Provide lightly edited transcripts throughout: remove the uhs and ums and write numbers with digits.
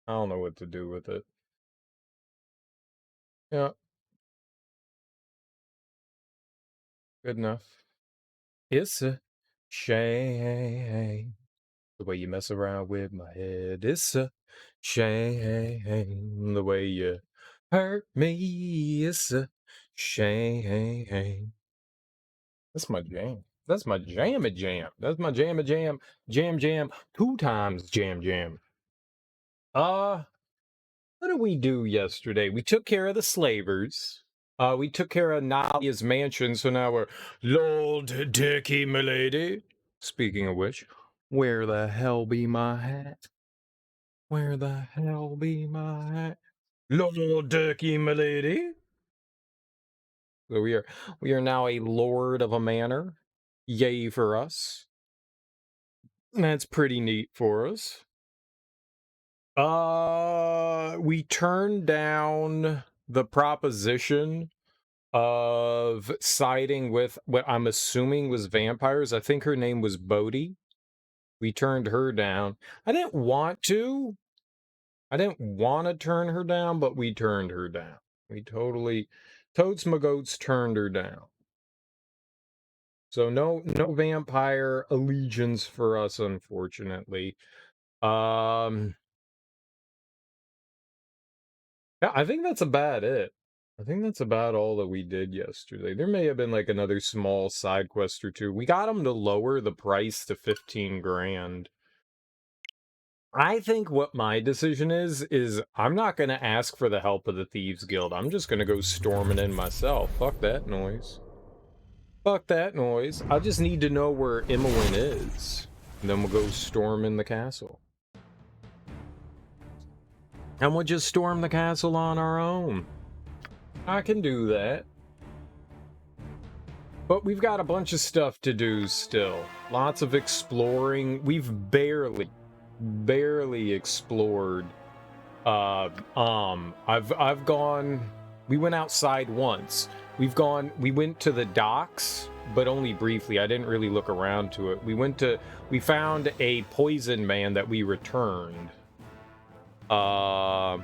I don't know what to do with it. Yeah. Good enough. It's a shame the way you mess around with my head. It's a shame the way you hurt me. It's a shame. That's my jam. That's my jam jam. That's my jam jam. Jam jam. 2 times jam jam. What did we do yesterday? We took care of the slavers. We took care of Nalia's mansion, so now we're Lord Dicky, milady. Speaking of which, where the hell be my hat? Where the hell be my hat? Lord Dicky, milady. So we are now a lord of a manor. Yay for us. That's pretty neat for us. We turned down the proposition of siding with what I'm assuming was vampires. I think her name was Bodhi. We turned her down. I didn't want to. I didn't want to turn her down, but we turned her down. We totally, Toads Magoats turned her down. So no vampire allegiance for us, unfortunately. Yeah, I think that's about it. I think that's about all that we did yesterday. There may have been like another small side quest or two. We got them to lower the price to 15 grand. I think what my decision is I'm not going to ask for the help of the Thieves Guild. I'm just going to go storming in myself. Fuck that noise. Fuck that noise. I just need to know where Imoen is. And then we'll go storm in the castle. And we'll just storm the castle on our own. I can do that. But we've got a bunch of stuff to do still. Lots of exploring. We've barely explored. I've gone, we went outside once. We went to the docks, but only briefly. I didn't really look around to it. We found a poison man that we returned. To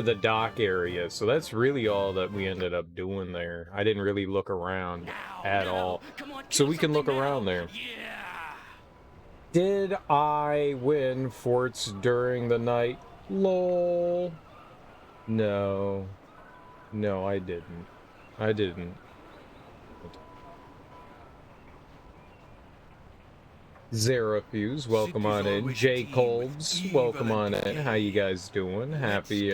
the dock area, so that's really all that we ended up doing there. I didn't really look around at all, so we can look around there. Did I win forts during the night? Lol. No, I didn't. Zerafuse, welcome on in. J. Colbs, welcome on in. How you guys doing? Happy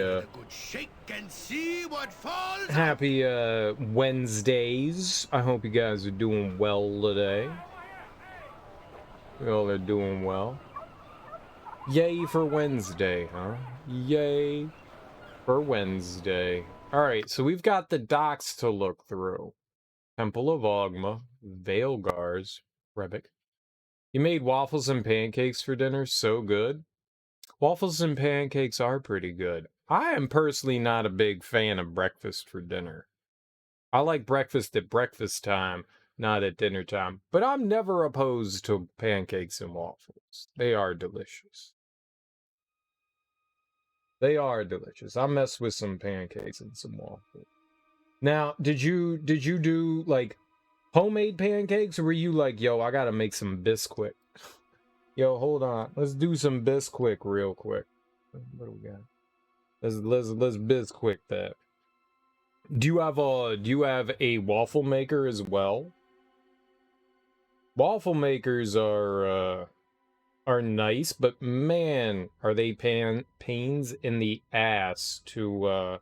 Wednesdays. I hope you guys are doing well today. We all are doing well. Yay for Wednesday, huh? Yay for Wednesday. Alright, so we've got the docks to look through. Temple of Ogma, Veilgars, Rebic. You made waffles and pancakes for dinner? So good. Waffles and pancakes are pretty good. I am personally not a big fan of breakfast for dinner. I like breakfast at breakfast time, not at dinner time. But I'm never opposed to pancakes and waffles. They are delicious. They are delicious. I mess with some pancakes and some waffles. Now, did you do like homemade pancakes, or were you like, yo, I gotta make some Bisquick? Yo, hold on. Let's do some Bisquick real quick. What do we got? Let's Bisquick that. Do you have a waffle maker as well? Waffle makers are nice, but man, are they pains in the ass to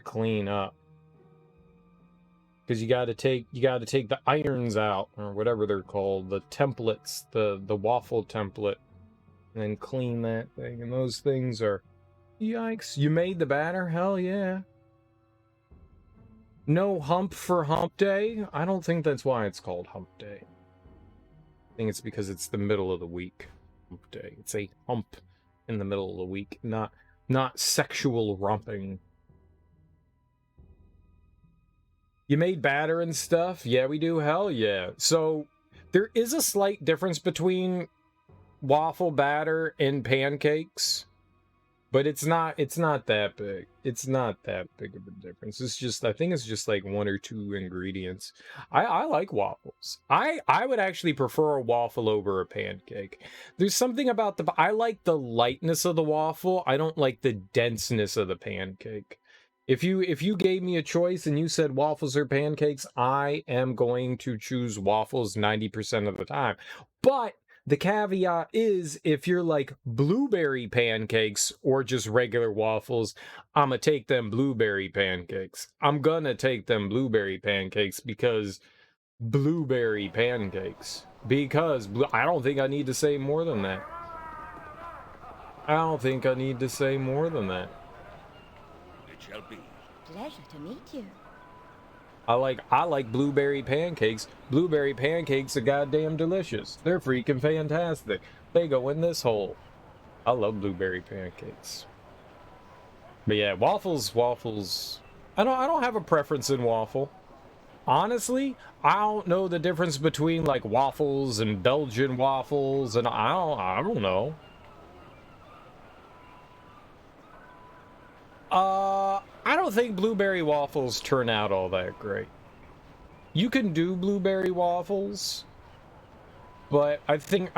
clean up. Because you got to take the irons out, or whatever they're called, the templates, the waffle template, and then clean that thing. And those things are, yikes! You made the batter? Hell yeah! No hump for hump day? I don't think that's why it's called hump day. I think it's because it's the middle of the week. Hump day. It's a hump in the middle of the week, not sexual romping. You made batter and stuff? Yeah, we do. Hell yeah. So there is a slight difference between waffle batter in pancakes, but it's not that big. It's not that big of a difference. It's just, I think it's just like 1 or 2 ingredients. I like waffles. I would actually prefer a waffle over a pancake. There's something about I like the lightness of the waffle. I don't like the denseness of the pancake. If you gave me a choice and you said waffles or pancakes, I am going to choose waffles 90% of the time. But the caveat is, if you're like blueberry pancakes or just regular waffles, I'm gonna take them blueberry pancakes. I'm gonna take them blueberry pancakes because blueberry pancakes. Because I don't think I need to say more than that. I don't think I need to say more than that. It shall be. Pleasure to meet you. I like blueberry pancakes. Blueberry pancakes are goddamn delicious. They're freaking fantastic. They go in this hole. I love blueberry pancakes. But yeah, waffles. I don't have a preference in waffle. Honestly, I don't know the difference between like waffles and Belgian waffles, and I don't know. I don't think blueberry waffles turn out all that great. You can do blueberry waffles, but I think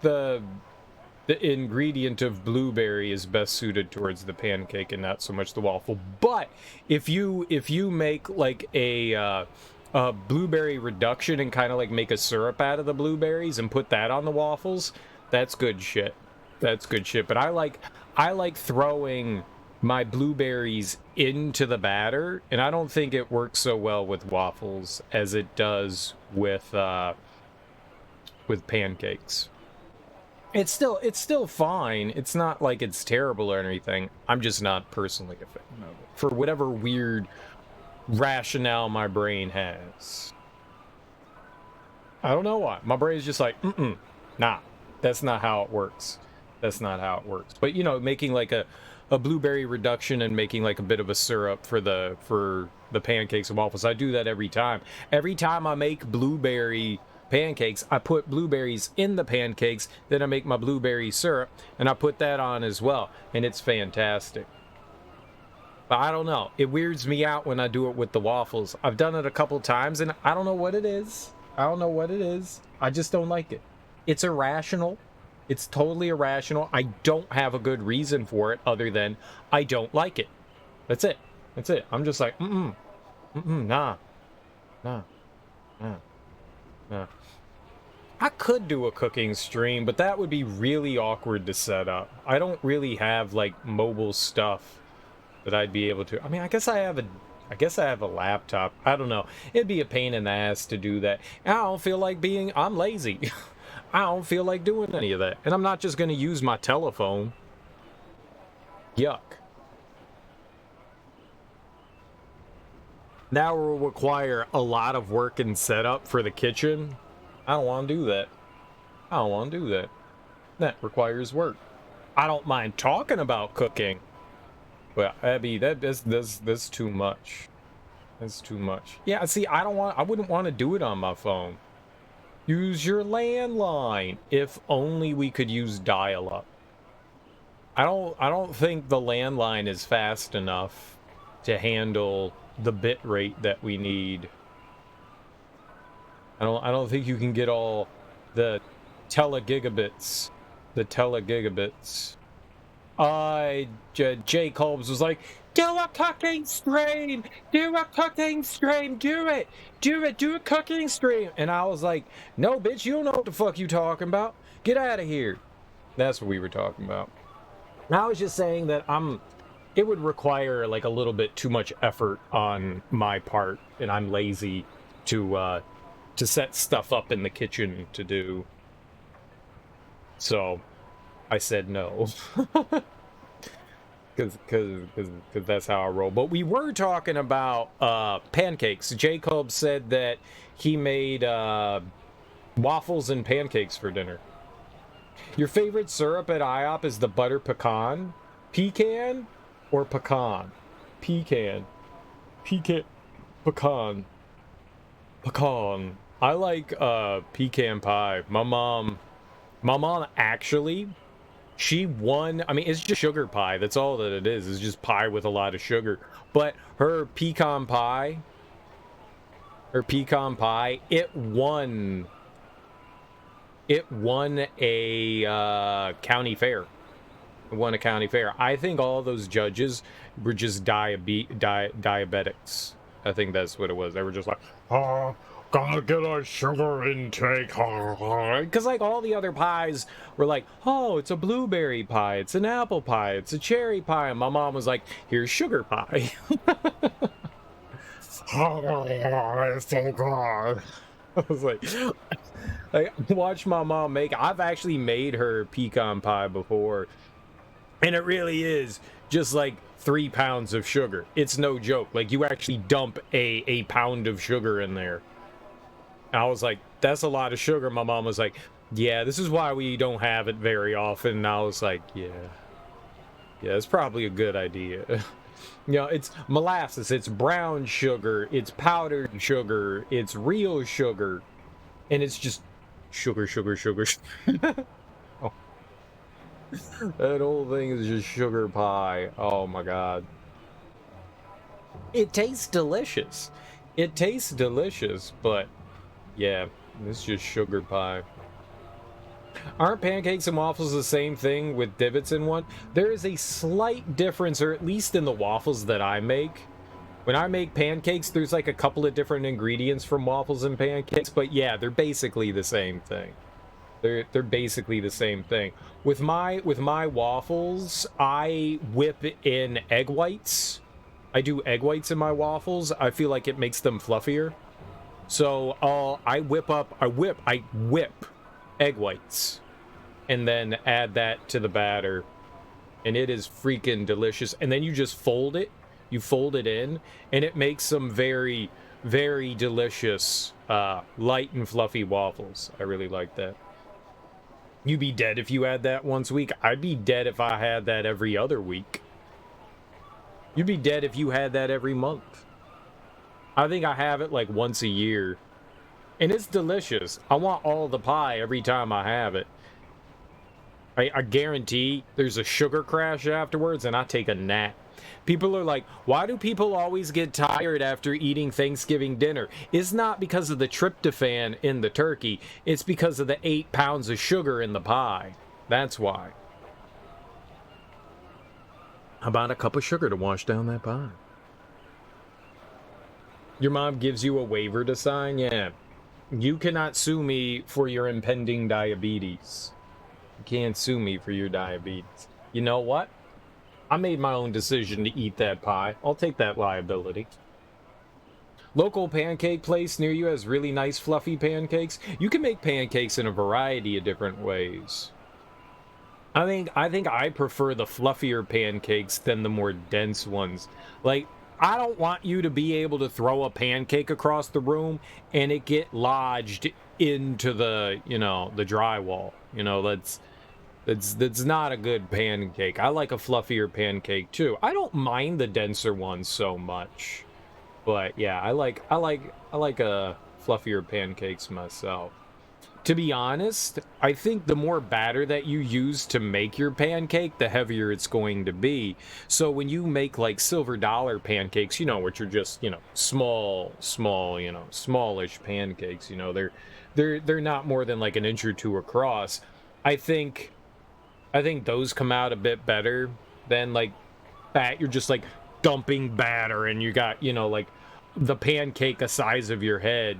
the ingredient of blueberry is best suited towards the pancake and not so much the waffle. But if you make like a blueberry reduction and kind of like make a syrup out of the blueberries and put that on the waffles, that's good shit. That's good shit. But I like throwing my blueberries into the batter, and I don't think it works so well with waffles as it does with pancakes. It's still fine. It's not like it's terrible or anything. I'm just not personally a fan of it for whatever weird rationale my brain has. I don't know why. My brain's just like, nah, that's not how it works. That's not how it works. But you know, making like a blueberry reduction and making like a bit of a syrup for the pancakes and waffles. I do that every time. Every time I make blueberry pancakes, I put blueberries in the pancakes, then I make my blueberry syrup and I put that on as well, and it's fantastic. But I don't know, it weirds me out when I do it with the waffles. I've done it a couple times and I don't know what it is. I just don't like it. It's irrational. It's totally irrational. I don't have a good reason for it other than I don't like it. That's it. I'm just like, nah. I could do a cooking stream, but that would be really awkward to set up. I don't really have like mobile stuff that I'd be able to. I mean, I guess I have a laptop. I don't know. It'd be a pain in the ass to do that. And I don't feel like I'm lazy. I don't feel like doing any of that. And I'm not just going to use my telephone. Yuck. Now will require a lot of work and setup for the kitchen. I don't want to do that. That requires work. I don't mind talking about cooking. But Abby, that's too much. That's too much. Yeah, see, I wouldn't want to do it on my phone. Use your landline. If only we could use dial-up. I don't think the landline is fast enough to handle the bit rate that we need. I don't think you can get all the telegigabits. Jay Colbs was like, do a cooking stream! Do a cooking stream! Do a cooking stream! And I was like, no, bitch, you don't know what the fuck you talking about. Get out of here. That's what we were talking about. And I was just saying that it would require like a little bit too much effort on my part, and I'm lazy to set stuff up in the kitchen to do. So I said no. Because that's how I roll. But we were talking about pancakes. Jacob said that he made waffles and pancakes for dinner. Your favorite syrup at IHOP is the butter pecan? Pecan or pecan? Pecan. Pecan. I like pecan pie. My mom My mom actually, she won. I mean, it's just sugar pie. That's all that it is. It's just pie with a lot of sugar. But her pecan pie, it won. It won a county fair. It won a county fair. I think all those judges were just diabetics. I think that's what it was. They were just like, oh, gotta get our sugar intake. Because like all the other pies were like, oh, it's a blueberry pie, it's an apple pie, it's a cherry pie. And my mom was like, here's sugar pie. Oh, it's so good. I was like, watch my mom make. I've actually made her pecan pie before, and it really is just like 3 pounds of sugar. It's no joke. Like, you actually dump a pound of sugar in there. I was like, that's a lot of sugar. My mom was like, yeah, this is why we don't have it very often. And I was like, yeah, it's probably a good idea. You know, it's molasses, it's brown sugar, it's powdered sugar, it's real sugar, and it's just sugar. Oh. That whole thing is just sugar pie. Oh my god. It tastes delicious. It tastes delicious, but yeah, it's just sugar pie. Aren't pancakes and waffles the same thing with divots in one? There is a slight difference, or at least in the waffles that I make. When I make pancakes, there's like a couple of different ingredients from waffles and pancakes, but yeah, they're basically the same thing. They're basically the same thing. With my waffles, I whip in egg whites. I do egg whites in my waffles. I feel like it makes them fluffier. So I whip egg whites and then add that to the batter, and it is freaking delicious. And then you just fold it in, and it makes some very, very delicious light and fluffy waffles. I really like that. You'd be dead if you had that once a week. I'd be dead if I had that every other week. You'd be dead if you had that every month. I think I have it like once a year. And it's delicious. I want all the pie every time I have it. I guarantee there's a sugar crash afterwards, and I take a nap. People are like, why do people always get tired after eating Thanksgiving dinner? It's not because of the tryptophan in the turkey. It's because of the 8 pounds of sugar in the pie. That's why. How about a cup of sugar to wash down that pie? Your mom gives you a waiver to sign? Yeah. You cannot sue me for your impending diabetes. You can't sue me for your diabetes. You know what? I made my own decision to eat that pie. I'll take that liability. Local pancake place near you has really nice fluffy pancakes. You can make pancakes in a variety of different ways. I think I prefer the fluffier pancakes than the more dense ones. Like, I don't want you to be able to throw a pancake across the room and it get lodged into the, the drywall. That's not a good pancake. I like a fluffier pancake too. I don't mind the denser ones so much. But yeah, I like fluffier pancakes myself. To be honest, I think the more batter that you use to make your pancake, the heavier it's going to be. So when you make like silver dollar pancakes, which are just, small, smallish pancakes, they're not more than like an inch or two across. I think those come out a bit better than like that. You're just like dumping batter and you got, like the pancake the size of your head,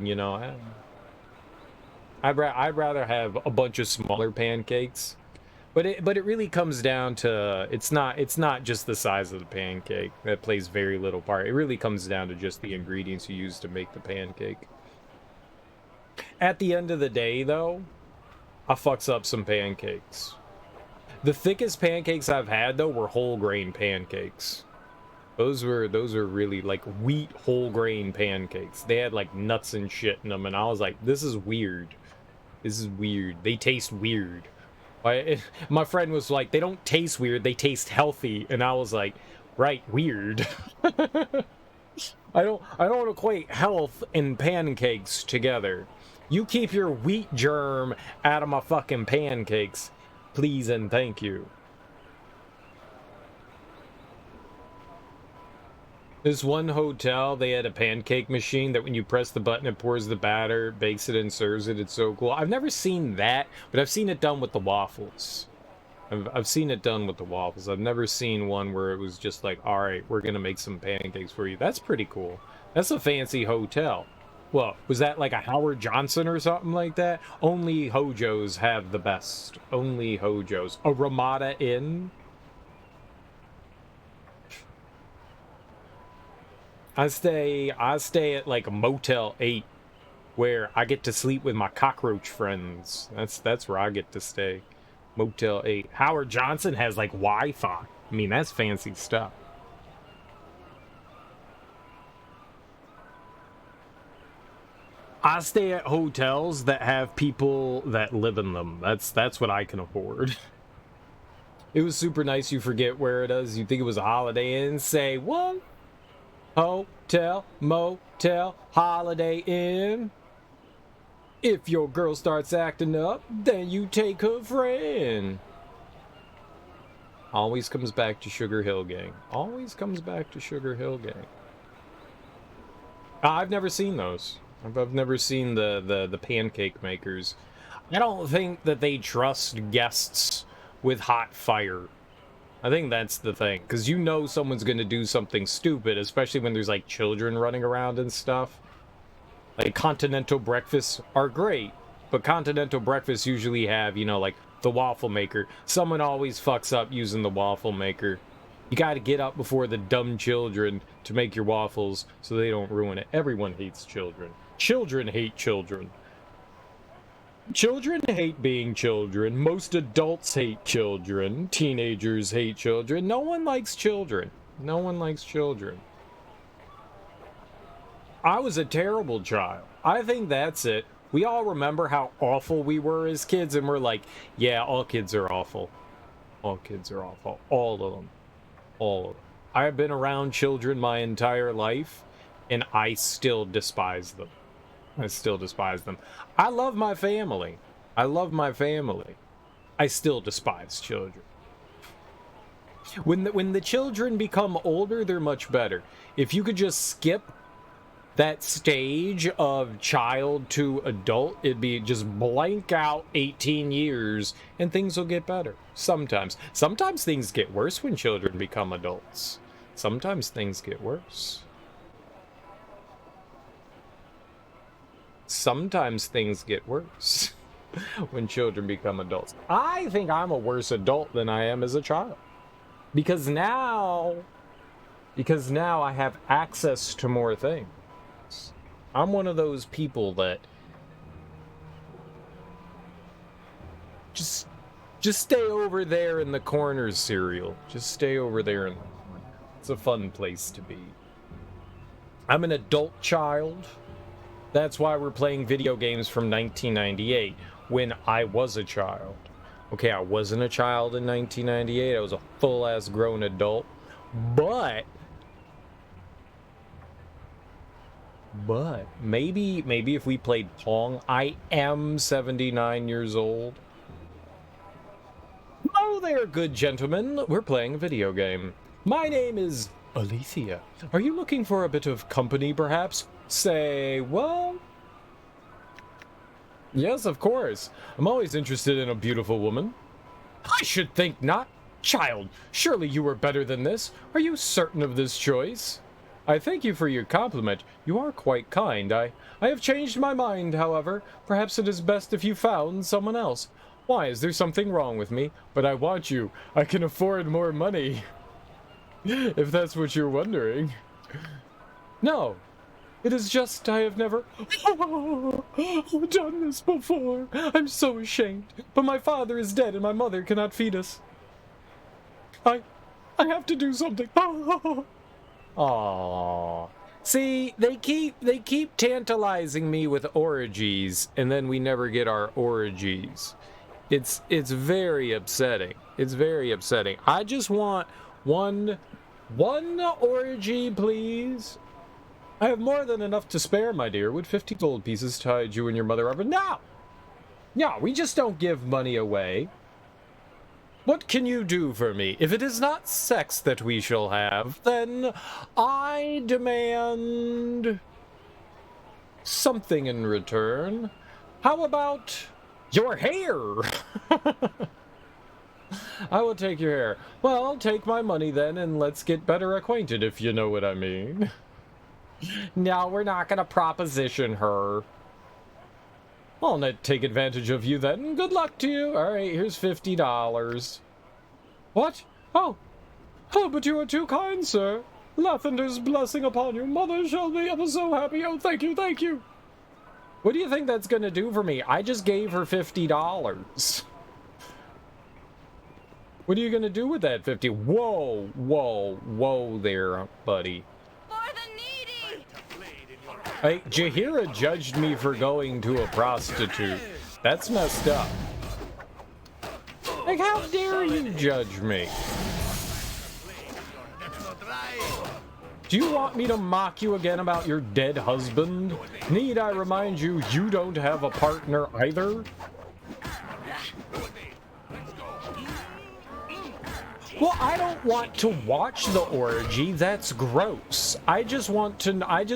I'd rather have a bunch of smaller pancakes, but it really comes down to it's not just the size of the pancake that plays very little part. It really comes down to just the ingredients you use to make the pancake. At the end of the day, though, I fucks up some pancakes. The thickest pancakes I've had though were whole grain pancakes. Those were really like wheat whole grain pancakes. They had like nuts and shit in them, and I was like, this is weird. This is weird. They taste weird. My friend was like, they don't taste weird, they taste healthy. And I was like, right, weird. I don't equate health and pancakes together. You keep your wheat germ out of my fucking pancakes, please and thank you. This one hotel, they had a pancake machine that when you press the button, it pours the batter, bakes it, and serves it. It's so cool. I've never seen that, but I've seen it done with the waffles. I've seen it done with the waffles. I've never seen one where it was just like, all right, we're going to make some pancakes for you. That's pretty cool. That's a fancy hotel. Well, was that like a Howard Johnson or something like that? Only Hojos have the best. Only Hojos. A Ramada Inn? I stay at like a Motel 8 where I get to sleep with my cockroach friends. That's where I get to stay. Motel 8. Howard Johnson has like Wi-Fi. I mean, that's fancy stuff. I stay at hotels that have people that live in them. That's what I can afford. It was super nice. You forget where it is. You think it was a Holiday Inn. Say, what? Hotel, motel, Holiday Inn. If your girl starts acting up, then you take her friend. Always comes back to Sugar Hill Gang. Always comes back to Sugar Hill Gang. I've never seen those. I've never seen the pancake makers. I don't think that they trust guests with hot fire. I think that's the thing, because you know someone's going to do something stupid, especially when there's like children running around and stuff. Like continental breakfasts are great, but continental breakfasts usually have, you know, like the waffle maker. Someone always fucks up using the waffle maker. You got to get up before the dumb children to make your waffles so they don't ruin it. Everyone hates children. Children hate children. Children hate being children. Most adults hate children. Teenagers hate children. No one likes children. No one likes children. I was a terrible child. I think that's it. We all remember how awful we were as kids, and we're like, yeah, all kids are awful. All kids are awful. All of them. All of them. I've been around children my entire life, and I still despise them. I still despise them. I love my family. I love my family. I still despise children. When the children become older, they're much better. If you could just skip that stage of child to adult, it'd be just blank out 18 years and things will get better. Sometimes. Sometimes things get worse when children become adults. Sometimes things get worse. Sometimes things get worse when children become adults. I think I'm a worse adult than I am as a child. Because now I have access to more things. I'm one of those people that just stay over there in the corner, cereal. Just stay over there in the corner. It's a fun place to be. I'm an adult child. That's why we're playing video games from 1998, when I was a child. Okay, I wasn't a child in 1998. I was a full-ass grown adult. But maybe if we played Pong, I am 79 years old. Oh there, good gentlemen. We're playing a video game. My name is Alethea. Are you looking for a bit of company, perhaps? Say, what? Yes, of course. I'm always interested in a beautiful woman. I should think not. Child, surely you are better than this. Are you certain of this choice? I thank you for your compliment. You are quite kind. I have changed my mind, however. Perhaps it is best if you found someone else. Why, is there something wrong with me? But I want you. I can afford more money. If that's what you're wondering. No. It is just I have never done this before. I'm so ashamed. But my father is dead and my mother cannot feed us. I have to do something. Aww. See, they keep tantalizing me with orgies, and then we never get our orgies. It's very upsetting. It's very upsetting. I just want one orgy, please. I have more than enough to spare, my dear. Would 50 gold pieces tide you and your mother over? No! No, we just don't give money away. What can you do for me? If it is not sex that we shall have, then I demand something in return. How about your hair? I will take your hair. Well, take my money then, and let's get better acquainted, if you know what I mean. No, we're not gonna proposition her. I'll not take advantage of you then. Good luck to you. All right, here's $50. What? Oh, but you are too kind, sir. Lathander's blessing upon you. Mother shall be ever so happy. Oh, thank you, thank you. What do you think that's gonna do for me? I just gave her $50. What are you gonna do with that 50? Whoa, whoa, whoa there, buddy. For the needy! Hey, Jahiera judged me for going to a prostitute. That's messed up. Like, how dare you judge me? Do you want me to mock you again about your dead husband? Need I remind you, you don't have a partner either? Well, I don't want to watch the orgy. That's gross. I just want something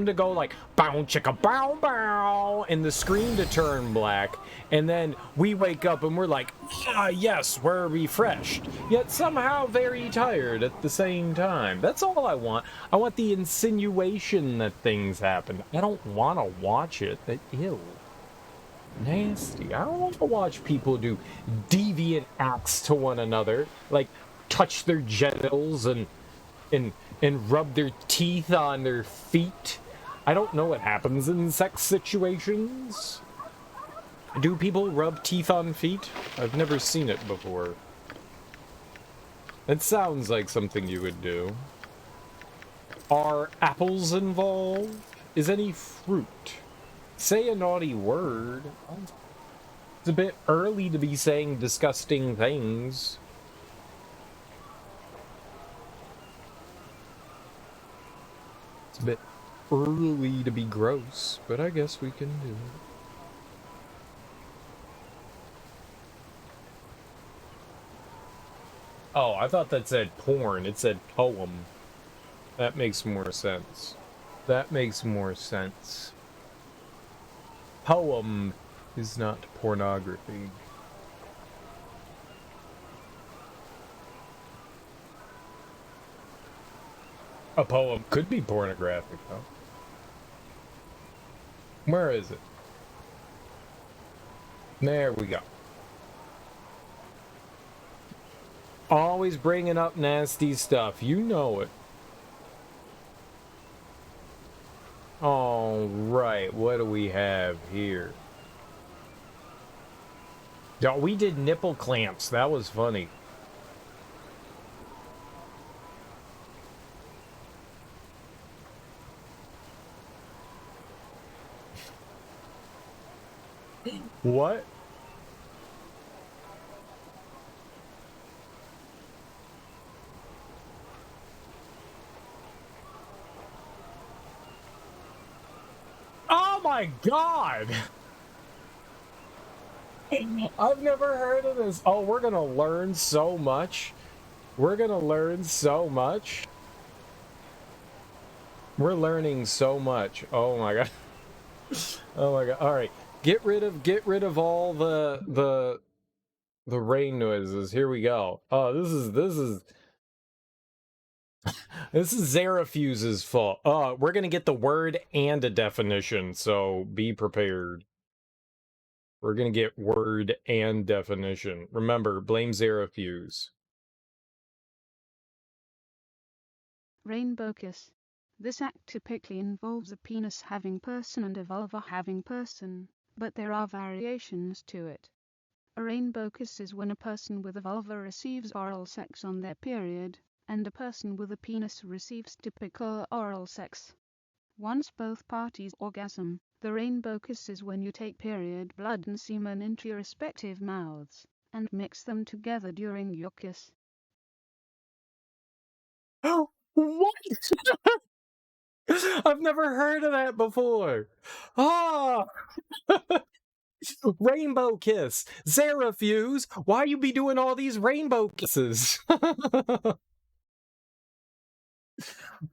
to go like bow chicka bow bow and the screen to turn black, and then we wake up and we're like, ah, yes, we're refreshed, yet somehow very tired at the same time. That's all I want. I want the insinuation that things happen. I don't want to watch it. That ew. Nasty. I don't want to watch people do deviant acts to one another, like touch their genitals and rub their teeth on their feet. I don't know what happens in sex situations. Do people rub teeth on feet? I've never seen it before. It sounds like something you would do. Are apples involved? Is any fruit? Say a naughty word. It's a bit early to be saying disgusting things. It's a bit early to be gross, but I guess we can do it. Oh, I thought that said porn. It said poem. That makes more sense. That makes more sense. Poem is not pornography. A poem could be pornographic, though. Where is it? There we go. Always bringing up nasty stuff. You know it. All right, what do we have here? Oh, we did nipple clamps. That was funny. What? Oh my god! I've never heard of this. Oh, we're gonna learn so much. We're gonna learn so much. We're learning so much. Oh my god. Oh my god. All right. Get rid of all the rain noises. Here we go. Oh, this is Zarafuse's fault. We're gonna get the word and a definition, so be prepared. We're gonna get word and definition. Remember, blame Zarafuse. Rainbow kiss. This act typically involves a penis having person and a vulva having person, but there are variations to it. A rainbow kiss is when a person with a vulva receives oral sex on their period, and a person with a penis receives typical oral sex. Once both parties orgasm, the rainbow kiss is when you take period blood and semen into your respective mouths, and mix them together during your kiss. What? I've never heard of that before. Ah, rainbow kiss. Zarafuse, why you be doing all these rainbow kisses?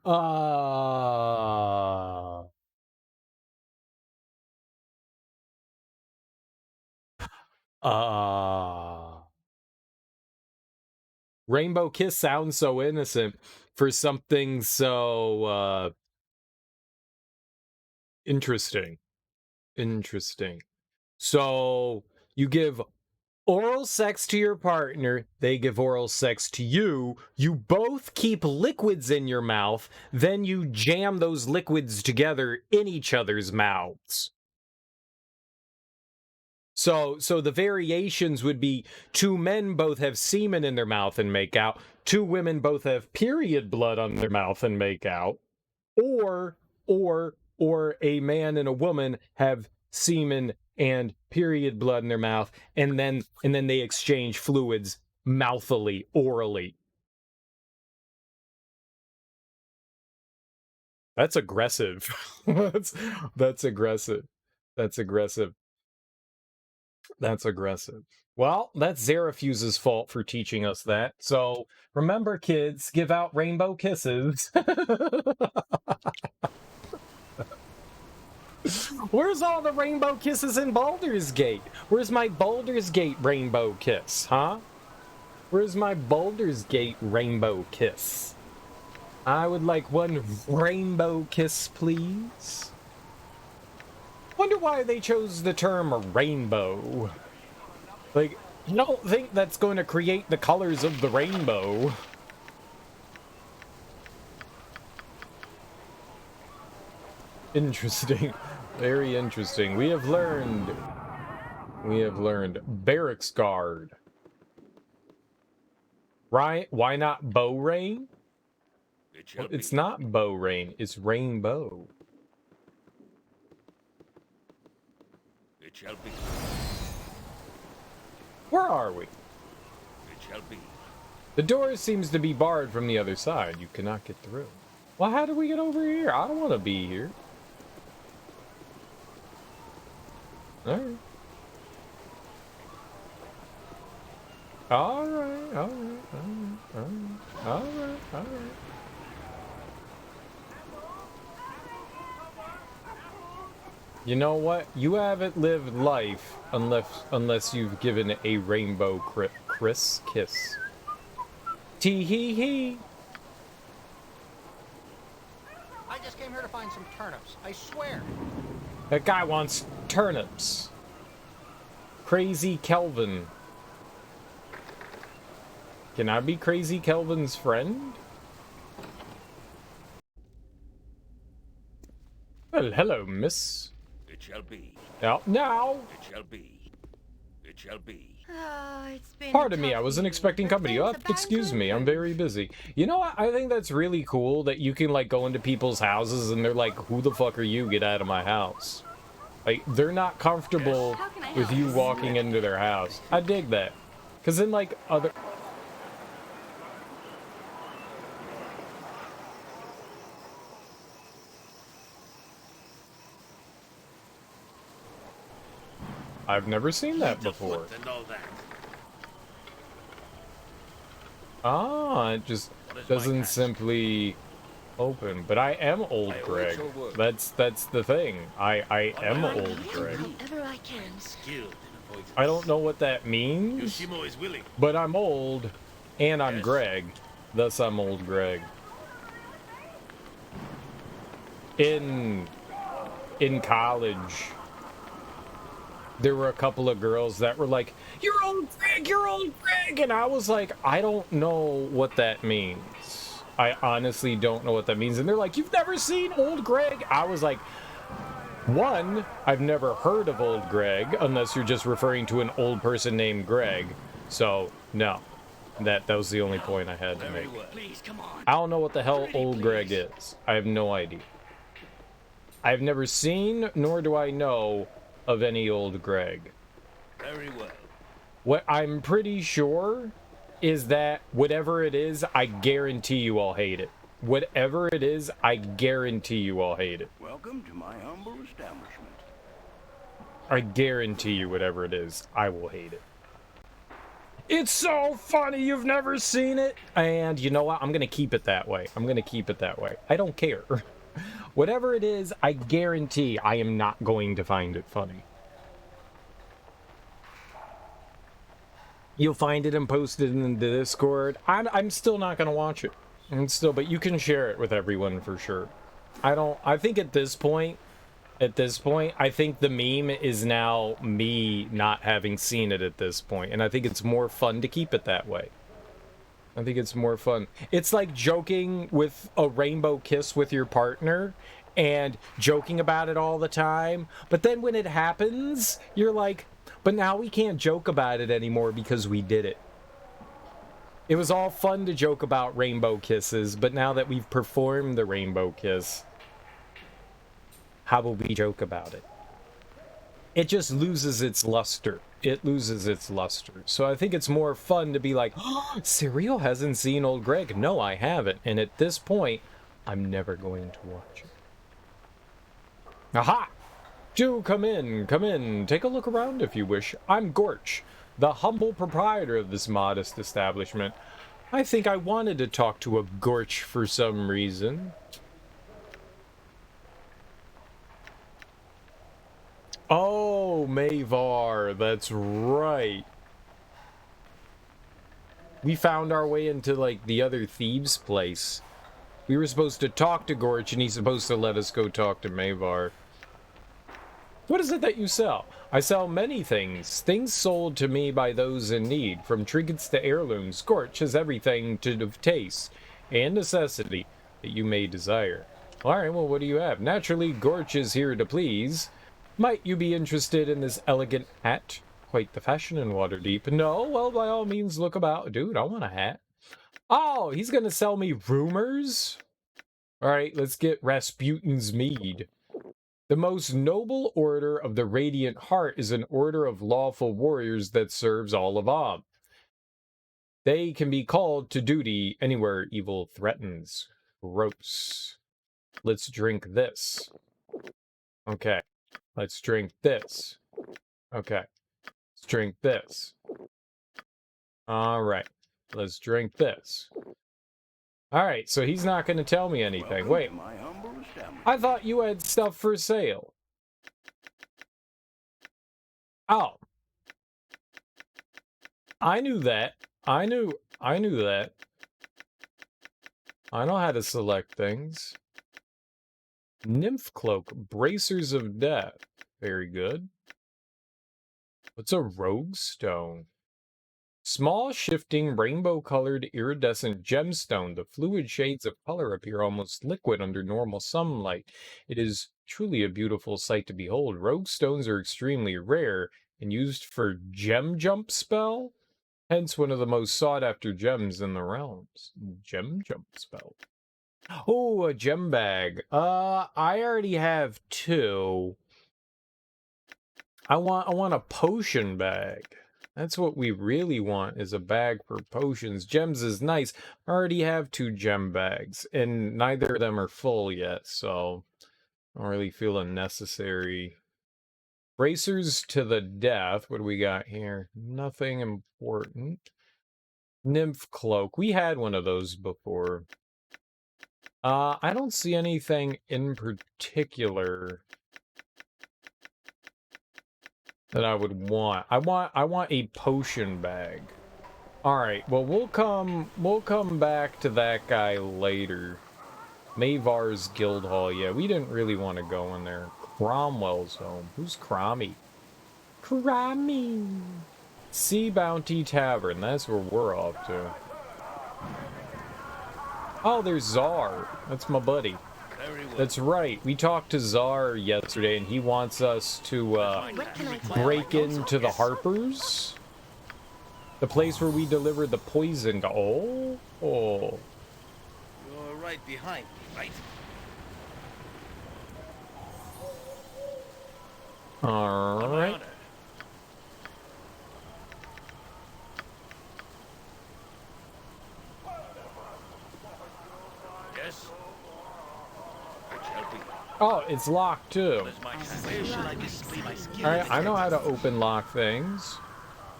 uh, uh, Rainbow kiss sounds so innocent for something so, interesting. Interesting. So, you give oral sex to your partner, they give oral sex to you, you both keep liquids in your mouth, then you jam those liquids together in each other's mouths. So the variations would be two men both have semen in their mouth and make out, two women both have period blood on their mouth and make out, or a man and a woman have semen and period blood in their mouth, and then they exchange fluids mouthily, orally. That's aggressive. that's aggressive. That's aggressive. That's aggressive. Well, that's Zarafuse's fault for teaching us that. So remember, kids, give out rainbow kisses. Where's all the rainbow kisses in Baldur's Gate? Where's my Baldur's Gate rainbow kiss, huh? Where's my Baldur's Gate rainbow kiss? I would like one rainbow kiss, please. Wonder why they chose the term rainbow. Like, I don't think that's going to create the colors of the rainbow. Interesting. Very interesting. We have learned barracks guard. Right? Why not bow rain? Well, it's not bow rain, it's rainbow. It shall be. Where are we? It shall be. The door seems to be barred from the other side. You cannot get through. Well, how do we get over here? I don't want to be here. Alright. Alright. You know what? You haven't lived life unless you've given a rainbow kiss. Tee hee hee. I just came here to find some turnips. I swear. That guy wants turnips. Crazy Kelvin. Can I be Crazy Kelvin's friend? Well, hello, miss. It shall be. Out now. It shall be. It shall be. Oh, it's been Pardon me, I wasn't expecting company. Oh, excuse me, I'm very busy. You know what? I think that's really cool that you can, like, go into people's houses and they're like, who the fuck are you? Get out of my house. Like, they're not comfortable with you walking into their house. I dig that. Because then, like, other... I've never seen that before. Ah, it just doesn't simply open. But I am old Greg. That's the thing. I am old Greg. I don't know what that means, but I'm old, and I'm Greg. Thus, I'm old Greg. In college, there were a couple of girls that were like, you're old Greg, and I was like, I don't know what that means. I honestly don't know what that means. And they're like, you've never seen old Greg? I was like, one, I've never heard of old Greg, unless you're just referring to an old person named Greg. So, no. That was the only point I had to make. I don't know what the hell old Greg is. I have no idea. I've never seen, nor do I know of any old Greg. Very well. What I'm pretty sure is that whatever it is, I guarantee you all hate it. Whatever it is, I guarantee you I'll hate it. Welcome to my humble establishment. I guarantee you whatever it is, I will hate it. It's so funny, you've never seen it? And you know what? I'm going to keep it that way. I'm going to keep it that way. I don't care. Whatever it is, I guarantee I am not going to find it funny. You'll find it and post it in the Discord. I'm still not going to watch it. But you can share it with everyone for sure. I think at this point, I think the meme is now me not having seen it at this point, and I think it's more fun to keep it that way. I think it's more fun. It's like joking with a rainbow kiss with your partner and joking about it all the time, but then when it happens, you're like, but now we can't joke about it anymore because we did it. It was all fun to joke about rainbow kisses, but now that we've performed the rainbow kiss, how will we joke about it? It just loses its luster. It loses its luster. So I think it's more fun to be like, oh, Serial hasn't seen Old Greg. No, I haven't. And at this point, I'm never going to watch it. Aha! Do come in. Take a look around if you wish. I'm Gorch, the humble proprietor of this modest establishment. I think I wanted to talk to a Gorch for some reason. Oh, Mavar, that's right. We found our way into, like, the other thieves' place. We were supposed to talk to Gorch, and he's supposed to let us go talk to Mavar. What is it that you sell? I sell many things. Things sold to me by those in need, from trinkets to heirlooms. Gorch has everything of taste and necessity that you may desire. Alright, well, what do you have? Naturally, Gorch is here to please. Might you be interested in this elegant hat? Quite the fashion in Waterdeep. No? Well, by all means, look about. Dude, I want a hat. Oh, he's gonna sell me rumors? Alright, let's get Rasputin's mead. The most noble order of the Radiant Heart is an order of lawful warriors that serves all of Ob. They can be called to duty anywhere evil threatens. Gross. Let's drink this. Okay. Let's drink this. Okay. Let's drink this. Alright. Let's drink this. Alright, so he's not going to tell me anything. Wait. I thought you had stuff for sale. Oh. I knew that. I knew that. I know how to select things. Nymph Cloak, Bracers of Death. Very good. What's a Rogue Stone? Small, shifting, rainbow-colored, iridescent gemstone. The fluid shades of color appear almost liquid under normal sunlight. It is truly a beautiful sight to behold. Rogue stones are extremely rare and used for gem jump spell. Hence one of the most sought-after gems in the realms. Gem jump spell. Oh, a gem bag. I already have 2. I want a potion bag. That's what we really want, is a bag for potions. Gems is nice. I already have 2 gem bags, and neither of them are full yet, so I don't really feel unnecessary. Bracers to the death. What do we got here? Nothing important. Nymph Cloak. We had one of those before. I don't see anything in particular that I would want. I want a potion bag. Alright, well we'll come back to that guy later. Mavar's Guild Hall. Yeah, we didn't really want to go in there. Cromwell's home. Who's Crommy? Crommy. Sea Bounty Tavern. That's where we're off to. Oh, there's Czar. That's my buddy. That's right. We talked to Czar yesterday, and he wants us to break into the Harpers. The place where we delivered the poison to... Oh. You're right behind me, right? Alright. Yes, Oh, it's locked too. As my where shall I display my skill? Alright, I know how to open lock things.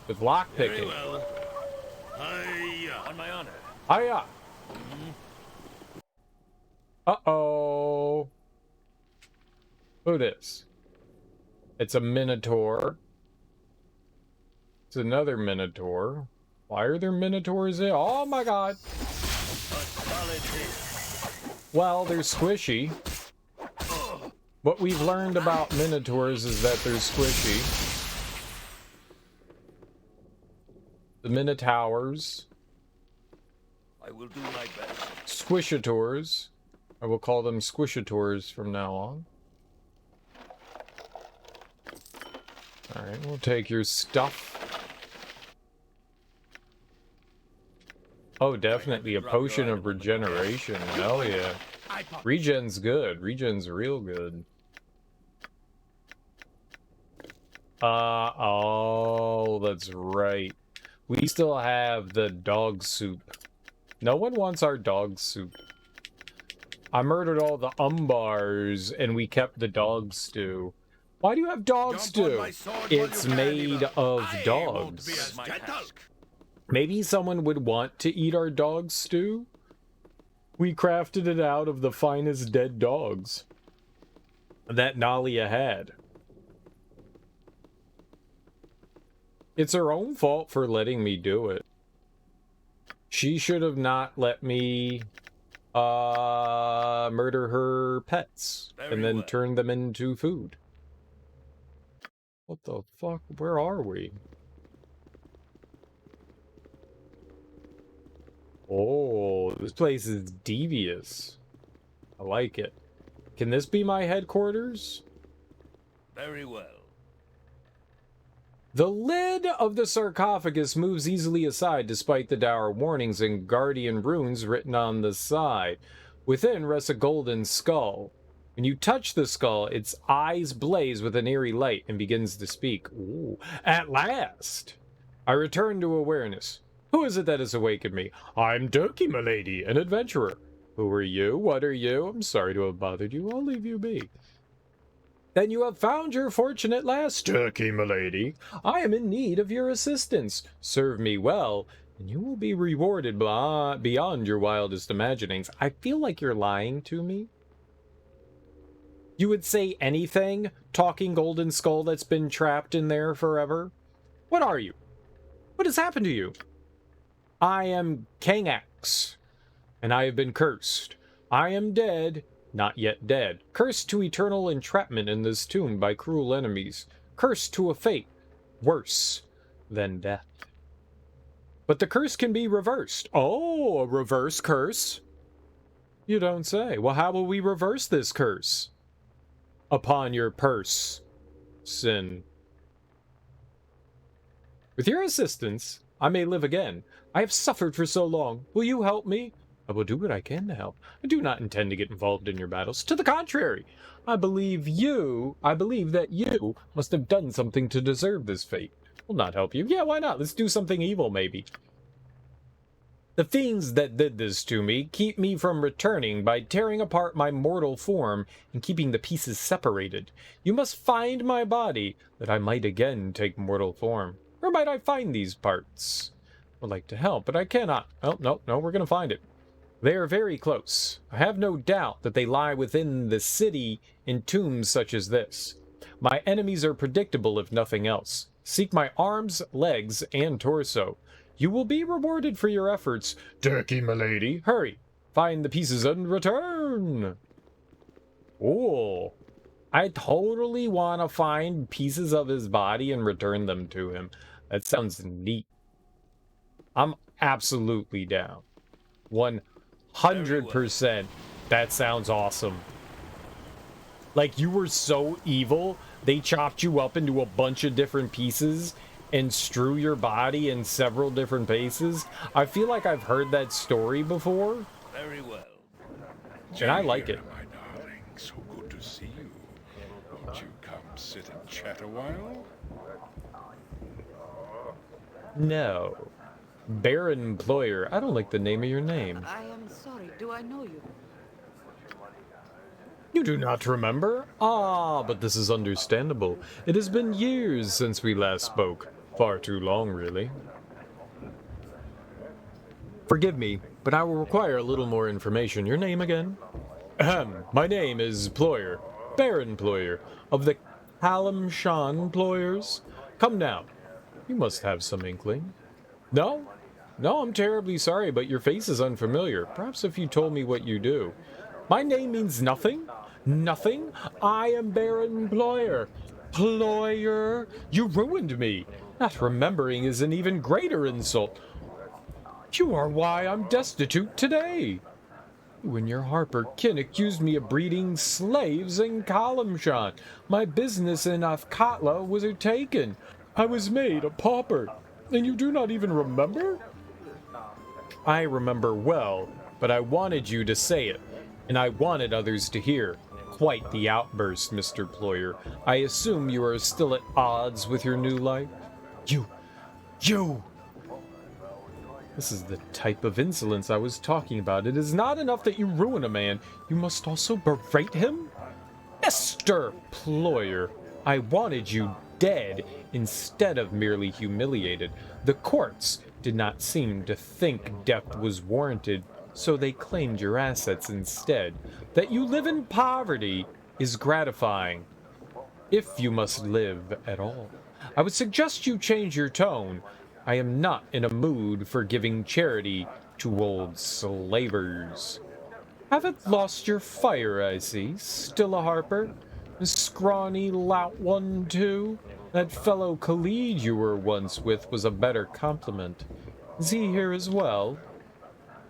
With lock Very picking. well. Hiya. On my honor. Hiya! Uh-oh. Who this? It's a minotaur. It's another minotaur. Why are there minotaurs there? Oh my god! A solid hit. Well, they're squishy. What we've learned about minotaurs is that they're squishy. The minotaurs. I will do my best. Squishators. I will call them squishators from now on. Alright, we'll take your stuff. Oh, definitely a potion of regeneration. Hell yeah. Regen's good. Regen's real good. Oh, that's right. We still have the dog soup. No one wants our dog soup. I murdered all the umbars and we kept the dog stew. Why do you have dog stew? It's made of dogs. Maybe someone would want to eat our dog stew? We crafted it out of the finest dead dogs that Nalia had. It's her own fault for letting me do it. She should have not let me murder her pets and then turn them into food. What the fuck? Where are we? Oh, this place is devious. I like it. Can this be my headquarters? Very well. The lid of the sarcophagus moves easily aside despite the dour warnings and guardian runes written on the side. Within rests a golden skull. When you touch the skull, its eyes blaze with an eerie light and begins to speak. Ooh, at last! I return to awareness. Who is it that has awakened me? I'm Turkey, milady, an adventurer. Who are you? What are you? I'm sorry to have bothered you. I'll leave you be. Then you have found your fortune at last, Turkey, milady. I am in need of your assistance. Serve me well, and you will be rewarded beyond your wildest imaginings. I feel like you're lying to me. You would say anything, talking golden skull that's been trapped in there forever? What are you? What has happened to you? I am Kangax, and I have been cursed. I am dead, not yet dead. Cursed to eternal entrapment in this tomb by cruel enemies. Cursed to a fate worse than death. But the curse can be reversed. Oh, a reverse curse? You don't say. Well, how will we reverse this curse? Upon your purse, sin. With your assistance, I may live again. I have suffered for so long. Will you help me? I will do what I can to help. I do not intend to get involved in your battles. To the contrary, I believe that you must have done something to deserve this fate. Will not help you. Yeah, why not? Let's do something evil, maybe. The fiends that did this to me keep me from returning by tearing apart my mortal form and keeping the pieces separated. You must find my body, that I might again take mortal form. Where might I find these parts? Would like to help, but I cannot. Oh, no, we're gonna find it. They are very close. I have no doubt that they lie within the city in tombs such as this. My enemies are predictable if nothing else. Seek my arms, legs, and torso. You will be rewarded for your efforts. Turkey, milady. Hurry. Find the pieces and return. Oh. I totally want to find pieces of his body and return them to him. That sounds neat. I'm absolutely down. 100%. That sounds awesome. Like, you were so evil, they chopped you up into a bunch of different pieces and strew your body in several different places. I feel like I've heard that story before. Very well. And I like it. Jahiera, my darling, so good to see you. Won't you come sit and chat a while? No. Baron Employer. I don't like the name of your name. I am sorry. Do I know you? You do not remember? Ah, but this is understandable. It has been years since we last spoke. Far too long, really. Forgive me, but I will require a little more information. Your name again? Ahem. My name is Ployer, Baron Ployer, of the Kalamshan Ployers. Come now. You must have some inkling. No? No, I'm terribly sorry, but your face is unfamiliar. Perhaps if you told me what you do. My name means nothing? Nothing? I am Baron Ployer. Ployer? You ruined me. Not remembering is an even greater insult. You are why I'm destitute today. You and your Harper kin accused me of breeding slaves in Kalamshan. My business in Athkatla was taken. I was made a pauper. And you do not even remember? I remember well, but I wanted you to say it, and I wanted others to hear. Quite the outburst, Mr. Ployer. I assume you are still at odds with your new life? You! This is the type of insolence I was talking about. It is not enough that you ruin a man. You must also berate him? Mr. Ployer, I wanted you dead instead of merely humiliated. The courts did not seem to think death was warranted, so they claimed your assets instead. That you live in poverty is gratifying, if you must live at all. I would suggest you change your tone. I am not in a mood for giving charity to old slavers. Haven't lost your fire, I see. Still a Harper? A scrawny, lout one, too? That fellow Khalid you were once with was a better compliment. Is he here as well?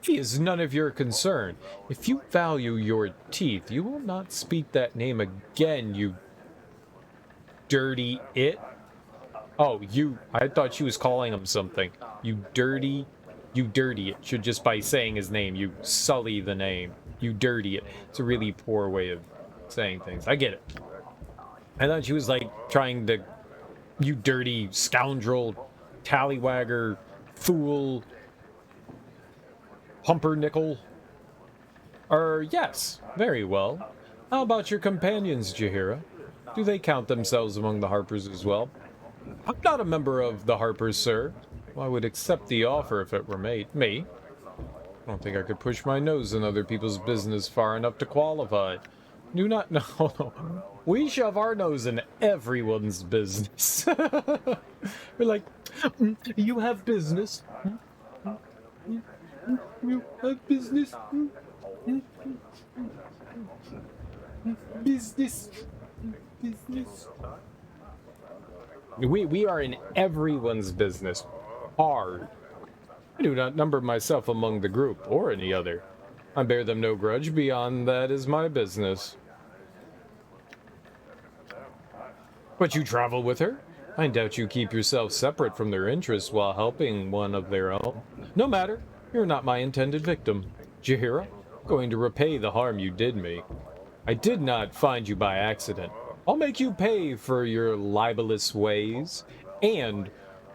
He is none of your concern. If you value your teeth, you will not speak that name again, you dirty it. Oh, I thought she was calling him something. You dirty it. Should just by saying his name, you sully the name. You dirty it. It's a really poor way of saying things. I get it. I thought she was like trying to, you dirty scoundrel, tallywagger, fool, pumpernickel. Yes, very well. How about your companions, Jahiera? Do they count themselves among the Harpers as well? I'm not a member of the Harpers, sir. Well, I would accept the offer if it were made. Me? I don't think I could push my nose in other people's business far enough to qualify. Do not know. We shove our nose in everyone's business. We're like, you have business. You have business. Business. We are in everyone's business. Hard. I do not number myself among the group, or any other. I bear them no grudge beyond that is my business. But you travel with her? I doubt you keep yourself separate from their interests while helping one of their own. No matter. You're not my intended victim. Jahiera, I'm going to repay the harm you did me. I did not find you by accident. I'll make you pay for your libelous ways and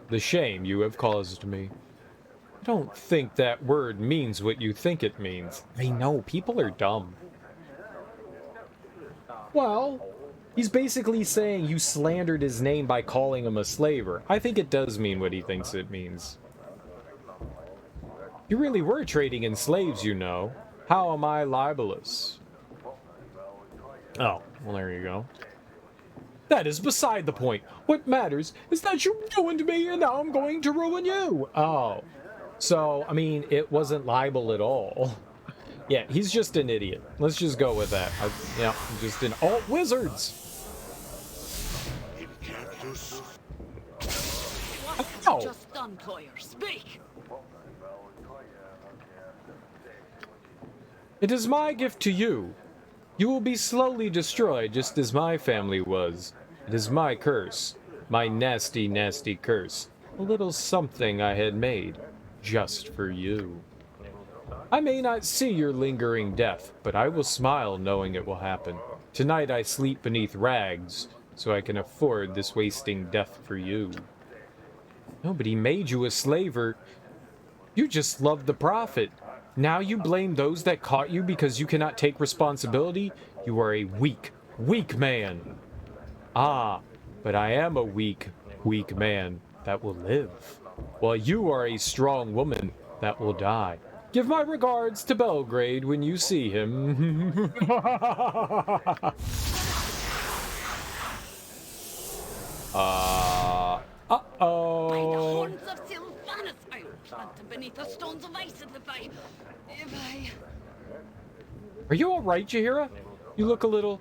the shame you have caused me. I don't think that word means what you think it means. I know, people are dumb. Well, he's basically saying you slandered his name by calling him a slaver. I think it does mean what he thinks it means. You really were trading in slaves, you know. How am I libelous? Oh, well, there you go. That is beside the point. What matters is that you ruined me, and now I'm going to ruin you. Oh. So, I mean, it wasn't libel at all. Yeah, he's just an idiot. Let's just go with that. Yeah, just an alt wizards. What just done, Ployer? Speak! It is my gift to you. You will be slowly destroyed just as my family was. It is my curse. My nasty, nasty curse. A little something I had made. Just for you. I may not see your lingering death, but I will smile knowing it will happen. Tonight I sleep beneath rags, so I can afford this wasting death for you. Nobody made you a slaver. You just loved the profit. Now you blame those that caught you because you cannot take responsibility? You are a weak, weak man. Ah, but I am a weak, weak man that will live, while you are a strong woman that will die. Give my regards to Belgrade when you see him. Uh-oh. By the horns of Sylvanas, I will plant them beneath the stones of ice if I... Are you alright, Jahiera? You look a little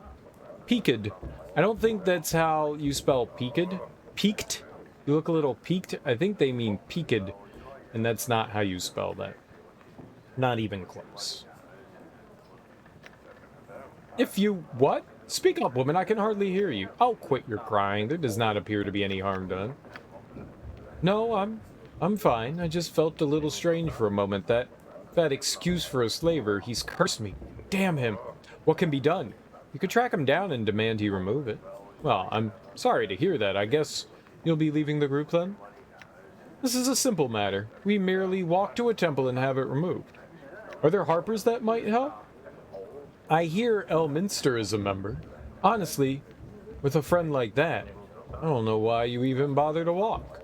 peaked. I don't think that's how you spell peaked. Peaked? You look a little peaked. I think they mean peaked, and that's not how you spell that. Not even close. If you... What? Speak up, woman. I can hardly hear you. Oh, quit your crying. There does not appear to be any harm done. No, I'm fine. I just felt a little strange for a moment. That excuse for a slaver, he's cursed me. Damn him. What can be done? You could track him down and demand he remove it. Well, I'm sorry to hear that. I guess you'll be leaving the group then? This is a simple matter. We merely walk to a temple and have it removed. Are there harpers that might help? I hear Elminster is a member. Honestly, with a friend like that, I don't know why you even bother to walk.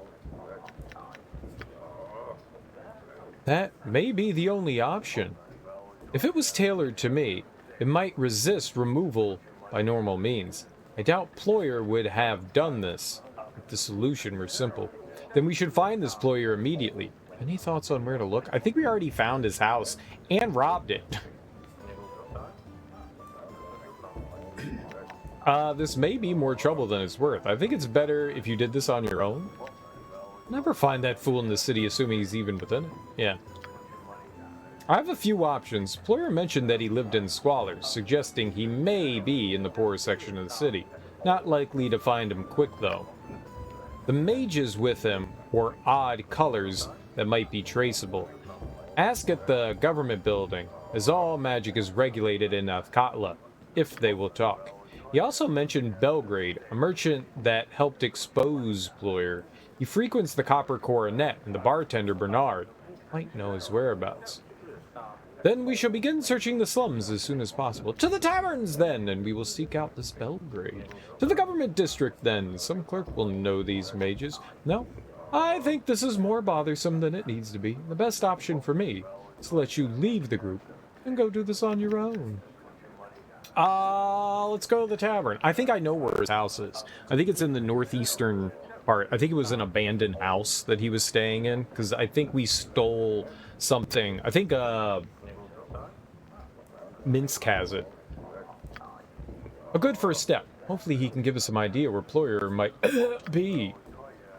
That may be the only option. If it was tailored to me, it might resist removal by normal means. I doubt Ployer would have done this if the solution were simple. Then we should find this Ployer immediately. Any thoughts on where to look? I think we already found his house and robbed it. This may be more trouble than it's worth. I think it's better if you did this on your own. Never find that fool in the city, assuming he's even within it. Yeah. I have a few options. Ployer mentioned that he lived in squalor, suggesting he may be in the poorer section of the city. Not likely to find him quick, though. The mages with him wore odd colors that might be traceable. Ask at the government building, as all magic is regulated in Athkatla, if they will talk. He also mentioned Belgrade, a merchant that helped expose Ployer. He frequents the Copper Coronet, and the bartender Bernard might know his whereabouts. Then we shall begin searching the slums as soon as possible. To the taverns, then, and we will seek out this Belgrade. To the government district, then. Some clerk will know these mages. No, I think this is more bothersome than it needs to be. The best option for me is to let you leave the group and go do this on your own. Let's go to the tavern. I think I know where his house is. I think it's in the northeastern part. I think it was an abandoned house that he was staying in, because I think we stole something. I think, Minsk has it. A good first step. Hopefully he can give us some idea where Ployer might be.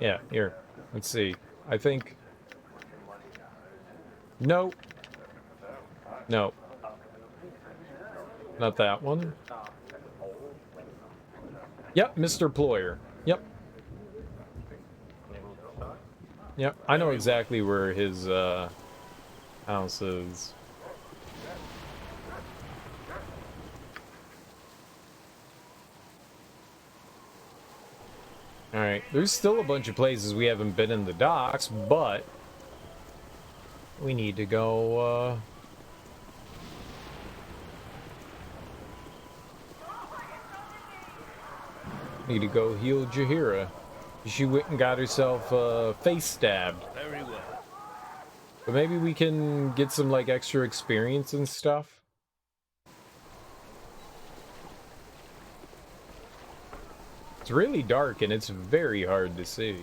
Yeah, here. Let's see. I think... No. No. Not that one. Yep, Mr. Ployer. Yep. Yep, I know exactly where his, house is. Alright, there's still a bunch of places we haven't been in the docks, but we need to go, need to go heal Jahiera. She went and got herself, face stabbed. Very well. But maybe we can get some, like, extra experience and stuff. It's really dark and it's very hard to see.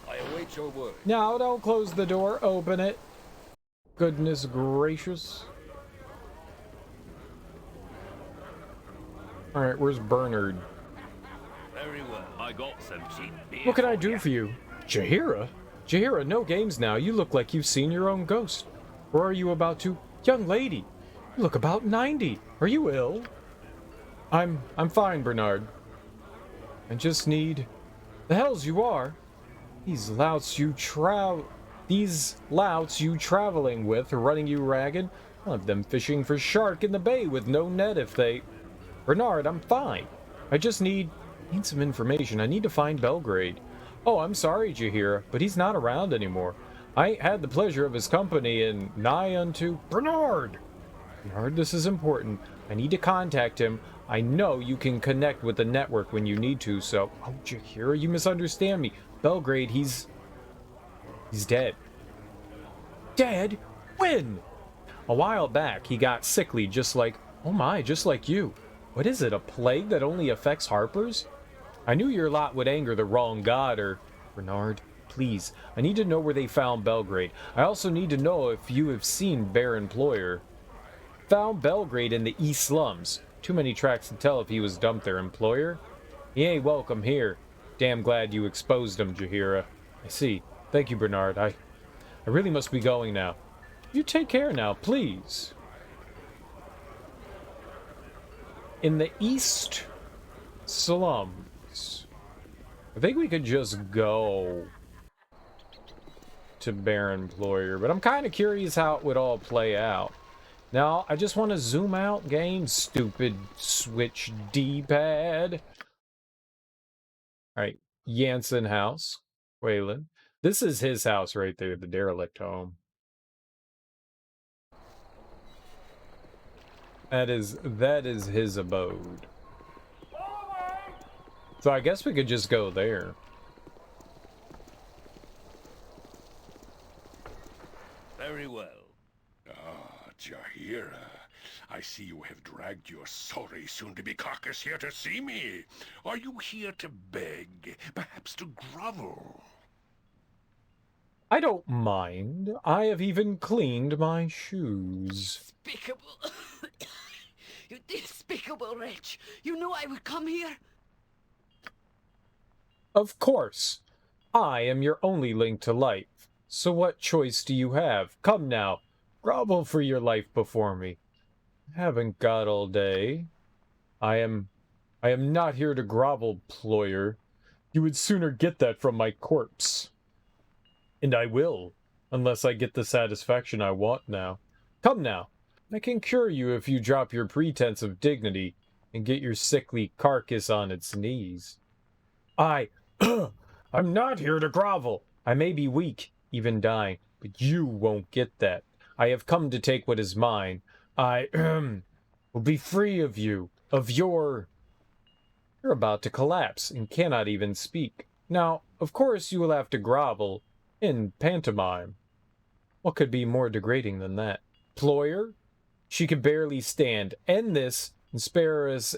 I await your word. No, don't close the door. Open it. Goodness gracious. Alright, where's Bernard? Very well. I got some cheap beer. What can I do for you? Jahiera? Jahiera, no games now. You look like you've seen your own ghost. Or are you about to... Young lady, you look about 90. Are you ill? I'm fine, Bernard. I just need... The hells you are. These louts you traveling with are running you ragged. I'll have them fishing for shark in the bay with no net if they... Bernard, I'm fine. I just need some information. I need to find Belgrade. Oh, I'm sorry, Jahiera, but he's not around anymore. I ain't had the pleasure of his company in nigh unto... Bernard! Bernard, this is important. I need to contact him. I know you can connect with the network when you need to, so... Oh, Jahiera, you misunderstand me. Belgrade, he's dead. Dead? When? A while back, he got sickly, just like... Oh my, just like you. What is it, a plague that only affects Harpers? I knew your lot would anger the wrong god, or... Bernard, please, I need to know where they found Belgrade. I also need to know if you have seen Baron Ployer. Found Belgrade in the East Slums. Too many tracks to tell if he was dumped there, Employer. He ain't welcome here. Damn glad you exposed him, Jahiera. I see. Thank you, Bernard. I really must be going now. You take care now, please. In the East Slums. I think we could just go to Baron Ployer, but I'm kind of curious how it would all play out. Now, I just want to zoom out, game. Stupid Switch D-pad. Alright, Jansen house. Waylon. This is his house right there, the derelict home. That is his abode. So I guess we could just go there. Very well. Ah, Jahiera. I see you have dragged your sorry soon-to-be carcass here to see me. Are you here to beg, perhaps to grovel? I don't mind. I have even cleaned my shoes. Despicable. You despicable wretch. You knew I would come here? Of course. I am your only link to life. So what choice do you have? Come now. Grovel for your life before me. I haven't got all day. I am not here to grovel, Ployer. You would sooner get that from my corpse. And I will, unless I get the satisfaction I want now. Come now. I can cure you if you drop your pretense of dignity and get your sickly carcass on its knees. I'm not here to grovel. I may be weak, even dying, but you won't get that. I have come to take what is mine. I will be free of you, of your... You're about to collapse and cannot even speak. Now, of course you will have to grovel in pantomime. What could be more degrading than that? Ployer? She can barely stand. End this and spare us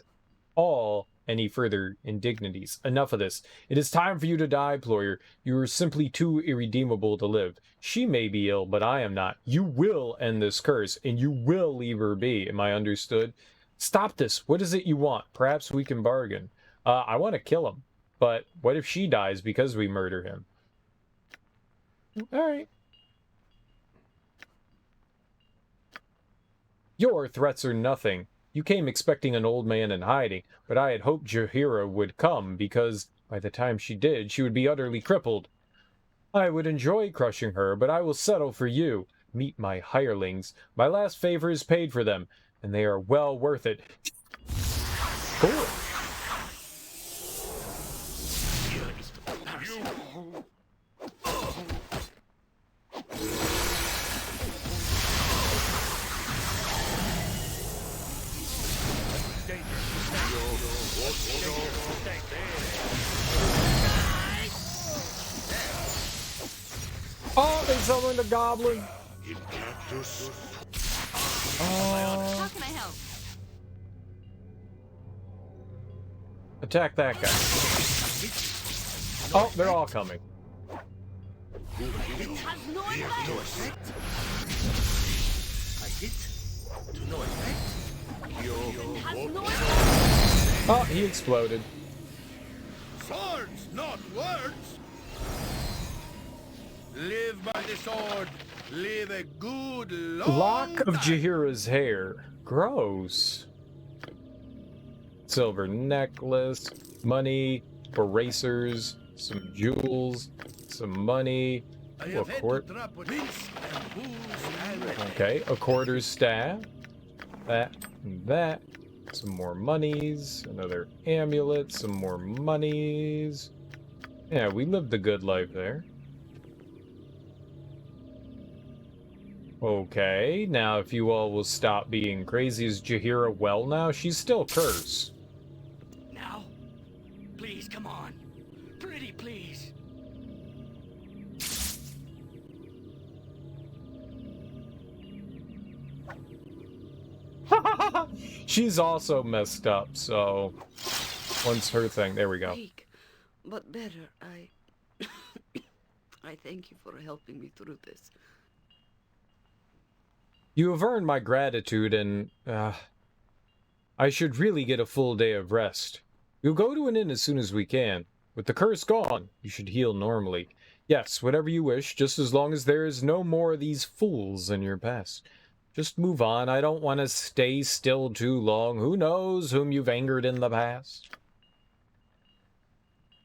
all any further indignities. Enough of this. It is time for you to die, Ployer. You are simply too irredeemable to live. She may be ill, but I am not. You will end this curse, and you will leave her be. Am I understood? Stop this. What is it you want? Perhaps we can bargain. I want to kill him. But what if she dies because we murder him? Alright. Your threats are nothing. You came expecting an old man in hiding, but I had hoped Jahiera would come, because by the time she did, she would be utterly crippled. I would enjoy crushing her, but I will settle for you. Meet my hirelings. My last favor is paid for them, and they are well worth it. Cool. Oh, they summoned a goblin. How can I help? Attack that guy. Oh, they're all coming. It has no effect. It has no effect. Oh, he exploded. Swords, not words! Live by the sword. Live a good long Lock of time. Jahiera's hair. Gross. Silver necklace. Money. Erasers. Some jewels. Some money. I Ooh, a have had quart. to drop with mints and booze already. Okay, a quarter's staff. That and that. Some more monies. Another amulet. Some more monies. Yeah, we lived a good life there. Okay, now if you all will stop being crazy, is Jahiera well now? She's still cursed. Now? Please, come on. Pretty please. She's also messed up, so once her thing. There we go. Weak, but better. I thank you for helping me through this. You have earned my gratitude, and I should really get a full day of rest. We'll go to an inn as soon as we can. With the curse gone, you should heal normally. Yes, whatever you wish, just as long as there is no more of these fools in your past. Just move on. I don't want to stay still too long. Who knows whom you've angered in the past?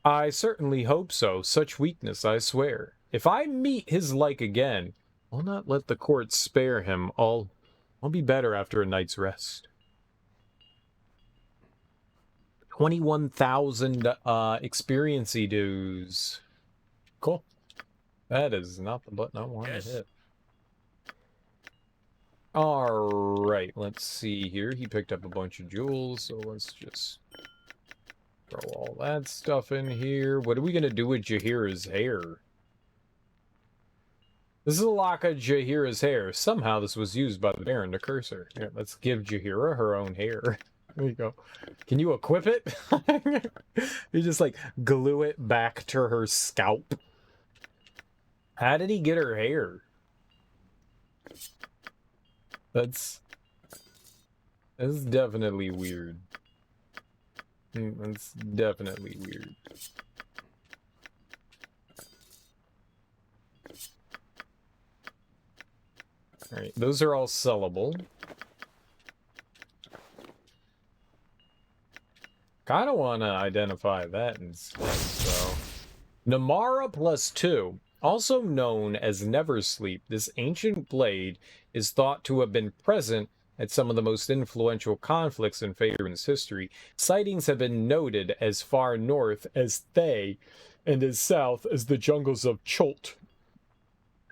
I certainly hope so. Such weakness, I swear. If I meet his like again, I'll not let the court spare him. I'll be better after a night's rest. 21,000 experiency dues. Cool. That is not the button I want to hit. Alright, let's see here. He picked up a bunch of jewels, so let's just throw all that stuff in here. What are we going to do with Jahiera's hair? This is a lock of Jahiera's hair. Somehow this was used by the Baron to curse her. Here, let's give Jahiera her own hair. There you go. Can you equip it? You just like glue it back to her scalp. How did he get her hair? That's definitely weird. That's definitely weird. Alright, those are all sellable. Kinda wanna identify that instead, so. Namara +2, also known as Never Sleep, this ancient blade is thought to have been present at some of the most influential conflicts in Faerun's history. Sightings have been noted as far north as Thay and as south as the jungles of Chult,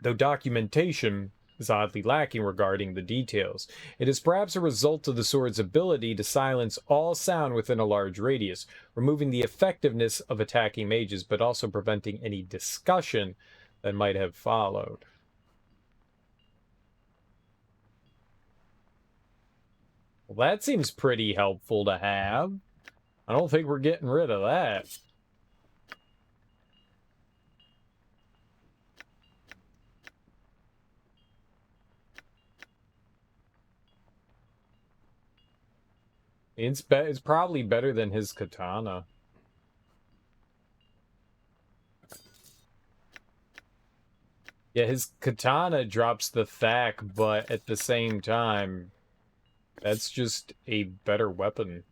though documentation is oddly lacking regarding the details. It is perhaps a result of the sword's ability to silence all sound within a large radius, removing the effectiveness of attacking mages, but also preventing any discussion that might have followed. Well, that seems pretty helpful to have. I don't think we're getting rid of that. It's probably better than his katana. Yeah, his katana drops the thack, but at the same time, that's just a better weapon.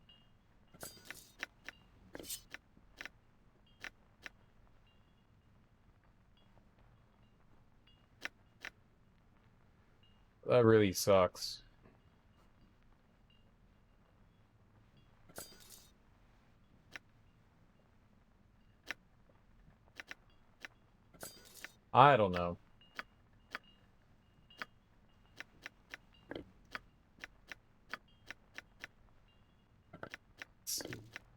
That really sucks. I don't know.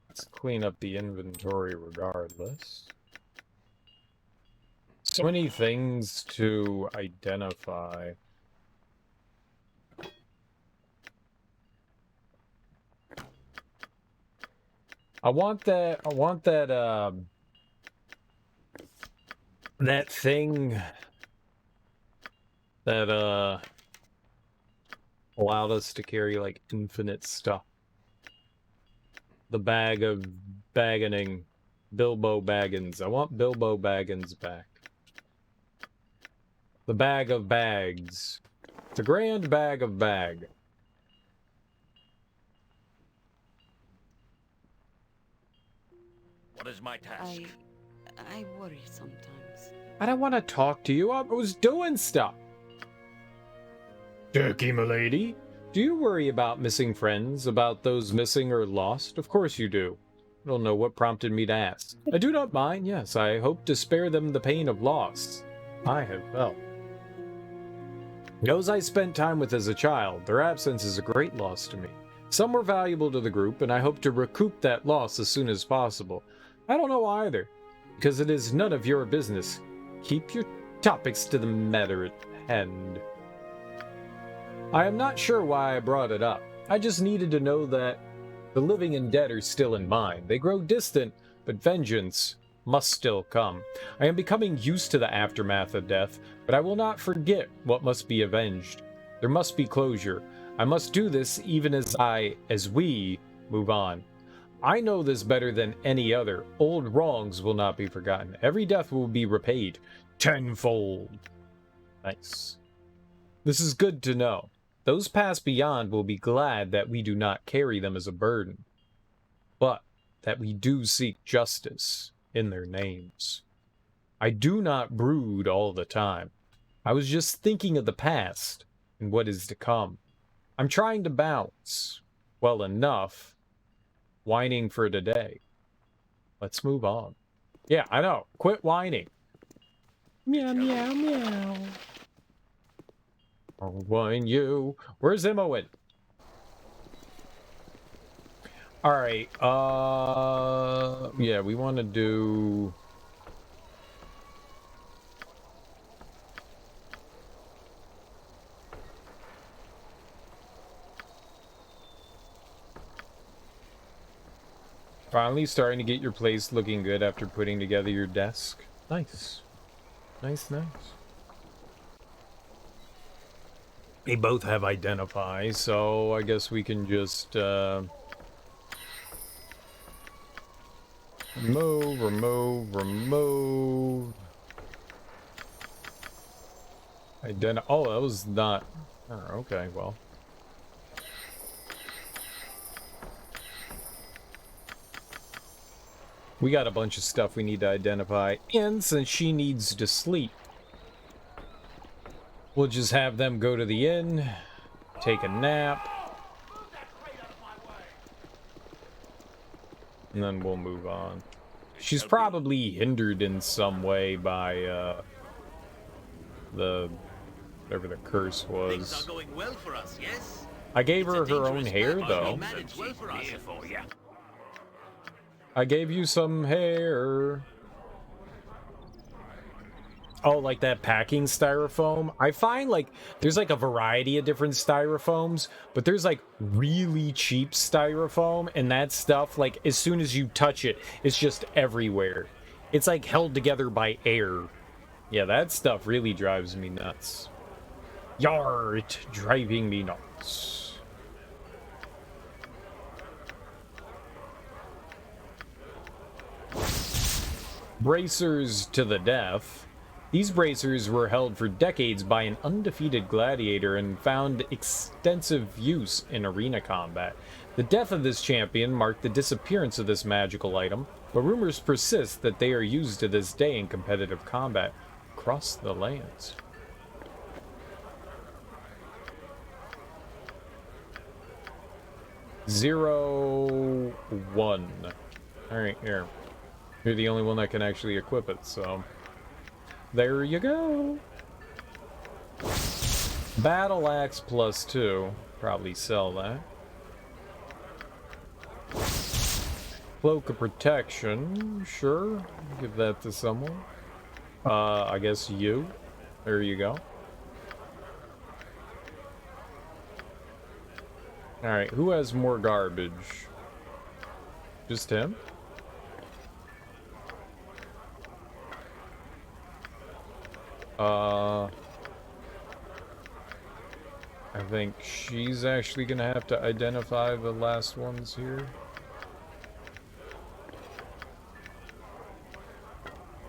Let's clean up the inventory regardless. So many things to identify. I want that that thing that allowed us to carry like infinite stuff. The bag of baggening. Bilbo Baggins. I want Bilbo Baggins back. The bag of bags. The grand bag of bag. What is my task? I worry sometimes. I don't want to talk to you. I was doing stuff. Turkey, milady. Do you worry about missing friends? About those missing or lost? Of course you do. I don't know what prompted me to ask. I do not mind, yes. I hope to spare them the pain of loss I have felt. Those I spent time with as a child, their absence is a great loss to me. Some were valuable to the group, and I hope to recoup that loss as soon as possible. I don't know either, because it is none of your business. Keep your topics to the matter at hand. I am not sure why I brought it up. I just needed to know that the living and dead are still in mind. They grow distant, but vengeance must still come. I am becoming used to the aftermath of death, but I will not forget what must be avenged. There must be closure. I must do this even as we move on. I know this better than any other. Old wrongs will not be forgotten. Every death will be repaid tenfold. Nice. This is good to know. Those passed beyond will be glad that we do not carry them as a burden, but that we do seek justice in their names. I do not brood all the time. I was just thinking of the past and what is to come. I'm trying to bounce well enough, whining for today. Let's move on. Yeah, I know. Quit whining. Meow, meow, meow. I'll whine you. Where's Imoen? Alright, yeah, we want to do... Finally starting to get your place looking good after putting together your desk. Nice. Nice, nice. They both have identify, so I guess we can just, remove. Oh, that was not... Oh, okay, well. We got a bunch of stuff we need to identify, and since she needs to sleep, we'll just have them go to the inn, take a nap, and then we'll move on. She's probably hindered in some way by, whatever the curse was. Things are going well for us, yes? I gave her her own hair, though. I gave you some hair. Oh, like that packing styrofoam? I find, like, there's, like, a variety of different styrofoams, but there's, like, really cheap styrofoam, and that stuff, like, as soon as you touch it, it's just everywhere. It's, like, held together by air. Yeah, that stuff really drives me nuts. Yar, it's driving me nuts. Bracers to the death. These bracers were held for decades by an undefeated gladiator and found extensive use in arena combat. The death of this champion marked the disappearance of this magical item, but rumors persist that they are used to this day in competitive combat across the lands. Zero, one. Alright, here. You're the only one that can actually equip it, so... There you go! Battle Axe +2. Probably sell that. Cloak of Protection. Sure. Give that to someone. I guess you. There you go. Alright, who has more garbage? Just him? I think she's actually gonna have to identify the last ones here.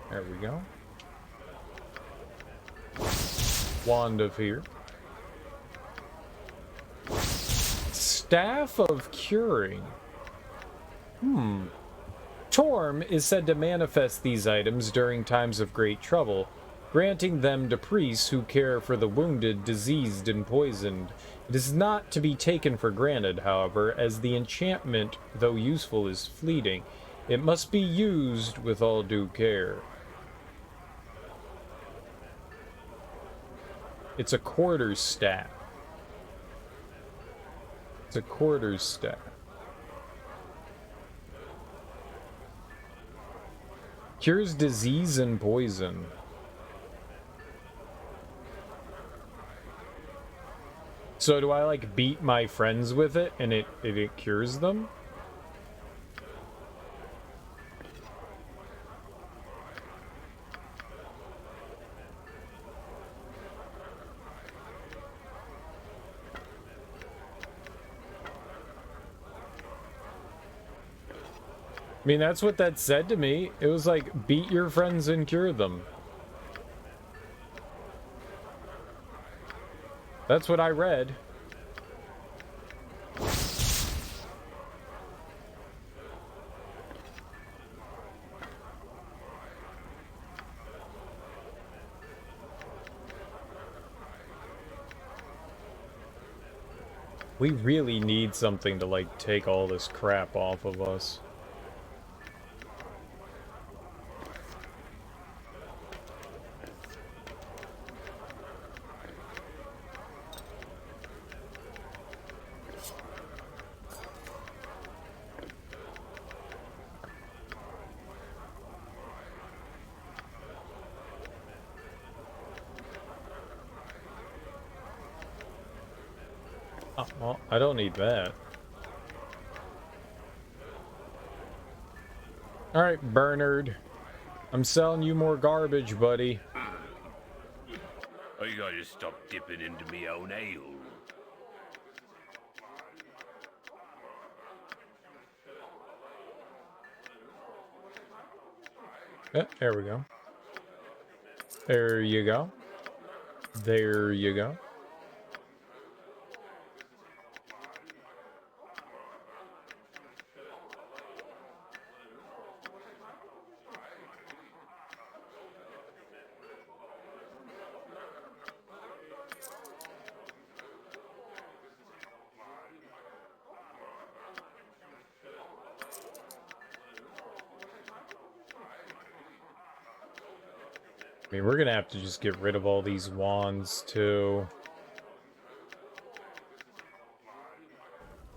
There we go. Wand of here. Staff of Curing. Torm is said to manifest these items during times of great trouble, granting them to priests who care for the wounded, diseased, and poisoned. It is not to be taken for granted, however, as the enchantment, though useful, is fleeting. It must be used with all due care. It's a quarter staff. It's a quarter staff. Cures disease and poison. So do I like beat my friends with it and it cures them? I mean, that's what that said to me. It was like, beat your friends and cure them. That's what I read. We really need something to, like, take all this crap off of us. Oh, well, I don't need that. Alright, Bernard. I'm selling you more garbage, buddy. I gotta stop dipping into me own ale. Yeah, there we go. There you go. There you go. I mean, we're gonna have to just get rid of all these wands, too.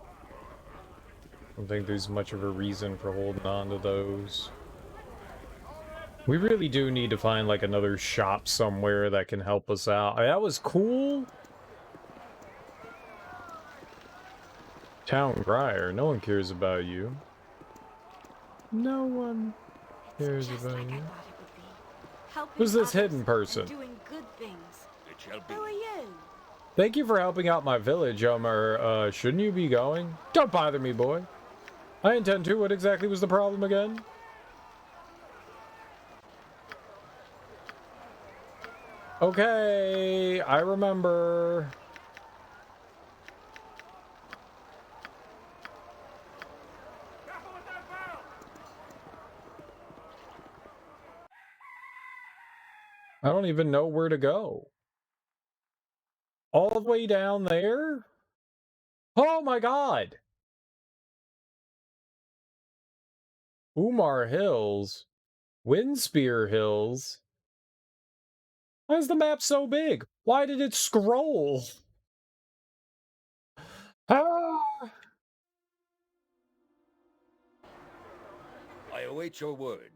I don't think there's much of a reason for holding on to those. We really do need to find, like, another shop somewhere that can help us out. That was cool! Town Crier, no one cares about you. No one cares about you. Who's this hidden person? Doing good things. It shall be. Who are you? Thank you for helping out my village, shouldn't you be going? Don't bother me, boy. I intend to. What exactly was the problem again? Okay, I remember. I don't even know where to go. All the way down there? Oh my god! Umar Hills? Windspear Hills? Why is the map so big? Why did it scroll? Ah! I await your word.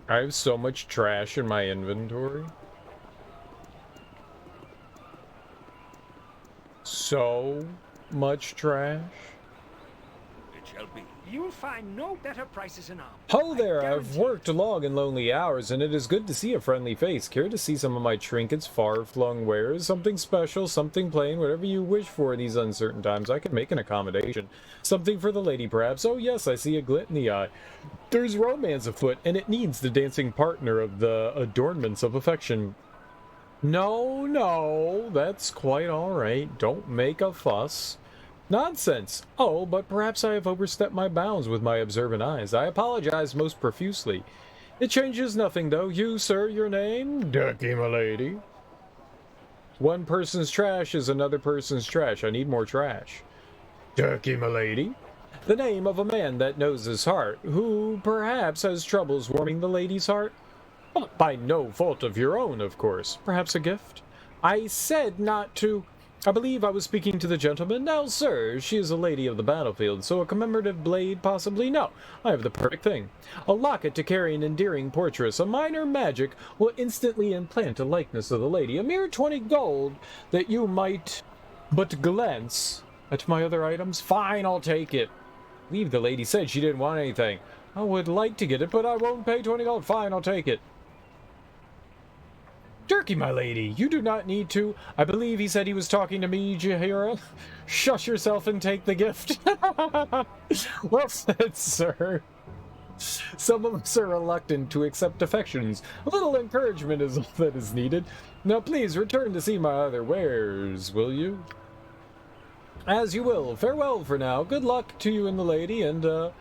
I have so much trash in my inventory. So much trash. It shall be. You'll find no better prices in arms. Ho there, I I've guarantee. worked long and lonely hours, and it is good to see a friendly face. Care to see some of my trinkets, far-flung wares? Something special, something plain, whatever you wish for in these uncertain times. I can make an accommodation. Something for the lady, perhaps. Oh yes, I see a glint in the eye. There's romance afoot, and it needs the dancing partner of the adornments of affection. No, no, that's quite all right. Don't make a fuss. Nonsense! Oh, but perhaps I have overstepped my bounds with my observant eyes. I apologize most profusely. It changes nothing, though. You, sir, your name? Ducky, my lady. One person's trash is another person's trash. I need more trash. Turkey, milady. The name of a man that knows his heart, who perhaps has troubles warming the lady's heart. But by no fault of your own, of course. Perhaps a gift? I said not to... I believe I was speaking to the gentleman. Now, sir, she is a lady of the battlefield, so a commemorative blade, possibly? No, I have the perfect thing. A locket to carry an endearing portress. A minor magic will instantly implant a likeness of the lady. A mere 20 gold that you might but glance at my other items. Fine, I'll take it. I believe the lady said she didn't want anything. I would like to get it, but I won't pay 20 gold. Fine, I'll take it. Turkey, my lady, you do not need to. I believe he said he was talking to me, Jahiera. Shush yourself and take the gift. Well said, sir. Some of us are reluctant to accept affections. A little encouragement is all that is needed. Now please return to see my other wares, will you? As you will. Farewell for now. Good luck to you and the lady, and to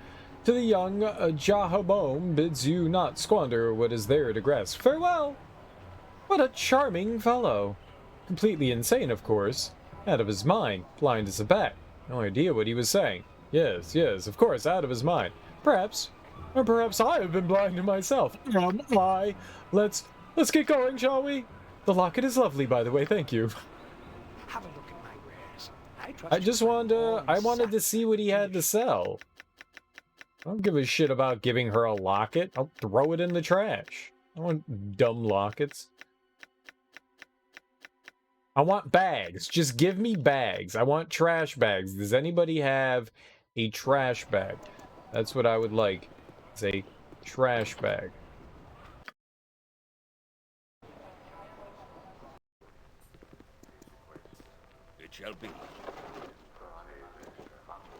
the young Jahobom bids you not squander what is there to grasp. Farewell! What a charming fellow. Completely insane, of course. Out of his mind. Blind as a bat. No idea what he was saying. Yes, of course, out of his mind. Perhaps. Or perhaps I have been blind to myself. I. Let's get going, shall we? The locket is lovely, by the way, thank you. Have a look at my wares. I wanted to see what he had to sell. I don't give a shit about giving her a locket. I'll throw it in the trash. I want dumb lockets. I want bags. Just give me bags. I want trash bags. Does anybody have a trash bag? That's what I would like. It's a trash bag. It shall be.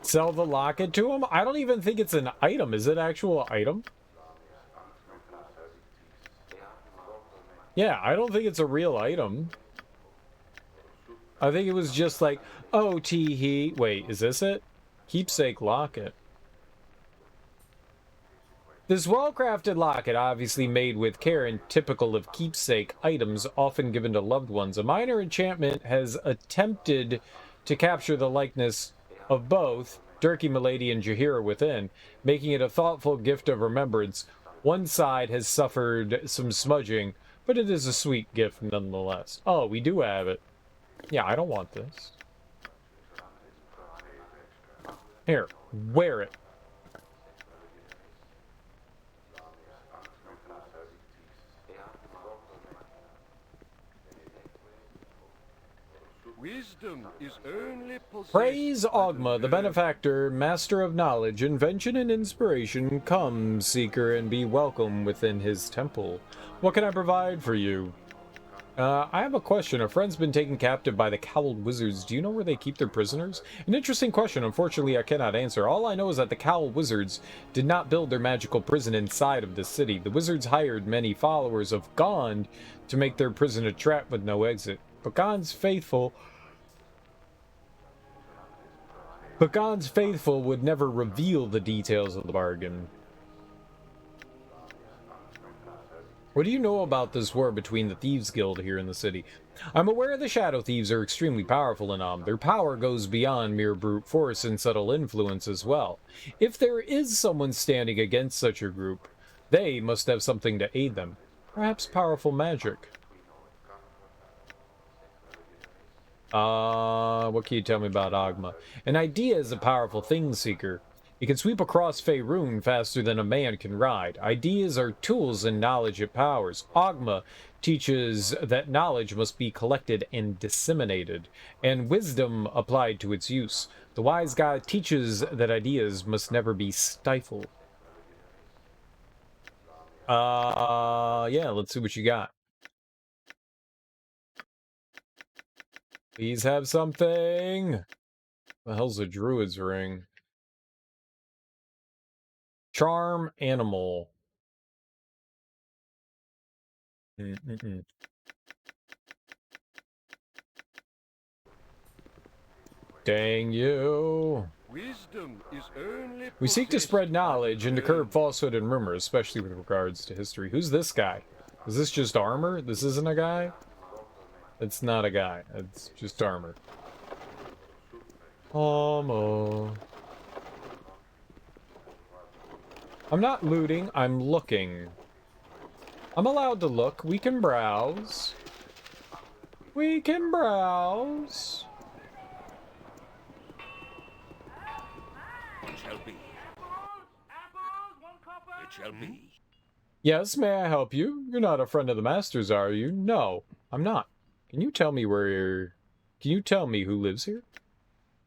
Sell the locket to him? I don't even think it's an item. Is it an actual item? Yeah, I don't think it's a real item. I think it was just like, oh, tee-hee. Wait, is this it? Keepsake locket. This well-crafted locket, obviously made with care and typical of keepsake items often given to loved ones. A minor enchantment has attempted to capture the likeness of both Durkee Milady and Jahiera within, making it a thoughtful gift of remembrance. One side has suffered some smudging, but it is a sweet gift nonetheless. Oh, we do have it. Yeah, I don't want this. Here, wear it. Wisdom is only possessed. Praise Ogma, the benefactor, master of knowledge, invention, and inspiration. Come, seeker, and be welcome within his temple. What can I provide for you? I have a question. A friend's been taken captive by the Cowled Wizards. Do you know where they keep their prisoners? An interesting question. Unfortunately, I cannot answer. All I know is that the Cowled Wizards did not build their magical prison inside of the city. The wizards hired many followers of Gond to make their prison a trap with no exit. But Gond's faithful would never reveal the details of the bargain. What do you know about this war between the Thieves Guild here in the city? I'm aware the Shadow Thieves are extremely powerful in Their power goes beyond mere brute force and subtle influence as well. If there is someone standing against such a group, they must have something to aid them. Perhaps powerful magic. What can you tell me about Ogma? An idea is a powerful thing seeker. It can sweep across Faerun faster than a man can ride. Ideas are tools and knowledge it powers. Ogma teaches that knowledge must be collected and disseminated, and wisdom applied to its use. The wise guy teaches that ideas must never be stifled. Yeah, let's see what you got. Please have something. The hell's a druid's ring? Charm animal. Dang you. Wisdom is only We seek to spread knowledge and to curb falsehood and rumor, especially with regards to history. Who's this guy? Is this just armor? This isn't a guy? It's not a guy. It's just armor. Armor. I'm not looting. I'm looking. I'm allowed to look. We can browse. We can browse. It shall be. It shall be. Yes, may I help you? You're not a friend of the Master's, are you? No, I'm not. Can you tell me where you're... Can you tell me who lives here?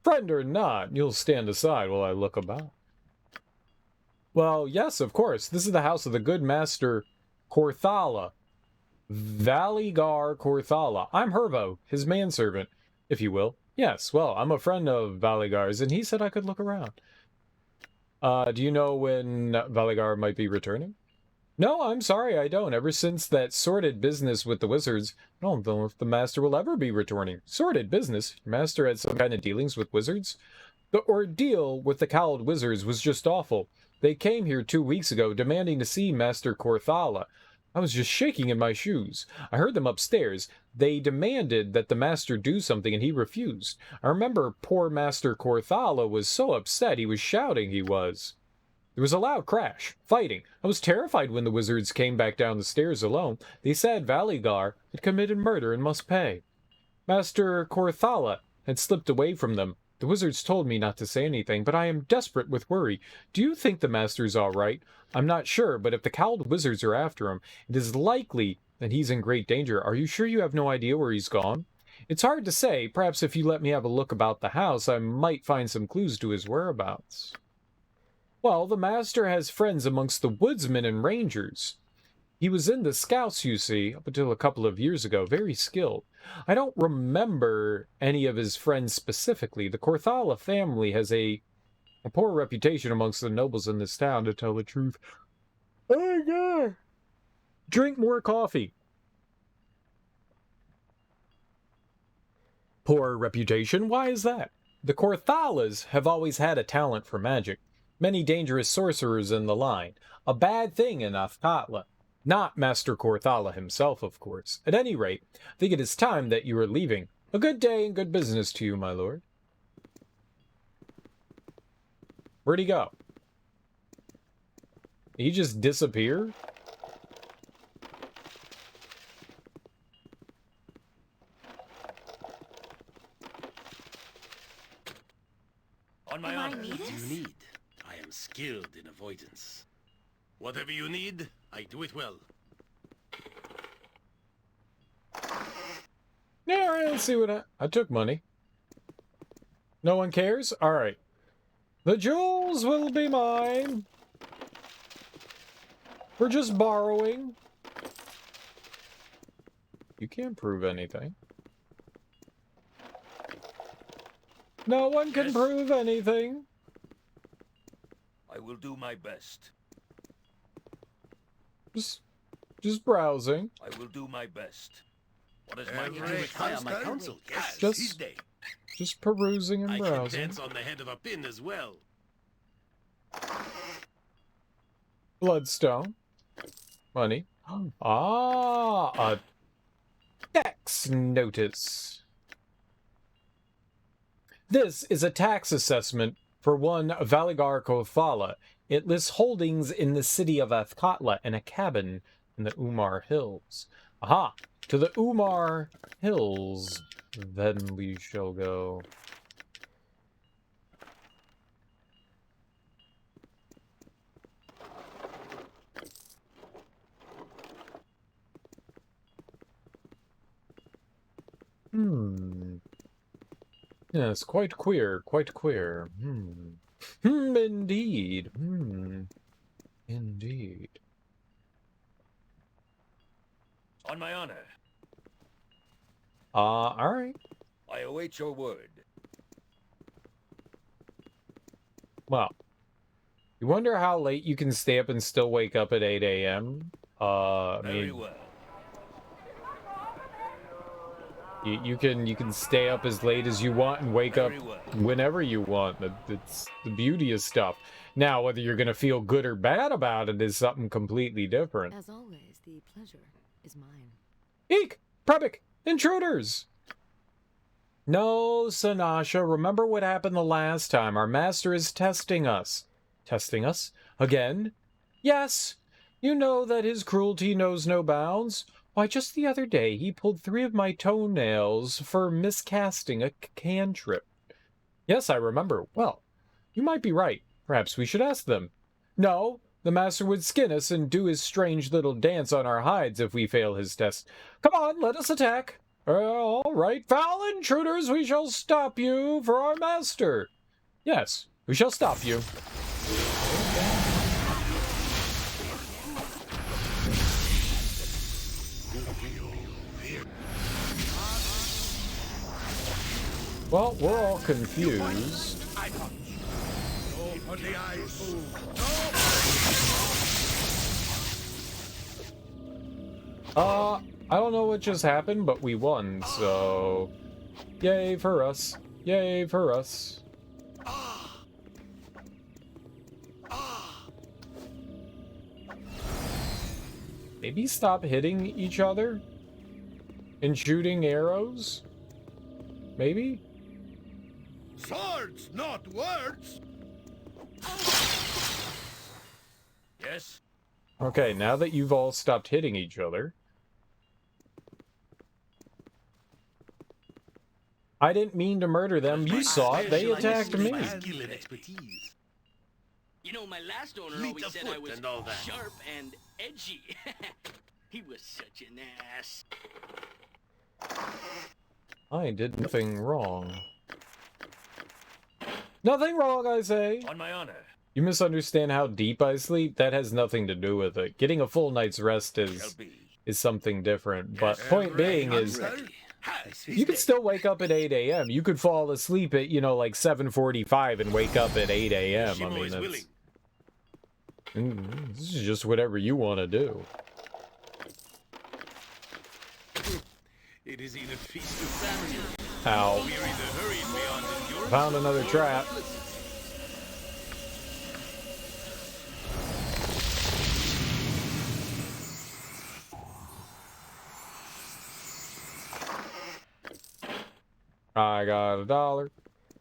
Friend or not, you'll stand aside while I look about. Well, yes, of course. This is the house of the good Master Korthala. Valigar Korthala. I'm Hervo, his manservant, if you will. Yes, well, I'm a friend of Valigar's, and he said I could look around. Do you know when Valigar might be returning? No, I'm sorry, I don't. Ever since that sordid business with the wizards, I don't know if the Master will ever be returning. Sordid business? Your Master had some kind of dealings with wizards? The ordeal with the Khalid wizards was just awful. They came here 2 weeks ago, demanding to see Master Korthala. I was just shaking in my shoes. I heard them upstairs. They demanded that the Master do something, and he refused. I remember poor Master Korthala was so upset he was shouting, he was. There was a loud crash. Fighting. I was terrified when the wizards came back down the stairs alone. They said Valigar had committed murder and must pay. Master Korthala had slipped away from them. The wizards told me not to say anything, but I am desperate with worry. Do you think the Master's all right? I'm not sure, but if the Khalid wizards are after him, it is likely that he's in great danger. Are you sure you have no idea where he's gone? It's hard to say. Perhaps if you let me have a look about the house, I might find some clues to his whereabouts. Well, the Master has friends amongst the woodsmen and rangers. He was in the scouts, you see, up until a couple of years ago, very skilled. I don't remember any of his friends specifically. The Korthala family has a poor reputation amongst the nobles in this town, to tell the truth. Oh my God! Drink more coffee. Poor reputation? Why is that? The Korthalas have always had a talent for magic. Many dangerous sorcerers in the line. A bad thing in Athkatla. Not Master Korthala himself, of course. At any rate, I think it is time that you are leaving. A good day and good business to you, my lord. Where'd he go? Did he just disappear? On my honor. What do You need. I am skilled in avoidance. Whatever you need, I do it well. Yeah, all right, let's see what I took money. No one cares? Alright. The jewels will be mine. We're just borrowing. You can't prove anything. No one can prove anything. I will do my best. Just browsing. I will do my best. What is my Every duty? retire my counsel. Yes, Just- his day. Just perusing and I can browsing. dance on the head of a pin as well. Bloodstone. Money. Ah, a tax notice. This is a tax assessment for one Valigar Korthala. It lists holdings in the city of Athkatla and a cabin in the Umar Hills. Aha! To the Umar Hills, then we shall go. Yes, quite queer, quite queer. Indeed. Indeed. On my honor. Alright. I await your word. Well, you wonder how late you can stay up and still wake up at 8 a.m.? I Very mean, well. you can stay up as late as you want and wake up Very well. whenever you want. That's the beauty of stuff. Now, whether you're going to feel good or bad about it is something completely different. As always, the pleasure is mine. Eek! Prebik! Intruders! No, Sanasha, remember what happened the last time. Our master is testing us. Testing us? Again? Yes! You know that his cruelty knows no bounds. Why, just the other day, he pulled 3 of my toenails for miscasting a cantrip. Yes, I remember. Well, you might be right. Perhaps we should ask them. No, the master would skin us and do his strange little dance on our hides if we fail his test. Come on, let us attack. All right, foul intruders, we shall stop you for our master. Yes, we shall stop you. Well, we're all confused. I don't know what just happened, but we won, so... Yay for us. Yay for us. Maybe stop hitting each other? And shooting arrows? Maybe? Swords, not words! Yes? Okay, now that you've all stopped hitting each other... I didn't mean to murder them. You saw it. They attacked me. You know, my last owner always said I was sharp and edgy. He was such an ass. I did nothing wrong. Nothing wrong, I say. On my honor. You misunderstand how deep I sleep? That has nothing to do with it. Getting a full night's rest is something different. But point being is, you could still wake up at 8 a.m. You could fall asleep at, you know, like 7:45 and wake up at 8 a.m. I mean, that's... This is just whatever you want to do. It is in a feast of family. Ow. We are either hurried beyond endurance. Found another trap. I got $1.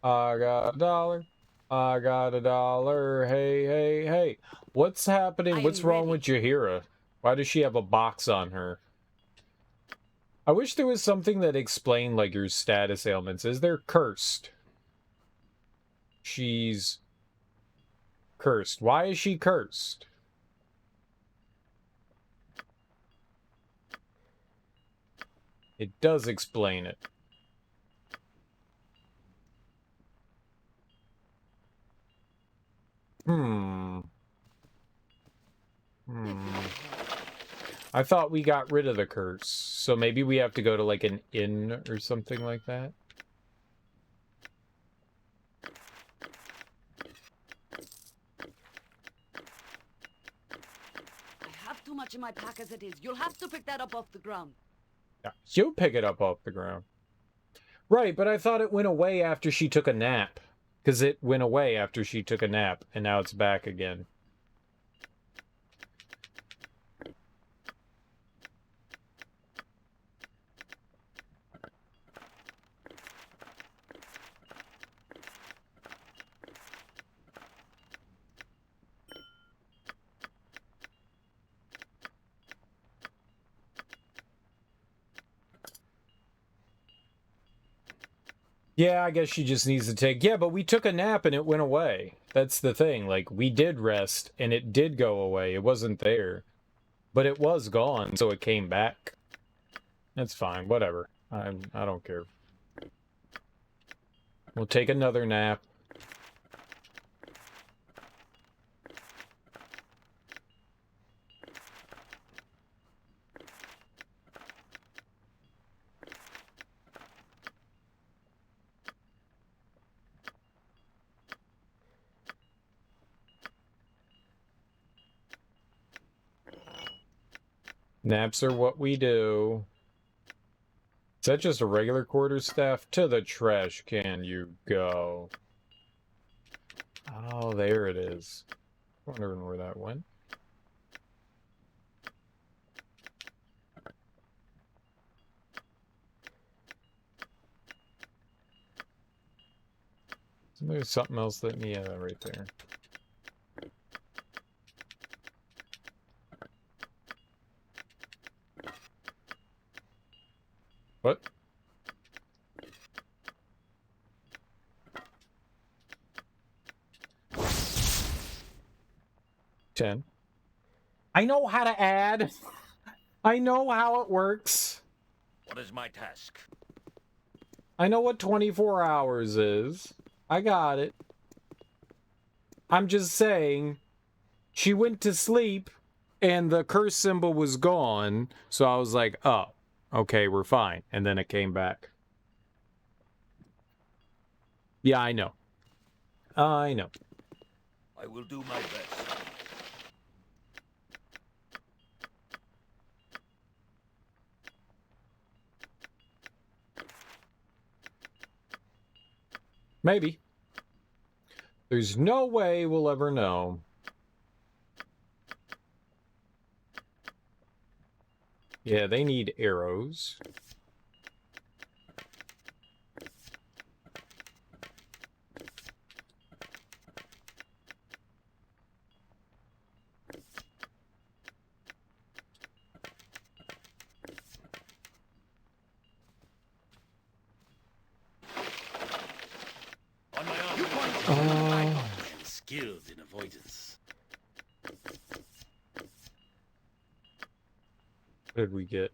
I got $1. I got $1. Hey, hey, hey. What's happening? What's wrong with Jahiera? Why does she have a box on her? I wish there was something that explained, like, your status ailments. Is there cursed? She's cursed. Why is she cursed? It does explain it. I thought we got rid of the curse, so maybe we have to go to like an inn or something like that. I have too much in my pack as it is. You'll have to pick that up off the ground. Yeah, you pick it up off the ground. Right, but I thought it went away after she took a nap. Because it went away after she took a nap, and now it's back again. Yeah, I guess she just needs to take... Yeah, but we took a nap and it went away. That's the thing. Like, we did rest and it did go away. It wasn't there. But it was gone, so it came back. That's fine. Whatever. I don't care. We'll take another nap. Naps are what we do. Is that just a regular quarterstaff? To the trash can you go. Oh, there it is. Wondering where that went. There's something else that, yeah, right there. What? $10. I know how to add. I know how it works. What is my task? I know what 24 hours is. I got it. I'm just saying, she went to sleep and the curse symbol was gone. So I was like, oh, okay, we're fine. And then it came back. Yeah, I know. I know. I will do my best. Maybe. There's no way we'll ever know. Yeah, they need arrows. On my arm. I am skilled in avoidance. What did we get?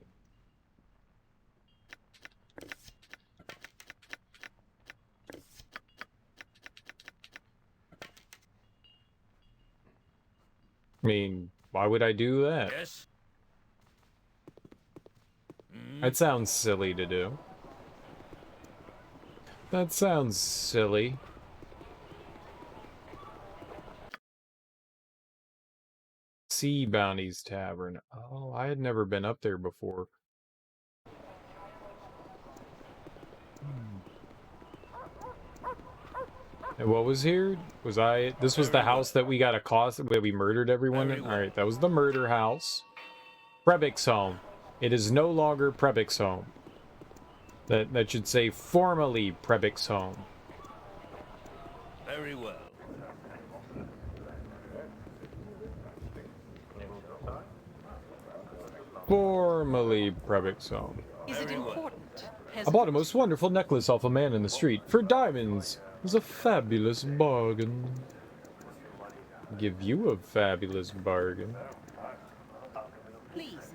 I mean, why would I do that? Yes. That sounds silly to do. That sounds silly. Sea Bounties Tavern. Oh, I had never been up there before. And what was here? Was I... This was the house that we got accosted, where we murdered everyone in? Alright, that was the murder house. Prebix's home. It is no longer Prebix's home. That should say formerly Prebix's home. Very well. Formerly Prebix's home. Is it important? I bought a most wonderful necklace off a man in the street. For diamonds. It was a fabulous bargain. Give you a fabulous bargain. Please,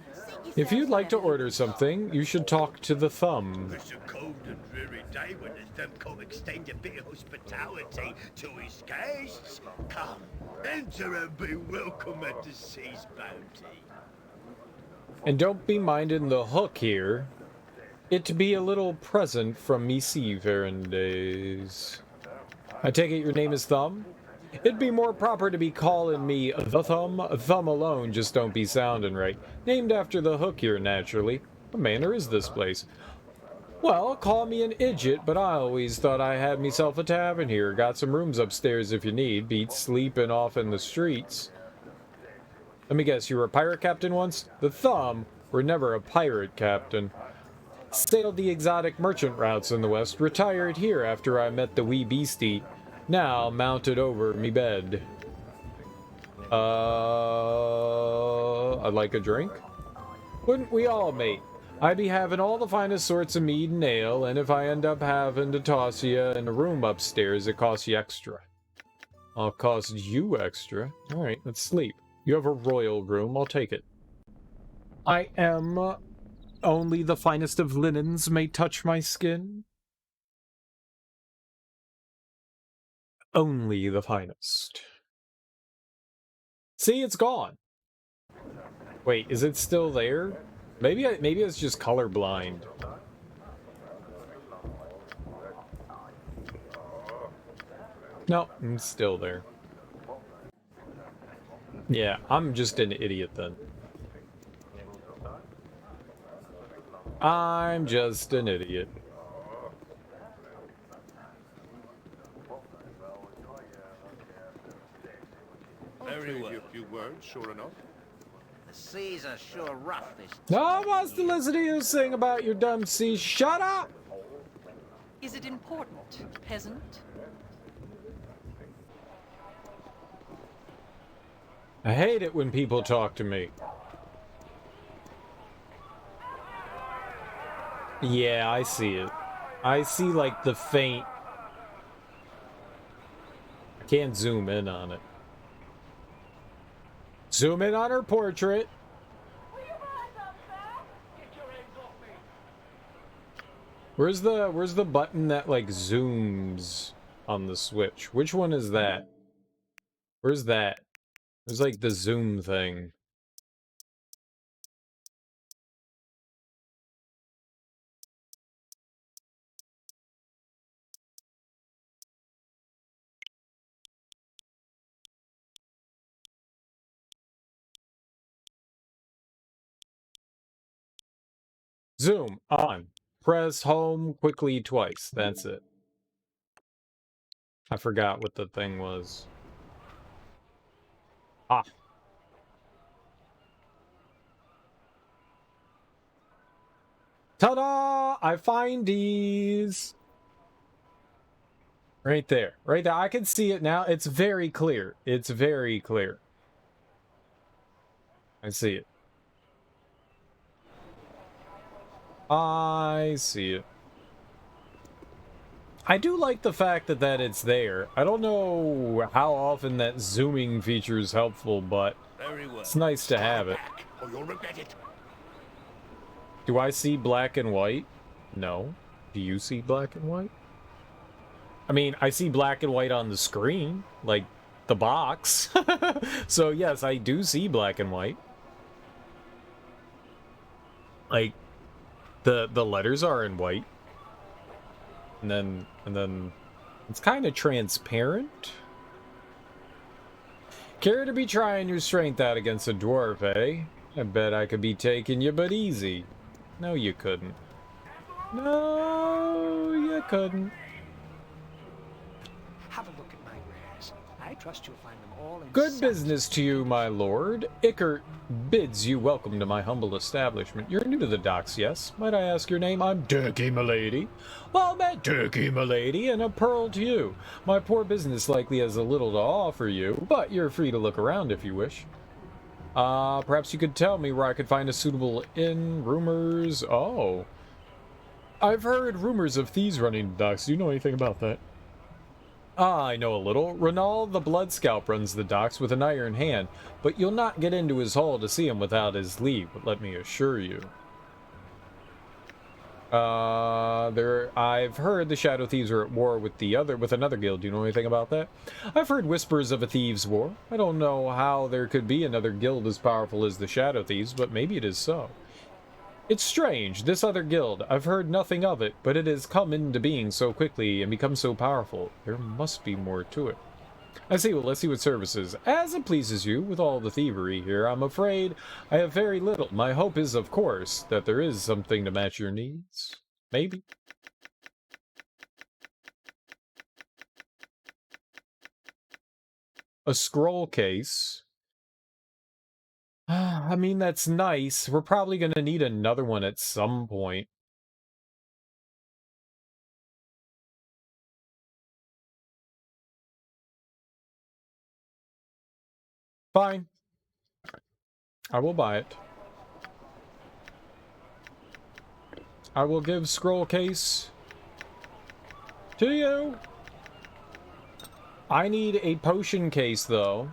If you'd like to order something, you should talk to the thumb. It's a cold and dreary day when the thumb can't extend a bit of hospitality to his guests. Come, enter and be welcome at the sea's bounty. And don't be minding the hook here. It be a little present from me seafaring days. I take it your name is Thumb? It'd be more proper to be calling me the Thumb. Thumb alone just don't be sounding right. Named after the hook here, naturally. What manner is this place? Well, call me an idiot, but I always thought I had myself a tavern here. Got some rooms upstairs if you need. Beats sleeping off in the streets. Let me guess, you were a pirate captain once? The Thumb were never a pirate captain. Sailed the exotic merchant routes in the west, retired here after I met the wee beastie, now mounted over me bed. I'd like a drink? Wouldn't we all, mate? I be having all the finest sorts of mead and ale, and if I end up having to toss you in a room upstairs, it costs you extra. I'll cost you extra. Alright, let's sleep. You have a royal room, I'll take it. I am... only the finest of linens may touch my skin. Only the finest. See, it's gone. Wait, is it still there? Maybe it's just colorblind. No, it's still there. Yeah, I'm just an idiot then. I'm just an idiot. Very well. A few words, sure enough. The seas are sure rough this No one wants to listen to you sing about your dumb sea. Shut up! is it important, peasant? I hate it when people talk to me. Yeah, I see it. I see, like, the faint... I can't zoom in on it. Zoom in on her portrait. Where's the button that, like, zooms on the Switch? Which one is that? Where's that? There's, like, the zoom thing. Zoom on. Press home quickly twice. That's it. I forgot what the thing was. Ah. Ta-da! I find these. Right there. Right there. I can see it now. It's very clear. It's very clear. I see it. I see it. I do like the fact that it's there. I don't know how often that zooming feature is helpful, but it's nice to have it. Or you'll regret it. Do I see black and white? No. Do you see black and white? I mean, I see black and white on the screen, like the box. So yes, I do see black and white. Like the letters are in white. And then it's kind of transparent. Care to be trying your strength out against a dwarf, eh? I bet I could be taking you, but easy. No, you couldn't. No, you couldn't. Have a look at my wares. I trust you'll find them all in Good business to you, my lord. Ickert bids you welcome to my humble establishment. You're new to the docks, yes? Might I ask your name? I'm Turkey, milady. Well met, Turkey, milady, and a pearl to you. My poor business likely has a little to offer you, but you're free to look around if you wish. Perhaps you could tell me where I could find a suitable inn, rumors... Oh. I've heard rumors of thieves running the docks. Do you know anything about that? I know a little. Renald the Blood Scalp runs the docks with an iron hand, but you'll not get into his hall to see him without his leave, let me assure you. I've heard the Shadow Thieves are at war with another guild. Do you know anything about that? I've heard whispers of a thieves' war. I don't know how there could be another guild as powerful as the Shadow Thieves, but maybe it is so. It's strange, this other guild. I've heard nothing of it, but it has come into being so quickly and become so powerful. There must be more to it. I see, well, let's see what services. As it pleases you, with all the thievery here, I'm afraid I have very little. My hope is, of course, that there is something to match your needs. Maybe. A scroll case. I mean, that's nice. We're probably going to need another one at some point. Fine. I will buy it. I will give scroll case to you. I need a potion case, though.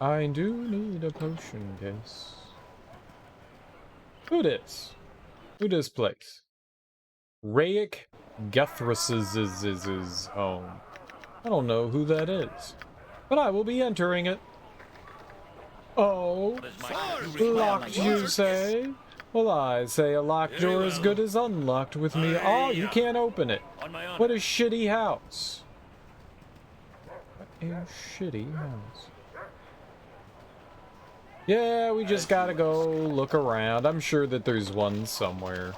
I do need a potion case. Who dis? Who dis place? Raik Gethrus's home. I don't know who that is, but I will be entering it. Oh, locked, you say? Well, I say a locked door as good as unlocked with me. Oh, you can't open it. What a shitty house. What a shitty house. Yeah, we just gotta go look around. I'm sure that there's one somewhere.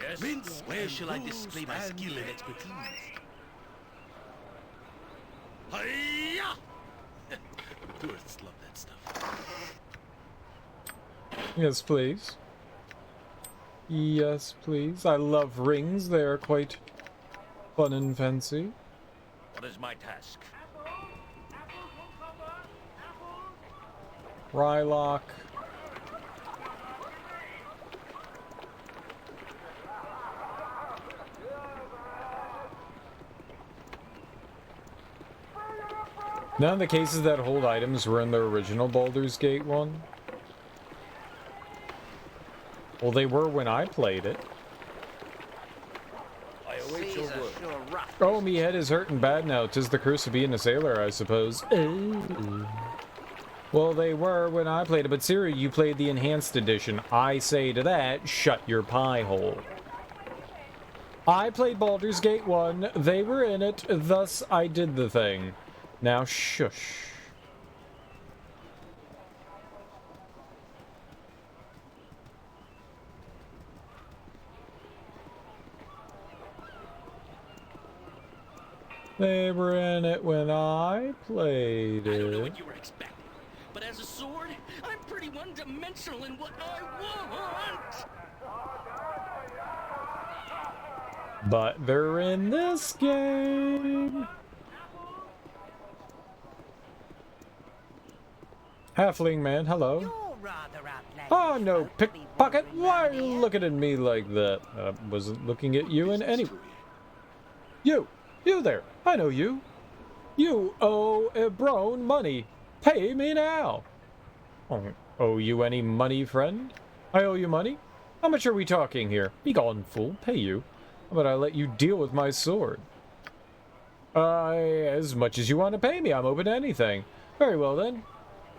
Yes, where shall I display my skill and expertise? Hiya! Tourists love that stuff. Yes, please. Yes, please. I love rings. They are quite fun and fancy. What is my task? Rylock. None of the cases that hold items were in the original Baldur's Gate one. Well, they were when I played it. I await your word. Oh, me head is hurting bad now. 'Tis the curse of being a sailor, I suppose. Well, they were when I played it, but Siri, you played the enhanced edition. I say to that, shut your pie hole. I played Baldur's Gate 1, they were in it, thus I did the thing. Now shush. They were in it when I played it. I don't know what you were expecting, but as a sword, I'm pretty one-dimensional in what I want. But they're in this game. Halfling man, hello. Oh, no pickpocket. Why are you looking at me like that? I wasn't looking at you in any... You there. I know you. You owe Ebron money. Pay me now. I don't owe you any money, friend. I owe you money? How much are we talking here? Be gone, fool. Pay you. How about I let you deal with my sword? As much as you want to pay me. I'm open to anything. Very well, then.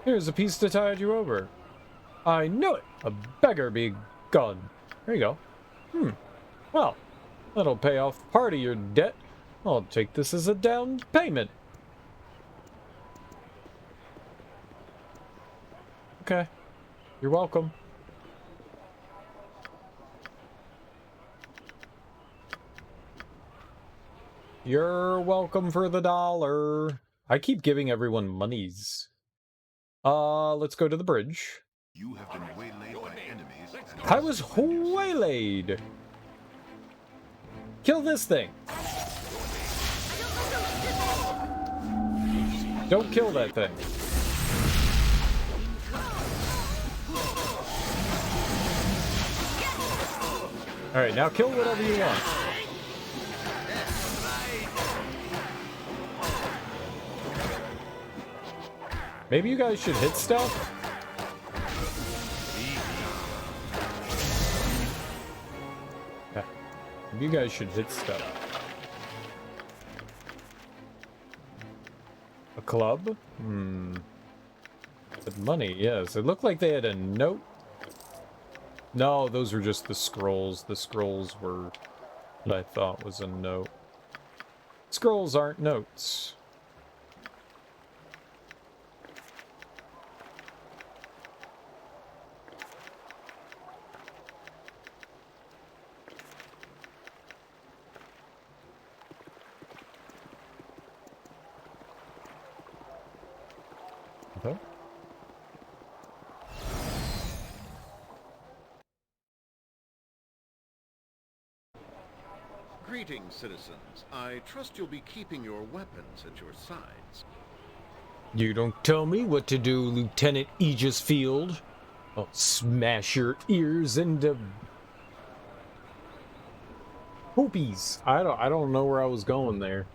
Here's a piece to tide you over. I knew it! A beggar be gone. There you go. Well, that'll pay off part of your debt. I'll take this as a down payment. Okay. You're welcome. You're welcome for the dollar. I keep giving everyone monies. Let's go to the bridge. You have been waylaid by enemies. I was waylaid. Kill this thing. Don't kill that thing. Alright, now kill whatever you want. Maybe you guys should hit stuff? Yeah. Maybe you guys should hit stuff. A club? Said money, yes. It looked like they had a note. No, those were just the scrolls. The scrolls were what I thought was a note. Scrolls aren't notes. Okay. Greetings, citizens. I trust you'll be keeping your weapons at your sides. You don't tell me what to do, Lieutenant Aegis Field. I'll smash your ears into poopies. I don't know where I was going there.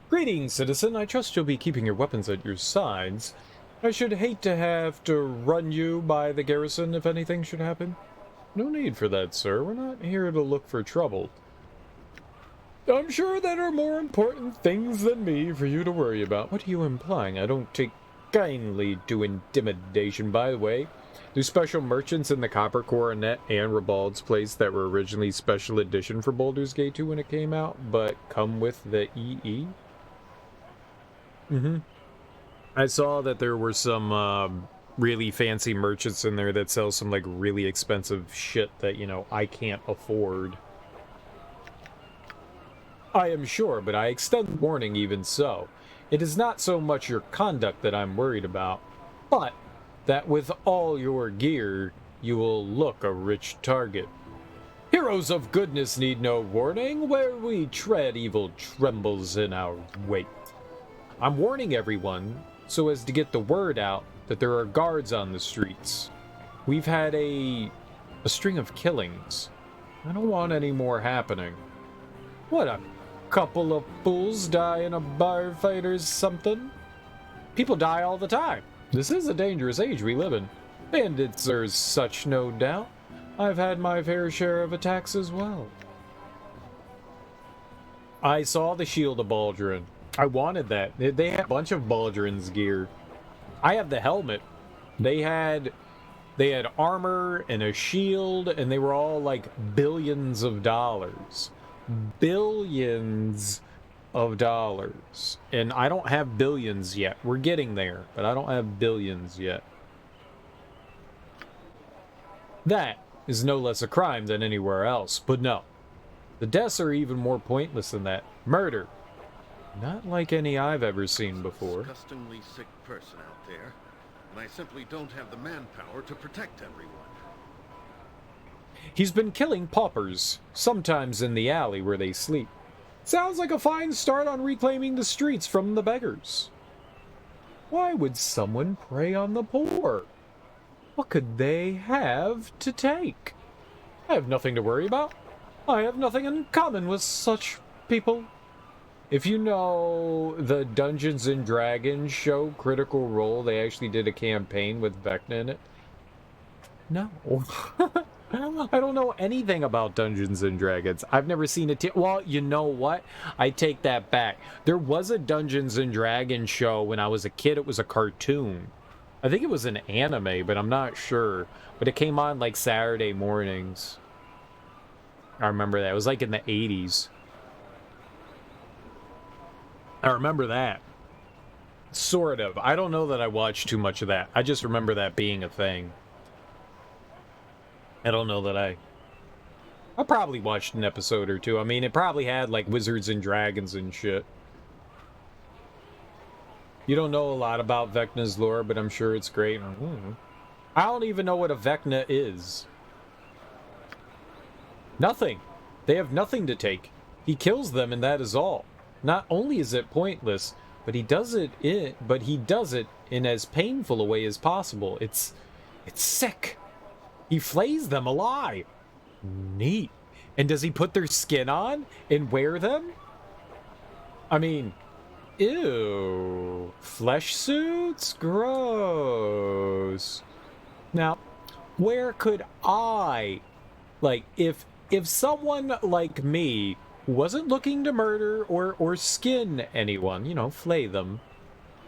Greetings, citizen. I trust you'll be keeping your weapons at your sides. I should hate to have to run you by the garrison if anything should happen. No need for that, sir. We're not here to look for trouble. I'm sure there are more important things than me for you to worry about. What are you implying? I don't take kindly to intimidation. By the way, do special merchants in the Copper Coronet and Ribald's Place that were originally special edition for Baldur's Gate 2 when it came out, but come with the EE? I saw that there were some really fancy merchants in there that sell some like really expensive shit that, you know, I can't afford. I am sure, but I extend warning even so. It is not so much your conduct that I'm worried about, but that with all your gear, you will look a rich target. Heroes of goodness need no warning. Where we tread, evil trembles in our wake. I'm warning everyone so as to get the word out that there are guards on the streets. We've had a string of killings. I don't want any more happening. What, a couple of fools die in a bar fight or something? People die all the time. This is a dangerous age we live in. Bandits are such, no doubt. I've had my fair share of attacks as well. I saw the Shield of Baldur. I wanted that. They had a bunch of Baldur's gear. I have the helmet. They had armor and a shield, and they were all like billions of dollars. Billions of dollars. And I don't have billions yet. We're getting there, but I don't have billions yet. That is no less a crime than anywhere else, but no. The deaths are even more pointless than that. Murder. Not like any I've ever seen before. Disgustingly sick person out there, and I simply don't have the manpower to protect everyone. He's been killing paupers, sometimes in the alley where they sleep. Sounds like a fine start on reclaiming the streets from the beggars. Why would someone prey on the poor? What could they have to take? I have nothing to worry about. I have nothing in common with such people. If you know the Dungeons and Dragons show Critical Role, they actually did a campaign with Vecna in it. No. I don't know anything about Dungeons and Dragons. I've never seen it. Well, you know what? I take that back. There was a Dungeons and Dragons show when I was a kid. It was a cartoon. I think it was an anime, but I'm not sure. But it came on like Saturday mornings. I remember that. It was like in the 80s. I remember that. Sort of. I don't know that I watched too much of that. I just remember that being a thing. I don't know that I probably watched an episode or two. I mean, it probably had like wizards and dragons and shit. You don't know a lot about Vecna's lore, but I'm sure it's great. I don't even know what a Vecna is. Nothing. They have nothing to take. He kills them, and that is all. Not only is it pointless, but he does it in as painful a way as possible. It's sick. He flays them alive. Neat. And does he put their skin on and wear them? I mean, ew. Flesh suits? Gross. Now, where could I, like, if someone like me wasn't looking to murder or skin anyone, you know, flay them,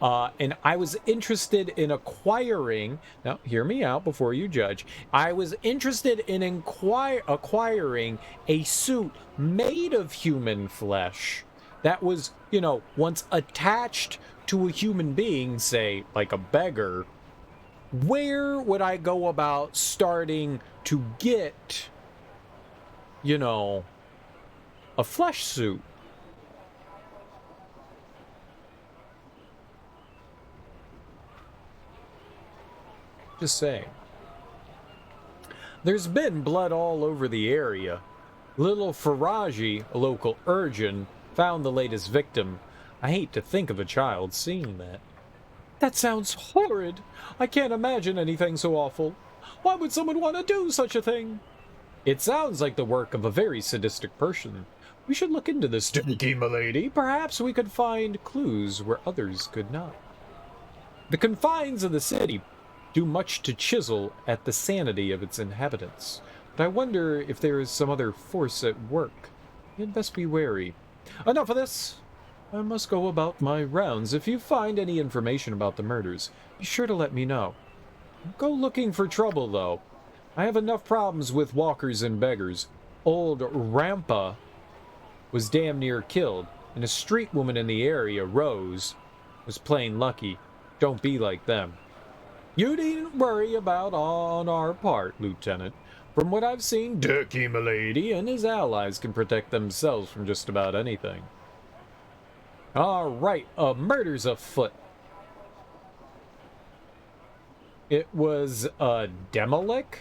and I was interested in acquiring, now hear me out before you judge, I was interested in acquiring a suit made of human flesh that was, you know, once attached to a human being, say, like a beggar, where would I go about starting to get, you know, a flesh suit? Just saying. There's been blood all over the area. Little Faraji, a local urchin, found the latest victim. I hate to think of a child seeing that. That sounds horrid. I can't imagine anything so awful. Why would someone want to do such a thing? It sounds like the work of a very sadistic person. We should look into this, stinky milady. Perhaps we could find clues where others could not. The confines of the city do much to chisel at the sanity of its inhabitants, but I wonder if there is some other force at work. You'd best be wary. Enough of this. I must go about my rounds. If you find any information about the murders, be sure to let me know. Go looking for trouble, though. I have enough problems with walkers and beggars. Old Rampa was damn near killed, and a street woman in the area, Rose, was plain lucky. Don't be like them. You needn't worry about on our part, Lieutenant. From what I've seen, Dirky Milady and his allies can protect themselves from just about anything. Alright, a murder's afoot. It was a Demolic?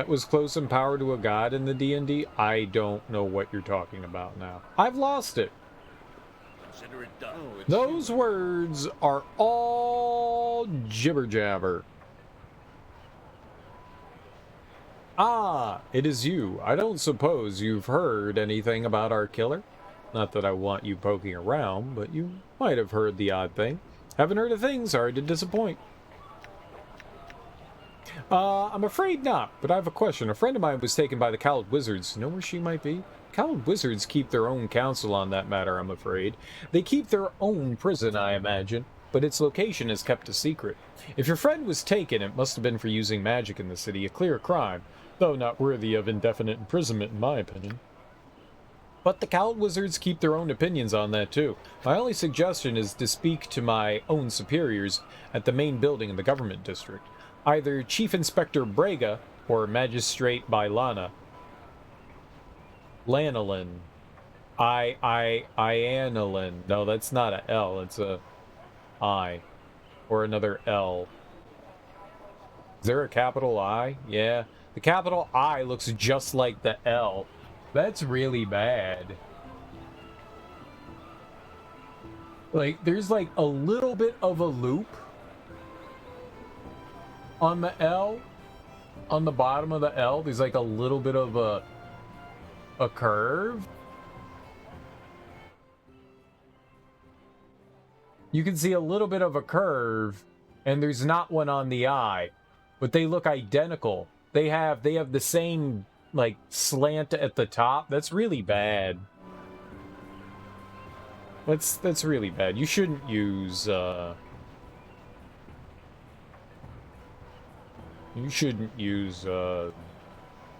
that was close in power to a god in the D&D? I don't know what you're talking about now. I've lost it. Consider it done. Oh, it's Those words are all jibber jabber. Ah, it is you. I don't suppose you've heard anything about our killer? Not that I want you poking around, but you might have heard the odd thing. Haven't heard a thing, sorry to disappoint. I'm afraid not, but I have a question. A friend of mine was taken by the Khalid wizards. Know where she might be? Khalid wizards keep their own council on that matter, I'm afraid. They keep their own prison, I imagine, but its location is kept a secret. If your friend was taken, it must have been for using magic in the city, a clear crime, though not worthy of indefinite imprisonment in my opinion. But the Khalid wizards keep their own opinions on that too. My only suggestion is to speak to my own superiors at the main building in the government district. Either Chief Inspector Braga or Magistrate Bailana. Lanolin. Ianolin. No, that's not a L, it's a I. Or another L. Is there a capital I? Yeah. The capital I looks just like the L. That's really bad. Like, there's like a little bit of a loop on the L. On the bottom of the L, there's like a little bit of a curve. You can see a little bit of a curve, and there's not one on the I, but they look identical. They have the same like slant at the top. That's really bad. That's really bad. You shouldn't use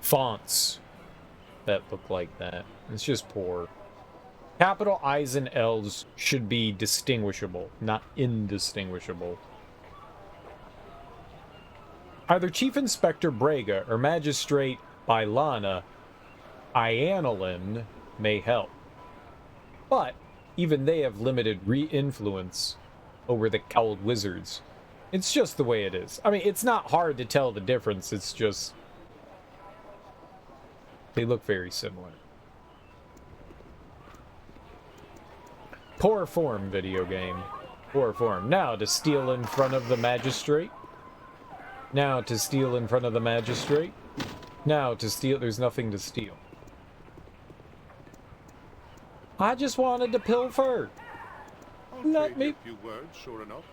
fonts that look like that. It's just poor. Capital I's and L's should be distinguishable, not indistinguishable. Either Chief Inspector Braga or Magistrate Bailana Ianolin may help. But even they have limited influence over the Khalid wizards. It's just the way it is. I mean, it's not hard to tell the difference. It's just they look very similar. Poor form video game. Poor form. Now to steal in front of the magistrate. Now to steal in front of the magistrate. Now to steal. There's nothing to steal. I just wanted to pilfer. Let me. A few words, sure enough.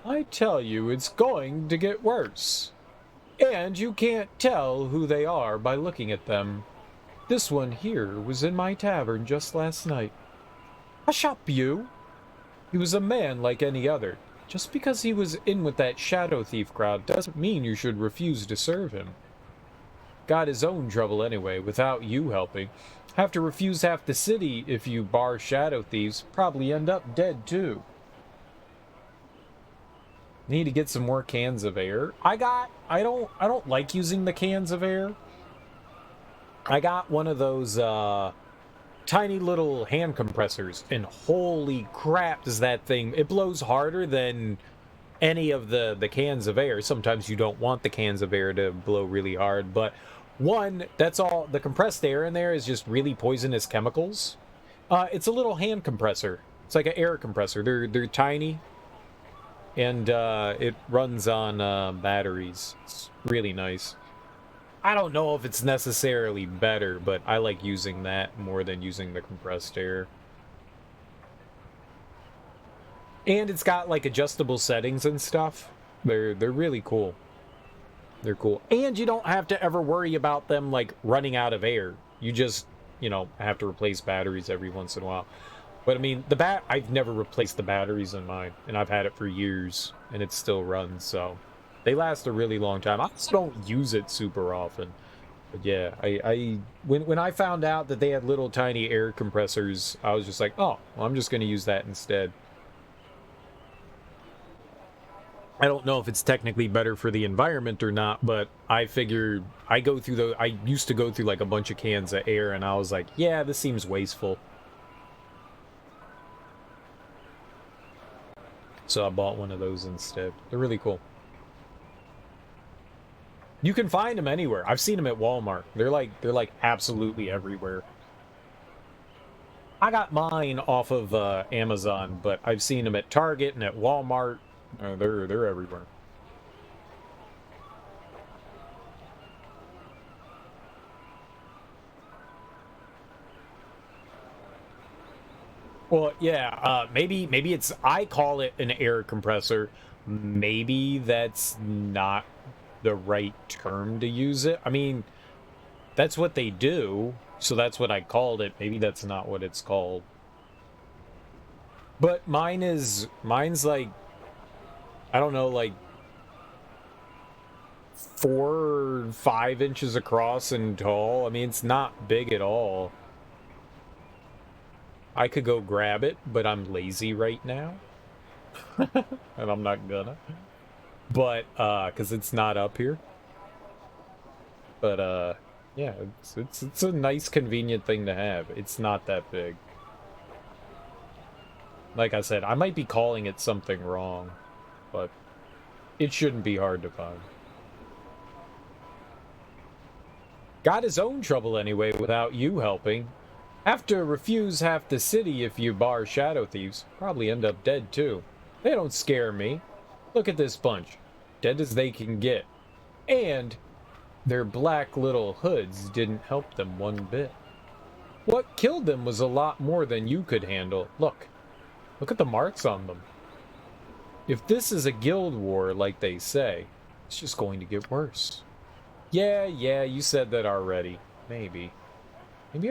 I tell you, it's going to get worse. And you can't tell who they are by looking at them. This one here was in my tavern just last night. Hush up, you! He was a man like any other. Just because he was in with that shadow thief crowd doesn't mean you should refuse to serve him. Got his own trouble anyway, without you helping. Have to refuse half the city if you bar shadow thieves. Probably end up dead too. Need to get some more cans of air. I don't like using the cans of air. I got one of those tiny little hand compressors, and holy crap does that thing, it blows harder than any of the cans of air. Sometimes you don't want the cans of air to blow really hard, but one, that's all, the compressed air in there is just really poisonous chemicals. It's a little hand compressor. It's like an air compressor. They're tiny, and it runs on batteries. It's really nice. I don't know if it's necessarily better, but I like using that more than using the compressed air. And it's got like adjustable settings and stuff. They're really cool. They're cool. And you don't have to ever worry about them like running out of air. You just, you know, have to replace batteries every once in a while. But I mean, I've never replaced the batteries in mine, and I've had it for years, and it still runs, so they last a really long time. I just don't use it super often. But yeah, when I found out that they had little tiny air compressors, I was just like, oh, well, I'm just going to use that instead. I don't know if it's technically better for the environment or not, but I figured I used to go through like a bunch of cans of air, and I was like, yeah, this seems wasteful. So I bought one of those instead. They're really cool. You can find them anywhere. I've seen them at Walmart. They're like absolutely everywhere. I got mine off of Amazon, but I've seen them at Target and at Walmart. They're everywhere. Well, yeah, maybe it's, I call it an air compressor. Maybe that's not the right term to use it. I mean, that's what they do, so that's what I called it. Maybe that's not what it's called. But mine's like, I don't know, like 4 or 5 inches across and tall. I mean, it's not big at all. I could go grab it, but I'm lazy right now. And I'm not gonna. But, because it's not up here. But, yeah, it's a nice, convenient thing to have. It's not that big. Like I said, I might be calling it something wrong, but it shouldn't be hard to find. Got his own trouble anyway without you helping. Have to refuse half the city if you bar shadow thieves. Probably end up dead too. They don't scare me. Look at this bunch. Dead as they can get. And their black little hoods didn't help them one bit. What killed them was a lot more than you could handle. Look at the marks on them. If this is a guild war like they say, it's just going to get worse. Yeah, you said that already. Maybe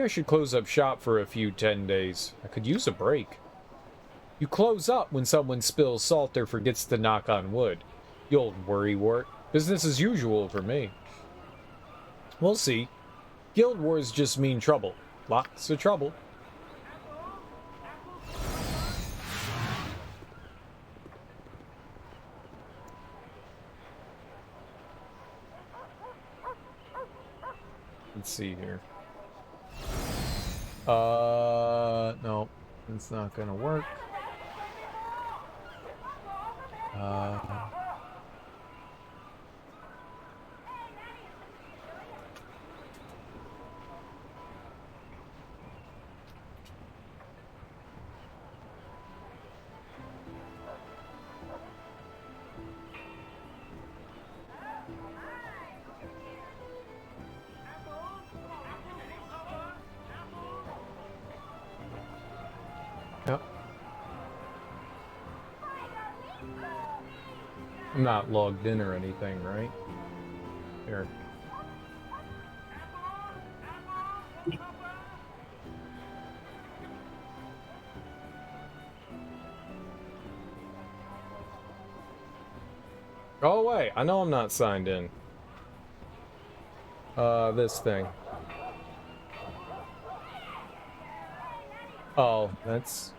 I should close up shop for a few 10 days. I could use a break. You close up when someone spills salt or forgets to knock on wood. You old worrywart. Business as usual for me. We'll see. Guild wars just mean trouble. Lots of trouble. Let's see here. No, it's not gonna work. Yep. I'm not logged in or anything, right? Here. Oh wait, I know I'm not signed in. This thing. Oh, that's...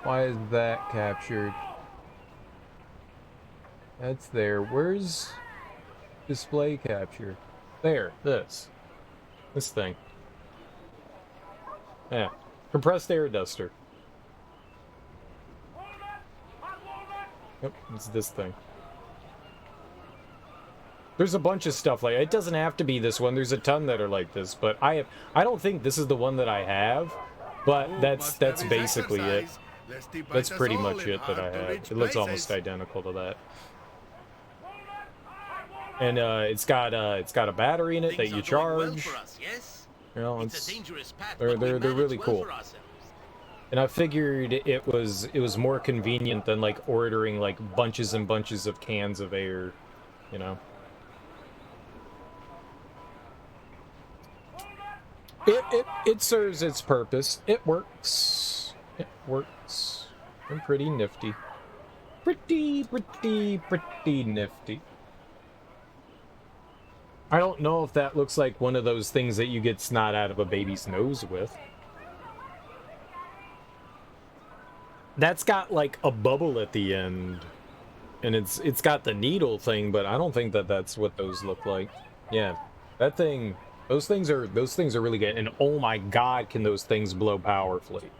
Why is that captured? That's there. Where's display capture? There, this thing. Yeah, compressed air duster. Yep, it's this thing. There's a bunch of stuff like it doesn't have to be this one. There's a ton that are like this, but I don't think this is the one that I have, but that's basically it. That's pretty much it that I have. It looks almost identical to that. And it's got a battery in it that you charge. You know, they're really cool. And I figured it was more convenient than like ordering like bunches and bunches of cans of air, you know. It serves its purpose. It works. It works. I'm pretty nifty. Pretty nifty. I don't know if that looks like one of those things that you get snot out of a baby's nose with. That's got like a bubble at the end. And it's got the needle thing, but I don't think that that's what those look like. Yeah. That thing... Those things are really good, and oh my god, can those things blow powerfully.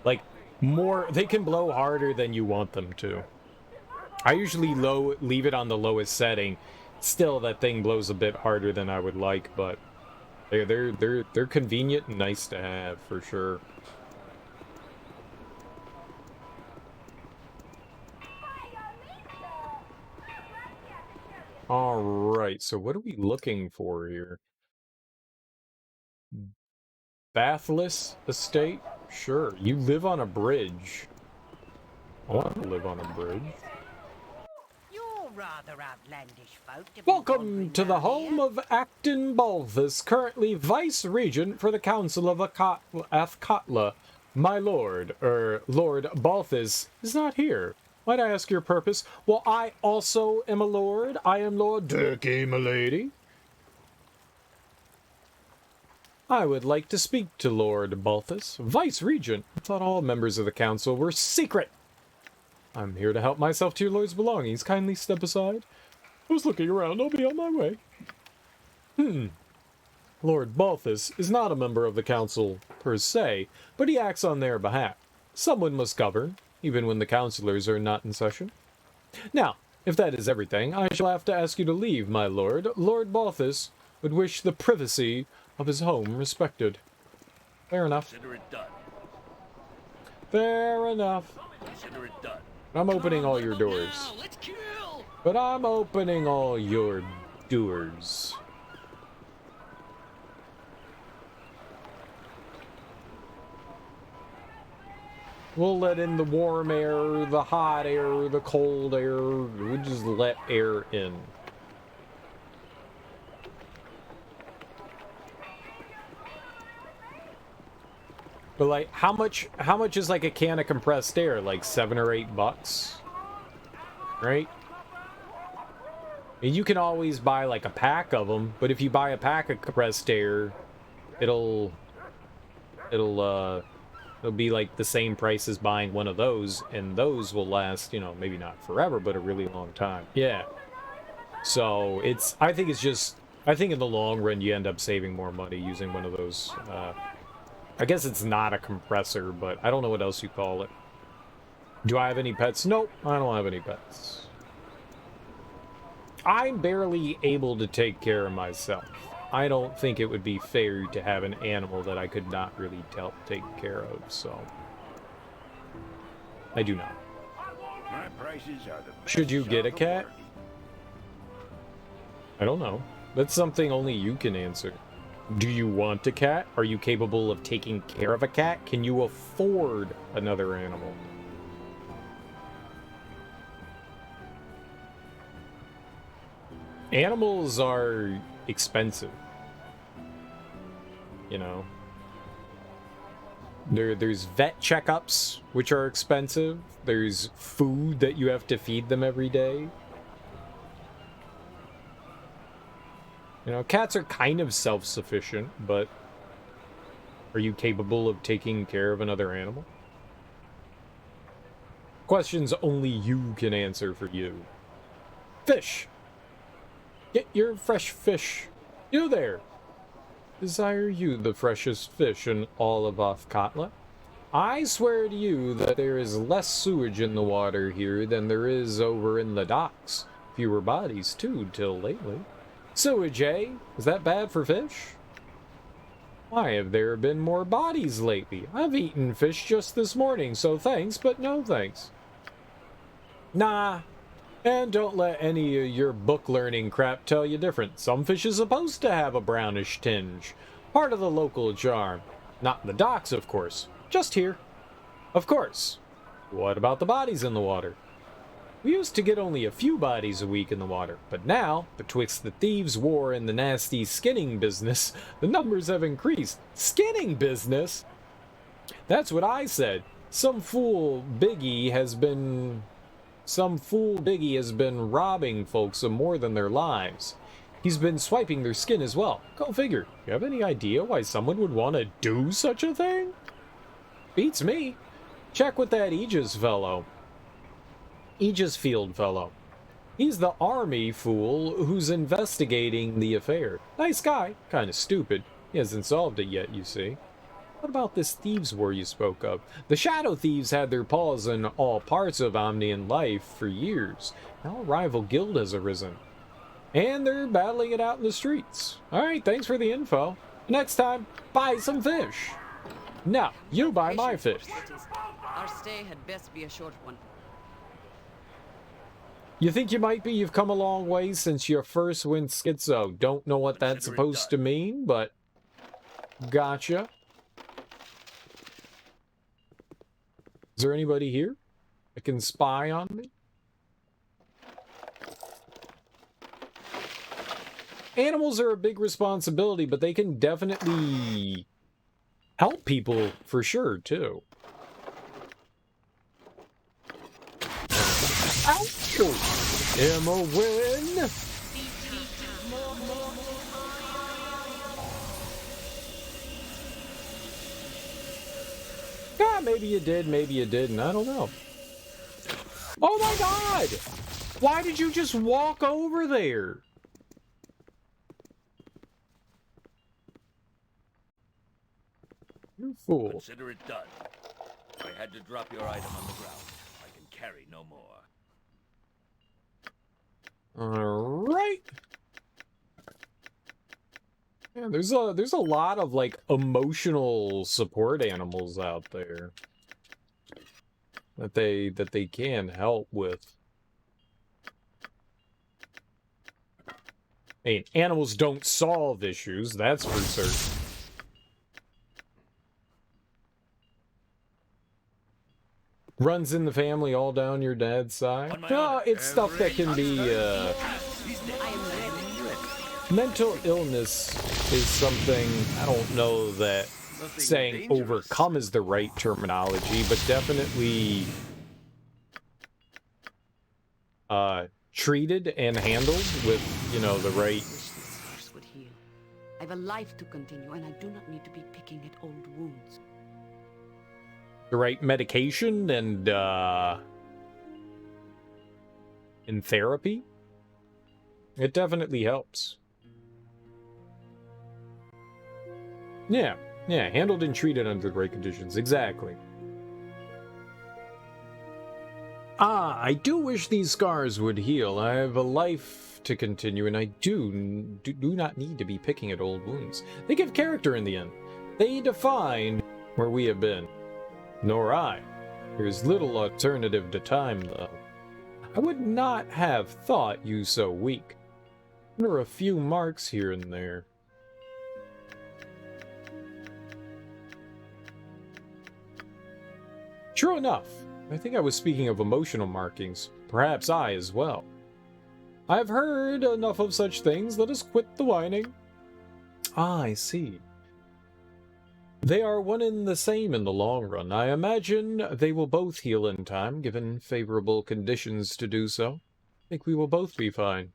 Like, they can blow harder than you want them to. I usually leave it on the lowest setting. Still, that thing blows a bit harder than I would like, but they're convenient and nice to have for sure. All right, so what are we looking for here? Bathless estate? Sure. You live on a bridge. I want to live on a bridge. You're rather outlandish folk to be Welcome to the home of Acton Balthus, currently Vice Regent for the Council of Athkatla. My lord, Lord Balthus, is not here. Might I ask your purpose? Well, I also am a lord. I am Lord Dirky, milady. I would like to speak to Lord Balthus, Vice Regent. I thought all members of the council were secret. I'm here to help myself to your lord's belongings. Kindly step aside. I was looking around. I'll be on my way. Lord Balthus is not a member of the council per se, but he acts on their behalf. Someone must govern, even when the councillors are not in session. Now, if that is everything, I shall have to ask you to leave, my lord. Lord Balthus would wish the privacy of his home respected. Fair enough. Consider it done. Fair enough. Consider it done. I'm opening all your doors. Let's kill. But I'm opening all your doors. We'll let in the warm air, the hot air, the cold air. We'll just let air in. But like, how much is like a can of compressed air? Like $7 or $8, right? And you can always buy like a pack of them, but if you buy a pack of compressed air, it'll be like the same price as buying one of those, and those will last, you know, maybe not forever, but a really long time. Yeah. So I think in the long run you end up saving more money using one of those. I guess it's not a compressor, but I don't know what else you call it. Do I have any pets? Nope, I don't have any pets. I'm barely able to take care of myself. I don't think it would be fair to have an animal that I could not really take care of, so I do not. My prices are the best. Should you get a cat? I don't know. That's something only you can answer. Do you want a cat? Are you capable of taking care of a cat? Can you afford another animal? Animals are expensive. You know. There's vet checkups, which are expensive. There's food that you have to feed them every day. You know, cats are kind of self-sufficient, but are you capable of taking care of another animal? Questions only you can answer for you. Fish! Get your fresh fish. You there! Desire you the freshest fish in all of Athkatla? I swear to you that there is less sewage in the water here than there is over in the docks. Fewer bodies, too, till lately. Sewage, eh? Is that bad for fish? Why have there been more bodies lately? I've eaten fish just this morning, so thanks, but no thanks. Nah. And don't let any of your book-learning crap tell you different. Some fish is supposed to have a brownish tinge. Part of the local charm. Not in the docks, of course. Just here. Of course. What about the bodies in the water? We used to get only a few bodies a week in the water, but now, betwixt the thieves' war and the nasty skinning business, the numbers have increased. Skinning business? That's what I said. Some fool Biggie has been robbing folks of more than their lives. He's been swiping their skin as well. Go figure. You have any idea why someone would want to do such a thing? Beats me. Check with that Aegisfield fellow. He's the army fool who's investigating the affair. Nice guy. Kinda stupid. He hasn't solved it yet, you see. What about this thieves war you spoke of? The shadow thieves had their paws in all parts of Omnian life for years. Now a rival guild has arisen. And they're battling it out in the streets. Alright, thanks for the info. Next time, buy some fish. No, you buy my fish. Our stay had best be a short one. You think you might be? You've come a long way since your first win schizo. Don't know what that's supposed to mean, but gotcha. Is there anybody here that can spy on me? Animals are a big responsibility, but they can definitely help people for sure, too. Ouch! Emma win! Yeah, maybe you did, maybe you didn't. I don't know. Oh my god! Why did you just walk over there? You fool. Consider it done. I had to drop your item on the ground. I can carry no more. Alright. Yeah, there's a lot of like emotional support animals out there that they can help with. I mean, animals don't solve issues, that's for certain. Runs in the family all down your dad's side. No, it's stuff that can be, mental illness is something, I don't know that saying overcome is the right terminology, but definitely, treated and handled with, you know, the right... I have a life to continue, and I do not need to be picking at old wounds. The right medication and in therapy, it definitely helps. Yeah, handled and treated under the right conditions, exactly. I do wish these scars would heal. I have a life to continue, and I do not need to be picking at old wounds. They give character in the end. They define where we have been. Nor I. There's little alternative to time, though. I would not have thought you so weak. There are a few marks here and there. True enough. I think I was speaking of emotional markings. Perhaps I as well. I've heard enough of such things. Let us quit the whining. Ah, I see. They are one and the same in the long run. I imagine they will both heal in time, given favorable conditions to do so. I think we will both be fine.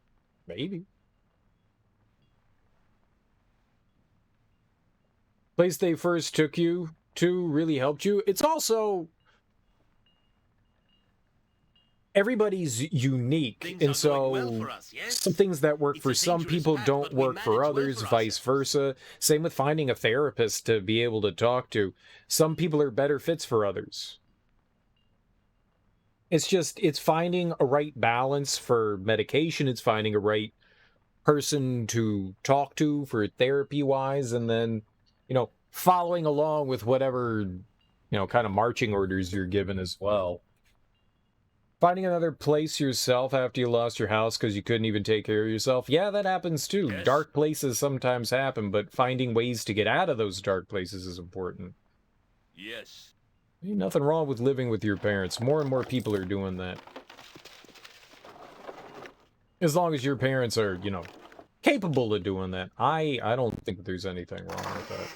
Maybe. Place they first took you to really helped you. It's also... everybody's unique, and so some things that work for some people don't work for others, vice versa. Same with finding a therapist to be able to talk to. Some people are better fits for others. It's finding a right balance for medication, it's finding a right person to talk to for therapy-wise, and then, you know, following along with whatever, you know, kind of marching orders you're given as well. Finding another place yourself after you lost your house because you couldn't even take care of yourself. Yeah, that happens too. Yes. Dark places sometimes happen, but finding ways to get out of those dark places is important. Yes. Ain't nothing wrong with living with your parents. More and more people are doing that. As long as your parents are, you know, capable of doing that. I don't think there's anything wrong with that.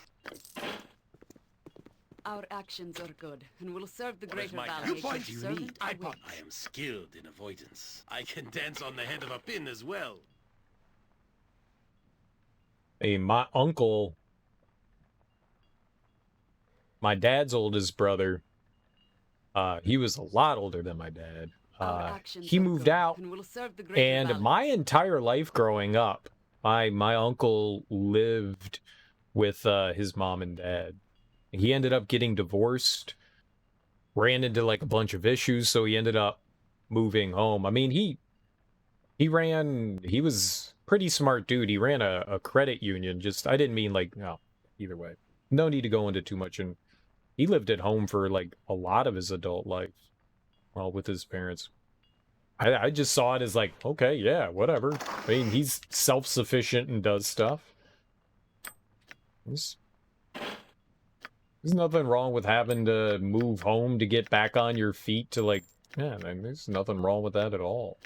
Our actions are good, and will serve the greater You value. point you need. I am skilled in avoidance. I can dance on the head of a pin as well. Hey, my uncle, my dad's oldest brother, he was a lot older than my dad. He moved out, and my entire life growing up, my uncle lived with his mom and dad. He ended up getting divorced, ran into like a bunch of issues, so he ended up moving home. I mean, he was pretty smart dude. He ran a credit union. Just, I didn't mean like, no, either way. No need to go into too much. And he lived at home for like a lot of his adult life, well, with his parents. I just saw it as like, okay, yeah, whatever. I mean, he's self-sufficient and does stuff. There's nothing wrong with having to move home to get back on your feet to like, yeah, man, there's nothing wrong with that at all.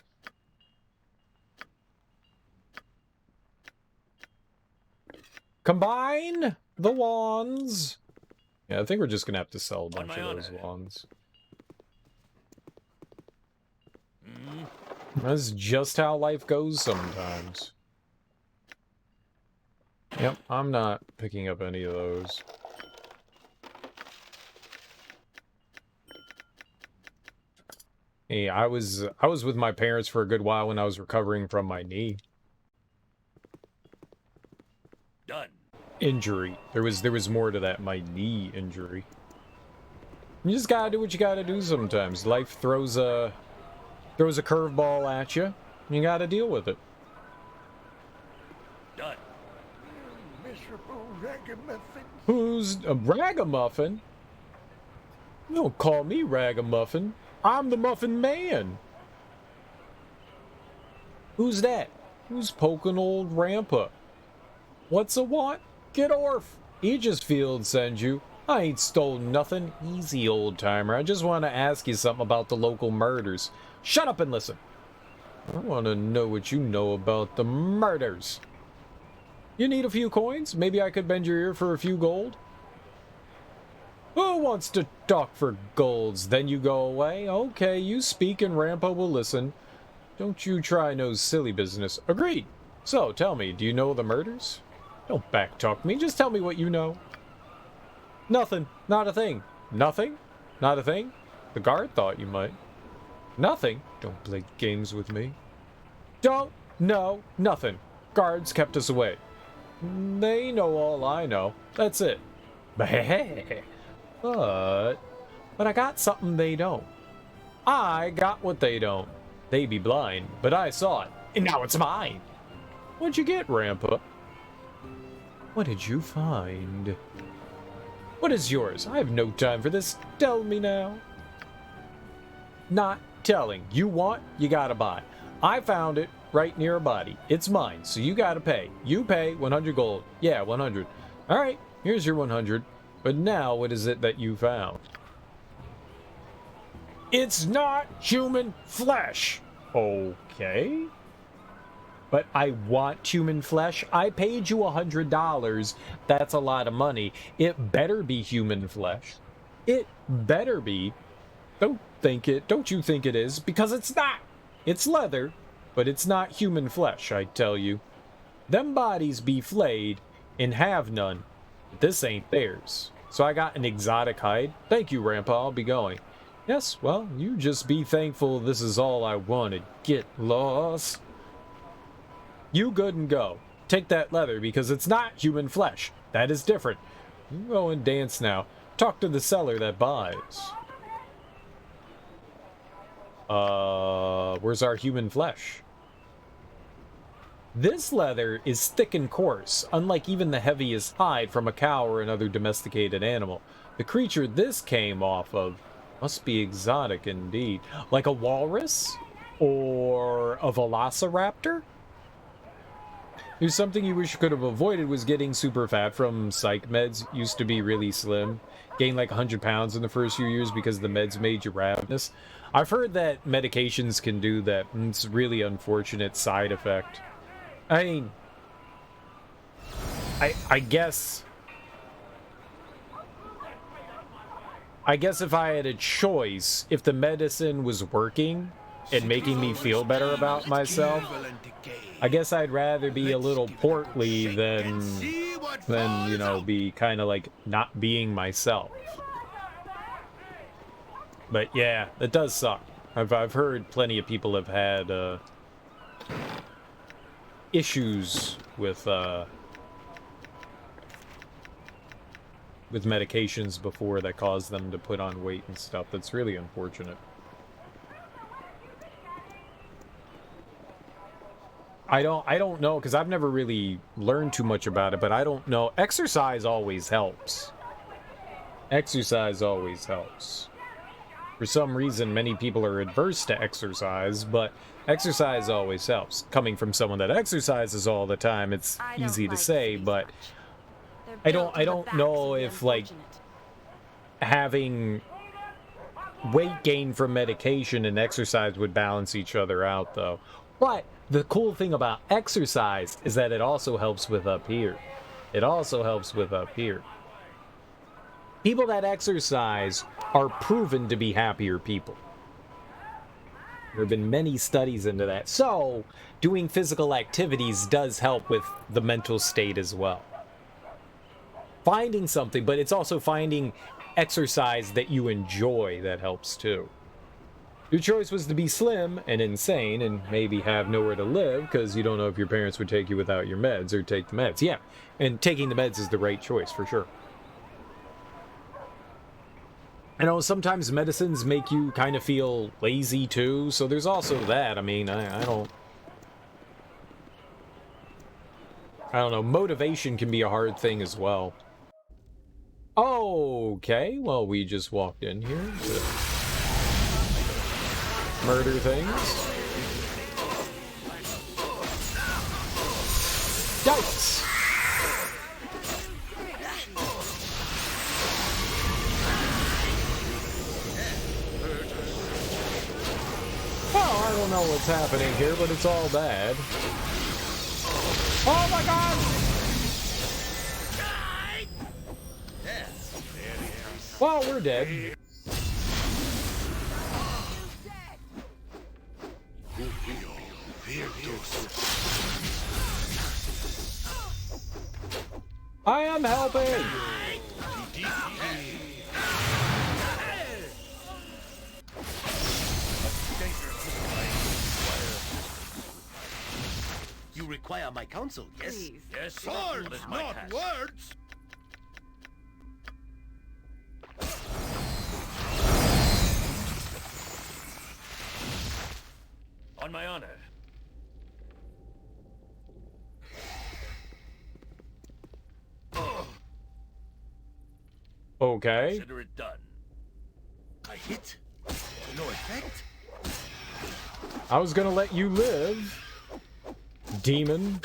Combine the wands. Yeah, I think we're just gonna have to sell a bunch of those wands. That's just how life goes sometimes. Yep, I'm not picking up any of those. Hey, I was with my parents for a good while when I was recovering from my knee. Done. Injury. There was more to that, my knee injury. You just gotta do what you gotta do sometimes. Life throws a curveball at you. You gotta deal with it. Done. Miserable ragamuffin. Who's a ragamuffin? Don't call me ragamuffin. I'm the Muffin Man. Who's that? Who's poking old Rampa? What's a want? Get orf. Aegisfield sends you. I ain't stole nothing. Easy, old timer. I just want to ask you something about the local murders. Shut up and listen. I want to know what you know about the murders. You need a few coins? Maybe I could bend your ear for a few gold? Who wants to talk for golds? Then you go away? Okay, you speak and Rampa will listen. Don't you try no silly business. Agreed. So, tell me, do you know the murders? Don't backtalk me, just tell me what you know. Nothing. Not a thing. Nothing? Not a thing? The guard thought you might. Nothing? Don't play games with me. Don't know nothing. Guards kept us away. They know all I know. That's it. But I got something they don't. I got what they don't. They be blind, but I saw it, and now it's mine. What'd you get, Rampa? What did you find? What is yours? I have no time for this. Tell me now. Not telling. You want, you gotta buy. I found it right near a body. It's mine, so you gotta pay. You pay 100 gold. Yeah, 100. Alright, here's your 100. But now, what is it that you found? It's not human flesh! Okay. But I want human flesh. I paid you $100. That's a lot of money. It better be human flesh. It better be. Don't you think it is? Because it's not. It's leather, but it's not human flesh, I tell you. Them bodies be flayed and have none. This ain't theirs. So I got an exotic hide. Thank you, Rampa. I'll be going. Yes, well, you just be thankful this is all I wanted. Get lost. You good and go. Take that leather because it's not human flesh. That is different. You go and dance now. Talk to the seller that buys. Where's our human flesh? This leather is thick and coarse, unlike even the heaviest hide from a cow or another domesticated animal. The creature this came off of must be exotic indeed. Like a walrus? Or a velociraptor? There's something you wish you could have avoided was getting super fat from psych meds. Used to be really slim. Gained like 100 pounds in the first few years because the meds made you ravenous. I've heard that medications can do that, and it's a really unfortunate side effect. I mean, I guess if I had a choice, if the medicine was working and making me feel better about myself, I guess I'd rather be a little portly than you know, be kind of like not being myself. But yeah, it does suck. I've heard plenty of people have had issues with with medications before that caused them to put on weight and stuff. That's really unfortunate. I don't know, because I've never really learned too much about it, but I don't know. Exercise always helps. Exercise always helps. For some reason, many people are adverse to exercise, but exercise always helps. Coming from someone that exercises all the time, it's easy to say, but I don't know if, like, having weight gain from medication and exercise would balance each other out, though. But the cool thing about exercise is that it also helps with up here. It also helps with up here. People that exercise are proven to be happier people. There have been many studies into that. So, doing physical activities does help with the mental state as well. Finding something, but it's also finding exercise that you enjoy that helps too. Your choice was to be slim and insane and maybe have nowhere to live because you don't know if your parents would take you without your meds or take the meds. Yeah, and taking the meds is the right choice for sure. I know sometimes medicines make you kind of feel lazy too, so there's also that. I mean, I don't know. Motivation can be a hard thing as well. Okay, well, we just walked in here to murder things. Yikes! Well, I don't know what's happening here, but it's all bad. Oh my god! Well, we're dead. I am helping! You require my counsel, yes? Please. Yes, Swords, not words! On my honor. Okay. Consider it done. I hit. No effect. I was gonna let you live, demon.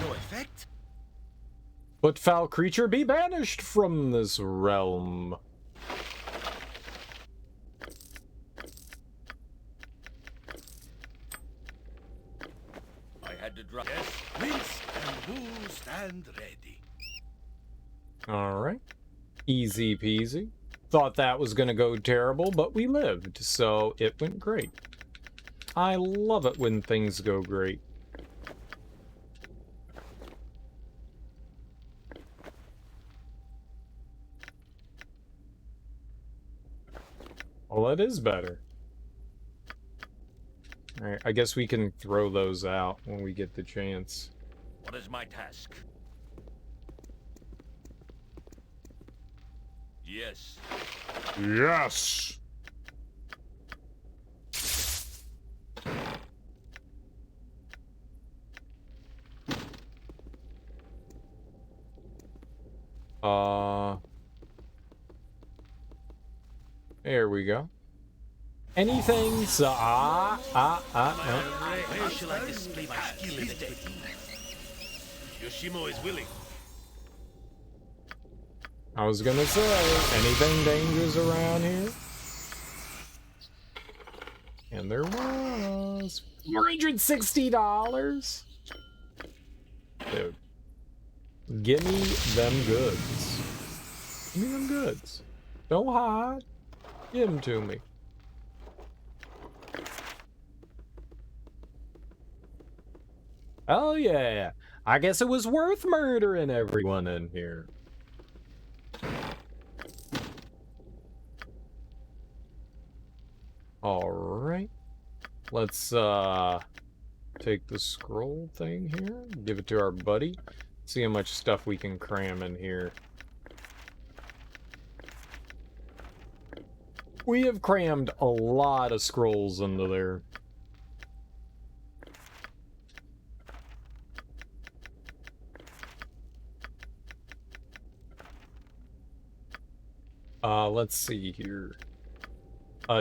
No effect. But foul creature, be banished from this realm. I had to drop. Yes, Prince and Bull stand ready. Alright. Easy peasy. Thought that was gonna go terrible, but we lived, so it went great. I love it when things go great. Well, that is better. Alright, I guess we can throw those out when we get the chance. What is my task? Yes. Yes! There we go. Anything, so Where shall I display my skill in the day? Yoshimo is willing. I was gonna say, anything dangerous around here? And there was $460. Dude, give me them goods. Give me them goods. Don't hide. Give them to me. Oh yeah, I guess it was worth murdering everyone in here. Alright. Let's take the scroll thing here, give it to our buddy. See how much stuff we can cram in here. We have crammed a lot of scrolls into there. Let's see here.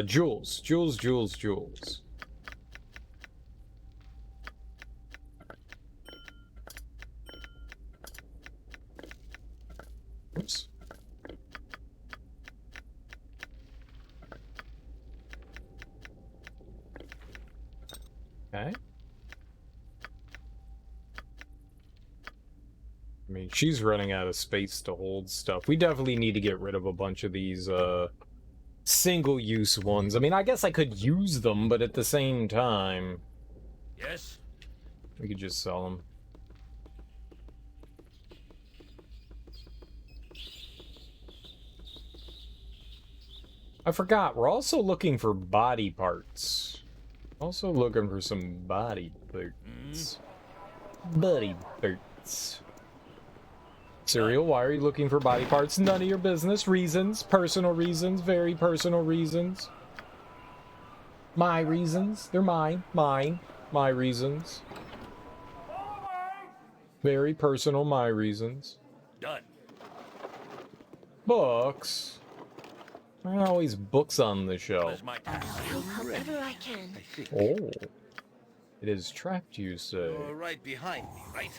Jewels. Oops. Okay. I mean, she's running out of space to hold stuff. We definitely need to get rid of a bunch of these, single-use ones. I mean, I guess I could use them, but at the same time... Yes? We could just sell them. I forgot, we're also looking for body parts. Also looking for some body parts. Body parts. Serial, why are you looking for body parts? None of your business. Reasons. Personal reasons. Very personal reasons. My reasons. They're mine. Mine. My reasons. Very personal, my reasons. Done. Books. There aren't always books on the shelf. However I can. Oh. It is trapped, you say. You're right behind me, right?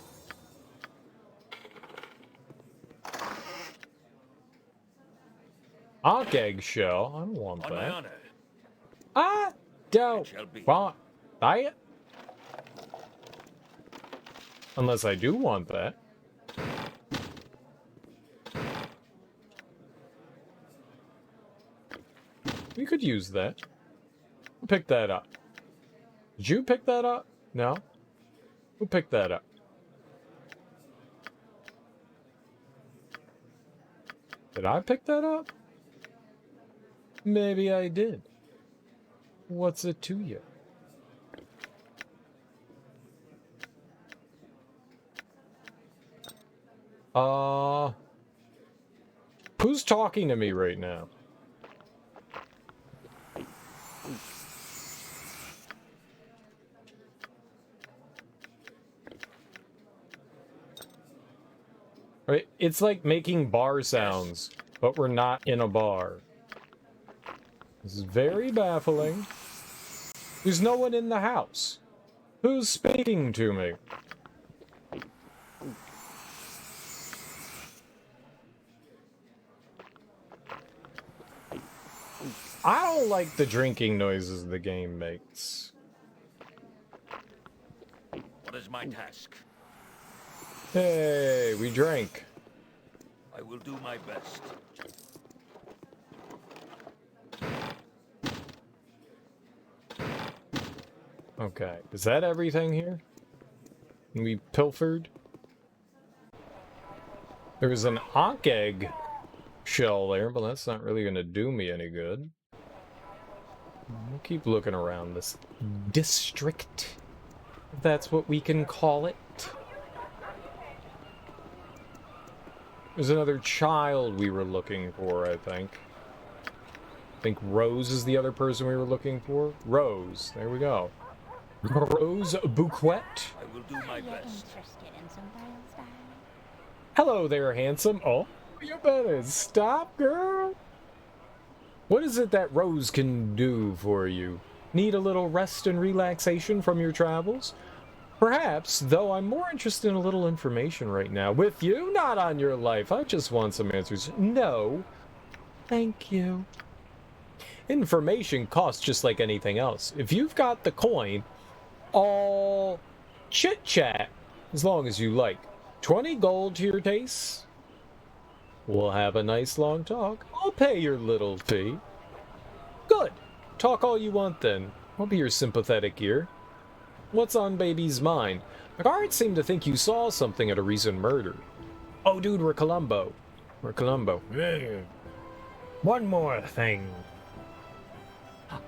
Ankh eggshell. I don't want On that. my honor. I don't want that. Unless I do want that. We could use that. Pick that up. Did you pick that up? No? Who picked that up? Did I pick that up? Maybe I did. What's it to you? Who's talking to me right now? Right, it's like making bar sounds, but we're not in a bar. This is very baffling. There's no one in the house. Who's speaking to me? I don't like the drinking noises the game makes. What is my task? Hey, we drank. I will do my best. Okay, is that everything here? We pilfered? There's an Ankh egg shell there, but that's not really going to do me any good. We'll keep looking around this district, if that's what we can call it. There's another child we were looking for, I think. I think Rose is the other person we were looking for. Rose, there we go. Rose Bouquet. I will do my best. Hello there, handsome. Oh, you better stop, girl. What is it that Rose can do for you? Need a little rest and relaxation from your travels? Perhaps, though I'm more interested in a little information right now. With you, not on your life. I just want some answers. No. Thank you. Information costs just like anything else. If you've got the coin, I'll chit-chat as long as you like. 20 gold to your taste? We'll have a nice long talk. I'll pay your little fee. Good. Talk all you want then. I'll be your sympathetic ear. What's on baby's mind? The guards seem to think you saw something at a recent murder. Oh, dude, we're Columbo. We're Columbo. One more thing.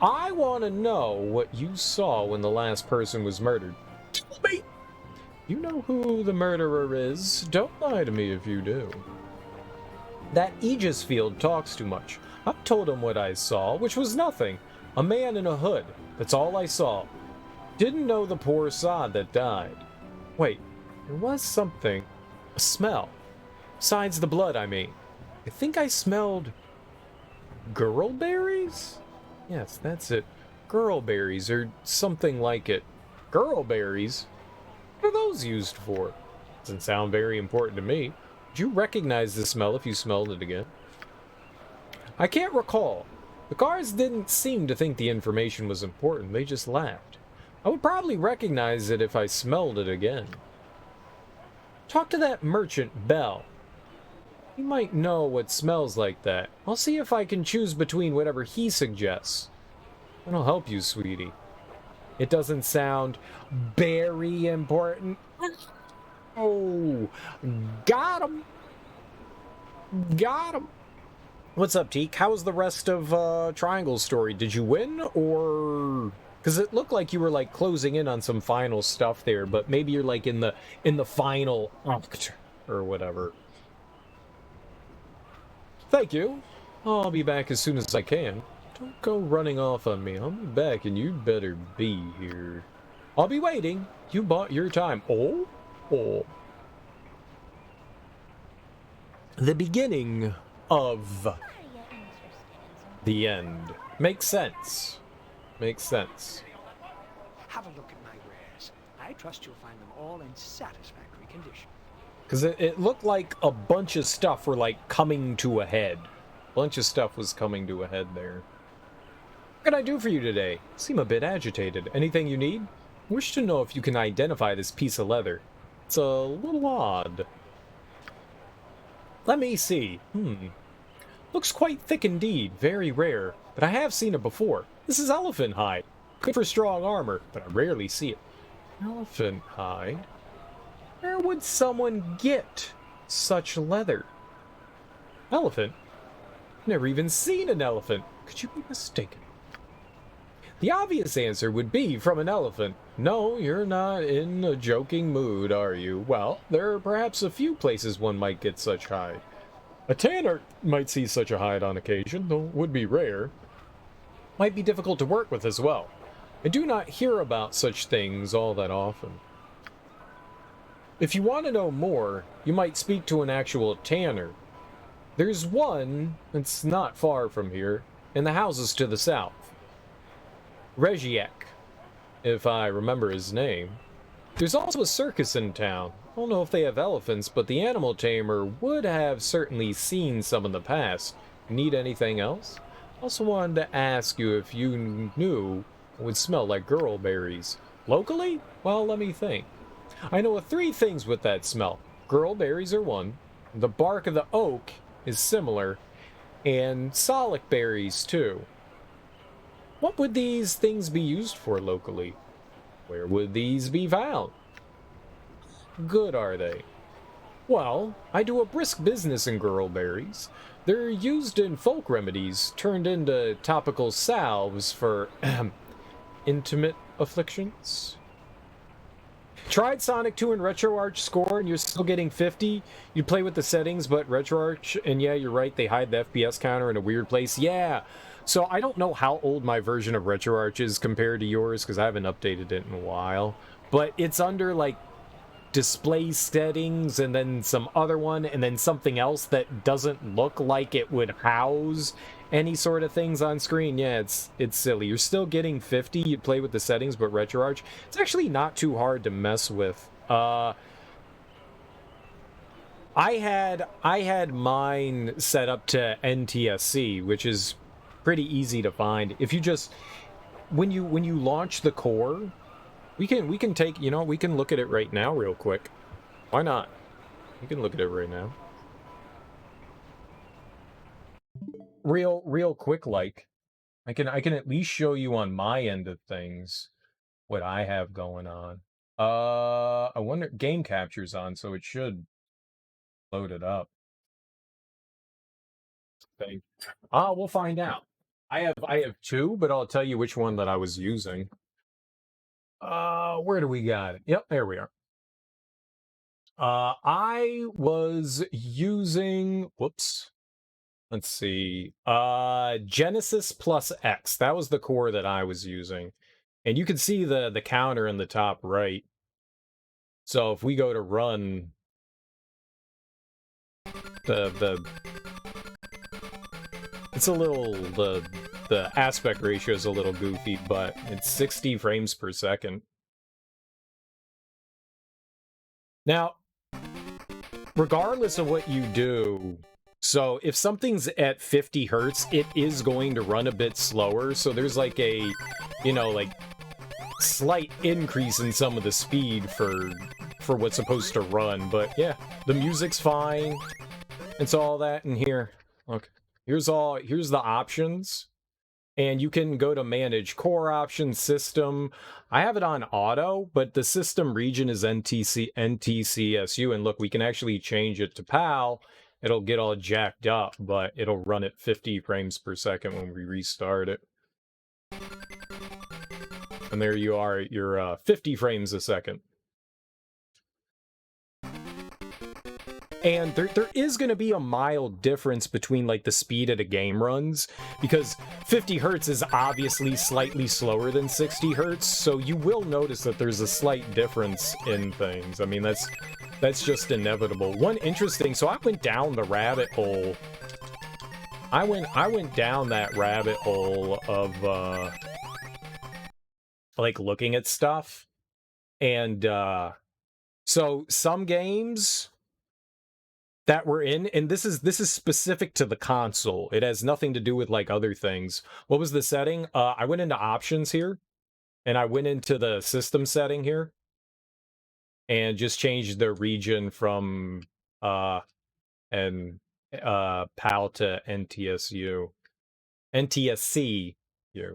I want to know what you saw when the last person was murdered. Tell me! You know who the murderer is. Don't lie to me if you do. That Aegis field talks too much. I told him what I saw, which was nothing. A man in a hood. That's all I saw. Didn't know the poor sod that died. Wait, there was something. A smell. Besides the blood, I mean. I think I smelled... girlberries? Yes, that's it. Girlberries, or something like it. Girlberries? What are those used for? Doesn't sound very important to me. Would you recognize the smell if you smelled it again? I can't recall. The guards didn't seem to think the information was important. They just laughed. I would probably recognize it if I smelled it again. Talk to that merchant, Bell. He might know what smells like that. I'll see if I can choose between whatever he suggests. That'll help you, sweetie. It doesn't sound very important. Oh, got him. Got him. What's up, Teak? How's the rest of Triangle's story? Did you win, or... Because it looked like you were, like, closing in on some final stuff there, but maybe you're, like, in the final act, or whatever. Thank you. I'll be back as soon as I can. Don't go running off on me. I'll be back, and you'd better be here. I'll be waiting. You bought your time. Oh? Oh. The beginning of the end. Makes sense. Makes sense. Have a look at my wares. I trust you'll find them all in satisfactory condition. Because it looked like a bunch of stuff were, like, coming to a head. A bunch of stuff was coming to a head there. What can I do for you today? Seem a bit agitated. Anything you need? Wish to know if you can identify this piece of leather. It's a little odd. Let me see. Looks quite thick indeed. Very rare. But I have seen it before. This is elephant hide. Good for strong armor, but I rarely see it. Elephant hide? Where would someone get such leather? Elephant? Never even seen an elephant. Could you be mistaken? The obvious answer would be from an elephant. No, you're not in a joking mood, are you? Well, there are perhaps a few places one might get such hide. A tanner might see such a hide on occasion, though it would be rare. Might be difficult to work with as well. I do not hear about such things all that often. If you want to know more, you might speak to an actual tanner. There's one that's not far from here, in the houses to the south. Regiek, if I remember his name. There's also a circus in town. I don't know if they have elephants, but the animal tamer would have certainly seen some in the past. Need anything else? Also wanted to ask you if you knew it would smell like girlberries. Locally? Well, let me think. I know of 3 things with that smell. Girlberries are one. The bark of the oak is similar. And solic berries, too. What would these things be used for locally? Where would these be found? Good are they? Well, I do a brisk business in girlberries. They're used in folk remedies, turned into topical salves for intimate afflictions. Tried Sonic 2 and RetroArch score, and you're still getting 50. You play with the settings, but RetroArch, and yeah, you're right, they hide the FPS counter in a weird place. Yeah, so I don't know how old my version of RetroArch is compared to yours, because I haven't updated it in a while. But it's under, like, display settings, and then some other one, and then something else that doesn't look like it would house any sort of things on screen. Yeah, it's silly. You're still getting 50. You play with the settings, but RetroArch, it's actually not too hard to mess with. I had mine set up to NTSC, which is pretty easy to find. If you just when you launch the core, we can take, you know, we can look at it right now real quick. Why not? We can look at it right now. Real quick, like I can at least show you on my end of things what I have going on. I wonder, game capture's on, so it should load it up. We'll find out. I have 2, but I'll tell you which one that I was using. Where do we got it? Yep, there we are. I was using, whoops, let's see, Genesis plus X. That was the core that I was using. And you can see the counter in the top right. So if we go to run, it's a little, the aspect ratio is a little goofy, but it's 60 frames per second. Now, regardless of what you do, so if something's at 50 hertz, it is going to run a bit slower. So there's like a, you know, like slight increase in some of the speed for what's supposed to run. But yeah, the music's fine. It's all that in here. Look, here's the options. And you can go to manage core options system. I have it on auto, but the system region is NTCSU. And look, we can actually change it to PAL. It'll get all jacked up, but it'll run at 50 frames per second when we restart it. And there you are at your 50 frames a second. And there is going to be a mild difference between like the speed at a game runs, because 50 hertz is obviously slightly slower than 60 hertz, so you will notice that there's a slight difference in things. I mean, that's just inevitable. One interesting, so I went down the rabbit hole. I went down that rabbit hole of like looking at stuff, and so some games that we're in, and this is specific to the console. It has nothing to do with like other things. What was the setting? I went into options here, and I went into the system setting here, and just changed the region from PAL to NTSC.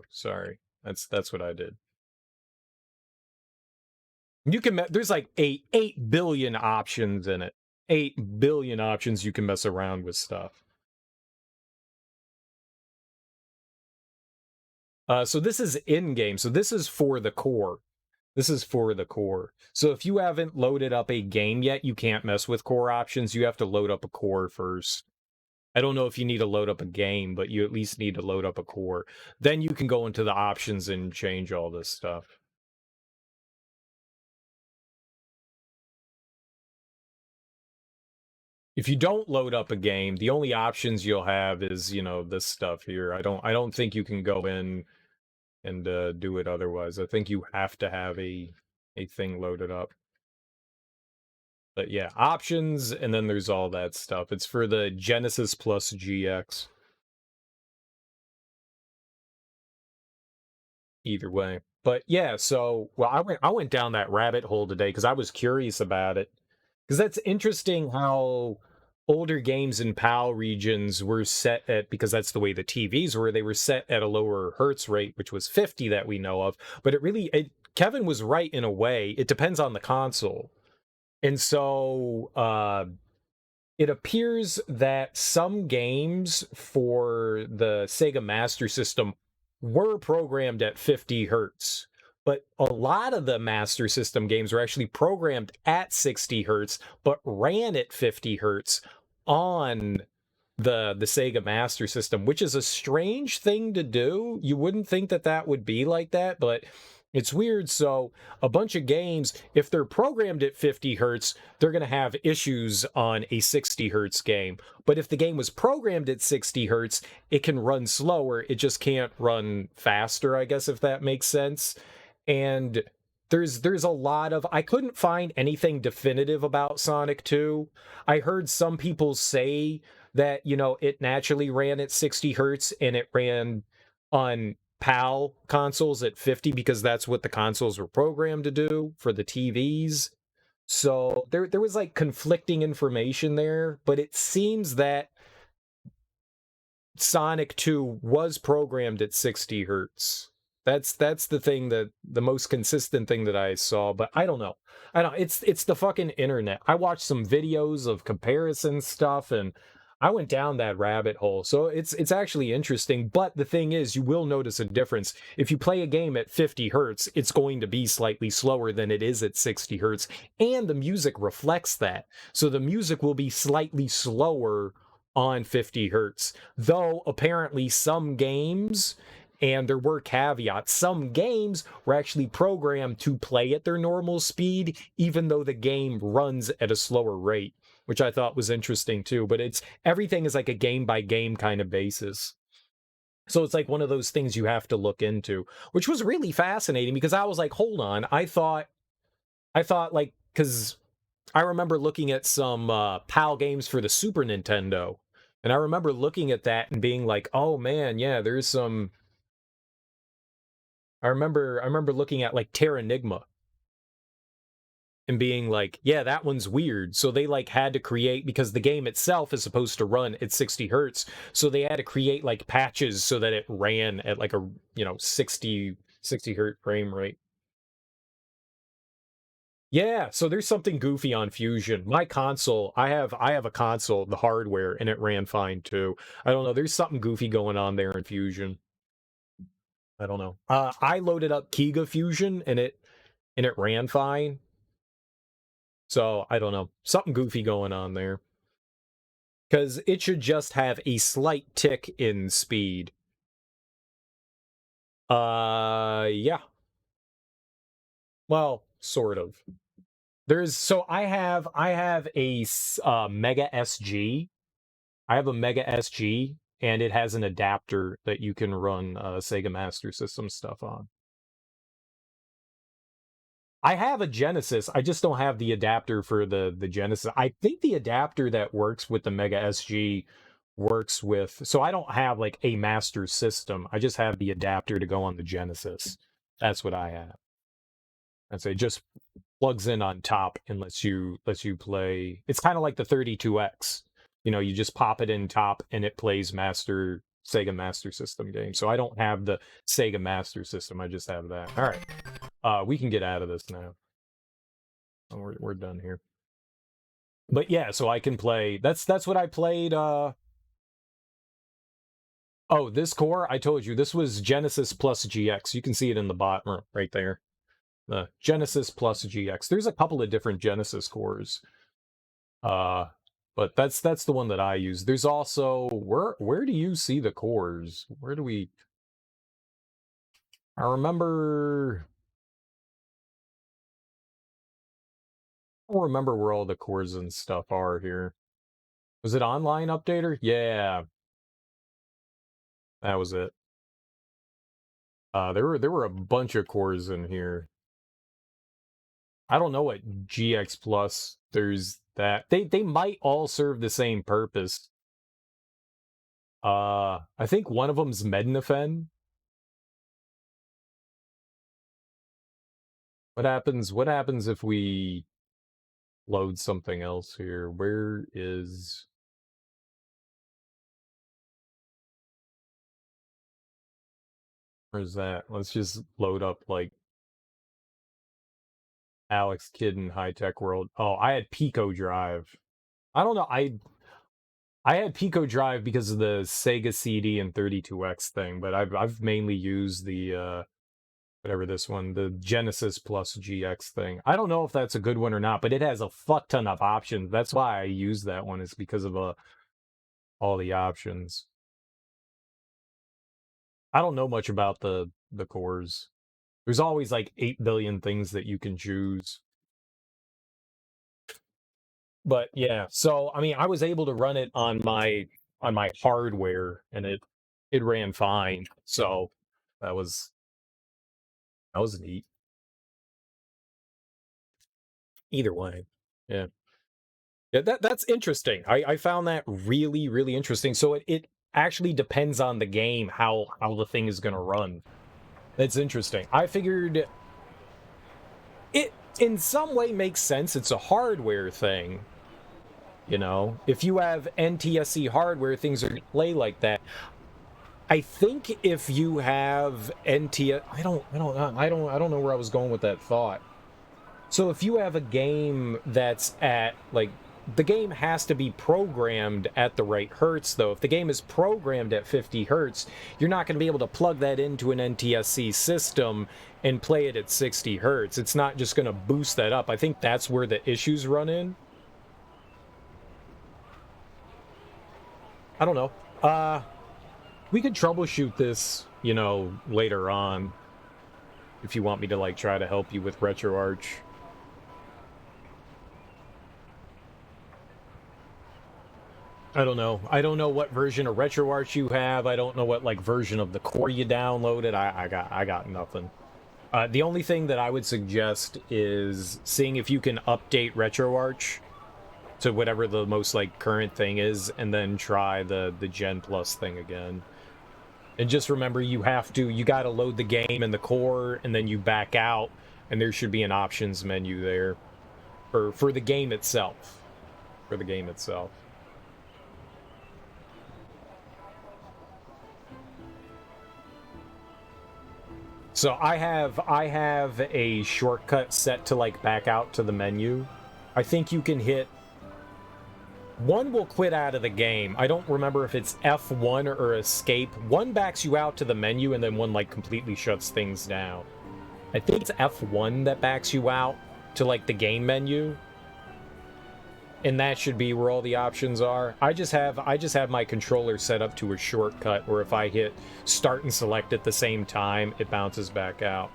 Sorry, that's what I did. You can there's like 8 billion options in it. 8 billion options you can mess around with stuff. So this is in-game. So this is for the core. This is for the core. So if you haven't loaded up a game yet, you can't mess with core options. You have to load up a core first. I don't know if you need to load up a game, but you at least need to load up a core. Then you can go into the options and change all this stuff. If you don't load up a game, the only options you'll have is, you know, this stuff here. I don't think you can go in and do it otherwise. I think you have to have a thing loaded up. But yeah, options, and then there's all that stuff. It's for the Genesis plus GX. Either way. But yeah, so well, I went down that rabbit hole today because I was curious about it. Because that's interesting how older games in PAL regions were set at, because that's the way the TVs were, they were set at a lower hertz rate, which was 50 that we know of. But Kevin was right in a way. It depends on the console. And so it appears that some games for the Sega Master System were programmed at 50 hertz. But a lot of the Master System games were actually programmed at 60 hertz, but ran at 50 hertz on the Sega Master System, which is a strange thing to do. You wouldn't think that that would be like that, but it's weird. So a bunch of games, if they're programmed at 50 hertz, they're going to have issues on a 60 hertz game. But if the game was programmed at 60 hertz, it can run slower. It just can't run faster, I guess, if that makes sense. And there's a lot of, I couldn't find anything definitive about Sonic 2. I heard some people say that, you know, it naturally ran at 60 hertz and it ran on PAL consoles at 50 because that's what the consoles were programmed to do for the TVs. So there was like conflicting information there, but it seems that Sonic 2 was programmed at 60 hertz. That's the thing, that the most consistent thing that I saw, but I don't know. It's the fucking internet. I watched some videos of comparison stuff, and I went down that rabbit hole. So it's actually interesting, but the thing is, you will notice a difference. If you play a game at 50 hertz, it's going to be slightly slower than it is at 60 hertz, and the music reflects that. So the music will be slightly slower on 50 hertz, though apparently some games, and there were caveats, some games were actually programmed to play at their normal speed, even though the game runs at a slower rate, which I thought was interesting too. But everything is like a game by game kind of basis. So it's like one of those things you have to look into, which was really fascinating because I was like, hold on, I thought like, because I remember looking at some PAL games for the Super Nintendo, and I remember looking at that and being like, oh man, yeah, there's some. I remember looking at like Terranigma and being like, yeah, that one's weird. So they like had to create, because the game itself is supposed to run at 60 hertz. So they had to create like patches so that it ran at like a, 60 hertz frame rate. Yeah, so there's something goofy on Fusion. My console, I have a console, the hardware, and it ran fine too. I don't know, there's something goofy going on there in Fusion. I don't know. I loaded up Kiga Fusion and it ran fine. So, I don't know. Something goofy going on there. Because it should just have a slight tick in speed. Yeah. Well, sort of. So I have a Mega SG. I have a Mega SG, and it has an adapter that you can run Sega Master System stuff on. I have a Genesis. I just don't have the adapter for the Genesis. I think the adapter that works with the Mega SG works with... So I don't have like a Master System. I just have the adapter to go on the Genesis. That's what I have. And so it just plugs in on top and lets you play. It's kind of like the 32X. You just pop it in top and it plays Sega Master System games. So I don't have the Sega Master System. I just have that. All right. We can get out of this now. Oh, we're done here. But yeah, so I can play. That's what I played. Oh, this core, I told you, this was Genesis plus GX. You can see it in the bottom right there. The Genesis plus GX. There's a couple of different Genesis cores. But that's the one that I use. There's also, where do you see the cores? Where do we... I remember... I don't remember where all the cores and stuff are here. Was it online updater? Yeah. That was it. There were a bunch of cores in here. I don't know what GX Plus, there's that. They might all serve the same purpose. I think one of them's Mednafen. What happens if we load something else here? Where's that? Let's just load up like Alex Kidd in High Tech World. Oh, I had Pico Drive. I don't know. I had Pico Drive because of the Sega CD and 32X thing, but I've mainly used the whatever this one, the Genesis plus GX thing. I don't know if that's a good one or not, but it has a fuck ton of options. That's why I use that one, is because of all the options. I don't know much about the cores. There's always like 8 billion things that you can choose. But yeah, so I mean, I was able to run it on my hardware, and it ran fine. So that was neat. Either way, yeah. Yeah, that's interesting. I found that really, really interesting. So it actually depends on the game how the thing is going to run. That's interesting. I figured it in some way makes sense. It's a hardware thing. If you have NTSC hardware, things are going to play like that. I think if you have I don't know where I was going with that thought. So if you have a game that's at like the game has to be programmed at the right hertz, though. If the game is programmed at 50 hertz, you're not going to be able to plug that into an NTSC system and play it at 60 hertz. It's not just going to boost that up. I think that's where the issues run in. I don't know. We could troubleshoot this, you know, later on. If you want me to, like, try to help you with RetroArch. I don't know. I don't know what version of RetroArch you have. I don't know what, like, version of the core you downloaded. I got nothing. The only thing that I would suggest is seeing if you can update RetroArch to whatever the most, like, current thing is, and then try the Gen Plus thing again. And just remember, you gotta load the game and the core, and then you back out, and there should be an options menu there. For the game itself. For the game itself. So I have a shortcut set to, like, back out to the menu. I think you can hit... One will quit out of the game. I don't remember if it's F1 or escape. One backs you out to the menu, and then one, like, completely shuts things down. I think it's F1 that backs you out to, like, the game menu. And that should be where all the options are. I just have my controller set up to a shortcut where if I hit start and select at the same time, it bounces back out.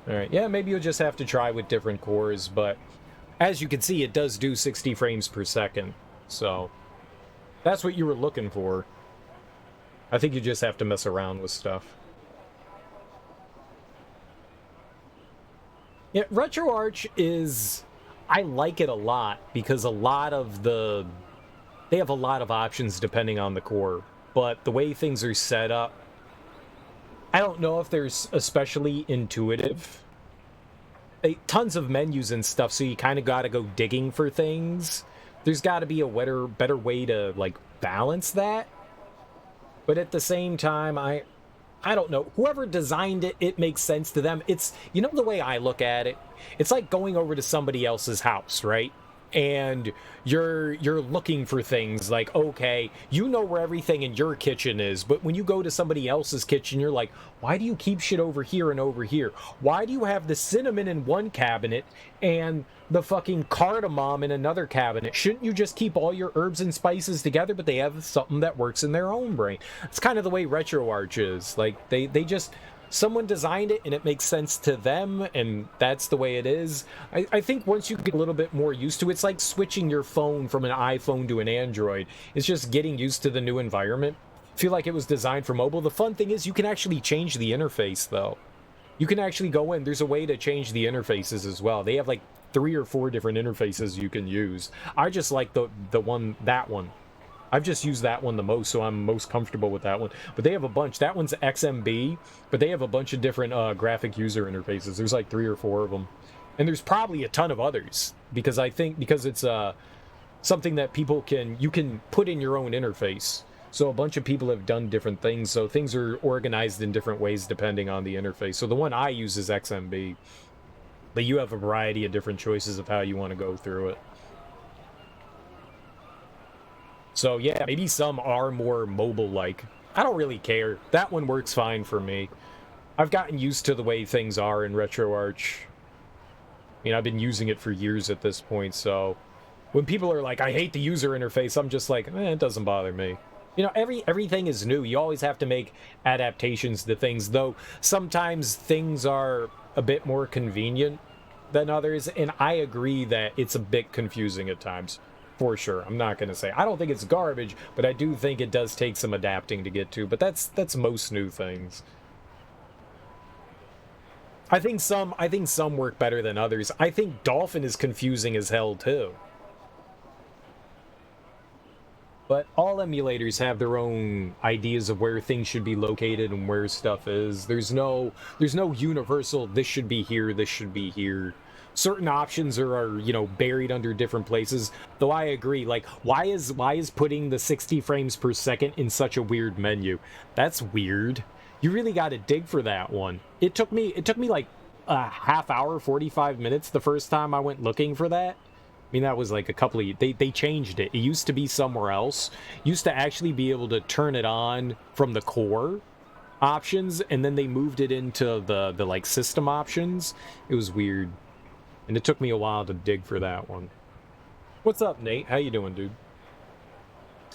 Alright, yeah, maybe you'll just have to try with different cores, but as you can see, it does do 60 frames per second. So, that's what you were looking for. I think you just have to mess around with stuff. Yeah, RetroArch is... I like it a lot, because they have a lot of options depending on the core. But the way things are set up, I don't know if they're especially intuitive. Tons of menus and stuff, so you kind of got to go digging for things. There's got to be a better way to, like, balance that. But at the same time, I don't know. Whoever designed it, it makes sense to them. It's, you know, the way I look at it, it's like going over to somebody else's house, right? And you're looking for things like, okay, you know where everything in your kitchen is, but when you go to somebody else's kitchen, you're like, why do you keep shit over here and over here? Why do you have the cinnamon in one cabinet and the fucking cardamom in another cabinet? Shouldn't you just keep all your herbs and spices together, but they have something that works in their own brain? It's kind of the way RetroArch is. Like, they just... Someone designed it, and it makes sense to them, and that's the way it is. I think once you get a little bit more used to it, it's like switching your phone from an iPhone to an Android. It's just getting used to the new environment. I feel like it was designed for mobile. The fun thing is you can actually change the interface, though. You can actually go in. There's a way to change the interfaces as well. They have, like, 3 or 4 different interfaces you can use. I just like that one. I've just used that one the most, so I'm most comfortable with that one. But they have a bunch. That one's XMB, but they have a bunch of different graphic user interfaces. There's like 3 or 4 of them. And there's probably a ton of others, because it's something that you can put in your own interface. So a bunch of people have done different things, so things are organized in different ways depending on the interface. So the one I use is XMB, but you have a variety of different choices of how you want to go through it. So yeah, maybe some are more mobile-like. I don't really care. That one works fine for me. I've gotten used to the way things are in RetroArch. I mean, I've been using it for years at this point, so... When people are like, I hate the user interface, I'm just like, it doesn't bother me. You know, everything is new. You always have to make adaptations to things, though sometimes things are a bit more convenient than others, and I agree that it's a bit confusing at times. For sure. I'm not going to say. I don't think it's garbage, but I do think it does take some adapting to get to. But that's most new things. I think some work better than others. I think Dolphin is confusing as hell too. But all emulators have their own ideas of where things should be located and where stuff is. There's no universal, this should be here, this should be here. Certain options are, you know, buried under different places. Though I agree, like, why is putting the 60 frames per second in such a weird menu? That's weird. You really got to dig for that one. It took me like a half hour, 45 minutes the first time I went looking for that. I mean, that was like a couple of... They changed it. It used to be somewhere else. Used to actually be able to turn it on from the core options, and then they moved it into the like system options. It was weird. And it took me a while to dig for that one. What's up, Nate? How you doing, dude?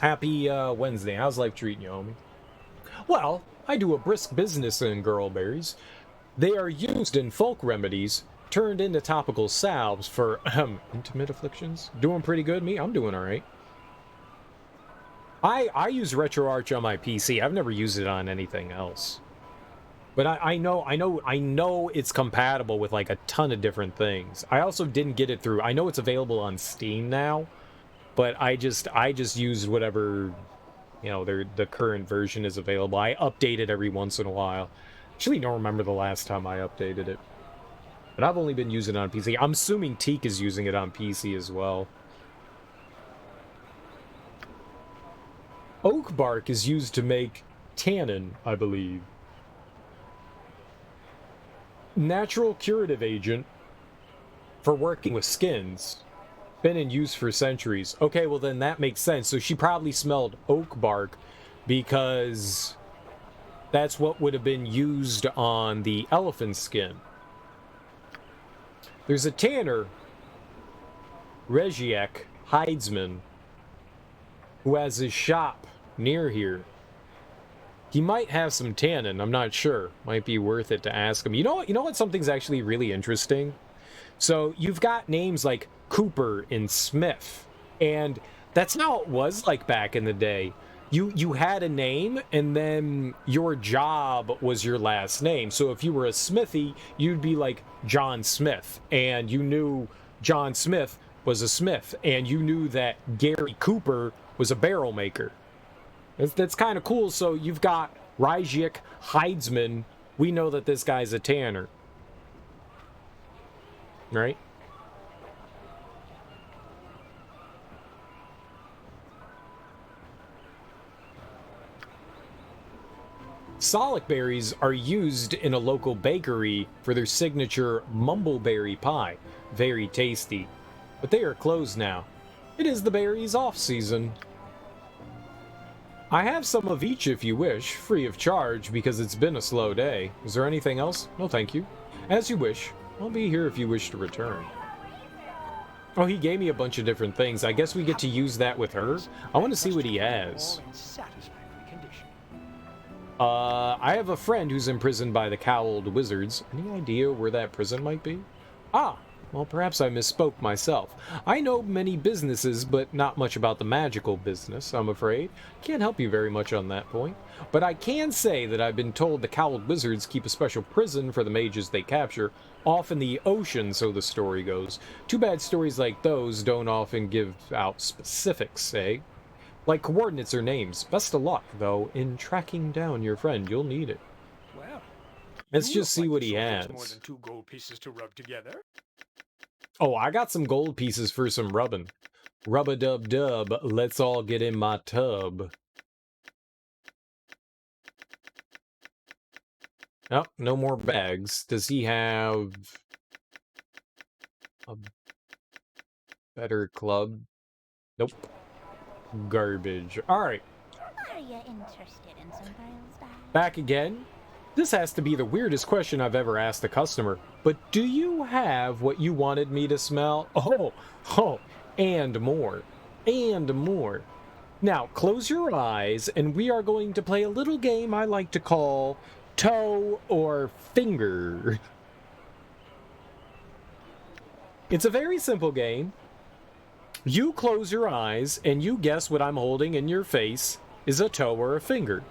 Happy Wednesday. How's life treating you, homie? Well, I do a brisk business in girl berries. They are used in folk remedies, turned into topical salves for intimate afflictions. Doing pretty good, me? I'm doing all right. I use RetroArch on my PC. I've never used it on anything else. But I know it's compatible with like a ton of different things. I also didn't get it through. I know it's available on Steam now, but I just used whatever, you know, the current version is available. I update it every once in a while. Actually, don't remember the last time I updated it. But I've only been using it on PC. I'm assuming Teak is using it on PC as well. Oak bark is used to make tannin, I believe. Natural curative agent for working with skins. Been in use for centuries. Okay, well then that makes sense. So she probably smelled oak bark because that's what would have been used on the elephant skin. There's a tanner, Regiek Hydesman, who has his shop near here. He might have some tannin, I'm not sure. Might be worth it to ask him. You know what something's actually really interesting? So you've got names like Cooper and Smith, and that's how it was like back in the day. You had a name, and then your job was your last name. So if you were a smithy, you'd be like John Smith, and you knew John Smith was a smith, and you knew that Gary Cooper was a barrel maker. That's kind of cool. So you've got Regiek Hydesman. We know that this guy's a tanner. Right? Solic berries are used in a local bakery for their signature mumbleberry pie. Very tasty. But they are closed now. It is the berries off season. I have some of each if you wish, free of charge, because it's been a slow day. Is there anything else? No, thank you. As you wish. I'll be here if you wish to return. Oh, he gave me a bunch of different things. I guess we get to use that with her. I want to see what he has. I have a friend who's imprisoned by the Cowled Wizards. Any idea where that prison might be? Ah, well, perhaps I misspoke myself. I know many businesses, but not much about the magical business, I'm afraid. Can't help you very much on that point. But I can say that I've been told the Cowled Wizards keep a special prison for the mages they capture, off in the ocean, so the story goes. Too bad stories like those don't often give out specifics, eh? Like coordinates or names. Best of luck, though, in tracking down your friend. You'll need it. Well, let's just see what he has. More than 2 gold pieces to rub together. Oh, I got some gold pieces for some rubbing. Rub-a-dub-dub, let's all get in my tub. Oh, no more bags. Does he have a better club? Nope. Garbage. Alright. Are you interested in some pearls, Dad? Back again. This has to be the weirdest question I've ever asked a customer. But do you have what you wanted me to smell? Oh, and more. And more. Now, close your eyes, and we are going to play a little game I like to call toe or finger. It's a very simple game. You close your eyes, and you guess what I'm holding in your face is a toe or a finger.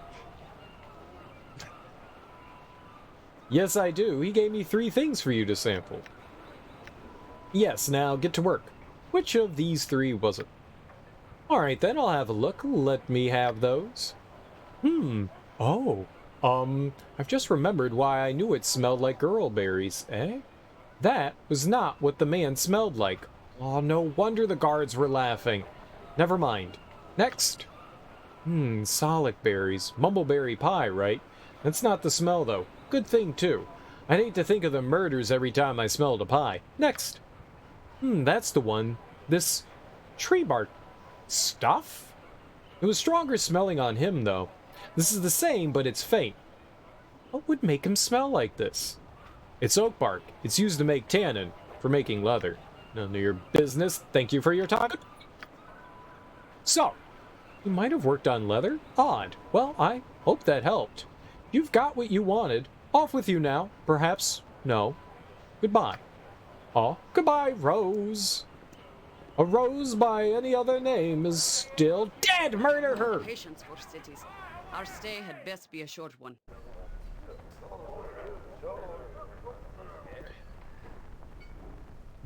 Yes, I do. He gave me 3 things for you to sample. Yes, now get to work. Which of these 3 was it? Alright then, I'll have a look. Let me have those. Oh. I've just remembered why I knew it smelled like girl berries, eh? That was not what the man smelled like. Oh, no wonder the guards were laughing. Never mind. Next. Solic berries. Mumbleberry pie, right? That's not the smell, though. Good thing, too. I'd hate to think of the murders every time I smelled a pie. Next. That's the one. This tree bark stuff? It was stronger smelling on him, though. This is the same, but it's faint. What would make him smell like this? It's oak bark. It's used to make tannin, for making leather. None of your business. Thank you for your time. So, you might have worked on leather? Odd. Well, I hope that helped. You've got what you wanted. Off with you now. Perhaps no. Goodbye. Oh, goodbye, Rose. A rose by any other name is still dead. Murder her. Patience for cities. Our stay had best be a short one.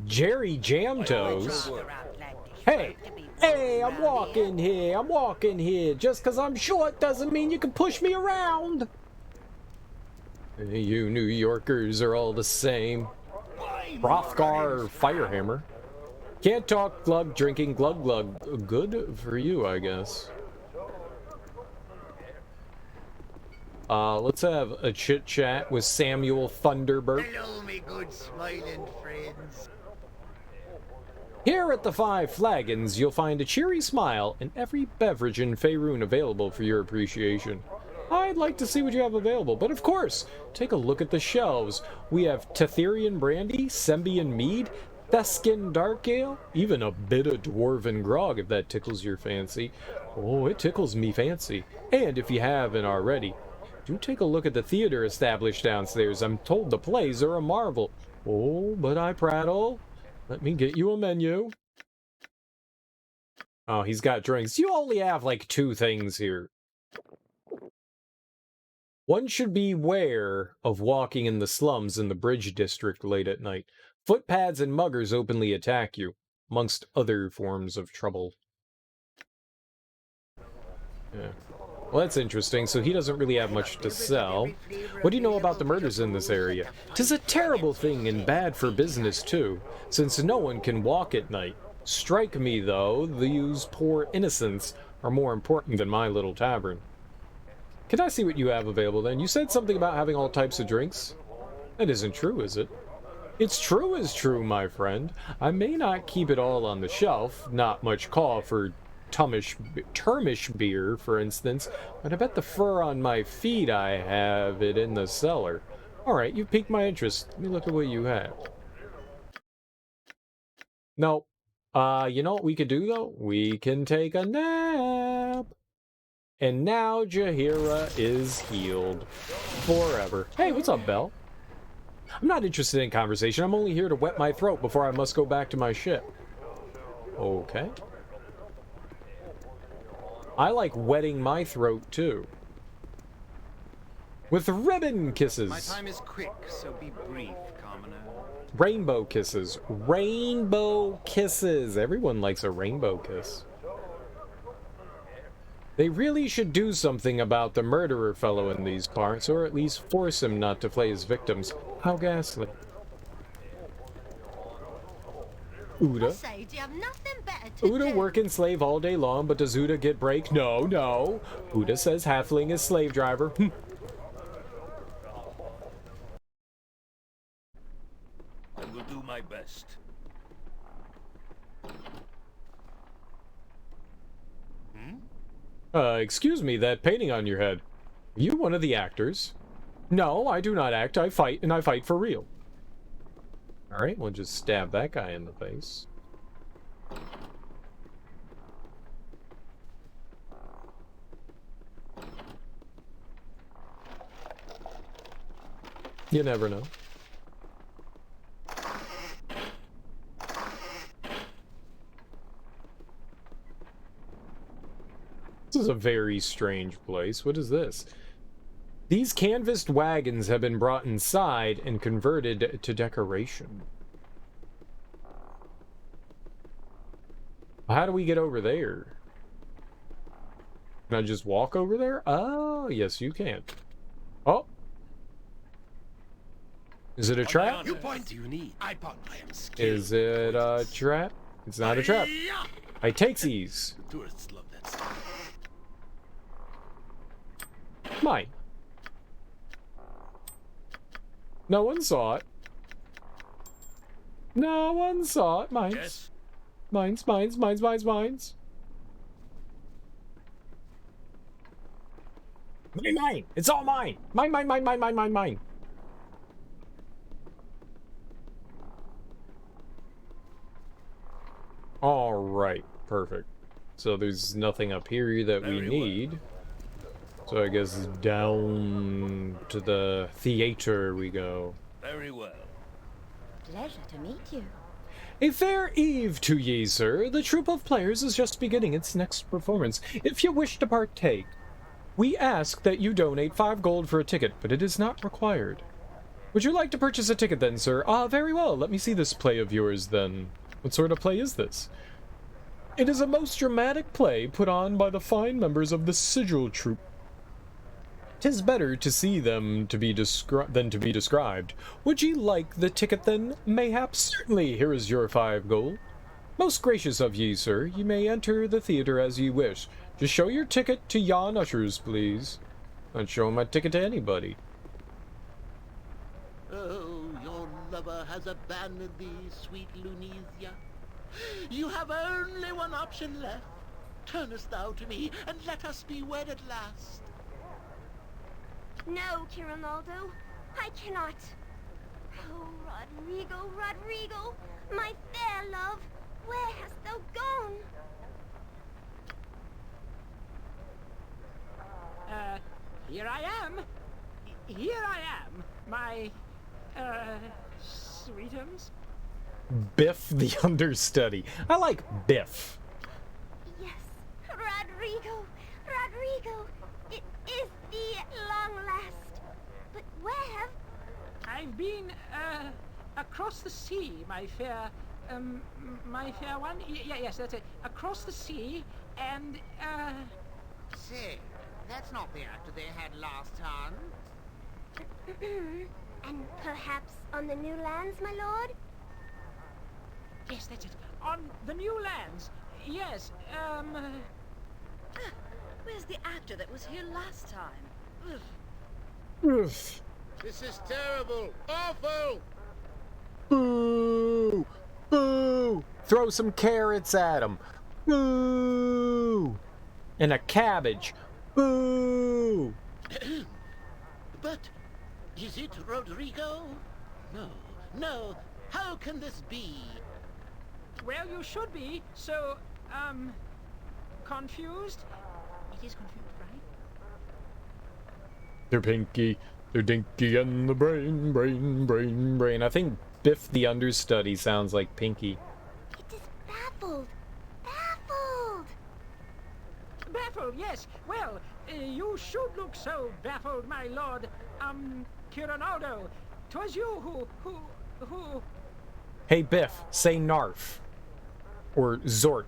Jerry Jamtoes. Hey, I'm walking here. Just 'cause I'm short doesn't mean you can push me around. You New Yorkers are all the same. Hrothgar Firehammer. Can't talk, glug, drinking, glug, glug. Good for you, I guess. Let's have a chit-chat with Samuel Thunderbird. Hello, me good smiling friends. Here at the Five Flagons, you'll find a cheery smile and every beverage in Faerun available for your appreciation. I'd like to see what you have available, but of course, take a look at the shelves. We have Tetherian brandy, Sembian mead, Theskin dark ale, even a bit of dwarven grog if that tickles your fancy. Oh, it tickles me fancy. And if you haven't already, do take a look at the theater established downstairs. I'm told the plays are a marvel. Oh, but I prattle. Let me get you a menu. Oh, he's got drinks. You only have like 2 things here. One should beware of walking in the slums in the Bridge District late at night. Footpads and muggers openly attack you, amongst other forms of trouble. Yeah. Well, that's interesting. So he doesn't really have much to sell. What do you know about the murders in this area? 'Tis a terrible thing and bad for business, too, since no one can walk at night. Strike me, though, these poor innocents are more important than my little tavern. Can I see what you have available, then? You said something about having all types of drinks? That isn't true, is it? It's true is true, my friend. I may not keep it all on the shelf, not much call for termish beer, for instance, but I bet the fur on my feet I have it in the cellar. Alright, you've piqued my interest. Let me look at what you have. No. You know what we could do, though? We can take a nap. And now Jahiera is healed. Forever. Hey, what's up, Belle? I'm not interested in conversation. I'm only here to wet my throat before I must go back to my ship. Okay. I like wetting my throat, too. With ribbon kisses. My time is quick, so be brief, commoner. Rainbow kisses. Rainbow kisses. Everyone likes a rainbow kiss. They really should do something about the murderer fellow in these parts, or at least force him not to flay his victims. How ghastly. Uda. Uda working slave all day long, but does Uda get break? No, no. Uda says halfling is slave driver. I will do my best. Excuse me, that painting on your head. Are you one of the actors? No, I do not act. I fight, and I fight for real. Alright, we'll just stab that guy in the face. You never know. This is a very strange place. What is this? These canvassed wagons have been brought inside and converted to decoration. How do we get over there? Can I just walk over there? Oh, yes, you can. Oh. Is it a trap? You point you need. I am skilled. Is it a trap? It's not a trap. I takes these. The tourists love that stuff. Mine. No one saw it. No one saw it. Mines. Yes. Mines, mines, mines, mines, mines. Mine! It's all mine! Mine, mine, mine, mine, mine, mine, mine. Alright, perfect. So there's nothing up here that we need. So I guess down to the theater we go. Very well. Pleasure to meet you. A fair eve to ye, sir. The troupe of players is just beginning its next performance. If you wish to partake, we ask that you donate 5 gold for a ticket, but it is not required. Would you like to purchase a ticket then, sir? Ah, very well. Let me see this play of yours then. What sort of play is this? It is a most dramatic play put on by the fine members of the Sigil troupe. 'Tis better to see them than to be described. Would ye like the ticket then? Mayhaps. Certainly. Here is your 5 gold. Most gracious of ye, sir. You may enter the theater as ye wish. Just show your ticket to yon ushers, please. Not showing my ticket to anybody. Oh, your lover has abandoned thee, sweet Lunesia. You have only one option left. Turnest thou to me, and let us be wed at last. No, Ronaldo, I cannot. Oh, Rodrigo, Rodrigo, my fair love, where hast thou gone? Here I am. Here I am, my, sweetums. Biff the understudy. I like Biff. Yes, Rodrigo, Rodrigo, it is thee at long last. But where have... I've been, across the sea, my fair one. Yes, that's it. Across the sea, and, Say, that's not the actor they had last time. And perhaps on the new lands, my lord? Yes, that's it. On the new lands. Yes, Where's the actor that was here last time? Oof. This is terrible. Awful. Boo! Boo! Throw some carrots at him. Boo! And a cabbage. Boo! But is it Rodrigo? No, no. How can this be? well, you should be, so, confused? It is confused, right? They're pinky, they're dinky, and the brain, brain, brain, brain. I think Biff the understudy sounds like Pinky. It is baffled. Baffled. Baffled, yes. Well, you should look so baffled, my lord. Kironaldo. 'Twas you who... Hey, Biff, say Narf. Or Zort.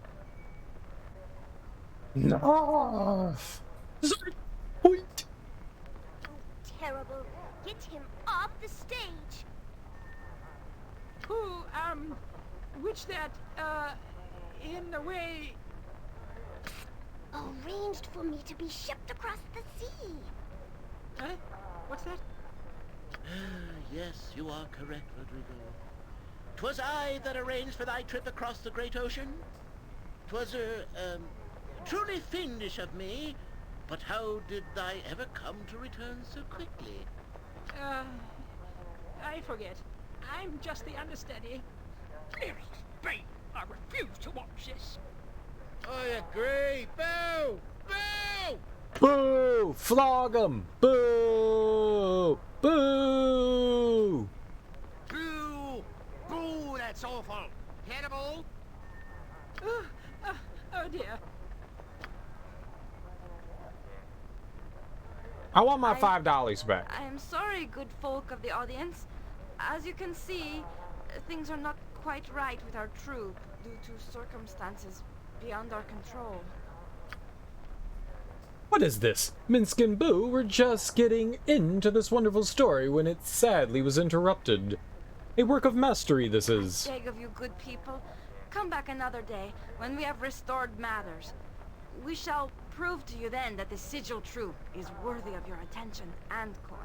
Narf! Zort! Point! Terrible. Get him off the stage. Who, which that, in the way... Arranged for me to be shipped across the sea. Huh? What's that? Yes, you are correct, Rodrigo. 'Twas I that arranged for thy trip across the great ocean. 'Twas, truly fiendish of me, but how did thy ever come to return so quickly? I forget. I'm just the understudy. Dearest Bane, I refuse to watch this. I agree. Boo! Boo! Boo! Flog 'em! Boo! Boo! Boo! Boo, that's awful. Hannibal? Oh dear. I want my $5 back. I am sorry, good folk of the audience. As you can see, things are not quite right with our troupe due to circumstances beyond our control. What is this? Minsk and Boo were just getting into this wonderful story when it sadly was interrupted. A work of mastery this is. I beg of you, good people, come back another day when we have restored matters. We shall prove to you then that the Sigil troupe is worthy of your attention and coin.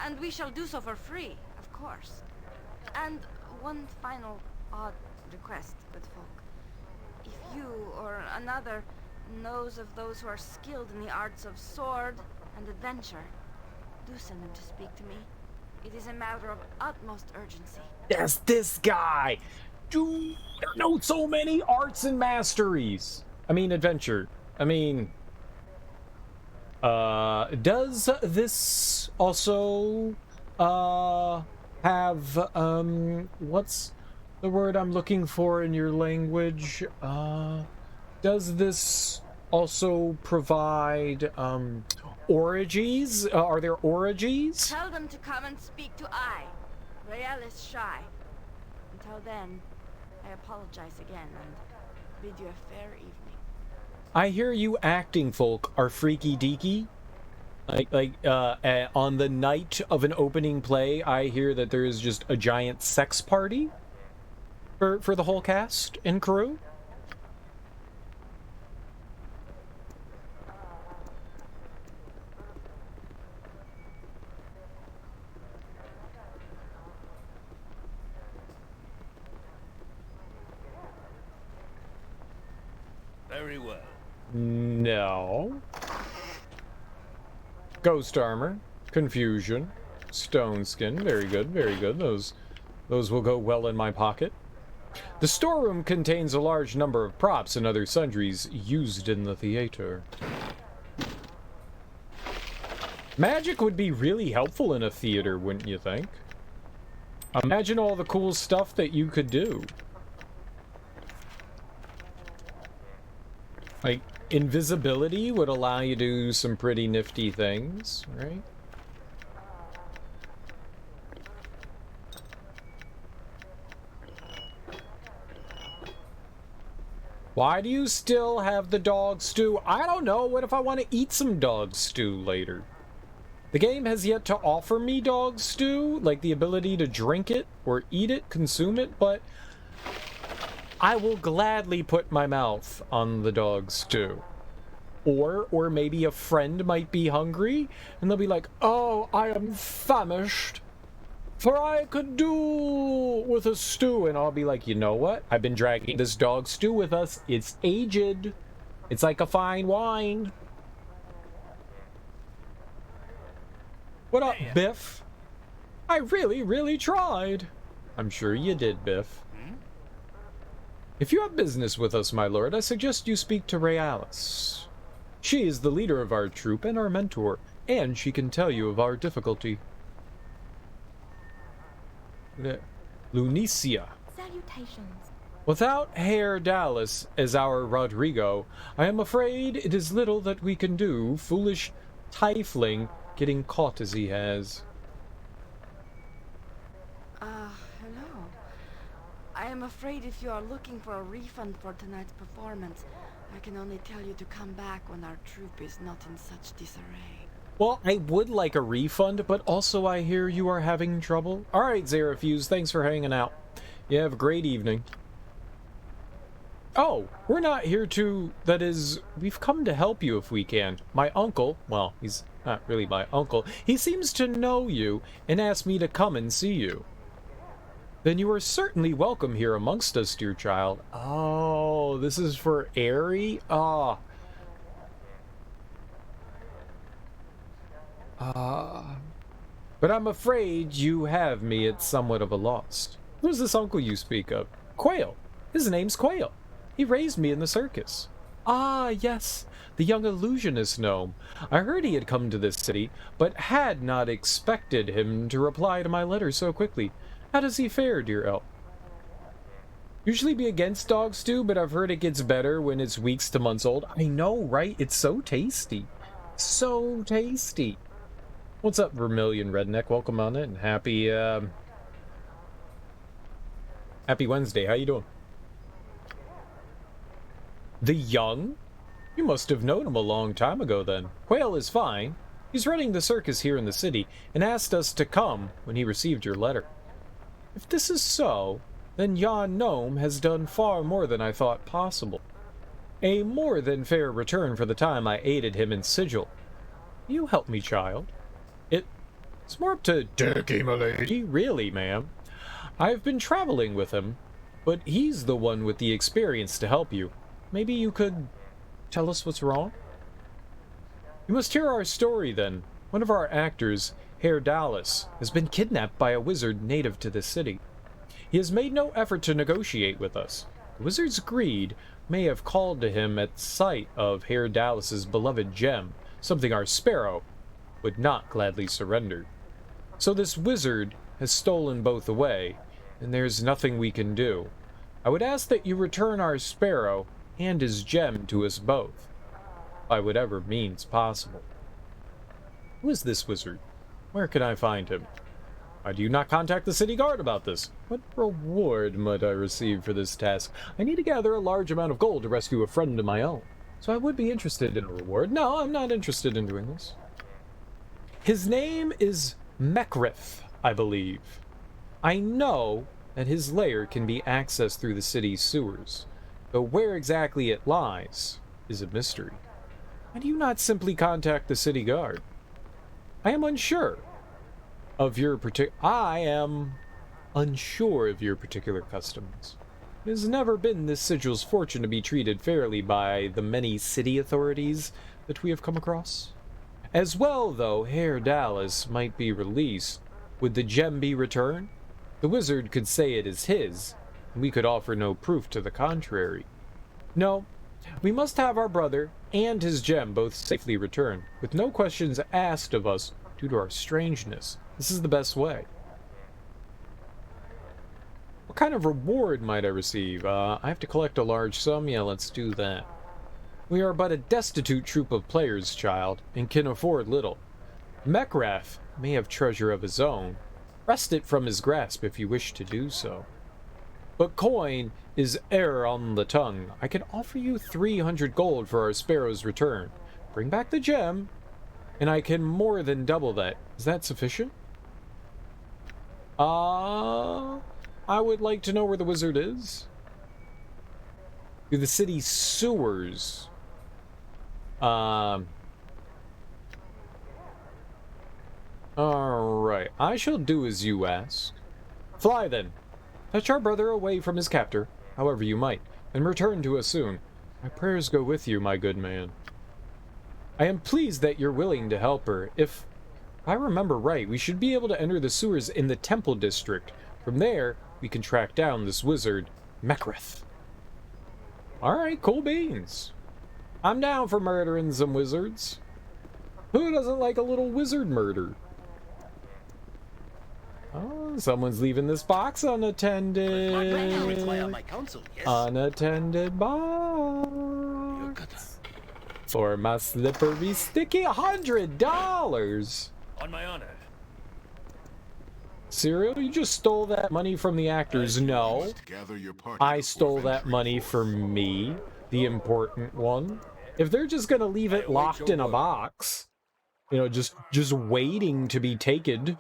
And we shall do so for free, of course. And one final odd request, good folk. If you or another knows of those who are skilled in the arts of sword and adventure, do send them to speak to me. It is a matter of utmost urgency. That's this guy! Dude, I know so many arts and masteries. I mean, adventure. I mean... does this also, have, what's the word I'm looking for in your language? Does this also provide, orgies? Are there orgies? Tell them to come and speak to I. Rael is shy. Until then, I apologize again and bid you a fair evening. I hear you acting folk are freaky deaky. On the night of an opening play, I hear that there is just a giant sex party for the whole cast and crew. Very well. No. Ghost armor, confusion, stone skin. Very good, very good. Those will go well in my pocket. The storeroom contains a large number of props and other sundries used in the theater. Magic would be really helpful in a theater, wouldn't you think? Imagine all the cool stuff that you could do. Like, invisibility would allow you to do some pretty nifty things, right? Why do you still have the dog stew? I don't know. What if I want to eat some dog stew later? The game has yet to offer me dog stew, like the ability to drink it or eat it, consume it, but I will gladly put my mouth on the dog stew. Or maybe a friend might be hungry, and they'll be like, "Oh, I am famished, for I could do with a stew." And I'll be like, "You know what? I've been dragging this dog stew with us. It's aged. It's like a fine wine." What up, Biff? I really, really tried. I'm sure you did, Biff. If you have business with us, my lord, I suggest you speak to Realis. She is the leader of our troop and our mentor, and she can tell you of our difficulty. Lunicia. Salutations. Without Herr Dallas as our Rodrigo, I am afraid it is little that we can do, foolish tiefling getting caught as he has. Hello. I am afraid if you are looking for a refund for tonight's performance, I can only tell you to come back when our troop is not in such disarray. Well, I would like a refund, but also I hear you are having trouble. Alright, Zerafuse, thanks for hanging out. You have a great evening. Oh, we're not here to... That is, we've come to help you if we can. My uncle, well, he's not really my uncle, he seems to know you and asked me to come and see you. Then you are certainly welcome here amongst us, dear child. Oh, this is for Aerie? Ah. But I'm afraid you have me at somewhat of a loss. Who's this uncle you speak of? Quail. His name's Quail. He raised me in the circus. Ah, yes, the young illusionist gnome. I heard he had come to this city, but had not expected him to reply to my letter so quickly. How does he fare, dear elf? Usually be against dog stew, but I've heard it gets better when it's weeks to months old. I know, right? It's so tasty. So tasty. What's up, Vermilion Redneck? Welcome on in. Happy Wednesday. How you doing? The young? You must have known him a long time ago, then. Quail is fine. He's running the circus here in the city, and asked us to come when he received your letter. If this is so, then yon gnome has done far more than I thought possible. A more than fair return for the time I aided him in sigil. You help me, child. It's more up to Turkey, my lady. Really, ma'am. I've been traveling with him, but he's the one with the experience to help you. Maybe you could tell us what's wrong? You must hear our story, then. One of our actors, Herr Dallas, has been kidnapped by a wizard native to this city. He has made no effort to negotiate with us. The wizard's greed may have called to him at sight of Herr Dallas's beloved gem, something our sparrow would not gladly surrender. So this wizard has stolen both away, and there's nothing we can do. I would ask that you return our sparrow and his gem to us both, by whatever means possible. Who is this wizard? Where can I find him? Why do you not contact the city guard about this? What reward might I receive for this task? I need to gather a large amount of gold to rescue a friend of my own, so I would be interested in a reward. No, I'm not interested in doing this. His name is Mekrith, I believe. I know that his lair can be accessed through the city's sewers, though where exactly it lies is a mystery. Why do you not simply contact the city guard? I am unsure of your particular customs. It has never been this sigil's fortune to be treated fairly by the many city authorities that we have come across. As well, though Herr Dallas might be released, would the gem be returned? The wizard could say it is his, and we could offer no proof to the contrary. No, we must have our brother and his gem both safely returned, with no questions asked of us due to our strangeness. This is the best way. What kind of reward might I receive? I have to collect a large sum? Yeah, let's do that. We are but a destitute troop of players, child, and can afford little. Mekrith may have treasure of his own. Wrest it from his grasp if you wish to do so. But coin is e'er on the tongue. I can offer you 300 gold for our sparrow's return. Bring back the gem, and I can more than double that. Is that sufficient? I would like to know where the wizard is. Through the city sewers. Alright, I shall do as you ask. Fly then. Fetch our brother away from his captor, however you might, and return to us soon. My prayers go with you, my good man. I am pleased that you're willing to help her. If I remember right, we should be able to enter the sewers in the Temple District. From there, we can track down this wizard, Mekrith. Alright, cool beans. I'm down for murdering some wizards. Who doesn't like a little wizard murder? Oh, someone's leaving this box unattended. Unattended box. For my slippery, sticky $100. On my honor. Cyril, you just stole that money from the actors. No. I stole that money for me, the important one. If they're just gonna leave it locked in a box, you know, just waiting to be taken.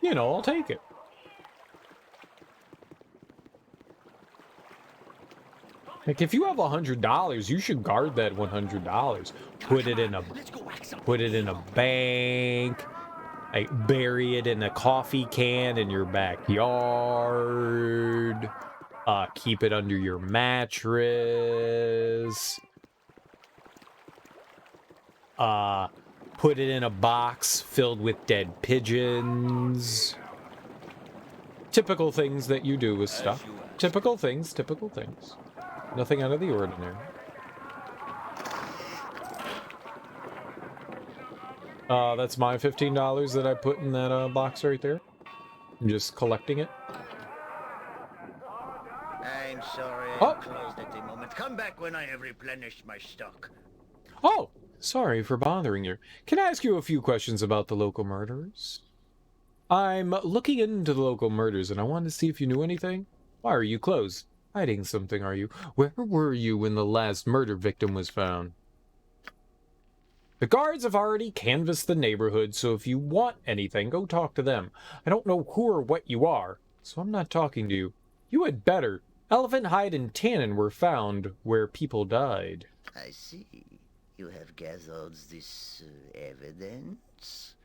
You know, I'll take it. Like, if you have $100, you should guard that $100. Put it in a bank. Like, bury it in a coffee can in your backyard. Keep it under your mattress. Put it in a box filled with dead pigeons. Typical things that you do with stuff. Typical things, typical things. Nothing out of the ordinary. That's my $15 that I put in that box right there. I'm just collecting it. I'm sorry, I'm closed at the moment. Come back when I have replenished my stock. Oh, sorry for bothering you. Can I ask you a few questions about the local murderers? I'm looking into the local murders, and I wanted to see if you knew anything. Why are you closed? Hiding something, are you? Where were you when the last murder victim was found? The guards have already canvassed the neighborhood, so if you want anything, go talk to them. I don't know who or what you are, so I'm not talking to you. You had better. Elephant hide and tannin were found where people died. I see. You have gathered this evidence?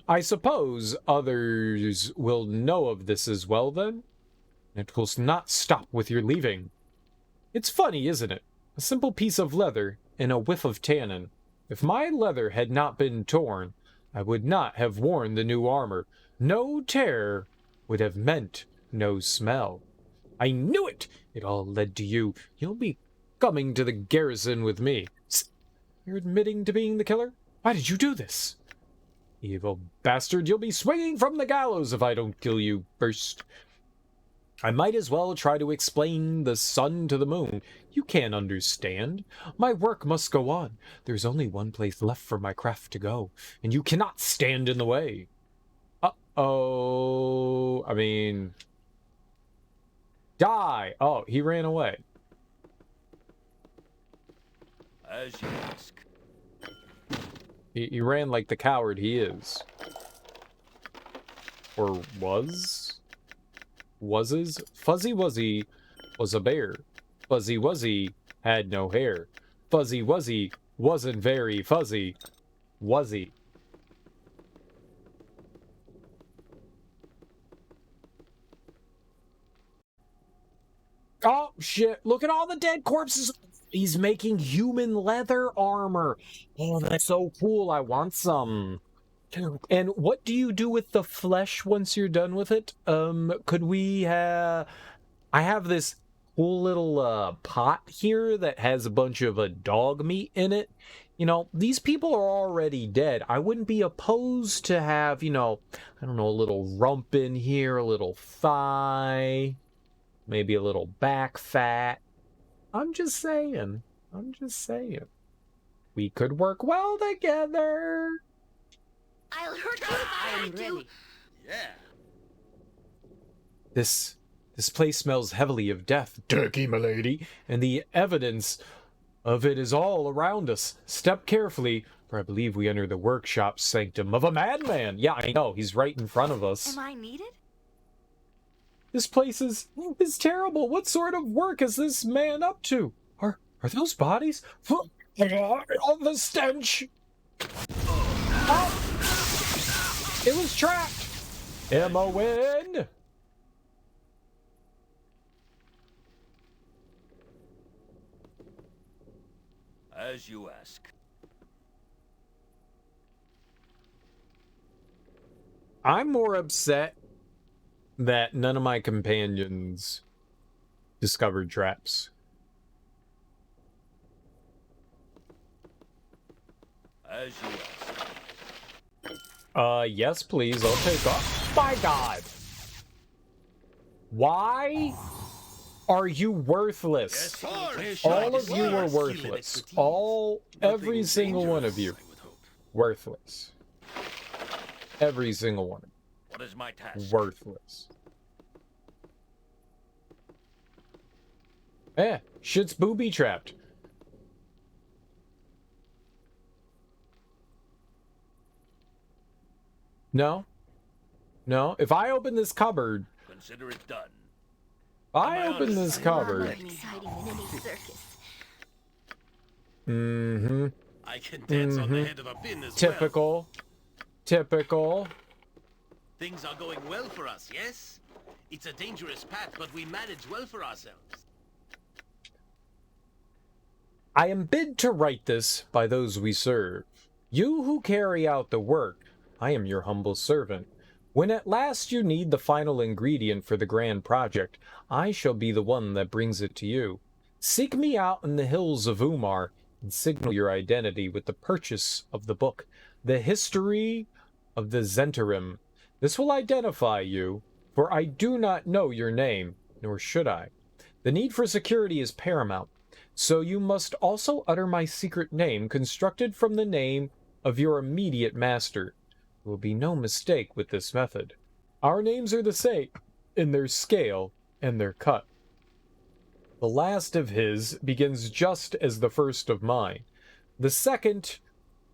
I suppose others will know of this as well, then? It will not stop with your leaving. It's funny, isn't it? A simple piece of leather and a whiff of tannin. If my leather had not been torn, I would not have worn the new armor. No tear would have meant no smell. I knew it! It all led to you. You'll be coming to the garrison with me. You're admitting to being the killer? Why did you do this? Evil bastard, you'll be swinging from the gallows if I don't kill you first. I might as well try to explain the sun to the moon. You can't understand. My work must go on. There's only one place left for my craft to go, and you cannot stand in the way. Uh-oh. I mean... Die! Oh, he ran away. As you ask. He ran like the coward he is. Or was? Was? Fuzzy Wuzzy was a bear. Fuzzy Wuzzy had no hair. Fuzzy Wuzzy wasn't very fuzzy. Was he? Oh, shit. Look at all the dead corpses. He's making human leather armor. Oh, that's so cool. I want some. And what do you do with the flesh once you're done with it? Could we have... I have this cool little pot here that has a bunch of dog meat in it. You know, these people are already dead. I wouldn't be opposed to have, you know, I don't know, a little rump in here, a little thigh, maybe a little back fat. I'm just saying. I'm just saying. We could work well together. I'll hurt you if I have to. Yeah. This place smells heavily of death, turkey, milady, and the evidence of it is all around us. Step carefully, for I believe we enter the workshop sanctum of a madman. Yeah, I know, he's right in front of us. Am I needed? This place is terrible. What sort of work is this man up to? Are those bodies? Oh, the stench! Oh. It was trapped! M-O-N! As you ask. I'm more upset that none of my companions discovered traps. As you ask. Yes, please. I'll take off. My God! Why are you worthless? All of you are worthless. Every single one of you. Worthless. Every single one of you. What is my task? Worthless. Eh, shit's booby-trapped. No. No, if I open this cupboard... Consider it done. If I open this cupboard... Exciting than any circus. Mm-hmm. I can dance on the head of a pin as Typical. well. Typical. Things are going well for us, yes? It's a dangerous path, but we manage well for ourselves. I am bid to write this by those we serve. You who carry out the work, I am your humble servant. When at last you need the final ingredient for the grand project, I shall be the one that brings it to you. Seek me out in the hills of Umar and signal your identity with the purchase of the book, The History of the Zentarim. This will identify you, for I do not know your name, nor should I. The need for security is paramount, so you must also utter my secret name, constructed from the name of your immediate master. There will be no mistake with this method. Our names are the same in their scale and their cut. The last of his begins just as the first of mine. The second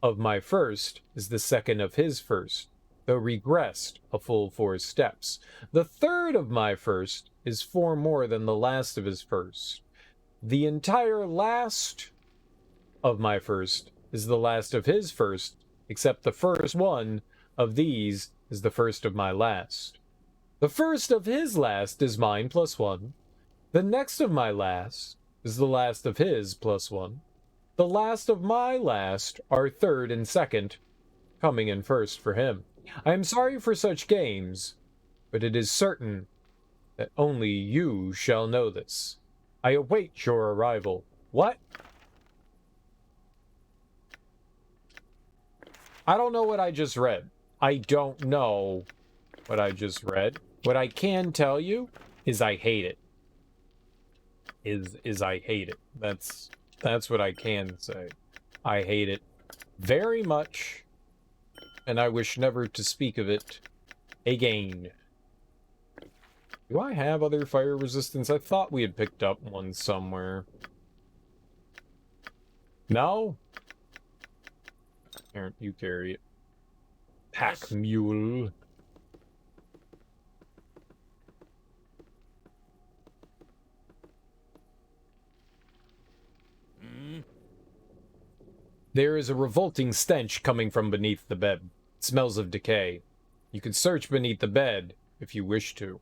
of my first is the second of his first, though regressed a full 4 steps. The third of my first is 4 more than the last of his first. The entire last of my first is the last of his first, except the first one of these is the first of my last. The first of his last is mine plus 1. The next of my last is the last of his plus 1. The last of my last are third and second, coming in first for him. I am sorry for such games, but it is certain that only you shall know this. I await your arrival. What? I don't know what I just read. I don't know what I just read. What I can tell you is I hate it. Is I hate it. That's what I can say. I hate it very much, and I wish never to speak of it again. Do I have other fire resistance? I thought we had picked up one somewhere. No? Here, you carry it. Pack mule. There is a revolting stench coming from beneath the bed. It smells of decay. You can search beneath the bed if you wish to.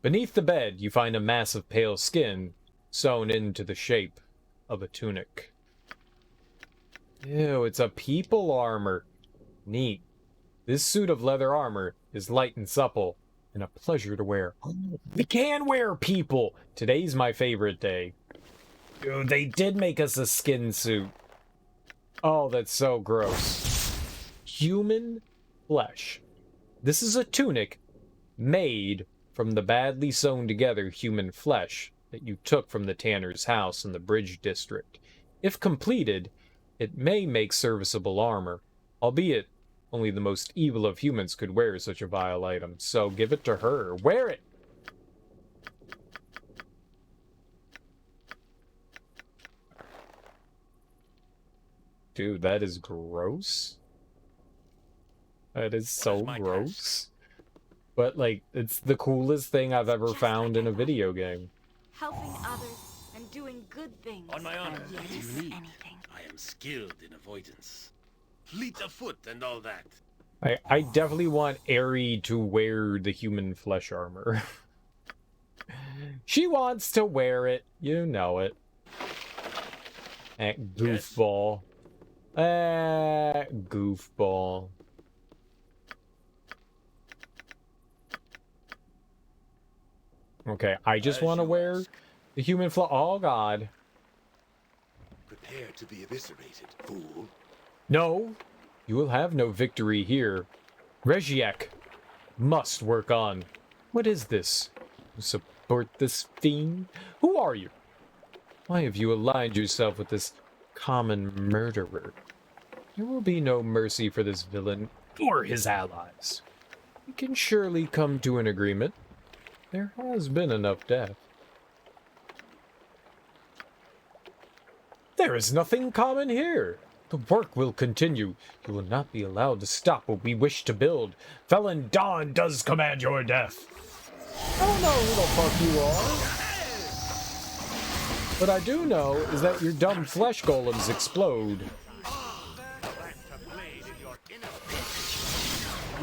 Beneath the bed, you find a mass of pale skin sewn into the shape of a tunic. Ew, it's a people armor. Neat. This suit of leather armor is light and supple, and a pleasure to wear. We can wear people! Today's my favorite day. Dude, they did make us a skin suit. Oh, that's so gross. Human flesh. This is a tunic made from the badly sewn together human flesh that you took from the tanner's house in the Bridge District. If completed, it may make serviceable armor, albeit only the most evil of humans could wear such a vile item. So give it to her. Wear it! Dude, that is gross. That is so gross. But, like, it's the coolest thing I've ever found in a video game. Helping others and doing good things. On my honor. Yes, What do you need? anything. I am skilled in avoidance. Fleet of foot and all that. I definitely want Aerie to wear the human flesh armor. She wants to wear it. You know it. Goofball. Goofball. Okay, I just want to wear the human flesh. Oh, God. Prepare to be eviscerated, fool. No, you will have no victory here. Regiek must work on. What is this? You support this fiend? Who are you? Why have you aligned yourself with this common murderer? There will be no mercy for this villain or his allies. We can surely come to an agreement. There has been enough death. There is nothing common here. The work will continue. You will not be allowed to stop what we wish to build. Felon Dawn does command your death. I don't know who the fuck you are. What I do know is that your dumb flesh golems explode.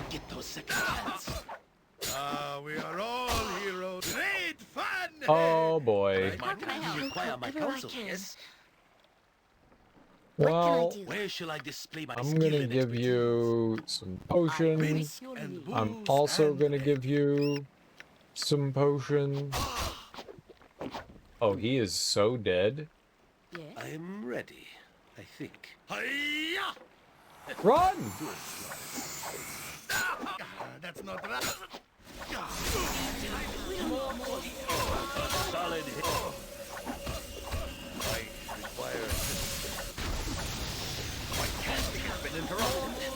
Get those second hands. We are all heroes. Great fun! Oh boy. You require my counsel, yes? Well, where shall I display my I'm gonna give you some potions. I'm also gonna give you some potions. Oh, he is so dead. I am ready, I think. Run! That's not right. Solid hit. I require my casting has been interrupted.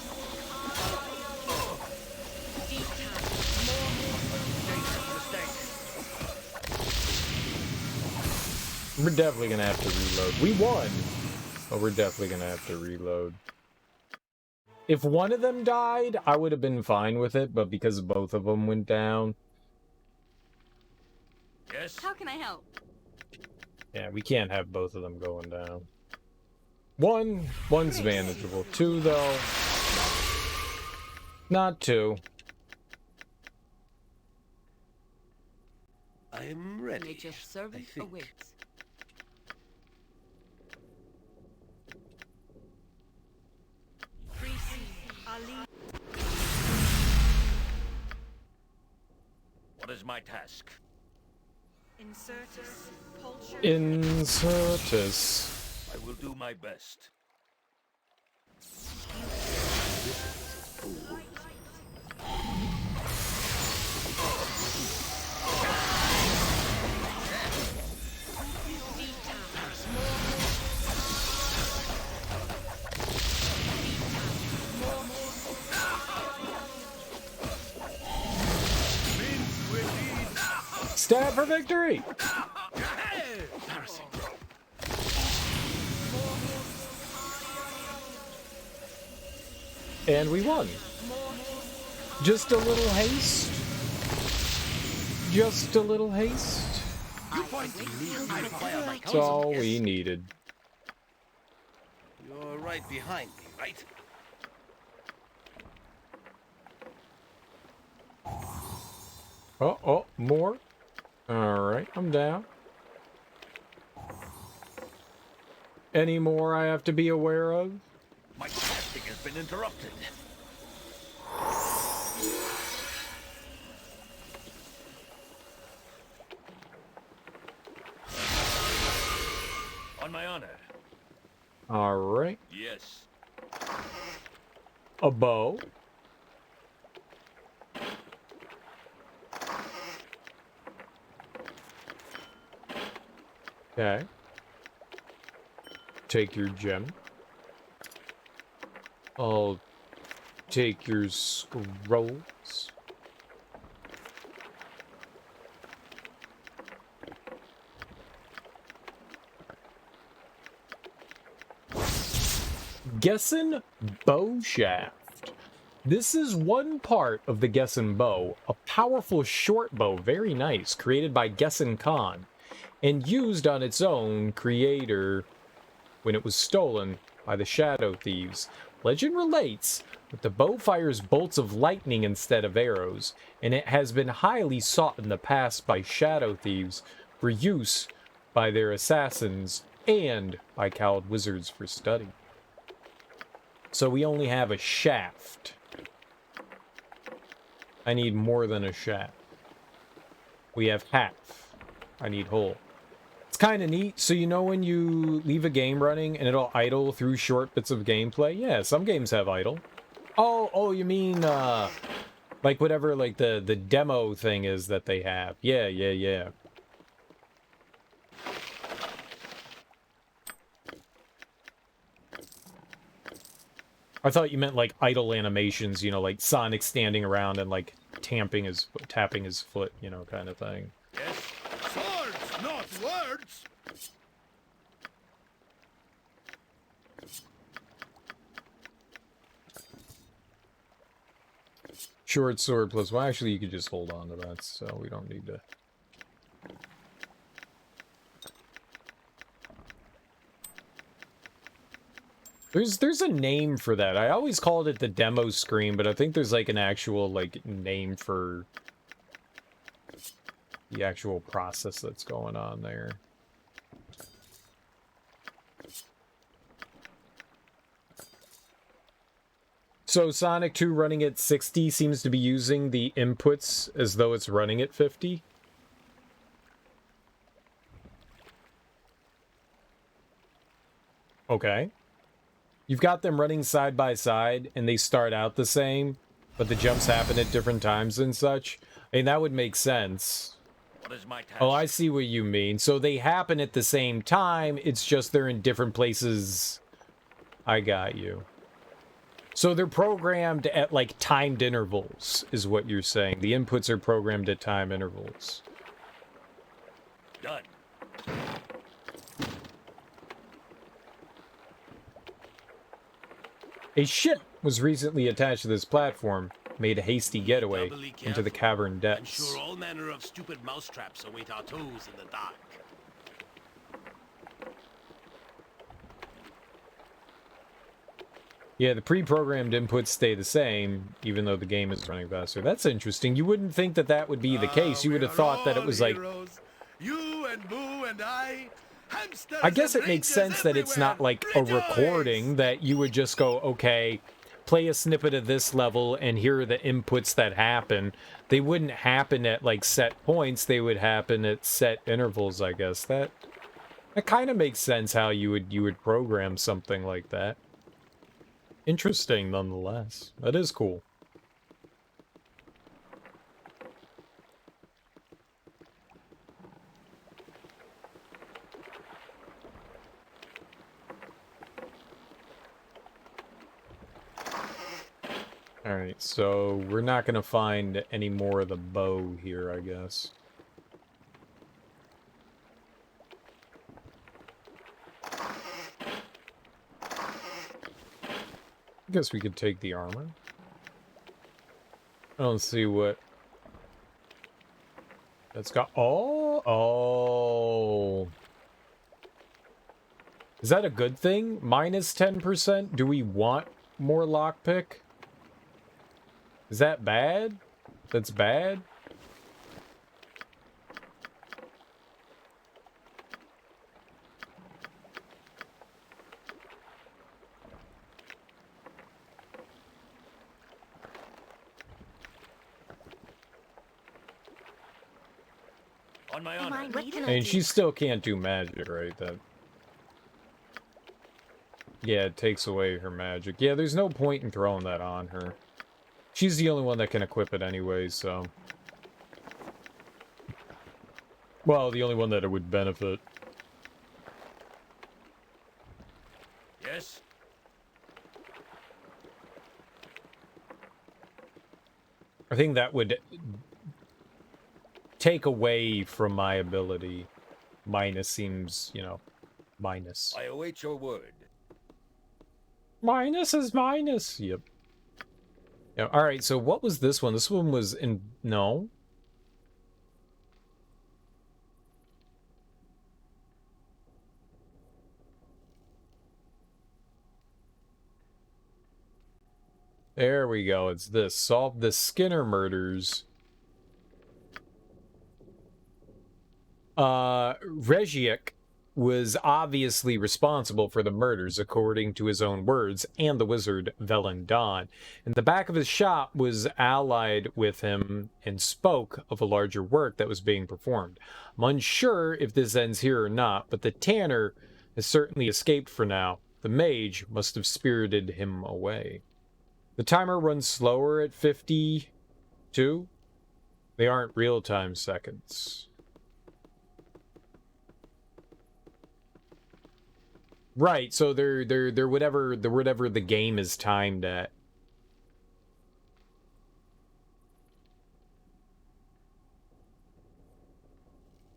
We're definitely gonna have to reload. We won, but we're definitely gonna have to reload. If one of them died, I would have been fine with it, but because both of them went down. Yes. How can I help? Yeah, we can't have both of them going down. One's manageable. Two, though. Not two. I am ready. Nature's servant awaits. What is my task? Insertus. I will do my best. Stab for victory! And we won. Just a little haste. Just a little haste. That's all we needed. You're right behind me, right? Oh, more. Alright, I'm down. Any more I have to be aware of? My casting has been interrupted. On my honor. Alright. Yes. A bow. Okay. Take your gem. I'll take your scrolls. Gessen bow shaft. This is one part of the Gessen bow, a powerful short bow, very nice, created by Gessen Khan, and used on its own creator when it was stolen by the Shadow Thieves. Legend relates that the bow fires bolts of lightning instead of arrows, and it has been highly sought in the past by Shadow Thieves for use by their assassins and by cowled wizards for study. So we only have a shaft. I need more than a shaft. We have half. I need whole. It's kind of neat. So you know when you leave a game running and it'll idle through short bits of gameplay? Yeah, some games have idle. Oh, you mean, like whatever, like the demo thing is that they have. Yeah. I thought you meant like idle animations, you know, like Sonic standing around and like tapping his foot, you know, kind of thing. Yes. Swords, not words. Short sword plus, well, actually, you could just hold on to that, so we don't need to. There's a name for that. I always called it the demo screen, but I think there's like an actual like name for the actual process that's going on there. So Sonic 2 running at 60 seems to be using the inputs as though it's running at 50. Okay. You've got them running side by side, and they start out the same, but the jumps happen at different times and such. I mean, that would make sense. What is my task? Oh, I see what you mean. So they happen at the same time, it's just they're in different places. I got you. So they're programmed at, like, timed intervals, is what you're saying. The inputs are programmed at time intervals. Done. A ship was recently attached to this platform, made a hasty getaway into the cavern depths. I'm sure all manner of stupid mousetraps await our toes in the dark. Yeah, the pre-programmed inputs stay the same, even though the game is running faster. That's interesting. You wouldn't think that that would be the case. You would have thought that it was like... You and Boo and I guess it makes sense that it's not like a recording, that you would just go, okay, play a snippet of this level, and here are the inputs that happen. They wouldn't happen at like set points. They would happen at set intervals, I guess. That kind of makes sense how you would program something like that. Interesting, nonetheless. That is cool. Alright, so we're not going to find any more of the bow here, I guess. I guess we could take the armor. I don't see what... That's got... Oh! Is that a good thing? Minus 10%? Do we want more lockpick? Is that bad? That's bad? On my honor. And she still can't do magic, right? That... Yeah, it takes away her magic. Yeah, there's no point in throwing that on her. She's the only one that can equip it anyway, so... Well, the only one that it would benefit. Yes? I think that would take away from my ability. Minus seems, you know, minus. I await your word. Minus is minus. Yep. Yeah, all right, so what was this one? This one was in... No. There we go. It's this. Solve the Skinner murders. Regiek was obviously responsible for the murders, according to his own words, and the wizard Velendon. In the back of his shop was allied with him and spoke of a larger work that was being performed. I'm unsure if this ends here or not, but the tanner has certainly escaped for now. The mage must have spirited him away. The timer runs slower at 52. They aren't real-time seconds. Right, so they're whatever the game is timed at.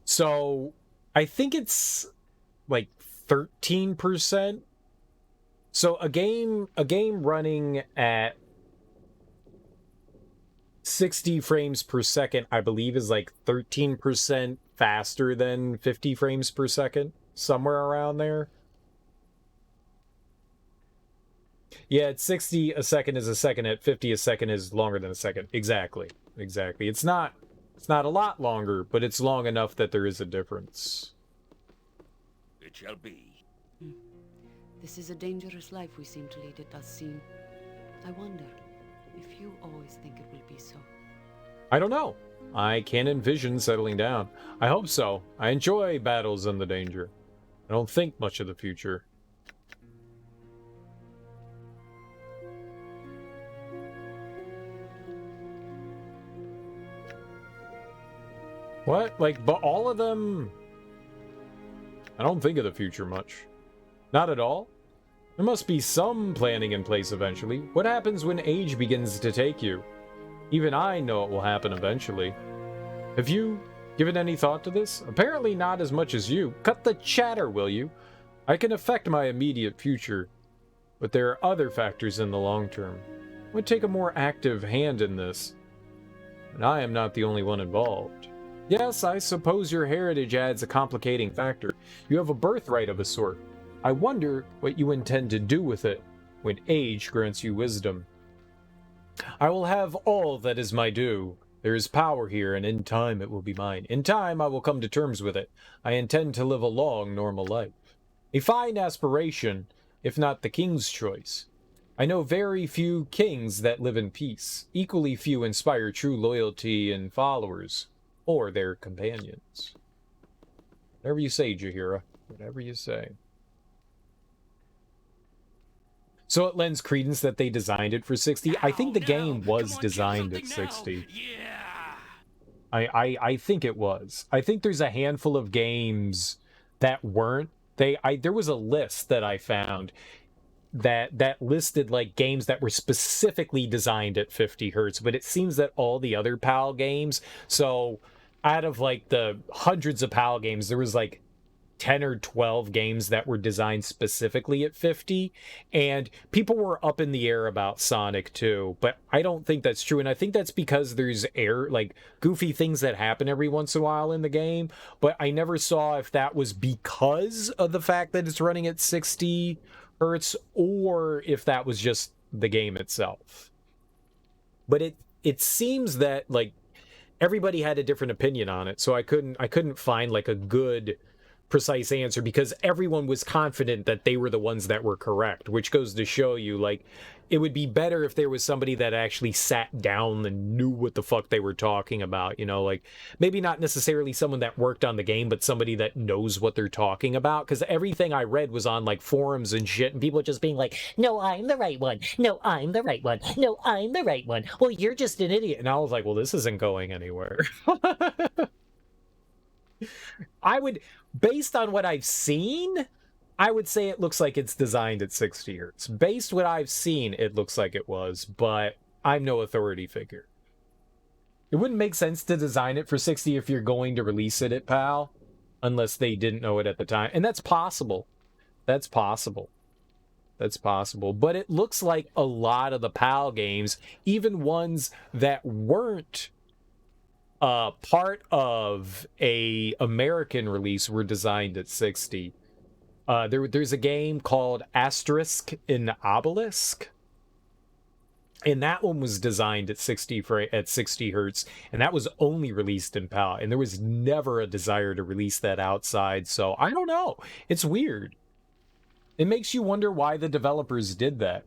So I think it's like 13%. So a game running at 60 frames per second, I believe, is like 13% faster than 50 frames per second, somewhere around there. Yeah, at 60 a second is a second, at 50 a second is longer than a second. Exactly. Exactly. It's not a lot longer, but it's long enough that there is a difference. It shall be. This is a dangerous life we seem to lead, it does seem. I wonder if you always think it will be so. I don't know. I can't envision settling down. I hope so. I enjoy battles and the danger. I don't think much of the future. What? Like, but all of them... I don't think of the future much. Not at all. There must be some planning in place eventually. What happens when age begins to take you? Even I know it will happen eventually. Have you given any thought to this? Apparently not as much as you. Cut the chatter, will you? I can affect my immediate future, but there are other factors in the long term. I would take a more active hand in this. And I am not the only one involved. Yes, I suppose your heritage adds a complicating factor. You have a birthright of a sort. I wonder what you intend to do with it. when age grants you wisdom. I will have all that is my due. There is power here, and in time it will be mine. In time I will come to terms with it. I intend to live a long, normal life. A fine aspiration, if not the king's choice. I know very few kings that live in peace. Equally few inspire true loyalty in followers, or their companions. Whatever you say, Jahiera. Whatever you say. So it lends credence that they designed it for 60. I think the game was designed at 60. I think it was. I think there's a handful of games that weren't. There was a list that I found that listed like games that were specifically designed at 50 hertz, but it seems that all the other PAL games, so out of like the hundreds of PAL games, there was like 10 or 12 games that were designed specifically at 50, and people were up in the air about Sonic 2, but I don't think that's true, and I think that's because there's like goofy things that happen every once in a while in the game, but I never saw if that was because of the fact that it's running at 60 hertz or if that was just the game itself. But it seems that like everybody had a different opinion on it, so I couldn't find like a good precise answer because everyone was confident that they were the ones that were correct, which goes to show you like it would be better if there was somebody that actually sat down and knew what the fuck they were talking about, you know, like maybe not necessarily someone that worked on the game, but somebody that knows what they're talking about, because everything I read was on like forums and shit, and people just being like, no, I'm the right one, no, I'm the right one, no, I'm the right one, well, you're just an idiot. And I was like, well, this isn't going anywhere. I would, based on what I've seen, I would say it looks like it's designed at 60 hertz. Based what I've seen, it looks like it was, but I'm no authority figure. It wouldn't make sense to design it for 60 if you're going to release it at PAL, unless they didn't know it at the time. And that's possible. That's possible. That's possible. But it looks like a lot of the PAL games, even ones that weren't part of a American release, were designed at 60. There's a game called Asterisk in Obelisk, and that one was designed at 60 hertz, and that was only released in PAL, and there was never a desire to release that outside. So I don't know. It's weird. It makes you wonder why the developers did that.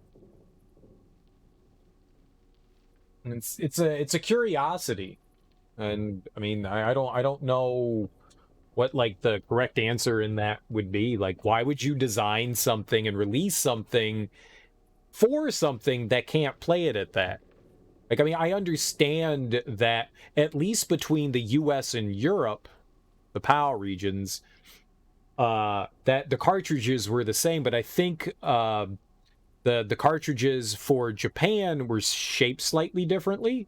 And it's a curiosity. And I mean, I don't know what like the correct answer in that would be. Like, why would you design something and release something for something that can't play it at that? Like, I mean, I understand that at least between the US and Europe, the PAL regions, that the cartridges were the same, but I think the cartridges for Japan were shaped slightly differently.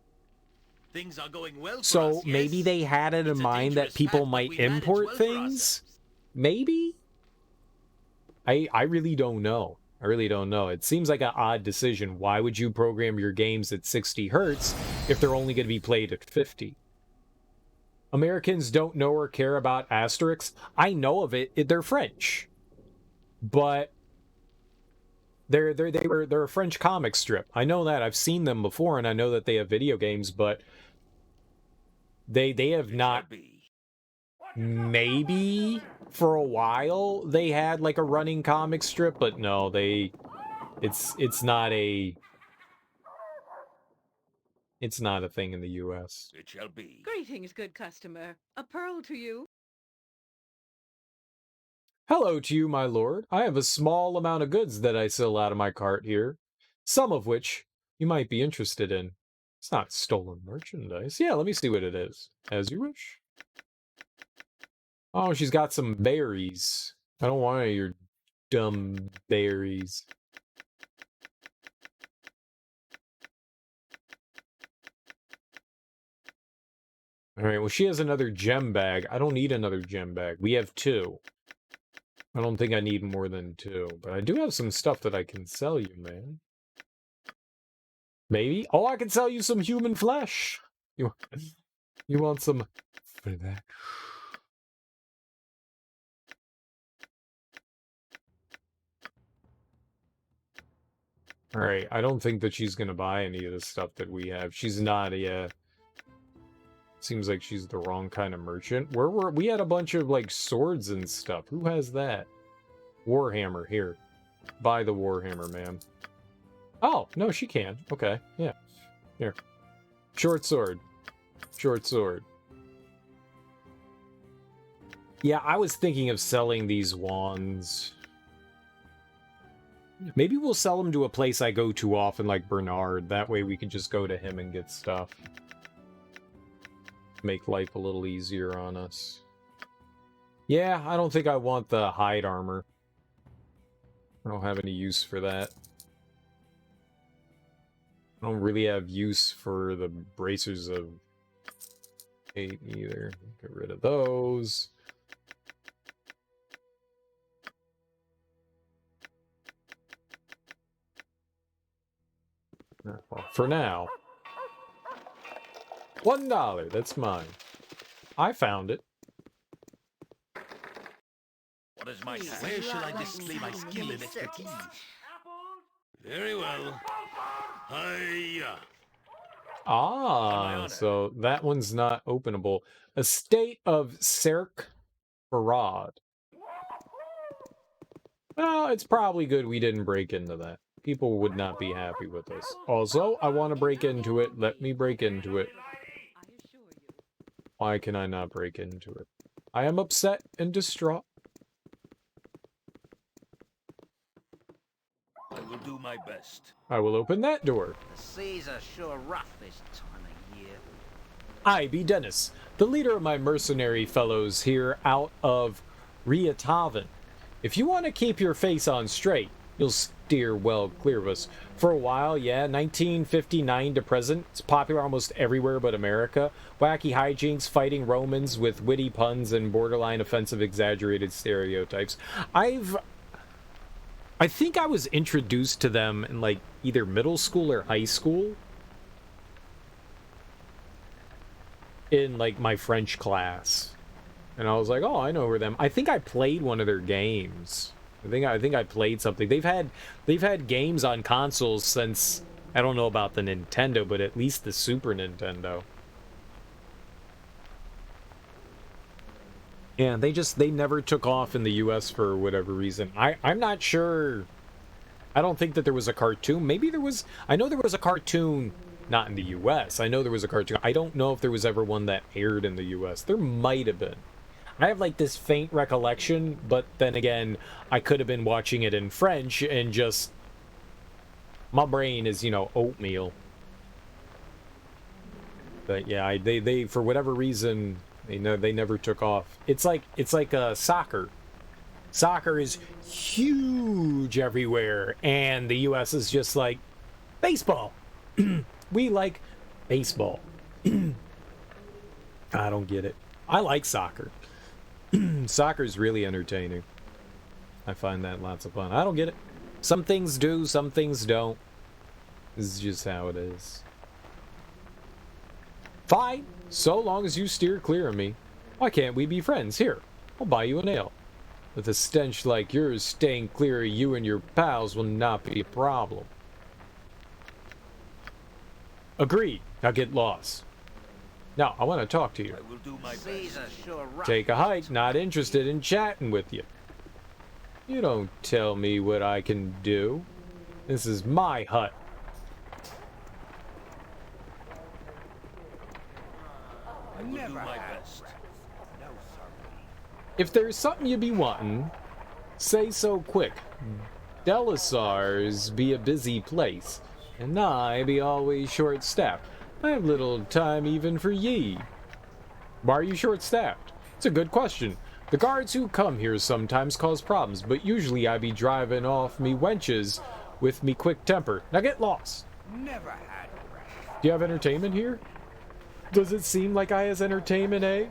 Things are going well for So us, maybe yes? they had it in mind that people might import things? Maybe? I really don't know. I really don't know. It seems like an odd decision. Why would you program your games at 60 hertz if they're only going to be played at 50? Americans don't know or care about asterisks. I know of it. They're French. But they're a French comic strip. I know that. I've seen them before, and I know that they have video games, but they have not. Maybe for a while they had like a running comic strip, but no, it's not a thing in the US. It shall be. Greetings, good customer. A pearl to you. Hello to you, my lord. I have a small amount of goods that I sell out of my cart here, some of which you might be interested in. It's not stolen merchandise. Yeah, let me see what it is. As you wish. Oh, she's got some berries. I don't want any of your dumb berries. Alright, well, she has another gem bag. I don't need another gem bag. We have 2. I don't think I need more than 2. But I do have some stuff that I can sell you, man. Maybe? Oh, I can sell you some human flesh! You want some... Put it back. Alright, I don't think that she's gonna buy any of the stuff that we have. She's not, yeah. Seems like she's the wrong kind of merchant. We had a bunch of, like, swords and stuff. Who has that? Warhammer, here. Buy the Warhammer, man. Oh, no, she can. Okay, yeah. Here. Short sword. Short sword. Yeah, I was thinking of selling these wands. Maybe we'll sell them to a place I go to often, like Bernard. That way we can just go to him and get stuff. Make life a little easier on us. Yeah, I don't think I want the hide armor. I don't have any use for that. I don't really have use for the bracers of 8 either. Get rid of those. Well, for now. $1, that's mine. I found it. What is my task? Where shall I display my skill and expertise? Very well. Hiya. Ah, so that one's not openable. Estate of Sarevok. Well, it's probably good we didn't break into that. People would not be happy with us. Also, I want to break into it. Let me break into it. Why can I not break into it? I am upset and distraught. I will do my best. I will open that door. The seas are sure rough this time of year. I be Dennis, the leader of my mercenary fellows here out of Riatavan. If you want to keep your face on straight, you'll steer well clear of us. For a while, yeah, 1959 to present, it's popular almost everywhere but America. Wacky hijinks, fighting Romans with witty puns and borderline offensive exaggerated stereotypes. I think I was introduced to them in, like, either middle school or high school. In, like, my French class. And I was like, oh, I know who them. I think I played one of their games. I think I played something. They've had games on consoles since, I don't know about the Nintendo, but at least the Super Nintendo. Yeah, they never took off in the US for whatever reason. I'm not sure. I don't think that there was a cartoon. Maybe there was. I know there was a cartoon, not in the US. I know there was a cartoon. I don't know if there was ever one that aired in the US. There might have been. I have like this faint recollection, but then again, I could have been watching it in French and just my brain is, you know, oatmeal. But yeah, they for whatever reason they never took off. It's like soccer. Soccer is huge everywhere, and the US is just like baseball. We like baseball. I don't get it. I like soccer. Soccer is really entertaining. I find that lots of fun. I don't get it. Some things do, some things don't. This is just how it is. Fine, so long as you steer clear of me. Why can't we be friends? Here, I'll buy you an ale. With a stench like yours, staying clear of you and your pals will not be a problem. Agreed. Now get lost. Now, I want to talk to you. I will do my best. Take a hike. Not interested in chatting with you. You don't tell me what I can do. This is my hut. I will do my best. If there's something you be wanting, say so quick. Delisars be a busy place, and I be always short-staffed. I have little time even for ye. Why are you short-staffed? It's a good question. The guards who come here sometimes cause problems, but usually I be driving off me wenches with me quick temper. Now get lost. Never had rest. Do you have entertainment here? Does it seem like I has entertainment, eh?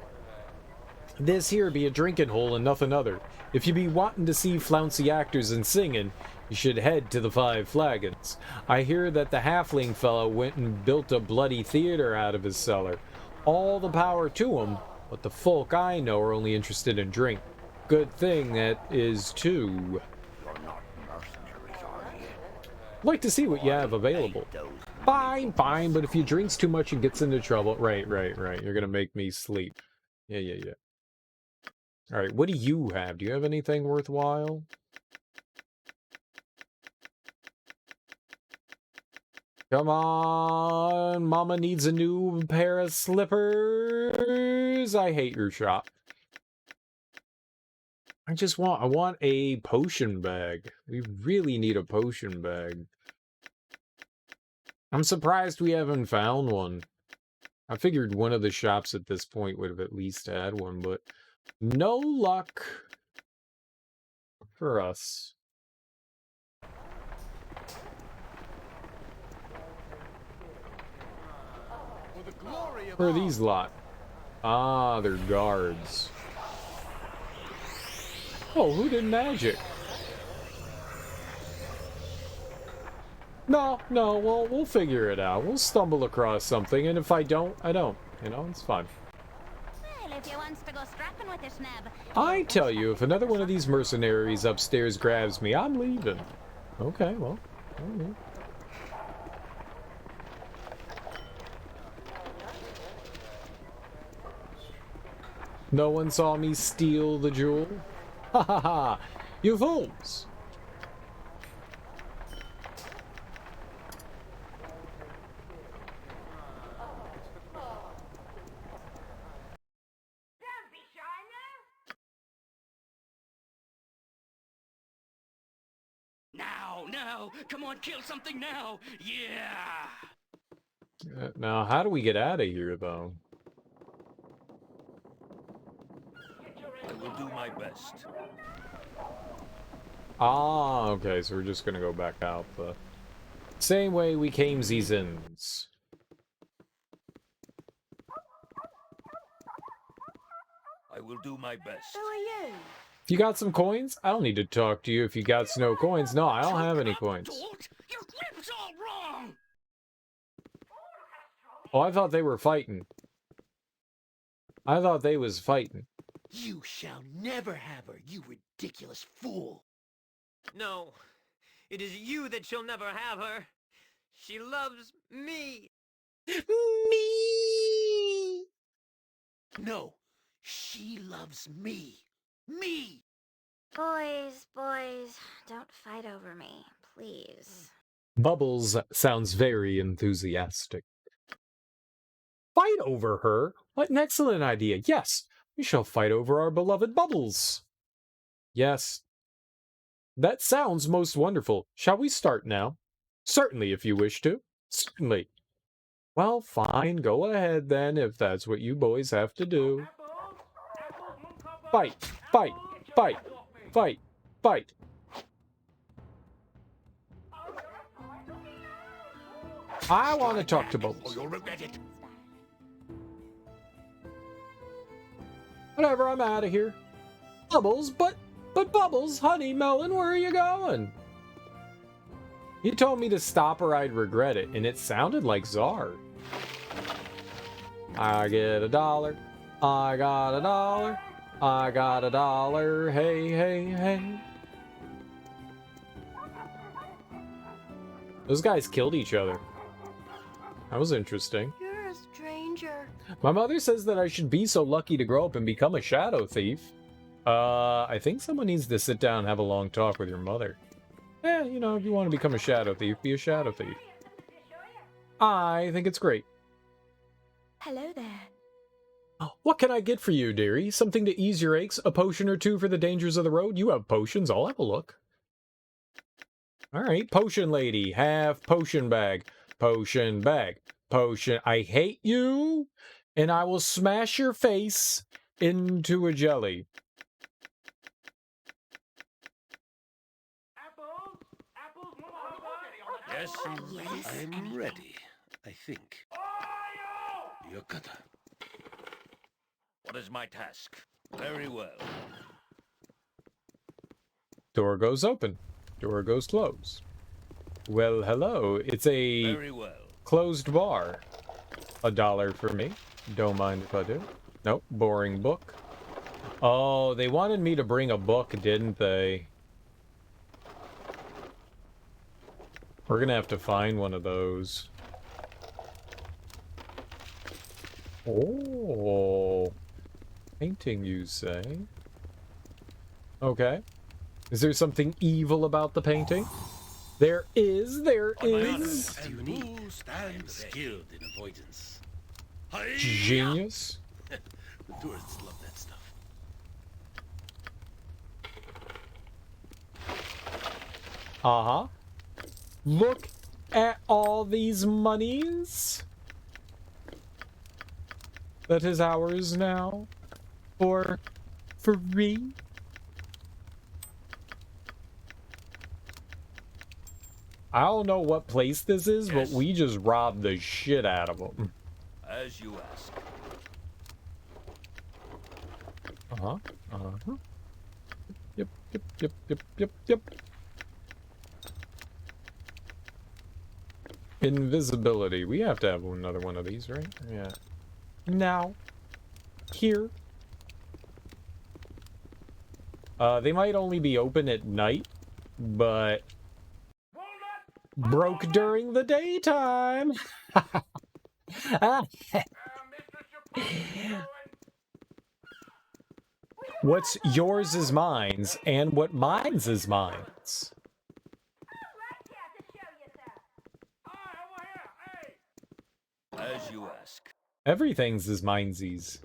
This here be a drinking hole and nothing other. If you be wanting to see flouncy actors and singing, you should head to the Five Flagons. I hear that the halfling fellow went and built a bloody theater out of his cellar. All the power to him, but the folk I know are only interested in drink. Good thing that is, too. You're not mercenaries, are you? Like to see what you have available. Fine, fine, but if you drinks too much and gets into trouble... Right. You're gonna make me sleep. Yeah. Alright, what do you have? Do you have anything worthwhile? Come on, Mama needs a new pair of slippers. I hate your shop. I want a potion bag. We really need a potion bag. I'm surprised we haven't found one. I figured one of the shops at this point would have at least had one, but no luck for us. Where are these lot? Ah, they're guards. Oh, who did magic? No, well, we'll figure it out. We'll stumble across something, and if I don't, I don't. You know, it's fine. Well, if you wants to go strapping with this nab. I tell you, if another one of these mercenaries upstairs grabs me, I'm leaving. Okay, well. Okay. No one saw me steal the jewel? Ha ha ha! You fools! Now! Come on, kill something now! Yeah! Now, how do we get out of here, though? I will do my best. Ah, okay, so we're just gonna go back out the same way we came these ends. I will do my best. Who are you? You got some coins? I don't need to talk to you if you got no coins. No, I don't have any coins. Your grip's all wrong! Oh, I thought they were fighting. I thought they was fighting. You shall never have her, you ridiculous fool. No, it is you that shall never have her. She loves me. Me! No, she loves me. Me! Boys, don't fight over me, please. Bubbles sounds very enthusiastic. Fight over her? What an excellent idea. Yes, we shall fight over our beloved Bubbles. Yes. That sounds most wonderful. Shall we start now? Certainly, if you wish to. Certainly. Well, fine. Go ahead, then, if that's what you boys have to do. Fight! Fight! Fight! Fight! Fight! I want to talk to Bubbles. You'll regret it. Whatever, I'm out of here. Bubbles, but Bubbles, honey, Melon, where are you going? You told me to stop or I'd regret it, and it sounded like Czar. I get $1. I got $1. I got $1. Hey, hey, hey. Those guys killed each other. That was interesting. You're a stranger. My mother says that I should be so lucky to grow up and become a shadow thief. I think someone needs to sit down and have a long talk with your mother. Yeah, you know, if you want to become a shadow thief, be a shadow thief. I think it's great. Hello there. What can I get for you, dearie? Something to ease your aches? A potion or two for the dangers of the road? You have potions, I'll have a look. Alright, potion lady, have potion bag. Potion bag. Potion. I hate you, and I will smash your face into a jelly. Yes, I'm ready, I think. Ahtkatla. What is my task? Very well. Door goes open. Door goes closed. Well, hello. It's a Very well. Closed bar. $1 for me. Don't mind if I do. Nope. Boring book. Oh, they wanted me to bring a book, didn't they? We're gonna have to find one of those. Oh, painting, you say? Okay. Is there something evil about the painting? There is. I'm skilled in avoidance. Genius. The tourists love that stuff. Uh-huh. Look at all these monies that is ours now for free. I don't know what place this is, but we just robbed the shit out of them. As you ask. Uh-huh. Uh-huh. Yep. Invisibility. We have to have another one of these, right? Yeah. Now. Here. They might only be open at night, but broke during the daytime. What's yours is mine's, and what mine's is mine's. As you ask. Everything's is mine's.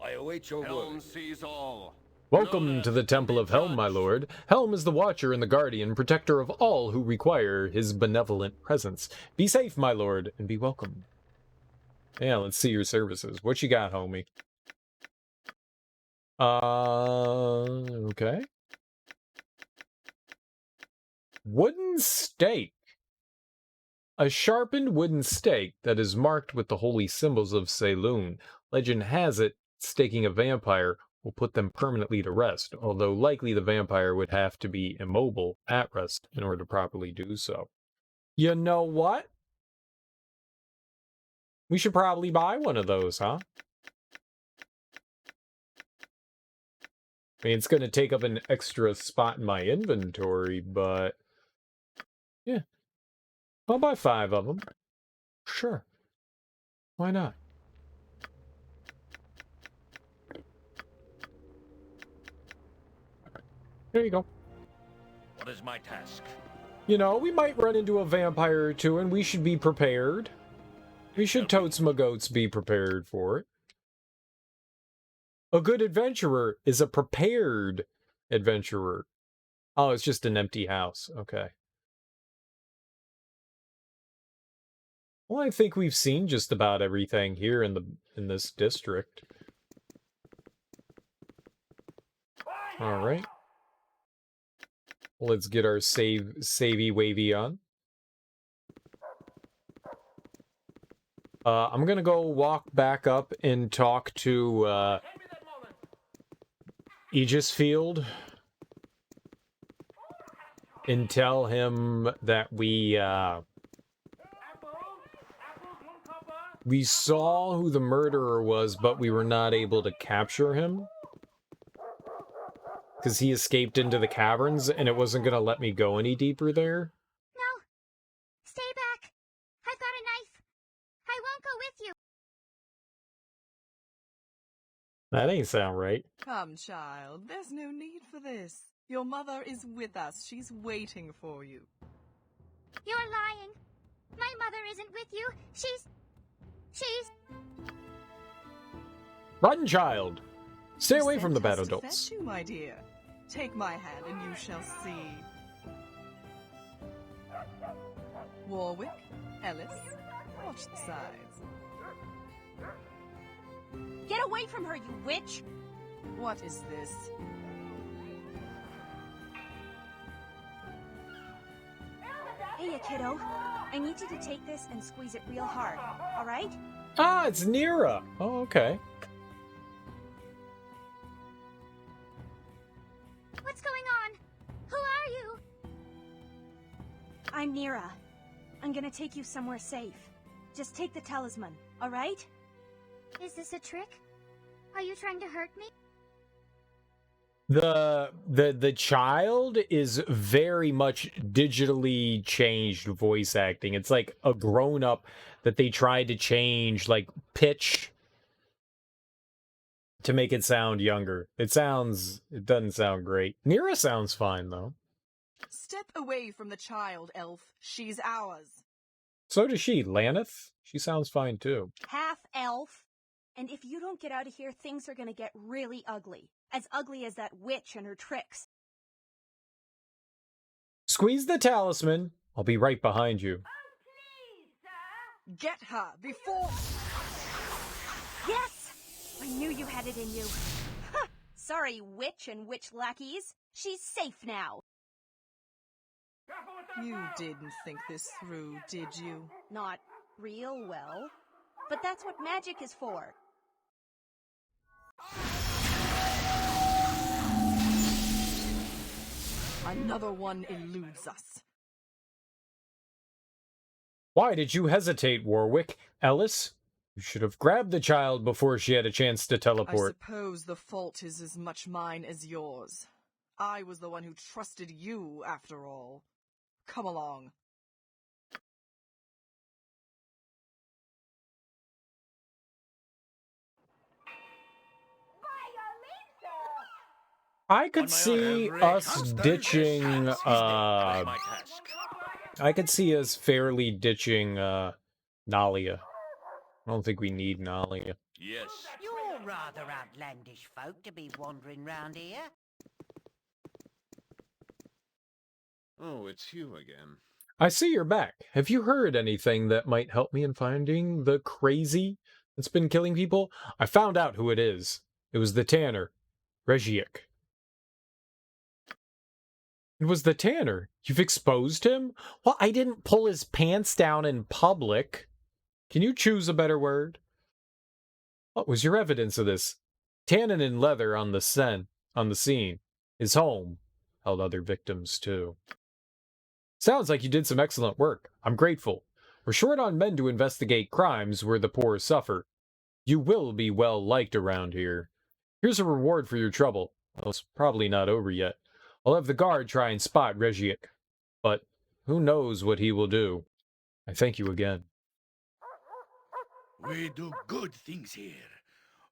I await your word. Sees all. Welcome to the Temple of Helm, my lord. Helm is the watcher and the guardian, protector of all who require his benevolent presence. Be safe, my lord, and be welcome. Yeah, let's see your services. What you got, homie? Okay. Wooden stake. A sharpened wooden stake that is marked with the holy symbols of Saloon. Legend has it, staking a vampire will put them permanently to rest, although likely the vampire would have to be immobile at rest in order to properly do so. You know what? We should probably buy one of those, huh? I mean, it's going to take up an extra spot in my inventory, but yeah. I'll buy 5 of them. Sure. Why not? There you go. What is my task? You know, we might run into a vampire or two, and we should be prepared. We should totes my goats be prepared for it. A good adventurer is a prepared adventurer. Oh, it's just an empty house. Okay. Well, I think we've seen just about everything here in this district. All right. Let's get our savey wavy on. I'm gonna go walk back up and talk to Aegis Field and tell him that we saw who the murderer was, but we were not able to capture him because he escaped into the caverns and it wasn't gonna let me go any deeper there. No! Stay back! I've got a knife! I won't go with you! That ain't sound right. Come, child. There's no need for this. Your mother is with us. She's waiting for you. You're lying. My mother isn't with you. She's... Run, child! Stay away from the bad Fetch adults. you, my dear. Take my hand and you shall see. Warwick, Ellis, watch the sides. Get away from her, you witch! What is this? Hey, you kiddo. I need you to take this and squeeze it real hard, alright? Ah, it's Neera! Oh, okay. What's going on? Who are you? I'm Neera. I'm gonna take you somewhere safe. Just take the talisman, alright? Is this a trick? Are you trying to hurt me? The child is very much digitally changed voice acting. It's like a grown up that they tried to change like pitch to make it sound younger. It doesn't sound great. Neera sounds fine though. Step away from the child, elf. She's ours. So does she, Laneth. She sounds fine too. Half elf. And if you don't get out of here, things are gonna get really ugly. As ugly as that witch and her tricks. Squeeze the talisman. I'll be right behind you. Get her before... Yes! I knew you had it in you. Sorry, witch and witch lackeys. She's safe now. You didn't think this through, did you? Not real well. But that's what magic is for. Another one eludes us. Why did you hesitate, Warwick? Ellis? You should have grabbed the child before she had a chance to teleport. I suppose the fault is as much mine as yours. I was the one who trusted you, after all. Come along. I could see us ditching, I could see us fairly ditching, Nalia. I don't think we need Nalia. Yes. You're rather outlandish folk to be wandering round here. Oh, it's you again. I see you're back. Have you heard anything that might help me in finding the crazy that's been killing people? I found out who it is. It was the Tanner, Regiek. It was the Tanner. You've exposed him? Well, I didn't pull his pants down in public. Can you choose a better word? What was your evidence of this? Tannin in leather on the scene. His home held other victims too. Sounds like you did some excellent work. I'm grateful. We're short on men to investigate crimes where the poor suffer. You will be well liked around here. Here's a reward for your trouble. Well, it's probably not over yet. I'll have the guard try and spot Regiek. But who knows what he will do. I thank you again. We do good things here.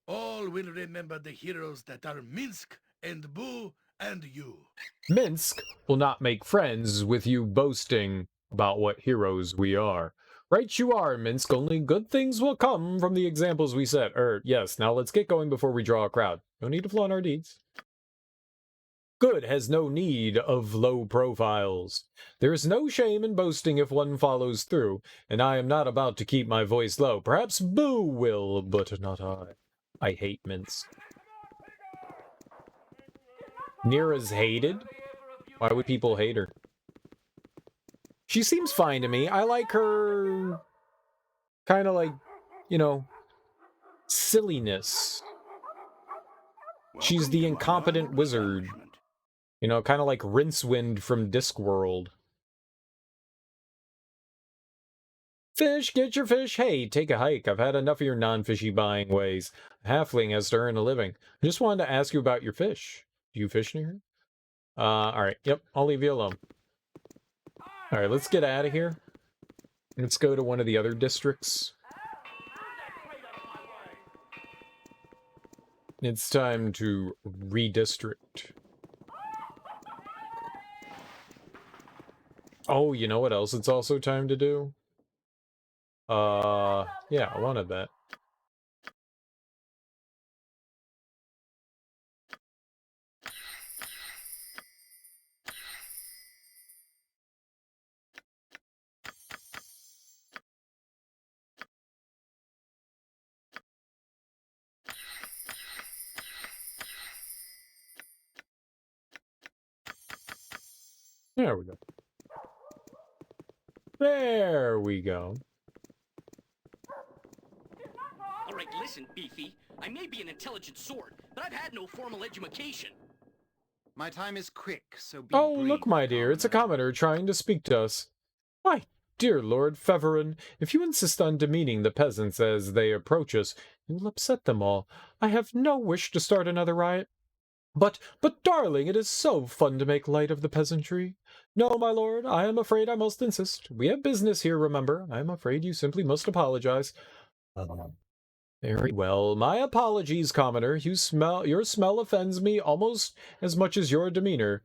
All will remember the heroes that are Minsk and Boo and you. Minsk will not make friends with you boasting about what heroes we are. Right you are, Minsk. Only good things will come from the examples we set. Yes, now let's get going before we draw a crowd. No need to flaunt our deeds. Good has no need of low profiles. There is no shame in boasting if one follows through, and I am not about to keep my voice low. Perhaps Boo will, but not I. I hate Minsk. Neera's hated? Why would people hate her? She seems fine to me. I like her kind of like, you know, silliness. She's the incompetent wizard. You know, kind of like Rincewind from Discworld. Fish, get your fish. Hey, take a hike. I've had enough of your non-fishy buying ways. A halfling has to earn a living. I just wanted to ask you about your fish. Do you fish near here? Alright. Yep, I'll leave you alone. Alright, let's get out of here. Let's go to one of the other districts. It's time to redistrict. Oh, you know what else it's also time to do? Yeah, I wanted that. There we go. There we go. Alright, listen, Beefy. I may be an intelligent sword, but I've had no formal education. My time is quick, so be Oh, brief, look, my dear, it's a commoner trying to speak to us. Why, dear Lord Feverin, if you insist on demeaning the peasants as they approach us, you will upset them all. I have no wish to start another riot. But, darling, it is so fun to make light of the peasantry. No, my lord, I am afraid I must insist. We have business here, remember. I am afraid you simply must apologize. Very well. My apologies, commoner. Your smell offends me almost as much as your demeanor.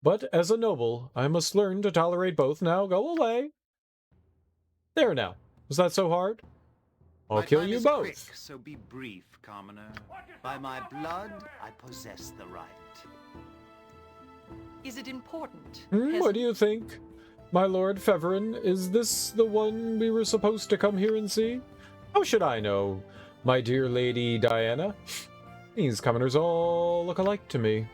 But as a noble, I must learn to tolerate both. Now, go away. There now. Was that so hard? I'll kill you both. Quick, so be brief, commoner. By my blood, I possess the right. Is it important? What do you think? My lord Feverin, is this the one we were supposed to come here and see? How should I know, my dear Lady Diana? These commoners all look alike to me.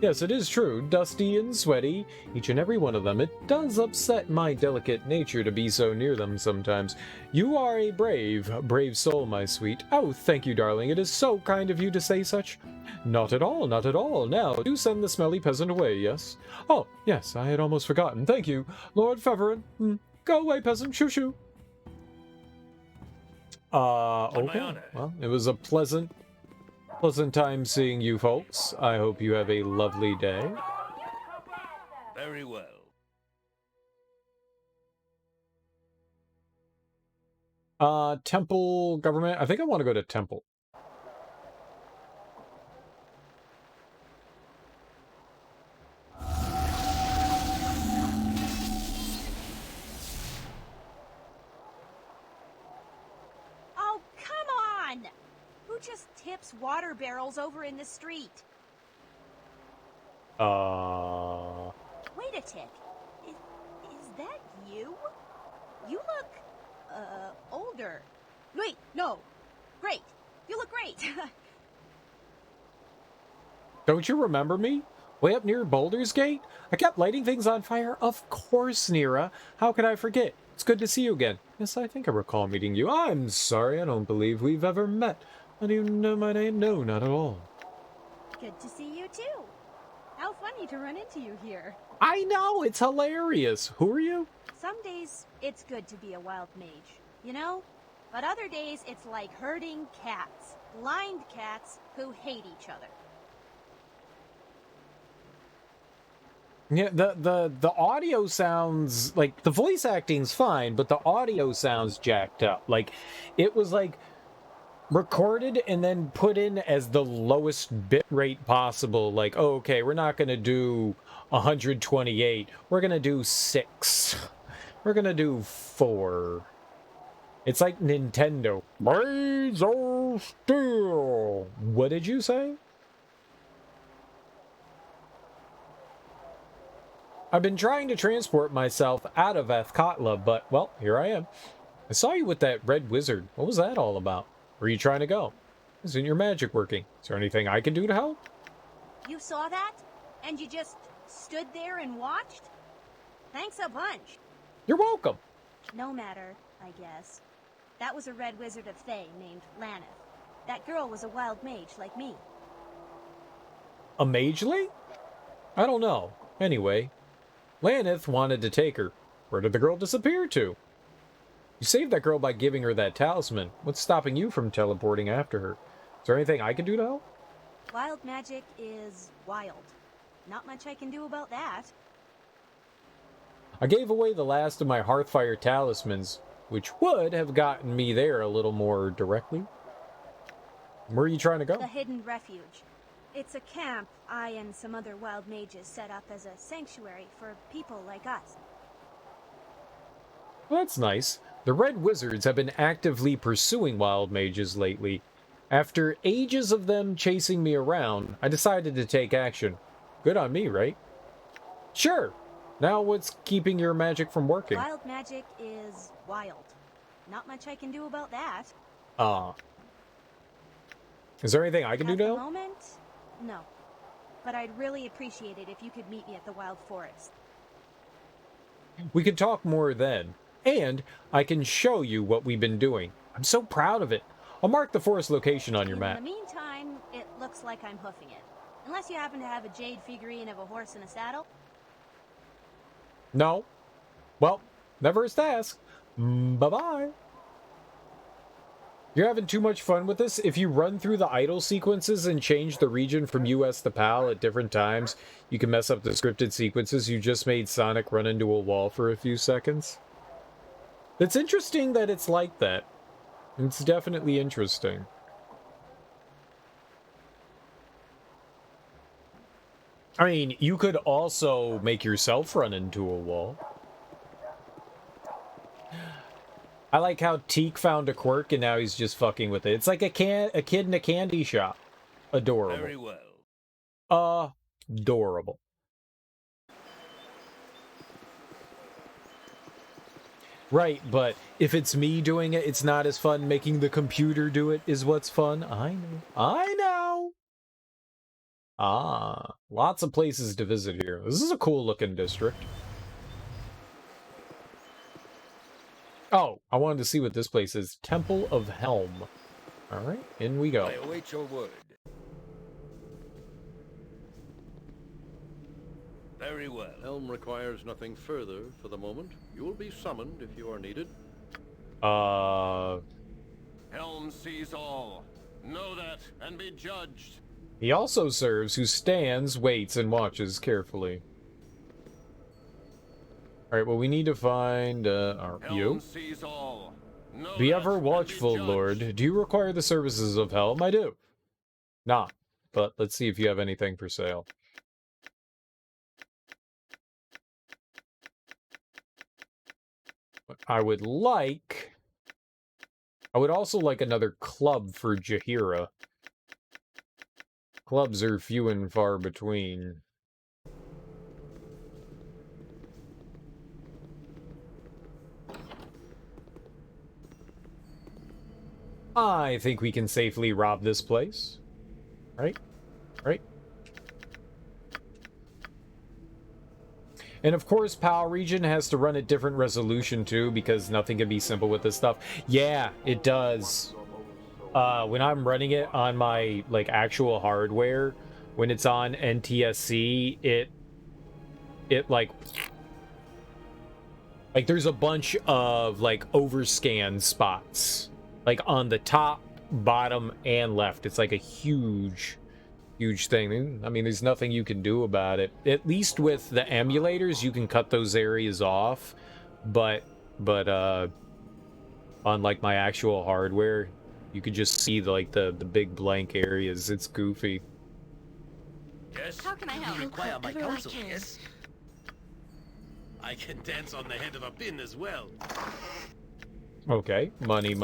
Yes, it is true, dusty and sweaty, each and every one of them. It does upset my delicate nature to be so near them sometimes. You are a brave soul, my sweet. Oh, thank you, darling. It is so kind of you to say such. Not at all, not at all. Now, do send the smelly peasant away, yes? Oh, yes, I had almost forgotten. Thank you, Lord Feverin. Go away, peasant. Shoo-shoo. Okay. Well, it was a pleasant time seeing you folks. I hope you have a lovely day. Very well. Temple government. I think I want to go to temple. Oh, come on! Who just tips water barrels over in the street? Wait a tick. Is that you? You look, older. Wait, no. Great. You look great. Don't you remember me? Way up near Baldur's Gate? I kept lighting things on fire. Of course, Neera. How could I forget? It's good to see you again. Yes, I think I recall meeting you. I'm sorry, I don't believe we've ever met. How do you know my name? No, not at all. Good to see you, too. How funny to run into you here. I know, it's hilarious. Who are you? Some days, it's good to be a wild mage, you know? But other days, it's like herding cats. Blind cats who hate each other. Yeah, the audio sounds like the voice acting's fine, but the audio sounds jacked up. Like it was like recorded and then put in as the lowest bit rate possible. Like, oh, okay, we're not gonna do 128. We're gonna do 6. We're gonna do 4. It's like Nintendo. Blades of Steel. What did you say? I've been trying to transport myself out of Athkatla, but, well, here I am. I saw you with that red wizard. What was that all about? Where are you trying to go? Isn't your magic working? Is there anything I can do to help? You saw that? And you just stood there and watched? Thanks a bunch. You're welcome. No matter, I guess. That was a red wizard of Thay named Laneth. That girl was a wild mage like me. A magely? I don't know. Anyway, Laneth wanted to take her. Where did the girl disappear to? You saved that girl by giving her that talisman. What's stopping you from teleporting after her? Is there anything I can do to help? Wild magic is wild. Not much I can do about that. I gave away the last of my Hearthfire talismans, which would have gotten me there a little more directly. Where are you trying to go? The Hidden Refuge. It's a camp I and some other wild mages set up as a sanctuary for people like us. Well, that's nice. The Red Wizards have been actively pursuing wild mages lately. After ages of them chasing me around, I decided to take action. Good on me, right? Sure. Now what's keeping your magic from working? Wild magic is wild. Not much I can do about that. Is there anything I can do At the now? moment, no. But I'd really appreciate it if you could meet me at the Wild Forest. We can talk more then. And I can show you what we've been doing. I'm so proud of it. I'll mark the forest location on your map. In the meantime, it looks like I'm hoofing it. Unless you happen to have a jade figurine of a horse in a saddle. No. Well, never is to ask. Bye-bye. You're having too much fun with this? If you run through the idle sequences and change the region from US to PAL at different times, you can mess up the scripted sequences. You just made Sonic run into a wall for a few seconds. It's interesting that it's like that. It's definitely interesting. I mean, you could also make yourself run into a wall. I like how Teak found a quirk and now he's just fucking with it. It's like a kid in a candy shop. Adorable. Very well. Adorable. Right, but if it's me doing it, it's not as fun. Making the computer do it is what's fun. I know. I know. Ah, lots of places to visit here. This is a cool looking district. Oh, I wanted to see what this place is. Temple of Helm. All right, in we go. I await your word. Very well. Helm requires nothing further for the moment. You will be summoned if you are needed. Helm sees all. Know that and be judged. He also serves who stands, waits, and watches carefully. Alright, well, we need to find, you? Be ever watchful, Lord. Do you require the services of Helm? I do. Nah, but let's see if you have anything for sale. I would also like another club for Jahiera. Clubs are few and far between. I think we can safely rob this place. Right? Right? And of course, PAL region has to run at different resolution too, because nothing can be simple with this stuff. Yeah, it does. When I'm running it on my, like, actual hardware, when it's on NTSC, it like, there's a bunch of, like, overscan spots. Like, on the top, bottom, and left. It's like a huge thing. I mean, there's nothing you can do about it. At least with the emulators, you can cut those areas off. But on, like, my actual hardware, you could just see, like, the big blank areas. It's goofy. Yes? How can I help? You require my counsel, Like yes? I can dance on the head of a pin as well. Okay, money.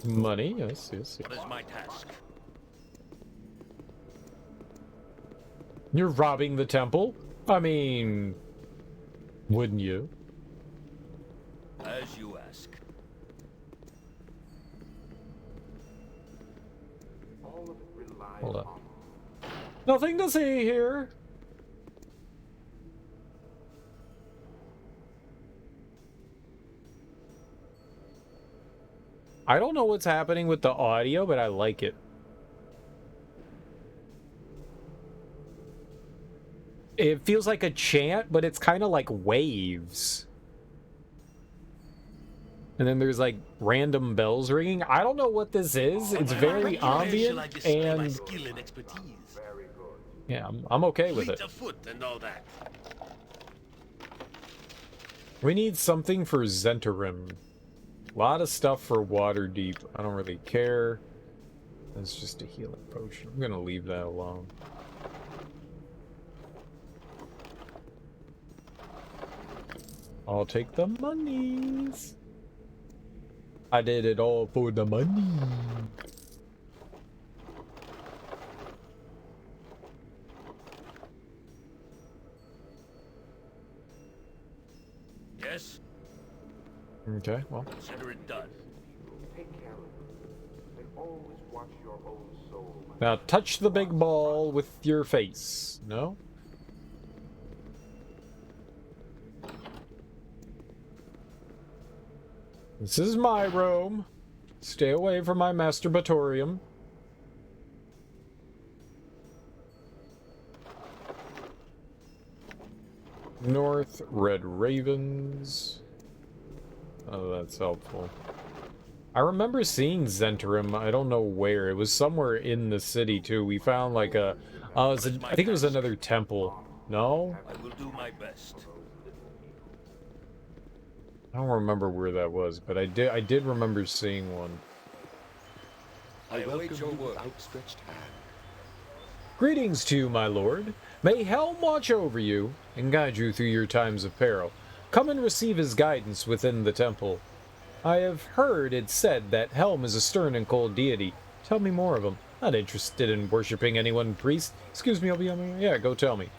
Money, yes. What is my task? You're robbing the temple? I mean, wouldn't you? As you ask. Hold up. Nothing to see here. I don't know what's happening with the audio, but I like it. It feels like a chant, but it's kind of like waves. And then there's like random bells ringing. I don't know what this is. It's very ambient and yeah, I'm okay with it. We need something for Zentarim. A lot of stuff for Waterdeep. I don't really care. It's just a healing potion. I'm gonna leave that alone. I'll take the monies. I did it all for the money. Yes? Okay, well. Consider it done. Take care of it, and always watch your own soul. Now touch the big ball with your face. No? This is my room. Stay away from my masturbatorium. North, Red Ravens. Oh, that's helpful. I remember seeing Zentrum. I don't know where. It was somewhere in the city, too. We found, like, a... I think it was another temple. No? I will do my best. I don't remember where that was, but I did remember seeing one. I await your word. Outstretched hand. Greetings to you, my lord. May Helm watch over you and guide you through your times of peril. Come and receive his guidance within the temple. I have heard it said that Helm is a stern and cold deity. Tell me more of him. Not interested in worshipping anyone, priest. Excuse me, I'll be on my... Yeah, go tell me.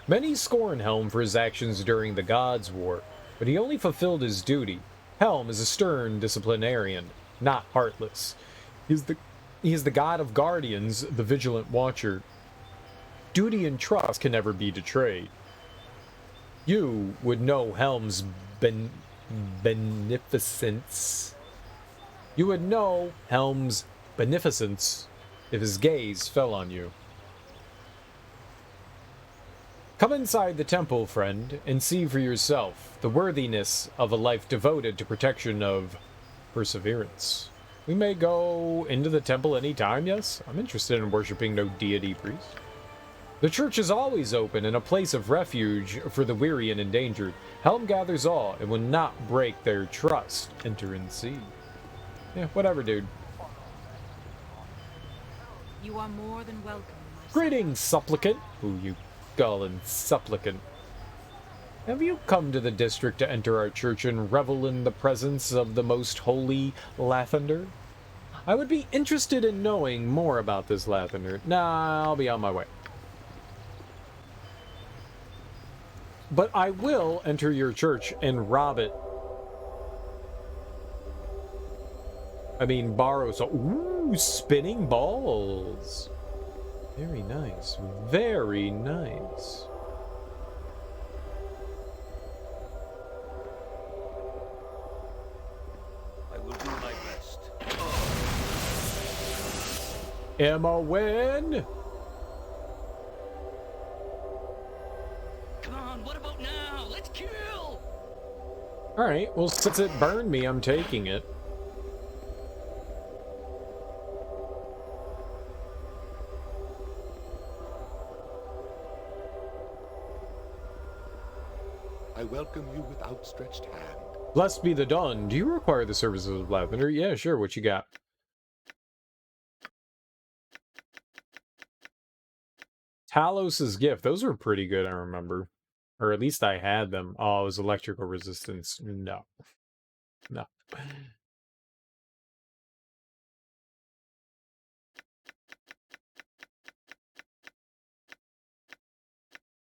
Many scorn Helm for his actions during the Gods' War, but he only fulfilled his duty. Helm is a stern disciplinarian, not heartless. He is the god of guardians, the vigilant watcher. Duty and trust can never be betrayed. You would know Helm's beneficence. You would know Helm's beneficence if his gaze fell on you. Come inside the temple, friend, and see for yourself the worthiness of a life devoted to protection of perseverance. We may go into the temple any time, yes? I'm interested in worshipping no deity priest. The church is always open and a place of refuge for the weary and endangered. Helm gathers all and will not break their trust. Enter and see. Yeah, whatever, dude. You are more than welcome. Greetings, supplicant. Who you calling supplicant? Have you come to the district to enter our church and revel in the presence of the most holy Lathander? I would be interested in knowing more about this Lathander. Nah, I'll be on my way. But I will enter your church and rob it. I mean, borrow some... Ooh, spinning balls. Very nice. Very nice. I will do my best. Emma win. Come on, what about now? Let's kill! Alright, well, since it burned me, I'm taking it. I welcome you with outstretched hand. Blessed be the dawn. Do you require the services of Lavender? Yeah, sure. What you got? Talos's gift. Those were pretty good, I remember. Or at least I had them. Oh, it was electrical resistance. No. No.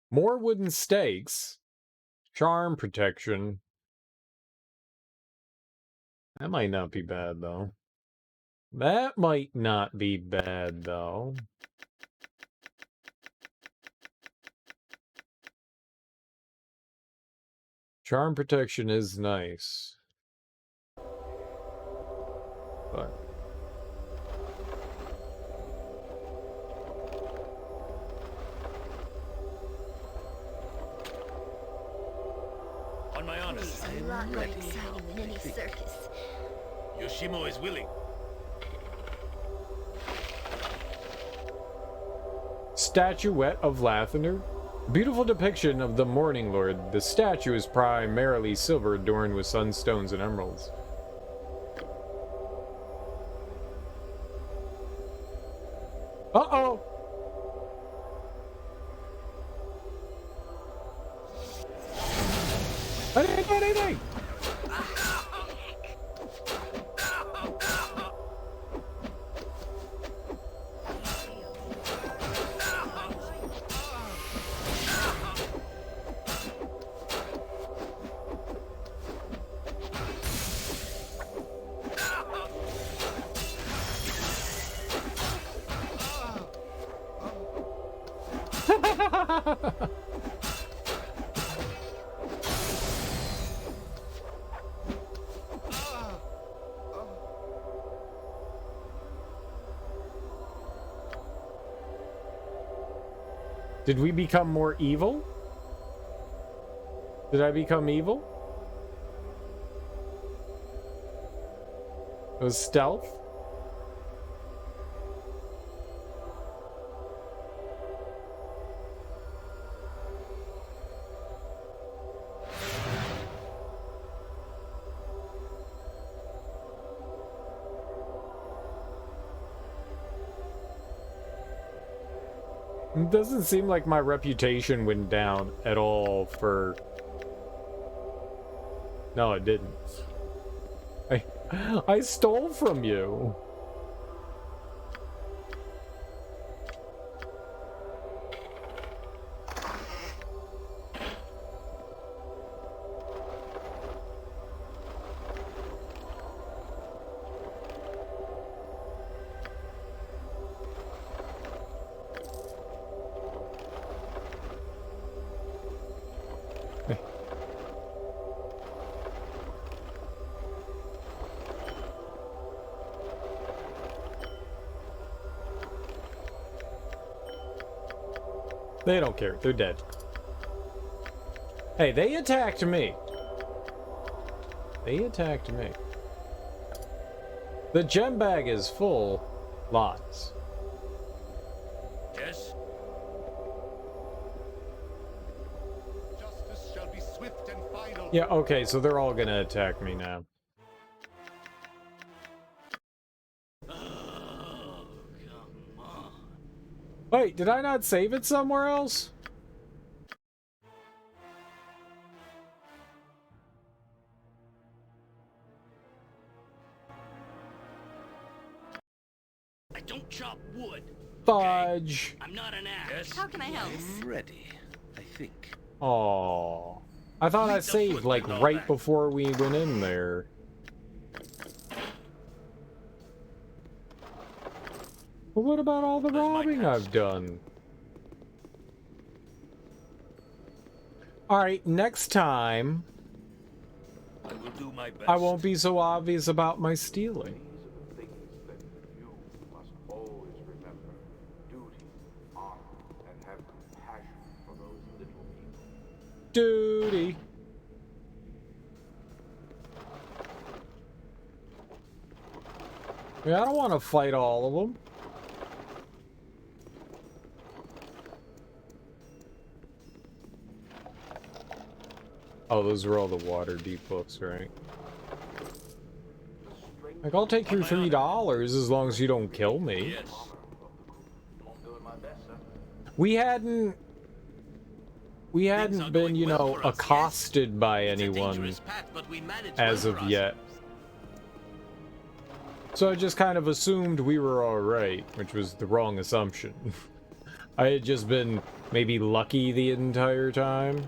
More wooden stakes. Charm protection. That might not be bad, though. That might not be bad, though. Charm protection is nice. But... On my honor. It's a lot more exciting than any circus. Yoshimo is willing. Statuette of Lathander. Beautiful depiction of the Morning Lord. The statue is primarily silver, adorned with sunstones and emeralds. Uh-oh! Hey! Did we become more evil? Did I become evil? It was stealth? It doesn't seem like my reputation went down at all for... No, it didn't. I stole from you. They don't care. They're dead. Hey, they attacked me. They attacked me. The gem bag is full. Lots. Yes? Justice shall be swift and final. Yeah, okay, so they're all gonna attack me now. Wait, did I not save it somewhere else? I don't chop wood. Fudge. I'm not an axe. Yes. How can I help? I'm ready, I think. Aww. I thought I saved, like, right before we went in there. But what about all the robbing I've done? Alright, next time, I will do my best. I won't be so obvious about my stealing. Things that you must always remember. Duty, honor, and have compassion for those little people. Duty. Yeah, I don't want to fight all of them. Oh, those are all the water deep books, right? Like, I'll take your $3 as long as you don't kill me. We hadn't been, you know, accosted by anyone as of yet. So I just kind of assumed we were alright, which was the wrong assumption. I had just been maybe lucky the entire time.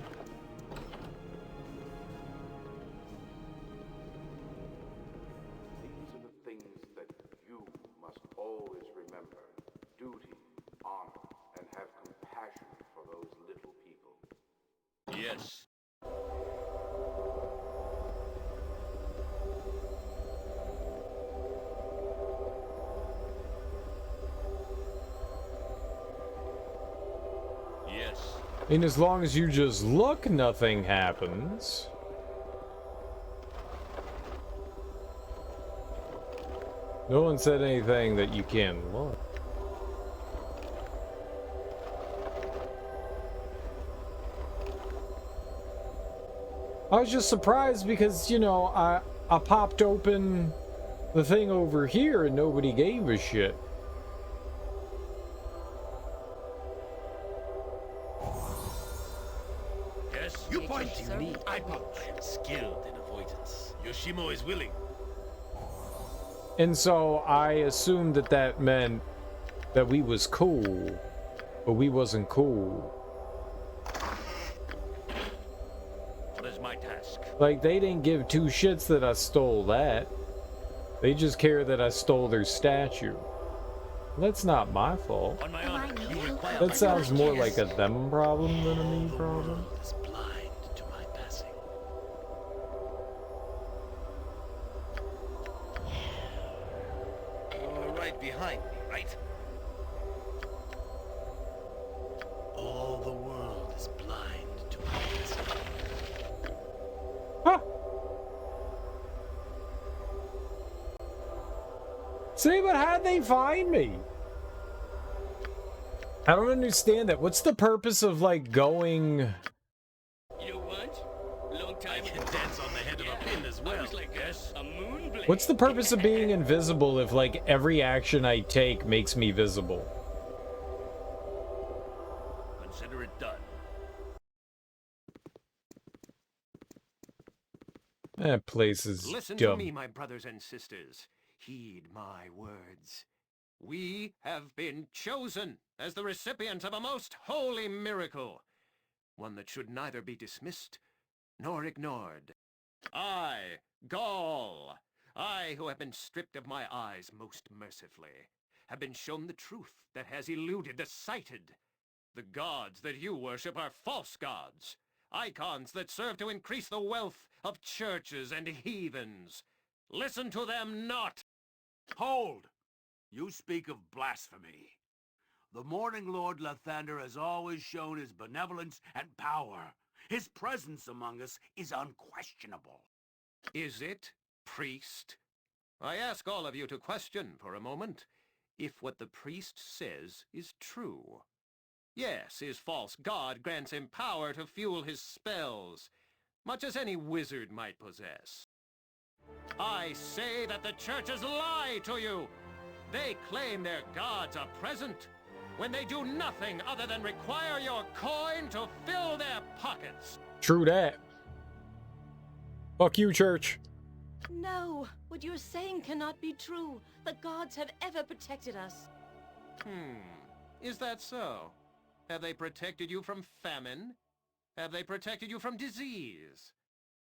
Yes. Yes. And as long as you just look, nothing happens. No one said anything that you can't look. I was just surprised because, you know, I popped open the thing over here and nobody gave a shit. Yes. You point to me. I am skilled in avoidance. Yoshimo is willing. And so I assumed that that meant that we was cool, but we wasn't cool. Like, they didn't give two shits that I stole that. They just care that I stole their statue. That's not my fault. On my honor, That sounds more like a them problem than a me problem. Is blind to my passing. You're right behind me, right? All the world is blind to my passing. See, but how'd they find me? I don't understand that. What's the purpose of, like, going... You know what? Long time I can dance on the head of a pin as well, like yes? a moon blade. What's the purpose of being invisible if, like, every action I take makes me visible? Consider it done. That place is Listen dumb. to me, my brothers and sisters. Heed my words. We have been chosen as the recipients of a most holy miracle, one that should neither be dismissed nor ignored. I, Gaul, I who have been stripped of my eyes most mercifully, have been shown the truth that has eluded the sighted. The gods that you worship are false gods, icons that serve to increase the wealth of churches and heathens. Listen to them not. Hold! You speak of blasphemy. The Morning Lord Lathander has always shown his benevolence and power. His presence among us is unquestionable. Is it, priest? I ask all of you to question for a moment if what the priest says is true. Yes, his false god grants him power to fuel his spells, much as any wizard might possess. I say that the churches lie to you. They claim their gods are present when they do nothing other than require your coin to fill their pockets. True that. Fuck you, church. No, what you're saying cannot be true. The gods have ever protected us. Is that so? Have they protected you from famine? Have they protected you from disease?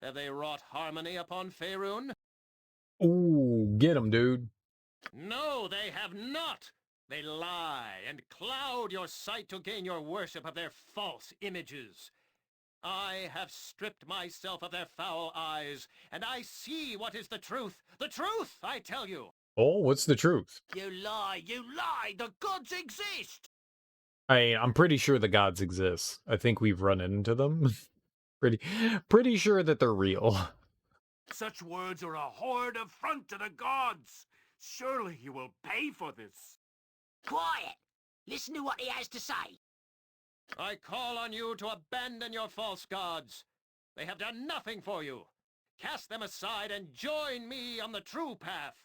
Have they wrought harmony upon Faerun? Ooh, get him, dude. No, they have not! They lie and cloud your sight to gain your worship of their false images. I have stripped myself of their foul eyes, and I see what is the truth. The truth, I tell you! Oh, what's the truth? You lie! You lie! The gods exist! I'm pretty sure the gods exist. I think we've run into them. pretty sure that they're real. Such words are a horrid affront to the gods! Surely you will pay for this. Quiet! Listen to what he has to say. I call on you to abandon your false gods. They have done nothing for you. Cast them aside and join me on the true path.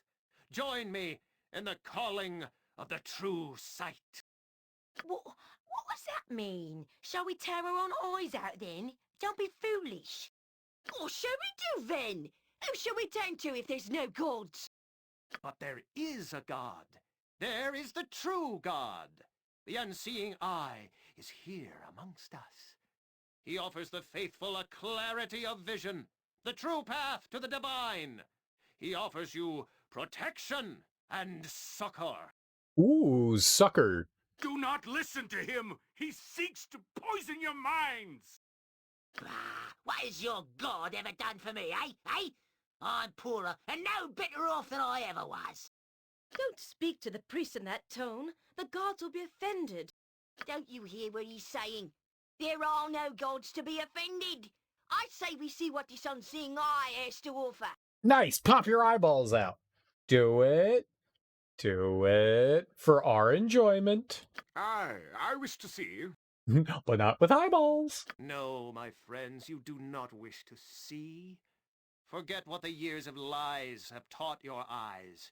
Join me in the calling of the true sight. What does that mean? Shall we tear our own eyes out then? Don't be foolish. What shall we do then? Who shall we turn to if there's no gods? But there is a God. There is the true God. The unseeing eye is here amongst us. He offers the faithful a clarity of vision, the true path to the divine. He offers you protection and succor. Ooh, sucker. Do not listen to him! He seeks to poison your minds! What has your god ever done for me, eh? I'm poorer and no better off than I ever was. Don't speak to the priest in that tone. The gods will be offended. Don't you hear what he's saying? There are no gods to be offended. I say we see what this unseeing eye has to offer. Nice, pop your eyeballs out. Do it. Do it for our enjoyment. I wish to see. But not with eyeballs. No, my friends, you do not wish to see. Forget what the years of lies have taught your eyes.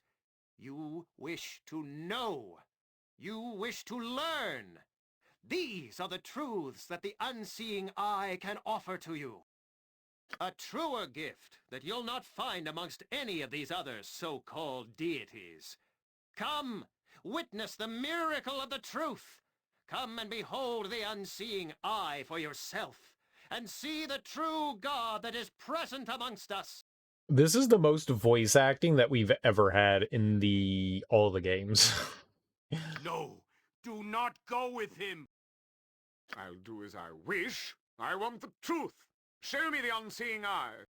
You wish to know. You wish to learn. These are the truths that the unseeing eye can offer to you. A truer gift that you'll not find amongst any of these other so-called deities. Come, witness the miracle of the truth. Come and behold the unseeing eye for yourself, and see the true God that is present amongst us. This is the most voice acting that we've ever had in all the games. No, do not go with him. I'll do as I wish. I want the truth. Show me the unseeing eye.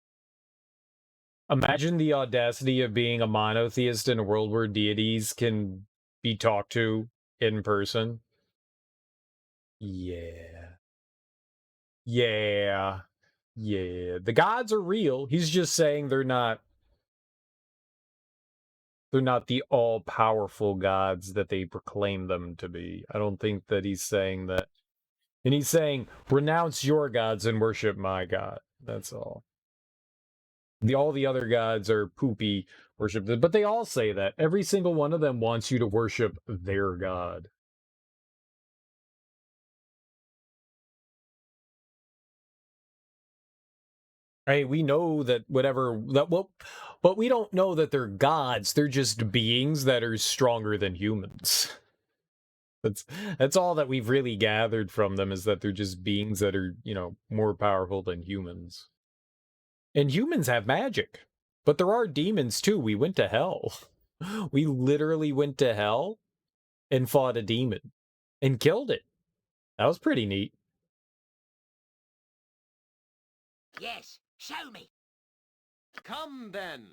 Imagine the audacity of being a monotheist in a world where deities can be talked to in person. Yeah. Yeah. Yeah. The gods are real. He's just saying they're not They're not the all-powerful gods that they proclaim them to be. I don't think that he's saying that. And he's saying, renounce your gods and worship my god. That's all. All the other gods are poopy, worship them. But they all say that. Every single one of them wants you to worship their god. Hey, we know that but we don't know that they're gods. They're just beings that are stronger than humans. That's all that we've really gathered from them, is that they're just beings that are, more powerful than humans. And humans have magic. But there are demons too. We went to hell. We literally went to hell and fought a demon and killed it. That was pretty neat. Yes, show me. Come then,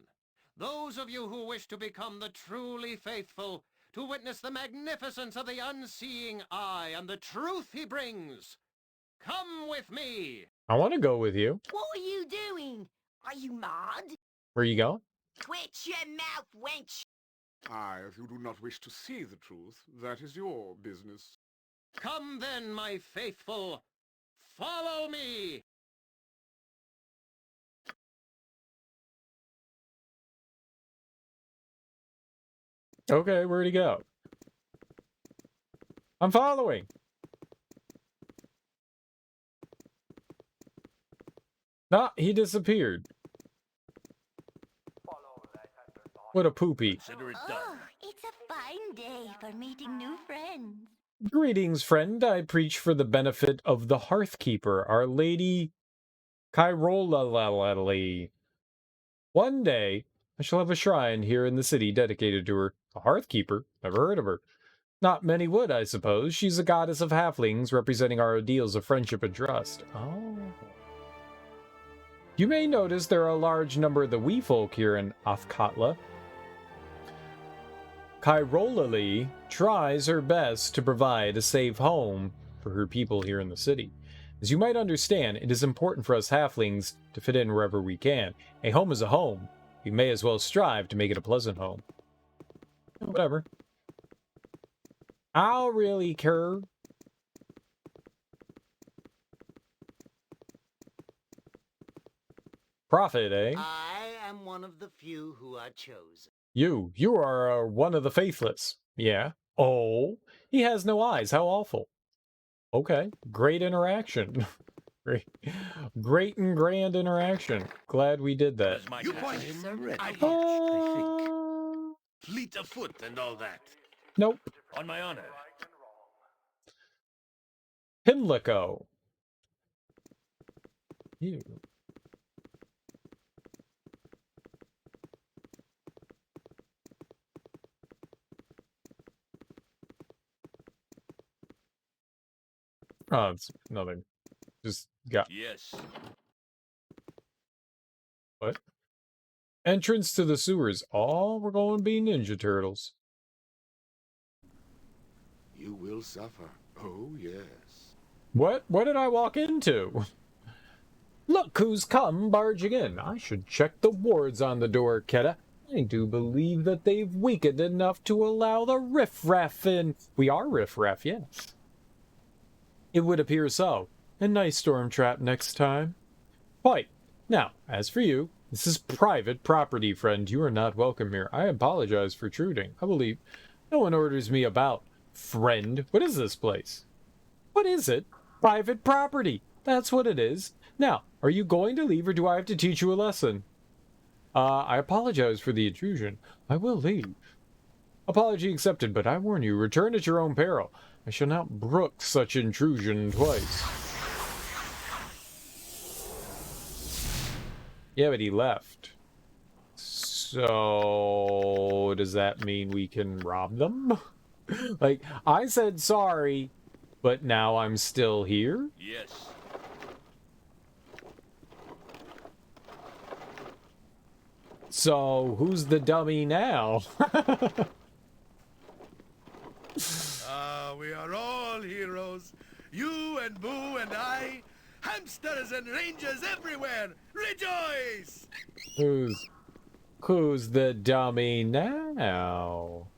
those of you who wish to become the truly faithful, to witness the magnificence of the unseeing eye and the truth he brings. Come with me. I want to go with you. What are you doing? Are you mad? Where you going? Quit your mouth, wench. If you do not wish to see the truth, that is your business. Come then, my faithful. Follow me. Okay, where'd he go? I'm following. Nah, he disappeared. What a poopy. Oh, it's a fine day for meeting new friends. Greetings, friend. I preach for the benefit of the Hearthkeeper, Our Lady Kairolalali. One day, I shall have a shrine here in the city dedicated to her. The Hearthkeeper? Never heard of her. Not many would, I suppose. She's a goddess of halflings, representing our ideals of friendship and trust. Oh. You may notice there are a large number of the wee folk here in Athkatla. Kairolalali tries her best to provide a safe home for her people here in the city. As you might understand, it is important for us halflings to fit in wherever we can. A home is a home. We may as well strive to make it a pleasant home. Whatever. I'll really care. Prophet, eh? I am one of the few who are chosen. You are one of the faithless. Yeah. Oh, he has no eyes. How awful. Okay, great interaction. Great and grand interaction. Glad we did that. You quite ready, I think. Fleet of foot and all that. Nope. On my honor. Pimlico. You. Oh, it's nothing. Just got. Yes. What? Entrance to the sewers. Oh, we're going to be Ninja Turtles. You will suffer. Oh, yes. What? What did I walk into? Look who's come barging in. I should check the wards on the door, Keta. I do believe that they've weakened enough to allow the riffraff in. We are riffraff, yes. It would appear so. A nice storm trap next time. Quite. Now, as for you, this is private property, friend. You are not welcome here. I apologize for intruding. I believe no one orders me about. Friend, what is this place? What is it? Private property. That's what it is. Now, are you going to leave or do I have to teach you a lesson? I apologize for the intrusion. I will leave. Apology accepted, but I warn you, return at your own peril. I shall not brook such intrusion twice. Yeah, but he left. So, does that mean we can rob them? Like, I said sorry, but now I'm still here? Yes. So, who's the dummy now? We are all heroes. You and Boo and I. Hamsters and rangers everywhere. Rejoice! Who's Who's the dummy now?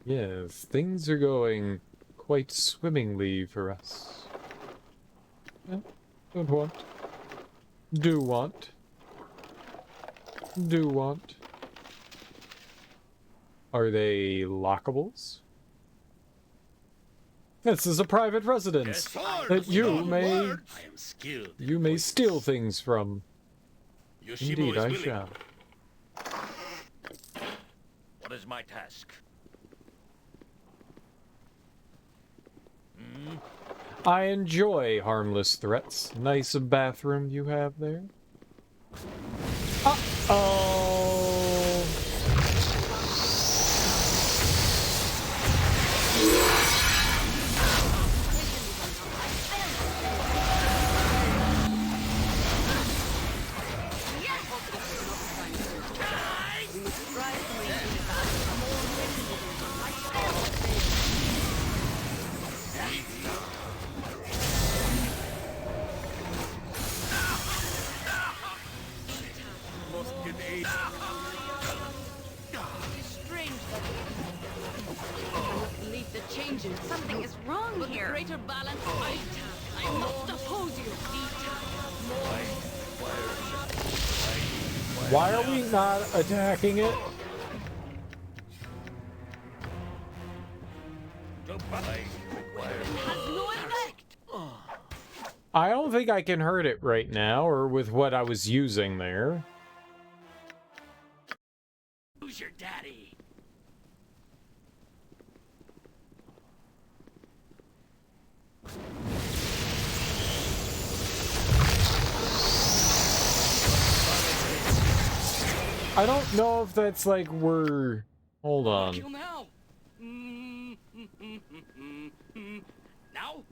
Yes, things are going quite swimmingly for us. Yeah, don't want. Do want. Do want. Are they lockables? This is a private residence that you may steal things from. Indeed, I shall. What is my task? I enjoy harmless threats. Nice bathroom you have there. Uh-oh! Something is wrong here. Greater balance, I must oppose you. Why are we not attacking it? I don't think I can hurt it right now, or with what I was using there. Who's your daddy? I don't know if that's like we're... Hold on. Kill now. Now?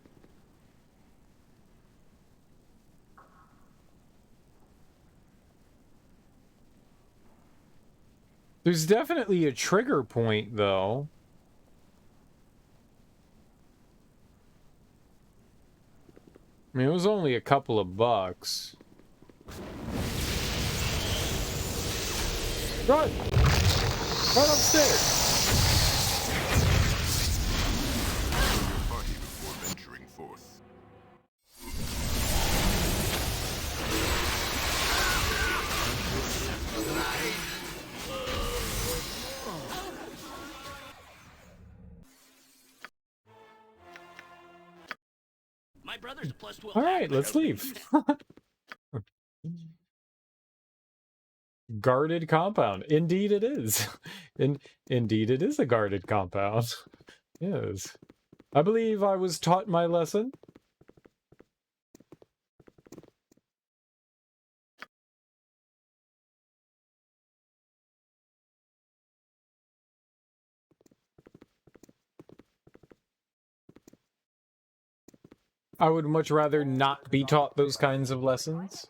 There's definitely a trigger point, though. I mean, it was only a couple of bucks. Run! Run upstairs! Party before venturing forth. My brother's a plus 12. All right, let's leave. Guarded compound. Indeed it is. Indeed it is a guarded compound. Yes. I believe I was taught my lesson. I would much rather not be taught those kinds of lessons.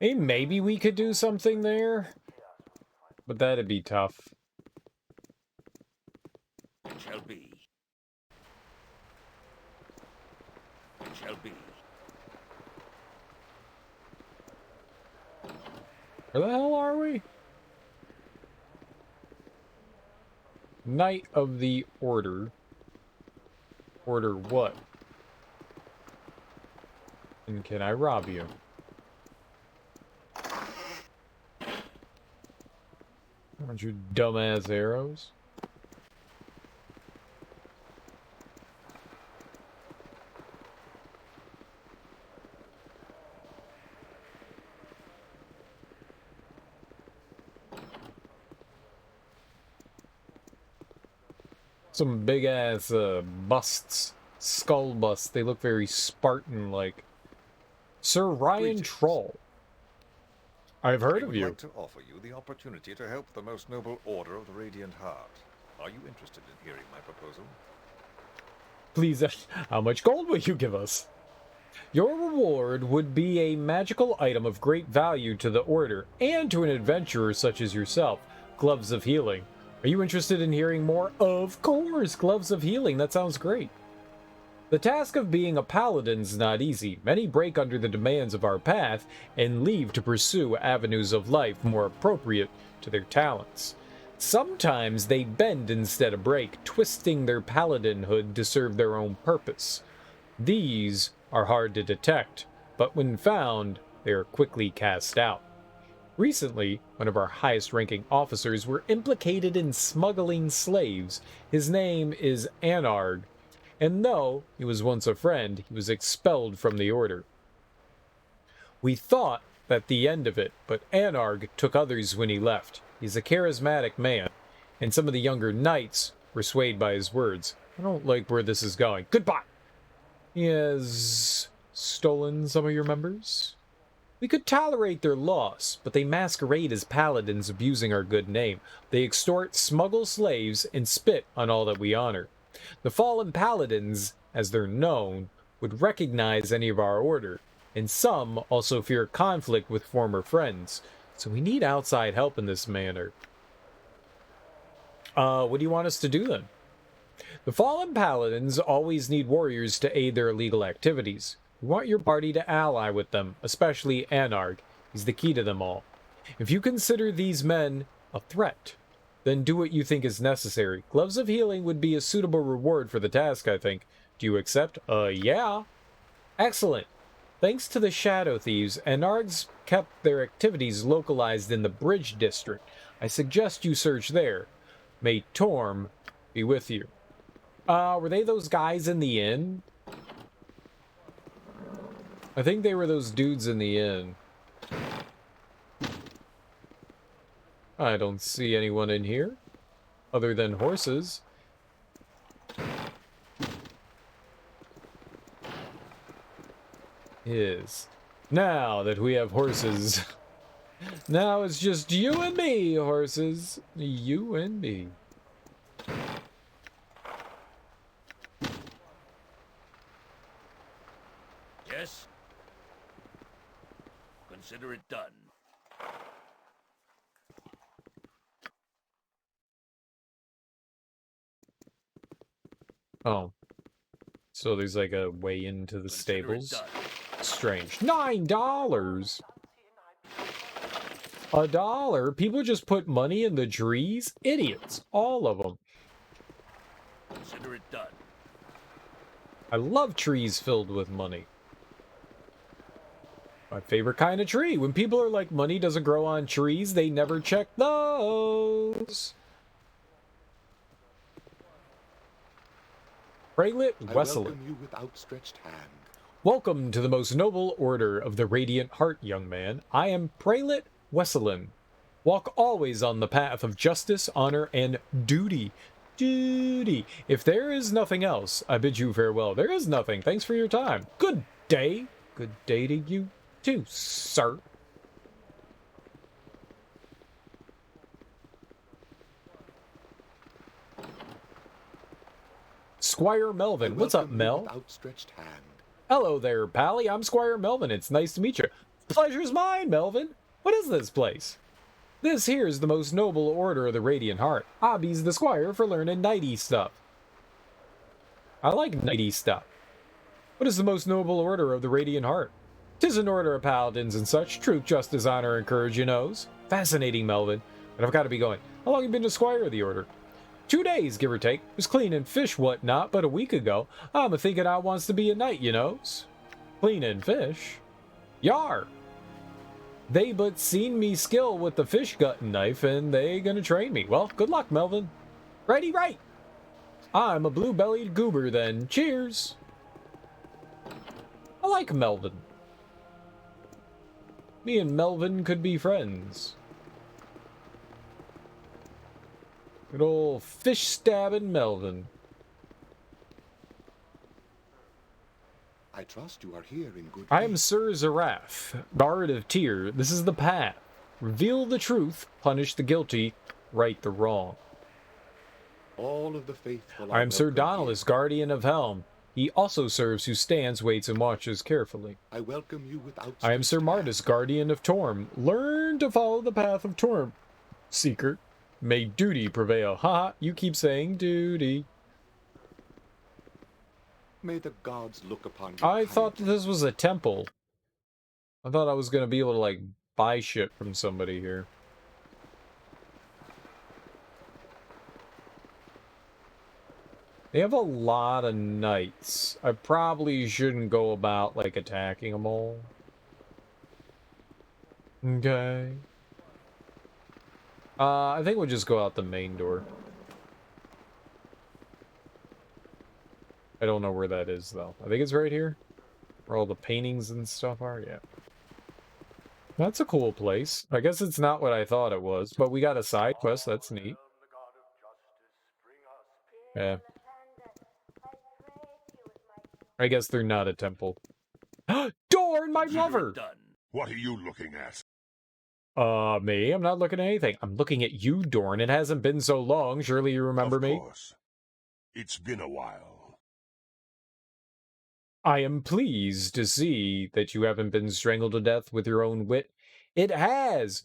Hey, maybe we could do something there, but that'd be tough. It shall be. It shall be. Where the hell are we? Knight of the Order. Order what? And can I rob you? Aren't you dumbass arrows? Some big ass busts, skull busts. They look very Spartan-like. Sir Ryan Troll. I've heard of you. I would like to offer you the opportunity to help the most noble order of the Radiant Heart. Are you interested in hearing my proposal? Please, how much gold will you give us? Your reward would be a magical item of great value to the Order, and to an adventurer such as yourself. Gloves of Healing. Are you interested in hearing more? Of course! Gloves of Healing, that sounds great. The task of being a paladin's not easy. Many break under the demands of our path and leave to pursue avenues of life more appropriate to their talents. Sometimes they bend instead of break, twisting their paladinhood to serve their own purpose. These are hard to detect, but when found, they are quickly cast out. Recently, one of our highest-ranking officers were implicated in smuggling slaves. His name is Anarg, and though he was once a friend, he was expelled from the order. We thought that the end of it, but Anarg took others when he left. He's a charismatic man, and some of the younger knights were swayed by his words. I don't like where this is going. Goodbye! He has stolen some of your members? We could tolerate their loss, but they masquerade as paladins abusing our good name. They extort, smuggle slaves, and spit on all that we honor. The fallen paladins, as they're known, would recognize any of our order, and some also fear conflict with former friends, so we need outside help in this manner. What do you want us to do then? The fallen paladins always need warriors to aid their illegal activities. We want your party to ally with them, especially Anarg. He's the key to them all. If you consider these men a threat, then do what you think is necessary. Gloves of Healing would be a suitable reward for the task, I think. Do you accept? Yeah. Excellent. Thanks to the Shadow Thieves, Anarg's kept their activities localized in the Bridge District. I suggest you search there. May Torm be with you. Were they those guys in the inn? I think they were those dudes in the inn. I don't see anyone in here, other than horses. Now that we have horses, now it's just you and me, horses. You and me. Yes? Consider it done. Oh. So there's like a way into the stables? Strange. $9! $1? People just put money in the trees? Idiots. All of them. Consider it done. I love trees filled with money. My favorite kind of tree. When people are like, money doesn't grow on trees, they never check those. Praelit Wesseling. Welcome you with outstretched hand. Welcome to the most noble order of the Radiant Heart, young man. I am Praelit Wesseling. Walk always on the path of justice, honor, and duty. Duty. If there is nothing else, I bid you farewell. There is nothing. Thanks for your time. Good day. Good day to you too, sir. Squire Melvin. What's up, Mel? Outstretched hand. Hello there, Pally. I'm Squire Melvin. It's nice to meet you. Pleasure's mine, Melvin. What is this place? This here's the most noble order of the Radiant Heart. Hobby's the squire for learning knighty stuff. I like knighty stuff. What is the most noble order of the Radiant Heart? 'Tis an order of paladins and such. Truth, justice, honor, and courage, you knows. Fascinating, Melvin. But I've got to be going. How long you been the squire of the order? 2 days, give or take. Was cleaning fish, whatnot, but a week ago. I'm a-thinking I wants to be a knight, you knows. Cleaning fish? Yar! They but seen me skill with the fish gutting knife, and they gonna train me. Well, good luck, Melvin. Righty right! I'm a blue-bellied goober, then. Cheers! I like Melvin. Me and Melvin could be friends. Good old fish-stabbing Melvin. I trust you are here in good I am Sir Zaraf, Guard of Tyr. This is the path. Reveal the truth, punish the guilty, right the wrong. All of the faithful. I am Sir Donaldus, Guardian of Helm. He also serves who stands, waits, and watches carefully. I welcome you without. I am Sir Martis, Guardian of Torm. Learn to follow the path of Torm, Seeker. May duty prevail. Ha! You keep saying duty. May the gods look upon you. I thought that this was a temple. I thought I was gonna be able to, like, buy shit from somebody here. They have a lot of knights. I probably shouldn't go about, like, attacking them all. Okay. I think we'll just go out the main door. I don't know where that is, though. I think it's right here. Where all the paintings and stuff are, yeah. That's a cool place. I guess it's not what I thought it was, but we got a side quest, that's neat. Yeah. I guess they're not a temple. Dorn, my lover! What are you looking at? Me? I'm not looking at anything. I'm looking at you, Dorn. It hasn't been so long. Surely you remember me? Of course. It's been a while. I am pleased to see that you haven't been strangled to death with your own wit. It has!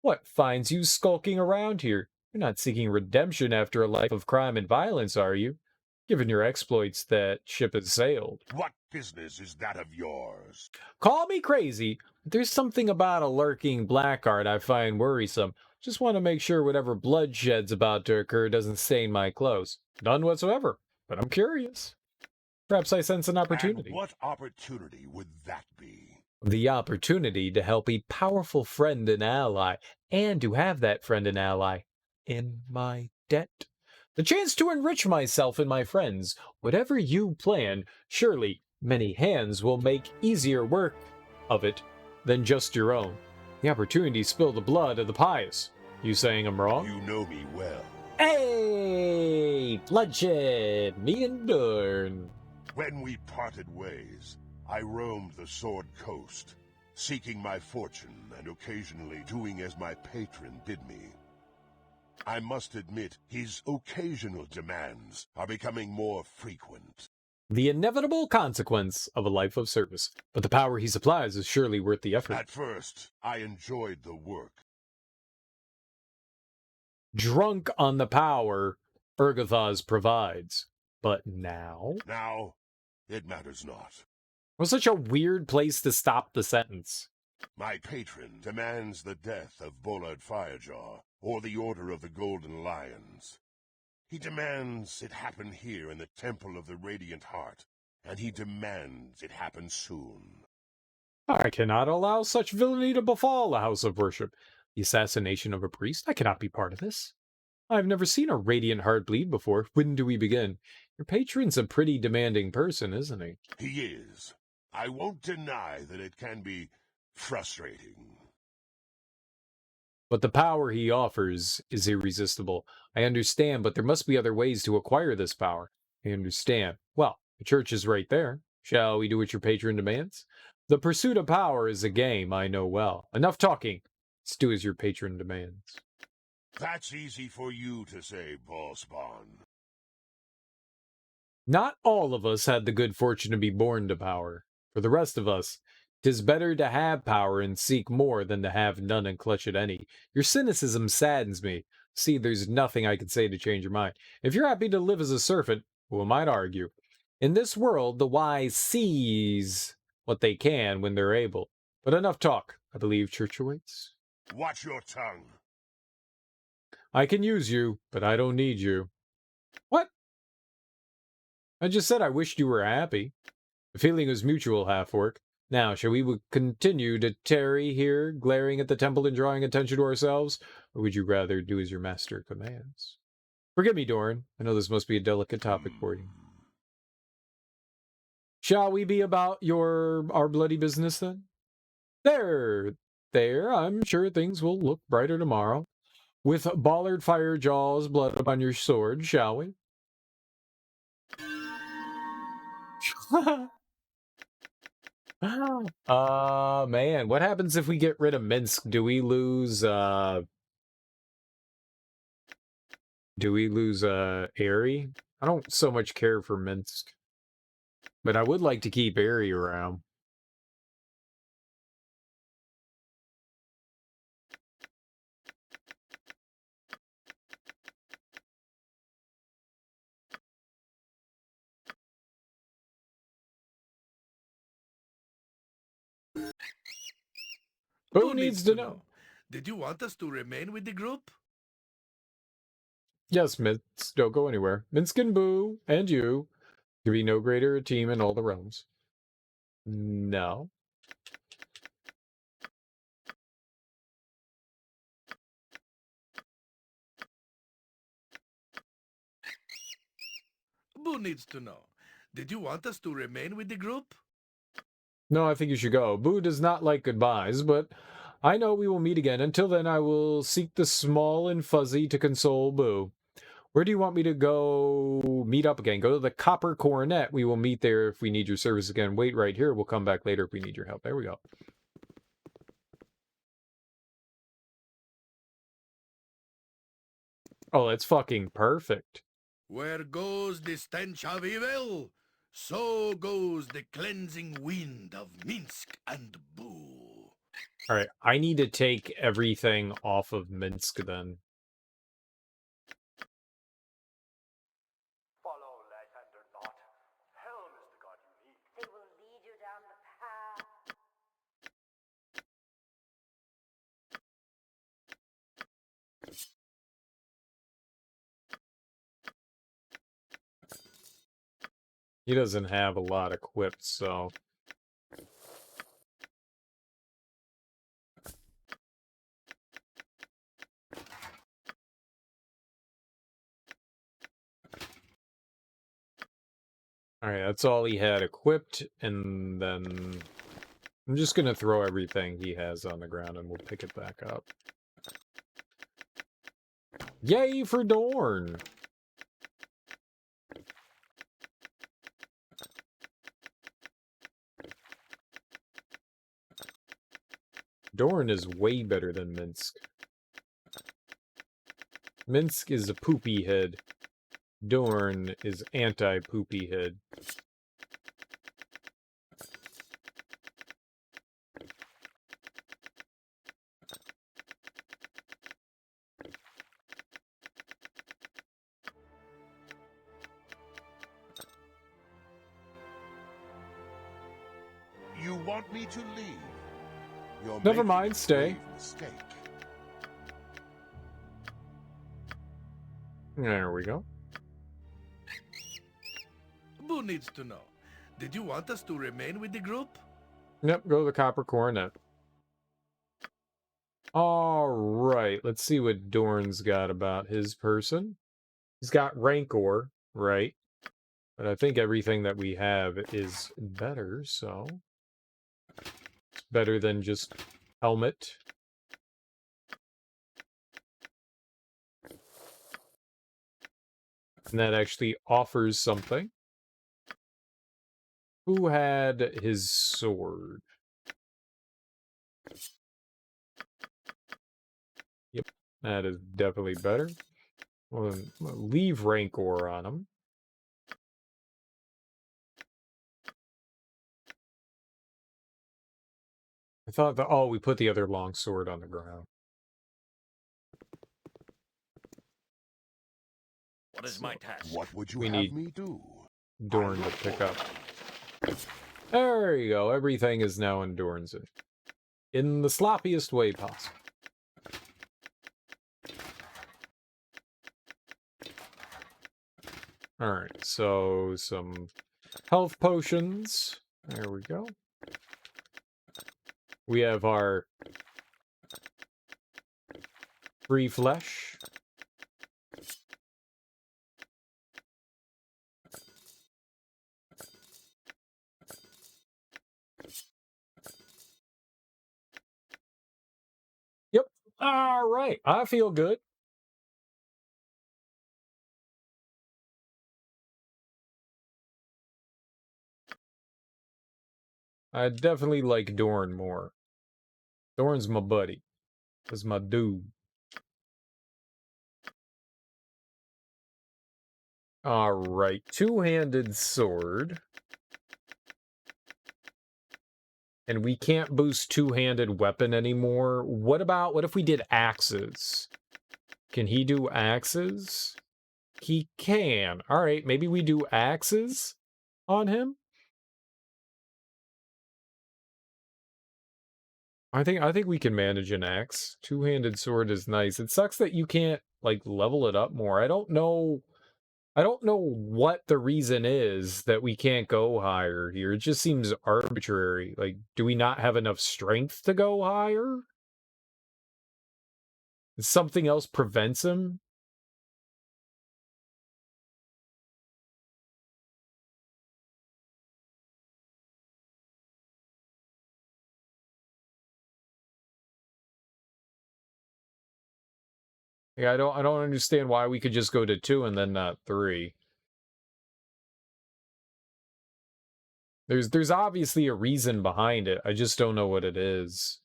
What finds you skulking around here? You're not seeking redemption after a life of crime and violence, are you? Given your exploits, that ship has sailed. What business is that of yours? Call me crazy, but there's something about a lurking blackguard I find worrisome. Just want to make sure whatever bloodshed's about to occur doesn't stain my clothes. None whatsoever, but I'm curious. Perhaps I sense an opportunity. And what opportunity would that be? The opportunity to help a powerful friend and ally, and to have that friend and ally in my debt. The chance to enrich myself and my friends. Whatever you plan, surely many hands will make easier work of it than just your own. The opportunity to spill the blood of the pious. You saying I'm wrong? You know me well. Hey! Bloodshed! Me and Dorn. When we parted ways, I roamed the Sword Coast, seeking my fortune and occasionally doing as my patron bid me. I must admit, his occasional demands are becoming more frequent. The inevitable consequence of a life of service. But the power he supplies is surely worth the effort. At first, I enjoyed the work. Drunk on the power Ergothaz provides. But now? Now, it matters not. It was such a weird place to stop the sentence. My patron demands the death of Bolard Firejaw, or the Order of the Golden Lions. He demands it happen here in the Temple of the Radiant Heart, and he demands it happen soon. I cannot allow such villainy to befall a house of worship. The assassination of a priest? I cannot be part of this. I've never seen a Radiant Heart bleed before. When do we begin? Your patron's a pretty demanding person, isn't he? He is. I won't deny that it can be frustrating. But the power he offers is irresistible. I understand, but there must be other ways to acquire this power. I understand. Well, the church is right there. Shall we do what your patron demands? The pursuit of power is a game I know well. Enough talking. Let's do as your patron demands. That's easy for you to say, Ballspawn. Not all of us had the good fortune to be born to power. For the rest of us, 'tis better to have power and seek more than to have none and clutch at any. Your cynicism saddens me. See, there's nothing I can say to change your mind. If you're happy to live as a servant, who am I to argue? In this world, the wise seize what they can when they're able. But enough talk. I believe church awaits. Watch your tongue. I can use you, but I don't need you. What? I just said I wished you were happy. The feeling was mutual, half-orc. Now, shall we continue to tarry here, glaring at the temple and drawing attention to ourselves? Or would you rather do as your master commands? Forgive me, Dorn. I know this must be a delicate topic for you. Shall we be about our bloody business, then? There. I'm sure things will look brighter tomorrow. With Bollard Firejaw's blood upon your sword, shall we? Man, what happens if we get rid of Minsk? Do we lose Aerie? I don't so much care for Minsk, but I would like to keep Aerie around. Who needs to know? Did you want us to remain with the group? Yes, Minsk, don't go anywhere. Minsk and Boo, and you, could be no greater a team in all the realms. No. Boo needs to know. Did you want us to remain with the group? No, I think you should go. Boo does not like goodbyes, but I know we will meet again. Until then, I will seek the small and fuzzy to console Boo. Where do you want me to go meet up again? Go to the Copper Coronet. We will meet there if we need your service again. Wait right here. We'll come back later if we need your help. There we go. Oh, that's fucking perfect. Where goes the stench of evil, so goes the cleansing wind of Minsk and Boo. Alright, I need to take everything off of Minsk then. Follow Lysander not. Helm is the god you need. They will lead you down the path. He doesn't have a lot equipped, so... Alright, that's all he had equipped, and then... I'm just gonna throw everything he has on the ground and we'll pick it back up. Yay for Dorn! Dorn is way better than Minsk. Minsk is a poopy head. Dorn is anti-poopy head. You want me to leave? You're Never making mind, a stay. grave mistake. There we go. Boo needs to know. Did you want us to remain with the group? Yep, go to the Copper Coronet. Alright, let's see what Dorn's got about his person. He's got Rancor, right? But I think everything that we have is better, so... It's better than just helmet. And that actually offers something. Who had his sword? Yep, that is definitely better. We'll leave Rancor on him. I thought that, oh, we put the other long sword on the ground. What is my task? What would you We have need me do? Dorn to pick up. There you go. Everything is now in Dorn's in the sloppiest way possible. Alright, so some health potions. There we go. We have our free flesh. Yep. All right. I feel good. I definitely like Dorn more. Dorn's my buddy. That's my dude. Alright, two-handed sword. And we can't boost two-handed weapon anymore. What if we did axes? Can he do axes? He can. Alright, maybe we do axes on him? I think we can manage an axe. Two-handed sword is nice. It sucks that you can't, like, level it up more. I don't know what the reason is that we can't go higher here. It just seems arbitrary. Like, do we not have enough strength to go higher? Something else prevents him? Yeah, I don't understand why we could just go to 2 and then not 3. There's obviously a reason behind it. I just don't know what it is.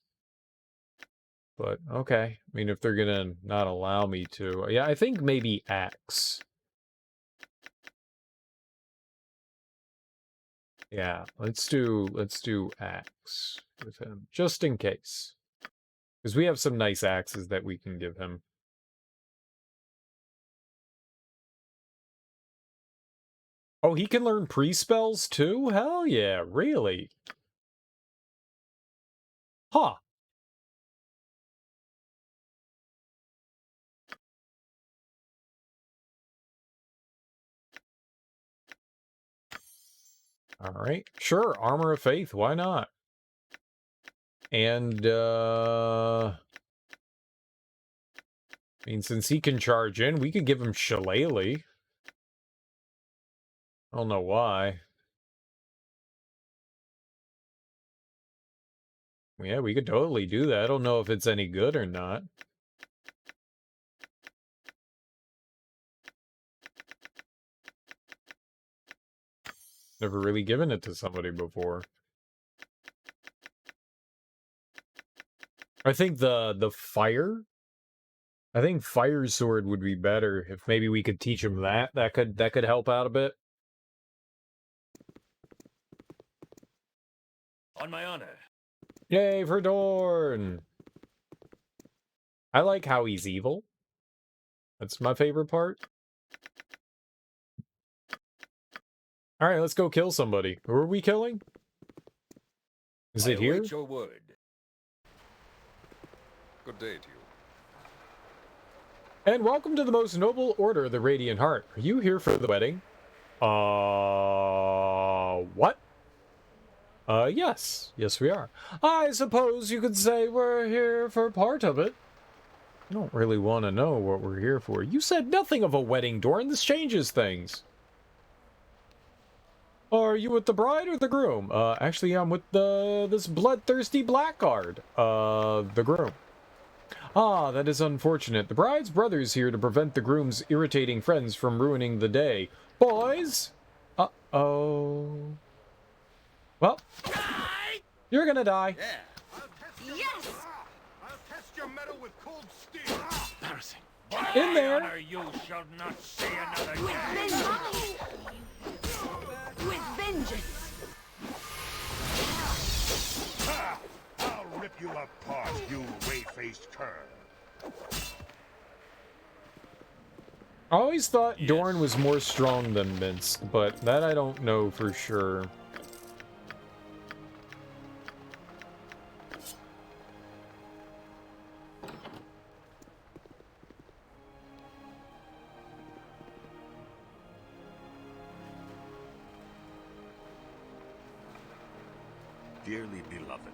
But okay. I mean, if they're gonna not allow me to. Yeah, I think maybe axe. Yeah, let's do axe with him. Just in case. Because we have some nice axes that we can give him. Oh, he can learn pre-spells too? Hell yeah, really? Huh. Alright. Sure, Armor of Faith, why not? And, I mean, since he can charge in, we could give him Shillelagh. I don't know why. Yeah, we could totally do that. I don't know if it's any good or not. Never really given it to somebody before. I think the fire? I think Fire Sword would be better if maybe we could teach him that. That could help out a bit. On my honor. Yay for Dorn! I like how he's evil. That's my favorite part. Alright, let's go kill somebody. Who are we killing? Is it here? Your word. Good day to you. And welcome to the most noble order of the Radiant Heart. Are you here for the wedding? What? Yes. Yes, we are. I suppose you could say we're here for part of it. I don't really want to know what we're here for. You said nothing of a wedding, Dorn. This changes things. Are you with the bride or the groom? Actually, I'm with this bloodthirsty blackguard. The groom. Ah, that is unfortunate. The bride's brother's here to prevent the groom's irritating friends from ruining the day. Boys! Uh-oh. Well, you're gonna die. Yeah. Yes! I'll test your metal with cold steel. Embarrassing. In there. Honor, you shall not say another With day. vengeance! With vengeance! Ha! I'll rip you apart, you whey-faced cur. I always thought Dorn was more strong than Minsk, but that I don't know for sure. Dearly beloved.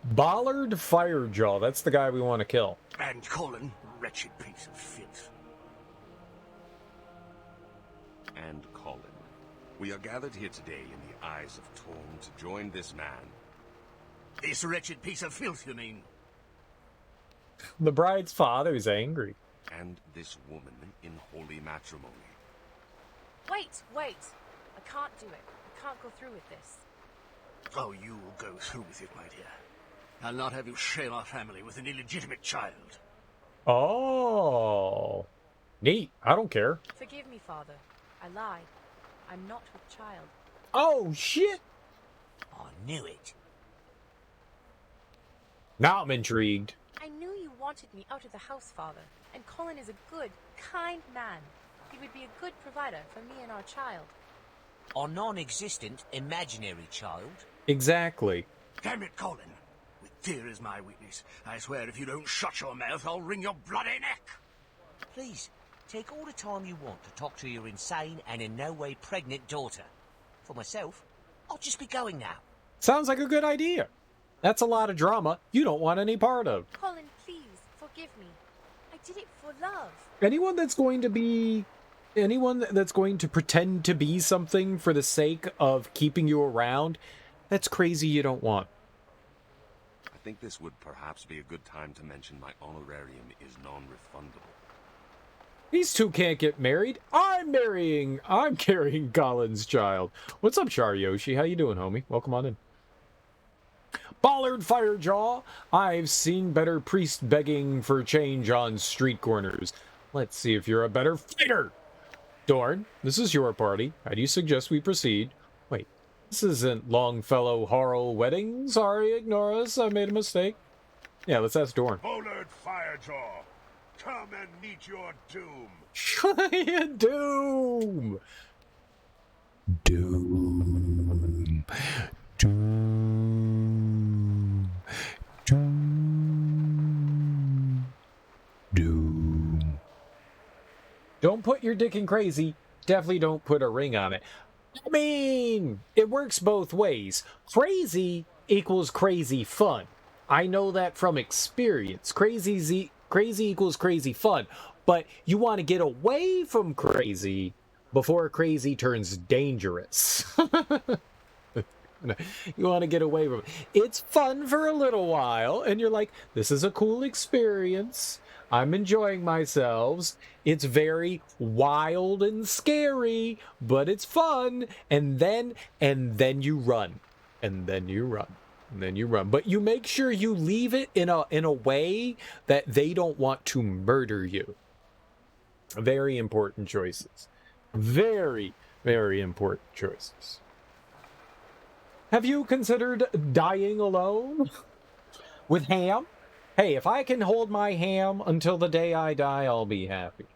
Ballard Firejaw, that's the guy we want to kill. And Colin, wretched piece of filth. And Colin. We are gathered here today in the eyes of Torn to join this man. This wretched piece of filth, you mean? The bride's father's angry. And this woman in holy matrimony. Wait! I can't do it. I can't go through with this. Oh, you'll go through with it, my dear. I'll not have you share our family with an illegitimate child. Oh. Neat. I don't care. Forgive me, Father. I lied. I'm not with child. Oh, shit! I knew it. Now I'm intrigued. I knew you wanted me out of the house, Father. And Colin is a good, kind man. He would be a good provider for me and our child. Our non-existent, imaginary child? Exactly. Damn it, Colin. Here is my witness. I swear if you don't shut your mouth, I'll wring your bloody neck. Please, take all the time you want to talk to your insane and in no way pregnant daughter. For myself, I'll just be going now. Sounds like a good idea. That's a lot of drama you don't want any part of. Colin, please, forgive me. I did it for love. Anyone that's going to pretend to be something for the sake of keeping you around, that's crazy you don't want. I think this would perhaps be a good time to mention my honorarium is non-refundable. These two can't get married. I'm carrying Colin's child. What's up, Yoshi? How you doing, homie? Welcome on in. Ballard Firejaw. I've seen better priest begging for change on street corners. Let's see if you're a better fighter. Dorn, this is your party. How do you suggest we proceed? Wait, this isn't Longfellow Harl Wedding. Sorry, ignore us. I made a mistake. Yeah, let's ask Dorn. Ballard Firejaw, come and meet your doom. Doom. Doom. Doom. Doom. Doom. Don't put your dick in crazy. Definitely don't put a ring on it. I mean, it works both ways. Crazy equals crazy fun. I know that from experience. Crazy equals crazy fun. But you want to get away from crazy before crazy turns dangerous. You want to get away from it. It's fun for a little while, and you're like, this is a cool experience. I'm enjoying myself. It's very wild and scary, but it's fun. And then you run. And then you run. And then you run. But you make sure you leave it in a way that they don't want to murder you. Very important choices. Very, very important choices. Have you considered dying alone? With ham? Hey, if I can hold my ham until the day I die, I'll be happy.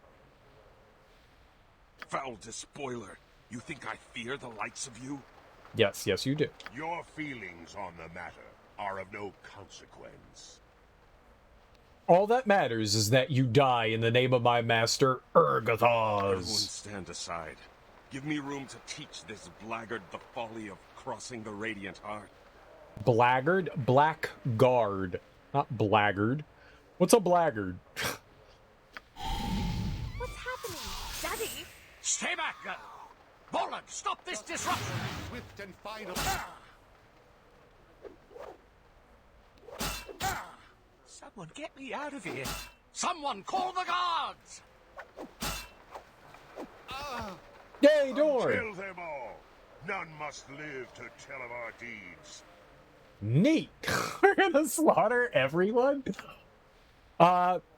Foul despoiler, you think I fear the likes of you? Yes, you do. Your feelings on the matter are of no consequence. All that matters is that you die in the name of my master, Ergothos. Everyone stand aside. Give me room to teach this blackguard the folly of crossing the Radiant Heart. Blackguard? Blackguard. Not blackguard. What's a blackguard? What's happening? Daddy? Stay back, girl! Ballard, stop this disruption! Swift and final. Someone get me out of here! Someone call the guards! Yay, Dorn! Kill them all! None must live to tell of our deeds. Neat! We're gonna slaughter everyone?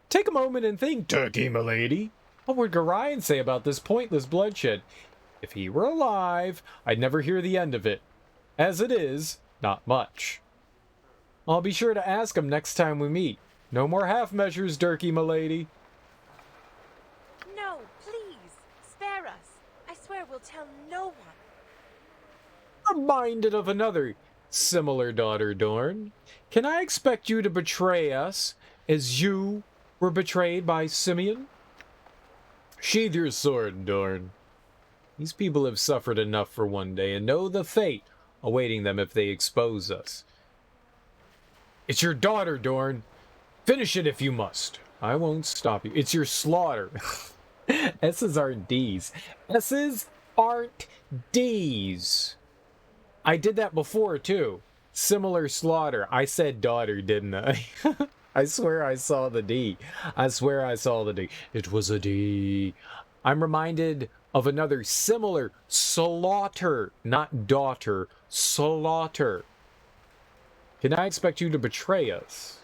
Take a moment and think, Turkey milady. What would Gorion say about this pointless bloodshed? If he were alive, I'd never hear the end of it. As it is, not much. I'll be sure to ask him next time we meet. No more half measures, Durkee milady. No, please, spare us. I swear we'll tell no one. Reminded of another similar daughter, Dorn. Can I expect you to betray us as you were betrayed by Simeon? Sheathe your sword, Dorn. These people have suffered enough for one day and know the fate awaiting them if they expose us. It's your daughter, Dorn. Finish it if you must. I won't stop you. It's your slaughter. S's aren't D's. S's aren't D's. I did that before, too. Similar slaughter. I said daughter, didn't I? I swear I saw the D. I swear I saw the D. It was a D. I'm reminded of another similar slaughter, not daughter, slaughter. Can I expect you to betray us?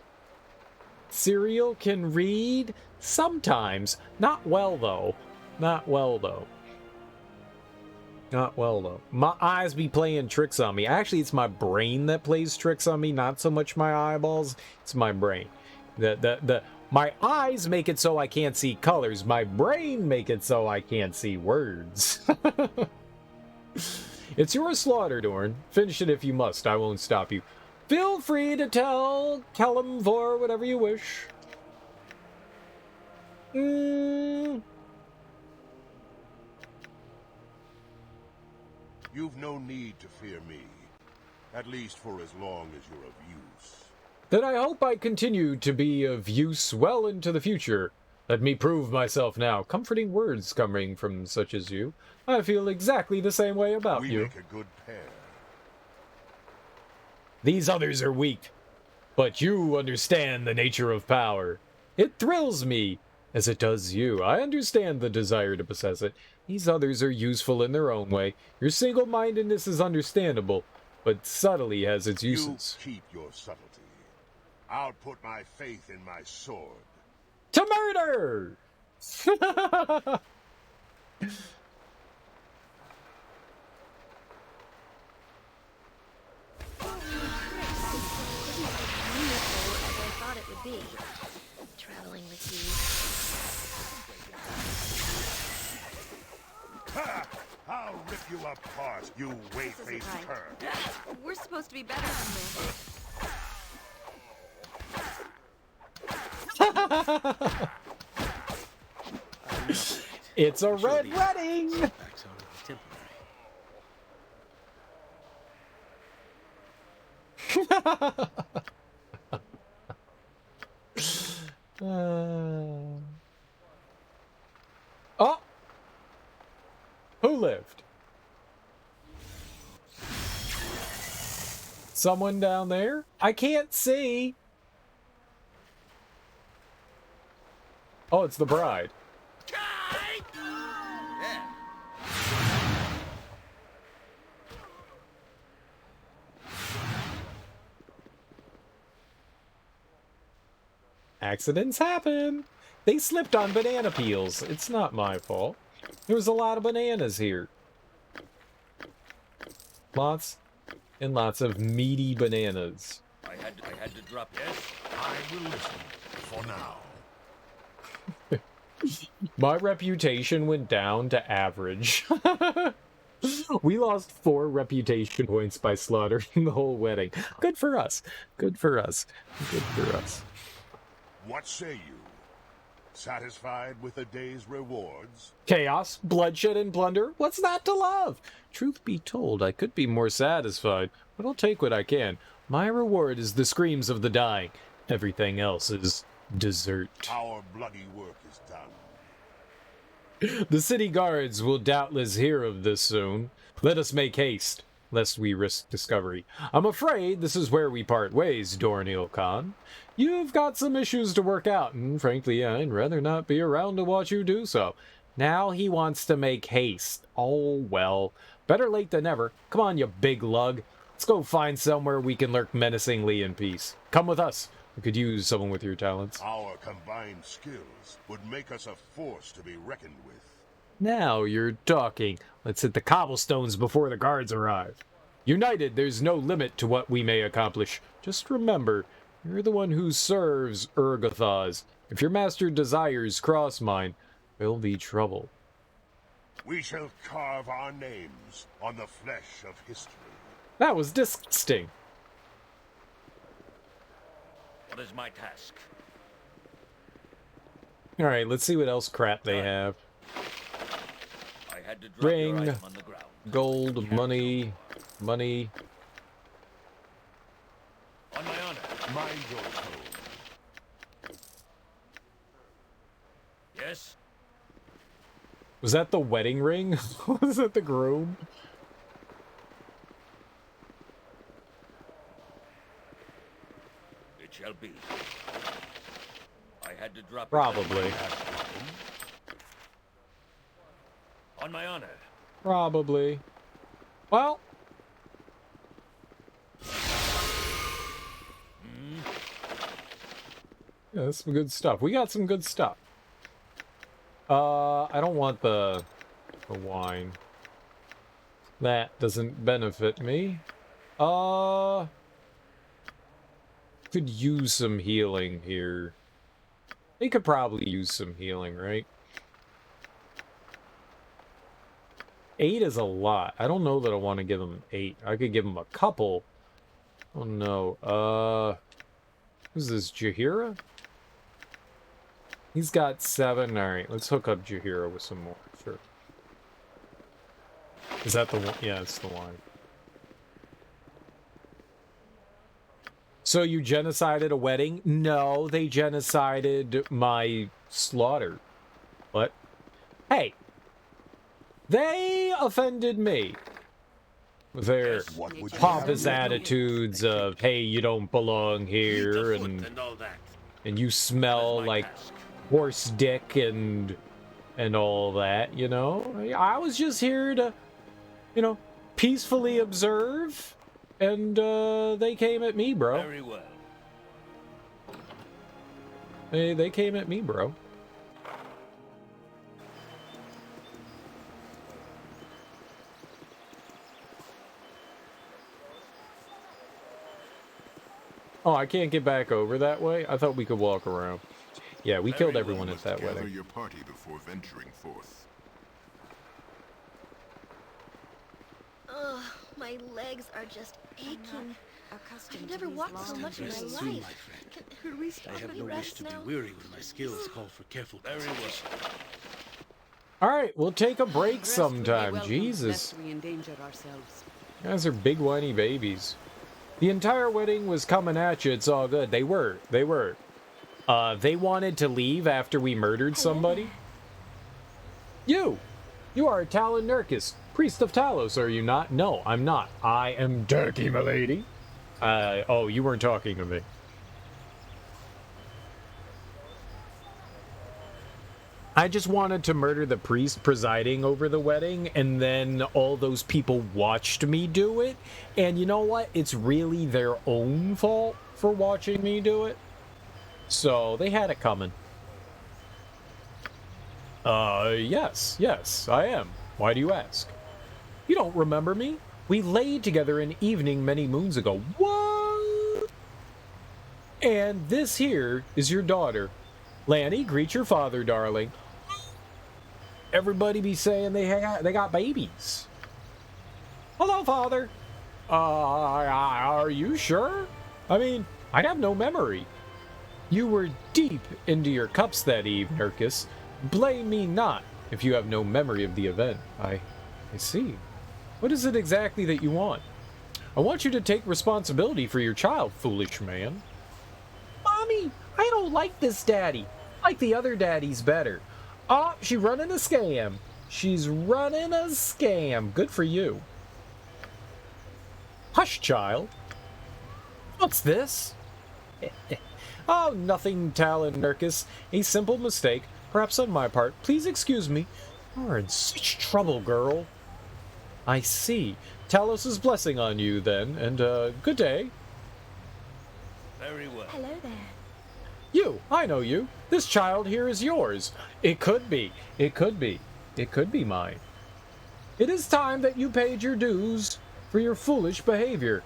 Cyril can read? Sometimes. Not well, though. Not well, though. Not well, though. My eyes be playing tricks on me. Actually, it's my brain that plays tricks on me, not so much my eyeballs. It's my brain. My eyes make it so I can't see colors. My brain make it so I can't see words. It's your slaughter, Dorn. Finish it if you must. I won't stop you. Feel free to tell Kelemvor whatever you wish. You've no need to fear me. At least for as long as you're of use. Then I hope I continue to be of use well into the future. Let me prove myself now. Comforting words coming from such as you. I feel exactly the same way about you. We make a good pair. These others are weak, but you understand the nature of power. It thrills me, as it does you. I understand the desire to possess it. These others are useful in their own way. Your single-mindedness is understandable, but subtly has its uses. You keep your subtlety. I'll put my faith in my sword. To murder! Traveling with Ha! I'll rip you apart, you whey-faced cur. We're supposed to be better than this. It's a red wedding! Oh! Who lived? Someone down there? I can't see. Oh, it's the bride. Accidents happen. They slipped on banana peels. It's not my fault. There's a lot of bananas here. Lots and lots of meaty bananas. I had to drop. Yes, I will listen for now. My reputation went down to average. We lost 4 reputation points by slaughtering the whole wedding. Good for us. Good for us. Good for us. What say you? Satisfied with a day's rewards? Chaos, bloodshed, and plunder? What's not to love? Truth be told, I could be more satisfied, but I'll take what I can. My reward is the screams of the dying. Everything else is dessert. Our bloody work is done. The city guards will doubtless hear of this soon. Let us make haste, lest we risk discovery. I'm afraid this is where we part ways, Dorn Khan. You've got some issues to work out, and frankly, I'd rather not be around to watch you do so. Now he wants to make haste. Oh, well. Better late than never. Come on, you big lug. Let's go find somewhere we can lurk menacingly in peace. Come with us. We could use someone with your talents. Our combined skills would make us a force to be reckoned with. Now you're talking. Let's hit the cobblestones before the guards arrive. United, there's no limit to what we may accomplish. Just remember, you're the one who serves Urgathaz. If your master desires cross mine, there'll be trouble. We shall carve our names on the flesh of history. That was disgusting. What is my task? Alright, let's see what else crap they have. I had to drop your Ring, item on the ground. gold, money. On my honor. Mind your tone. Yes? Was that the wedding ring? Was that the groom? It shall be. I had to drop. Probably. On my honor. Probably. Well. Yeah, that's some good stuff. We got some good stuff. I don't want the wine. That doesn't benefit me. Could use some healing here. They could probably use some healing, right? 8 is a lot. I don't know that I want to give them 8. I could give them a couple. Oh no. Who's this, Jahiera? He's got 7. Alright, let's hook up Jahiera with some more. Sure. Is that the one? Yeah, it's the one. So you genocided a wedding? No, they genocided my slaughter. What? Hey! They offended me. Their pompous attitudes of, hey, you don't belong here, and you smell like horse dick and all that, you know? I was just here to, you know, peacefully observe, and they came at me, bro. Very well. They came at me, bro. Oh, I can't get back over that way? I thought we could walk around. Yeah, we killed everyone at that wedding. Your party before venturing forth. Ugh, my legs are just aching. I've never walked so much in my Rest soon, life. my friend. Could we stop I have and no wish rest to be now? weary when my skills call for careful concentration. Alright, we'll take a break sometime. Jesus. Lest we endanger ourselves. You guys are big whiny babies. The entire wedding was coming at you. It's all good. They were. They wanted to leave after we murdered somebody. You are a Talon-Nurkis, priest of Talos, are you not? No, I'm not. I am Turkey, milady. Oh, you weren't talking to me. I just wanted to murder the priest presiding over the wedding, and then all those people watched me do it. And you know what? It's really their own fault for watching me do it. So, they had it coming. Yes, I am. Why do you ask? You don't remember me? We laid together an evening many moons ago. What? And this here is your daughter. Lanny, greet your father, darling. Everybody be saying they got babies. Hello, father. Are you sure? I mean, I have no memory. You were deep into your cups that eve, Nurkis. Blame me not if you have no memory of the event. I see. What is it exactly that you want? I want you to take responsibility for your child, foolish man. Mommy, I don't like this daddy. I like the other daddies better. Oh, she's running a scam. She's running a scam. Good for you. Hush, child. What's this? Oh, nothing, Talon-Nurkis. A simple mistake, perhaps on my part. Please excuse me. You're in such trouble, girl. I see. Talos' blessing on you, then, and, good day. Very well. Hello there. You, I know you. This child here is yours. It could be. It could be. It could be mine. It is time that you paid your dues for your foolish behavior.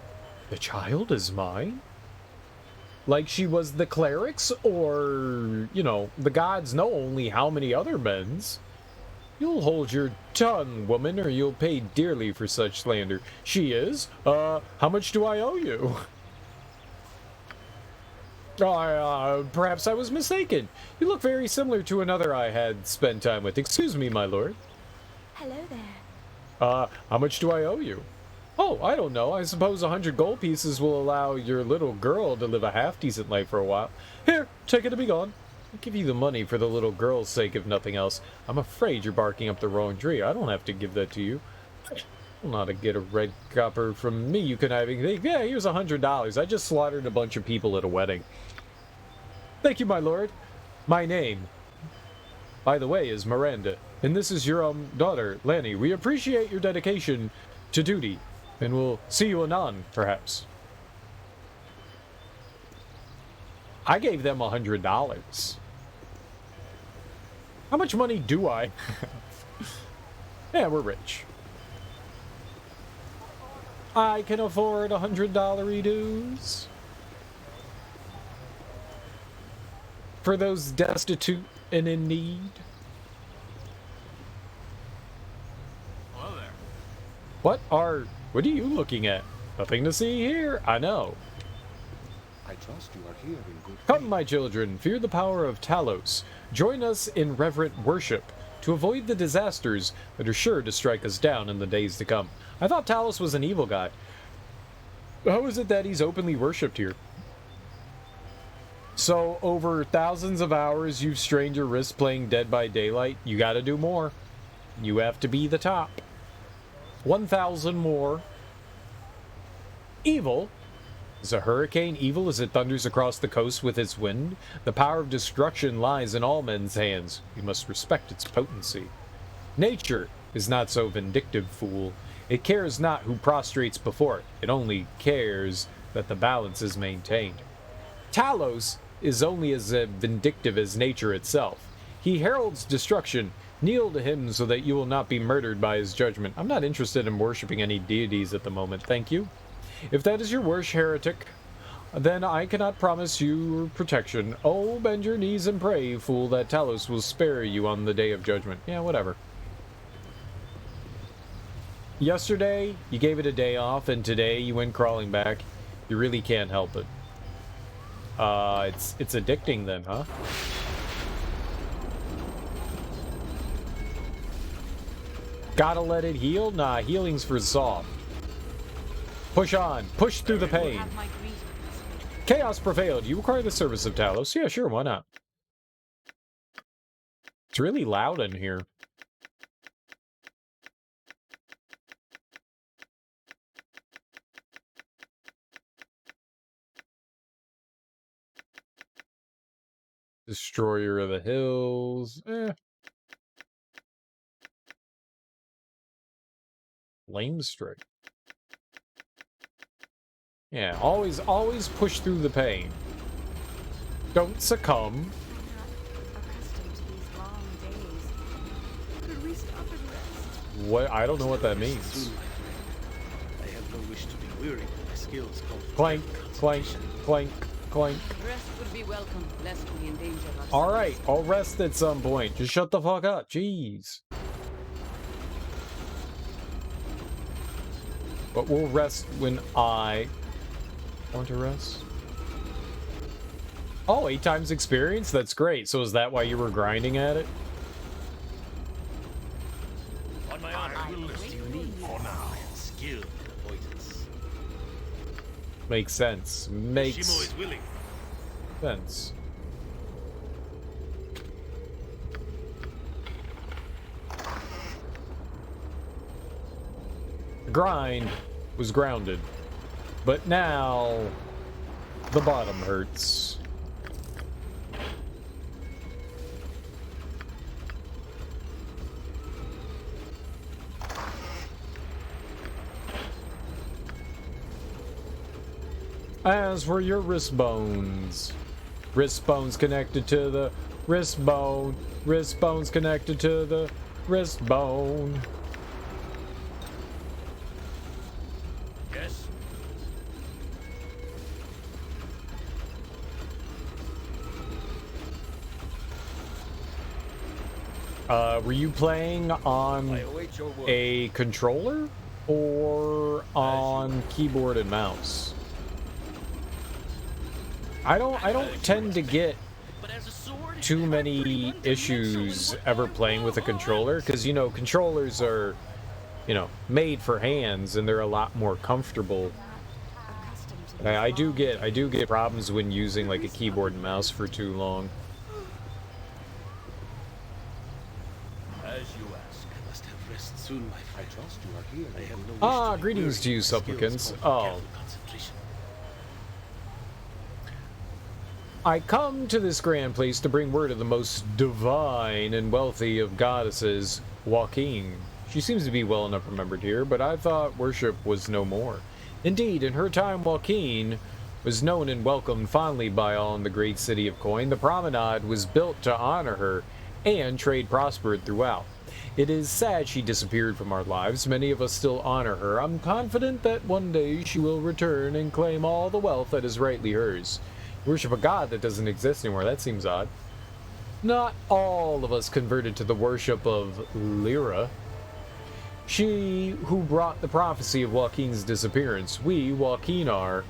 The child is mine? Like she was the cleric's, or, you know, the gods know only how many other men's. You'll hold your tongue, woman, or you'll pay dearly for such slander. She is? How much do I owe you? Perhaps I was mistaken. You look very similar to another I had spent time with. Excuse me, my lord. Hello there. How much do I owe you? Oh, I don't know. I suppose 100 gold pieces will allow your little girl to live a half-decent life for a while. Here, take it to be gone. I'll give you the money for the little girl's sake, if nothing else. I'm afraid you're barking up the wrong tree. I don't have to give that to you. Not to get a red copper from me, you conniving thing. Yeah, here's $100. I just slaughtered a bunch of people at a wedding. Thank you, my lord. My name, by the way, is Miranda, and this is your daughter, Lanny. We appreciate your dedication to duty, and we'll see you anon, perhaps. I gave them $100. How much money do I have? Yeah, we're rich. I can afford $100 dues. For those destitute and in need. Hello there. What are you looking at? Nothing to see here. I know. I trust you are here in good faith. Come, my children, fear the power of Talos. Join us in reverent worship to avoid the disasters that are sure to strike us down in the days to come. I thought Talos was an evil guy. How is it that he's openly worshipped here? So, over thousands of hours, you've strained your wrists playing Dead by Daylight. You gotta do more. You have to be the top. 1,000 more. Evil? Is a hurricane evil as it thunders across the coast with its wind? The power of destruction lies in all men's hands. We must respect its potency. Nature is not so vindictive, fool. It cares not who prostrates before it. It only cares that the balance is maintained. Talos is only as vindictive as nature itself. He heralds destruction. Kneel to him so that you will not be murdered by his judgment. I'm not interested in worshipping any deities at the moment, thank you. If that is your wish, heretic, then I cannot promise you protection. Oh, bend your knees and pray, fool, that Talos will spare you on the day of judgment. Yeah, whatever. Yesterday, you gave it a day off, and today you went crawling back. You really can't help it. It's addicting then, huh? Gotta let it heal? Nah, healing's for soft. Push on. Push through the pain. Chaos prevailed. You require the service of Talos. Yeah, sure, why not? It's really loud in here. Destroyer of the Hills. Flame Strike. Yeah, always push through the pain. Don't succumb. Accustomed to these long days. Could we stop and rest? What? I don't know what that means. I have no wish to be weary. My skills call for Clank, clank, clank, clank. Rest would be welcome, lest we endanger ourselves. Alright, I'll rest at some point. Just shut the fuck up. Jeez. But we'll rest when I want to rest. Oh, 8 times experience? That's great. So is that why you were grinding at it? On my honor, I will list you need for now. I am skilled in avoidance. Makes sense. Makes Shimo is willing. sense. The grind was grounded, but now the bottom hurts. As were your wrist bones. Wrist bones connected to the wrist bone. Wrist bones connected to the wrist bone. Yes. Were you playing on a controller or on keyboard and mouse? I don't tend to get too many issues ever playing with a controller, because you know controllers are, you know, made for hands and they're a lot more comfortable. I do get problems when using like a keyboard and mouse for too long. As you ask, I must have rest soon, my friend. I trust you are here. I have no Ah, greetings to you, supplicants. Oh. I come to this grand place to bring word of the most divine and wealthy of goddesses, Joaquin. She seems to be well enough remembered here, but I thought worship was no more. Indeed, in her time, Joaquin was known and welcomed fondly by all in the great city of Coin. The promenade was built to honor her, and trade prospered throughout. It is sad she disappeared from our lives. Many of us still honor her. I'm confident that one day she will return and claim all the wealth that is rightly hers. Worship a god that doesn't exist anymore. That seems odd. Not all of us converted to the worship of Neera. She who brought the prophecy of Joaquin's disappearance. We, Joaquin, are,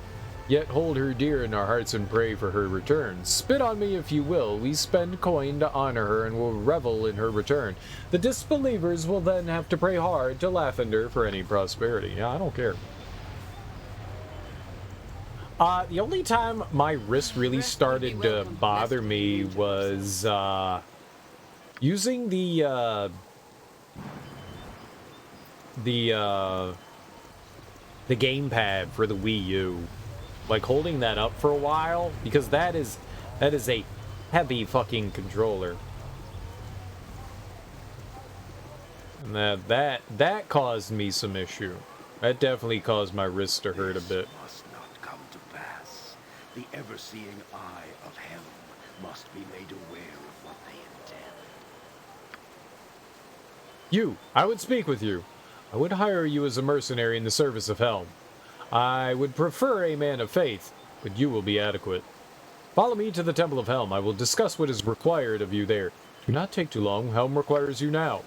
yet hold her dear in our hearts and pray for her return. Spit on me if you will. We spend coin to honor her and will revel in her return. The disbelievers will then have to pray hard to Lathander for any prosperity. Yeah, I don't care. The only time my wrist really started to bother me was using the gamepad for the Wii U. Like holding that up for a while, because that is a heavy fucking controller. And that caused me some issue. That definitely caused my wrist to hurt a bit. The ever-seeing eye of Helm must be made aware of what they intend. You, I would speak with you. I would hire you as a mercenary in the service of Helm. I would prefer a man of faith, but you will be adequate. Follow me to the Temple of Helm. I will discuss what is required of you there. Do not take too long. Helm requires you now.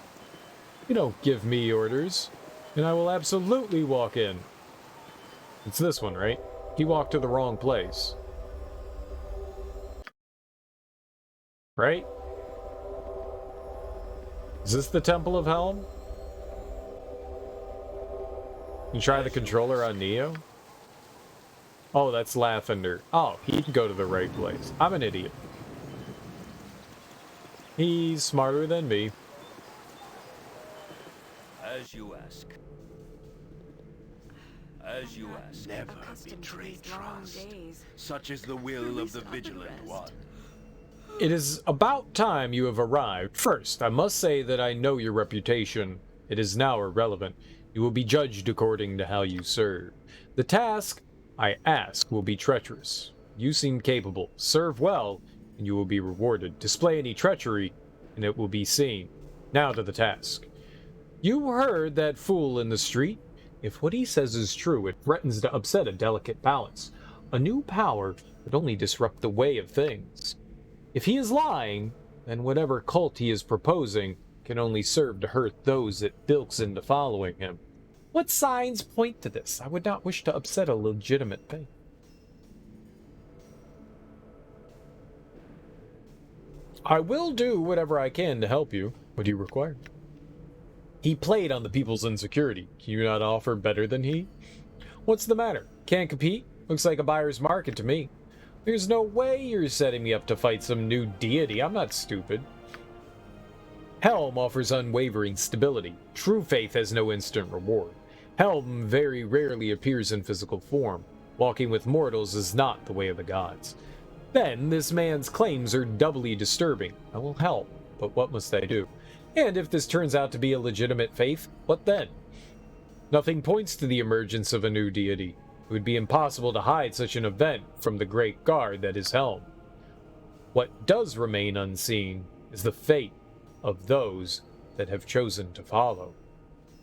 You don't give me orders, and I will absolutely walk in. It's this one, right? He walked to the wrong place. Right? Is this the Temple of Helm? You try the controller on Neo? Oh, that's Lathander. Oh, he'd go to the right place. I'm an idiot. He's smarter than me. As you ask. As you ask. Never betray trust. Such is the will of the vigilant one. It is about time you have arrived. First, I must say that I know your reputation. It is now irrelevant. You will be judged according to how you serve. The task I ask will be treacherous. You seem capable. Serve well, and you will be rewarded. Display any treachery, and it will be seen. Now to the task. You heard that fool in the street? If what he says is true, it threatens to upset a delicate balance. A new power would only disrupt the way of things. If he is lying, then whatever cult he is proposing can only serve to hurt those it bilks into following him. What signs point to this? I would not wish to upset a legitimate faith. I will do whatever I can to help you. What do you require? He played on the people's insecurity. Can you not offer better than he? What's the matter? Can't compete? Looks like a buyer's market to me. There's no way you're setting me up to fight some new deity. I'm not stupid. Helm offers unwavering stability. True faith has no instant reward. Helm very rarely appears in physical form. Walking with mortals is not the way of the gods. Then, this man's claims are doubly disturbing. I will help, but what must I do? And if this turns out to be a legitimate faith, what then? Nothing points to the emergence of a new deity. It would be impossible to hide such an event from the great guard that is Helm. What does remain unseen is the fate of those that have chosen to follow.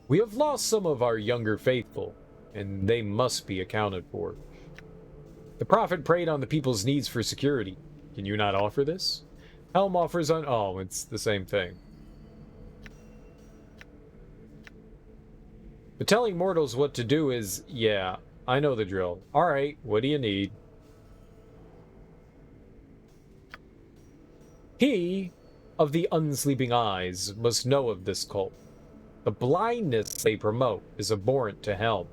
We have lost some of our younger faithful, and they must be accounted for. The prophet preyed on the people's needs for security. Can you not offer this? Helm offers on... Oh, it's the same thing. But telling mortals what to do is... Yeah, I know the drill. Alright, what do you need? He of the unsleeping eyes must know of this cult. The blindness they promote is abhorrent to Helm.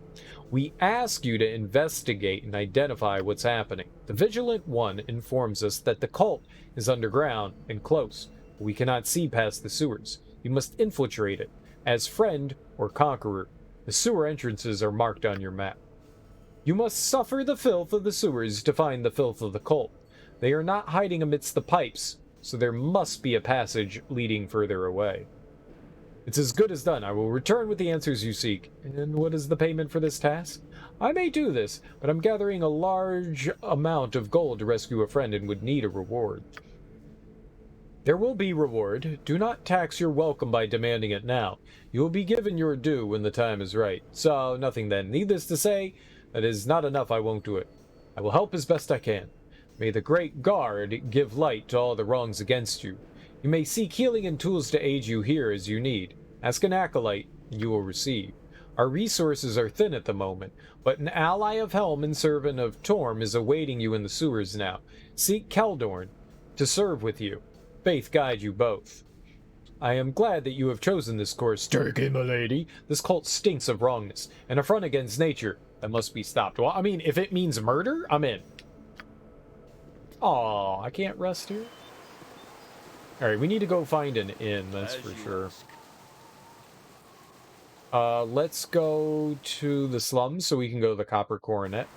We ask you to investigate and identify what's happening. The Vigilant One informs us that the cult is underground and close, but we cannot see past the sewers. You must infiltrate it, as friend or conqueror. The sewer entrances are marked on your map. You must suffer the filth of the sewers to find the filth of the cult. They are not hiding amidst the pipes, so there must be a passage leading further away. It's as good as done. I will return with the answers you seek. And what is the payment for this task? I may do this, but I'm gathering a large amount of gold to rescue a friend and would need a reward. There will be reward. Do not tax your welcome by demanding it now. You will be given your due when the time is right. So, nothing then. Needless to say, that is not enough. I won't do it. I will help as best I can. May the great guard give light to all the wrongs against you. You may seek healing and tools to aid you here as you need. Ask an acolyte. you will receive. Our resources are thin at the moment, but an ally of Helm and servant of Torm is awaiting you in the sewers now. Seek Keldorn to serve with you. Faith guide you both. I am glad that you have chosen this course. Take it, milady. This cult stinks of wrongness, an affront against nature that must be stopped. Well, I mean, if it means murder, I'm in. Aw, I can't rest here. Alright, we need to go find an inn, that's for sure. Let's go to the slums so we can go to the Copper Coronet.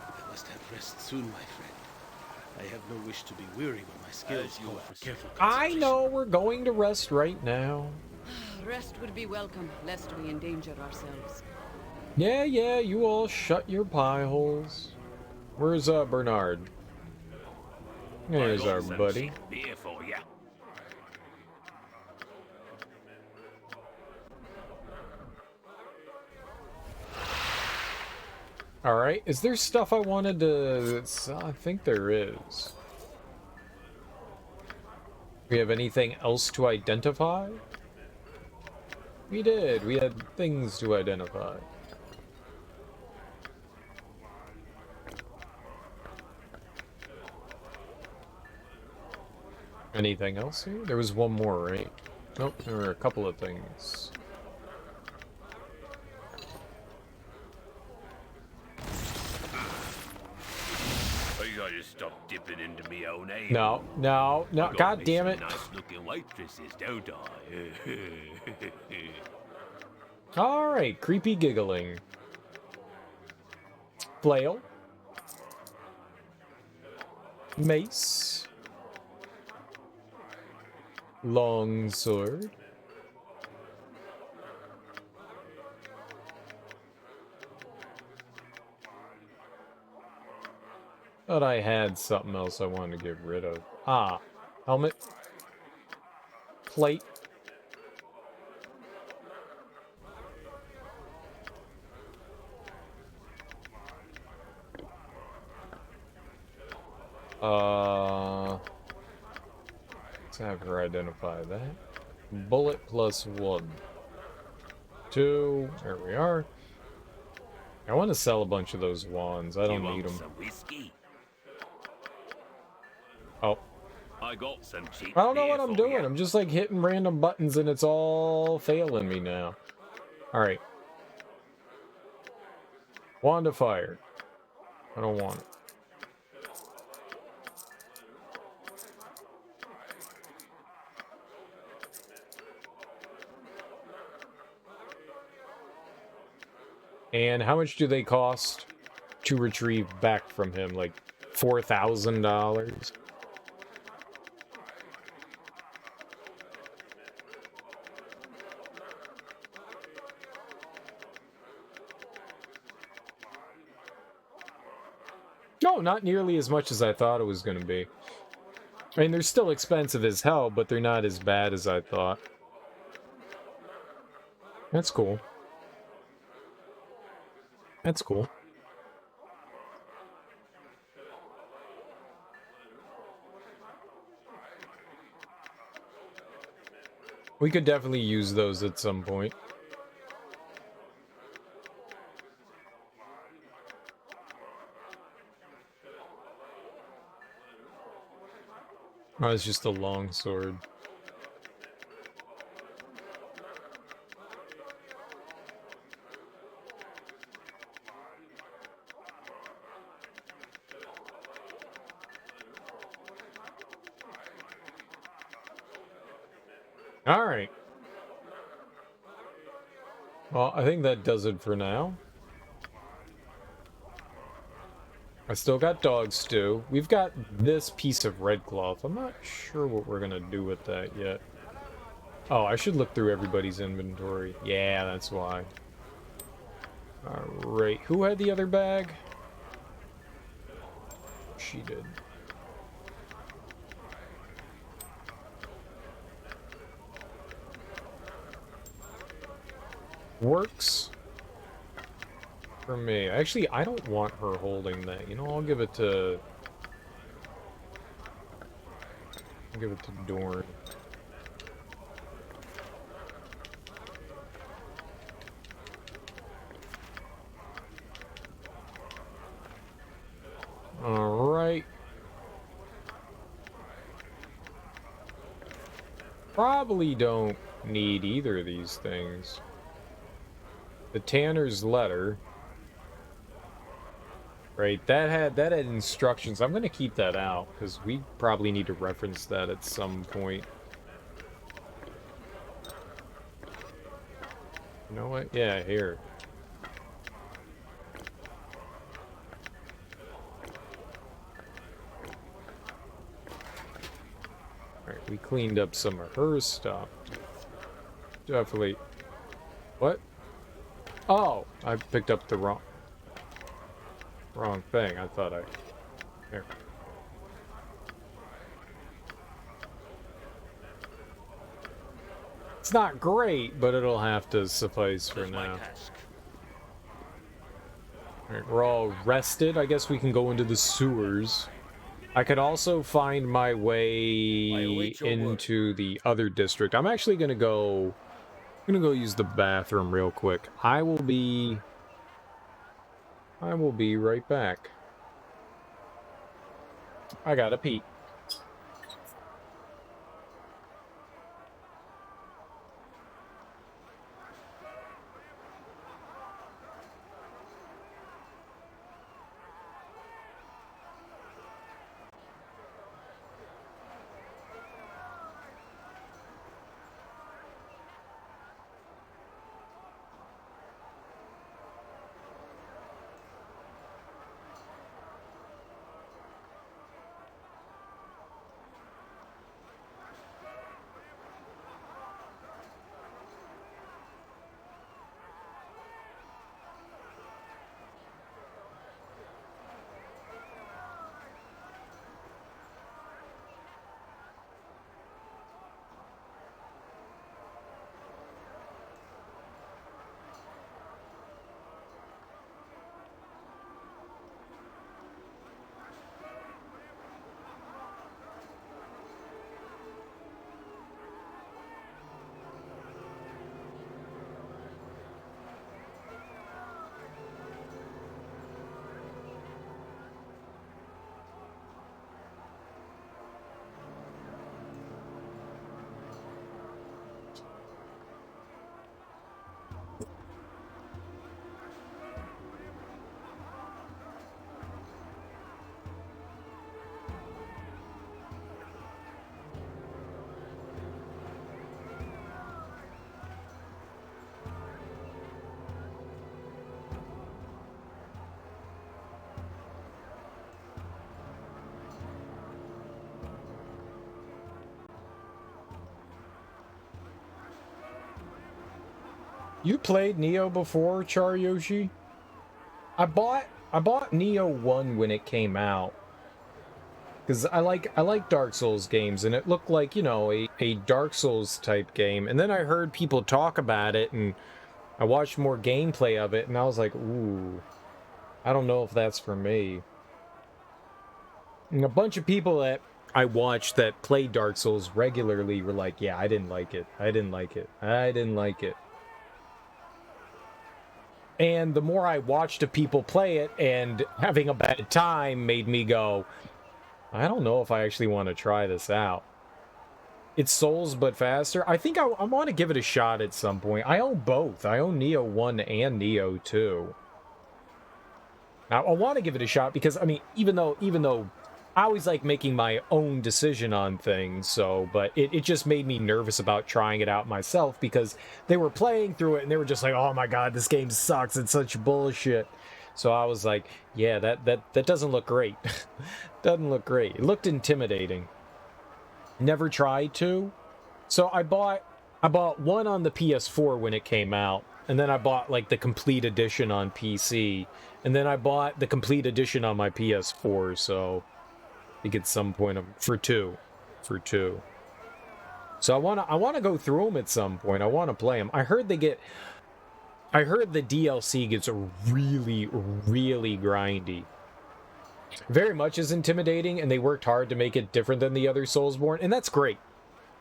I must have rest soon, my friend. I have no wish to be weary when my skills call for careful I know, we're going to rest right now. Rest would be welcome, lest we endanger ourselves. Yeah, you all shut your pie holes. Where's, Bernard? There's our buddy. Beer for ya. Alright, is there stuff I wanted to... I think there is. We have anything else to identify? We did. We had things to identify. Anything else here? There was one more, right? Nope, there were a couple of things. I gotta stop dipping into me own ale. No, god damn it. Nice looking waitresses, don't I? Alright, creepy giggling. Flail. Mace. Long sword. Thought I had something else I wanted to get rid of. Ah, helmet. Plate. Let's have her identify that. Bullet +1. 2. There we are. I want to sell a bunch of those wands. I don't need them. Oh. I got some cheap I don't know what beer I'm for doing. ya. I'm just like hitting random buttons and it's all failing me now. Alright. Wand of fire. I don't want it. And how much do they cost to retrieve back from him? Like $4,000? No, not nearly as much as I thought it was going to be. I mean, they're still expensive as hell, but they're not as bad as I thought. That's cool. That's cool. We could definitely use those at some point. Oh, it's just a long sword. Alright. Well, I think that does it for now. I still got dog stew. We've got this piece of red cloth. I'm not sure what we're gonna do with that yet. Oh, I should look through everybody's inventory. Yeah, that's why. Alright, who had the other bag? She did. Works for me. Actually, I don't want her holding that. You know, I'll give it to Dorn. Probably don't need either of these things. The Tanner's letter. Right, that had instructions. I'm gonna keep that out, because we probably need to reference that at some point. You know what? Yeah, here. Alright, we cleaned up some of her stuff. Definitely. What? Oh! I picked up the wrong thing. I thought I... Here. It's not great, but it'll have to suffice for now. Alright, we're all rested. I guess we can go into the sewers. I could also find my way into the other district. I'm actually gonna go... I'm gonna go use the bathroom real quick. I will be right back. I gotta pee. You played Neo before, Charyoshi? I bought Neo 1 when it came out. Because I like Dark Souls games, and it looked like, you know, a Dark Souls type game. And then I heard people talk about it, and I watched more gameplay of it, and I was like, ooh, I don't know if that's for me. And a bunch of people that I watched that play Dark Souls regularly were like, yeah, I didn't like it. I didn't like it. I didn't like it. And the more I watched of people play it and having a bad time made me go, I don't know if I actually want to try this out. It's Souls but faster. I think I want to give it a shot at some point. I own both. I own Neo 1 and Neo 2. Now, I want to give it a shot because, I mean, even though I always like making my own decision on things, so, but it just made me nervous about trying it out myself because they were playing through it and they were just like, oh my god, this game sucks, it's such bullshit. So I was like, yeah, that doesn't look great. Doesn't look great. It looked intimidating. Never tried to. So I bought one on the PS4 when it came out, and then I bought like the complete edition on PC, and then I bought the complete edition on my PS4, so I think at some point for two. So I want to go through them at some point. I want to play them. I heard the DLC gets really, really grindy. Very much is intimidating, and they worked hard to make it different than the other Soulsborne, and that's great.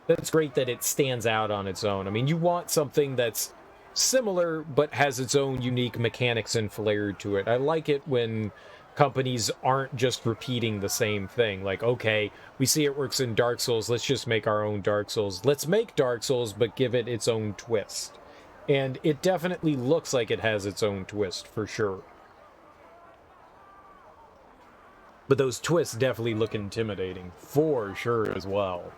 That's great that it stands out on its own. I mean, you want something that's similar, but has its own unique mechanics and flair to it. I like it when companies aren't just repeating the same thing. Like, okay, we see it works in Dark Souls, let's just make our own Dark Souls. Let's make Dark Souls, but give it its own twist. And it definitely looks like it has its own twist, for sure. But those twists definitely look intimidating, for sure as well.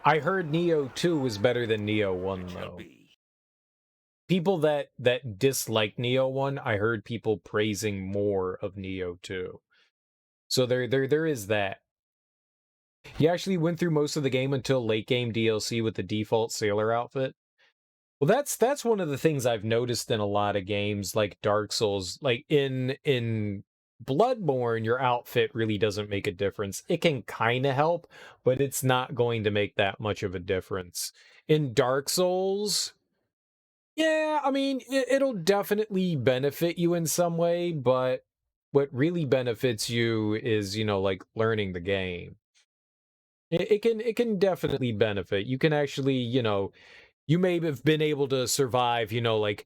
I heard Neo 2 was better than Neo 1, though. People that dislike Neo 1, I heard people praising more of Neo 2. So there is that. You actually went through most of the game until late game DLC with the default sailor outfit. Well, that's one of the things I've noticed in a lot of games like Dark Souls. Like in Bloodborne, your outfit really doesn't make a difference. It can kind of help, but it's not going to make that much of a difference. In Dark Souls, yeah, I mean, it'll definitely benefit you in some way, but what really benefits you is, like learning the game. It can definitely benefit. You can actually, you may have been able to survive, like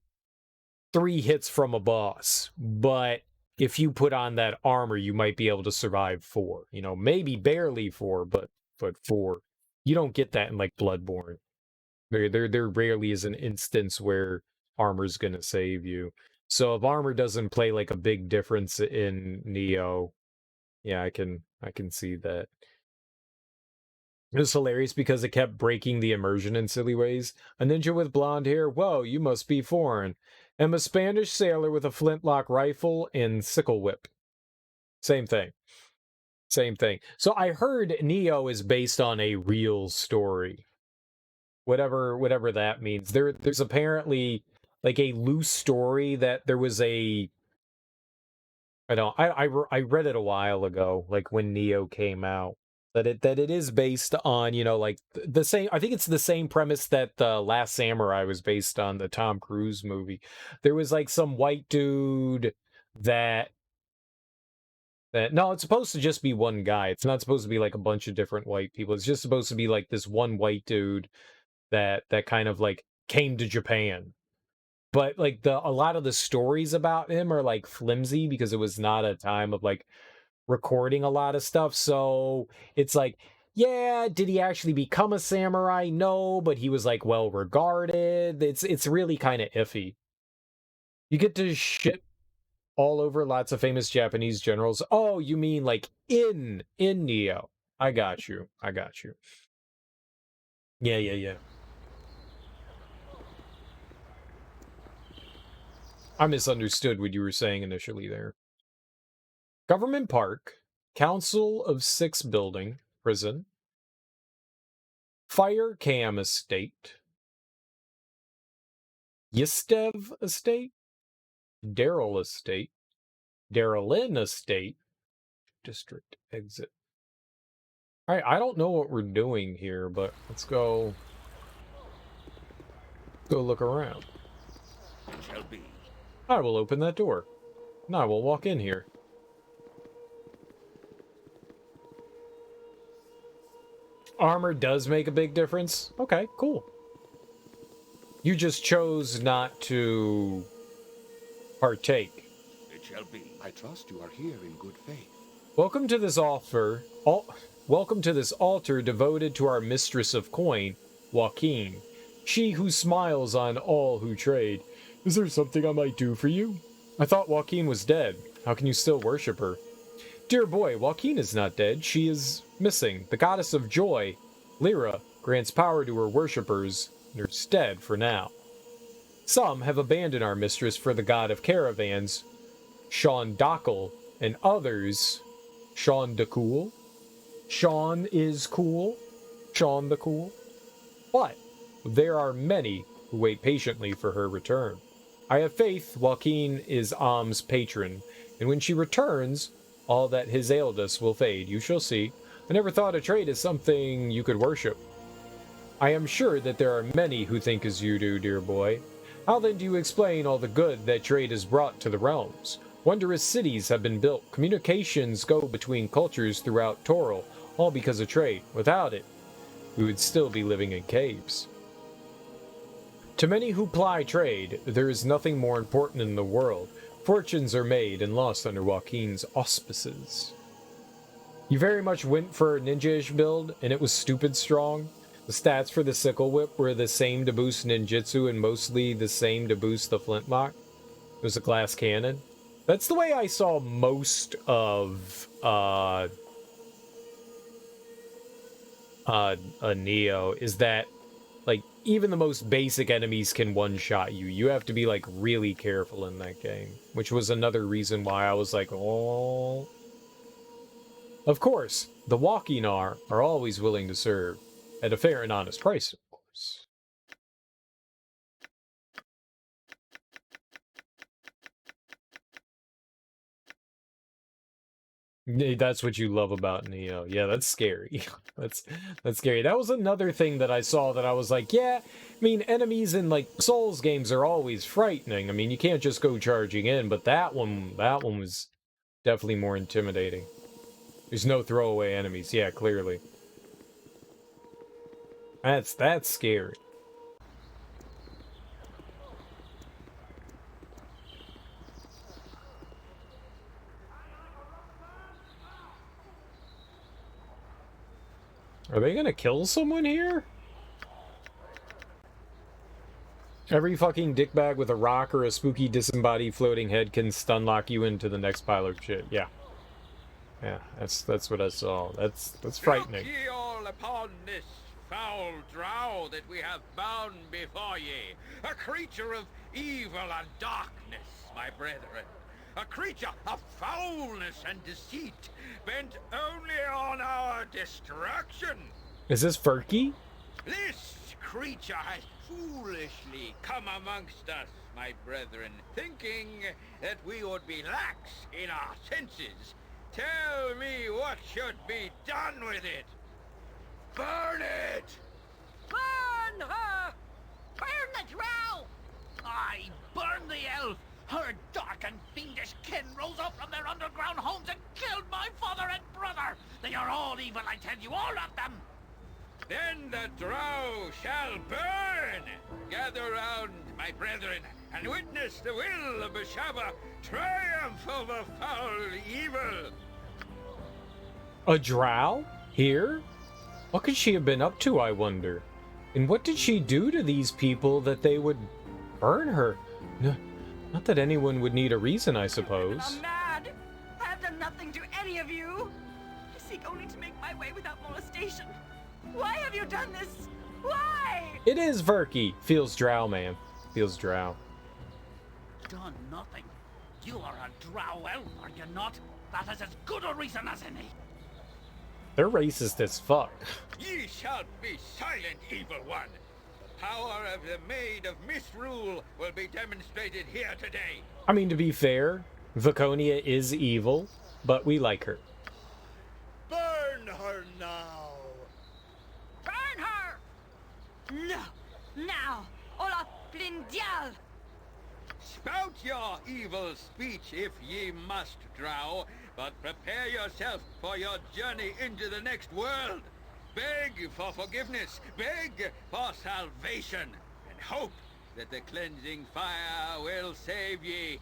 3 hits from a boss, but if you put on that armor, you might be able to survive 4. Maybe barely 4, but 4. You don't get that in like Bloodborne. There rarely is an instance where armor's gonna save you. So if armor doesn't play like a big difference in Neo, yeah, I can see that. It was hilarious because it kept breaking the immersion in silly ways. A ninja with blonde hair, whoa, you must be foreign. I'm a Spanish sailor with a flintlock rifle and sickle whip. Same thing. Same thing. So I heard Neo is based on a real story. Whatever that means. There's apparently like a loose story that there was a... I read it a while ago, like when Neo came out. That it is based on, like the same. I think it's the same premise that the Last Samurai was based on, the Tom Cruise movie. There was like some white dude that no, it's supposed to just be one guy. It's not supposed to be like a bunch of different white people. It's just supposed to be like this one white dude that kind of like came to Japan. But like a lot of the stories about him are like flimsy because it was not a time of like recording a lot of stuff, so it's like, yeah, did he actually become a samurai? No, but he was like well regarded. It's really kind of iffy. You get to ship all over lots of famous Japanese generals. Oh, you mean like in Neo? I got you. Yeah. I misunderstood what you were saying initially there. Government Park, Council of 6 building, prison, Fire Cam Estate, Yistev Estate, Daryl Estate, Darylin Estate, District Exit. Alright, I don't know what we're doing here, but let's go look around. I will open that door. Now I will walk in here. Armor does make a big difference. Okay, cool. You just chose not to partake. It shall be. I trust you are here in good faith. Welcome to this altar devoted to our mistress of coin, Joaquin. She who smiles on all who trade. Is there something I might do for you? I thought Joaquin was dead. How can you still worship her? Dear boy, Joaquin is not dead. She is missing. The goddess of joy, Lyra, grants power to her worshippers, and is dead for now. Some have abandoned our mistress for the god of caravans, Sean Dockel, and others, Sean the Cool. Sean is cool. Sean the Cool. But there are many who wait patiently for her return. I have faith Joaquin is Am's patron, and when she returns, all that has ailed us will fade. You shall see. I never thought a trade is something you could worship. I am sure that there are many who think as you do, dear boy. How then do you explain all the good that trade has brought to the realms? Wondrous cities have been built. Communications go between cultures throughout Toril, all because of trade. Without it, we would still be living in caves. To many who ply trade, there is nothing more important in the world. Fortunes are made and lost under Joaquin's auspices. You very much went for a ninja-ish build, and it was stupid strong. The stats for the Sickle Whip were the same to boost ninjutsu and mostly the same to boost the flintlock. It was a glass cannon. That's the way I saw most of Neo, is that like even the most basic enemies can one-shot you. You have to be like really careful in that game, which was another reason why I was like, oh. Of course, the walking are always willing to serve at a fair and honest price, of course. That's what you love about Neo. Yeah, that's scary. That's scary. That was another thing that I saw that I was like, yeah, I mean, enemies in like Souls games are always frightening. I mean, you can't just go charging in, but that one was definitely more intimidating. There's no throwaway enemies. Yeah, clearly. That's scary. Are they gonna kill someone here? Every fucking dickbag with a rock or a spooky disembodied floating head can stun lock you into the next pile of shit. Yeah. Yeah, that's what I saw. That's frightening. Look ye all upon this foul drow that we have bound before ye, a creature of evil and darkness, my brethren. A creature of foulness and deceit, bent only on our destruction. Is this Furky? This creature has foolishly come amongst us, my brethren, thinking that we would be lax in our senses. Tell me what should be done with it. Burn it! Burn her! Burn the drow! Aye, burn the elf! Her dark and fiendish kin rose up from their underground homes and killed my father and brother! They are all evil, I tell you, all of them! Then the drow shall burn! Gather round, my brethren, and witness the will of Bashaba triumph over foul evil! A drow? Here? What could she have been up to, I wonder? And what did she do to these people that they would burn her? Not that anyone would need a reason, I suppose. I'm mad! I have done nothing to any of you! I seek only to make my way without molestation. Why have you done this? Why? It is Verky. Feels drow, man. Feels drow. Done nothing? You are a drow elf, are you not? That is as good a reason as any. They're racist as fuck. Ye shall be silent, evil one! The power of the Maid of Misrule will be demonstrated here today. I mean, to be fair, Viconia is evil, but we like her. Burn her now! Burn her! No! Now! Ola Blindial! Spout your evil speech if ye must, drow, but prepare yourself for your journey into the next world. Beg for forgiveness, beg for salvation, and hope that the cleansing fire will save ye.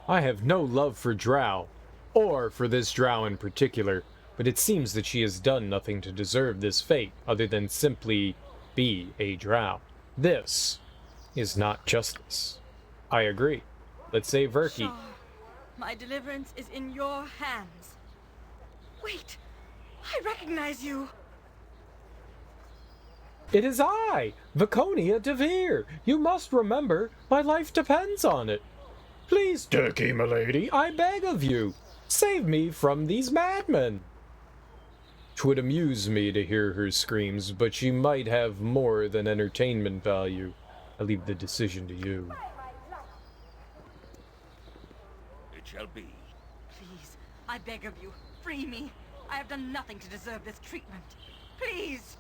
I have no love for drow, or for this drow in particular, but it seems that she has done nothing to deserve this fate other than simply be a drow. This is not justice. I agree. Let's save Verky. Shah, my deliverance is in your hands. Wait! I recognize you! It is I, Viconia Devere. You must remember, my life depends on it. Please, Turkey, milady, I beg of you, save me from these madmen. 'Twould amuse me to hear her screams, but she might have more than entertainment value. I leave the decision to you. It shall be. Please, I beg of you, free me. I have done nothing to deserve this treatment. Please!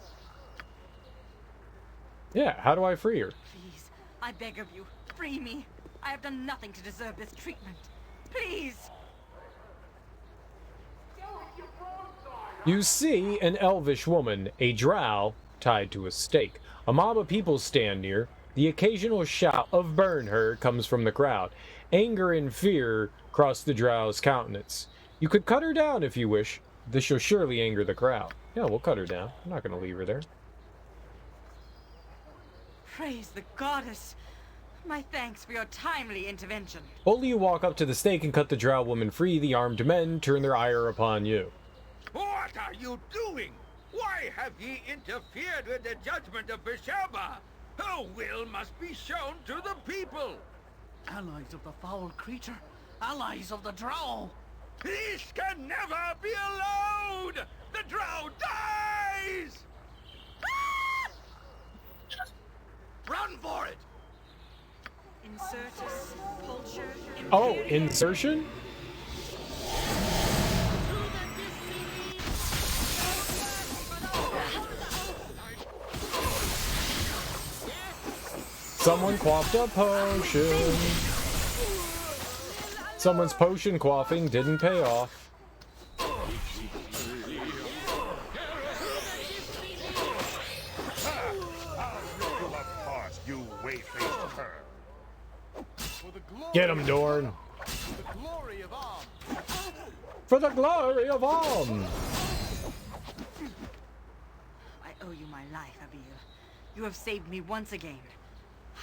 Yeah, how do I free her? Please, I beg of you, free me. I have done nothing to deserve this treatment. Please! You see an elvish woman, a drow, tied to a stake. A mob of people stand near. The occasional shout of "Burn her" comes from the crowd. Anger and fear cross the drow's countenance. You could cut her down if you wish. This shall surely anger the crowd. Yeah, we'll cut her down. I'm not going to leave her there. Praise the goddess. My thanks for your timely intervention. Only you walk up to the stake and cut the drow woman free, the armed men turn their ire upon you. What are you doing? Why have ye interfered with the judgment of Besheba? Her will must be shown to the people. Allies of the foul creature. Allies of the drow. This can never be allowed! The drow dies! Run for it! Insertus, culture, Oh, insertion? Someone quaffed a potion. Someone's potion quaffing didn't pay off. Get him, Dorn. For the glory of Om. I owe you my life, Abil. You have saved me once again.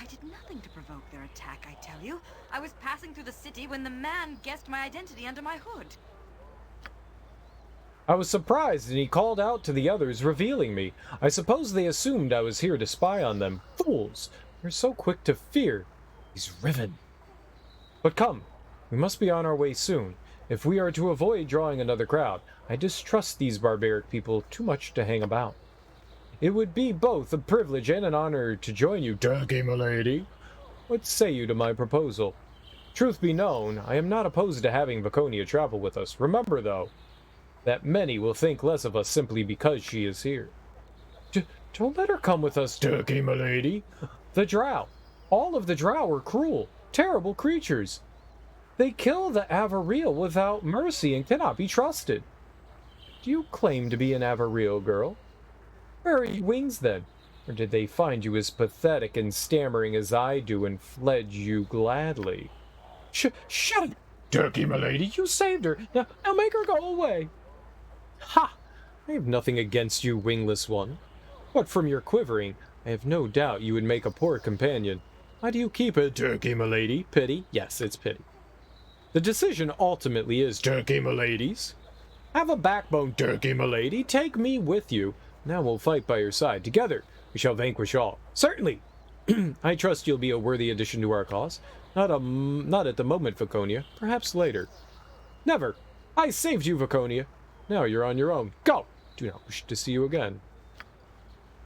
I did nothing to provoke their attack, I tell you. I was passing through the city when the man guessed my identity under my hood. I was surprised, and he called out to the others, revealing me. I suppose they assumed I was here to spy on them. Fools! They're so quick to fear. He's riven. But come, we must be on our way soon. If we are to avoid drawing another crowd, I distrust these barbaric people too much to hang about. It would be both a privilege and an honor to join you, Turkey, milady. What say you to my proposal? Truth be known, I am not opposed to having Viconia travel with us. Remember, though, that many will think less of us simply because she is here. Don't let her come with us, Turkey, milady. The drow. All of the drow are cruel, terrible creatures. They kill the Avariel without mercy and cannot be trusted. Do you claim to be an Avariel girl? Where are your wings, then? Or did they find you as pathetic and stammering as I do and fled you gladly? Shut up, Turkey, milady. You saved her. Now make her go away. Ha! I have nothing against you, wingless one. But from your quivering, I have no doubt you would make a poor companion. Why do you keep it, Turkey, milady? Pity? Yes, it's pity. The decision ultimately is Turkey, milady's. Have a backbone, Turkey, milady. Take me with you. Now we'll fight by your side. Together, we shall vanquish all. Certainly! I trust you'll be a worthy addition to our cause. Not at the moment, Viconia. Perhaps later. Never! I saved you, Viconia. Now you're on your own. Go! Do not wish to see you again.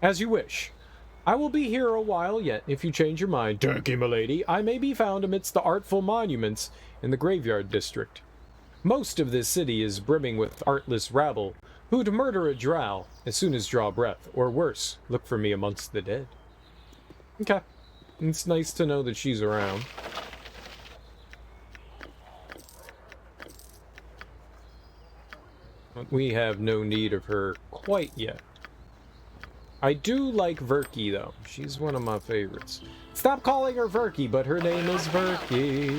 As you wish. I will be here a while yet, if you change your mind, Turkey, milady. I may be found amidst the artful monuments in the graveyard district. Most of this city is brimming with artless rabble, who'd murder a drow as soon as draw breath, or worse, look for me amongst the dead. Okay. It's nice to know that she's around. We have no need of her quite yet. I do like Verki, though. She's one of my favorites. Stop calling her Verki, but her name is Verki.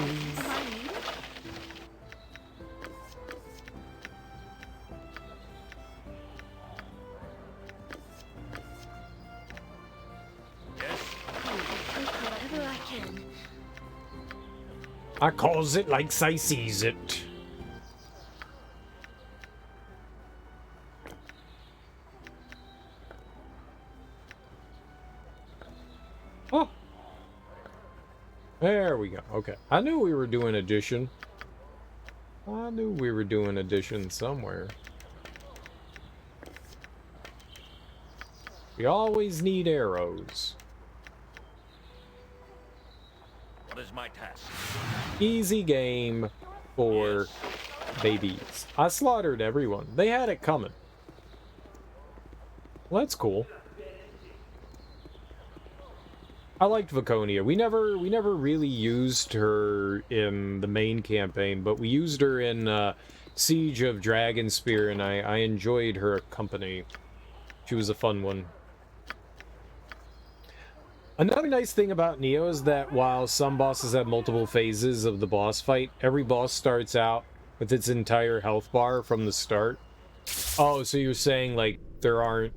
I calls it like I sees it. Oh. There we go. Okay. I knew we were doing addition. I knew we were doing addition somewhere. We always need arrows. What is my task? Easy game for babies. I slaughtered everyone. They had it coming. Well, that's cool. I liked Viconia. We never really used her in the main campaign, but we used her in Siege of Dragonspear, and I enjoyed her company. She was a fun one. Another nice thing about Neo is that while some bosses have multiple phases of the boss fight, every boss starts out with its entire health bar from the start. Oh, so you're saying, like, there aren't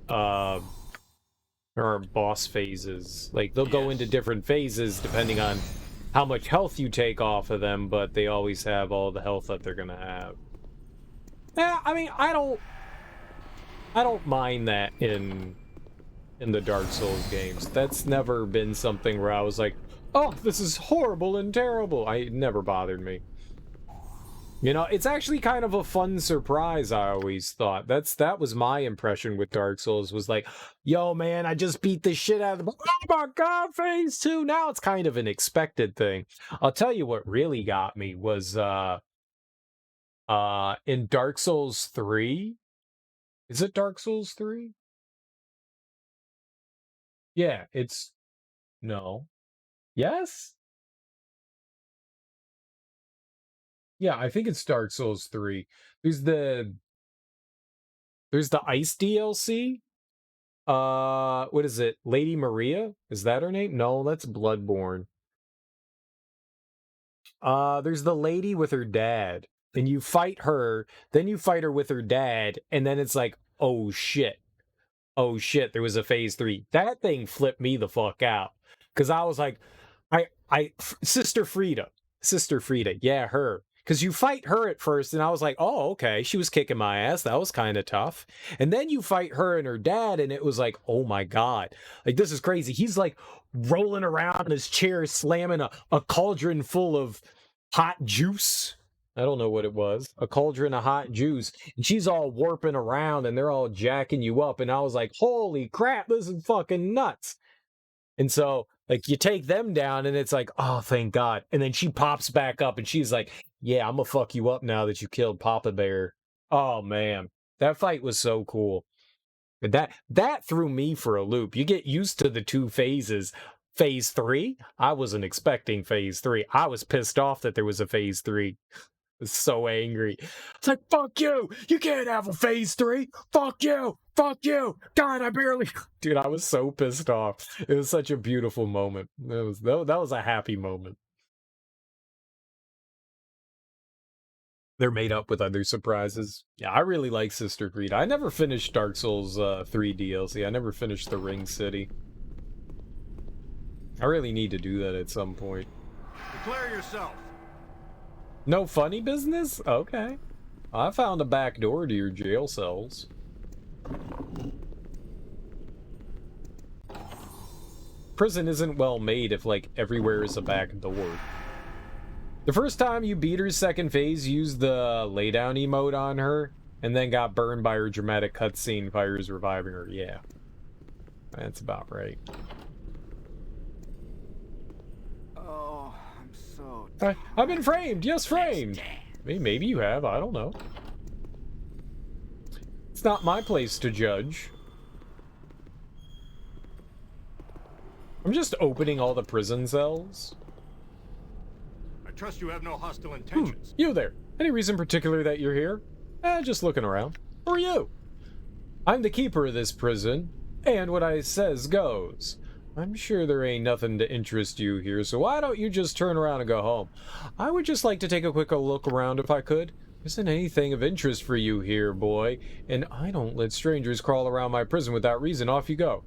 boss phases. Like, they'll go into different phases depending on how much health you take off of them, but they always have all the health that they're gonna have. Yeah, I mean, I don't mind that in the Dark Souls games. That's never been something where I was like, oh, this is horrible and terrible. It never bothered me. You know, it's actually kind of a fun surprise, I always thought. That was my impression with Dark Souls, was like, yo, man, I just beat the shit out of the... Oh my god, phase 2! Now it's kind of an expected thing. I'll tell you what really got me was, in Dark Souls 3... Is it Dark Souls 3? Yeah, it's... No. Yes? Yeah, I think it's Dark Souls 3. There's the Ice DLC. What is it? Lady Maria? Is that her name? No, that's Bloodborne. There's the lady with her dad. And you fight her, then you fight her with her dad, and then it's like, oh shit. Oh shit, there was a phase 3. That thing flipped me the fuck out. Because I was like, Sister Frida, yeah, her. Because you fight her at first, and I was like, oh, okay, she was kicking my ass. That was kind of tough. And then you fight her and her dad, and it was like, oh my god. Like, this is crazy. He's like rolling around in his chair, slamming a cauldron full of hot juice. I don't know what it was. A cauldron of hot juice. And she's all warping around, and they're all jacking you up. And I was like, holy crap, this is fucking nuts. And so, like, you take them down, and it's like, oh, thank God. And then she pops back up, and she's like, yeah, I'm gonna fuck you up now that you killed Papa Bear. Oh, man. That fight was so cool. That threw me for a loop. You get used to the two phases. Phase 3? I wasn't expecting phase 3. I was pissed off that there was a phase 3. I was so angry. It's like, fuck you! You can't have a phase 3! Fuck you! Fuck you! God, I barely... Dude, I was so pissed off. It was such a beautiful moment. That was a happy moment. They're made up with other surprises. Yeah, I really like Sister Frida. I never finished Dark Souls 3 DLC. I never finished the Ring City. I really need to do that at some point. Declare yourself. No funny business? Okay. I found a back door to your jail cells. Prison isn't well made if, like, everywhere is a back door. The first time you beat her second phase, used the laydown emote on her, and then got burned by her dramatic cutscene fires reviving her. Yeah. That's about right. Oh, I'm so... I've been framed! Yes, framed! Maybe you have, I don't know. It's not my place to judge. I'm just opening all the prison cells. I trust you have no hostile intentions. You there. Any reason particular that you're here? Just looking around. Who are you? I'm the keeper of this prison, and what I says goes. I'm sure there ain't nothing to interest you here, so why don't you just turn around and go home? I would just like to take a quick look around if I could. There isn't anything of interest for you here, boy, and I don't let strangers crawl around my prison without reason. Off you go.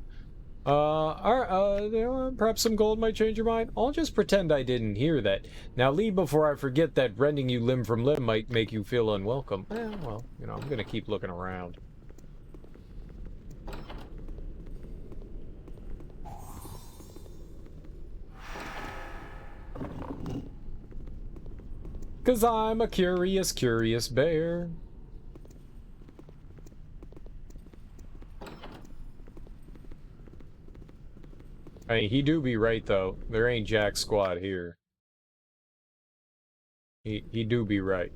Perhaps some gold might change your mind? I'll just pretend I didn't hear that. Now leave before I forget that rending you limb from limb might make you feel unwelcome. Well, you know, I'm gonna keep looking around. Cause I'm a curious, curious bear. I mean, he do be right, though. There ain't jack squat here. He do be right.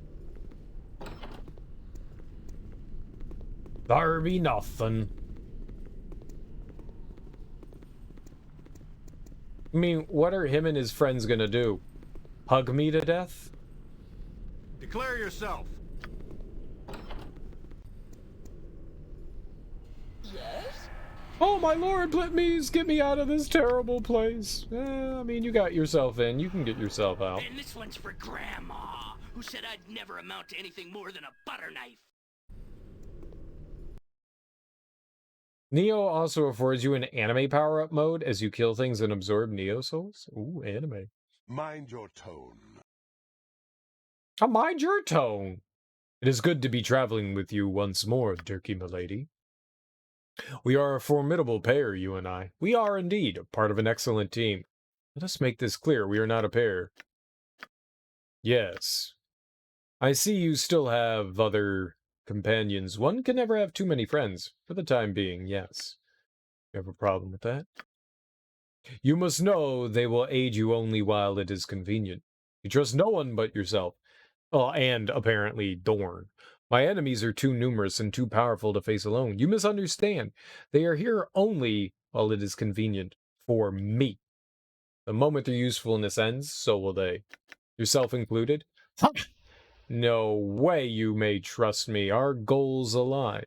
There be nothing. I mean, what are him and his friends gonna do? Hug me to death? Declare yourself. Yes? Oh, my lord, please get me out of this terrible place. I mean, you got yourself in. You can get yourself out. And this one's for Grandma, who said I'd never amount to anything more than a butter knife. Neo also affords you an anime power-up mode as you kill things and absorb Neo souls. Ooh, anime. Mind your tone. Mind your tone. It is good to be traveling with you once more, Turkey milady. We are a formidable pair, you and I. We are indeed part of an excellent team. Let us make this clear, we are not a pair. Yes. I see you still have other companions. One can never have too many friends. For the time being, yes. You have a problem with that? You must know they will aid you only while it is convenient. You trust no one but yourself. Oh, and apparently Dorn. My enemies are too numerous and too powerful to face alone. You misunderstand. They are here only while it is convenient for me. The moment their usefulness ends, so will they. Yourself included? Ha! No way you may trust me. Our goals align.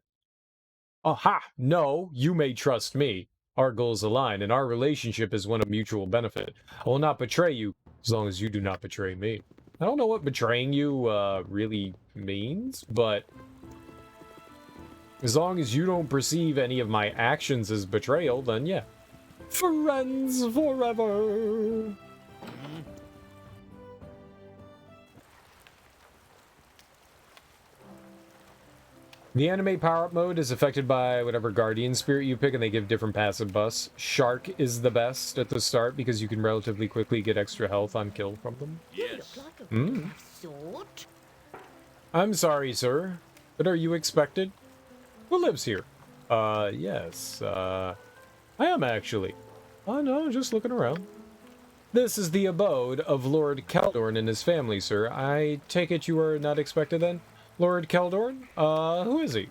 Aha! No, you may trust me. Our goals align, and our relationship is one of mutual benefit. I will not betray you, as long as you do not betray me. I don't know what betraying you really means, but as long as you don't perceive any of my actions as betrayal, then yeah. Friends forever! The anime power-up mode is affected by whatever guardian spirit you pick, and they give different passive buffs. Shark is the best at the start because you can relatively quickly get extra health on kill from them. Yes. I'm sorry, sir, but are you expected? Who lives here? Yes, I am actually. Oh no, just looking around. This is the abode of Lord Keldorn and his family, sir. I take it you are not expected then? Lord Keldorn? Who is he?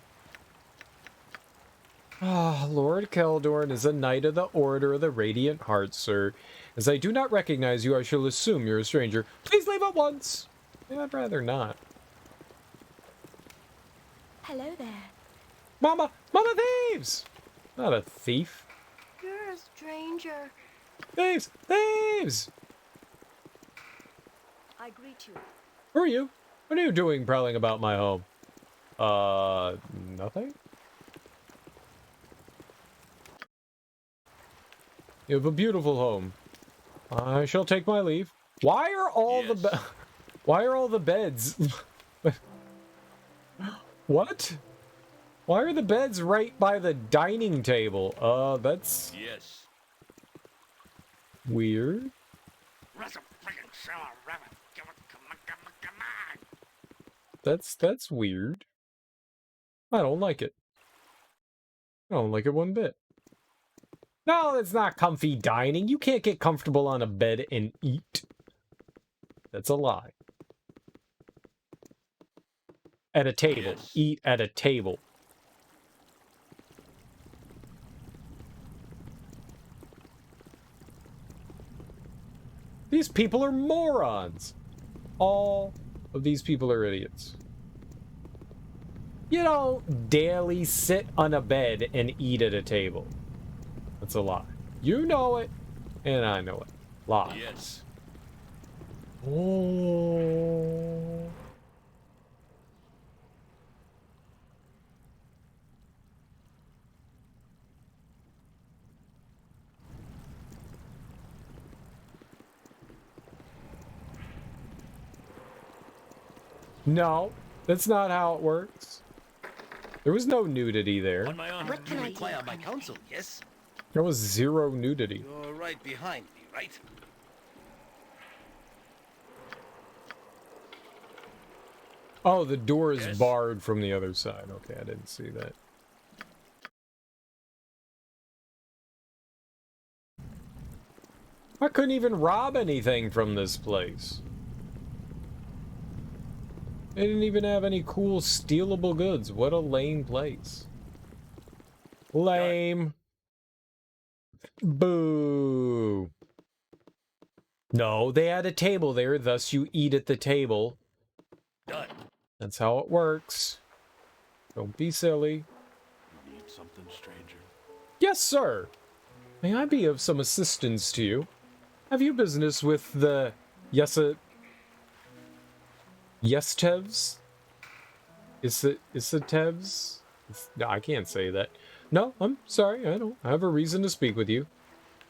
Lord Keldorn is a knight of the Order of the Radiant Heart, sir. As I do not recognize you, I shall assume you're a stranger. Please leave at once! Yeah, I'd rather not. Hello there. Mama! Mama, thieves! Not a thief. You're a stranger. Thieves! Thieves! I greet you. Who are you? What are you doing prowling about my home? Nothing? You have a beautiful home. I shall take my leave. Why are all why are all the beds? What? Why are the beds right by the dining table? That's weird. That's weird. I don't like it. I don't like it one bit. No, that's not comfy dining. You can't get comfortable on a bed and eat. That's a lie. At a table. Eat at a table. These people are morons. All of these people are idiots. You don't daily sit on a bed and eat at a table. That's a lie. You know it, and I know it. Lie. Yes. Oh. No, that's not how it works. There was no nudity there. On my honor, what can I require my counsel? Yes. There was zero nudity. You're right behind me, right? Oh, the door is barred from the other side. Okay, I didn't see that. I couldn't even rob anything from this place. They didn't even have any cool stealable goods. What a lame place. Lame. Boo. No, they had a table there, thus you eat at the table. Done. That's how it works. Don't be silly. You need something, stranger. Yes, sir. May I be of some assistance to you? Have you business with the Yestevs? Isetevs? No, I can't say that. No, I'm sorry, I don't have a reason to speak with you.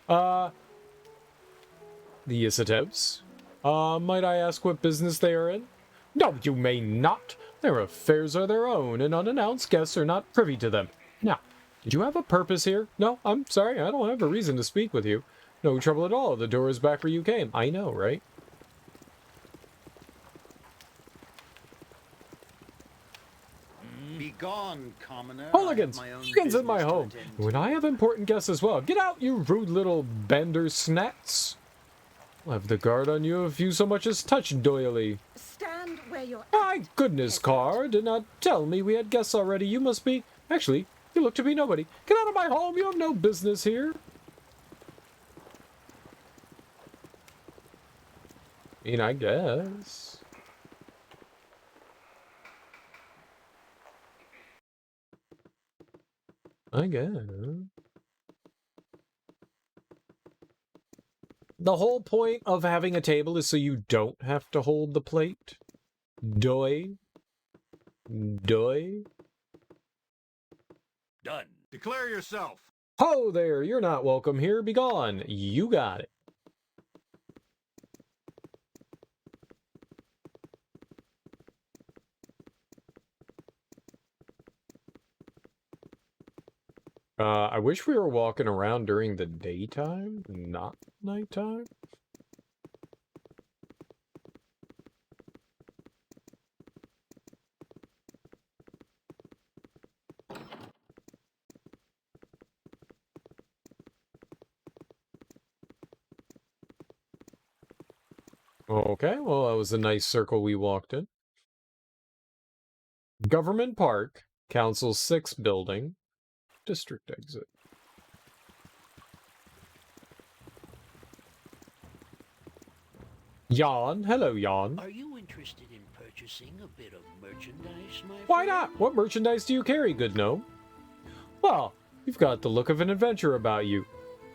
The Isetevs? Might I ask what business they are in? No, you may not. Their affairs are their own, and unannounced guests are not privy to them. Now, did you have a purpose here? No, I'm sorry, I don't have a reason to speak with you. No trouble at all, the door is back where you came. I know, right? Be gone, commoner. Hooligans! Hooligans in my home! When I have important guests as well. Get out, you rude little bandersnats! I'll have the guard on you if you so much as touch doily. Stand where you're at. My goodness, Carr, did not tell me we had guests already. You must be... Actually, you look to be nobody. Get out of my home, you have no business here. I mean, I guess. The whole point of having a table is so you don't have to hold the plate. Doi. Done. Declare yourself. Ho there, you're not welcome here. Be gone. You got it. I wish we were walking around during the daytime, not nighttime. Okay, well, that was a nice circle we walked in. Government Park, Council 6 building, district exit. Jan, hello Jan. Are you interested in purchasing a bit of merchandise, my friend? Why not? What merchandise do you carry, good gnome? Well, you've got the look of an adventurer about you.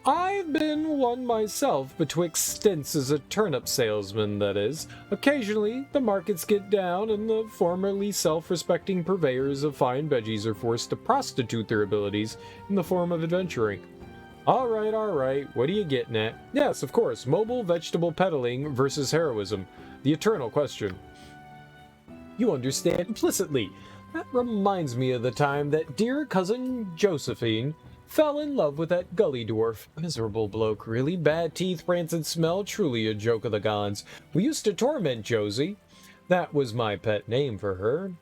I've been one myself betwixt stints as a turnip salesman, that is. Occasionally, the markets get down and the formerly self-respecting purveyors of fine veggies are forced to prostitute their abilities in the form of adventuring. All right, what are you getting at? Yes, of course, mobile vegetable peddling versus heroism. The eternal question. You understand implicitly. That reminds me of the time that dear cousin Josephine fell in love with that gully dwarf. Miserable bloke, really bad teeth, rancid smell, truly a joke of the gods. We used to torment Josie. That was my pet name for her.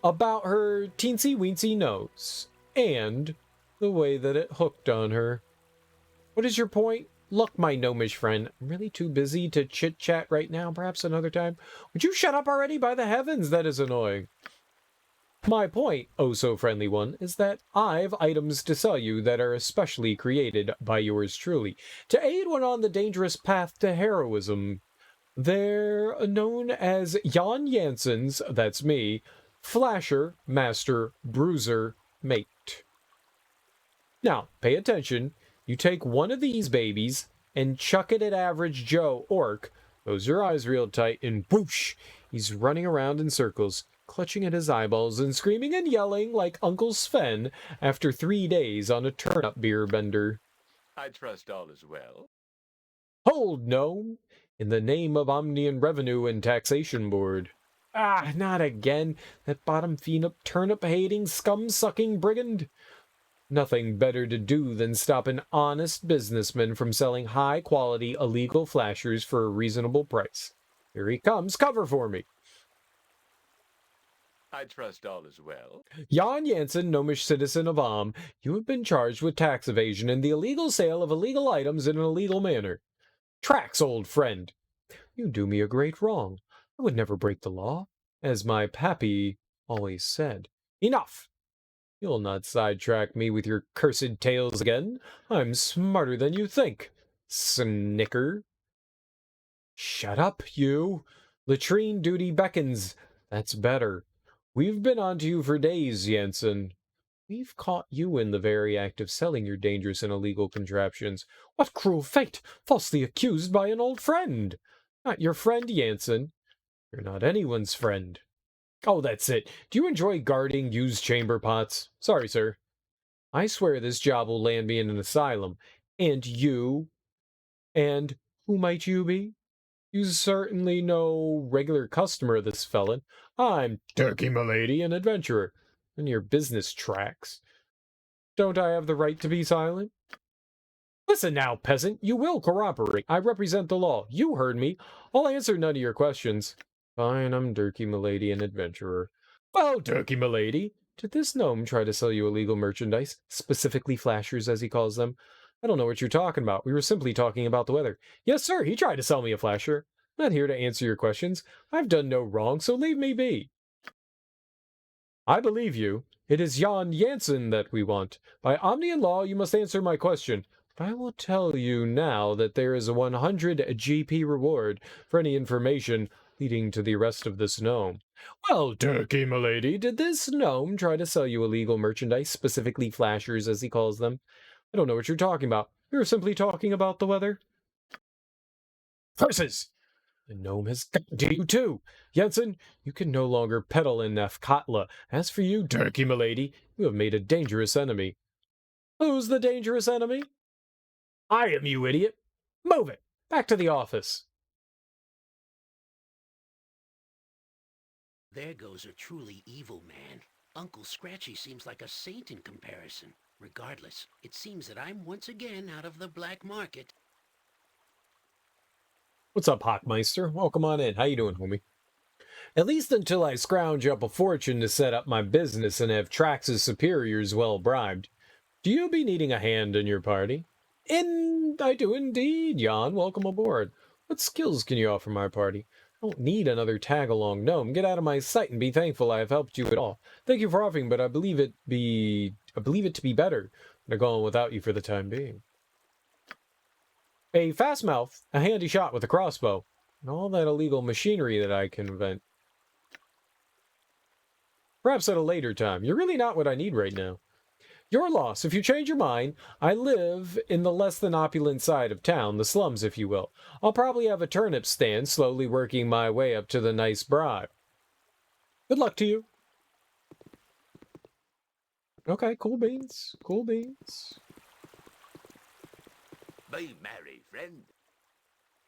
About her teensy-weensy nose. And the way that it hooked on her. What is your point? Look, my gnomish friend, I'm really too busy to chit-chat right now. Perhaps another time. Would you shut up already? By the heavens, that is annoying. My point, oh so friendly one, is that I've items to sell you that are especially created by yours truly, to aid one on the dangerous path to heroism. They're known as Jan Jansen's, that's me, Flasher, Master, Bruiser, Mate. Now, pay attention. You take one of these babies and chuck it at Average Joe Orc, close your eyes real tight, and whoosh, he's running around in circles, clutching at his eyeballs and screaming and yelling like Uncle Sven after 3 days on a turnip beer bender. I trust all is well. Hold, gnome! In the name of Omnian Revenue and Taxation Board. Ah, not again! That bottom-feed-up, turnip-hating, scum-sucking brigand! Nothing better to do than stop an honest businessman from selling high-quality, illegal flashers for a reasonable price. Here he comes, cover for me! I trust all is well. Jan Jansen, gnomish citizen of Am, you have been charged with tax evasion and the illegal sale of illegal items in an illegal manner. Tracks, old friend! You do me a great wrong. I would never break the law, as my pappy always said. Enough! You'll not sidetrack me with your cursed tales again. I'm smarter than you think. Snicker. Shut up, you. Latrine duty beckons. That's better. We've been on to you for days, Jensen. We've caught you in the very act of selling your dangerous and illegal contraptions. What cruel fate! Falsely accused by an old friend! Not your friend, Jansen. You're not anyone's friend. Oh, that's it. Do you enjoy guarding used chamber pots? Sorry, sir. I swear this job will land me in an asylum. And you? And who might you be? You certainly no regular customer of this felon. I'm Turkey Milady, an adventurer. And your business tracks. Don't I have the right to be silent? Listen now, peasant. You will cooperate. I represent the law. You heard me. I'll answer none of your questions. Fine, I'm Turkey Milady, an adventurer. Well, Turkey Milady, did this gnome try to sell you illegal merchandise? Specifically flashers, as he calls them? I don't know what you're talking about. We were simply talking about the weather. Yes, sir, he tried to sell me a flasher. I'm not here to answer your questions. I've done no wrong, so leave me be. I believe you. It is Jan Jansen that we want. By Omnian law, you must answer my question. But I will tell you now that there is a 100 GP reward for any information leading to the arrest of this gnome. Well, Turkey, milady, did this gnome try to sell you illegal merchandise, specifically flashers, as he calls them? I don't know what you're talking about. We were simply talking about the weather. Curses! The gnome has gotten to you too. Jensen, you can no longer peddle in Athkatla. As for you, Turkey, milady, you have made a dangerous enemy. Who's the dangerous enemy? I am, you idiot. Move it. Back to the office. There goes a truly evil man. Uncle Scratchy seems like a saint in comparison. Regardless, it seems that I'm once again out of the black market. What's up, Hockmeister? Welcome on in. How you doing, homie? At least until I scrounge up a fortune to set up my business and have Trax's superiors well bribed. Do you be needing a hand in your party? I do indeed, Jan. Welcome aboard. What skills can you offer my party? I don't need another tag-along gnome. Get out of my sight and be thankful I have helped you at all. Thank you for offering, but I believe it to be better than going without you for the time being. A fast mouth, a handy shot with a crossbow, and all that illegal machinery that I can invent. Perhaps at a later time. You're really not what I need right now. Your loss. If you change your mind, I live in the less than opulent side of town, the slums, if you will. I'll probably have a turnip stand, slowly working my way up to the nice bribe. Good luck to you. Okay, cool beans. Cool beans. Be merry, friend.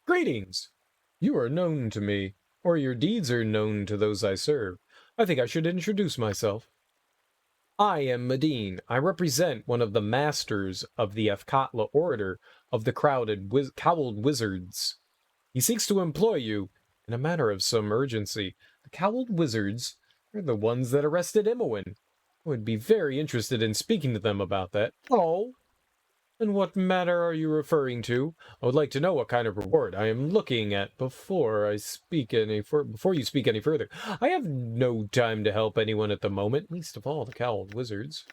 Greetings. You are known to me, or your deeds are known to those I serve. I think I should introduce myself. I am Medine. I represent one of the masters of the Ahtkatla Order of the Cowled Wizards. He seeks to employ you in a matter of some urgency. The Cowled Wizards are the ones that arrested Imoen. I would be very interested in speaking to them about that. Oh, and what matter are you referring to? I would like to know what kind of reward I am looking at before you speak any further. I have no time to help anyone at the moment, least of all the Cowled Wizards.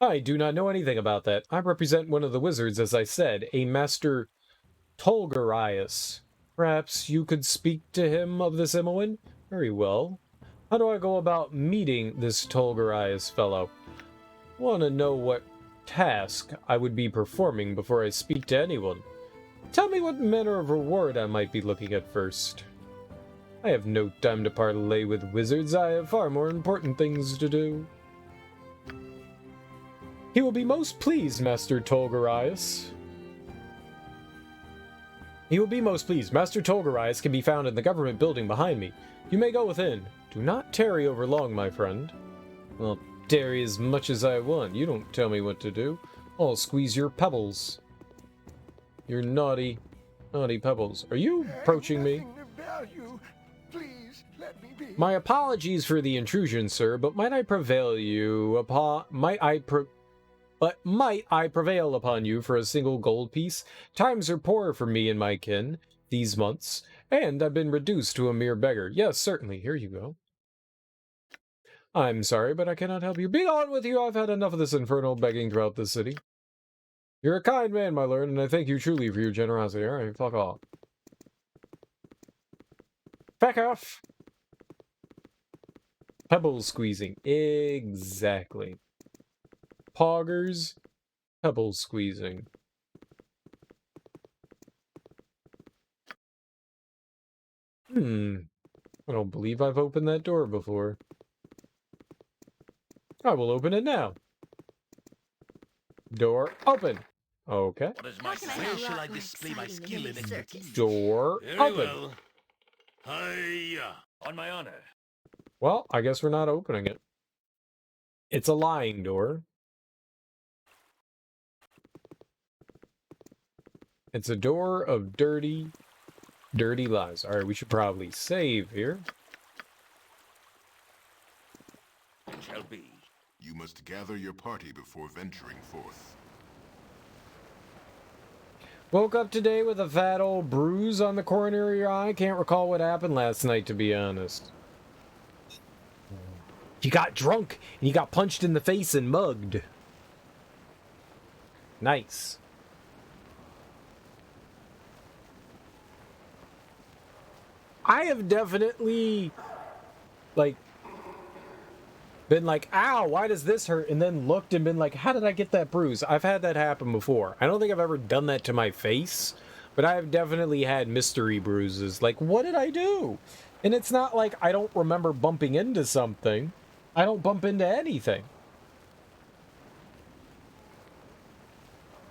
I do not know anything about that. I represent one of the wizards, as I said, a Master Tolgarius. Perhaps you could speak to him of this Imoen? Very well. How do I go about meeting this Tolgarius fellow? Want to know what task I would be performing before I speak to anyone. Tell me what manner of reward I might be looking at first. I have no time to parley with wizards. I have far more important things to do. He will be most pleased, Master Tolgarius. He will be most pleased. Master Tolgarius can be found in the government building behind me. You may go within. Do not tarry over long, my friend. Well, tarry as much as I want. You don't tell me what to do. I'll squeeze your pebbles. Your naughty, naughty pebbles. Are you approaching me? Please let me be. My apologies for the intrusion, sir, but might I prevail upon you for a single gold piece? Times are poor for me and my kin these months, and I've been reduced to a mere beggar. Yes, certainly. Here you go. I'm sorry, but I cannot help you. Be on with you! I've had enough of this infernal begging throughout the city. You're a kind man, my lord, and I thank you truly for your generosity. Alright, fuck off. Back off! Pebble squeezing. Exactly. Poggers. Pebble squeezing. I don't believe I've opened that door before. I will open it now. Door open. Okay. Where shall I display my skill and expertise? Door Very open. well. Hiya. On my honor. Well, I guess we're not opening it. It's a lying door. It's a door of dirty lies. Alright, we should probably save here. It shall be. You must gather your party before venturing forth. Woke up today with a fat old bruise on the corner of your eye. Can't recall what happened last night, to be honest. You got drunk, and you got punched in the face and mugged. Nice. I have definitely, like, been like, ow, why does this hurt? And then looked and been like, how did I get that bruise? I've had that happen before. I don't think I've ever done that to my face, but I have definitely had mystery bruises. Like, what did I do? And it's not like I don't remember bumping into something. I don't bump into anything.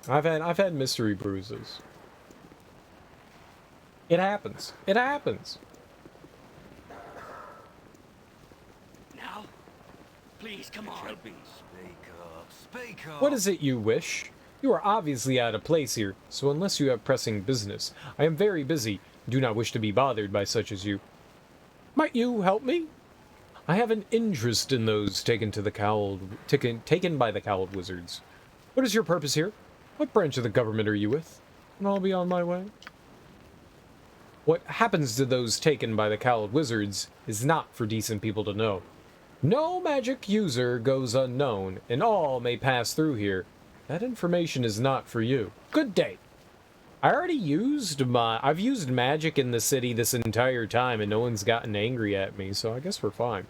I've had mystery bruises. It happens. It happens. Now, please, come on. Speak up. What is it you wish? You are obviously out of place here, so unless you have pressing business, I am very busy. Do not wish to be bothered by such as you. Might you help me? I have an interest in those taken by the cowled wizards. What is your purpose here? What branch of the government are you with? And I'll be on my way. What happens to those taken by the cowled wizards is not for decent people to know. No magic user goes unknown, and all may pass through here. That information is not for you. Good day. I've used magic in the city this entire time, and no one's gotten angry at me, so I guess we're fine.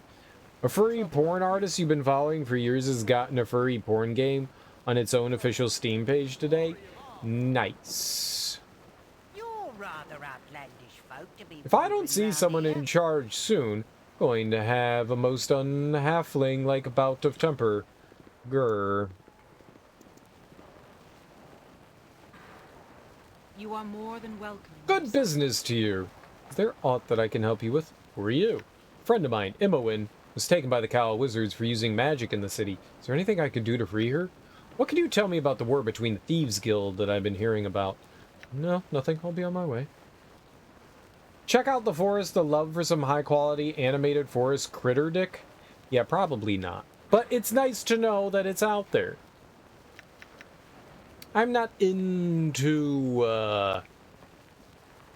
A furry porn artist you've been following for years has gotten a furry porn game on its own official Steam page today. Nice. You're rather outlandish folk to be. If I don't see someone in charge soon, going to have a most unhalfling-like bout of temper. Grr. You are more than welcome. Good business to you. Is there aught that I can help you with? Who are you? A friend of mine, Imowen, was taken by the Cowl Wizards for using magic in the city. Is there anything I could do to free her? What can you tell me about the war between the Thieves Guild that I've been hearing about? No, nothing. I'll be on my way. Check out the forest of love for some high-quality animated forest critter dick? Yeah, probably not. But it's nice to know that it's out there. I'm not into,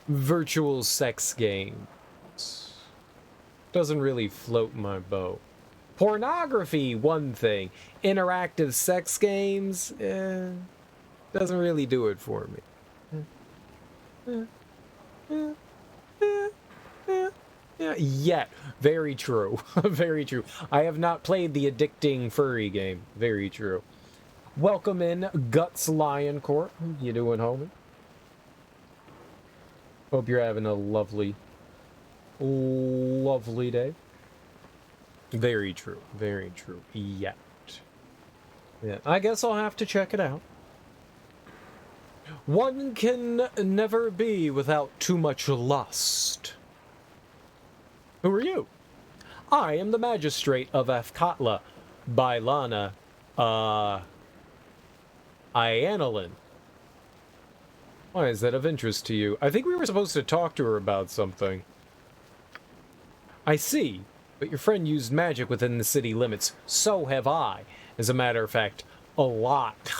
virtual sex games. Doesn't really float my boat. Pornography, one thing. Interactive sex games, doesn't really do it for me. Yet. Very true. Very true. I have not played the addicting furry game. Very true. Welcome in, Guts Lion Court. How you doing, homie? Hope you're having a lovely day. Very true. Very true. Yet. Yeah, I guess I'll have to check it out. One can never be without too much lust. Who are you? I am the magistrate of Athkatla, by Lana, Ianolin. Why is that of interest to you? I think we were supposed to talk to her about something. I see, but your friend used magic within the city limits. So have I. As a matter of fact, a lot.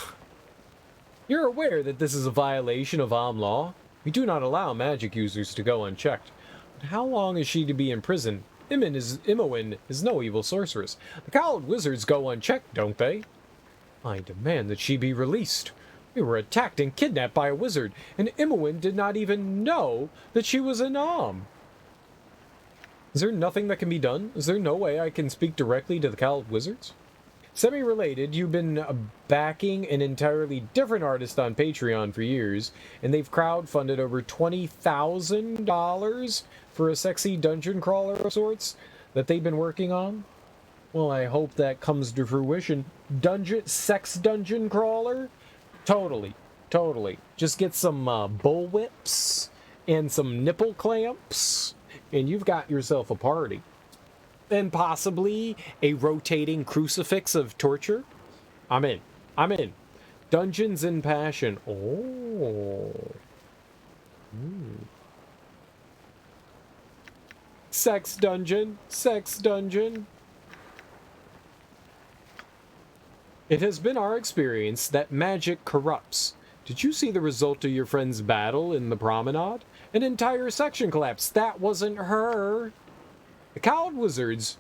You're aware that this is a violation of law? We do not allow magic users to go unchecked. But how long is she to be in prison? Imowen is no evil sorceress. The cowled wizards go unchecked, don't they? I demand that she be released. We were attacked and kidnapped by a wizard, and Imowen did not even know that she was a nom. Is there nothing that can be done? Is there no way I can speak directly to the Khalid wizards? Semi-related, you've been backing an entirely different artist on Patreon for years, and they've crowdfunded over $20,000 for a sexy dungeon crawler of sorts that they've been working on. Well, I hope that comes to fruition. Sex dungeon crawler? Totally. Just get some bullwhips and some nipple clamps, and you've got yourself a party. And possibly a rotating crucifix of torture. I'm in. Dungeons in Passion. Oh. Sex dungeon. It has been our experience that magic corrupts. Did you see the result of your friend's battle in the promenade? An entire section collapsed. That wasn't her. The Khalid wizards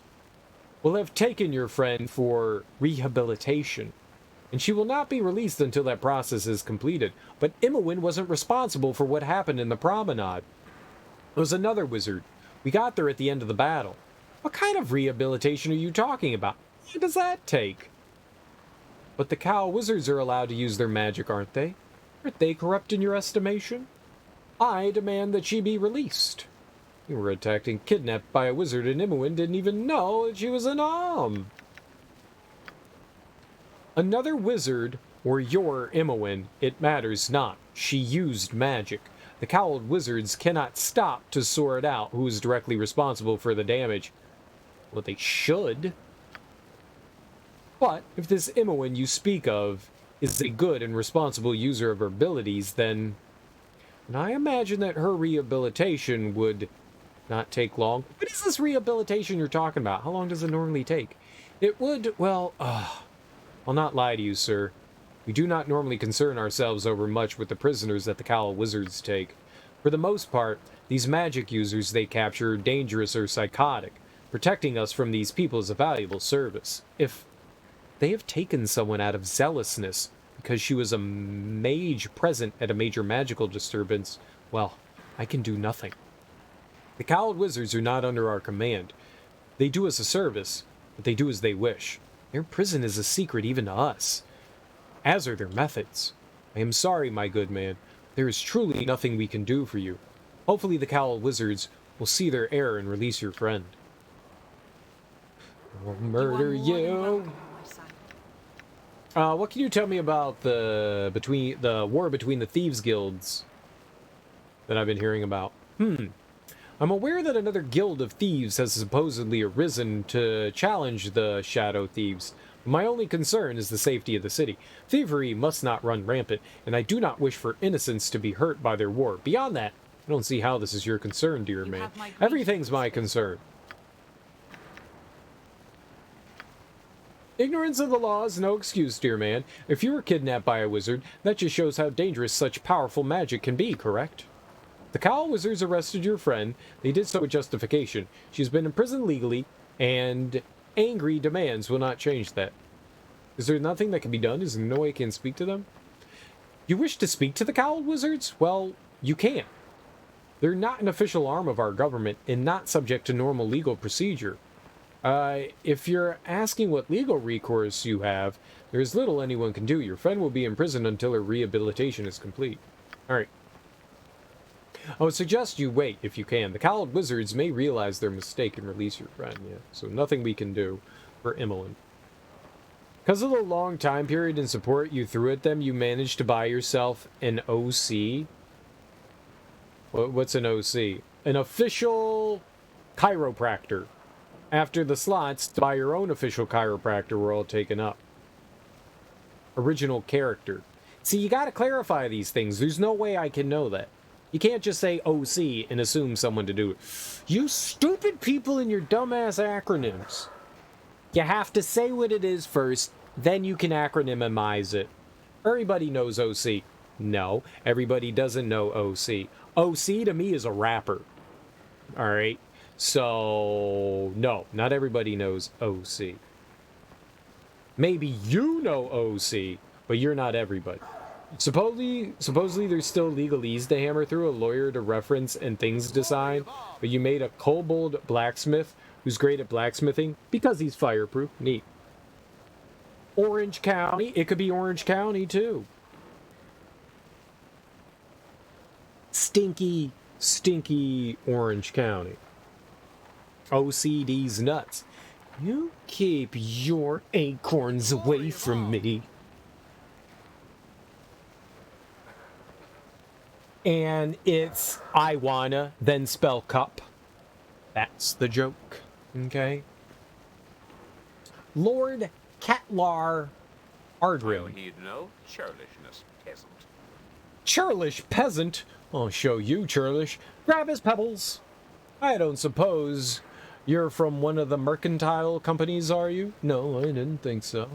will have taken your friend for rehabilitation, and she will not be released until that process is completed. But Imowen wasn't responsible for what happened in the promenade. It was another wizard. We got there at the end of the battle. What kind of rehabilitation are you talking about? What does that take? But the Khalid wizards are allowed to use their magic, aren't they? Aren't they corrupt in your estimation? I demand that she be released. You were attacked and kidnapped by a wizard, and Imowen didn't even know that she was an Another wizard, or your Imowen, it matters not. She used magic. The Khalid wizards cannot stop to sort out who is directly responsible for the damage. Well, they should. But if this Imowen you speak of is a good and responsible user of her abilities, then I imagine that her rehabilitation would not take long. What is this rehabilitation you're talking about? How long does it normally take? It would, well, I'll not lie to you, sir. We do not normally concern ourselves over much with the prisoners that the Khalid wizards take. For the most part, these magic users they capture are dangerous or psychotic. Protecting us from these people is a valuable service. If they have taken someone out of zealousness because she was a mage present at a major magical disturbance, well, I can do nothing. The Khalid wizards are not under our command. They do us a service, but they do as they wish. Their prison is a secret even to us, as are their methods. I am sorry, my good man. There is truly nothing we can do for you. Hopefully the Khalid wizards will see their error and release your friend. We'll murder you. What can you tell me about the war between the thieves guilds that I've been hearing about? I'm aware that another guild of thieves has supposedly arisen to challenge the shadow thieves. My only concern is the safety of the city. Thievery must not run rampant, and I do not wish for innocents to be hurt by their war. Beyond that, I don't see how this is your concern, dear man. Everything's my concern. Ignorance of the law is no excuse, dear man. If you were kidnapped by a wizard, that just shows how dangerous such powerful magic can be, correct? The Khalid wizards arrested your friend. They did so with justification. She's been imprisoned legally, and angry demands will not change that. Is there nothing that can be done? Is there no way I can speak to them? You wish to speak to the Khalid wizards? Well, you can. They're not an official arm of our government and not subject to normal legal procedure. If you're asking what legal recourse you have, there's little anyone can do. Your friend will be imprisoned until her rehabilitation is complete. Alright. I would suggest you wait if you can. The Khalid wizards may realize their mistake and release your friend, yeah. So nothing we can do for Imowen. Because of the long time period and support you threw at them, you managed to buy yourself an OC. What's an OC? An official chiropractor. After the slots to buy your own official chiropractor were all taken up. Original character. See, you gotta clarify these things. There's no way I can know that. You can't just say OC and assume someone to do it. You stupid people in your dumbass acronyms. You have to say what it is first, then you can acronymize it. Everybody knows OC. No, everybody doesn't know OC. OC to me is a rapper. Alright? So, no, not everybody knows OC. Maybe you know OC, but you're not everybody. Supposedly there's still legalese to hammer through, a lawyer to reference, and things to sign, but you made a kobold blacksmith who's great at blacksmithing because he's fireproof. Neat. Orange County. It could be Orange County, too. Stinky, stinky Orange County. OCD's nuts. You keep your acorns away from me. And it's I wanna, then spell cup. That's the joke. Okay? Lord Catlar Ardrim. I need no churlishness, peasant. Churlish peasant? I'll show you, churlish. Grab his pebbles. I don't suppose you're from one of the mercantile companies, are you? No, I didn't think so.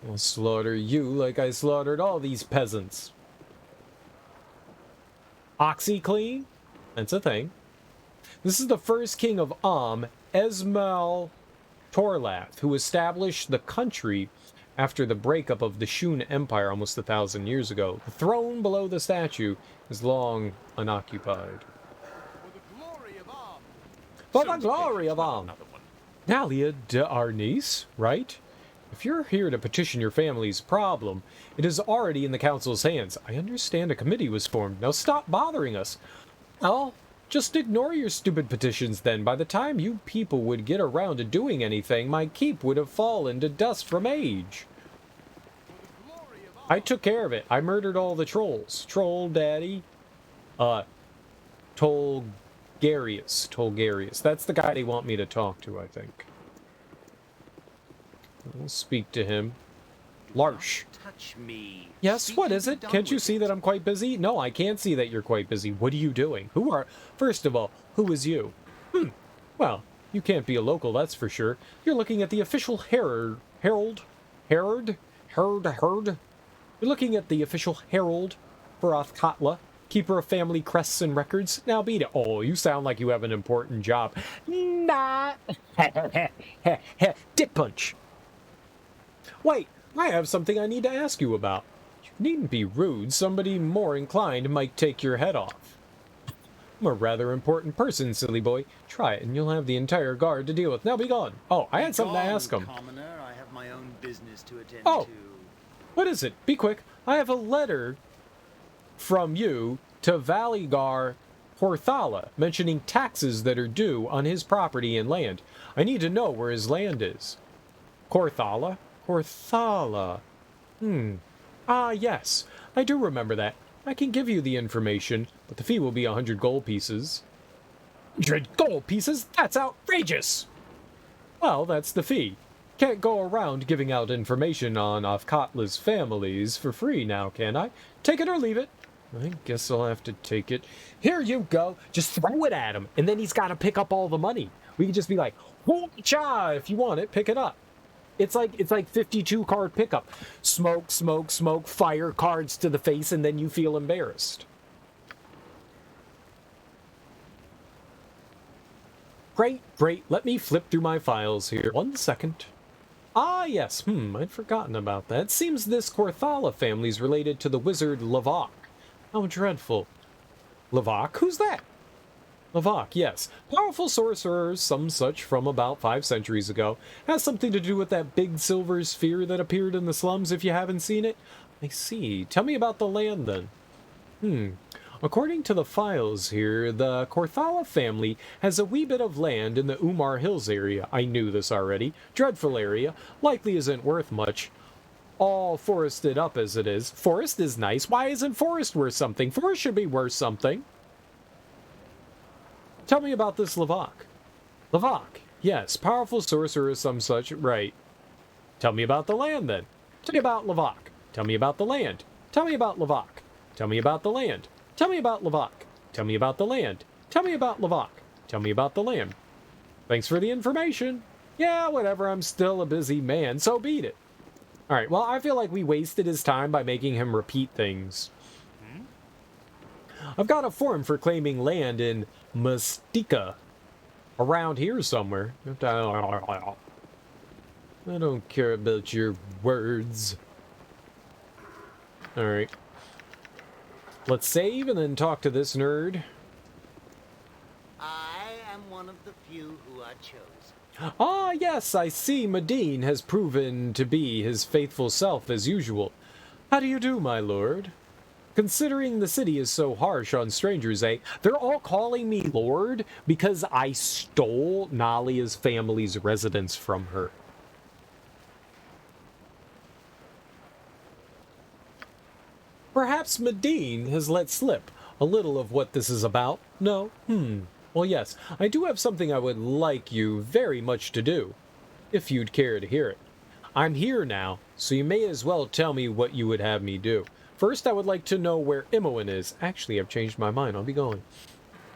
I'll slaughter you like I slaughtered all these peasants. OxyClean? That's a thing. This is the first king of Esmal Torlath, who established the country after the breakup of the Shun Empire almost 1,000 years ago. The throne below the statue is long unoccupied. For the glory of Nalia de Arnis, right? If you're here to petition your family's problem, it is already in the council's hands. I understand a committee was formed. Now stop bothering us. Well, just ignore your stupid petitions then. By the time you people would get around to doing anything, my keep would have fallen to dust from age. I took care of it. I murdered all the trolls. Troll Daddy. Tolgarius. That's the guy they want me to talk to, I think. I'll speak to him. Larsh. Touch me. Yes, what is it? Can't you see that I'm quite busy? No, I can't see that you're quite busy. What are you doing? First of all, who is you? Well, you can't be a local, that's for sure. You're looking at the official Herald. You're looking at the official Herald for Athkatla, keeper of family crests and records. Now beat it. Oh, you sound like you have an important job. Nah. Dick punch. Wait, I have something I need to ask you about. You needn't be rude. Somebody more inclined might take your head off. I'm a rather important person, silly boy. Try it, and you'll have the entire guard to deal with. Now be gone. Oh, I had something to ask him. Commoner, I have my own business to attend to. Oh, what is it? Be quick. I have a letter from you to Valigar Horthala mentioning taxes that are due on his property and land. I need to know where his land is. Horthala? Horthala. Ah, yes. I do remember that. I can give you the information, but the fee will be 100 gold pieces. 100 gold pieces? That's outrageous! Well, that's the fee. Can't go around giving out information on Ahtkatla's families for free now, can I? Take it or leave it. I guess I'll have to take it. Here you go. Just throw it at him, and then he's got to pick up all the money. We could just be like, "Cha! If you want it, pick it up." It's like 52 card pickup. Smoke, smoke, smoke, fire cards to the face, and then you feel embarrassed. Great. Let me flip through my files here. 1 second. Ah, yes. I'd forgotten about that. Seems this Horthala family's related to the wizard Lavok. How dreadful. Lavok? Who's that? Lavok, yes. Powerful sorcerer, some such from about 5 centuries ago. Has something to do with that big silver sphere that appeared in the slums, if you haven't seen it. I see. Tell me about the land, then. According to the files here, the Horthala family has a wee bit of land in the Umar Hills area. I knew this already. Dreadful area. Likely isn't worth much. All forested up as it is. Forest is nice. Why isn't forest worth something? Forest should be worth something. Tell me about this Lavok. Lavok, yes, powerful sorcerer, some such, right. Tell me about the land, then. Tell me about Lavok. Tell me about the land. Tell me about Lavok. Tell me about the land. Tell me about Lavok. Tell me about the land. Tell me about Lavok. Tell me about the land. Thanks for the information. Yeah, whatever, I'm still a busy man, so beat it. Alright, well, I feel like we wasted his time by making him repeat things. I've got a form for claiming land in Mystica. Around here somewhere. I don't care about your words. Alright. Let's save and then talk to this nerd. I am one of the few who are chosen. Ah, yes, I see Medine has proven to be his faithful self as usual. How do you do, my lord? Considering the city is so harsh on strangers, eh? They're all calling me lord because I stole Nalia's family's residence from her. Perhaps Medine has let slip a little of what this is about. No? Well, yes, I do have something I would like you very much to do, if you'd care to hear it. I'm here now, so you may as well tell me what you would have me do. First, I would like to know where Imoen is. Actually, I've changed my mind. I'll be going.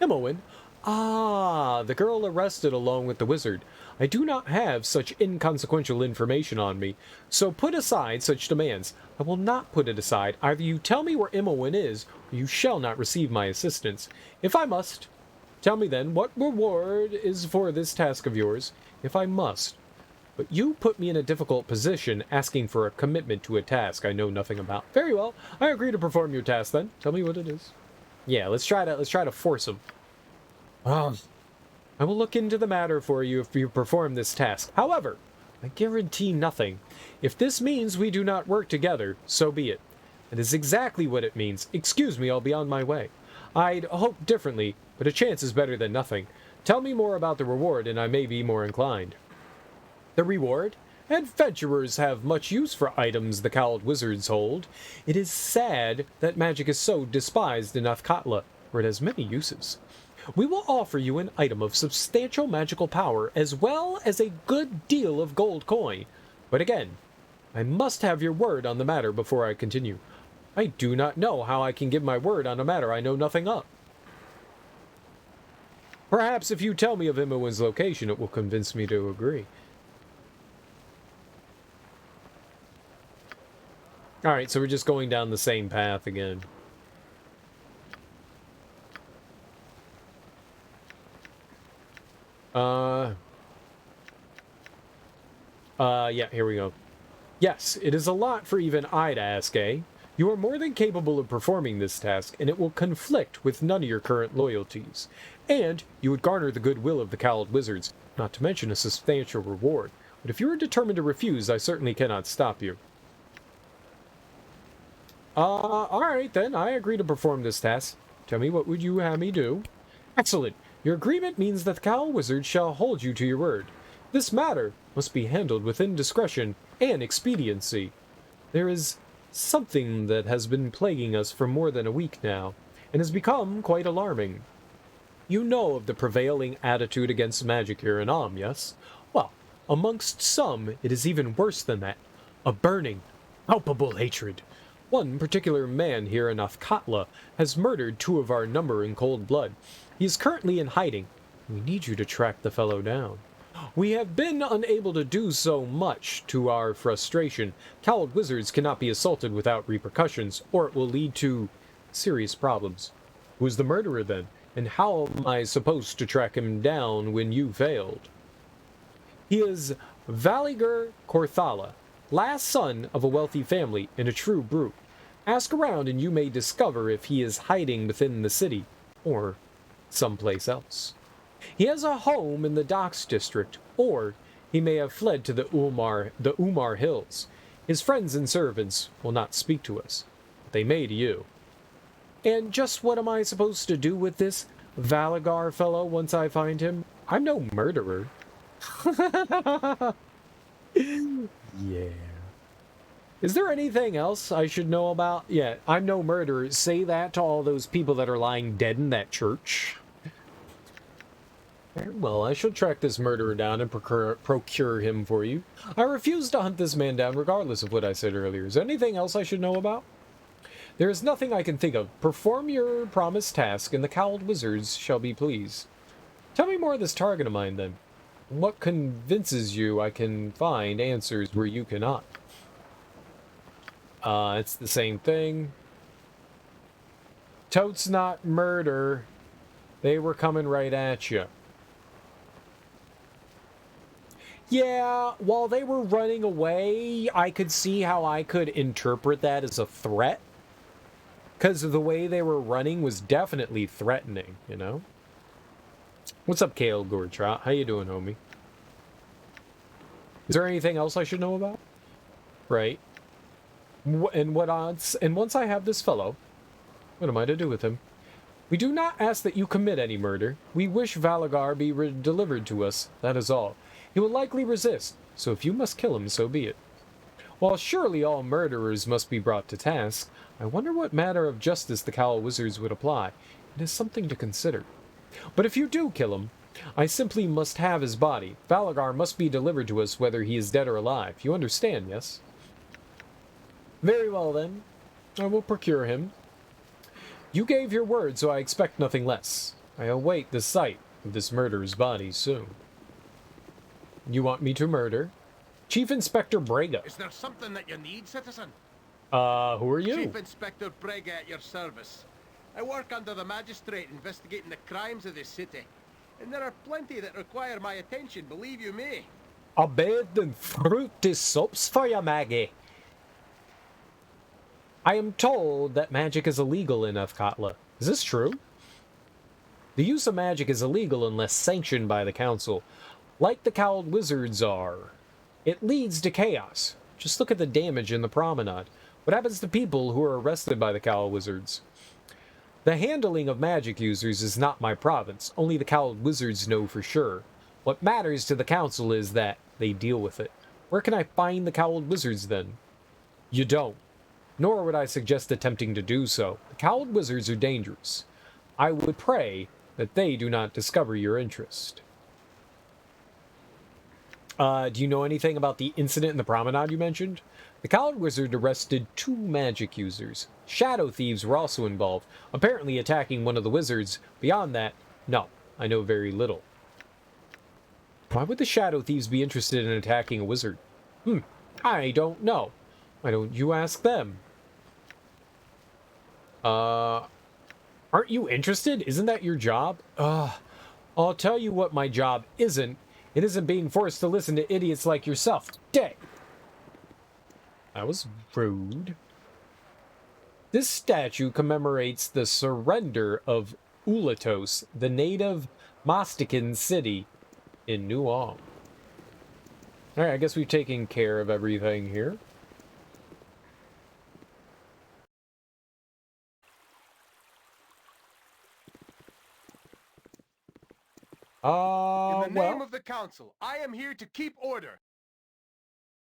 Imoen? Ah, the girl arrested along with the wizard. I do not have such inconsequential information on me, so put aside such demands. I will not put it aside. Either you tell me where Imoen is, or you shall not receive my assistance. If I must, tell me then what reward is for this task of yours. If I must. But you put me in a difficult position, asking for a commitment to a task I know nothing about. Very well, I agree to perform your task then. Tell me what it is. Yeah, let's try to force him. I will look into the matter for you if you perform this task. However, I guarantee nothing. If this means we do not work together, so be it. It is exactly what it means. Excuse me, I'll be on my way. I'd hoped differently, but a chance is better than nothing. Tell me more about the reward, and I may be more inclined. The reward? Adventurers have much use for items the cowled wizards hold. It is sad that magic is so despised in Athkatla, for it has many uses. We will offer you an item of substantial magical power, as well as a good deal of gold coin. But again, I must have your word on the matter before I continue. I do not know how I can give my word on a matter I know nothing of. Perhaps if you tell me of Imoen's location, it will convince me to agree. Alright, so we're just going down the same path again. Yeah, here we go. Yes, it is a lot for even I to ask, eh? You are more than capable of performing this task, and it will conflict with none of your current loyalties. And you would garner the goodwill of the cowled wizards, not to mention a substantial reward. But if you are determined to refuse, I certainly cannot stop you. Alright then, I agree to perform this task. Tell me, what would you have me do? Excellent. Your agreement means that the Cowl Wizard shall hold you to your word. This matter must be handled within discretion and expediency. There is something that has been plaguing us for more than a week now, and has become quite alarming. You know of the prevailing attitude against magic here in Am, yes? Well, amongst some, it is even worse than that. A burning, palpable hatred. One particular man here in Athkatla has murdered 2 of our number in cold blood. He is currently in hiding. We need you to track the fellow down. We have been unable to do so much to our frustration. Cowled wizards cannot be assaulted without repercussions, or it will lead to serious problems. Who is the murderer then? And how am I supposed to track him down when you failed? He is Valiger Korthala, last son of a wealthy family and a true brute. Ask around and you may discover if he is hiding within the city, or someplace else. He has a home in the Docks district, or he may have fled to the Umar Hills. His friends and servants will not speak to us, but they may to you. And just what am I supposed to do with this Valigar fellow once I find him? I'm no murderer. Yeah. Is there anything else I should know about? Yeah, I'm no murderer. Say that to all those people that are lying dead in that church. Very well, I shall track this murderer down and procure him for you. I refuse to hunt this man down regardless of what I said earlier. Is there anything else I should know about? There is nothing I can think of. Perform your promised task, and the cowled wizards shall be pleased. Tell me more of this target of mine, then. What convinces you I can find answers where you cannot? It's the same thing. Totes not murder. They were coming right at you. Yeah, while they were running away, I could see how I could interpret that as a threat. Because the way they were running was definitely threatening, you know? What's up, Kale Gortrot? How you doing, homie? Is there anything else I should know about? Right. And what odds? And once I have this fellow, what am I to do with him? We do not ask that you commit any murder. We wish Valagar be delivered to us, that is all. He will likely resist, so if you must kill him, so be it. While surely all murderers must be brought to task, I wonder what matter of justice the Cowl Wizards would apply. It is something to consider. But if you do kill him, I simply must have his body. Valagar must be delivered to us whether he is dead or alive. You understand, yes? Very well, then. I will procure him. You gave your word, so I expect nothing less. I await the sight of this murderer's body soon. You want me to murder? Chief Inspector Brega. Is there something that you need, citizen? Who are you? Chief Inspector Brega at your service. I work under the magistrate investigating the crimes of this city. And there are plenty that require my attention, believe you me. A bed and fruity soaps for you, Maggie. I am told that magic is illegal in Athkatla. Is this true? The use of magic is illegal unless sanctioned by the council, like the Cowled Wizards are. It leads to chaos. Just look at the damage in the promenade. What happens to people who are arrested by the Cowled Wizards? The handling of magic users is not my province. Only the Cowled Wizards know for sure. What matters to the council is that they deal with it. Where can I find the Cowled Wizards, then? You don't. Nor would I suggest attempting to do so. The Cowled Wizards are dangerous. I would pray that they do not discover your interest. Do you know anything about the incident in the promenade you mentioned? The Cowled Wizard arrested 2 magic users. Shadow thieves were also involved, apparently attacking one of the wizards. Beyond that, no, I know very little. Why would the shadow thieves be interested in attacking a wizard? I don't know. Why don't you ask them? Aren't you interested? Isn't that your job? I'll tell you what my job isn't. It isn't being forced to listen to idiots like yourself. Dang. That was rude. This statue commemorates the surrender of Ulatos, the native Mastican city in New Ulm. Alright, I guess we've taken care of everything here. In the name of the council, I am here to keep order.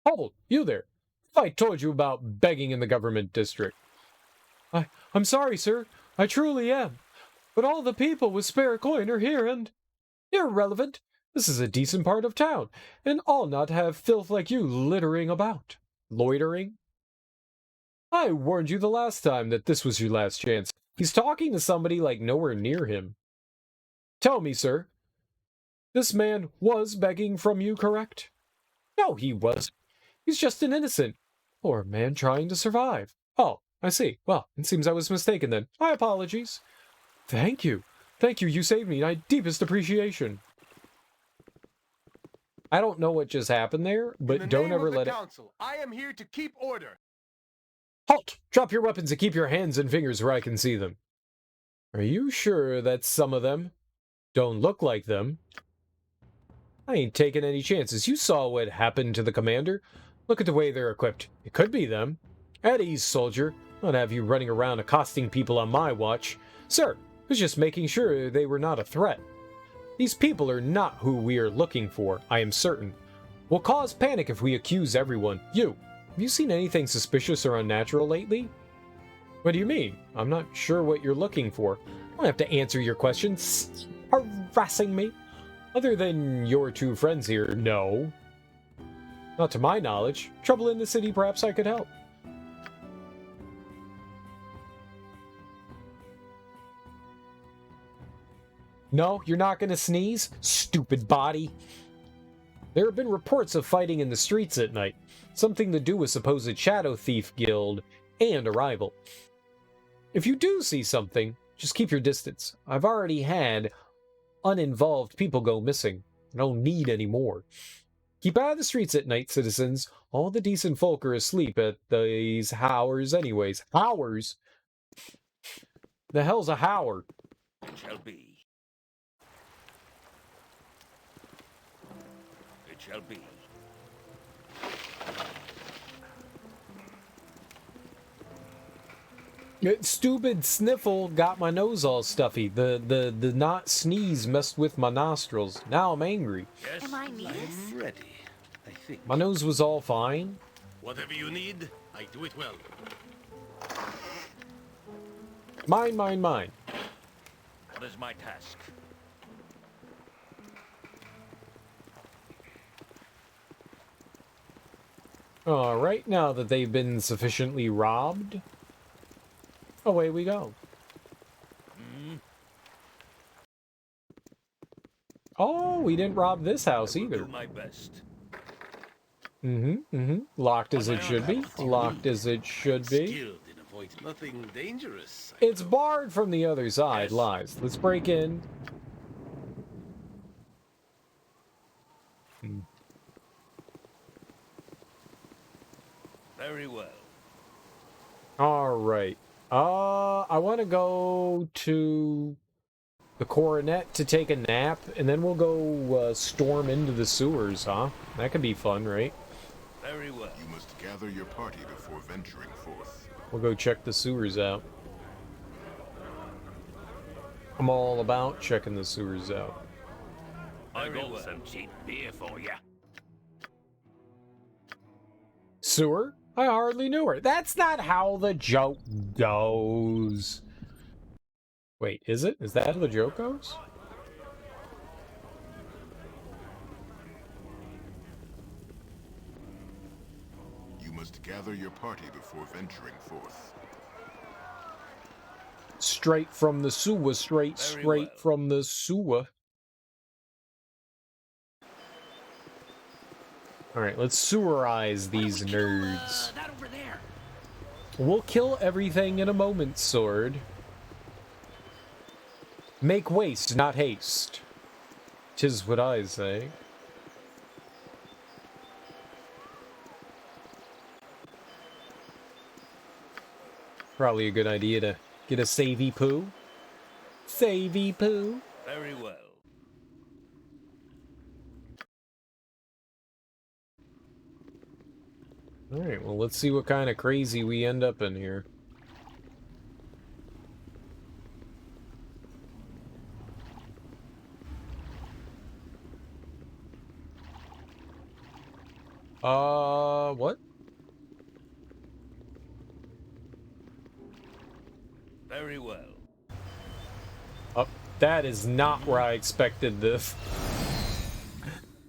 Hold, you there. I told you about begging in the government district. I'm sorry, sir. I truly am. But all the people with spare coin are here and... Irrelevant. This is a decent part of town, and I'll not have filth like you littering about. Loitering? I warned you the last time that this was your last chance. He's talking to somebody like nowhere near him. Tell me, sir. This man was begging from you, correct? No, he wasn't. He's just an innocent. Poor man trying to survive. Oh, I see. Well, it seems I was mistaken then. My apologies. Thank you. Thank you. You saved me. My deepest appreciation. I don't know what just happened there, but don't ever let it... Council, I am here to keep order. Halt! Drop your weapons and keep your hands and fingers where I can see them. Are you sure that's some of them? Don't look like them. I ain't taking any chances. You saw what happened to the commander. Look at the way they're equipped. It could be them. At ease, soldier. Not have you running around accosting people on my watch. Sir, I was just making sure they were not a threat. These people are not who we are looking for, I am certain. We'll cause panic if we accuse everyone. You, have you seen anything suspicious or unnatural lately? What do you mean? I'm not sure what you're looking for. I don't have to answer your questions. Harassing me? Other than your 2 friends here, no. Not to my knowledge. Trouble in the city, perhaps I could help. No, you're not gonna sneeze? Stupid body. There have been reports of fighting in the streets at night. Something to do with supposed Shadow Thief Guild and a rival. If you do see something, just keep your distance. I've already had uninvolved people go missing. I don't need any more. Keep out of the streets at night, citizens. All the decent folk are asleep at these hours anyways. Hours? The hell's a Howard? It shall be. It shall be. Stupid sniffle got my nose all stuffy. The not sneeze messed with my nostrils. Now I'm angry. Yes, Am I I am ready, I think. My nose was all fine. Whatever you need, I do it well. Mine. What is my task? Alright, now that they've been sufficiently robbed, away we go. Oh, we didn't rob this house either. Do my best. Locked as it should be. Locked as it should be. Skilled in avoiding nothing dangerous. It's barred from the other side, lies. Let's break in. Very well. Alright. I want to go to the coronet to take a nap, and then we'll go storm into the sewers, huh? That could be fun, right? Very well. You must gather your party before venturing forth. We'll go check the sewers out. I'm all about checking the sewers out. I got some cheap beer for you. Sewer? I hardly knew her. That's not how the joke goes. Wait, is it? Is that how the joke goes? You must gather your party before venturing forth. Straight from the sewer, straight from the sewer. Alright, let's sewerize these nerds. That over there. We'll kill everything in a moment, sword. Make waste, not haste. 'Tis what I say. Probably a good idea to get a savey poo. Savey poo. Very well. Alright, well, let's see what kind of crazy we end up in here. What? Very well. Oh, that is not where I expected this.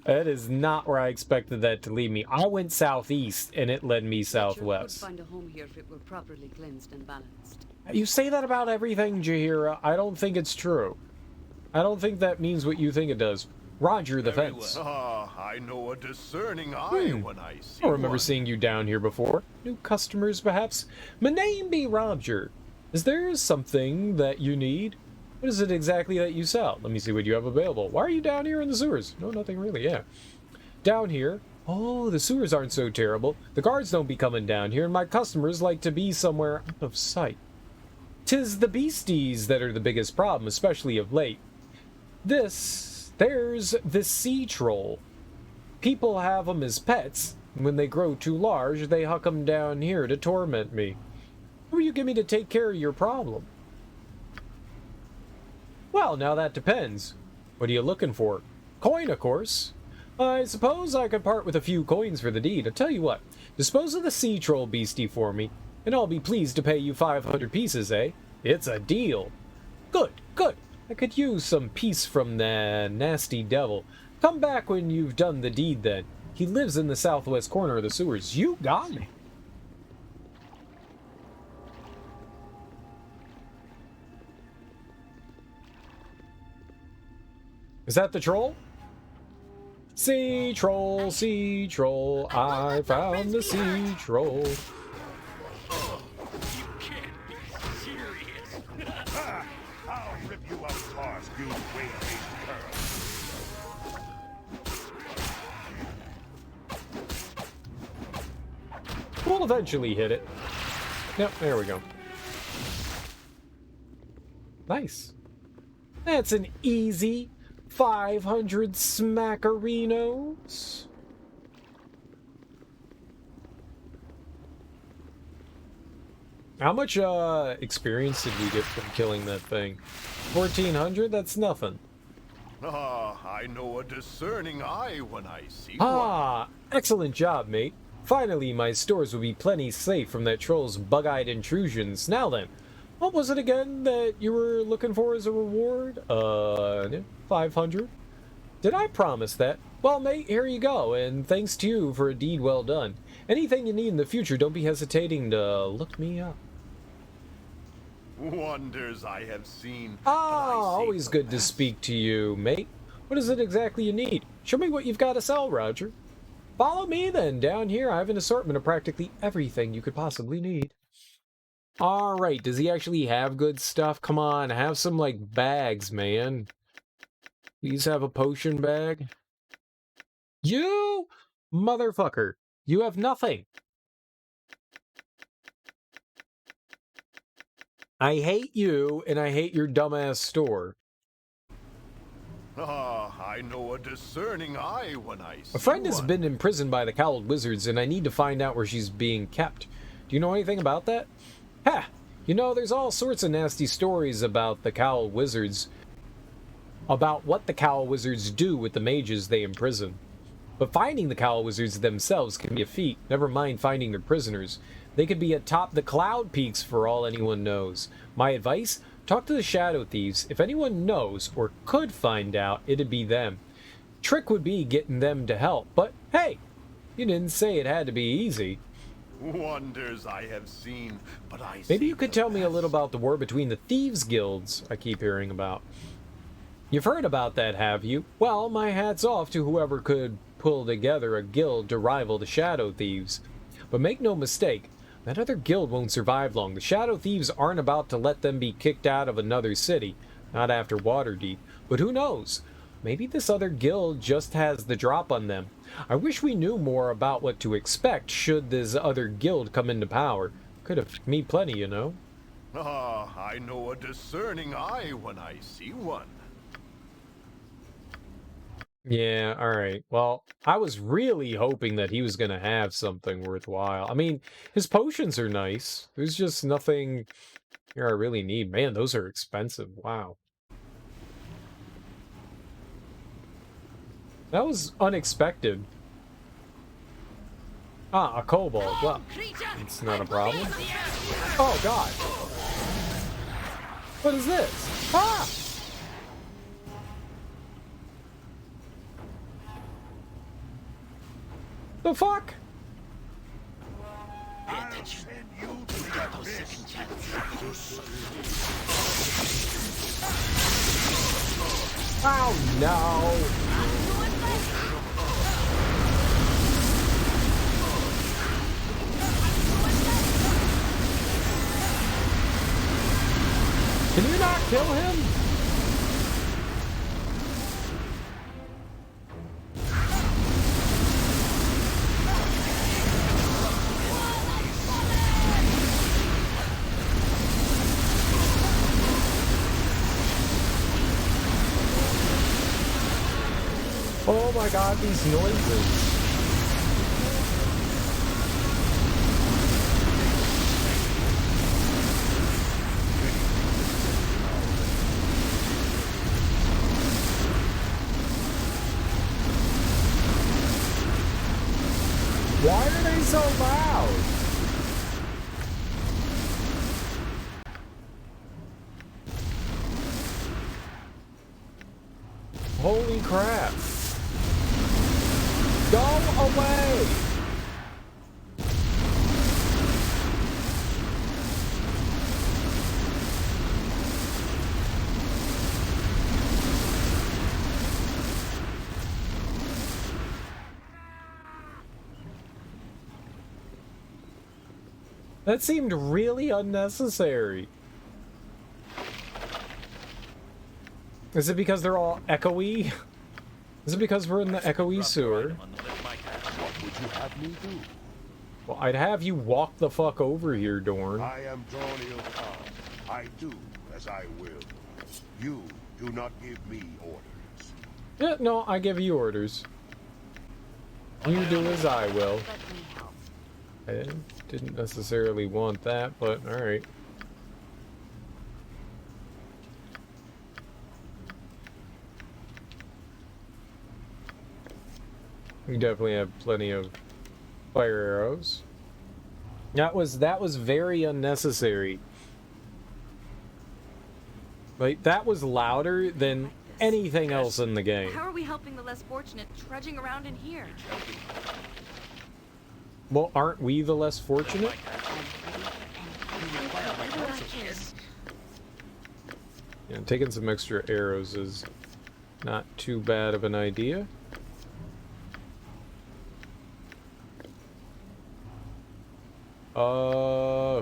That is not where I expected that to lead me. I went southeast, and it led me southwest. Could find a home here if it were properly cleansed and balanced. You say that about everything, Jahiera. I don't think it's true. I don't think that means what you think it does. Roger the fence. I know a discerning eye when I see I remember one. seeing you down here before. New customers, perhaps? My name be Roger. Is there something that you need? What is it exactly that you sell? Let me see what you have available. Why are you down here in the sewers? No, nothing really, yeah. Down here? Oh, the sewers aren't so terrible. The guards don't be coming down here, and my customers like to be somewhere out of sight. 'Tis the beasties that are the biggest problem, especially of late. There's the sea troll. People have them as pets. When they grow too large, they huck them down here to torment me. Who will you give me to take care of your problem? Well, now that depends. What are you looking for? Coin, of course. I suppose I could part with a few coins for the deed. I'll tell you what, dispose of the sea troll beastie for me, and I'll be pleased to pay you 500 pieces, eh? It's a deal. Good, good. I could use some peace from the nasty devil. Come back when you've done the deed, then. He lives in the southwest corner of the sewers. You got me. Is that the troll? Sea troll, I found the sea troll. I'll rip you apart, you wing-faced We'll eventually hit it. Yep, there we go. Nice. That's an easy 500 smackerinos. How much experience did we get from killing that thing? 1400? That's nothing. Ah, I know a discerning eye when I see one. Excellent job, mate. Finally, my stores will be plenty safe from that troll's bug-eyed intrusions. Now then, what was it again that you were looking for as a reward? 500? Did I promise that? Well, mate, here you go, and thanks to you for a deed well done. Anything you need in the future, don't be hesitating to look me up. Wonders I have seen. Always good to speak to you, mate. What is it exactly you need? Show me what you've got to sell, Roger. Follow me then. Down here, I have an assortment of practically everything you could possibly need. Alright, does he actually have good stuff? Come on, have some, like, bags, man. Please have a potion bag. You motherfucker. You have nothing. I hate you, and I hate your dumbass store. I know a discerning eye when I see A friend has been imprisoned by the Cowled Wizards, and I need to find out where she's being kept. Do you know anything about that? Ha! You know, there's all sorts of nasty stories about the Cowled Wizards. About what the Cowled Wizards do with the mages they imprison. But finding the Cowled Wizards themselves can be a feat, never mind finding their prisoners. They could be atop the cloud peaks for all anyone knows. My advice? Talk to the Shadow Thieves. If anyone knows, or could find out, it'd be them. Trick would be getting them to help, but hey, you didn't say it had to be easy. Wonders I have seen, but Maybe you could tell me a little about the war between the Thieves Guilds I keep hearing about. You've heard about that, have you? Well, my hat's off to whoever could pull together a guild to rival the Shadow Thieves. But make no mistake, that other guild won't survive long. The Shadow Thieves aren't about to let them be kicked out of another city. Not after Waterdeep. But who knows? Maybe this other guild just has the drop on them. I wish we knew more about what to expect should this other guild come into power. Could have me plenty, you know. I know a discerning eye when I see one. Yeah, alright. Well, I was really hoping that he was going to have something worthwhile. I mean, his potions are nice. There's just nothing here I really need. Man, those are expensive. Wow. That was unexpected. A kobold. Well, it's not a problem. Oh, God. What is this? Ah! The fuck? Pay attention. You got those second chances. Oh no! Can you not kill him? Oh my god, these noises. Why are they so loud? Holy crap. Go away! That seemed really unnecessary. Is it because they're all echoey? Is it because we're in the echoey sewer? What would you have me do? Well, I'd have you walk the fuck over here, Dorn. I am Dorn. I do as I will. You do not give me orders. Yeah, no, I give you orders. You do as I will. I didn't necessarily want that, but alright. We definitely have plenty of fire arrows. That was very unnecessary. Like, that was louder than anything else in the game. How are we helping the less fortunate trudging around in here? Well, aren't we the less fortunate? Yeah, taking some extra arrows is not too bad of an idea.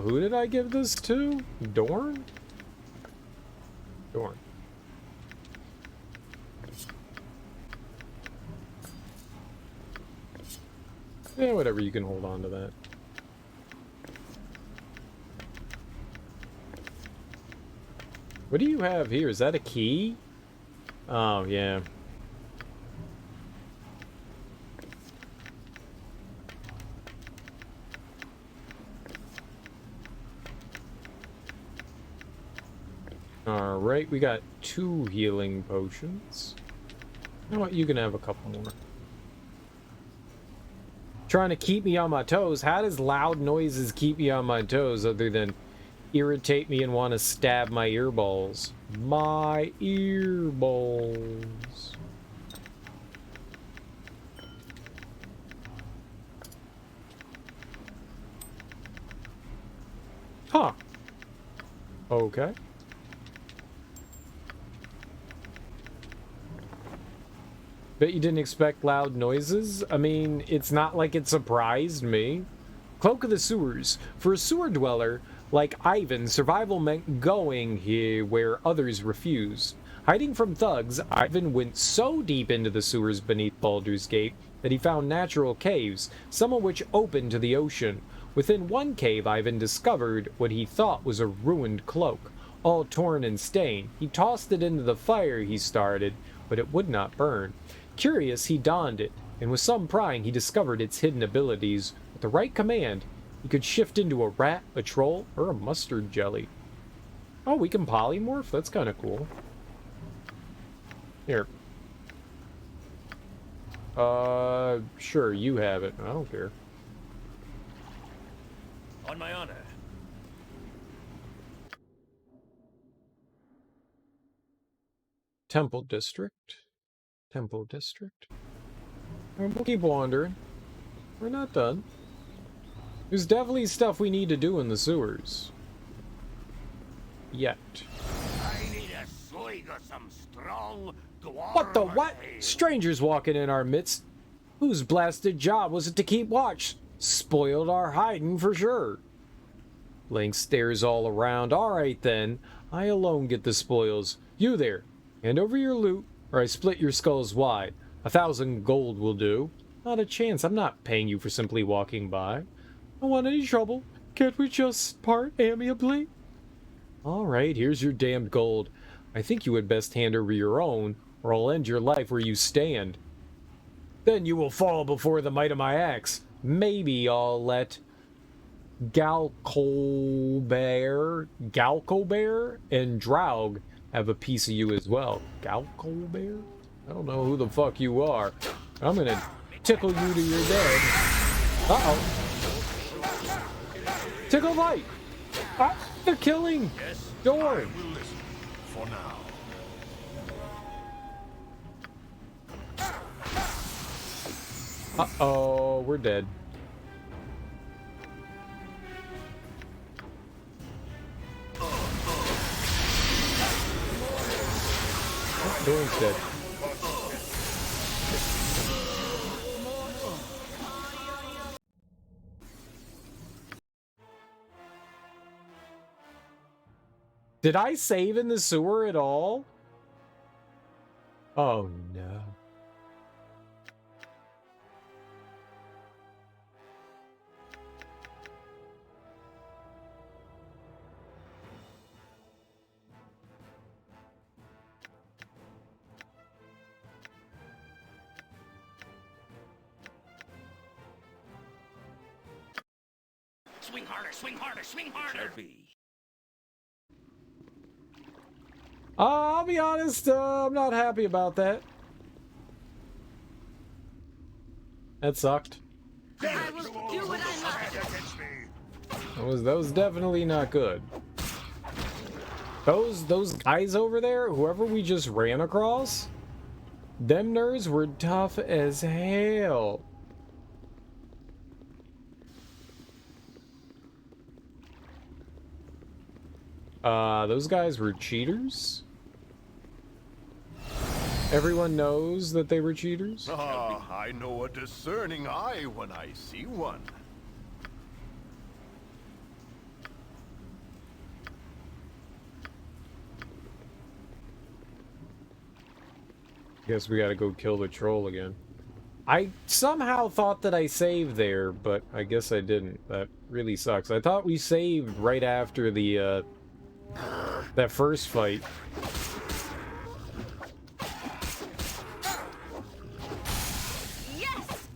Who did I give this to? Dorn? Dorn. Yeah, whatever, you can hold on to that. What do you have here? Is that a key? Oh, yeah. Alright, we got 2 healing potions. You know what? You can have a couple more. Trying to keep me on my toes. How does loud noises keep me on my toes other than irritate me and want to stab my earballs? My earballs. Huh. Okay. Bet you didn't expect loud noises? I mean, it's not like it surprised me. Cloak of the Sewers. For a sewer dweller like Ivan, survival meant going here where others refused. Hiding from thugs, Ivan went so deep into the sewers beneath Baldur's Gate that he found natural caves, some of which opened to the ocean. Within one cave, Ivan discovered what he thought was a ruined cloak, all torn and stained. He tossed it into the fire he started, but it would not burn. Curious, he donned it, and with some prying he discovered its hidden abilities. With the right command, he could shift into a rat, a troll, or a mustard jelly. Oh, we can polymorph? That's kind of cool. Here. Sure, you have it. I don't care. On my honor. Temple District. Temple District. And we'll keep wandering. We're not done. There's definitely stuff we need to do in the sewers. Yet. I need a swig of some strong dwarven What the what? ale. Strangers walking in our midst. Whose blasted job was it to keep watch? Spoiled our hiding for sure. Link stares all around. Alright then. I alone get the spoils. You there. Hand over your loot, or I split your skulls wide. 1,000 gold will do. Not a chance. I'm not paying you for simply walking by. Don't want any trouble. Can't we just part amicably? Alright, here's your damned gold. I think you had best hand over your own, or I'll end your life where you stand. Then you will fall before the might of my axe. Maybe I'll let Galcolbear and Draug have a piece of you as well. Galcolbear? I don't know who the fuck you are. I'm gonna tickle you to your dead. Uh-oh. Tickle light! Ah, they're killing Dorn! For now. Uh-oh, we're dead. Dorn's dead. Did I save in the sewer at all? Oh no. Swing harder, swing harder, swing harder! I'll be honest, I'm not happy about that. That sucked. I will do what I must. That was definitely not good. Those guys over there, whoever we just ran across, them nerds were tough as hell. Those guys were cheaters? Everyone knows that they were cheaters? Ah, I know a discerning eye when I see one. Guess we gotta go kill the troll again. I somehow thought that I saved there, but I guess I didn't. That really sucks. I thought we saved right after the, that first fight. Yes!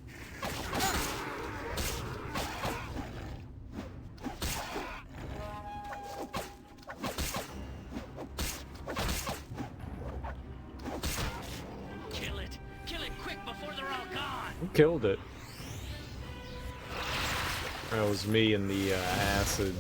Kill it! Kill it quick before they're all gone! Who killed it? That was me and the acid.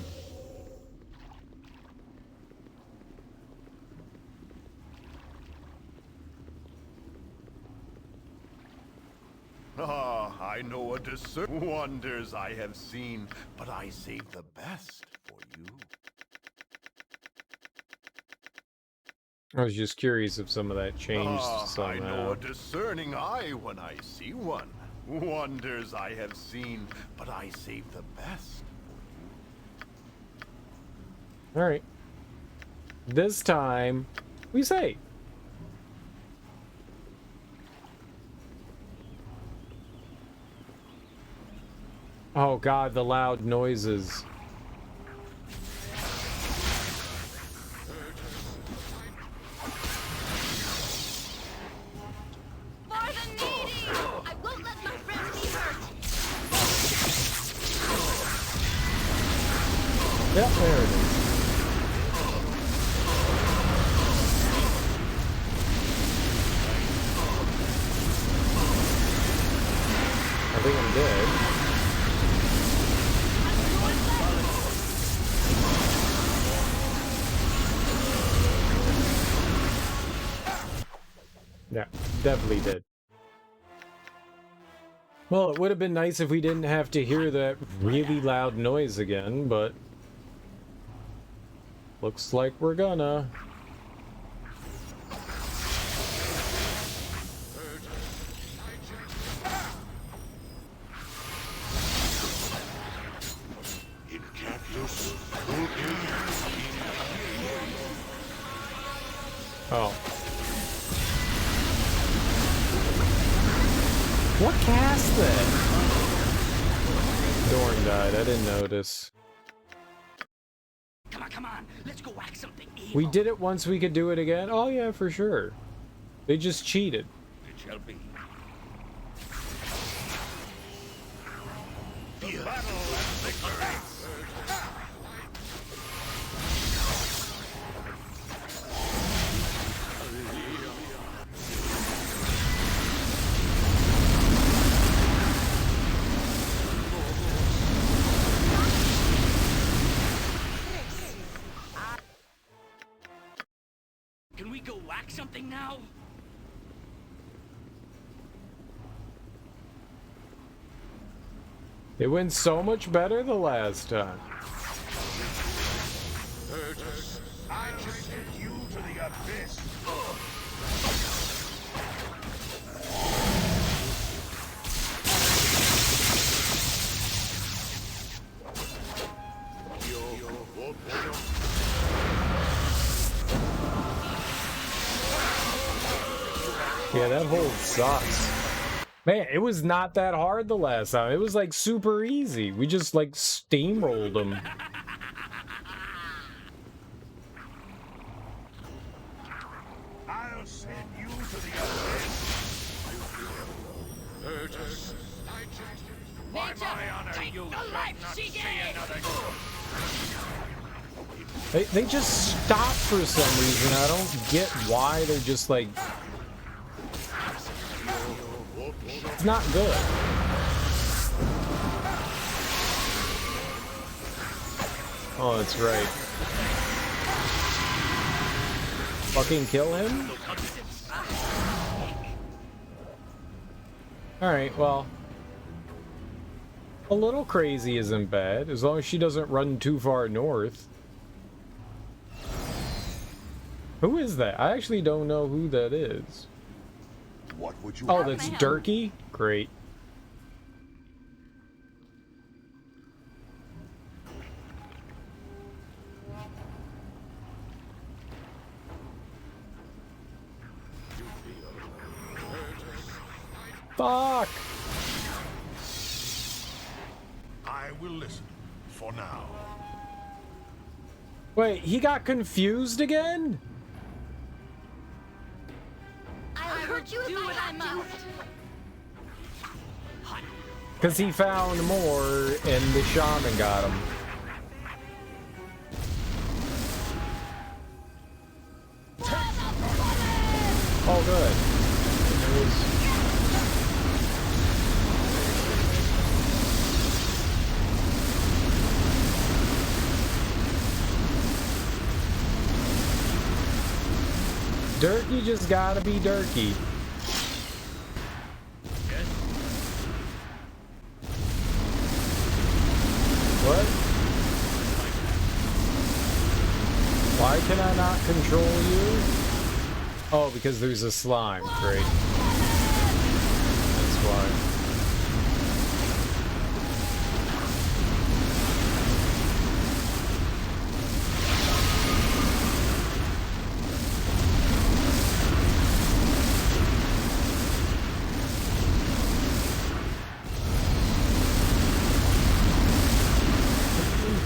Ah, I know a discern wonders I have seen, but I save the best for you. I was just curious if some of that changed somehow. I know a discerning eye when I see one. Wonders I have seen, but I save the best for you. Alright. This time, we save. Oh god, the loud noises. For the needy! I won't let my friends be hurt! Yep, there it is. I think I'm dead. Yeah, definitely did. Well, it would have been nice if we didn't have to hear that really loud noise again, but looks like we're gonna. Oh. What cast that? Dorn died. I didn't notice. Come on, let's go whack something evil. We did it once, we could do it again? Oh yeah, for sure. They just cheated. It shall be. The battle and victory! Can we go whack something now? It went so much better the last time. I should send you to the abyss. Yeah, that hold sucks. Man, it was not that hard the last time. It was like super easy. We just like steamrolled them. I'll send you to the abyss. By my honor, you shall not see another day. They just stop for some reason. I don't get why they're just like... It's not good. Oh, that's right. Fucking kill him? Alright, well... A little crazy isn't bad, as long as she doesn't run too far north. Who is that? I actually don't know who that is. What would you? Oh, that's Durkee? Great. Fuck! I will listen for now. Wait, he got confused again? I'll hurt you if I have to. Because he found more and the shaman got him. Oh, good. There was... Durkee just gotta be Durkee. Yes. What? Why can I not control you? Oh, because there's a slime. Great. That's why.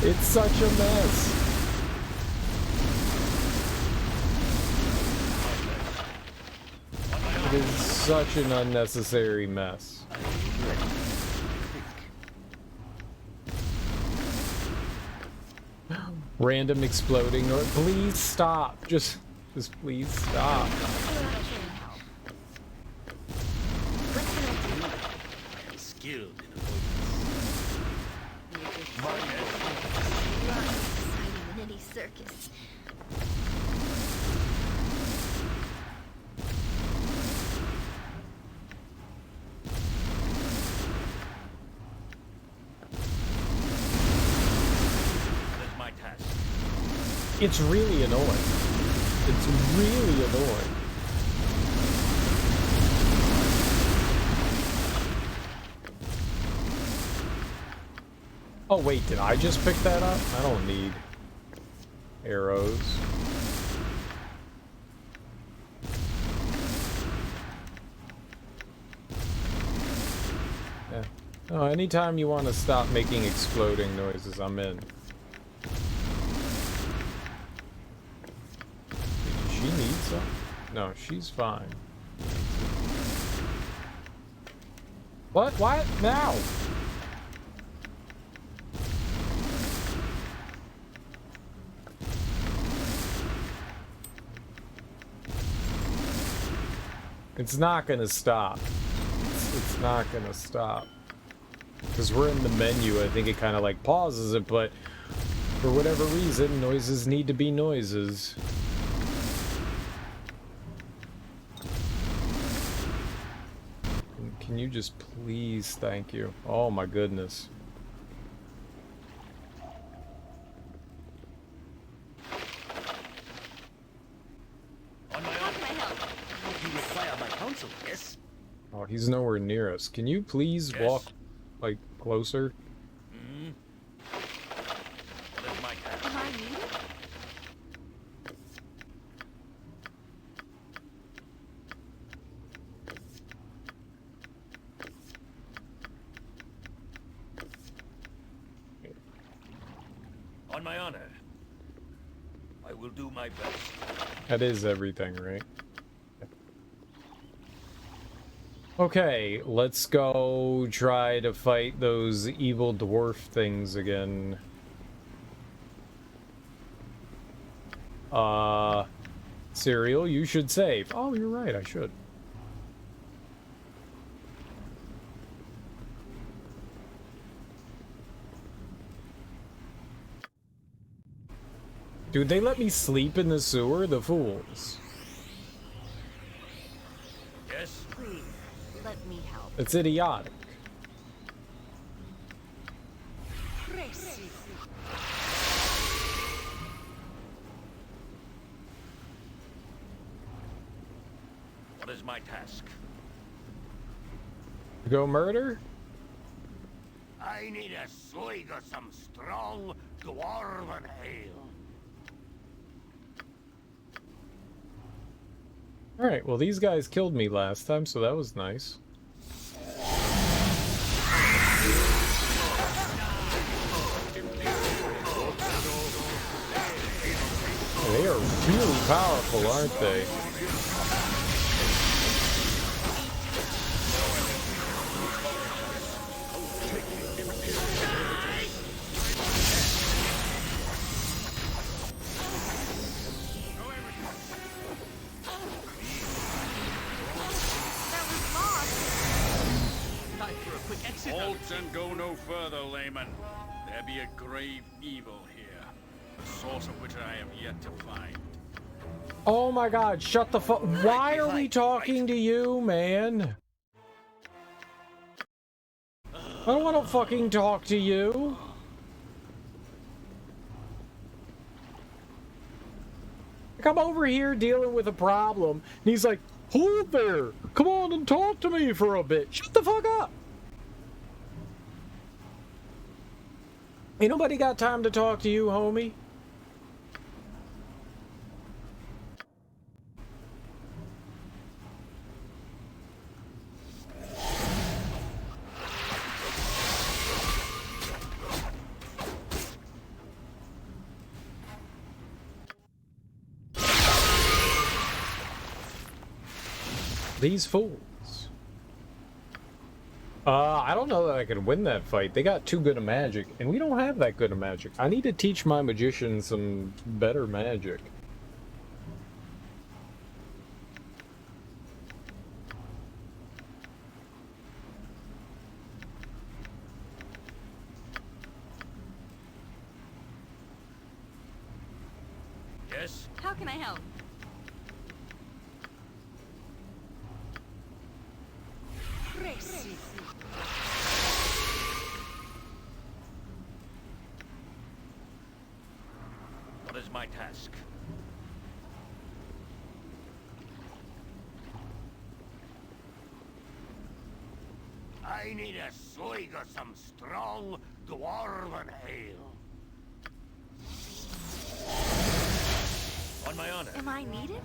It's such a mess. It is such an unnecessary mess. Random exploding noise. Please stop. Just please stop. Skilled in In any circus. That's my task. It's really annoying. It's really annoying. Oh wait, did I just pick that up? I don't need arrows. Yeah. Oh, anytime you want to stop making exploding noises, I'm in. Did she need some? No, she's fine. What? What? Now? It's not gonna stop. It's not gonna stop. Because we're in the menu, I think it kind of like pauses it, but for whatever reason, noises need to be noises. Can you just please, thank you. Oh my goodness. Yes. Oh, he's nowhere near us. Can you please walk, like, closer? Mm. That's my task. Am I needed? On my honor, I will do my best. That is everything, right? Okay, let's go try to fight those evil dwarf things again. Cereal, you should save. Oh, you're right, I should. Dude, they let me sleep in the sewer? The fools. Yes? Please, let me help. It's idiotic. What is my task? Go murder? I need a swig of some strong dwarven ale. Alright, well these guys killed me last time, so that was nice. They are really powerful, aren't they? Halt and go no further, layman. There be a grave evil here, the source of which I have yet to find. Oh my god, shut the fuck. Why are we talking to you, man? I don't want to fucking talk to you. Like, I'm over here dealing with a problem, and he's like, hold there, come on and talk to me for a bit. Shut the fuck up. Ain't nobody got time to talk to you, homie. These fools. I don't know that I can win that fight. They got too good a magic, and we don't have that good a magic. I need to teach my magician some better magic. Yes? How can I help? What is my task? I need a swig of some strong dwarven ale. On my honor. Am I needed?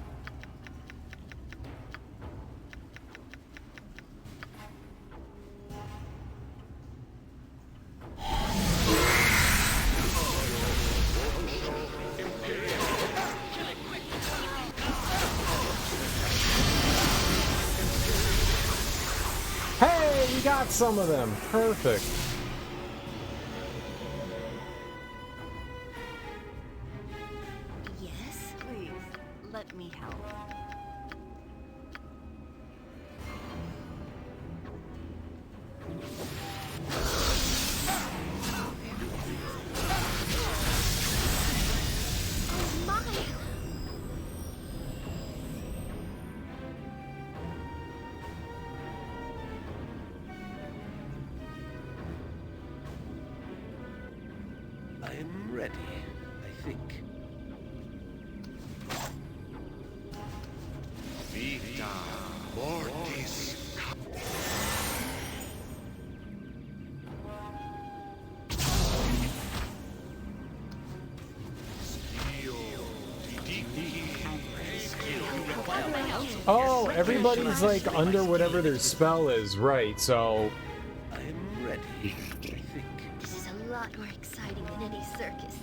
Hey, we got some of them. Perfect. Yes, please. Let me help. Oh my! I am ready, I think. Vita Mortis. Oh, everybody's like under whatever their spell is, right? So I am ready, I think. This is a lot more exciting than any circus.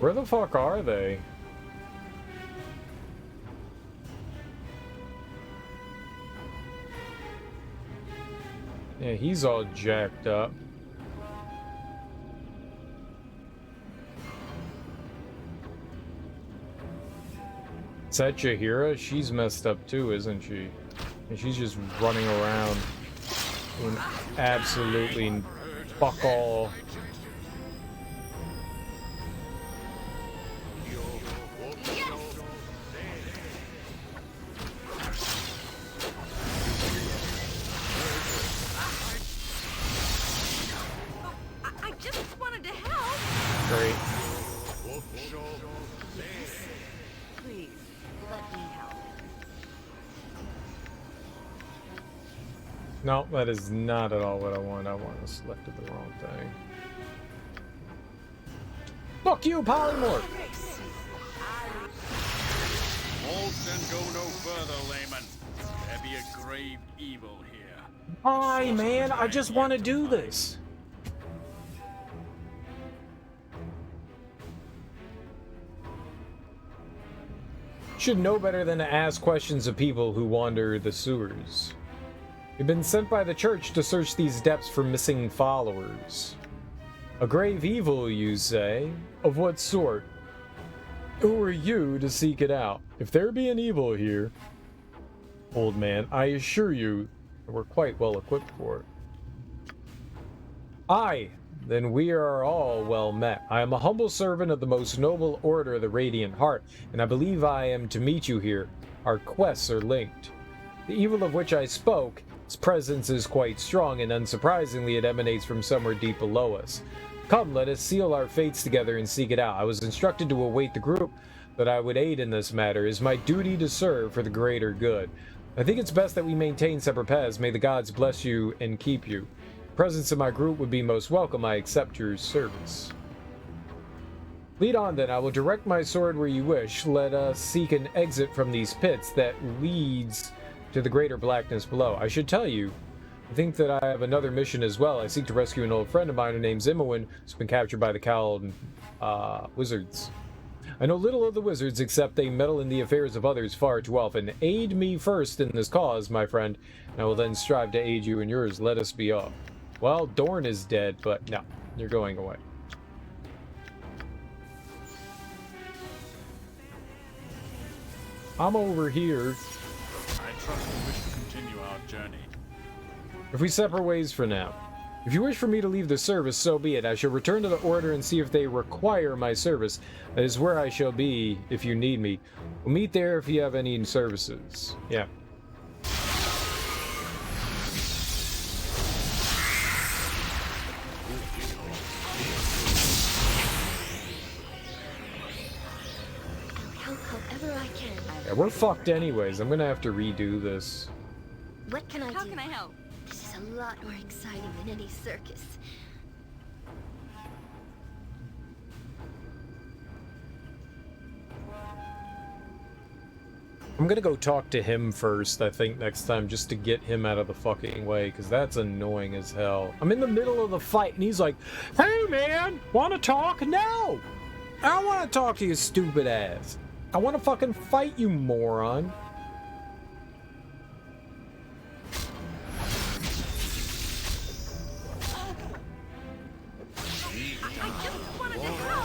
Where the fuck are they? Yeah, he's all jacked up. Is that Jahiera? She's messed up too, isn't she? And she's just running around doing absolutely fuck all. I just wanted to help. Great. Please, let me help. No, that is not at all what I want. I want to select the wrong thing. Fuck you, polymorph! Halt and go no further, layman. There be a grave evil here. Hi, man. I just want to do this. Should know better than to ask questions of people who wander the sewers. You've been sent by the church to search these depths for missing followers. A grave evil, you say? Of what sort? Who are you to seek it out? If there be an evil here, old man, I assure you that we're quite well equipped for it. Aye, then we are all well met. I am a humble servant of the most noble order of the Radiant Heart, and I believe I am to meet you here. Our quests are linked. The evil of which I spoke, its presence is quite strong, and unsurprisingly it emanates from somewhere deep below us. Come, let us seal our fates together and seek it out. I was instructed to await the group that I would aid in this matter. It is my duty to serve for the greater good. I think it's best that we maintain separate paths. May the gods bless you and keep you. Presence in my group would be most welcome. I accept your service. Lead on then. I will direct my sword where you wish. Let us seek an exit from these pits that leads to the greater blackness below. I should tell you, I think that I have another mission as well. I seek to rescue an old friend of mine named Imowin, who's been captured by the Khalid wizards. I know little of the wizards, except they meddle in the affairs of others far too often. Aid me first in this cause, my friend, and I will then strive to aid you in yours. Let us be off. Well, Dorn is dead, but no, you're going away. I'm over here. I trust you wish to continue our journey. If we separate ways for now. If you wish for me to leave the service, so be it. I shall return to the Order and see if they require my service. That is where I shall be if you need me. We'll meet there if you have any services. Yeah. Help however I can. Yeah, we're fucked anyways. I'm gonna have to redo this. What can I do? How can I help? This is a lot more exciting than any circus. I'm gonna go talk to him first, I think, next time, just to get him out of the fucking way, because that's annoying as hell. I'm in the middle of the fight, and he's like, "Hey, man, wanna talk?" No! I don't wanna talk to you, stupid ass. I wanna fucking fight, you moron. I just wanted to help.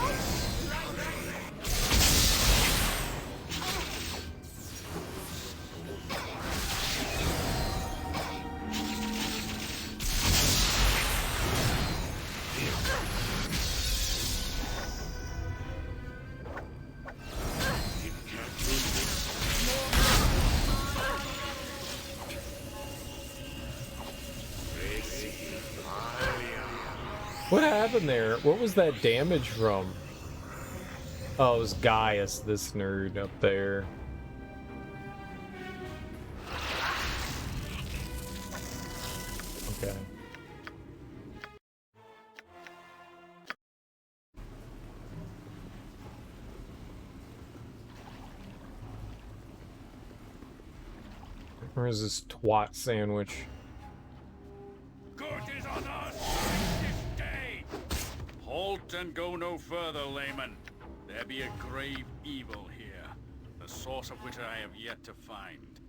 What happened there? What was that damage from? Oh, it was Gaius, this nerd up there. Okay. Where's this twat sandwich? Good is on us this day. Halt and go no further, layman. There be a grave evil here, the source of which I have yet to find.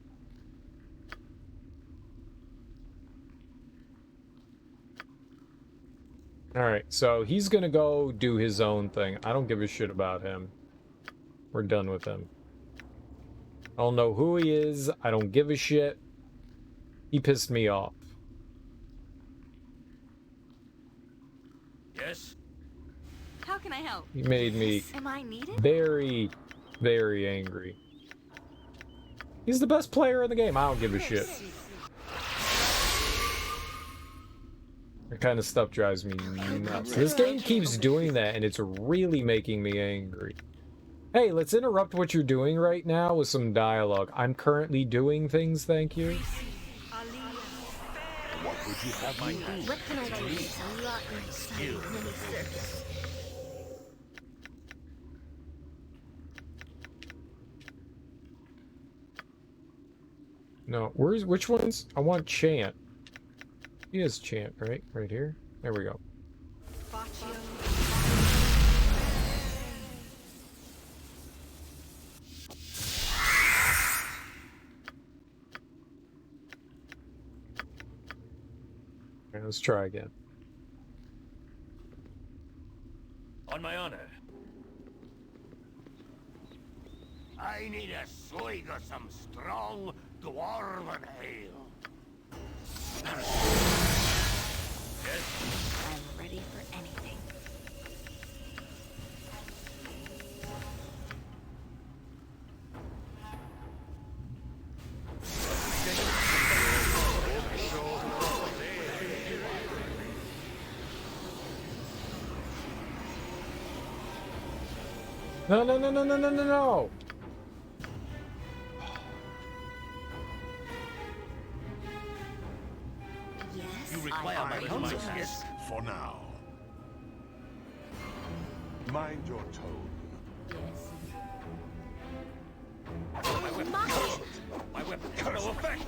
Alright, so he's gonna go do his own thing. I don't give a shit about him. We're done with him. I don't know who he is. I don't give a shit. He pissed me off. Yes? How can I help? He made me Am I needed? very, very angry. He's the best player in the game. I don't give a shit. That kind of stuff drives me nuts. This game keeps doing that, and it's really making me angry. Hey, let's interrupt what you're doing right now with some dialogue. I'm currently doing things, thank you. What would you have me do? What can I do to unlock my skill mini surface? No, which ones? I want chant. He has chant, right? Right here? There we go. Okay, let's try again. On my honor. I need a swig of some strong dwarven ale. I'm ready for anything. No, no, no, no, no, no, no, no! Yes, You require my counsel, yes? For now. Mind your tone. Yes. My weapon has no effect!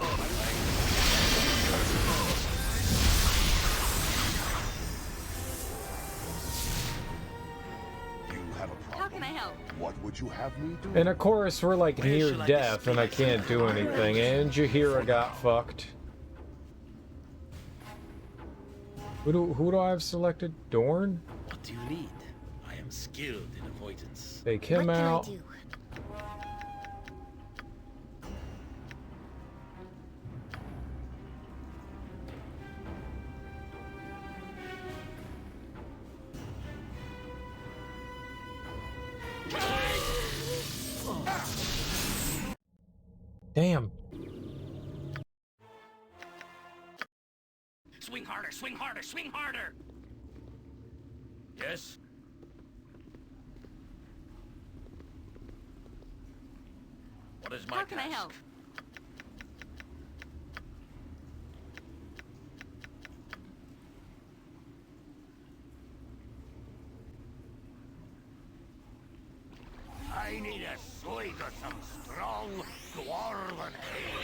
How can I help? What would you have me do? And of course, we're like near death, and I can't do anything. And Jahiera got fucked. Who do I have selected? Dorn? What do you need? I am skilled in avoidance. Take him out. Damn. Swing harder, swing harder, swing harder! Yes? What is my How can I help? I need a swig of some strong dwarven ale.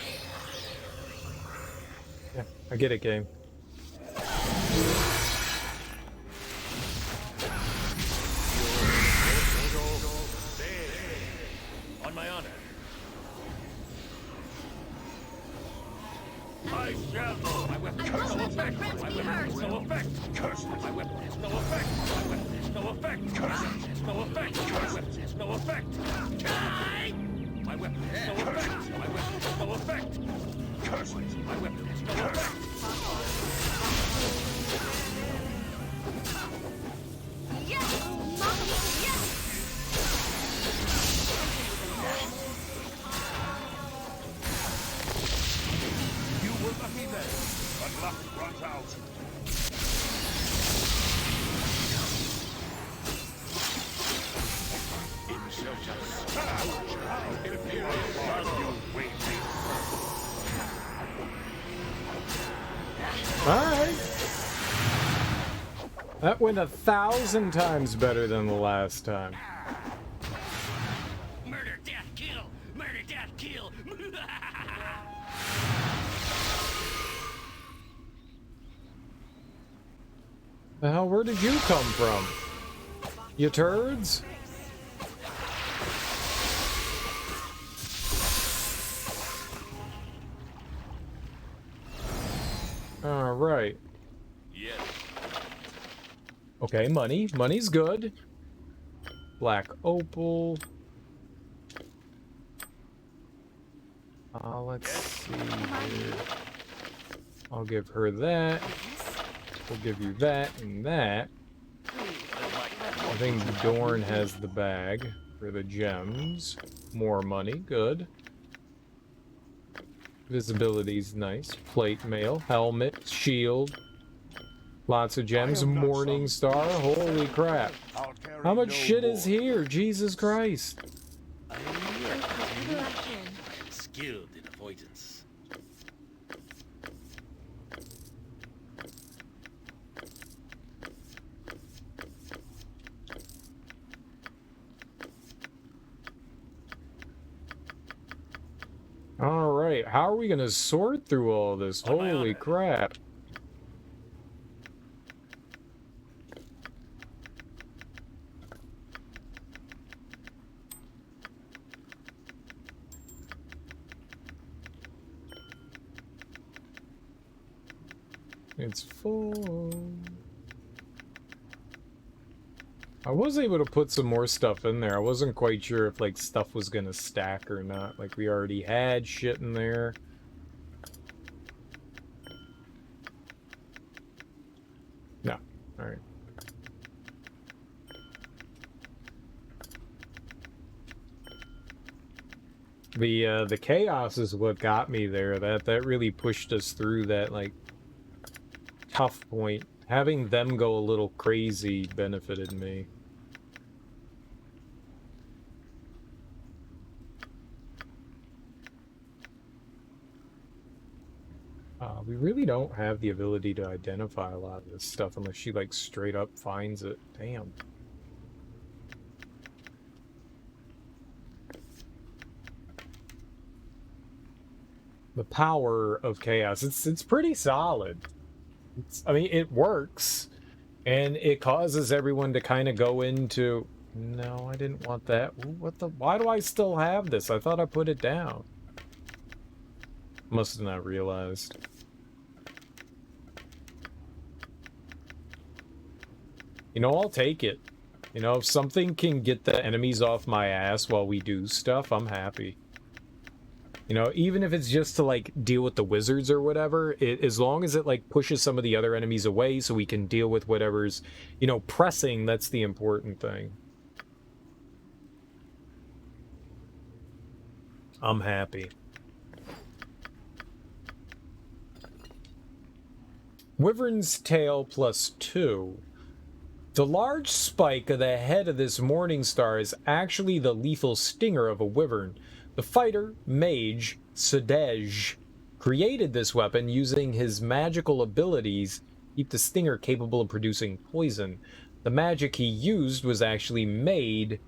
Yeah, I get it, game. On my honor. I shall. My weapon has no effect. My weapon has no effect. Curse. My weapon has no effect. My weapon has no effect. Curse. Has no effect. My weapon has no effect. My weapon has no effect. My weapon has no effect. Curse. My weapon has no effect. Yes! Mommy, yes! You were lucky then, but luck runs out. Alright. That went 1,000 times better than the last time. Murder, death, kill! Murder, death, kill! The hell, where did you come from? You turds? Alright. Yes. Okay, money. Money's good. Black opal. Let's see here. I'll give her that. We'll give you that and that. I think Dorn has the bag for the gems. More money, good. Visibility's nice. Plate mail, helmet, shield. Lots of gems. Morning star. Holy crap. How much shit is here? Jesus Christ. Skilled in avoidance. Alright, how are we gonna sort through all this? Holy crap. It's full. I was able to put some more stuff in there. I wasn't quite sure if, like, stuff was gonna stack or not. Like, we already had shit in there. No. Alright. The chaos is what got me there. That really pushed us through that, like, tough point. Having them go a little crazy benefited me. We really don't have the ability to identify a lot of this stuff unless she, like, straight up finds it. Damn. The power of chaos, it's pretty solid. I mean, it works, and it causes everyone to kind of go into, no, I didn't want that. Why do I still have this? I thought I put it down. Must have not realized. You know, I'll take it. You know, if something can get the enemies off my ass while we do stuff, I'm happy. You know, even if it's just to, like, deal with the wizards or whatever, as long as it, like, pushes some of the other enemies away so we can deal with whatever's, you know, pressing, that's the important thing. I'm happy. Wyvern's Tail +2. The large spike of the head of this morning star is actually the lethal stinger of a wyvern. The fighter, mage, Sadej, created this weapon using his magical abilities to keep the stinger capable of producing poison. The magic he used has actually made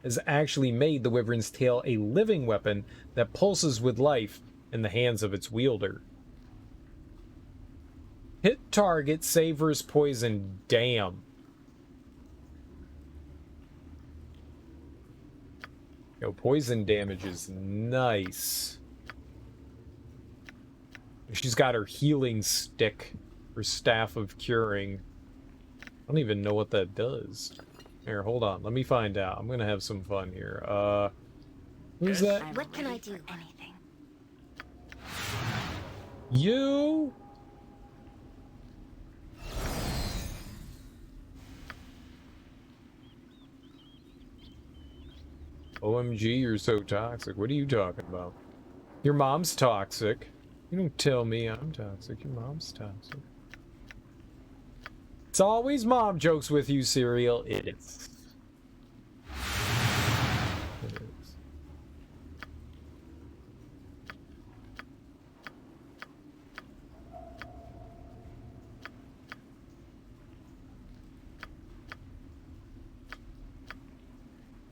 the wyvern's tail a living weapon that pulses with life in the hands of its wielder. Hit target, savors poison. Damn. Yo, poison damage is nice. She's got her healing stick, her staff of curing. I don't even know what that does. Here, hold on. Let me find out. I'm gonna have some fun here. Who's that? What can I do? Anything. You? OMG, you're so toxic. What are you talking about? Your mom's toxic. You don't tell me I'm toxic. Your mom's toxic. It's always mom jokes with you, Cereal. It is. It is.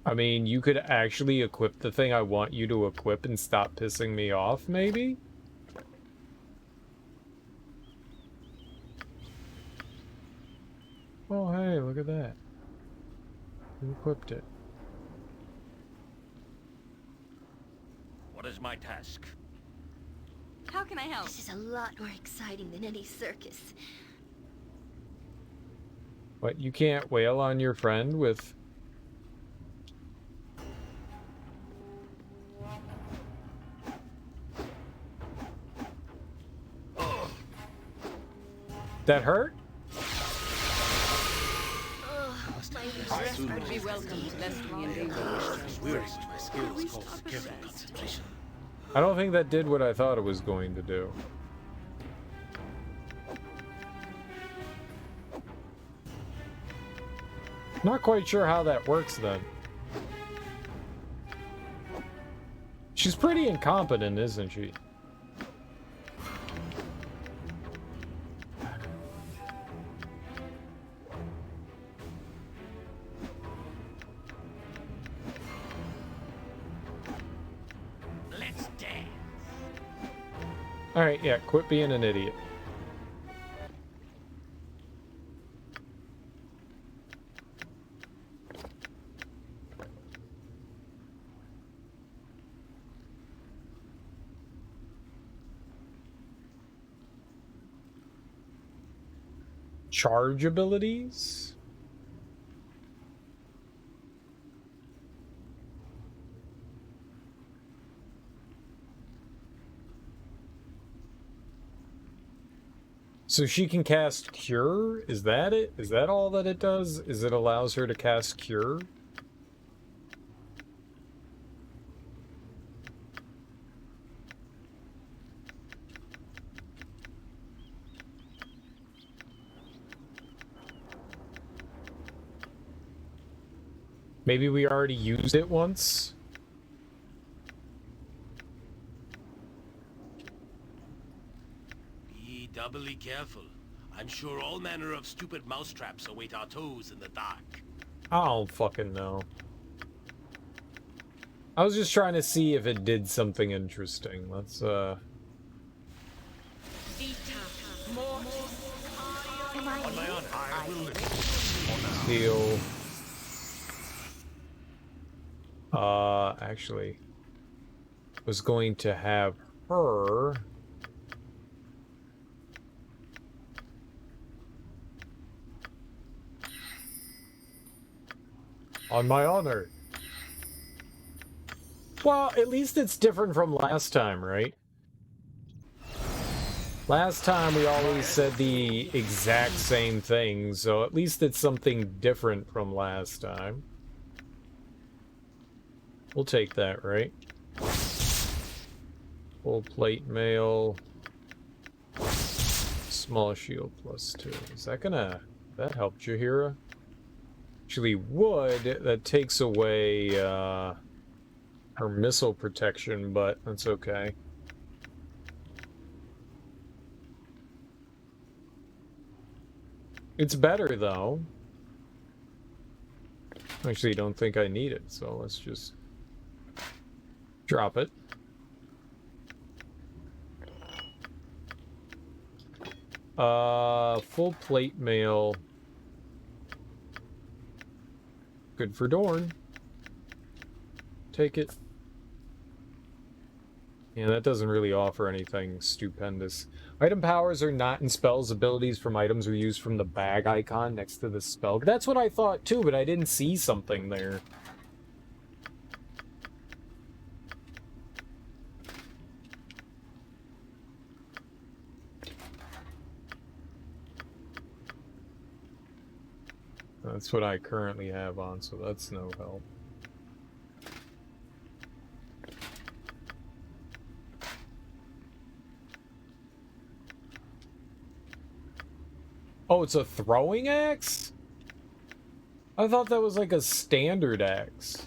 I mean, you could actually equip the thing I want you to equip and stop pissing me off, maybe? Oh, hey, look at that. You equipped it. What is my task? How can I help? This is a lot more exciting than any circus. What, you can't wail on your friend with... That hurt? Would be welcomed, lest we indeed weary when my skills call for careful concentration. I don't think that did what I thought it was going to do. Not quite sure how that works then. She's pretty incompetent, isn't she? Let's dance. Alright, yeah, quit being an idiot. Charge abilities? So she can cast Cure? Is that it? Is that all that it does? Is it allows her to cast Cure? Maybe we already used it once? Be doubly careful. I'm sure all manner of stupid mousetraps await our toes in the dark. I don't fucking know. I was just trying to see if it did something interesting. Let's, On my honor, I will listen. heal. Actually, was going to have her... On my honor. Well, at least it's different from last time, right? Last time we always said the exact same thing, so at least it's something different from last time. We'll take that, right? Full plate mail. Small shield +2. Is that gonna... that help Jahiera? Actually would. That takes away her missile protection, but that's okay. It's better though. Actually, don't think I need it, so let's just drop it. Full plate mail. Good for Dorn. Take it. Yeah, that doesn't really offer anything stupendous. Item powers are not in spells. Abilities from items are used from the bag icon next to the spell. That's what I thought too, but I didn't see something there. That's what I currently have on, so that's no help. Oh, it's a throwing axe? I thought that was like a standard axe.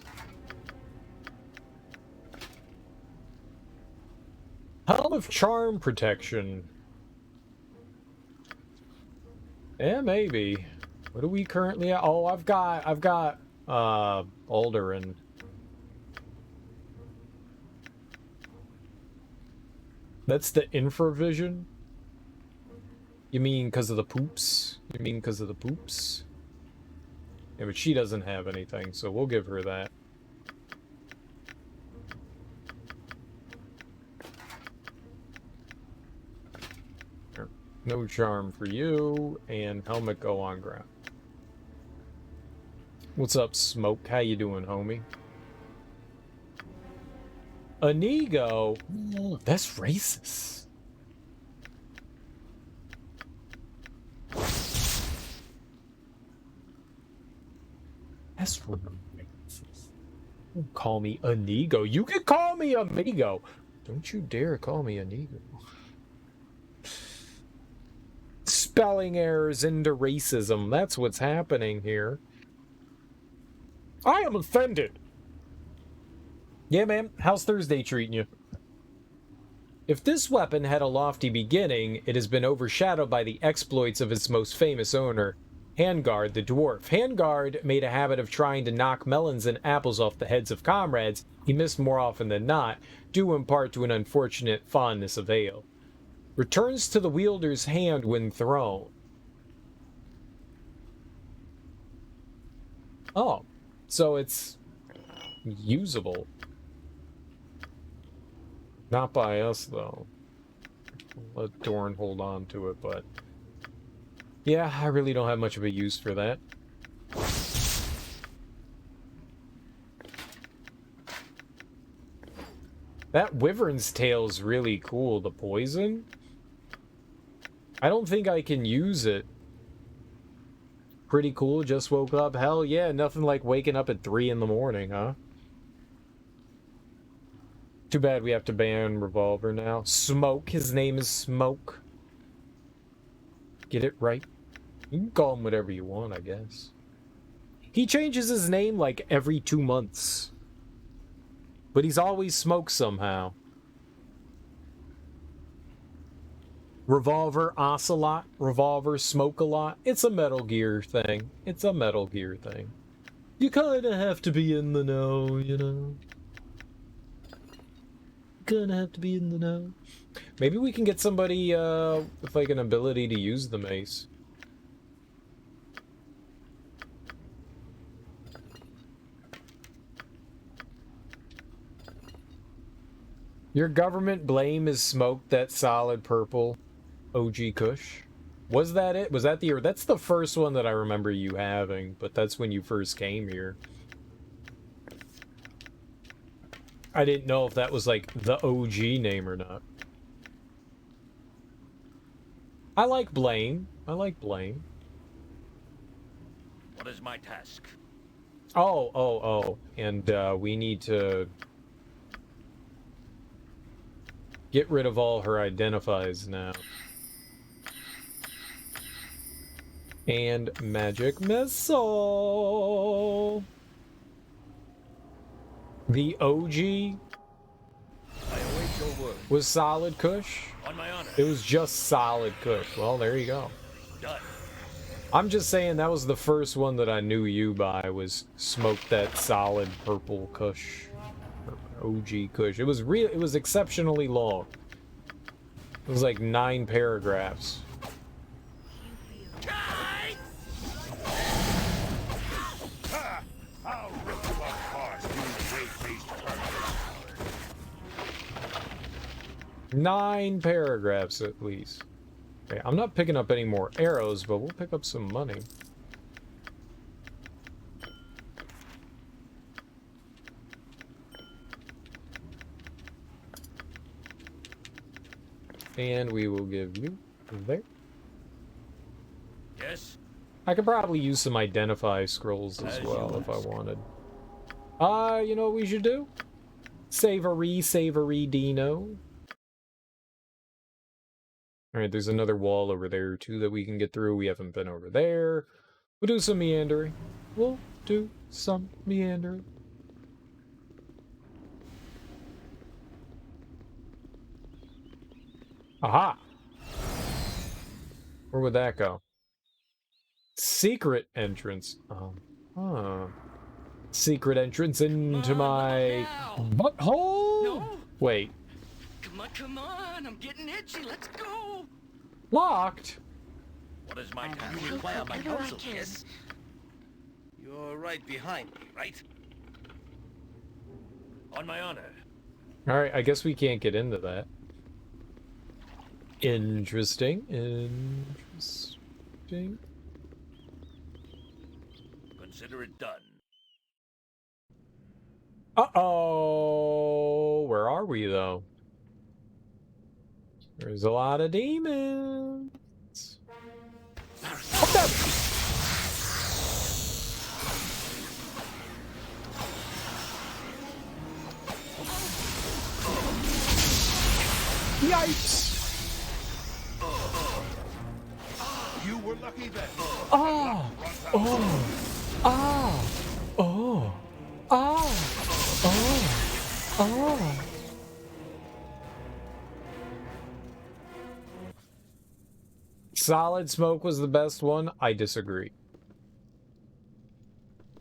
Helm of Charm Protection. Yeah, maybe. What do we currently have? Oh, I've got Baldur. That's the infravision? You mean because of the poops? You mean because of the poops? Yeah, but she doesn't have anything, so we'll give her that. No charm for you, and helmet go on ground. What's up, Smoke? How you doing, homie? Inigo? That's racist. That's racist. Don't call me Inigo. You can call me Amigo. Don't you dare call me Inigo. Spelling errors into racism. That's what's happening here. I am offended. Yeah, man. How's Thursday treating you? If this weapon had a lofty beginning, it has been overshadowed by the exploits of its most famous owner, Handgard the dwarf. Handgard made a habit of trying to knock melons and apples off the heads of comrades he missed more often than not, due in part to an unfortunate fondness of ale. Returns to the wielder's hand when thrown. Oh, so it's usable. Not by us, though. Let Dorn hold on to it, but... yeah, I really don't have much of a use for that. That wyvern's tail's really cool. The poison? I don't think I can use it. Pretty cool, just woke up. Hell yeah, nothing like waking up at 3 in the morning, huh? Too bad we have to ban Revolver now. Smoke, his name is Smoke. Get it right? You can call him whatever you want, I guess. He changes his name like every 2 months. But he's always Smoke somehow. Revolver, Ocelot, Revolver, Smoke-a-lot. It's a Metal Gear thing. It's a Metal Gear thing. You kinda have to be in the know, you know? Gonna have to be in the know. Maybe we can get somebody with like an ability to use the mace. Your government blame is Smoke, that solid purple OG Kush. Was that it? Was that the... that's the first one that I remember you having, but that's when you first came here. I didn't know if that was like the OG name or not. I like Blame. I like Blame. What is my task? Oh. And we need to get rid of all her identifies now. And Magic Missile. The OG was Solid Kush. On my honor. It was just Solid Kush. Well, there you go. Done. I'm just saying that was the first one that I knew you by, was Smoke that Solid Purple Kush. OG Kush. It was real. It was exceptionally long. It was like 9 paragraphs. I'll rip you apart, you great-faced pervert. 9 paragraphs at least. Okay, I'm not picking up any more arrows, but we'll pick up some money. And we will give you there. Yes. I could probably use some identify scrolls as well if I wanted. You know what we should do? Savory Dino. Alright, there's another wall over there too that we can get through. We haven't been over there. We'll do some meandering. Aha! Where would that go? Secret entrance. Secret entrance into my butthole? No. Wait. Come on, I'm getting itchy, let's go! Locked? What is my task? You require my counsel, yes? You're right behind me, right? On my honor. Alright, I guess we can't get into that. Interesting. Interesting. Consider it done. Uh-oh. Where are we, though? There's a lot of demons. Oh, no. Yikes! You were lucky then. Oh! Oh! Ah! Oh! Ah! Oh! Oh! Solid Smoke was the best one. I disagree.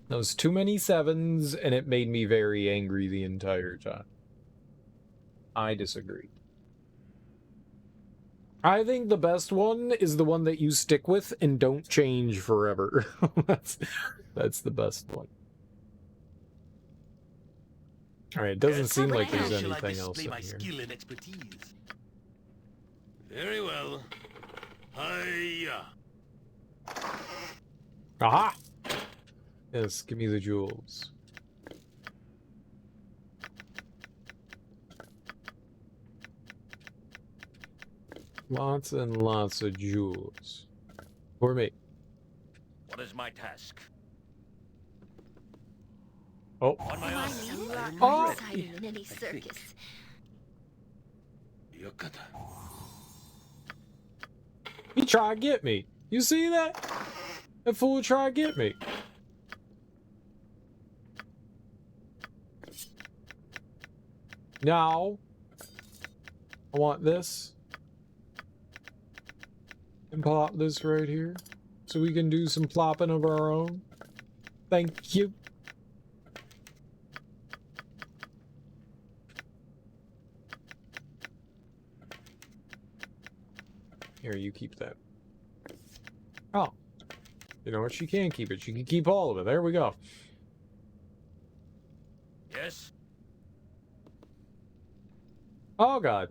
Those too many sevens, and it made me very angry the entire time. I disagree. I think the best one is the one that you stick with and don't change forever. That's the best one. Alright, it doesn't seem like there's anything else in here. Skill and expertise? Very well. Hiya. Aha! Yes, give me the jewels. Lots and lots of jewels. For me. What is my task? Oh. On my own. You are Oh. exciting in any circus. He tried to get me. You see that? That fool tried to get me. Now, I want this. And plop this right here. So we can do some plopping of our own. Thank you. Here, you keep that. Oh. You know what? She can keep it. She can keep all of it. There we go. Yes? Oh, God.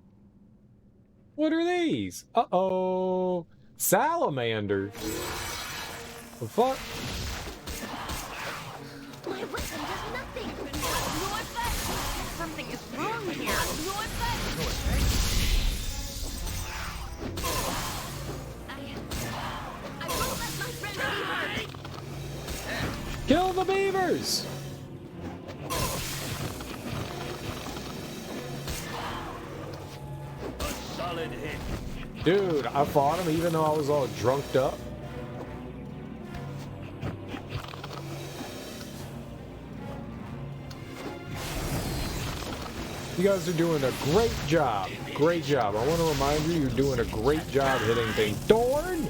What are these? Uh-oh. Salamanders. The fuck? My weapon does nothing. No effect. Something is wrong here. No effect. No effect. I won't let my friend leave. Kill the beavers! Solid hit. Dude, I fought him even though I was all drunked up. You guys are doing a great job. Great job. I want to remind you, you're doing a great job hitting things. Dorn!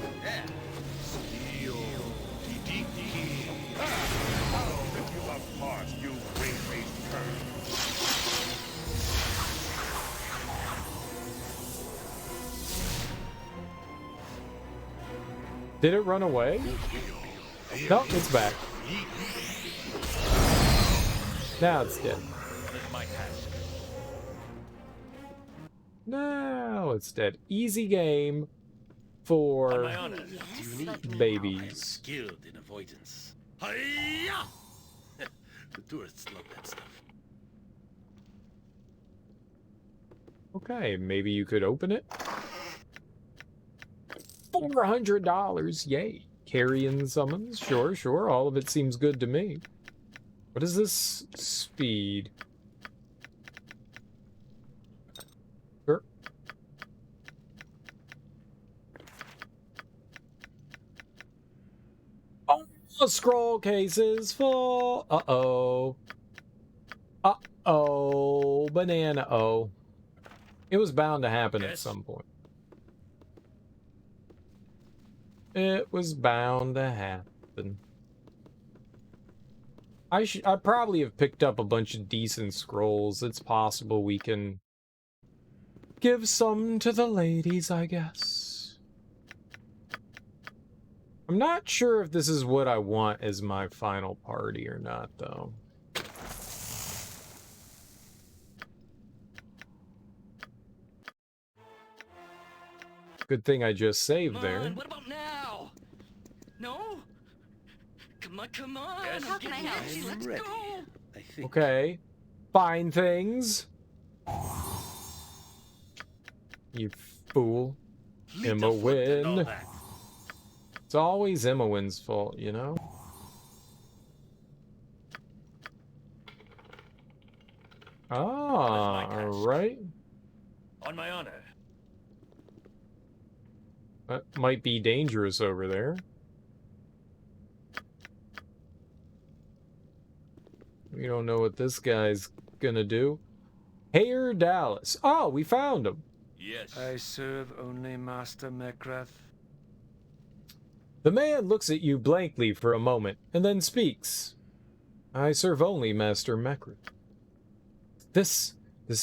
Did it run away? No, it's back. Now it's dead. Now it's dead. Easy game for babies. Skilled in avoidance. Hiya! The tourists love that stuff. Okay, maybe you could open it. $400, yay. Carrion summons, sure, sure. All of it seems good to me. What is this speed? Sure. Oh, scroll cases full. Uh-oh. Uh-oh. Banana-oh. It was bound to happen at some point. It was bound to happen. I probably have picked up a bunch of decent scrolls. It's possible we can give some to the ladies, I guess. I'm not sure if this is what I want as my final party or not, though. Good thing I just saved there. What about now? No? Come on. Yes, How can I help you? I'm Let's ready. go. I think. Okay. Fine things. You fool. Emma win. It's always Emma Win's fault, you know? Ah, alright. On my honor. That might be dangerous over there. We don't know what this guy's gonna do. Hayer Dallas. Oh, we found him. Yes. I serve only Master Mekrath. The man looks at you blankly for a moment, and then speaks. I serve only Master Mekrath. This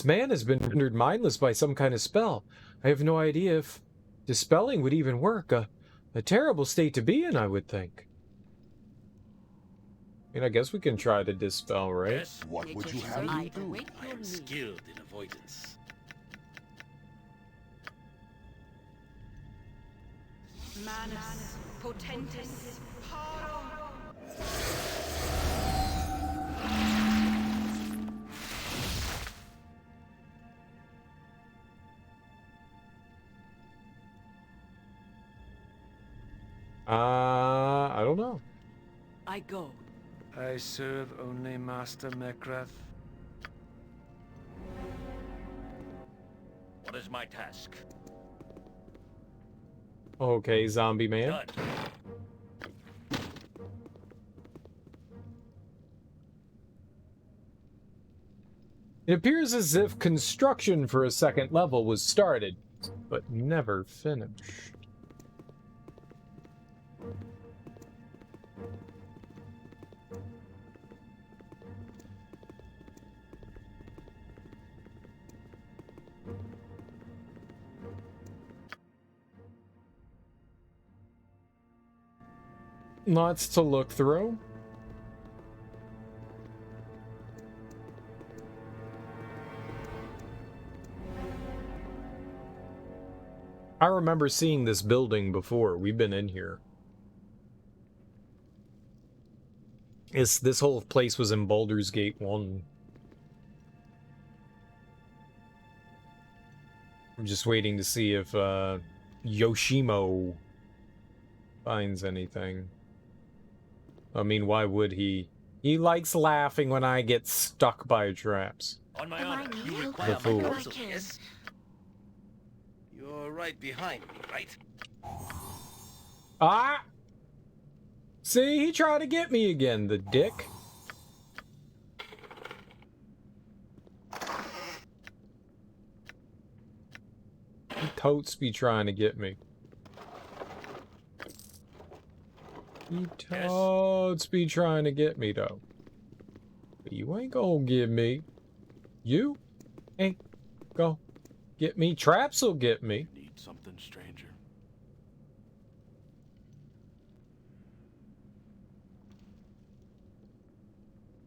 man has been rendered mindless by some kind of spell. I have no idea if dispelling would even work. A terrible state to be in, I would think. I mean, I guess we can try to dispel, right? Yes. What would you have me do? I am skilled in avoidance. Manus, potentis, paro. I don't know. I go. I serve only Master Mekrath. What is my task? Okay, zombie man. Done. It appears as if construction for a second level was started, but never finished. Lots to look through. I remember seeing this building before. We've been in here. This whole place was in Baldur's Gate 1. I'm just waiting to see if Yoshimo finds anything. I mean, why would he? He likes laughing when I get stuck by traps. On my honor. You The require fool. my counsel, yes? You're right behind me, right? Ah! See, he tried to get me again, the dick. He totes be trying to get me. He totes be trying to get me, though. But you ain't gonna get me. You ain't gonna get me. Traps will get me. Need something, stranger.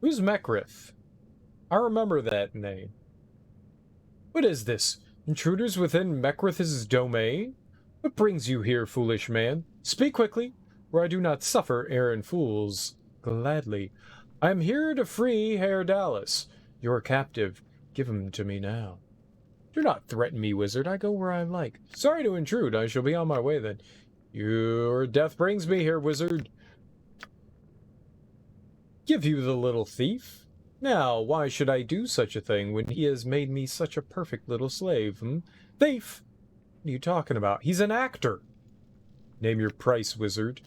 Who's Mekrath? I remember that name. What is this? Intruders within Mekrath's domain? What brings you here, foolish man? Speak quickly, or I do not suffer errand fools gladly. I am here to free Hayer Dallas, your captive. Give him to me now. Do not threaten me, wizard. I go where I like. Sorry to intrude. I shall be on my way then. Your death brings me here, wizard. Give you the little thief. Now, why should I do such a thing when he has made me such a perfect little slave, Thief! What are you talking about? He's an actor. Name your price, wizard.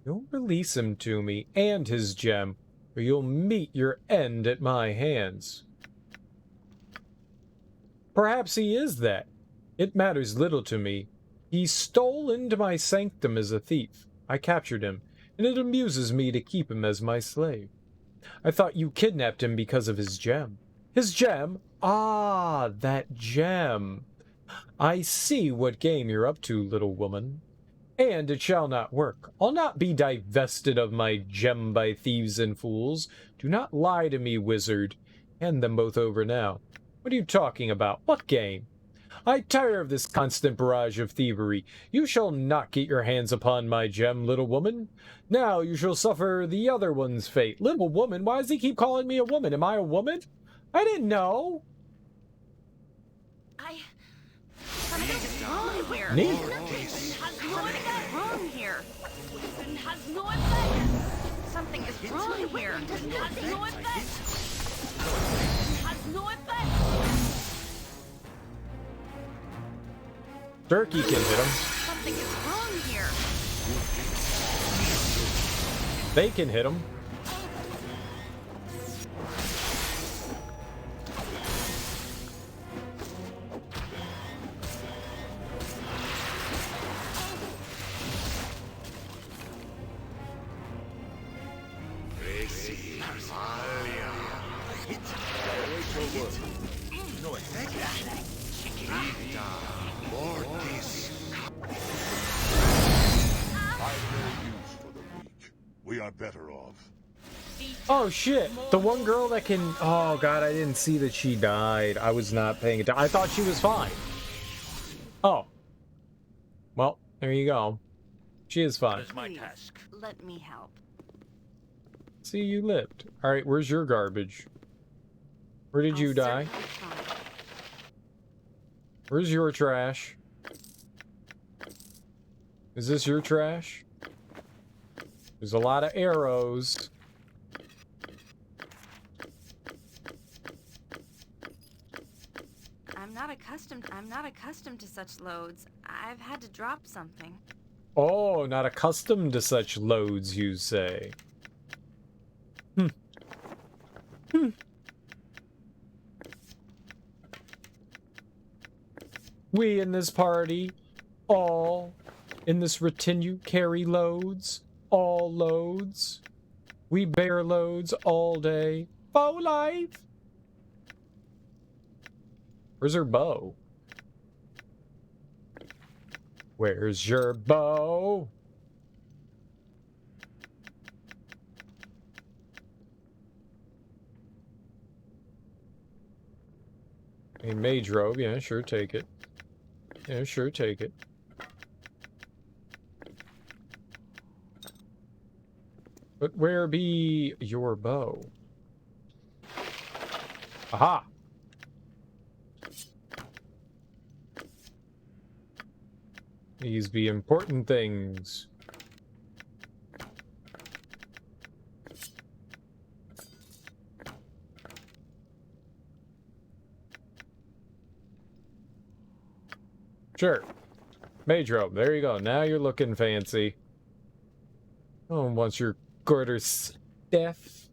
You'll release him to me, and his gem, or you'll meet your end at my hands. Perhaps he is that. It matters little to me. He stole into my sanctum as a thief. I captured him, and it amuses me to keep him as my slave. I thought you kidnapped him because of his gem. His gem? Ah, that gem. I see what game you're up to, little woman. And it shall not work. I'll not be divested of my gem by thieves and fools. Do not lie to me, wizard. Hand them both over now. What are you talking about? What game? I tire of this constant barrage of thievery. You shall not get your hands upon my gem, little woman. Now you shall suffer the other one's fate. Little woman? Why does he keep calling me a woman? Am I a woman? I didn't know. Something's wrong here. Neera. Something's wrong here. Something is wrong here. Turkey can hit him. Something is wrong here. They can hit him. No effect. We are better off. Oh shit, the one girl that can... Oh god, I didn't see that she died. I was not paying attention. I thought she was fine. Oh. Well, there you go. She is fine. My task. Let me help. See, you lived. Alright, where's your garbage? Where did you die? Where's your trash? Is this your trash? There's a lot of arrows. I'm not accustomed to such loads. I've had to drop something. Oh, not accustomed to such loads, you say. We in this party, all in this retinue, carry loads, all loads. We bear loads all day. Bow life. Where's her bow? Where's your bow? A mage robe, yeah, sure, take it. Yeah, sure, take it. But where be your bow? Aha! These be important things. Sure. Mage robe. There you go. Now you're looking fancy. Oh, wants your quarter staff.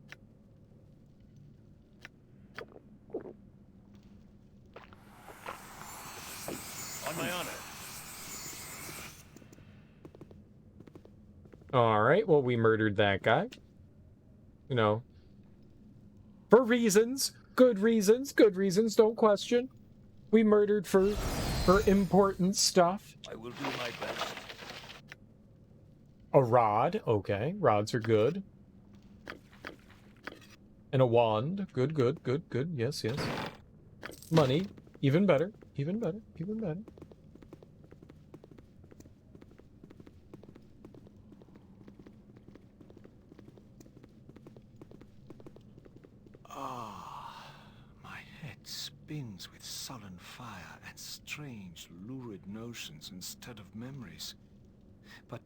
On my honor. Alright, well, we murdered that guy. You know. For reasons. Good reasons. Good reasons. Don't question. We murdered for important stuff. I will do my best. A rod. Okay. Rods are good. And a wand. Good, good, good, good. Yes, yes. Money. Even better. Even better. Even better. Spins with sullen fire and strange, lurid notions instead of memories. But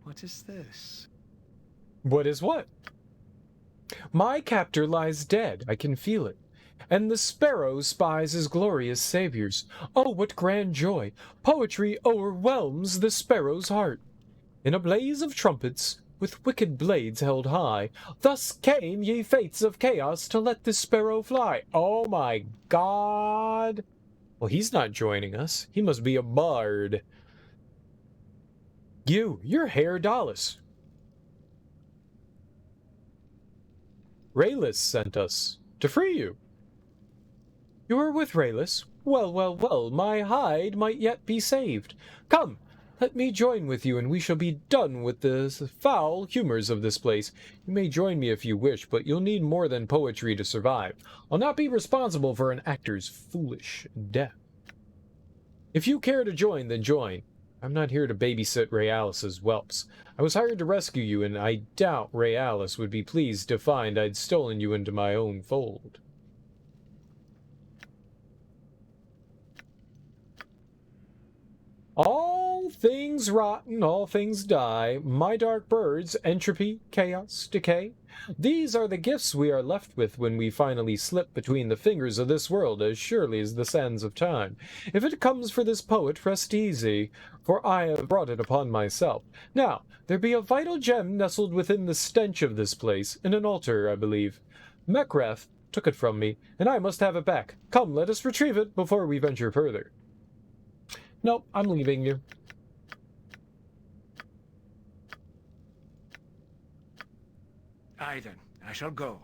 what is this? What is what? My captor lies dead, I can feel it, and the sparrow spies his glorious saviors. Oh, what grand joy! Poetry o'erwhelms the sparrow's heart. In a blaze of trumpets, with wicked blades held high, thus came ye fates of chaos to let this sparrow fly. Oh my god. Well, he's not joining us. He must be a bard. You're Herr Dallas. Raylis sent us to free you. You are with Raylis? Well, well, well, my hide might yet be saved. Come, let me join with you, and we shall be done with the foul humors of this place. You may join me if you wish, but you'll need more than poetry to survive. I'll not be responsible for an actor's foolish death. If you care to join, then join. I'm not here to babysit Realis's whelps. I was hired to rescue you, and I doubt Realis would be pleased to find I'd stolen you into my own fold. All things rotten, all things die. My dark birds, entropy, chaos, decay. These are the gifts we are left with when we finally slip between the fingers of this world as surely as the sands of time. If it comes for this poet, rest easy, for I have brought it upon myself. Now, there be a vital gem nestled within the stench of this place, in an altar, I believe. Mekreth took it from me, and I must have it back. Come, let us retrieve it before we venture further. Nope, I'm leaving you. Aye then, I shall go.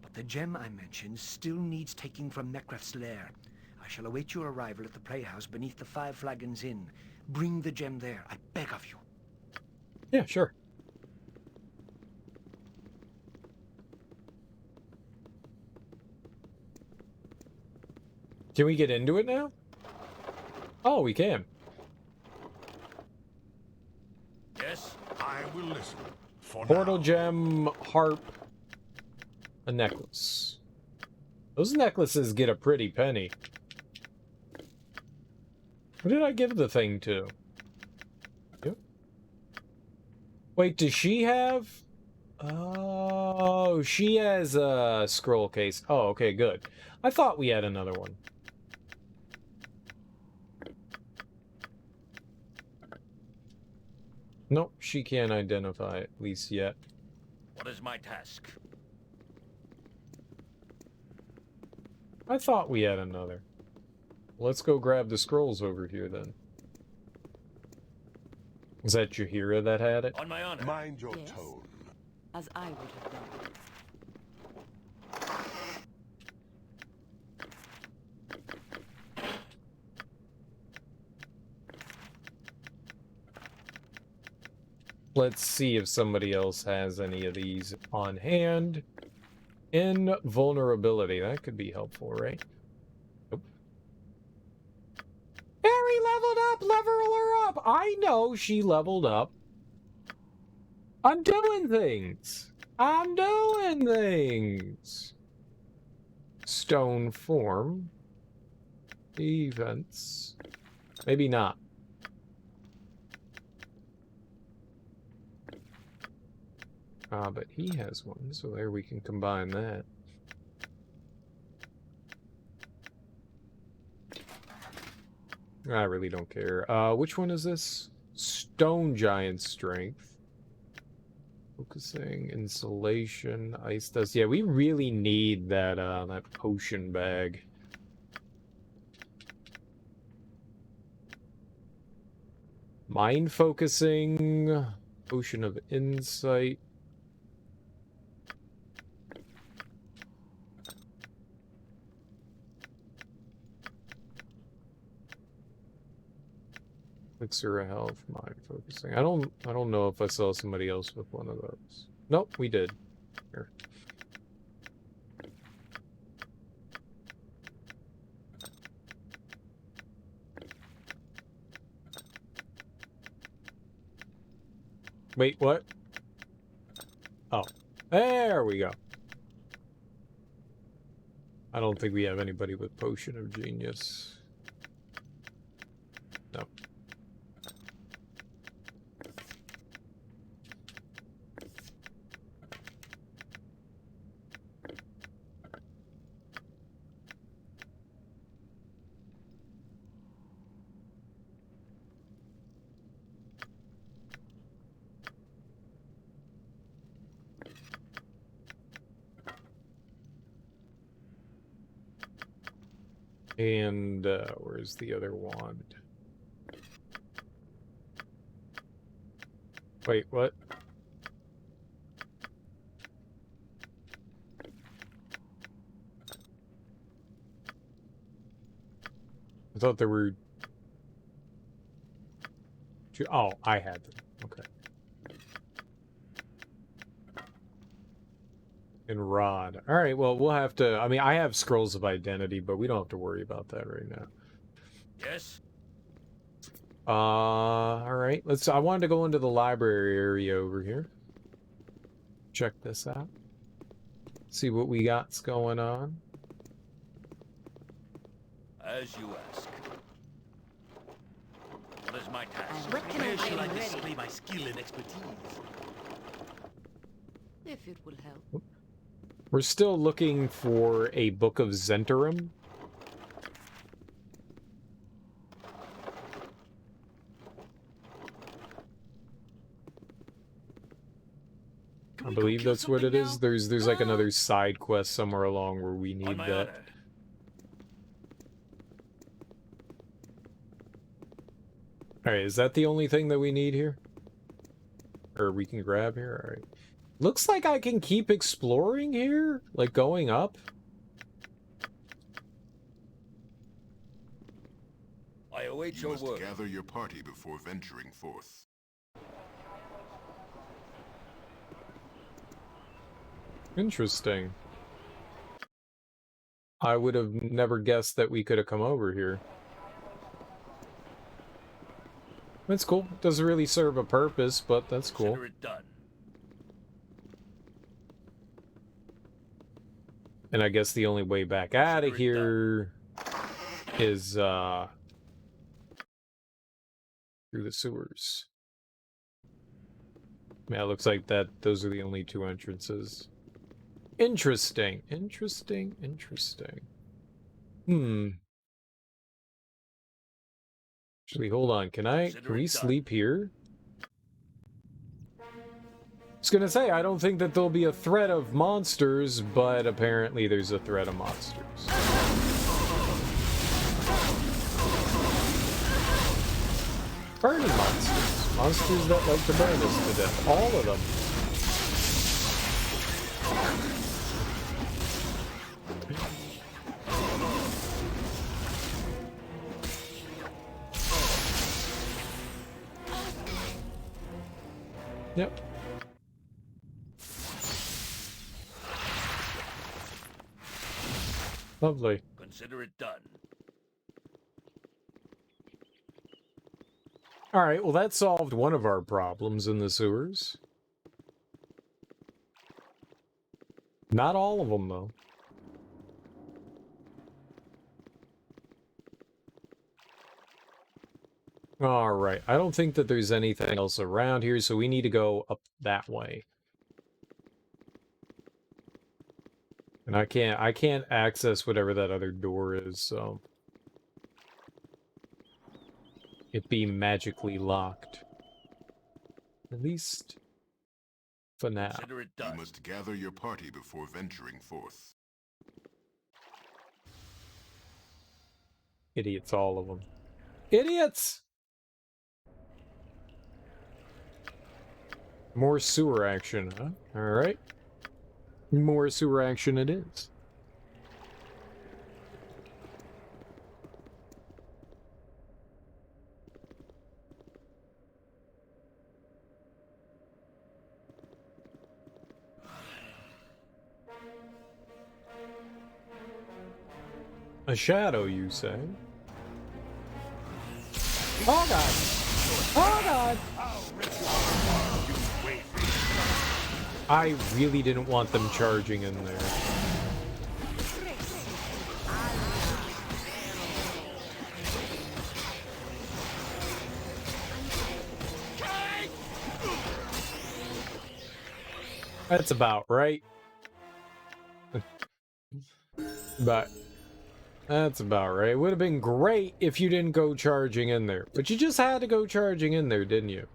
But the gem I mentioned still needs taking from Mekreth's lair. I shall await your arrival at the playhouse beneath the 5 Flagons Inn. Bring the gem there, I beg of you. Yeah, sure. Can we get into it now? Oh, we can. Yes, I will listen. Portal gem, harp, a necklace. Those necklaces get a pretty penny. What did I give the thing to? Yep. Wait, does she have? Oh, she has a scroll case. Oh, okay, good. I thought we had another one. Nope, she can't identify it, at least yet. What is my task? I thought we had another. Let's go grab the scrolls over here, then. Is that Jahiera that had it? On my honor. Mind your Yes. tone. As I would have done. Let's see if somebody else has any of these on hand. Invulnerability. That could be helpful, right? Nope. Harry leveled up! Level her up! I know she leveled up. I'm doing things! I'm doing things! Stone form. Events. Maybe not. But he has one, so there we can combine that. I really don't care. Which one is this? Stone Giant Strength. Focusing, insulation, ice dust. Yeah, we really need that, that potion bag. Mind focusing, potion of insight. Elixir of health, mind focusing. I don't know if I saw somebody else with one of those. Nope, we did. Here. Wait, what? Oh, there we go. I don't think we have anybody with Potion of Genius. No. And, where's the other wand? Wait, what? I thought there were two. Oh, I had them. Okay. And rod. All right, well, we'll have to... I mean, I have scrolls of identity, but we don't have to worry about that right now. Yes? All right. I wanted to go into the library area over here. Check this out. See what we got's going on. As you ask. What is my task? What can Where I shall I do? display my skill and expertise? If it will help. We're still looking for a Book of Zentarum. I believe that's what it is. There's like another side quest somewhere along where we need that. Alright, is that the only thing that we need here? Or we can grab here? Alright. Looks like I can keep exploring here? Like going up? I await You your word. must gather your party before venturing forth. Interesting. I would have never guessed that we could have come over here. That's cool. Doesn't really serve a purpose, but that's cool. Consider it done. And I guess the only way back out of here is through the sewers. Yeah, it looks like those are the only two entrances. Interesting. Interesting. Interesting. Actually, hold on. Can we sleep here? I was gonna say, I don't think that there'll be a threat of monsters, but apparently there's a threat of monsters. Burning monsters. Monsters that like to burn us to death. All of them. Yep. Lovely. Consider it done. Alright, well that solved one of our problems in the sewers. Not all of them, though. Alright, I don't think that there's anything else around here, so we need to go up that way. And I can't access whatever that other door is, so... it be magically locked. At least... for now. Consider it done. You must gather your party before venturing forth. Idiots, all of them. Idiots! More sewer action, huh? Alright. More sewer action it is. A shadow, you say? Oh god! Oh god! I really didn't want them charging in there. That's about right. But that's about right. It would have been great if you didn't go charging in there. But you just had to go charging in there, didn't you?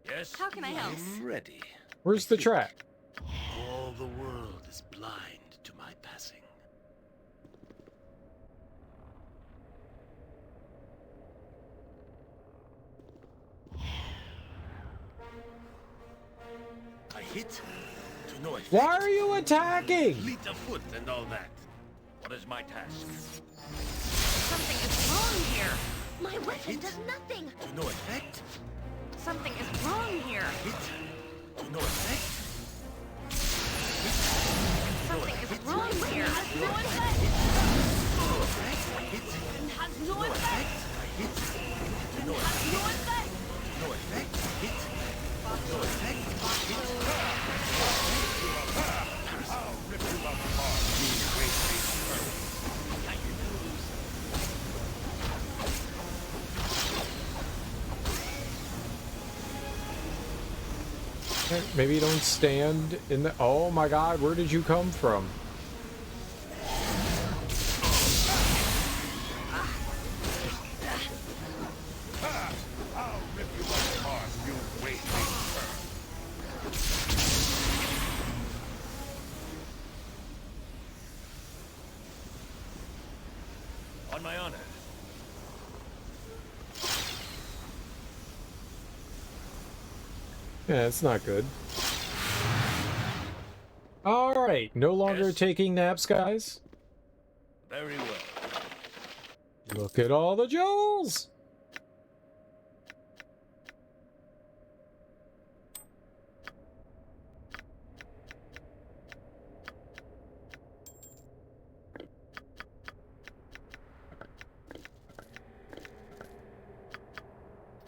Yes. How can I help? I'm ready. Where's the trap? All the world is blind to my passing. I hit to no effect. Why are you attacking? Fleet of foot and all that. What is my task? Something is wrong here. My weapon does nothing. To no effect. Something is wrong here. Hit to no effect. no effect. It has no effect. It has no effect. No effect. Hit. No effect. Hit. I'll rip you apart, you great big bird. Got your Okay, maybe you don't stand in the... Oh my god, where did you come from? I'll rip you apart, you great big bird. On my honor. Yeah, it's not good. Alright, no longer taking naps, guys. Very well. Look at all the jewels!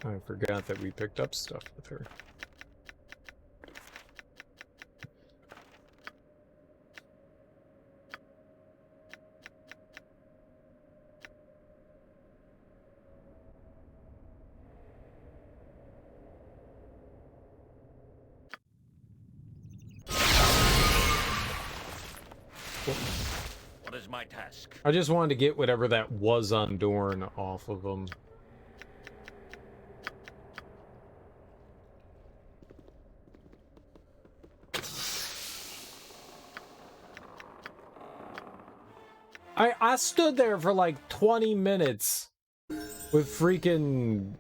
I forgot that we picked up stuff with her. What is my task? I just wanted to get whatever that was on Dorn off of him. I stood there for like 20 minutes with freaking...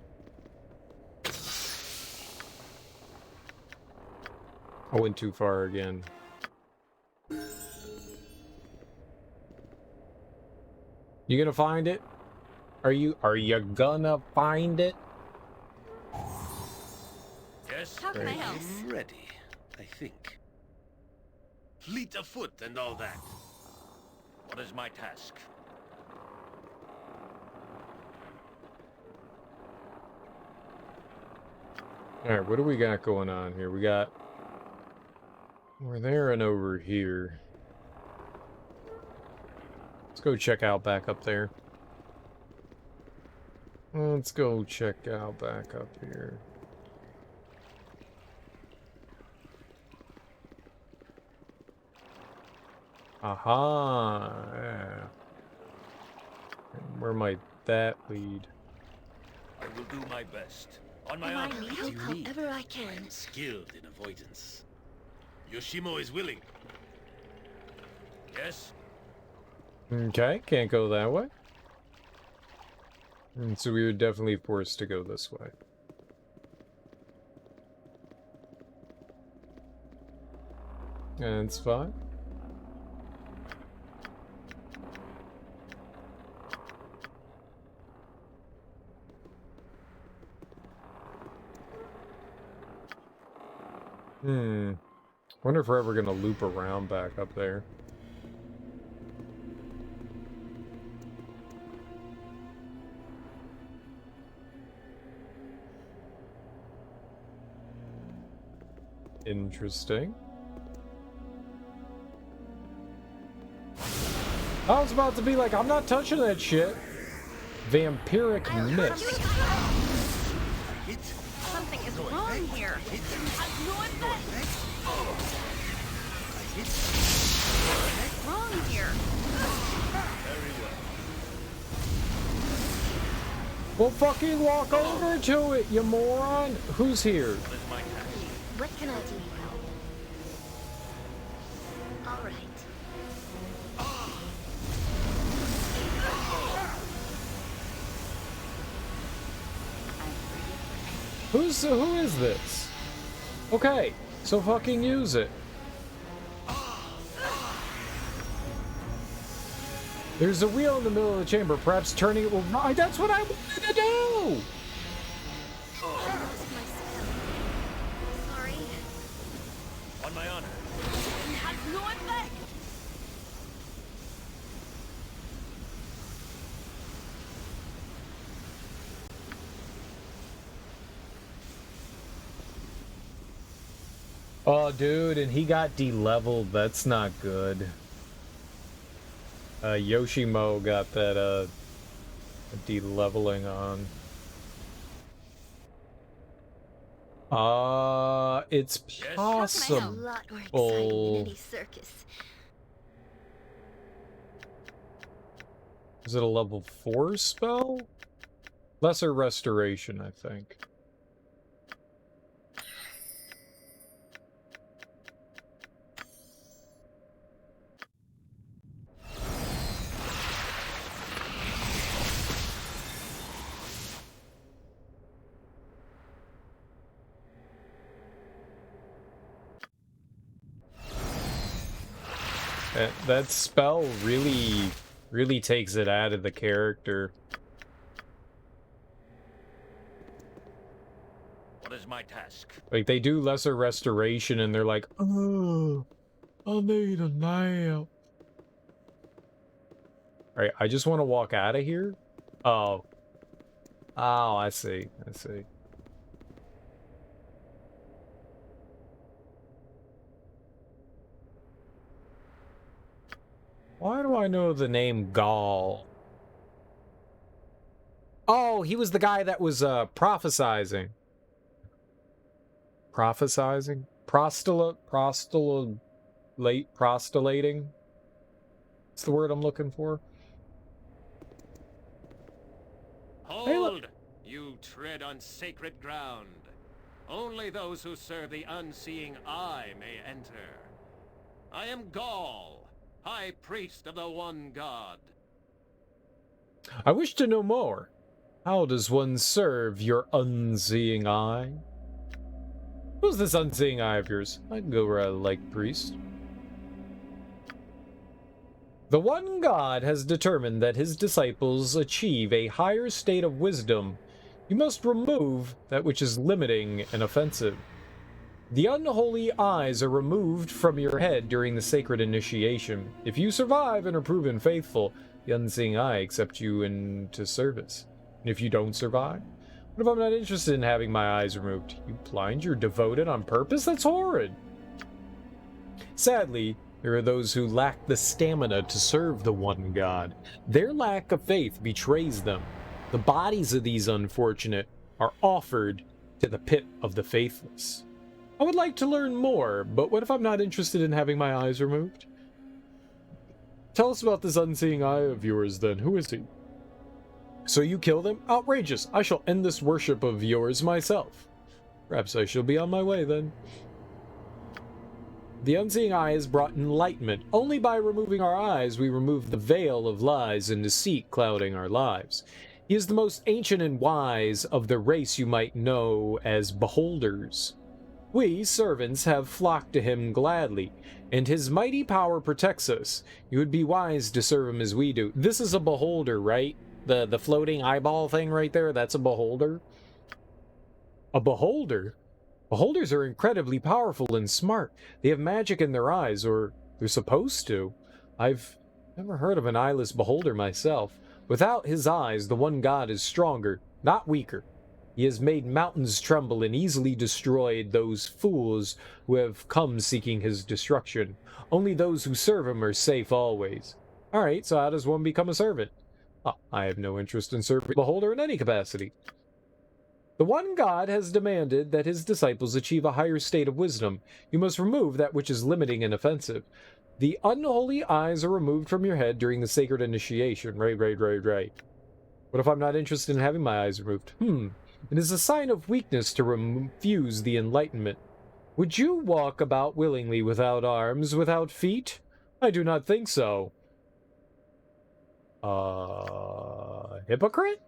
I went too far again. You gonna find it? Are you gonna find it? Yes? How can I help? I'm ready, I think. Fleet of foot and all that. What is my task? Alright, what do we got going on here? We got... We're there and over here. Let's go check out back up there. Let's go check out back up here. Aha! Yeah. And where might that lead? I will do my best. On my And I honor. need help however I can. I'm skilled in avoidance. Yoshimo is willing. Yes? Okay, can't go that way. And so we were definitely forced to go this way. And it's fine. Wonder if we're ever gonna loop around back up there. Interesting. I was about to be like, I'm not touching that shit. Vampiric mist. Something is wrong here. It has no effect. What's wrong here? Well, fucking walk over to it, you moron. Who's here? What can I do? All right. Who is this? Okay, so fucking use it. There's a wheel in the middle of the chamber. Perhaps turning it will... That's what I wanted to do! Sorry. On my honor. It has no effect. Oh, dude, and he got de-leveled. That's not good. Yoshimo got that, de-leveling on. It's possible. A lot more exciting than any circus. Is it a level 4 spell? Lesser Restoration, I think. That spell really takes it out of the character. What is my task? Like, they do Lesser Restoration and they're like, oh, I need a nap. Alright, I just want to walk out of here? Oh. Oh, I see. I see. Why do I know the name Gaul? Oh, he was the guy that was, prophesizing. Prophesizing? Prostulating? That's the word I'm looking for. Hold! You tread on sacred ground. Only those who serve the unseeing eye may enter. I am Gaul, High Priest of the One God. I wish to know more. How does one serve your unseeing eye? Who's this unseeing eye of yours? I can go where I like, priest. The One God has determined that his disciples achieve a higher state of wisdom. You must remove that which is limiting and offensive. The unholy eyes are removed from your head during the sacred initiation. If you survive and are proven faithful, the unseeing eye accepts you into service. And if you don't survive, what if I'm not interested in having my eyes removed? You blind, you're devoted on purpose? That's horrid. Sadly, there are those who lack the stamina to serve the One God. Their lack of faith betrays them. The bodies of these unfortunate are offered to the pit of the faithless. I would like to learn more, but what if I'm not interested in having my eyes removed? Tell us about this unseeing eye of yours, then. Who is he? So you kill them? Outrageous! I shall end this worship of yours myself. Perhaps I shall be on my way, then. The unseeing eye has brought enlightenment. Only by removing our eyes we remove the veil of lies and deceit clouding our lives. He is the most ancient and wise of the race you might know as beholders. We, servants, have flocked to him gladly, and his mighty power protects us. You would be wise to serve him as we do. This is a beholder, right? The floating eyeball thing right there, that's a beholder? A beholder? Beholders are incredibly powerful and smart. They have magic in their eyes, or they're supposed to. I've never heard of an eyeless beholder myself. Without his eyes, the One God is stronger, not weaker. He has made mountains tremble and easily destroyed those fools who have come seeking his destruction. Only those who serve him are safe always. Alright, so how does one become a servant? Oh, I have no interest in serving the beholder in any capacity. The One God has demanded that his disciples achieve a higher state of wisdom. You must remove that which is limiting and offensive. The unholy eyes are removed from your head during the sacred initiation. Right. What if I'm not interested in having my eyes removed? It is a sign of weakness to refuse the enlightenment. Would you walk about willingly without arms, without feet? I do not think so. Hypocrite?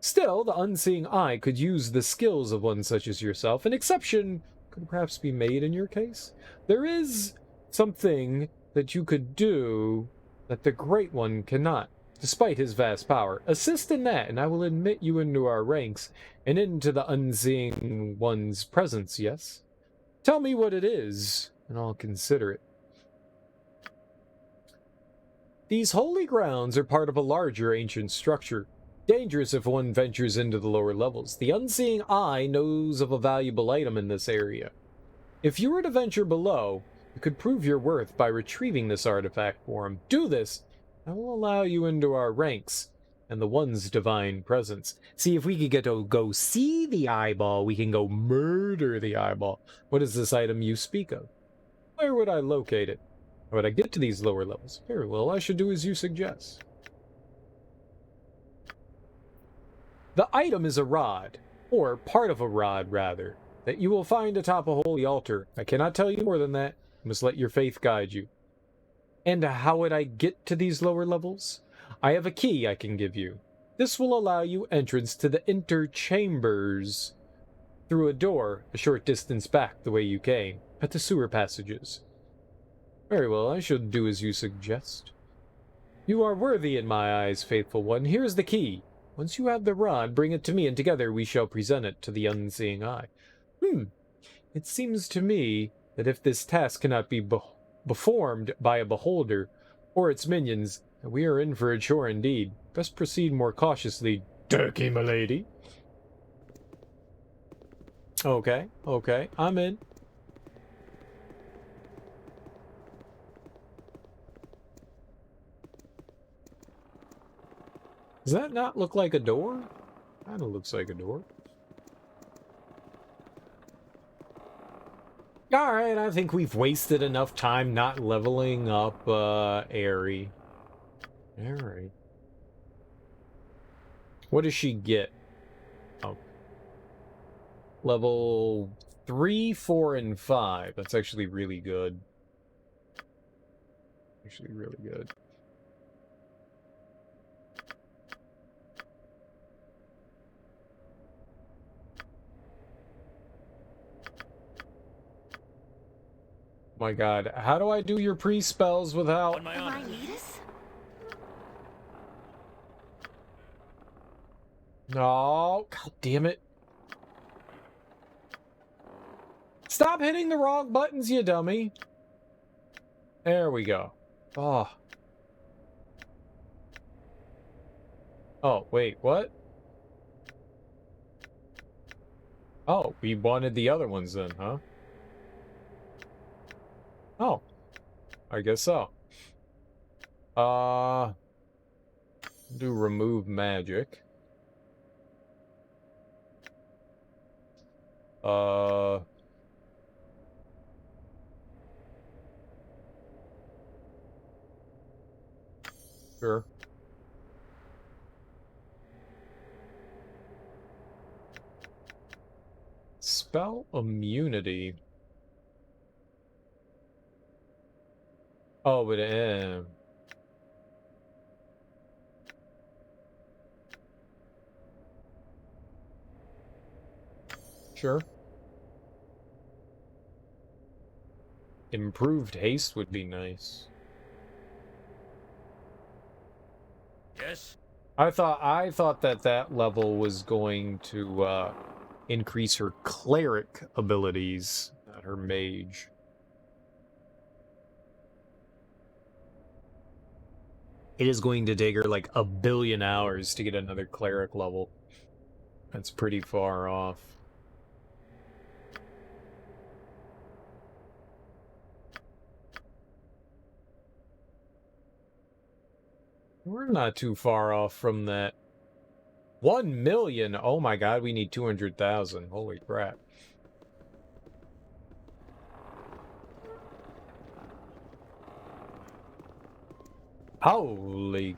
Still, the unseeing eye could use the skills of one such as yourself. An exception could perhaps be made in your case. There is something that you could do that the Great One cannot, despite his vast power. Assist in that, and I will admit you into our ranks, and into the unseeing one's presence, yes? Tell me what it is, and I'll consider it. These holy grounds are part of a larger ancient structure. Dangerous if one ventures into the lower levels. The unseeing eye knows of a valuable item in this area. If you were to venture below, you could prove your worth by retrieving this artifact for him. Do this, and we'll allow you into our ranks and the One's divine presence. See, if we could get to go see the eyeball, we can go murder the eyeball. What is this item you speak of? Where would I locate it? How would I get to these lower levels? Very well, I should do as you suggest. The item is a rod, or part of a rod, rather, that you will find atop a holy altar. I cannot tell you more than that. You must let your faith guide you. And how would I get to these lower levels? I have a key I can give you. This will allow you entrance to the inner chambers through a door a short distance back the way you came, at the sewer passages. Very well, I shall do as you suggest. You are worthy in my eyes, faithful one. Here is the key. Once you have the rod, bring it to me, and together we shall present it to the unseeing eye. It seems to me that if this task cannot be performed by a beholder or its minions, we are in for a chore indeed. Best proceed more cautiously, Turkey, milady. Okay, I'm in. Does that not look like a door? Kinda looks like a door. Alright, I think we've wasted enough time not leveling up, Aerie. Alright. What does she get? Oh. Level 3, 4, and 5. That's actually really good. Actually really good. My god, how do I do your pre-spells without... No, god damn it. Stop hitting the wrong buttons, you dummy. There we go. Oh. Oh, wait, what? Oh, we wanted the other ones then, huh? Oh, I guess so. Do remove magic. Sure. Spell immunity. Oh, but sure. Improved haste would be nice. Yes. I thought that level was going to increase her cleric abilities, not her mage. It is going to take her like 1 billion hours to get another cleric level. That's pretty far off. We're not too far off from that. 1 million! Oh my god, we need 200,000. Holy crap. Holy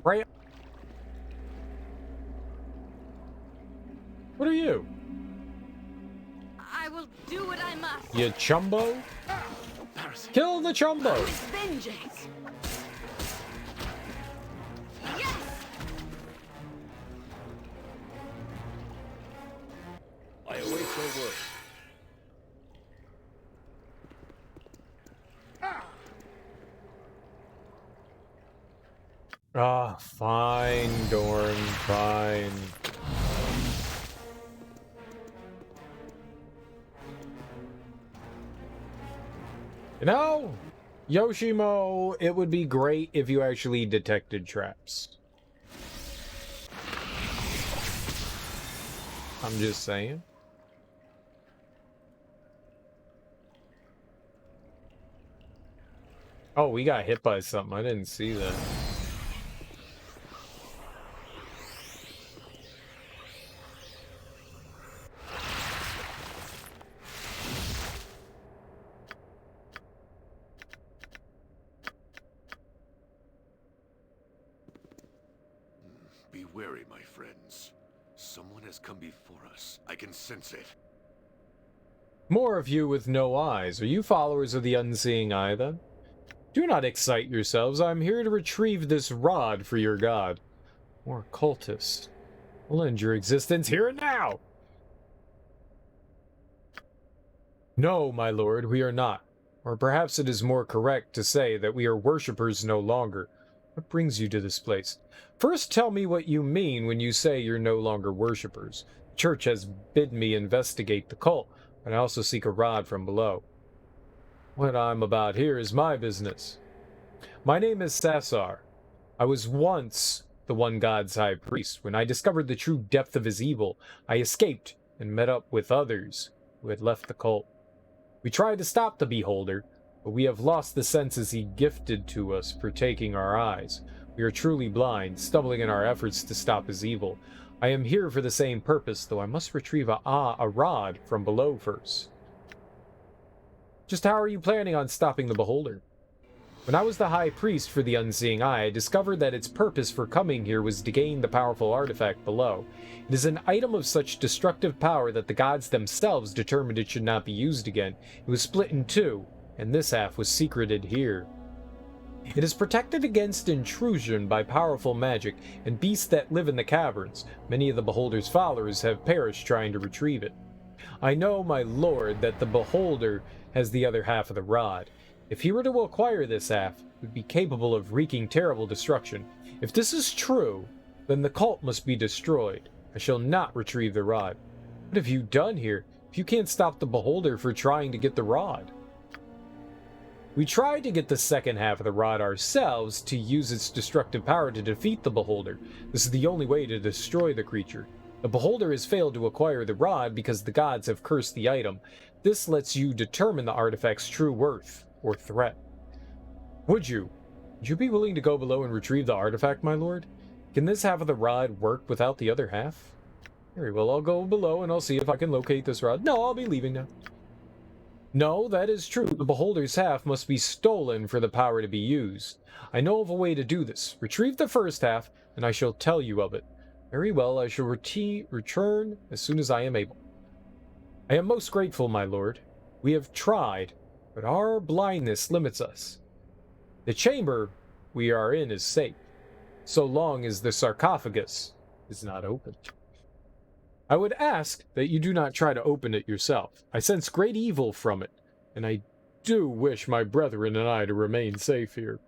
crap. What are you? I will do what I must. You chumbo? Kill the chumbo! Vengeance. Yes. I await your word. Ah, fine, Dorn, fine. You know, Yoshimo, it would be great if you actually detected traps. I'm just saying. Oh, we got hit by something. I didn't see that. Be wary, my friends. Someone has come before us. I can sense it. More of you with no eyes. Are you followers of the Unseeing Eye, then? Do not excite yourselves. I am here to retrieve this rod for your god. More cultists. We'll end your existence here and now! No, my lord, we are not. Or perhaps it is more correct to say that we are worshippers no longer. What brings you to this place? First, tell me what you mean when you say you're no longer worshippers. The church has bidden me investigate the cult, but I also seek a rod from below. What I'm about here is my business. My name is Sassar. I was once the one god's high priest. When I discovered the true depth of his evil, I escaped and met up with others who had left the cult. We tried to stop the Beholder, but we have lost the senses he gifted to us for taking our eyes. We are truly blind, stumbling in our efforts to stop his evil. I am here for the same purpose, though I must retrieve a rod from below first. Just how are you planning on stopping the Beholder? When I was the High Priest for the Unseeing Eye, I discovered that its purpose for coming here was to gain the powerful artifact below. It is an item of such destructive power that the gods themselves determined it should not be used again. It was split in two, and this half was secreted here. It is protected against intrusion by powerful magic and beasts that live in the caverns. Many of the Beholder's followers have perished trying to retrieve it. I know, my lord, that the Beholder has the other half of the rod. If he were to acquire this half, it would be capable of wreaking terrible destruction. If this is true, then the cult must be destroyed. I shall not retrieve the rod. What have you done here, if you can't stop the Beholder for trying to get the rod? We tried to get the second half of the rod ourselves to use its destructive power to defeat the Beholder. This is the only way to destroy the creature. The Beholder has failed to acquire the rod because the gods have cursed the item. This lets you determine the artifact's true worth or threat. Would you be willing to go below and retrieve the artifact, my lord? Can this half of the rod work without the other half? Very well, I'll go below and I'll see if I can locate this rod. No, I'll be leaving now. No, that is true. The Beholder's half must be stolen for the power to be used. I know of a way to do this. Retrieve the first half, and I shall tell you of it. Very well, I shall return as soon as I am able. I am most grateful, my lord. We have tried, but our blindness limits us. The chamber we are in is safe, so long as the sarcophagus is not opened. I would ask that you do not try to open it yourself. I sense great evil from it, and I do wish my brethren and I to remain safe here.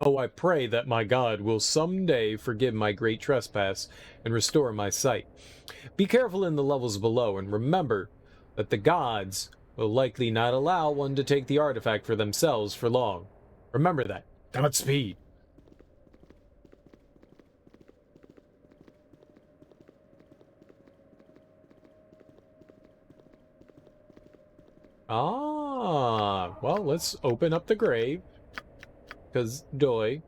Oh, I pray that my God will someday forgive my great trespass and restore my sight. Be careful in the levels below, and remember that the gods will likely not allow one to take the artifact for themselves for long. Remember that. Godspeed. Ah, well, let's open up the grave. Because doy.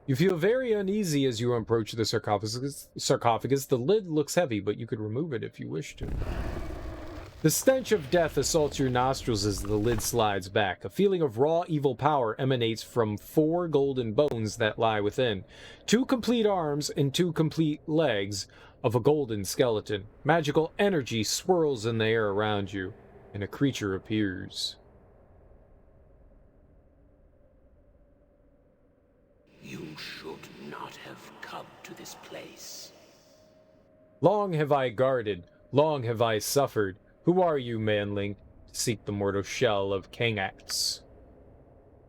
You feel very uneasy as you approach the sarcophagus. The lid looks heavy, but you could remove it if you wish to. The stench of death assaults your nostrils as the lid slides back. A feeling of raw evil power emanates from 4 golden bones that lie within. 2 complete arms and 2 complete legs of a golden skeleton. Magical energy swirls in the air around you, and a creature appears. You should not have come to this place. Long have I guarded, long have I suffered. Who are you, manling, to seek the mortal shell of Kang'ax?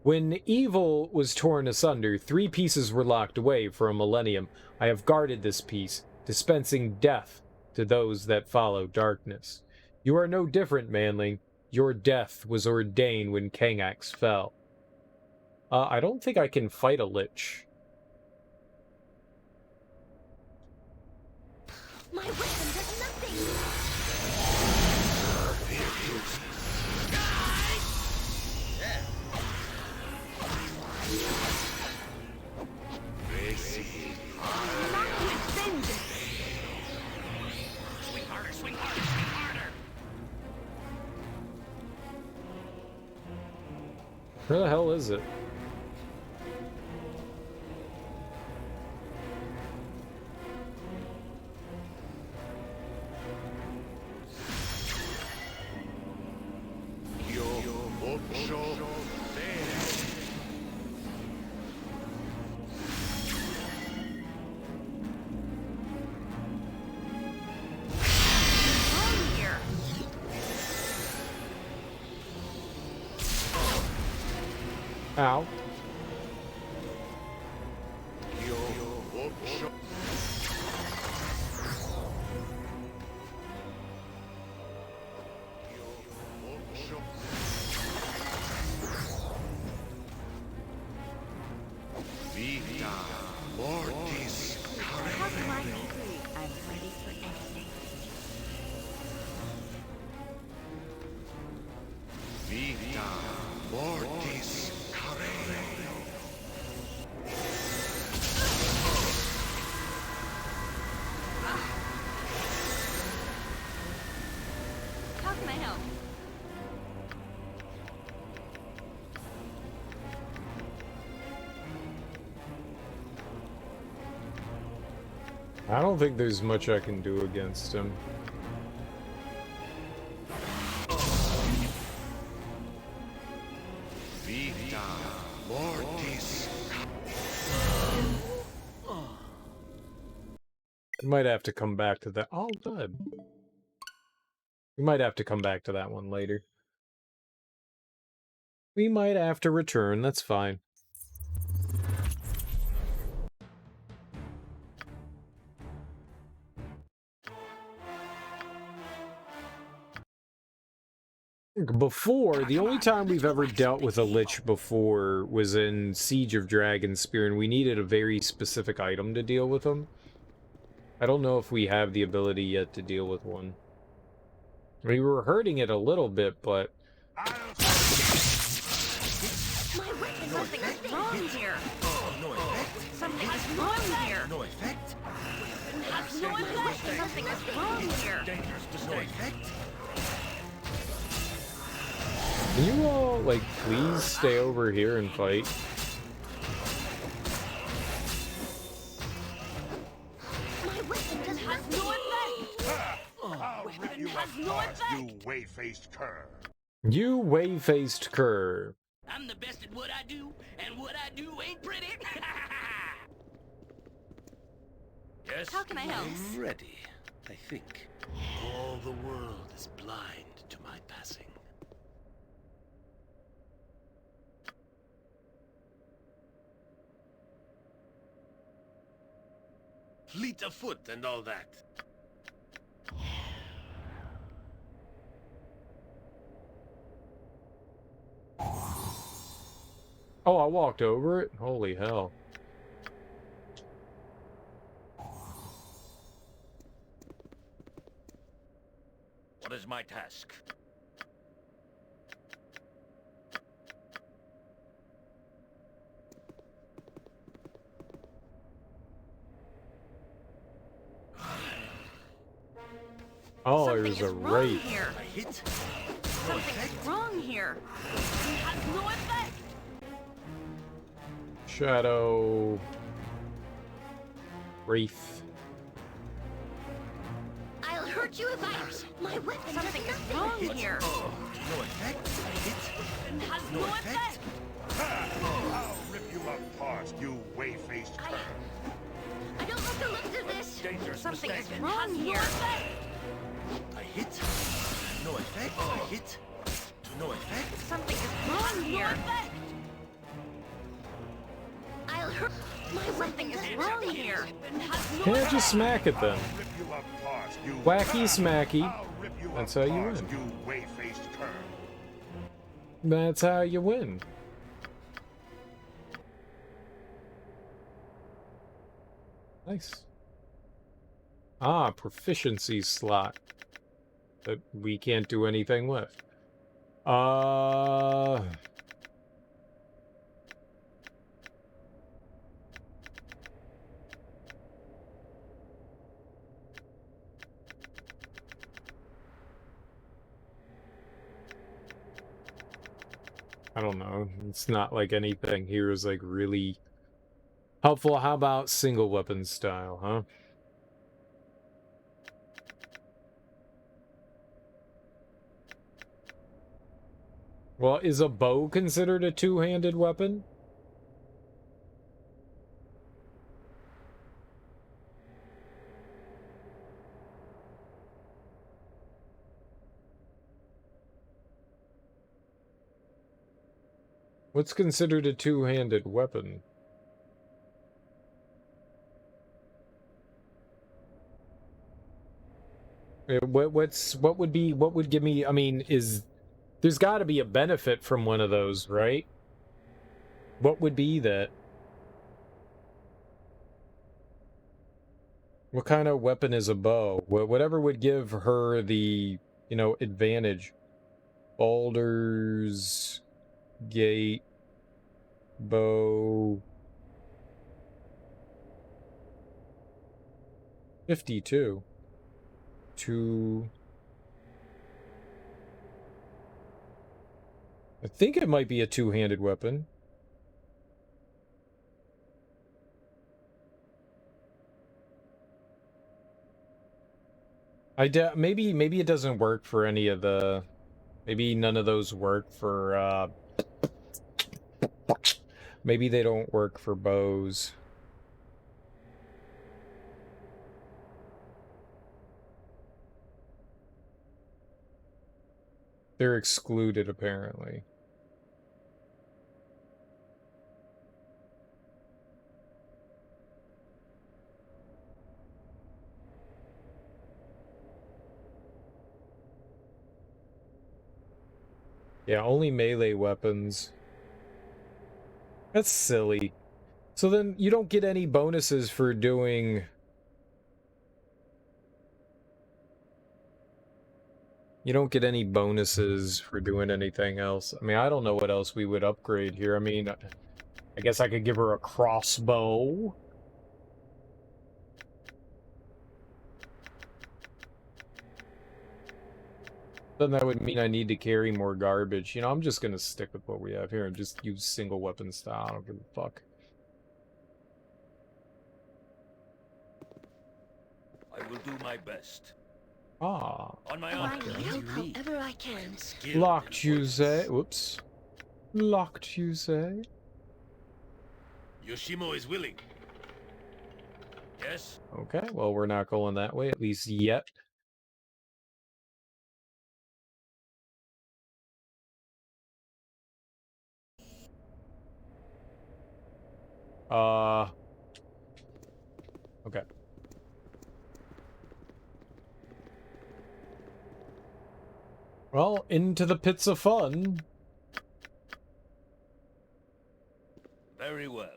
When evil was torn asunder, 3 pieces were locked away for a millennium. I have guarded this piece, dispensing death to those that follow darkness. You are no different, manling. Your death was ordained when Kang'ax fell. I don't think I can fight a lich. My weapon does nothing! Where the hell is it? Ow. I don't think there's much I can do against him. We might have to come back to that. Oh, good. We might have to come back to that one later. We might have to return, that's fine. Before, the only time we've ever dealt with a Lich before was in Siege of Dragonspear, and we needed a very specific item to deal with them. I don't know if we have the ability yet to deal with one. We were hurting it a little bit, but... Something is wrong here. No effect. Something is wrong here. No effect. No effect. Something is wrong here. No effect. Can you all, like, please stay over here and fight? My weapon has no effect. Weapon has no effect. You whey-faced cur. You whey-faced cur. I'm the best at what I do, and what I do ain't pretty. Yes? How can I help? I'm ready, I think. All the world is blind to my passing. Fleet of foot and all that. Oh, I walked over it? Holy hell. What is my task? Oh, there's a wraith. Here. Something's wrong here. It has no effect. Shadow... Wraith. I'll hurt you if I... My weapon. Something is wrong here. No effect. It has no effect. I'll rip you apart, you whey-faced cur. I don't like the looks of this. Something is wrong here. I hit. No effect. I hit. No effect. Something is wrong here. I'll hurt. My Something is wrong here. Can't just smack it then. Wacky smacky. That's how you win. You whey-faced cur. That's how you win. Nice. Ah, proficiency slot that we can't do anything with. I don't know. It's not like anything here is like really helpful. How about single weapon style, huh? Well, is a bow considered a two-handed weapon? What's considered a two-handed weapon? What would give me, I mean, there's got to be a benefit from one of those, right? What would be that? What kind of weapon is a bow? Whatever would give her the, advantage. Baldur's Gate bow 52. I think it might be a two-handed weapon. Maybe it doesn't work for any of the. Maybe none of those work for. Maybe they don't work for bows. They're excluded, apparently. Yeah, only melee weapons. That's silly. So then you don't get any bonuses for doing... You don't get any bonuses for doing anything else. I mean, I don't know what else we would upgrade here. I mean, I guess I could give her a crossbow. Then that would mean I need to carry more garbage. You know, I'm just gonna stick with what we have here and just use single weapon style. I don't give a fuck. I will do my best. Ah. On my I honor. will help however I can. Locked, you say? Whoops. Locked, you say? Yoshimo is willing. Yes? Okay, well, we're not going that way, at least yet. Okay. Well, into the pits of fun. Very well.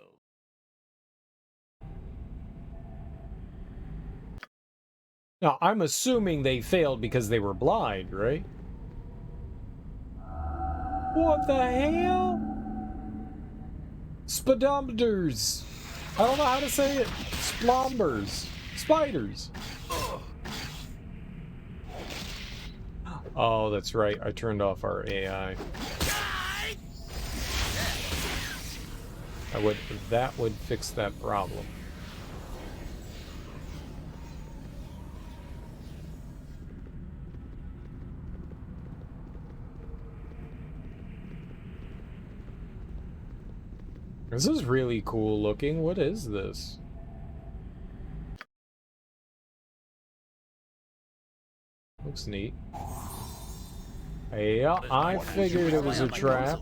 Now, I'm assuming they failed because they were blind, right? What the hell? Spadomders. I don't know how to say it. Splombers. Spiders. Oh, that's right. I turned off our AI. That would fix that problem. This is really cool looking. What is this? Looks neat. Yeah, I figured it was a trap.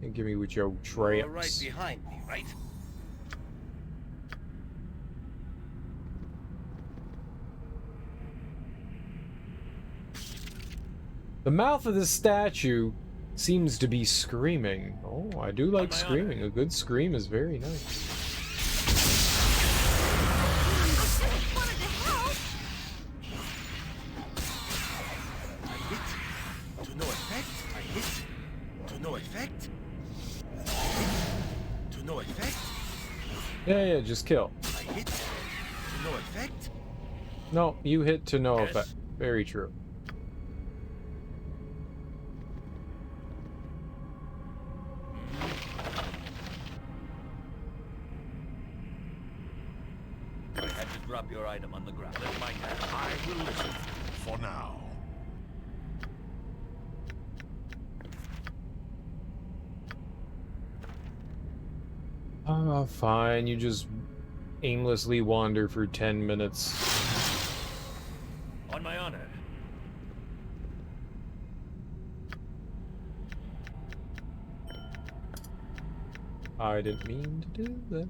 And give me with your traps. You're right behind me, right? The mouth of this statue seems to be screaming. Oh, I do like screaming. A good scream is very nice. To no effect. I hit. To no effect. To no effect. Yeah, just kill. I hit. To no effect. No, you hit to no effect. Very true. on the ground. Let my hand. I will listen for now. Fine. You just aimlessly wander for 10 minutes. On my honor. I didn't mean to do that.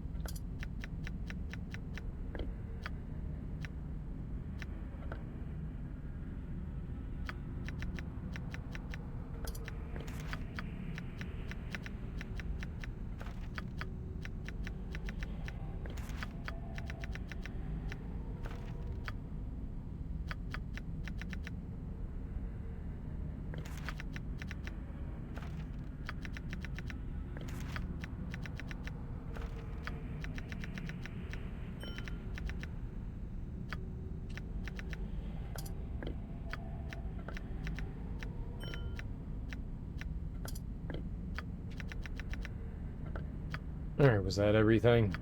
Alright, was that everything?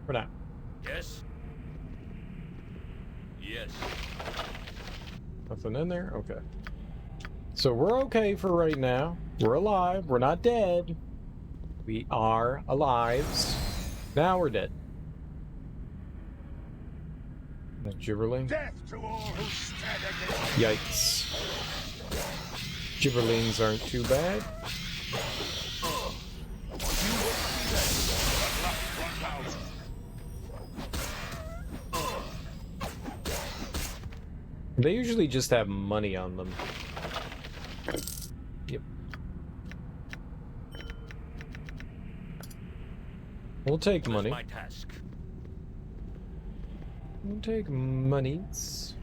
For now. Yes. Yes. Nothing in there? Okay. So we're okay for right now. We're alive. We're not dead. We are alive. Now we're dead. The gibberling. Death to all who stand against. Yikes. Gibberlings aren't too bad. They usually just have money on them. Yep. We'll take money. My task. We'll take monies.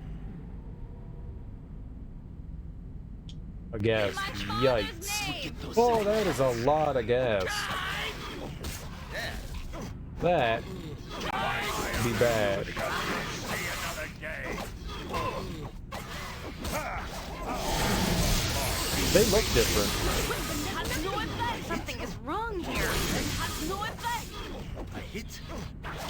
A gas. Yikes. Oh, that is a lot of gas. That would be bad. They look different. Something is wrong here. No effect. A hit.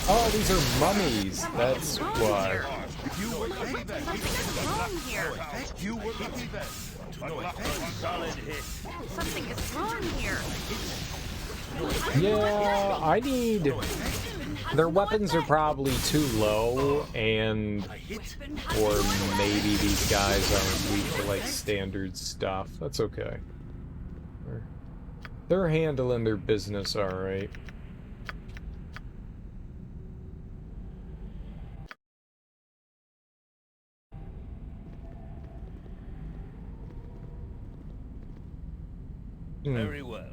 Oh, these are mummies. That's why. Something is wrong here. You were lucky then. No effect. Solid hit. Something is wrong here. Yeah, I need... Their weapons are probably too low, and... Or maybe these guys aren't weak to, like, standard stuff. That's okay. They're handling their business alright. Very well.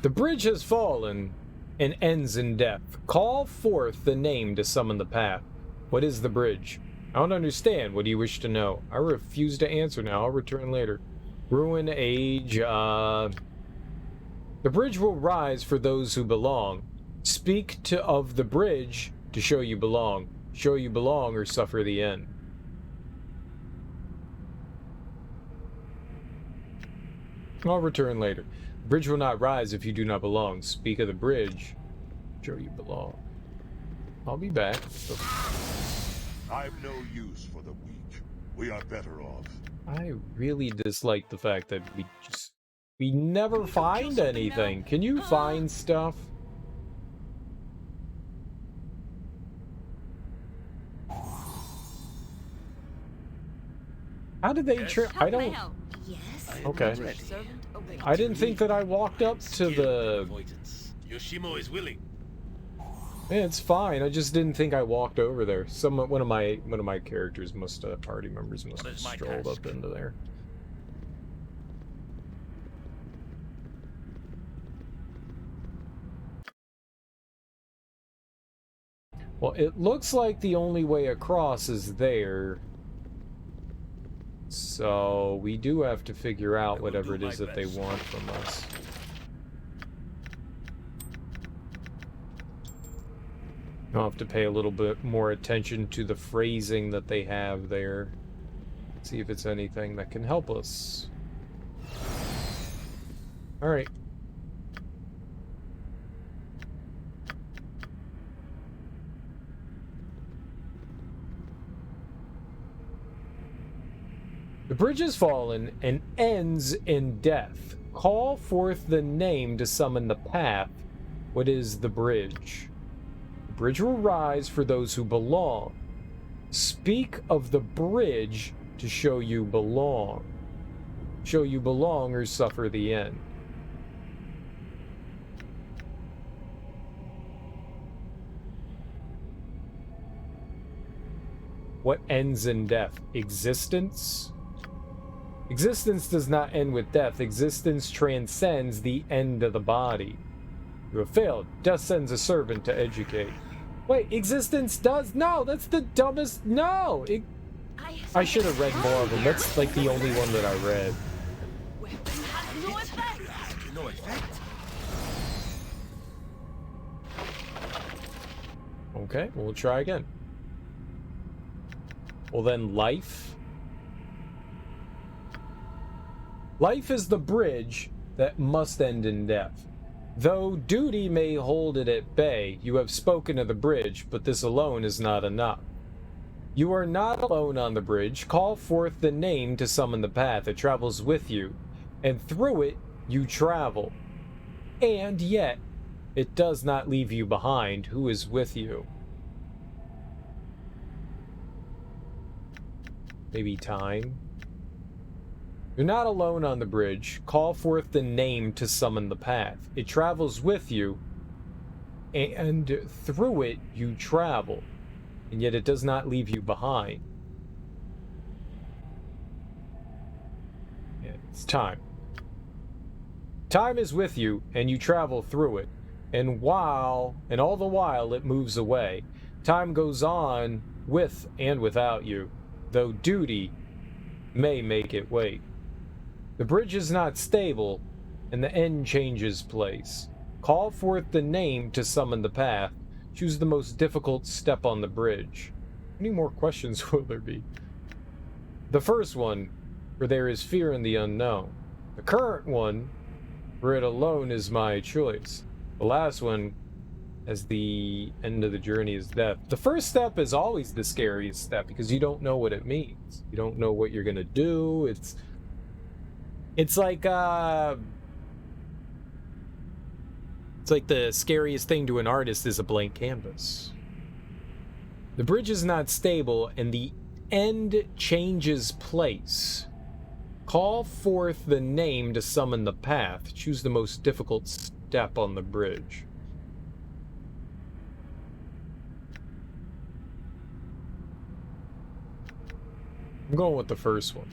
The bridge has fallen and ends in death. Call forth the name to summon the path. What is the bridge? I don't understand. What do you wish to know? I refuse to answer now. I'll return later. Ruin, age, The bridge will rise for those who belong. Speak of the bridge to show you belong. Show you belong or suffer the end. I'll return later. The bridge will not rise if you do not belong. Speak of the bridge. Show you belong. I'll be back. So. I've no use for the weak. We are better off. I really dislike the fact that we never find anything. Can you find stuff? How did they I don't... Okay. I didn't think that I walked up to the... Yoshimo is willing. Yeah, it's fine. I just didn't think I walked over there. One of my characters must have, party members must have strolled up into there. Well, it looks like the only way across is there. So we do have to figure out whatever it is that they want from us. I'll have to pay a little bit more attention to the phrasing that they have there. See if it's anything that can help us. Alright. The bridge has fallen and ends in death. Call forth the name to summon the path. What is the bridge? The bridge will rise for those who belong. Speak of the bridge to show you belong. Show you belong or suffer the end. What ends in death? Existence? Existence does not end with death. Existence transcends the end of the body. You have failed. Death sends a servant to educate. Wait, existence does? No, that's the dumbest. No! I should have read more of them. That's like the only one that I read. No effect. No effect. Okay, we'll try again. Well then, life. Life is the bridge that must end in death. Though duty may hold it at bay, you have spoken of the bridge, but this alone is not enough. You are not alone on the bridge. Call forth the name to summon the path. It travels with you, and through it you travel. And yet, it does not leave you behind. Who is with you? Maybe time? You're not alone on the bridge. Call forth the name to summon the path. It travels with you, and through it you travel, and yet it does not leave you behind. Yeah, it's time. Time is with you, and you travel through it, and all the while it moves away. Time goes on with and without you, though duty may make it wait. The bridge is not stable, and the end changes place. Call forth the name to summon the path. Choose the most difficult step on the bridge. How many more questions will there be? The first one, for there is fear in the unknown. The current one, for it alone is my choice. The last one, as the end of the journey is death. The first step is always the scariest step because you don't know what it means. You don't know what you're gonna do. It's like the scariest thing to an artist is a blank canvas. The bridge is not stable and the end changes place. Call forth the name to summon the path. Choose the most difficult step on the bridge. I'm going with the first one.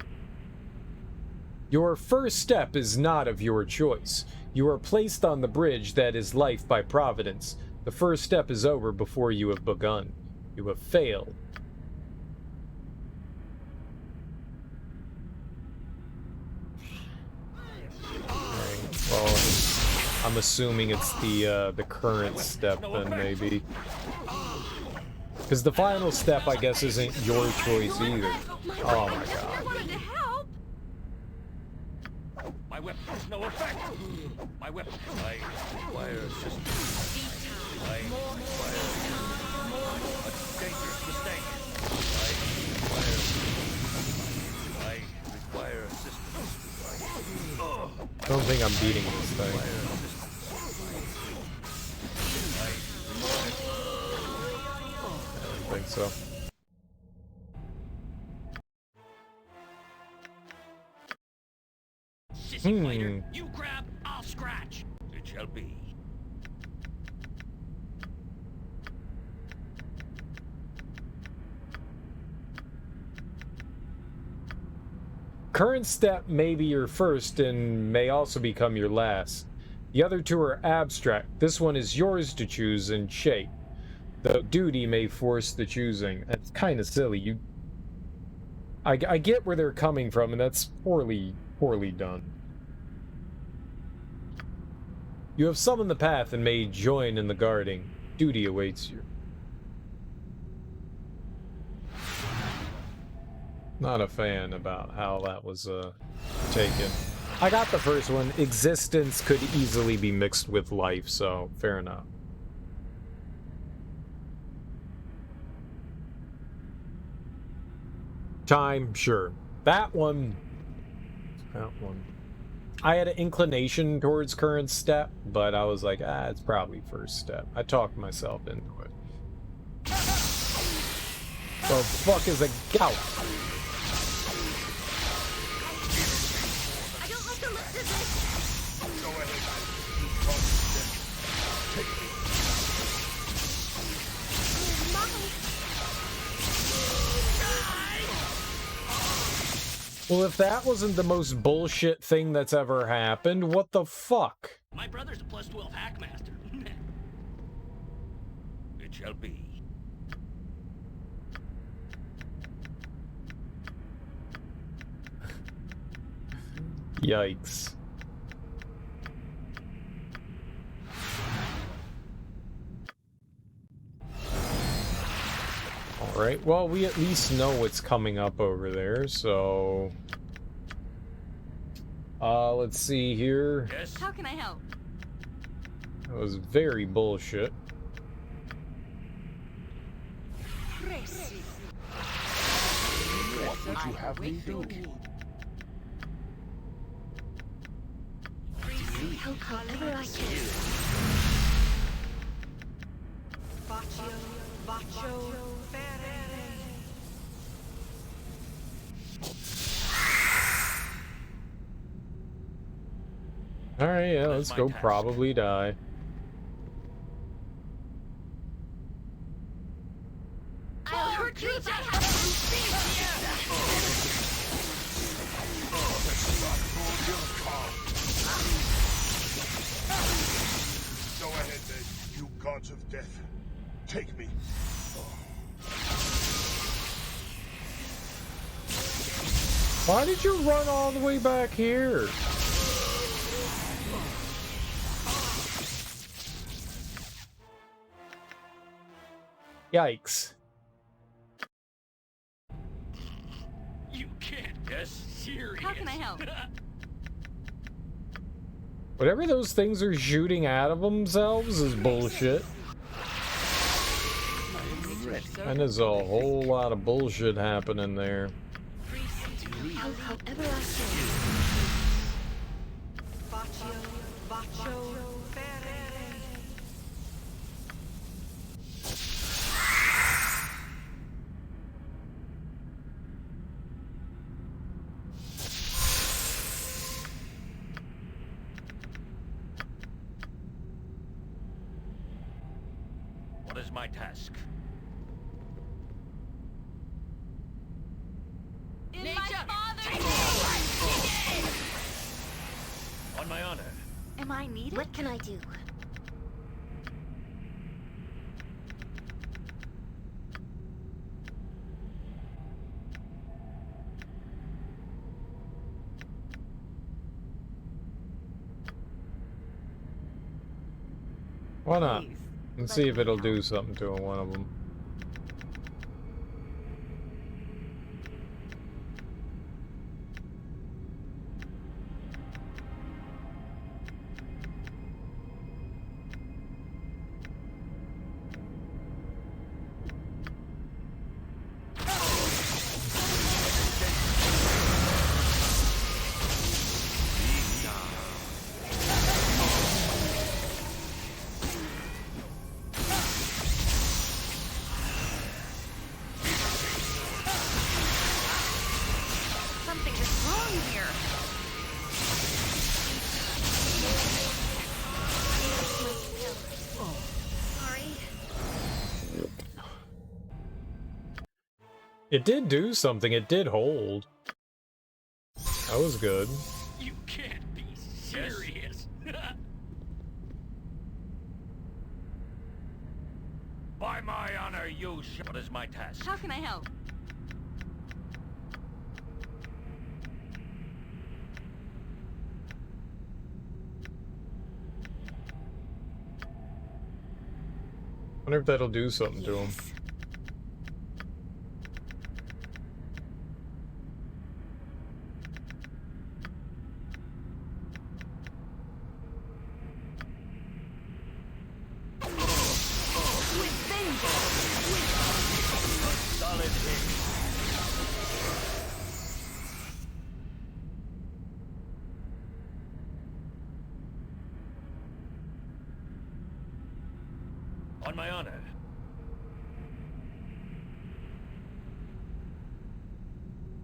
Your first step is not of your choice. You are placed on the bridge that is life by providence. The first step is over before you have begun. You have failed. Right. Well, I'm assuming it's the current step then, maybe. Because the final step, I guess, isn't your choice either. Oh my god. My weapon has no effect. My weapon. I require assistance. I require a dangerous mistake. I require assistance. I don't think I'm beating this thing. I don't think so. Fighter, you grab, I'll scratch. It shall be. Current step may be your first and may also become your last. The other two are abstract. This one is yours to choose and shape. Though duty may force the choosing. That's kind of silly. I get where they're coming from, and that's poorly done. You have summoned the path and may join in the guarding. Duty awaits you. Not a fan about how that was taken. I got the first one. Existence could easily be mixed with life, so fair enough. Time, sure. That one. I had an inclination towards current step, but I was like, it's probably first step. I talked myself into it. The fuck is a gout? I don't like the looks of this. Go ahead. Well, if that wasn't the most bullshit thing that's ever happened, what the fuck? My brother's a plus 12 hackmaster. It shall be. Yikes. Alright, well, we at least know what's coming up over there, so... let's see here. Yes. How can I help? That was very bullshit. What would you have me do? Help however I can. Alright, yeah, let's go probably die. I'll hurt you if I have to see Go ahead then, you gods of death. Take me. Why did you run all the way back here? Yikes. You can't. Yes. Serious. How can I help? Whatever those things are shooting out of themselves is bullshit. And there's a whole lot of bullshit happening there. Help however I can. What is my task? In my father's On my honor. Am I needed? What can I do? Why not? Let's see if it'll do something to one of them. Something is wrong here. Sorry. It did do something. It did hold. That was good. You can't be serious. By my honor, you shall. What is my task? How can I help? Wonder if that'll do something to him.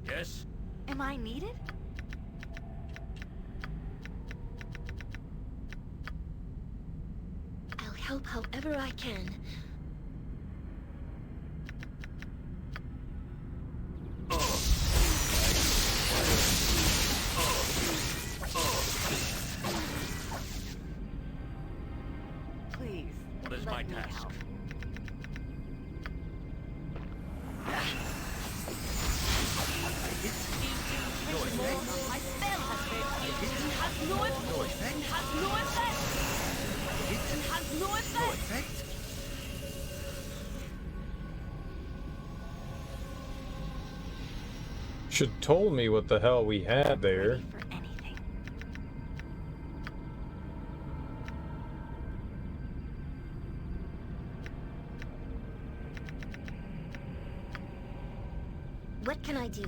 Yes? Am I needed? I'll help however I can. Please. What is my task? My spell has failed. It has no effect. It has no effect. It has no effect. Should told me what the hell we had there. What can I do?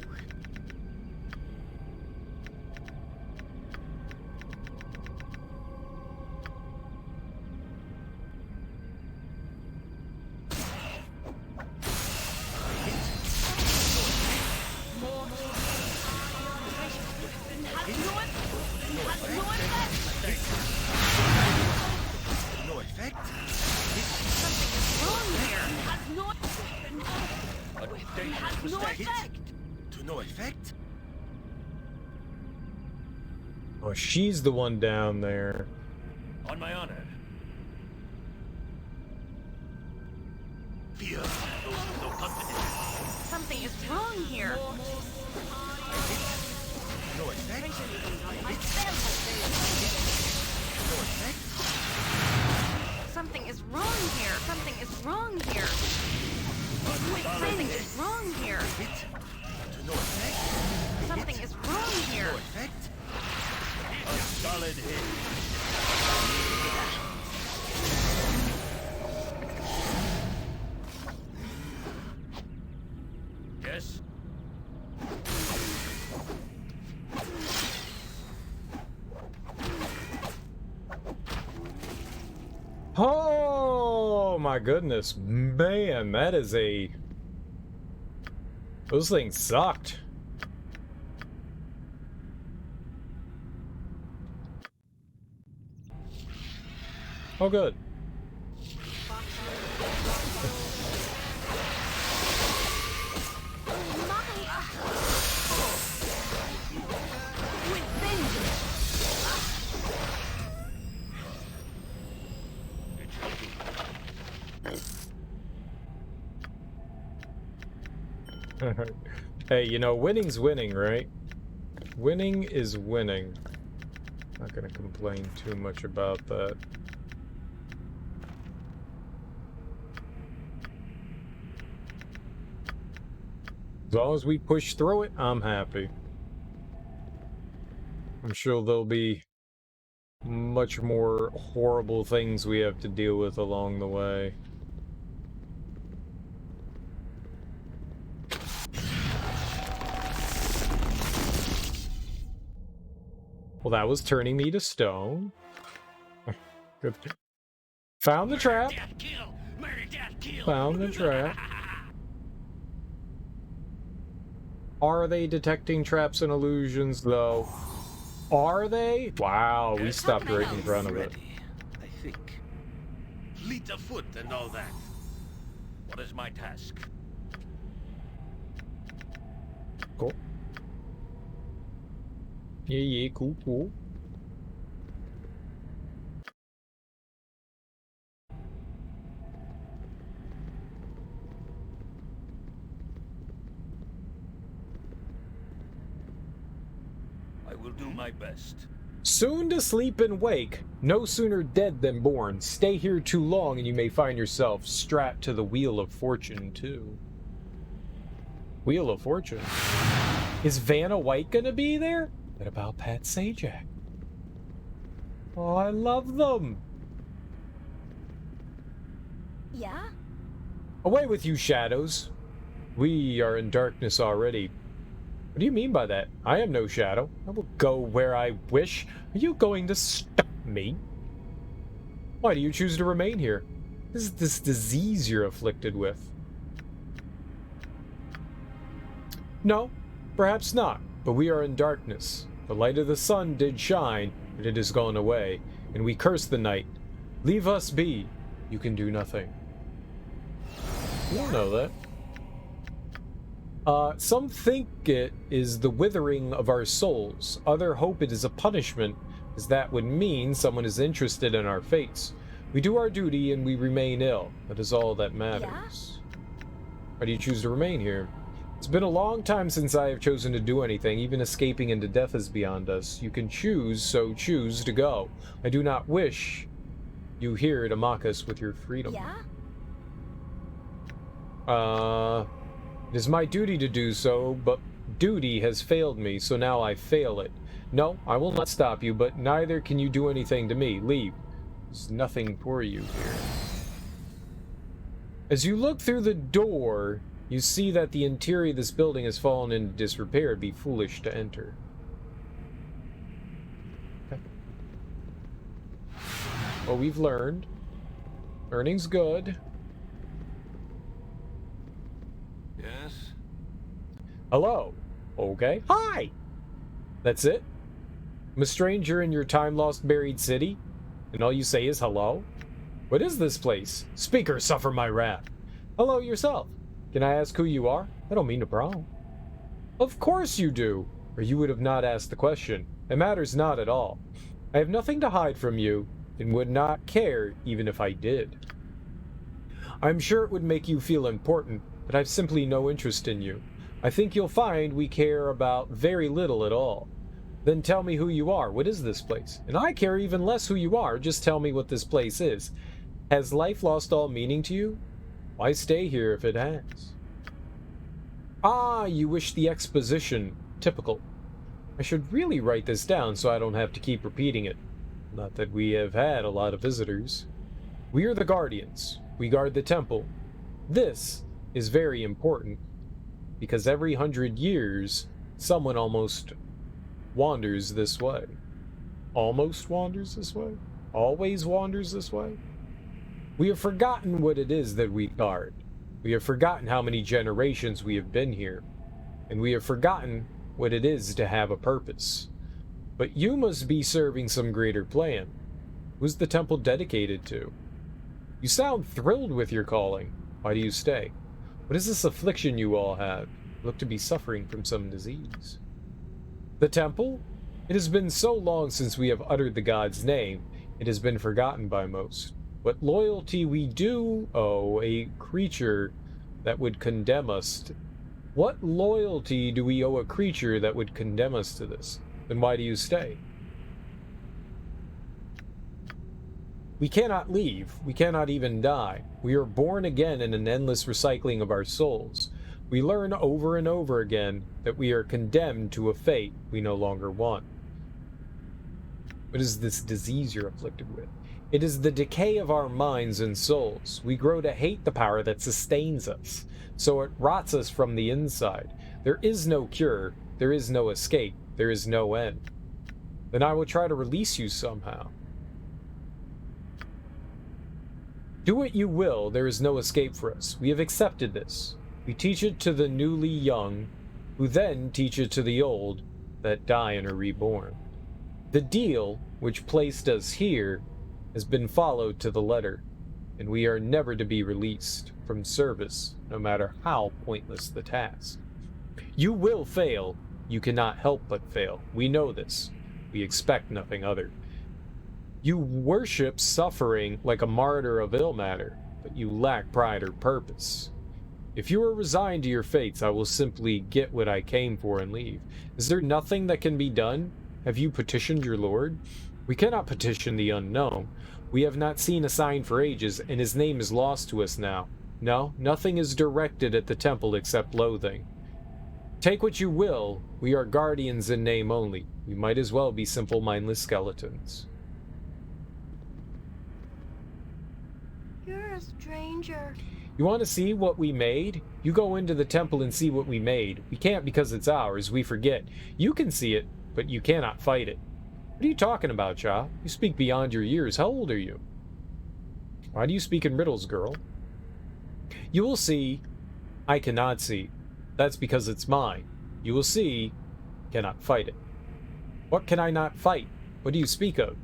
No effect. Something is wrong here. It has no effect. To no effect. Oh, she's the one down there. On my honor. Fear. Something is wrong here. No effect. My spell has failed. No effect. Something is wrong here. Something is wrong here. Something is wrong here. To no effect. Something is wrong here. No effect. A solid hit. Yes? Oh my goodness, man, that is a... Those things sucked. Oh good. Hey, you know, winning's winning, right? Winning is winning. Not gonna complain too much about that. As long as we push through it, I'm happy. I'm sure there'll be much more horrible things we have to deal with along the way. Well, that was turning me to stone. Good. Found the trap. Found the trap. Are they detecting traps and illusions, though? Are they? Wow, we stopped right in front of it. I think. Fleet of foot and all that. What is my task? Cool. Yeah, cool, cool. I will do my best. Soon to sleep and wake, no sooner dead than born. Stay here too long and you may find yourself strapped to the Wheel of Fortune, too. Wheel of Fortune? Is Vanna White gonna be there? What about Pat Sajak? Oh, I love them! Yeah? Away with you, shadows. We are in darkness already. What do you mean by that? I am no shadow. I will go where I wish. Are you going to stop me? Why do you choose to remain here? This is this disease you're afflicted with. No. Perhaps not, but we are in darkness. The light of the sun did shine, but it is gone away, and we curse the night. Leave us be. You can do nothing. You don't know that. Some think it is the withering of our souls. Others hope it is a punishment, as that would mean someone is interested in our fates. We do our duty and we remain ill. That is all that matters. Why do you choose to remain here? It's been a long time since I have chosen to do anything. Even escaping into death is beyond us. You can choose, so choose to go. I do not wish you here to mock us with your freedom. It is my duty to do so, but duty has failed me, so now I fail it. No, I will not stop you, but neither can you do anything to me. Leave. There's nothing for you here. As you look through the door, you see that the interior of this building has fallen into disrepair. It'd be foolish to enter. Okay. Well, we've learned. Learning's good. Yes? Hello. Okay. Hi! That's it? I'm a stranger in your time-lost buried city, and all you say is hello? What is this place? Speaker, suffer my wrath. Hello yourself. Can I ask who you are? I don't mean to pry. Of course you do, or you would have not asked the question. It matters not at all. I have nothing to hide from you, and would not care even if I did. I'm sure it would make you feel important, but I've simply no interest in you. I think you'll find we care about very little at all. Then tell me who you are. What is this place? And I care even less who you are. Just tell me what this place is. Has life lost all meaning to you? Why stay here if it has? Ah, you wish the exposition. Typical. I should really write this down so I don't have to keep repeating it. Not that we have had a lot of visitors. We are the Guardians. We guard the temple. This is very important, because every 100 years, someone almost wanders this way. Almost wanders this way? Always wanders this way? We have forgotten what it is that we guard. We have forgotten how many generations we have been here. And we have forgotten what it is to have a purpose. But you must be serving some greater plan. Who's the temple dedicated to? You sound thrilled with your calling. Why do you stay? What is this affliction you all have? You look to be suffering from some disease. The temple? It has been so long since we have uttered the god's name, it has been forgotten by most. What loyalty we do owe a creature that would condemn us to... What loyalty do we owe a creature that would condemn us to this? Then why do you stay? We cannot leave. We cannot even die. We are born again in an endless recycling of our souls. We learn over and over again that we are condemned to a fate we no longer want. What is this disease you're afflicted with? It is the decay of our minds and souls. We grow to hate the power that sustains us, so it rots us from the inside. There is no cure. There is no escape. There is no end. Then I will try to release you somehow. Do what you will, there is no escape for us. We have accepted this. We teach it to the newly young, who then teach it to the old, that die and are reborn. The deal, which placed us here, has been followed to the letter, and we are never to be released from service, no matter how pointless the task. You will fail. You cannot help but fail. We know this. We expect nothing other. You worship suffering like a martyr of ill matter, but you lack pride or purpose. If you are resigned to your fates, I will simply get what I came for and leave. Is there nothing that can be done? Have you petitioned your lord? We cannot petition the unknown. We have not seen a sign for ages, and his name is lost to us now. No, nothing is directed at the temple except loathing. Take what you will. We are guardians in name only. We might as well be simple mindless skeletons. You're a stranger. You want to see what we made? You go into the temple and see what we made. We can't because it's ours. We forget. You can see it, but you cannot fight it. What are you talking about, child? You speak beyond your years. How old are you? Why do you speak in riddles, girl? You will see. I cannot see. That's because it's mine. You will see. Cannot fight it. What can I not fight? What do you speak of?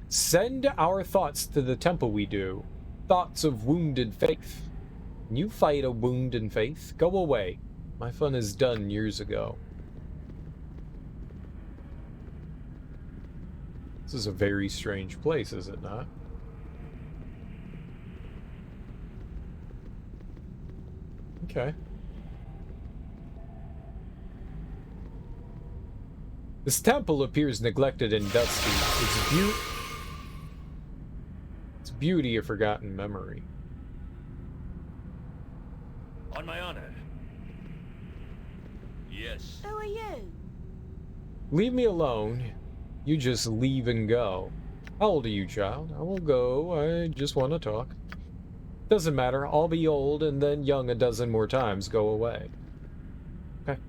Send our thoughts to the temple we do. Thoughts of wounded faith. Can you fight a wound in faith? Go away. My fun is done years ago. This is a very strange place, is it not? Okay. This temple appears neglected and dusty. Its beauty a forgotten memory. On my honor. Yes. Who are you? Leave me alone. You just leave and go. How old are you, child? I will go. I just want to talk. Doesn't matter. I'll be old and then young a dozen more times. Go away. Okay.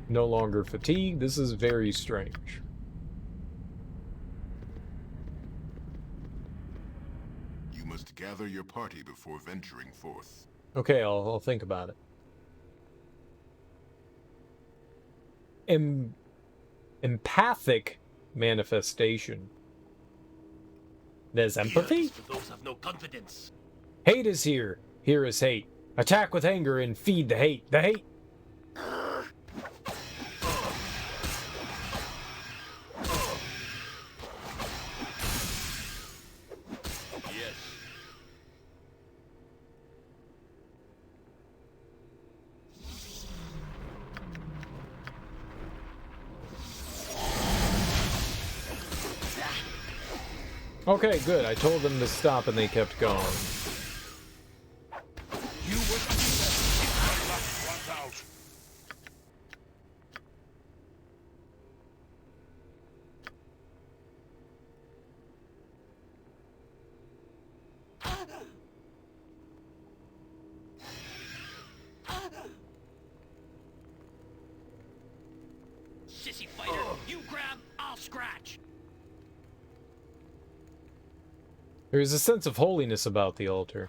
No longer fatigued. This is very strange. You must gather your party before venturing forth. Okay, I'll think about it. Empathic manifestation. There's empathy? For those have no confidence. Hate is here. Here is hate. Attack with anger and feed the hate. The hate. Okay, good. I told them to stop and they kept going. You will out. Sissy fighter, you grab, I'll scratch. There is a sense of holiness about the altar.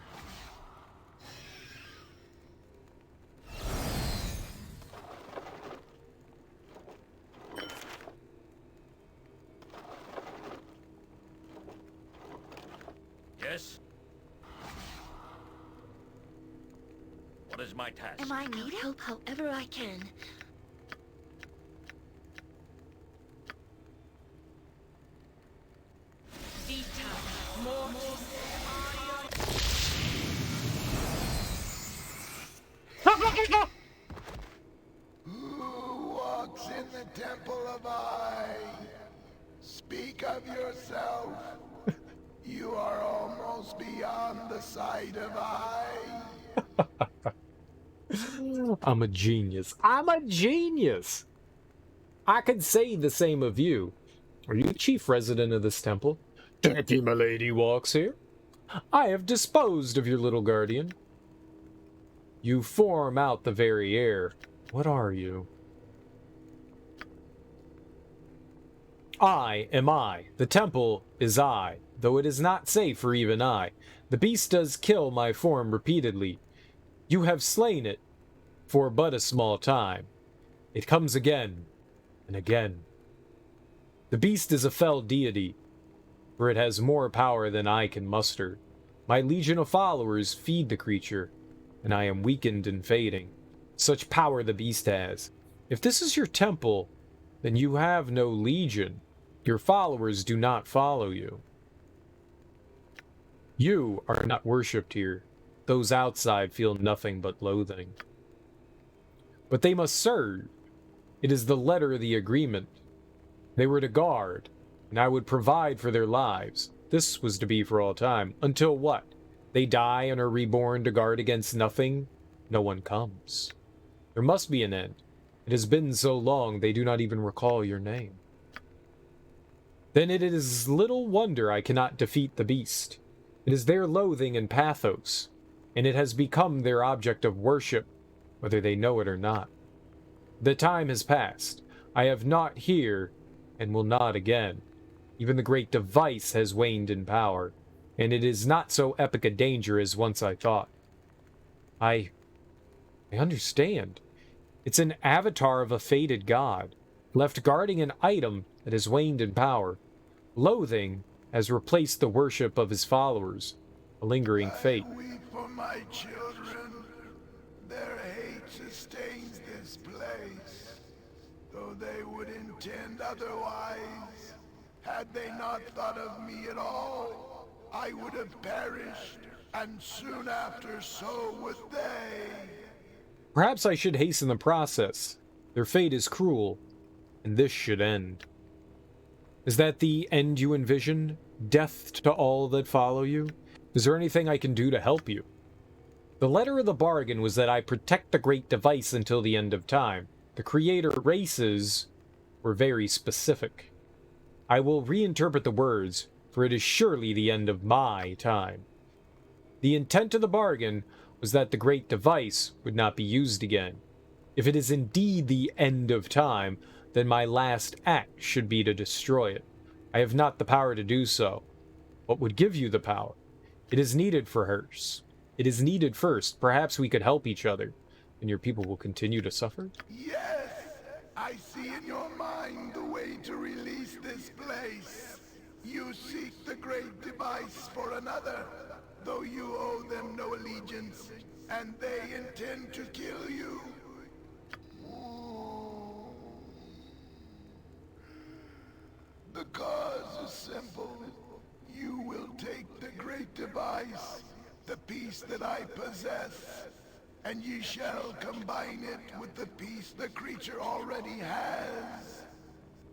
Yes? What is my task? Am I needed? I'll help however I can. Who walks in the temple of I? Speak of yourself. You are almost beyond the sight of I. I'm a genius. I'm a genius! I could say the same of you. Are you the chief resident of this temple? Tacky milady walks here. I have disposed of your little guardian. You form out the very air. What are you? I am I. The temple is I, though it is not safe for even I. The beast does kill my form repeatedly. You have slain it for but a small time. It comes again and again. The beast is a fell deity, for it has more power than I can muster. My legion of followers feed the creature, and I am weakened and fading. Such power the beast has. If this is your temple, then you have no legion. Your followers do not follow you. You are not worshipped here. Those outside feel nothing but loathing. But they must serve. It is the letter of the agreement. They were to guard, and I would provide for their lives. This was to be for all time. Until what? They die and are reborn to guard against nothing? No one comes. There must be an end. It has been so long they do not even recall your name. Then it is little wonder I cannot defeat the beast. It is their loathing and pathos, and it has become their object of worship, whether they know it or not. The time has passed. I have not here, and will not again. Even the great device has waned in power, and it is not so epic a danger as once I thought. I understand. It's an avatar of a fated god, left guarding an item that has waned in power. Loathing has replaced the worship of his followers, a lingering fate. I weep for my children. Their hate sustains this place, though they would intend otherwise. Had they not thought of me at all, I would have perished, and soon after so would they. Perhaps I should hasten the process. Their fate is cruel, and this should end. Is that the end you envision? Death to all that follow you? Is there anything I can do to help you? The letter of the bargain was that I protect the great device until the end of time. The creator races were very specific. I will reinterpret the words, for it is surely the end of my time. The intent of the bargain was that the great device would not be used again. If it is indeed the end of time, then my last act should be to destroy it. I have not the power to do so. What would give you the power? It is needed for hers. It is needed first. Perhaps we could help each other, and your people will continue to suffer? Yes! I see in your mind the way to release this place. You seek the great device for another, though you owe them no allegiance, and they intend to kill you. The cause is simple. You will take the great device, the piece that I possess, and ye shall combine it with the piece the creature already has.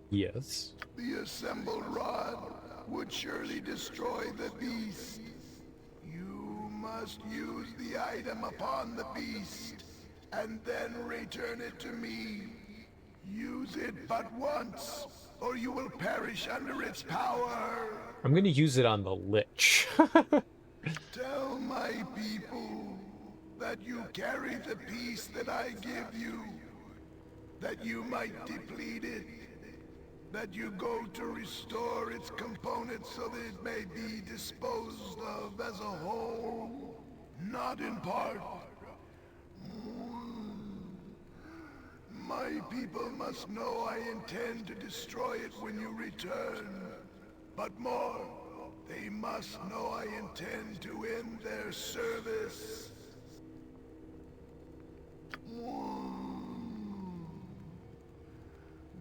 Yes. The assembled rod would surely destroy the beast. You must use the item upon the beast, and then return it to me. Use it but once, or you will perish under its power. I'm gonna use it on the Lich. Tell my people that you carry the piece that I give you, that you might deplete it, that you go to restore its components so that it may be disposed of as a whole, not in part. My people must know I intend to destroy it when you return. But more, they must know I intend to end their service.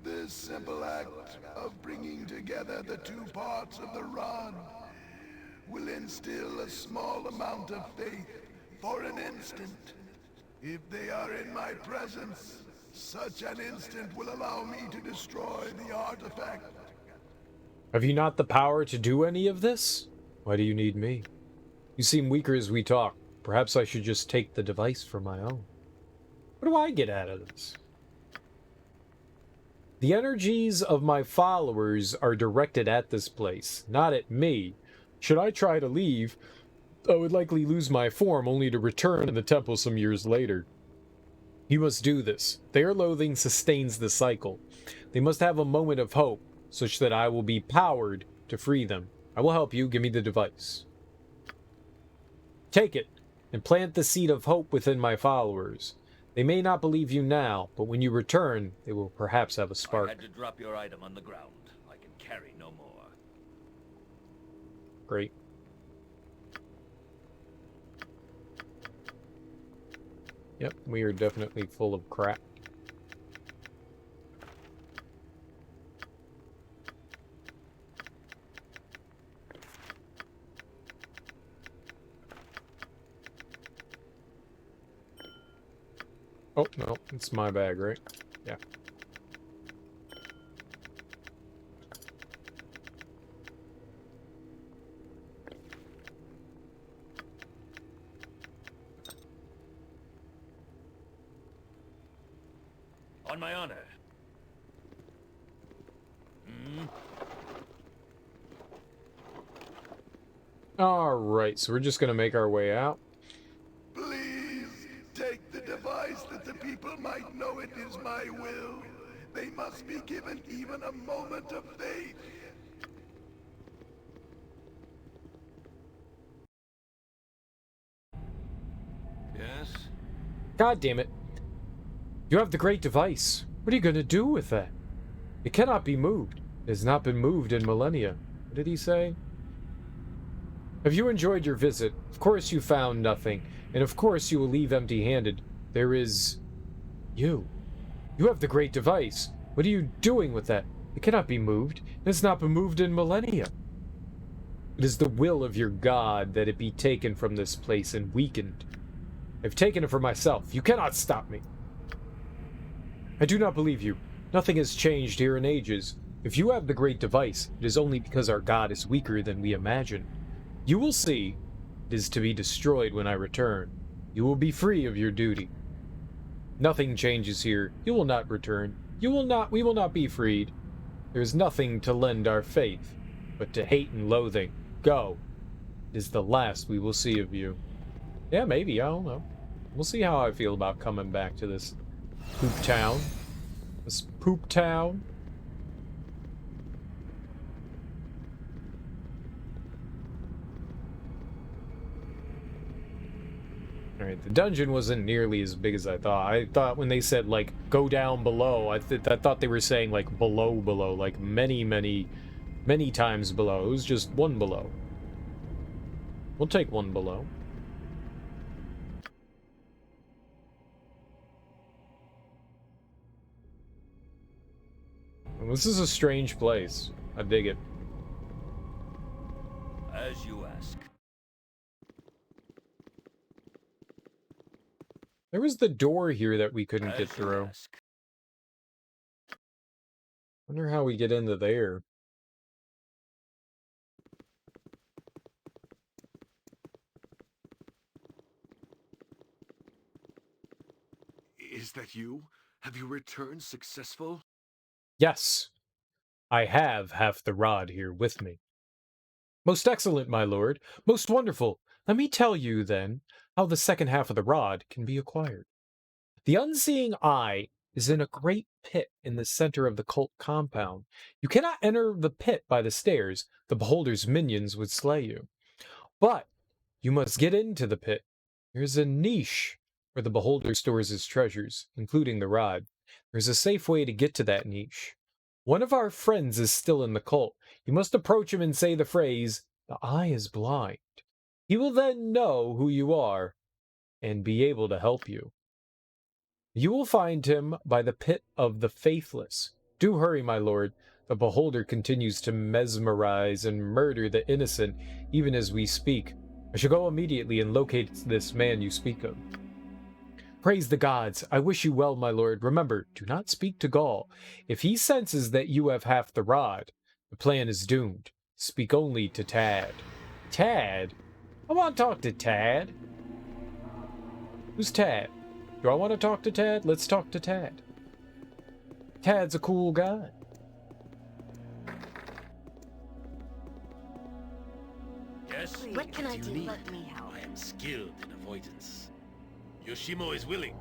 This simple act of bringing together the two parts of the rod will instill a small amount of faith for an instant. If they are in my presence, such an instant will allow me to destroy the artifact. Have you not the power to do any of this? Why do you need me? You seem weaker as we talk. Perhaps I should just take the device for my own. What do I get out of this? The energies of my followers are directed at this place, not at me. Should I try to leave, I would likely lose my form only to return in the temple some years later. You must do this. Their loathing sustains the cycle. They must have a moment of hope, such that I will be powered to free them. I will help you. Give me the device. Take it, and plant the seed of hope within my followers. They may not believe you now, but when you return, they will perhaps have a spark. I had to drop your item on the ground. I can carry no more. Great. Yep, we are definitely full of crap. Oh, no, it's my bag, right? Yeah. On my honor. Alright, so we're just gonna make our way out. Please, take the device that the people might know it is my will. They must be given even a moment of faith. Yes? God damn it. You have the great device. What are you going to do with that? It cannot be moved. It has not been moved in millennia. What did he say? Have you enjoyed your visit? Of course you found nothing, and of course you will leave empty-handed. There is... you. You have the great device. What are you doing with that? It cannot be moved. It has not been moved in millennia. It is the will of your god that it be taken from this place and weakened. I've taken it for myself. You cannot stop me. I do not believe you. Nothing has changed here in ages. If you have the great device, it is only because our god is weaker than we imagine. You will see. It is to be destroyed when I return. You will be free of your duty. Nothing changes here. You will not return. We will not be freed. There is nothing to lend our faith, but to hate and loathing. Go. It is the last we will see of you. Yeah, maybe. I don't know. We'll see how I feel about coming back to this poop town. This poop town. Alright, the dungeon wasn't nearly as big as I thought. I thought when they said, like, go down below, I thought they were saying, like, below, like, many times below. It was just one below. We'll take one below. Well, this is a strange place. I dig it. As you ask. There was the door here that we couldn't get through. Wonder how we get into there. Is that you? Have you returned successful? Yes. I have half the rod here with me. Most excellent, my lord. Most wonderful. Let me tell you, then, how the second half of the rod can be acquired. The unseeing eye is in a great pit in the center of the cult compound. You cannot enter the pit by the stairs. The beholder's minions would slay you. But you must get into the pit. There's a niche where the beholder stores his treasures, including the rod. There's a safe way to get to that niche. One of our friends is still in the cult. You must approach him and say the phrase, "The eye is blind." He will then know who you are and be able to help you. You will find him by the pit of the faithless. Do hurry, my lord. The beholder continues to mesmerize and murder the innocent even as we speak. I shall go immediately and locate this man you speak of. Praise the gods. I wish you well, my lord. Remember, do not speak to Gaul. If he senses that you have half the rod, the plan is doomed. Speak only to Tad. Tad? I want to talk to Tad. Who's Tad? Do I want to talk to Tad? Let's talk to Tad. Tad's a cool guy. Yes? Please, what can I do? Let me help. I am skilled in avoidance. Yoshimo is willing.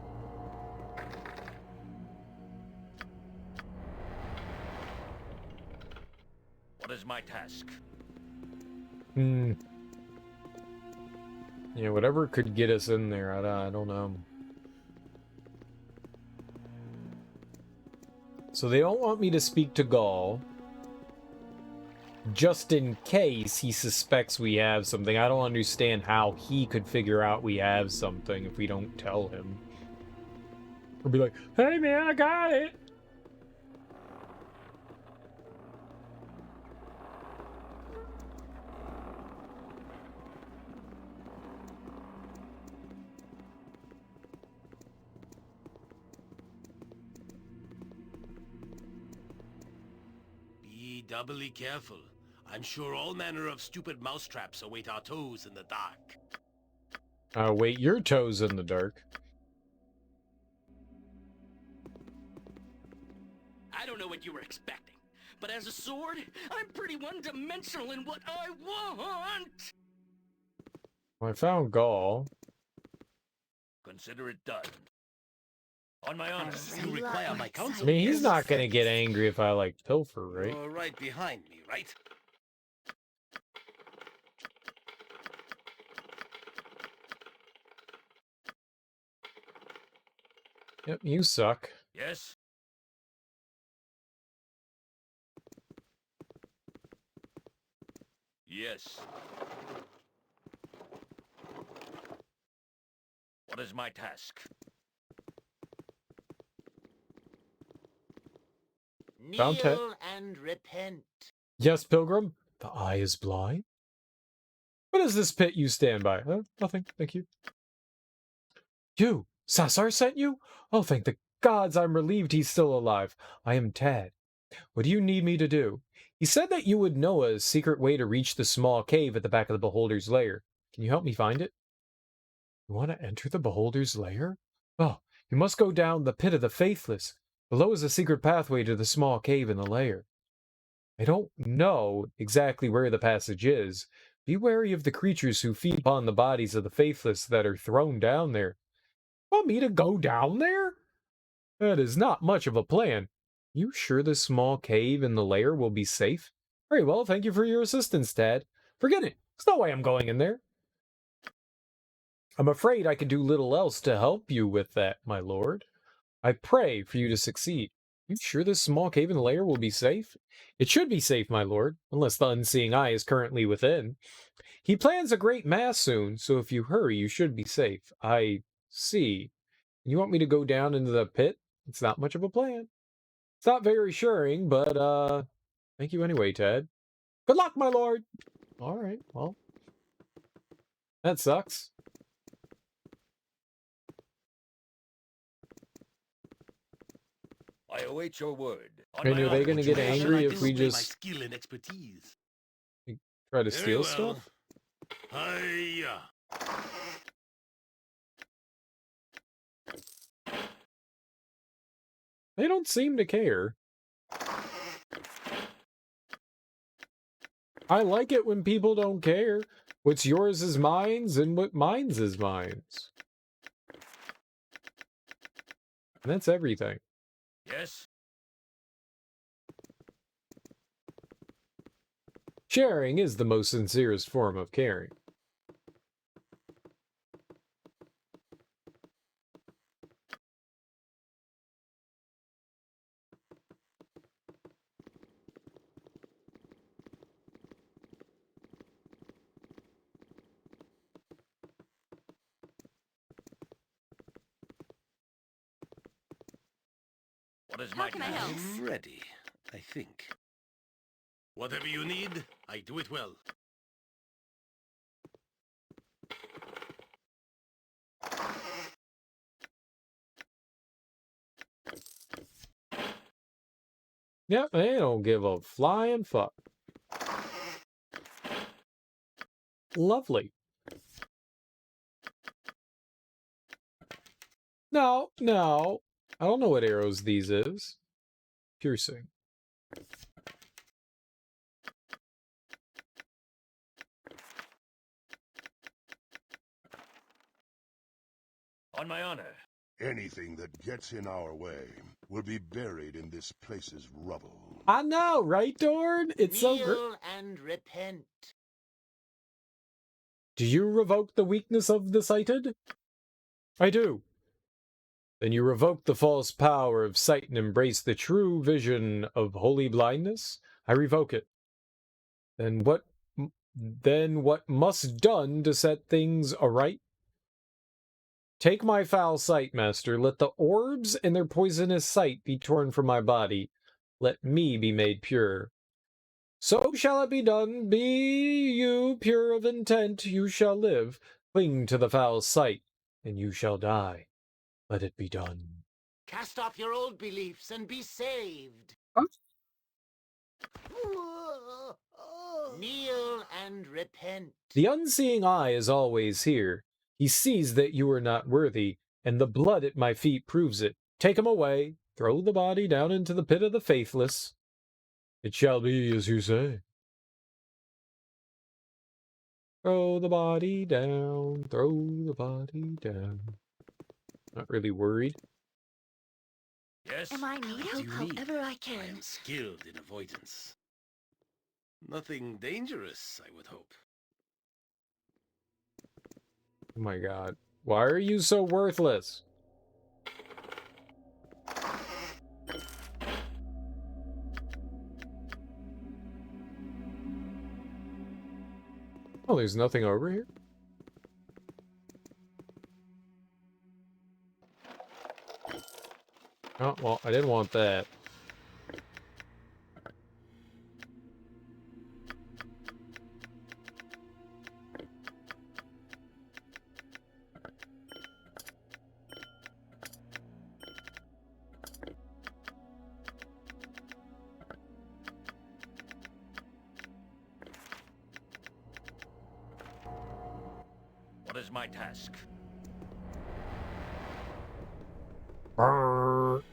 What is my task? Yeah, whatever could get us in there, I don't know. So they don't want me to speak to Gaul. Just in case he suspects we have something. I don't understand how he could figure out we have something if we don't tell him. He'll be like, hey man, I got it! Be doubly careful. I'm sure all manner of stupid mousetraps await our toes in the dark. Wait your toes in the dark. I don't know what you were expecting, but as a sword, I'm pretty one-dimensional in what I want! Well, I found Gaul. Consider it done. On my honor, you require my counsel. I mean, he's not gonna get angry if I, like, pilfer, right? You're right behind me, right? Yep, you suck. Yes? Yes. What is my task? Kneel and repent. Yes, Pilgrim. The eye is blind. What is this pit you stand by? Nothing, thank you. You! Sassar sent you? Oh, thank the gods, I'm relieved he's still alive. I am Tad. What do you need me to do? He said that you would know a secret way to reach the small cave at the back of the Beholder's Lair. Can you help me find it? You want to enter the Beholder's Lair? Well, you must go down the Pit of the Faithless. Below is a secret pathway to the small cave in the lair. I don't know exactly where the passage is. Be wary of the creatures who feed upon the bodies of the faithless that are thrown down there. Want me to go down there? That is not much of a plan. You sure this small cave in the lair will be safe? Very well, thank you for your assistance, Tad. Forget it. There's no way I'm going in there. I'm afraid I can do little else to help you with that, my lord. I pray for you to succeed. You sure this small cave in the lair will be safe? It should be safe, my lord, unless the unseeing eye is currently within. He plans a great mass soon, so if you hurry, you should be safe. I see. You want me to go down into the pit? It's not much of a plan. It's not very assuring, but, thank you anyway, Ted. Good luck, my lord! Alright, well. That sucks. I await your word. And are they gonna get angry if we just... my skill and expertise? Try to steal stuff? Hiya! They don't seem to care. I like it when people don't care. What's yours is mine's, and what mine's is mine's. And that's everything. Yes? Sharing is the most sincerest form of caring. What is How my can I help? I'm ready, I think. Whatever you need, I do it well. Yep, they don't give a flying fuck. Lovely. No. I don't know what arrows these is. Piercing. On my honor. Anything that gets in our way will be buried in this place's rubble. I know, right, Dorn? It's so great. Kneel and repent. Do you revoke the weakness of the sighted? I do. Then you revoke the false power of sight and embrace the true vision of holy blindness? I revoke it. Then what must done to set things aright? Take my foul sight, master. Let the orbs and their poisonous sight be torn from my body. Let me be made pure. So shall it be done. Be you pure of intent, you shall live. Cling to the foul sight, and you shall die. Let it be done. Cast off your old beliefs and be saved. Huh? Kneel and repent. The unseeing eye is always here. He sees that you are not worthy, and the blood at my feet proves it. Take him away. Throw the body down into the pit of the faithless. It shall be as you say. Throw the body down. Throw the body down. Not really worried. Yes? Am I needed? Help however I can. I am skilled in avoidance. Nothing dangerous, I would hope. Oh my god. Why are you so worthless? Oh, there's nothing over here? Oh, well, I didn't want that. What is my task? Brrr.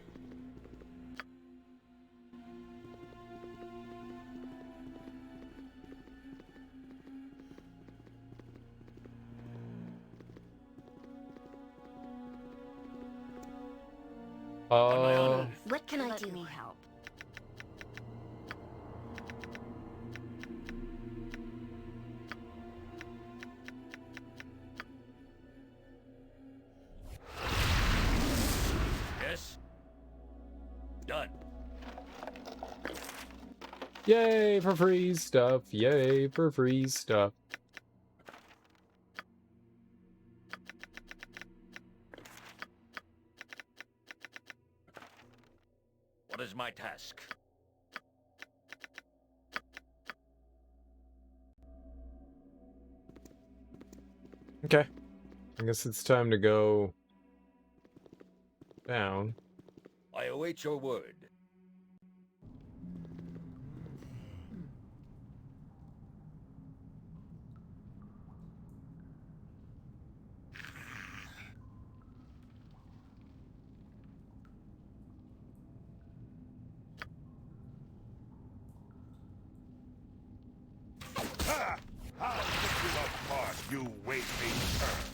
What can I do? Let me help. Yes? Done. Yay for free stuff. Yay for free stuff. What is my task? Okay. I guess it's time to go down. I await your word. Ha! I'll pick you apart, you waiting turd.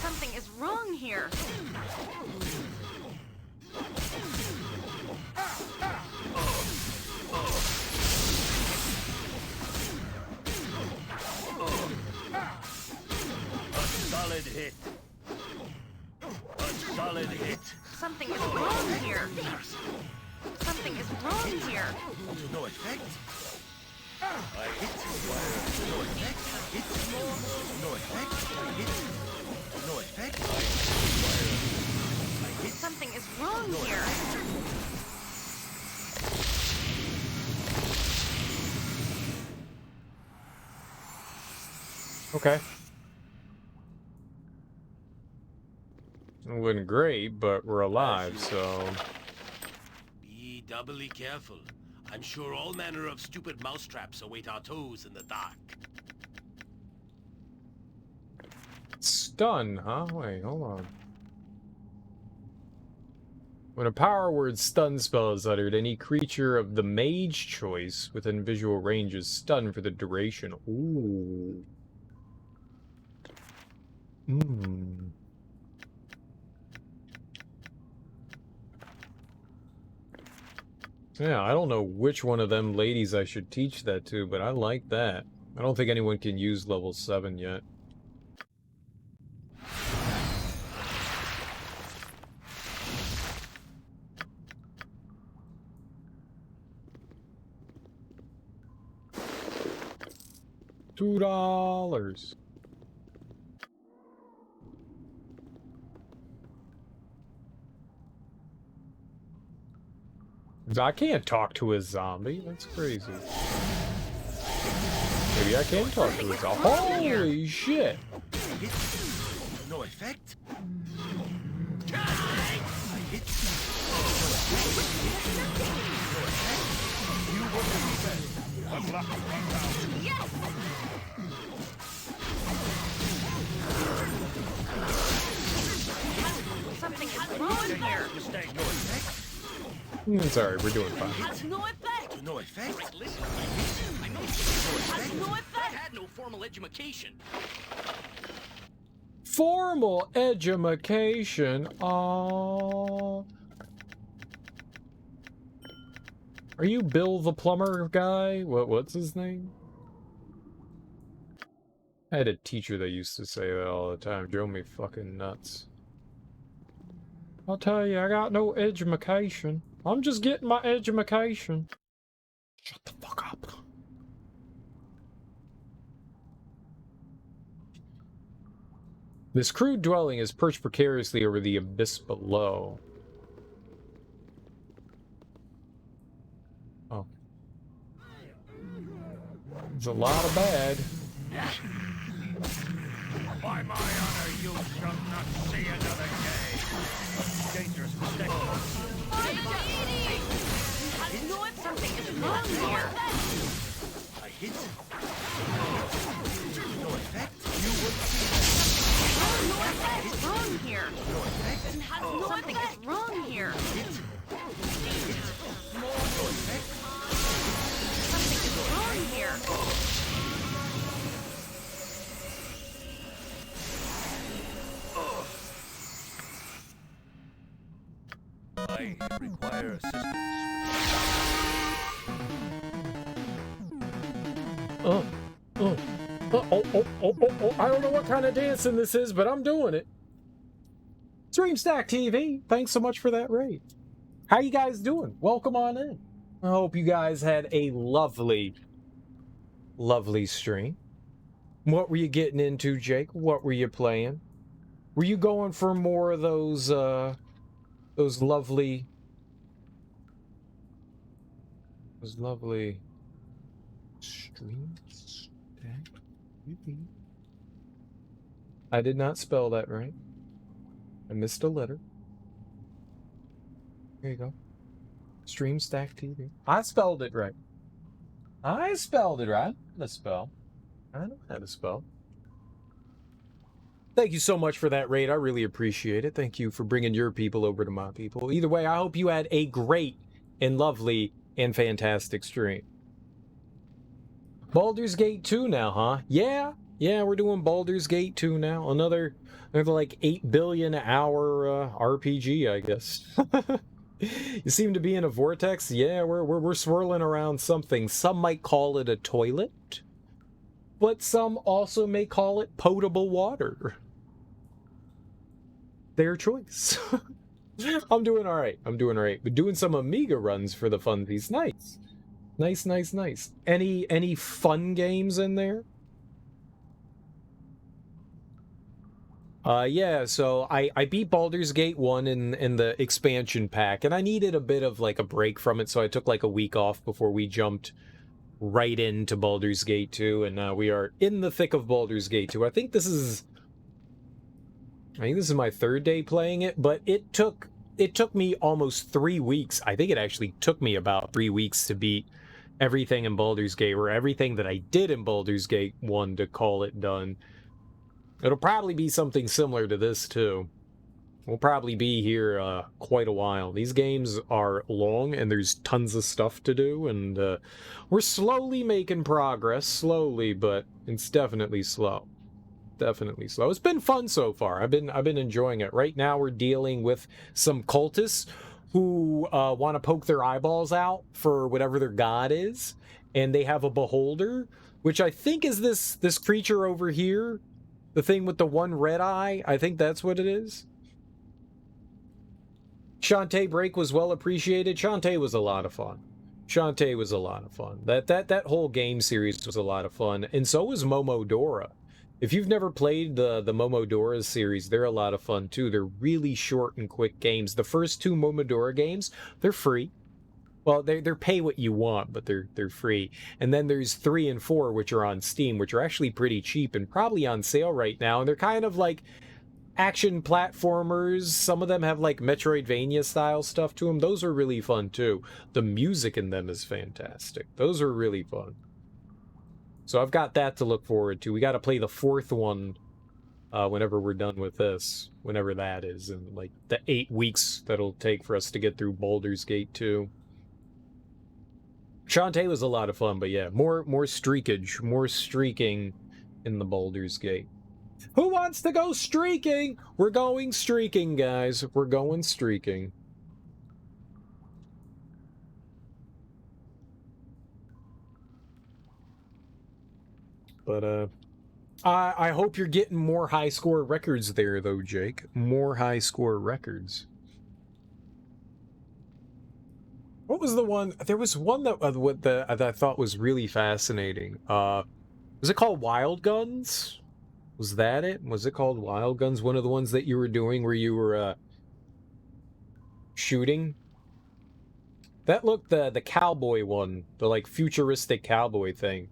Something is wrong here. Solid hit. A solid hit. Something is wrong here. Something is wrong here. To no effect. I hit. To no effect. I hit. To no effect. I hit. To no effect. I hit. Something is wrong here. Okay. It wasn't great, but we're alive, so... Be doubly careful. I'm sure all manner of stupid mousetraps await our toes in the dark. Stun, huh? Wait, hold on. When a power word stun spell is uttered, any creature of the mage choice within visual range is stunned for the duration. Ooh. Hmm. Yeah, I don't know which one of them ladies I should teach that to, but I like that. I don't think anyone can use level 7 yet. $2. I can't talk to a zombie. That's crazy. Maybe I can talk to a zombie. Holy shit! No effect. Yes! Something is wrong here. Mistake. No effect. It's alright, we're doing fine. Has no effect. No effect. Listen, I know you Has no I effect. had no formal education. Formal edumacation. Aww. Are you Bill the plumber guy? What's his name? I had a teacher that used to say that all the time. Drove me fucking nuts. I'll tell you, I got no education. I'm just getting my education. Shut the fuck up. This crude dwelling is perched precariously over the abyss below. Oh. There's a lot of bad. By my honor, you shall not see another day. Dangerous mistake. Something is wrong here. A hit? No effect? You would see No effect. Wrong here. no effect? Something is wrong here. No effect? Something is wrong here. I require assistance. I don't know what kind of dancing this is, but I'm doing it. Streamstack TV, thanks so much for that raid. How you guys doing? Welcome on in. I hope you guys had a lovely, lovely stream. What were you getting into, Jake? What were you playing? Were you going for more of those lovely streams? I did not spell that right. I missed a letter. There you go. Stream Stack TV. I spelled it right. I spelled it right. I know how to spell. I know how to spell. Thank you so much for that raid. I really appreciate it. Thank you for bringing your people over to my people. Either way, I hope you had a great and lovely and fantastic stream. Baldur's Gate 2 now, huh? Yeah, we're doing Baldur's Gate 2 now. Another like 8 billion hour RPG, I guess. You seem to be in a vortex. Yeah, we're swirling around something. Some might call it a toilet, but some also may call it potable water. Their choice. I'm doing all right. But doing some Amiga runs for the funsies. Nice. Any fun games in there? Yeah, so I beat Baldur's Gate 1 in the expansion pack, and I needed a bit of like a break from it, so I took like a week off before we jumped right into Baldur's Gate 2, and now we are in the thick of Baldur's Gate 2. I think this is my third day playing it, but it took me almost 3 weeks. I think it actually took me about 3 weeks to beat everything in Baldur's Gate, or everything that I did in Baldur's Gate 1 to call it done. It'll probably be something similar to this, too. We'll probably be here quite a while. These games are long, and there's tons of stuff to do, and we're slowly making progress. Slowly, but it's definitely slow. Definitely slow. It's been fun so far. I've been enjoying it. Right now, we're dealing with some cultists who want to poke their eyeballs out for whatever their god is, and they have a beholder, which I think is this creature over here. The thing with the one red eye, I think that's what it is. Shantae Break was well appreciated. Shantae was a lot of fun. That whole game series was a lot of fun, and so was Momodora. If you've never played the Momodora series, they're a lot of fun too. They're really short and quick games. The first 2 Momodora games, they're free. Well, they're pay what you want, but they're free. And then there's 3 and 4, which are on Steam, which are actually pretty cheap and probably on sale right now. And they're kind of like action platformers. Some of them have like Metroidvania style stuff to them. Those are really fun too. The music in them is fantastic. Those are really fun. So I've got that to look forward to. We got to play the 4th one whenever we're done with this, whenever that is, in like the 8 weeks that'll take for us to get through Baldur's Gate 2. Shantae was a lot of fun, but yeah, more streaking in the Baldur's Gate. Who wants to go streaking? We're going streaking, guys. We're going streaking. But I hope you're getting more high score records there, though, Jake. More high score records. What was the one? There was one that that I thought was really fascinating. Was it called Wild Guns? Was that it? Was it called Wild Guns? One of the ones that you were doing where you were shooting? That looked the cowboy one, the like futuristic cowboy thing.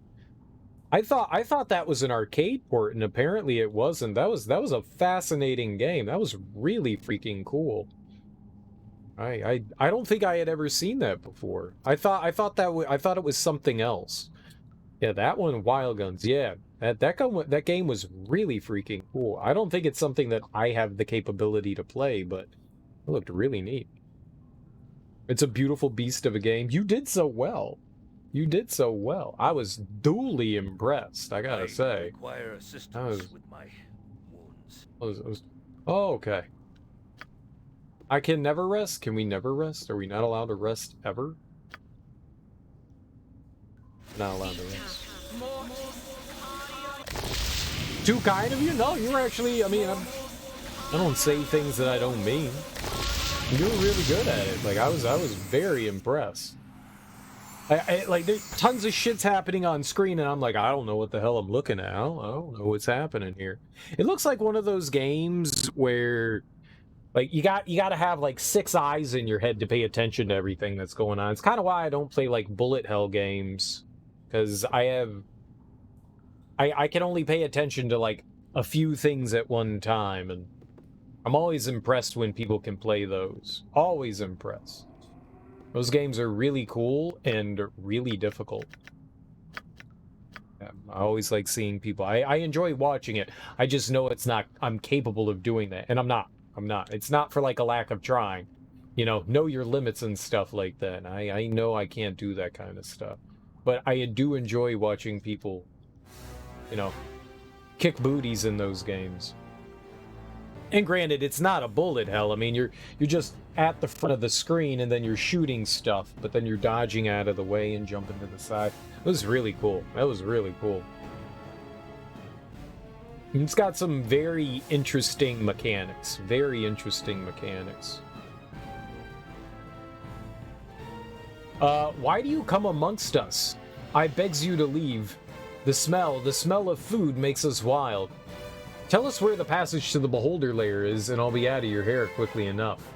I thought that was an arcade port, and apparently it wasn't. That was a fascinating game. That was really freaking cool. I don't think I had ever seen that before. I thought it was something else. Yeah, that one, Wild Guns. Yeah, that game was really freaking cool. I don't think it's something that I have the capability to play, but it looked really neat. It's a beautiful beast of a game. You did so well. You did so well. I was duly impressed, I gotta say. Require assistance with my wounds. Oh, okay. I can never rest? Can we never rest? Are we not allowed to rest ever? Not allowed to rest. Too kind of you? No, you're actually, I mean, I don't say things that I don't mean. You're really good at it. Like, I was very impressed. Like, there's tons of shit's happening on screen, and I'm like, I don't know what the hell I'm looking at. I don't know what's happening here. It looks like one of those games where, like, you got to have, like, 6 eyes in your head to pay attention to everything that's going on. It's kind of why I don't play, like, bullet hell games. Because I can only pay attention to, like, a few things at one time, and I'm always impressed when people can play those. Always impressed. Those games are really cool and really difficult. Yeah, I always like seeing people. I enjoy watching it. I just know it's not, I'm capable of doing that. And I'm not. It's not for like a lack of trying. You know your limits and stuff like that. I know I can't do that kind of stuff. But I do enjoy watching people, you know, kick booties in those games. And granted, it's not a bullet hell. I mean, you're just at the front of the screen and then you're shooting stuff, but then you're dodging out of the way and jumping to the side. It was really cool. That was really cool. And it's got some very interesting mechanics. Very interesting mechanics. Why do you come amongst us? I begs you to leave. The smell of food makes us wild. Tell us where the passage to the Beholder Lair is, and I'll be out of your hair quickly enough.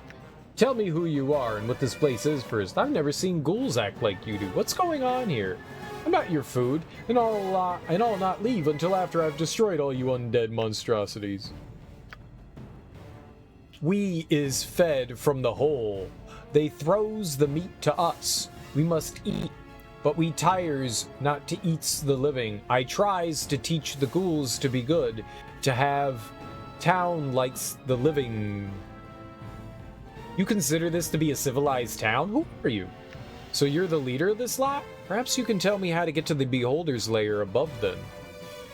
Tell me who you are and what this place is first. I've never seen ghouls act like you do. What's going on here? I'm not your food, and I'll not leave until after I've destroyed all you undead monstrosities. We is fed from the hole. They throws the meat to us. We must eat, but we tires not to eats the living. I tries to teach the ghouls to be good, to have town likes the living. You consider this to be a civilized town? Who are you? So you're the leader of this lot? Perhaps you can tell me how to get to the Beholder's Lair above then.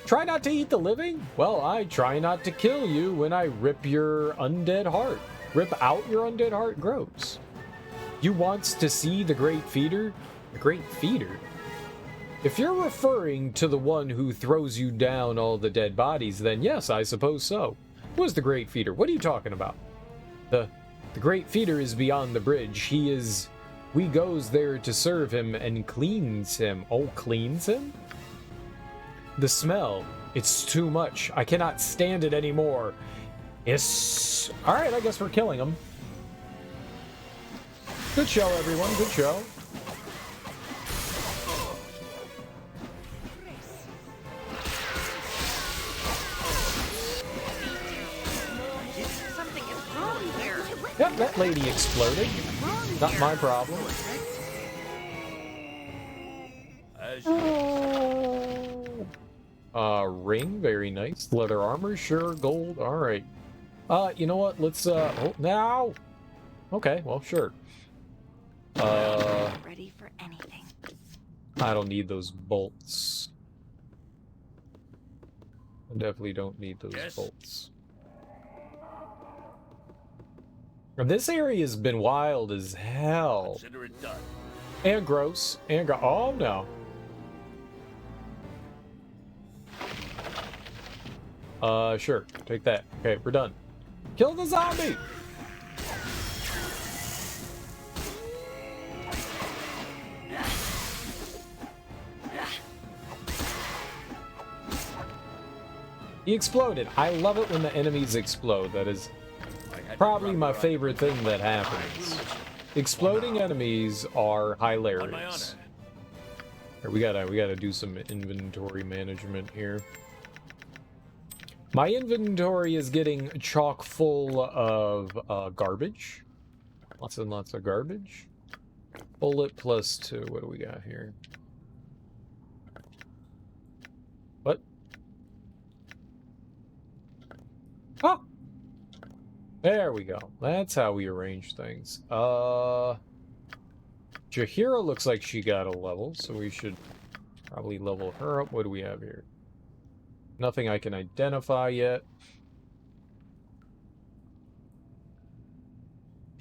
Try not to eat the living? Well, I try not to kill you when I rip your undead heart. Rip out your undead heart? Gross. You wants to see the Great Feeder? The Great Feeder? If you're referring to the one who throws you down all the dead bodies, then yes, I suppose so. Who is the Great Feeder? What are you talking about? The Great Feeder is beyond the bridge. We goes there to serve him and cleans him. Oh, cleans him? The smell. It's too much. I cannot stand it anymore. Yes. Alright, I guess we're killing him. Good show, everyone. Good show. Yep, that lady exploded. Not my problem. Ring, very nice. Leather armor, sure. Gold, alright. You know what? Let's, oh, now! Okay, well, sure. Ready for anything. I don't need those bolts. I definitely don't need those bolts. This area has been wild as hell. Consider it done. And gross. And oh no. Sure. Take that. Okay, we're done. Kill the zombie! He exploded. I love it when the enemies explode. That is probably my favorite thing that happens. Exploding enemies are hilarious. Here, we gotta do some inventory management here. My inventory is getting chock full of garbage. Lots and lots of garbage. Bullet plus 2. What do we got here? What? Ah! There we go. That's how we arrange things. Jahiera looks like she got a level, so we should probably level her up. What do we have here? Nothing I can identify yet.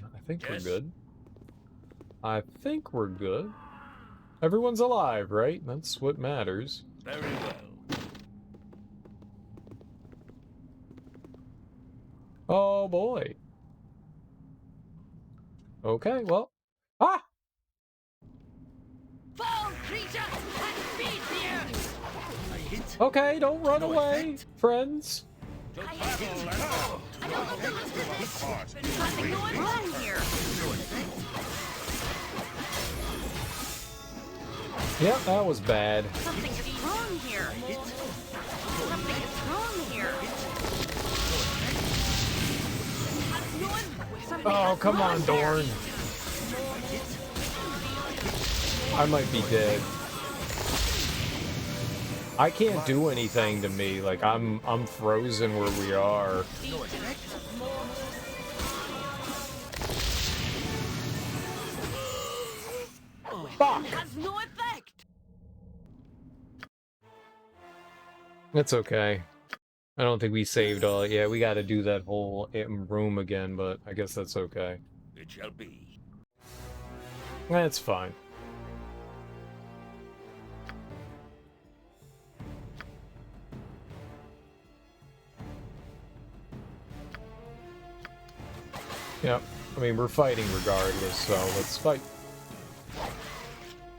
I think we're good. I think we're good. Everyone's alive, right? That's what matters. Very well. Oh boy. Okay, well. Ah! Fall creature at speed here! Okay, don't run away, friends. Nothing going wrong here. Yep, that was bad. Something is wrong here. Something is wrong here. Oh, come on, Dorn. I might be dead. I can't do anything to me. Like, I'm frozen where we are. Fuck! Has no effect. It's okay. I don't think we saved all. Yeah, we gotta do that whole room again, but I guess that's okay. It shall be. That's fine. Yep. I mean, we're fighting regardless, so let's fight.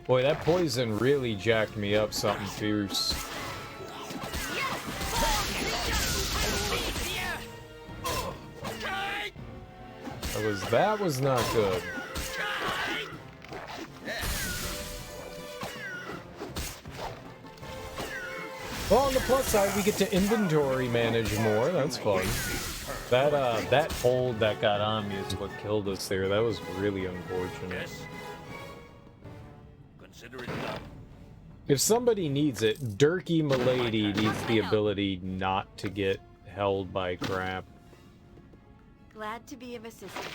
Boy, that poison really jacked me up something fierce. That was not good. Well, on the plus side, we get to inventory manage more. That's fun. That hold that got on me is what killed us there. That was really unfortunate. Consider it done. If somebody needs it, Durkee Milady needs the ability not to get held by crap. Glad to be of assistance.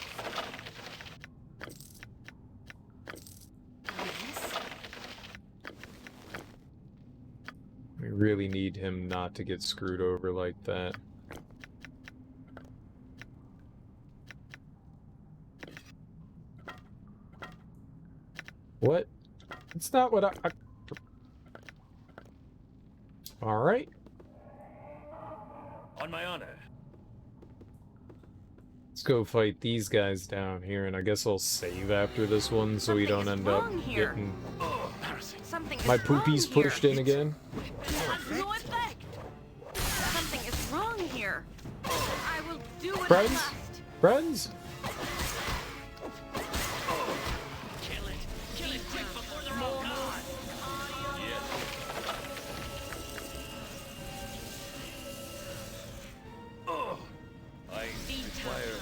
Yes. We really need him not to get screwed over like that. What? It's not what I... Alright. On my honor. Let's go fight these guys down here, and I guess I'll save after this one so we don't end up getting my poopies pushed in again. No effect. Something is wrong here. I will do what I Friends? must. Friends? Kill it quick before they're all gone. I require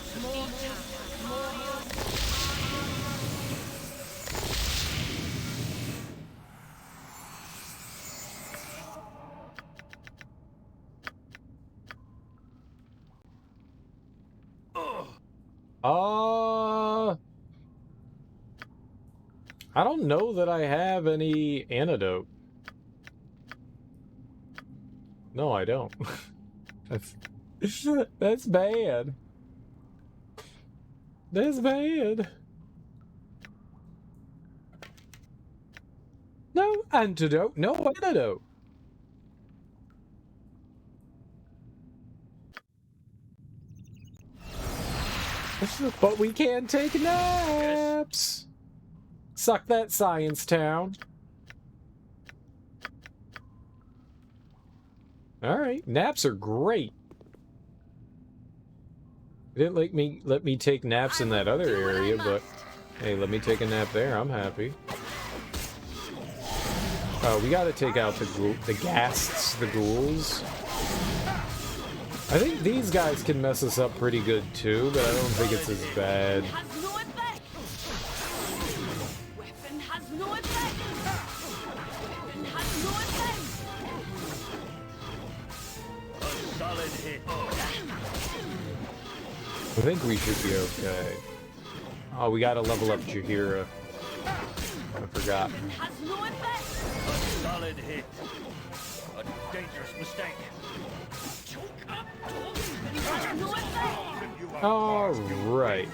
I don't know that I have any antidote. No, I don't. That's bad. That's bad. No antidote. No antidote. But we can take naps! Suck that, Science Town. Alright, naps are great. They didn't let me take naps in that other area, but hey, let me take a nap there. I'm happy. Oh, we gotta take out the ghasts, the ghouls. I think these guys can mess us up pretty good too, but I don't think it's as bad. I think we should be okay. Oh, we gotta level up Jahiera. I forgot. A solid hit. A dangerous mistake. All right.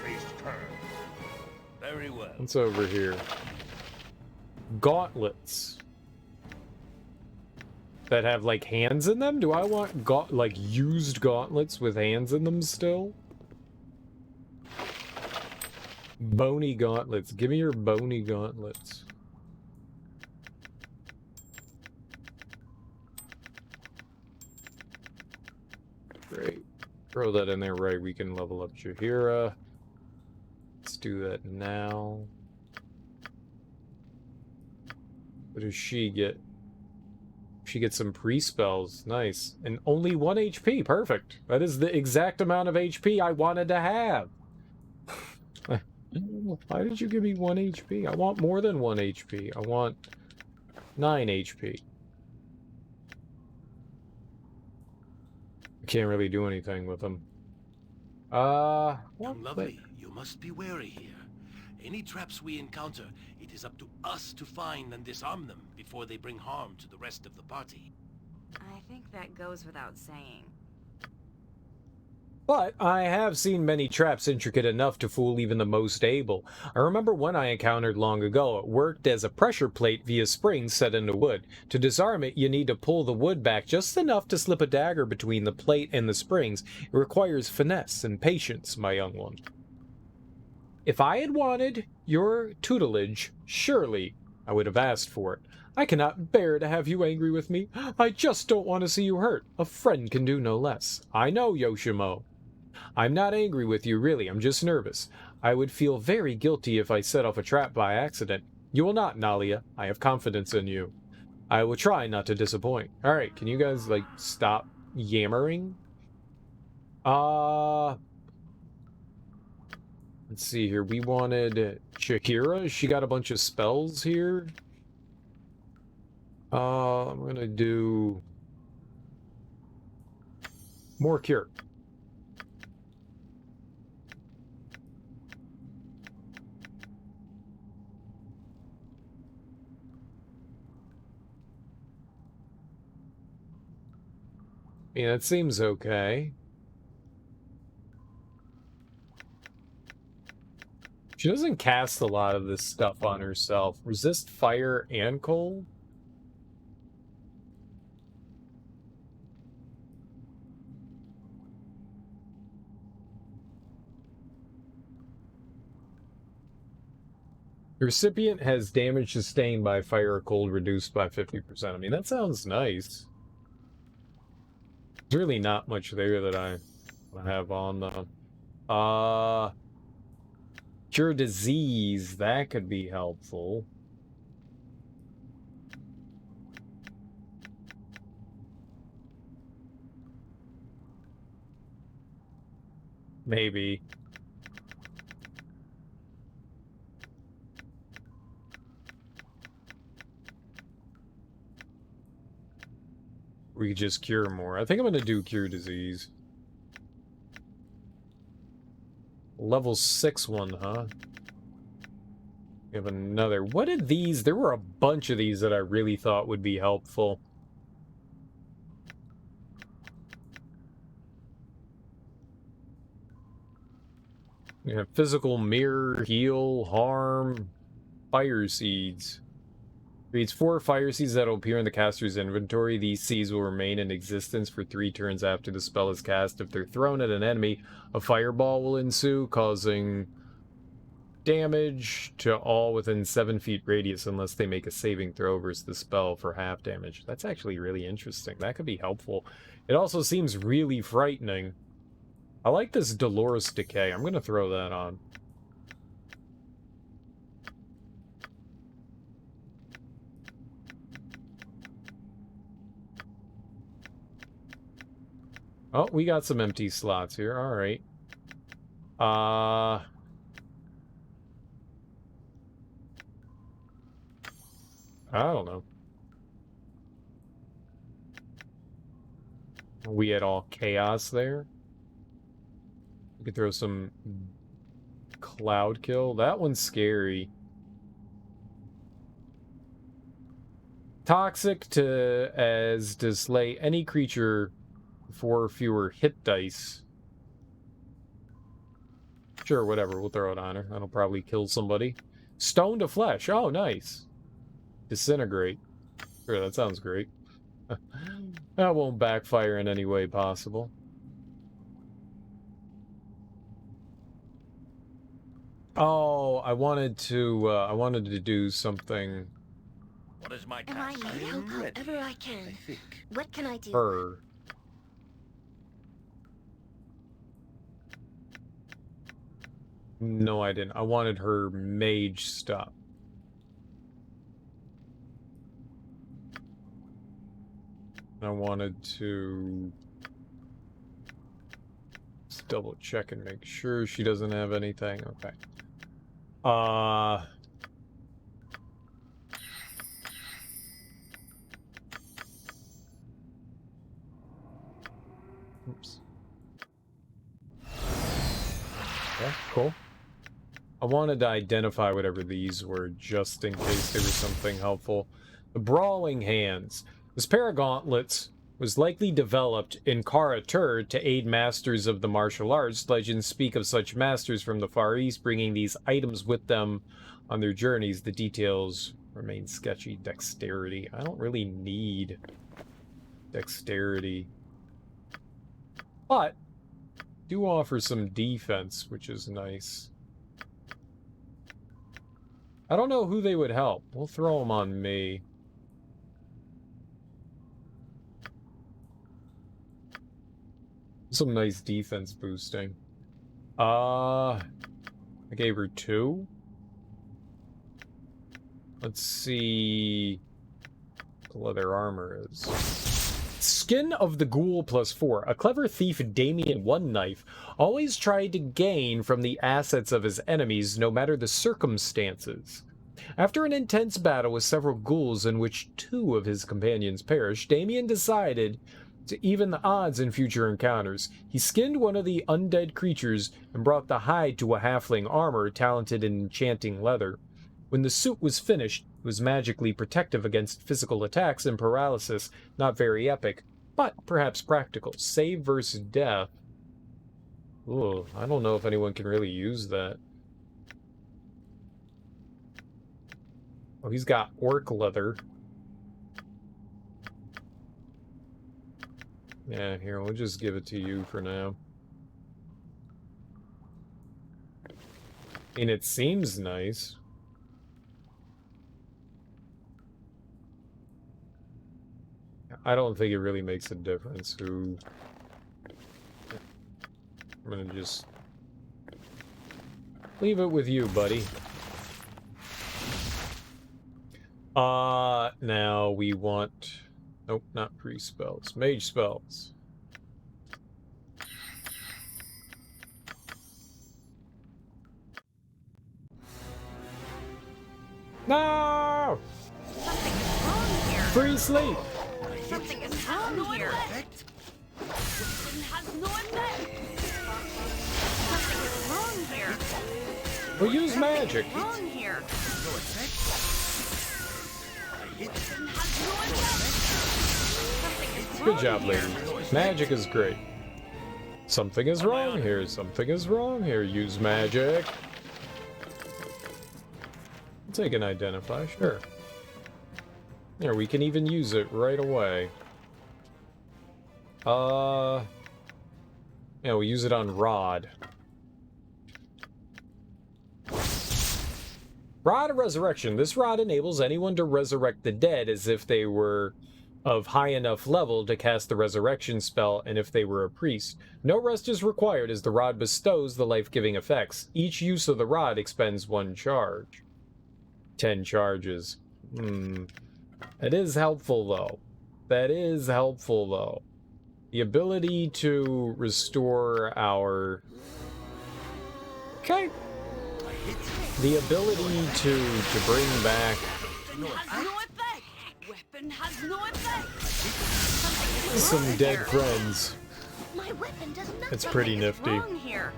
Very well. What's over here? Gauntlets. That have, like, hands in them? Do I want, like, used gauntlets with hands in them still? Bony gauntlets. Give me your bony gauntlets. Great. Throw that in there, right? We can level up Jahiera. Let's do that now. What does she get? She gets some pre-spells. Nice. And only 1 HP. Perfect. That is the exact amount of HP I wanted to have. Why did you give me 1 HP? I want more than 1 HP. I want 9 HP. I can't really do anything with them. Young lovely, you must be wary here. Any traps we encounter, it is up to us to find and disarm them before they bring harm to the rest of the party. I think that goes without saying. But I have seen many traps intricate enough to fool even the most able. I remember one I encountered long ago. It worked as a pressure plate via springs set into wood. To disarm it, you need to pull the wood back just enough to slip a dagger between the plate and the springs. It requires finesse and patience, my young one. If I had wanted your tutelage, surely I would have asked for it. I cannot bear to have you angry with me. I just don't want to see you hurt. A friend can do no less. I know, Yoshimo. I'm not angry with you, really. I'm just nervous. I would feel very guilty if I set off a trap by accident. You will not, Nalia. I have confidence in you. I will try not to disappoint. Alright, can you guys, like, stop yammering? Let's see here. We wanted Jahiera. She got a bunch of spells here. I'm gonna do more cure. Yeah, it seems okay. She doesn't cast a lot of this stuff on herself. Resist fire and cold? The recipient has damage sustained by fire or cold reduced by 50%. I mean, that sounds nice. There's really not much there that I have on though. Cure disease, that could be helpful. Maybe. We could just cure more. I think I'm gonna do cure disease. Level 6 one, huh? We have another. What did these? There were a bunch of these that I really thought would be helpful. We have physical mirror, heal, harm, fire seeds. Creates 4 fire seeds that will appear in the caster's inventory. These seeds will remain in existence for 3 turns after the spell is cast. If they're thrown at an enemy, a fireball will ensue, causing damage to all within 7 feet radius unless they make a saving throw versus the spell for half damage. That's actually really interesting. That could be helpful. It also seems really frightening. I like this Dolorous Decay. I'm going to throw that on. Oh, we got some empty slots here. All right. I don't know. Are we at all chaos there? We could throw some Cloud Kill. That one's scary. Toxic to slay any creature 4 or fewer hit dice. Sure, whatever. We'll throw it on her. That'll probably kill somebody. Stone to flesh. Oh, nice. Disintegrate. Sure, that sounds great. That won't backfire in any way possible. Oh, I wanted to do something. What is my And I task? need help however I can. What can I do? Her. No, I didn't. I wanted her mage stuff. I wanted to just double check and make sure she doesn't have anything. Okay. Oops. Yeah, cool. I wanted to identify whatever these were, just in case they were something helpful. The Brawling Hands. This pair of gauntlets was likely developed in Catered to aid masters of the martial arts. Legends speak of such masters from the Far East bringing these items with them on their journeys. The details remain sketchy. Dexterity. I don't really need dexterity. But do offer some defense, which is nice. I don't know who they would help. We'll throw them on me. Some nice defense boosting. I gave her 2. Let's see what leather armor is. Skin of the Ghoul +4. A clever thief, Damien One Knife, always tried to gain from the assets of his enemies, no matter the circumstances. After an intense battle with several ghouls in which 2 of his companions perished, Damien decided to even the odds in future encounters. He skinned one of the undead creatures and brought the hide to a halfling armor talented in enchanting leather. When the suit was finished, it was magically protective against physical attacks and paralysis. Not very epic, but perhaps practical. Save versus death. Ooh, I don't know if anyone can really use that. Oh, he's got orc leather. Yeah, here, we'll just give it to you for now. I mean, it seems nice. I don't think it really makes a difference who... I'm gonna just leave it with you, buddy. Now we want... Nope, not priest spells. Mage spells. No! Something is wrong here. Free sleep! Something is wrong here. It has no effect. Something is wrong here. We'll use magic. Something is wrong here. Good job, lady. Magic is great. Something is wrong here. Something is wrong here. Use magic. Take an identify, sure. There, we can even use it right away. Yeah, we'll use it on Rod. Rod of Resurrection. This rod enables anyone to resurrect the dead as if they were of high enough level to cast the resurrection spell, and if they were a priest. No rest is required as the rod bestows the life-giving effects. Each use of the rod expends 1 charge. 10 charges. That is helpful, though. That is helpful, though. The ability to restore our... Okay. The ability to bring back... Weapon has no effect. some dead friends. My weapon does nothing. It's pretty nifty. Wrong here.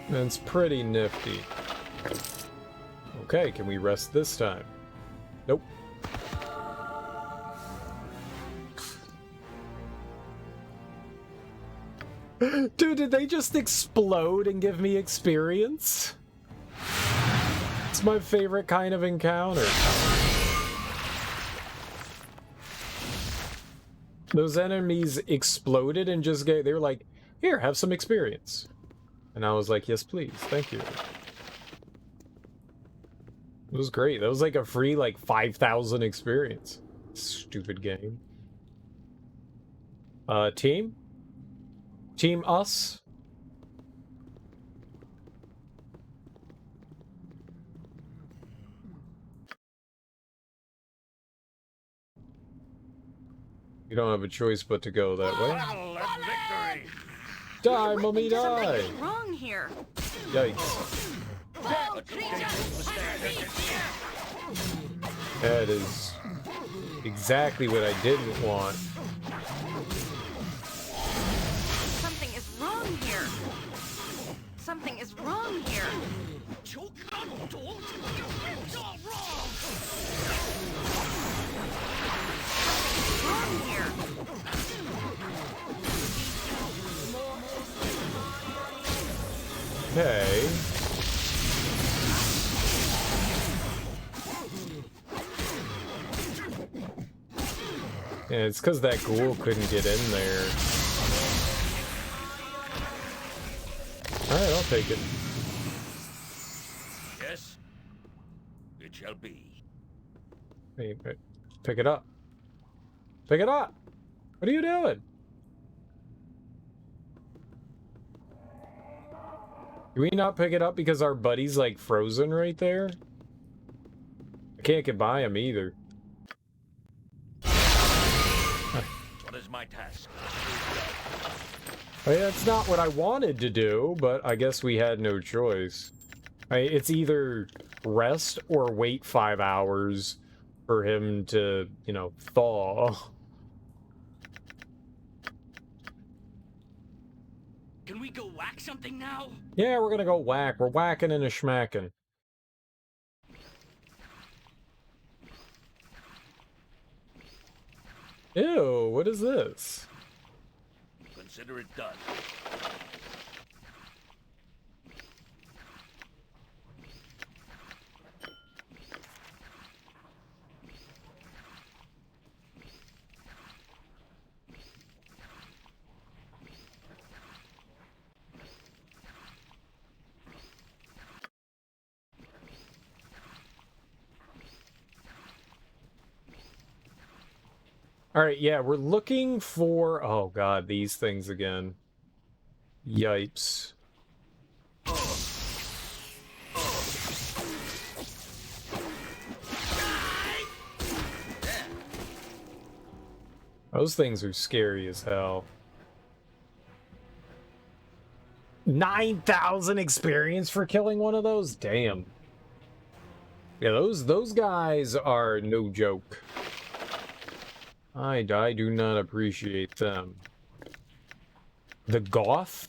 It's pretty nifty. Okay, can we rest this time? Nope. Dude, did they just explode and give me experience? It's my favorite kind of encounter. Those enemies exploded and just they were like, here, have some experience. And I was like, yes, please, thank you. It was great. That was like a free, like, 5,000 experience. Stupid game. Team? Team us? You don't have a choice but to go that way. Die, mummy, die! Something is wrong here. Yikes. That is exactly what I didn't want. Something is wrong here. Something is wrong here. Wrong here. Okay. Yeah, it's because that ghoul couldn't get in there. Alright, I'll take it. Yes, it shall be. Hey, pick it up. Pick it up! What are you doing? Do we not pick it up because our buddy's like frozen right there? I can't get by him either. What is my task? It's not what I wanted to do, but I guess we had no choice. It's either rest or wait 5 hours for him to, you know, thaw. Can we go whack something now? Yeah, we're gonna go whack. We're whacking and a schmacking. Ew, what is this? Consider it done. Alright, yeah, we're looking for... Oh god, these things again. Yipes. Those things are scary as hell. 9,000 experience for killing one of those? Damn. Yeah, those guys are no joke. I do not appreciate them. The Goth?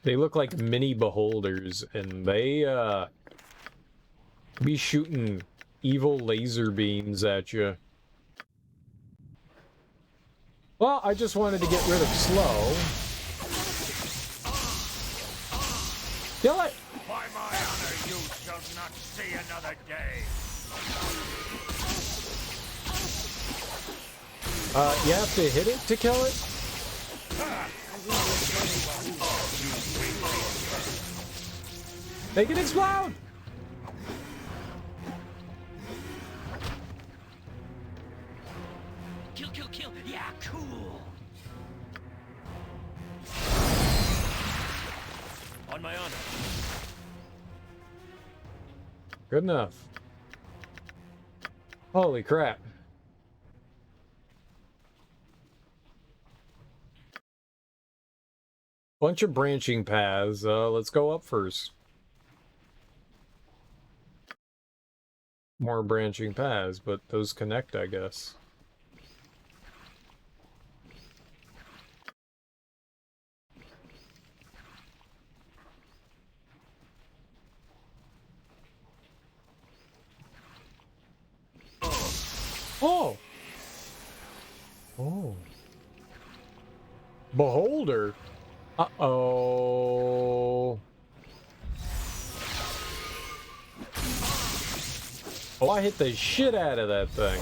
They look like mini beholders, and they, be shooting evil laser beams at you. Well, I just wanted to get rid of slow. Kill it! By my honor, You shall not see another day. You have to hit it to kill it? Make it explode! Kill, kill, kill. Yeah, cool. On my honor. Good enough. Holy crap. Bunch of branching paths. Let's go up first. More branching paths, but those connect, I guess. Oh! Oh. Beholder? Uh-oh. Oh, I hit the shit out of that thing.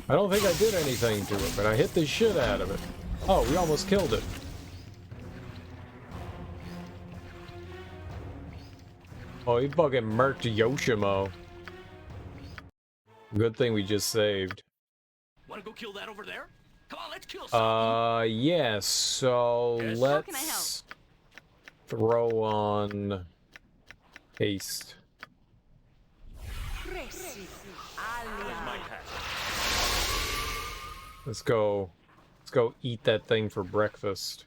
I don't think I did anything to it, but I hit the shit out of it. Oh, we almost killed it. Oh, he fucking murked Yoshimo. Good thing we just saved. Wanna go kill that over there? Come on, let's kill something. Yes, so let's throw on haste. Let's go eat that thing for breakfast.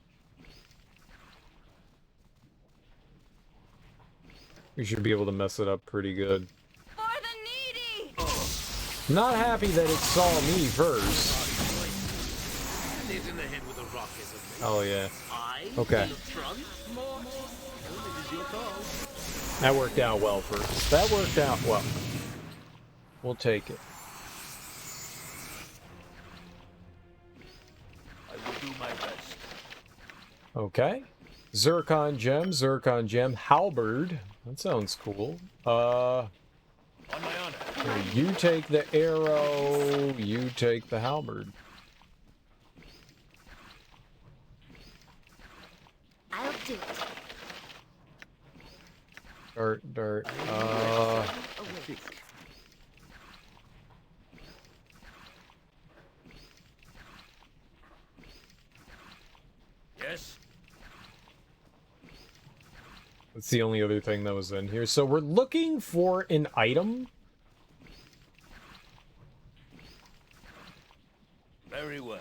We should be able to mess it up pretty good. For the needy! Not happy that it saw me first. In the head with a rock, isn't it? Oh yeah. Okay. That worked out well for us. That worked out well. We'll take it. I will do my best. Okay. Zircon gem, halberd. That sounds cool. On my honor. You take the arrow, you take the halberd. I'll do it. Dart. Yes. That's the only other thing that was in here. So we're looking for an item. Very well.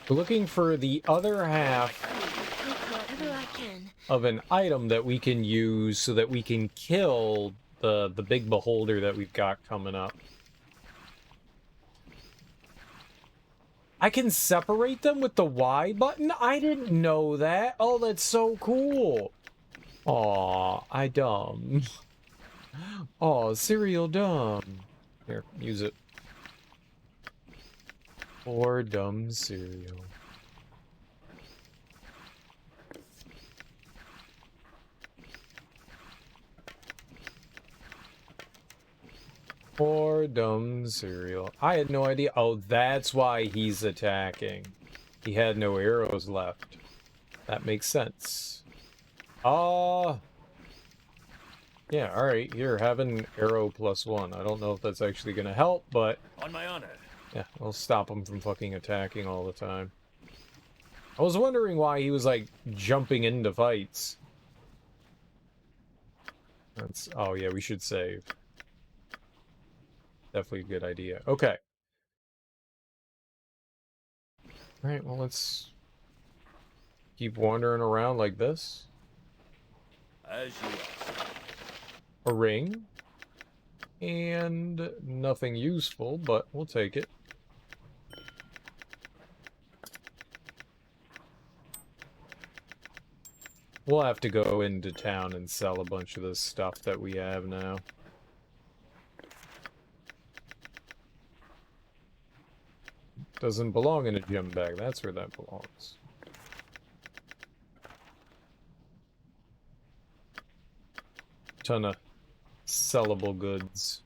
We're looking for the other half Whatever I can. of an item that we can use so that we can kill the big beholder that we've got coming up. I can separate them with the Y button? I didn't know that. Oh, that's so cool. Aw, I dumb. Aw, cereal dumb. Here, use it. Poor dumb cereal. Poor dumb cereal. I had no idea. Oh, that's why he's attacking. He had no arrows left. That makes sense. Yeah, alright. Here, have an arrow +1. I don't know if that's actually gonna help, but... On my honor. Yeah, we'll stop him from fucking attacking all the time. I was wondering why he was, like, jumping into fights. That's... Oh, yeah, we should save. Definitely a good idea. Okay. Alright, well, let's keep wandering around like this. As you ask. A ring. And nothing useful, but we'll take it. We'll have to go into town and sell a bunch of this stuff that we have now. Doesn't belong in a gem bag. That's where that belongs. Ton of sellable goods.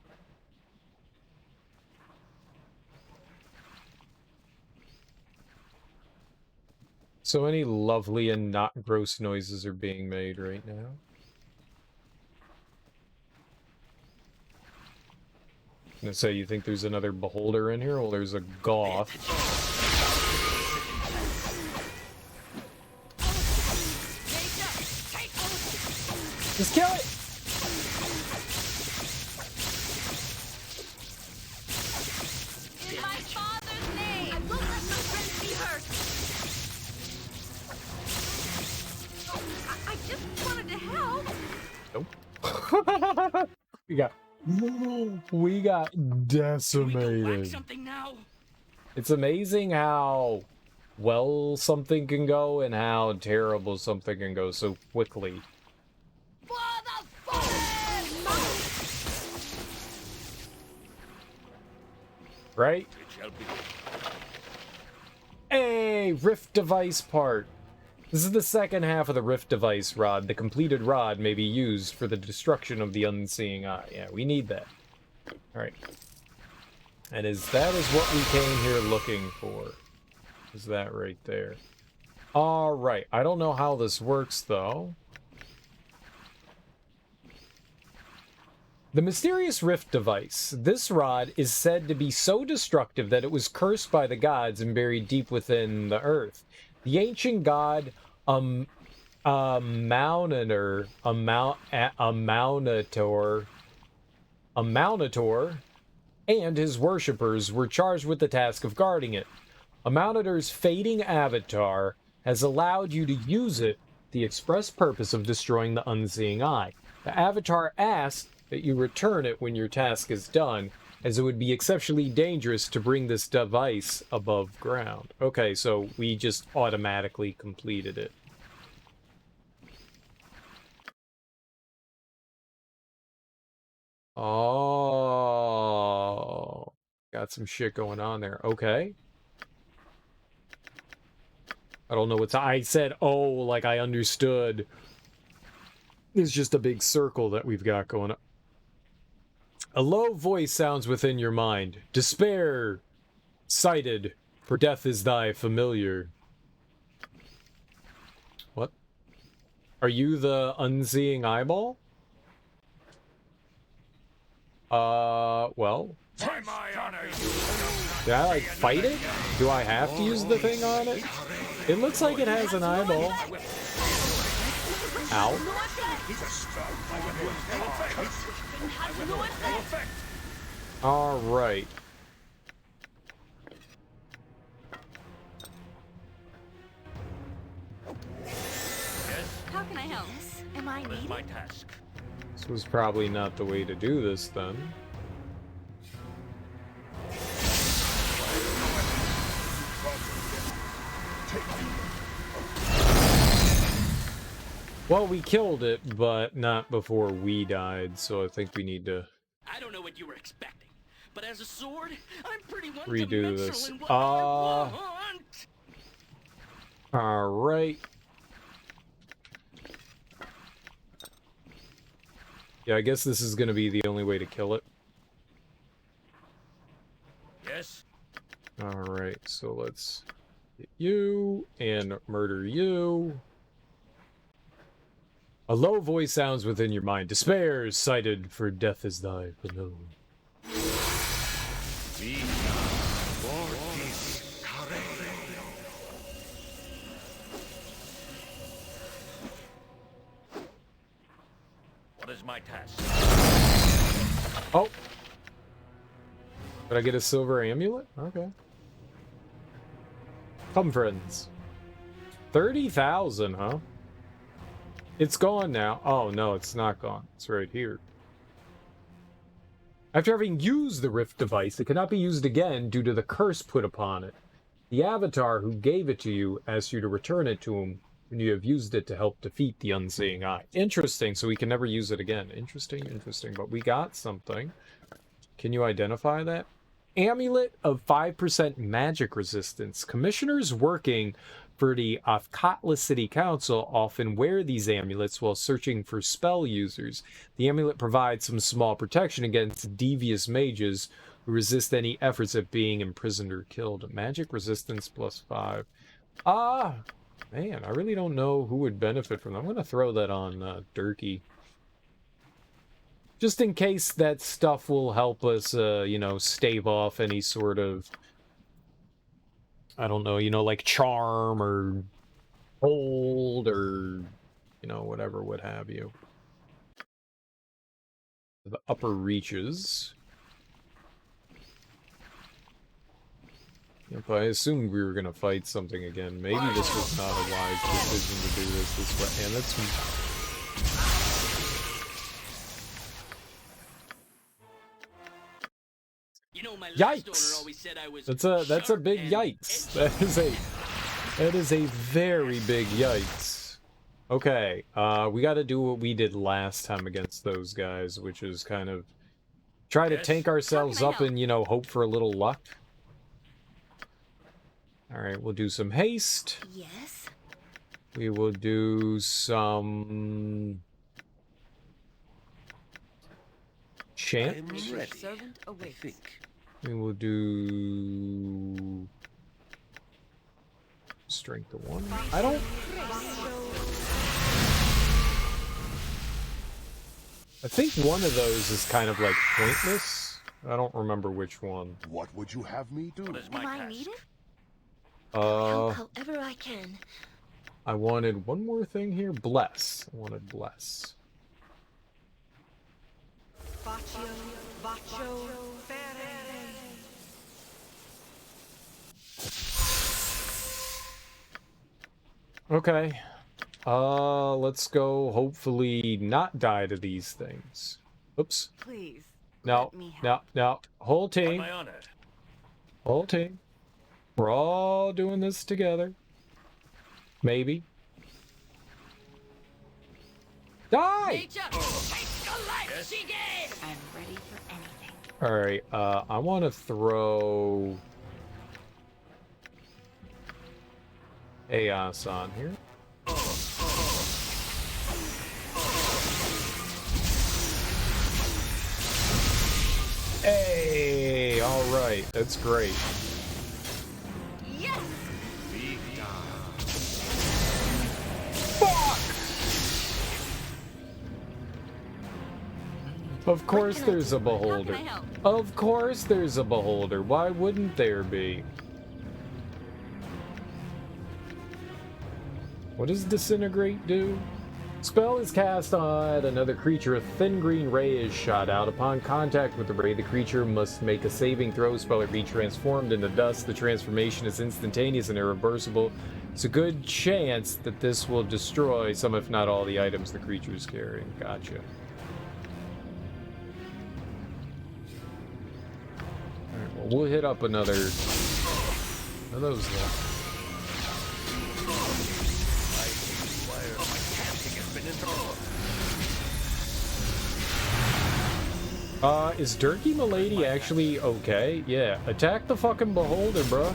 So many lovely and not gross noises are being made right now. I'm gonna say, you think there's another beholder in here? Well, there's a goth. Just kill it! In my father's name! I won't let my friends be hurt! I just wanted to help! Nope. We got decimated. Something now? It's amazing how well something can go and how terrible something can go so quickly. Right? Hey, Rift device part. This is the second half of the Rift device rod. The completed rod may be used for the destruction of the unseeing eye. Yeah, we need that. Alright. And that is what we came here looking for. Is that right there. Alright, I don't know how this works, though. The mysterious Rift device. This rod is said to be so destructive that it was cursed by the gods and buried deep within the earth. The ancient god Amaunator and his worshippers were charged with the task of guarding it. Amaunator's fading avatar has allowed you to use it for the express purpose of destroying the unseeing eye. The avatar asks that you return it when your task is done, as it would be exceptionally dangerous to bring this device above ground. Okay, so we just automatically completed it. Oh, got some shit going on there. Okay. I don't know what's... I said, oh, like I understood. It's just a big circle that we've got going on. A low voice sounds within your mind. Despair, sighted, for death is thy familiar. What? Are you the unseeing eyeball? Well. Did I, like, fight it? Do I have to use the thing on it? It looks like it has an eyeball. Ow. Alright. How can I help? Am I needed? My task. This was probably not the way to do this then. Well, we killed it, but not before we died, so I think we need to... I don't know what you were expecting, but as a sword, I'm pretty redo this. in what I want. Alright. Yeah, I guess this is gonna be the only way to kill it. Yes. Alright, so let's hit you and murder you. A low voice sounds within your mind. Despair is sighted, for death is thy familiar. What is my task? Oh! Did I get a silver amulet? Okay. Come, friends. 30,000, huh? It's gone now. Oh, no, it's not gone. It's right here. After having used the Rift device, it cannot be used again due to the curse put upon it. The avatar who gave it to you asks you to return it to him when you have used it to help defeat the unseeing eye. Interesting, so we can never use it again. Interesting, interesting. But we got something. Can you identify that? Amulet of 5% magic resistance. Commissioners working for the Ahtkatla City Council often wear these amulets while searching for spell users. The amulet provides some small protection against devious mages who resist any efforts at being imprisoned or killed. Magic resistance +5. Man, I really don't know who would benefit from that. I'm going to throw that on Durkee. Just in case that stuff will help us, you know, stave off any sort of, I don't know, you know, like charm or hold or, you know, whatever, what have you. The upper reaches. Yep, I assumed we were going to fight something again. Maybe this was not a wise decision to do this way. And that's... You know, my last owner Yikes! always said I was That's a big yikes. That is a very big yikes. Okay, we got to do what we did last time against those guys, which is kind of try to tank ourselves up and, you know, hope for a little luck. All right, we'll do some haste. Yes. We will do some chant. I'm ready. Servant awaits. We will do strength of 1. I don't. I think one of those is kind of like pointless. I don't remember which one. What would you have me do? Am I needed? Help however I can. I wanted one more thing here. Bless. I wanted bless. Okay. Let's go hopefully not die to these things. Oops. Please. No. No. Whole team. On my honor. Whole team. We're all doing this together. Maybe. Die! Nature takes your life, Shige! I'm ready for anything. Alright, I want to throw Aeos on here. Hey! Alright, that's great. Yes! Fuck! Of course there's a beholder. Of course there's a beholder. Why wouldn't there be? What does disintegrate do? Spell is cast on another creature. A thin green ray is shot out. Upon contact with the ray, the creature must make a saving throw. Spell or be transformed into dust. The transformation is instantaneous and irreversible. It's a good chance that this will destroy some, if not all, the items the creature is carrying. Gotcha. Alright, well, we'll hit up another of those then. Is Durkee Milady actually okay? Yeah, attack the fucking beholder, bruh.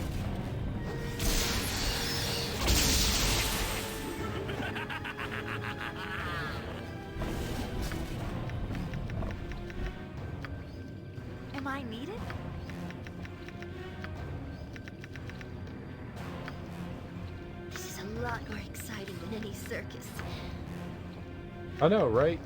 Am I needed? This is a lot more exciting than any circus. I know, right?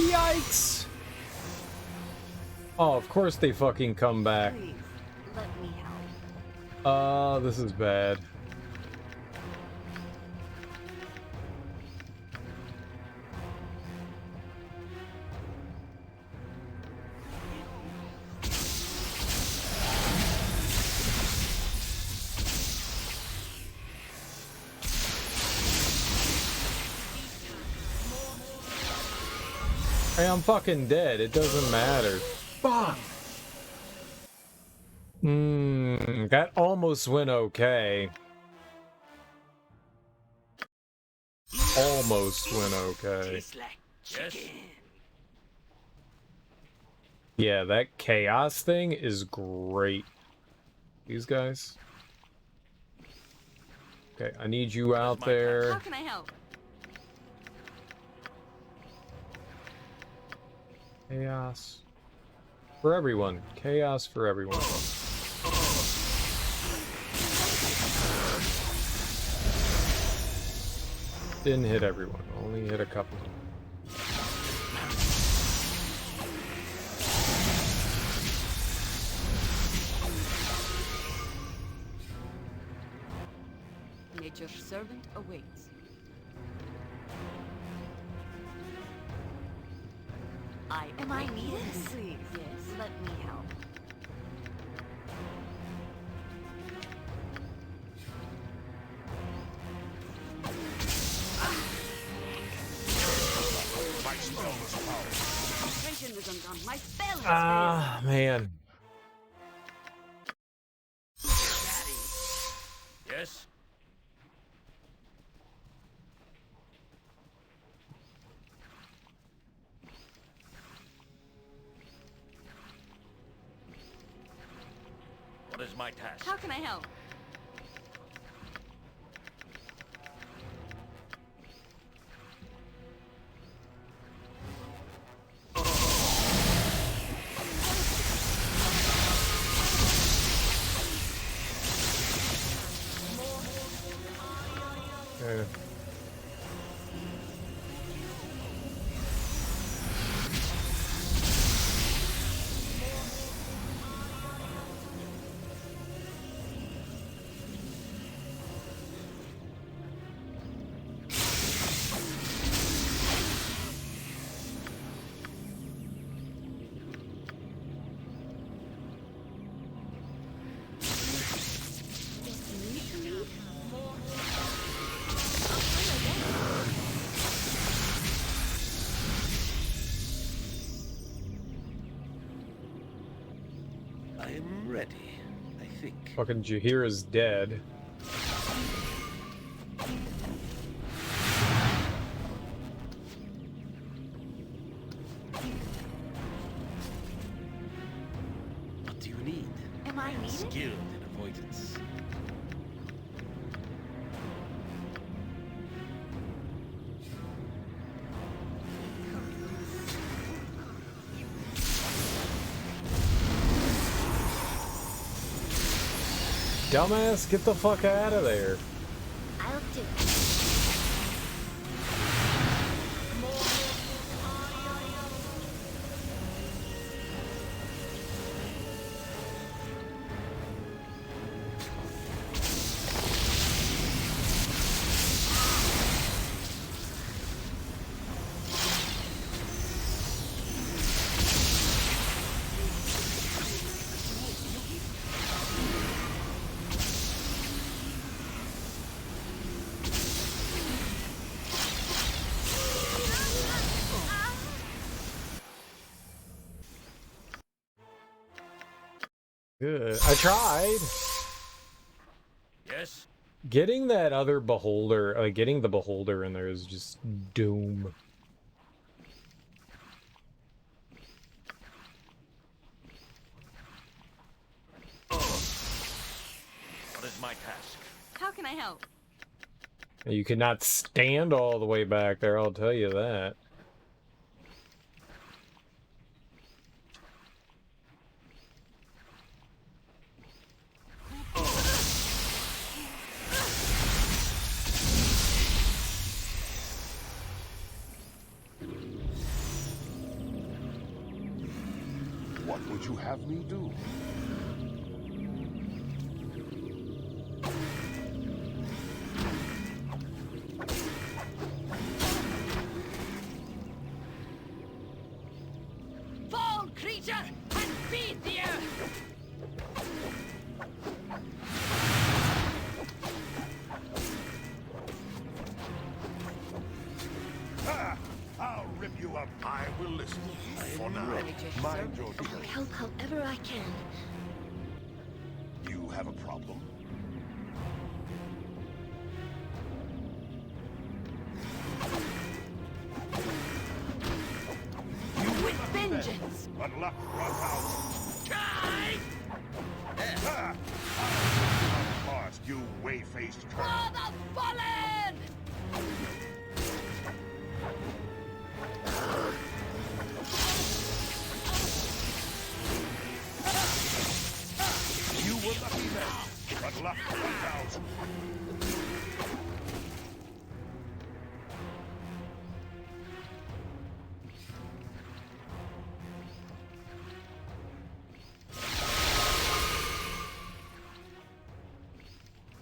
Yikes! Oh, of course they fucking come back. Please, let me help. This is bad. Hey, I'm fucking dead. It doesn't matter. Fuck! That almost went okay. Almost went okay. Yes. Yeah, that chaos thing is great. These guys. Okay, I need you out there. How can I help? Chaos. For everyone. Chaos for everyone. Didn't hit everyone. Only hit a couple. Nature's servant awaits. Am I needed? Please, yes, let me help. My spell was powerful. Concentration is undone. My spell has Ah, man. Yes? What is my task? How can I help? Okay. I am ready, I think. Fucking Jahiera's dead. What do you need? Am I needed? Skilled in avoidance. Dumbass, get the fuck out of there. I'll do it. Good. I tried. Yes? Getting that other beholder, getting the beholder in there is just doom. What is my task? How can I help? You cannot stand all the way back there, I'll tell you that. What would you have me do? Fall, creature, and beat the earth! I'll rip given you up. I will listen. For now, Ready to mind serve. your I'll business. help however I can. You have a problem? With vengeance! Unlock Rasaad. Lost, you way-faced cur. For the fallen! You were lucky then. Unlock Rasaad.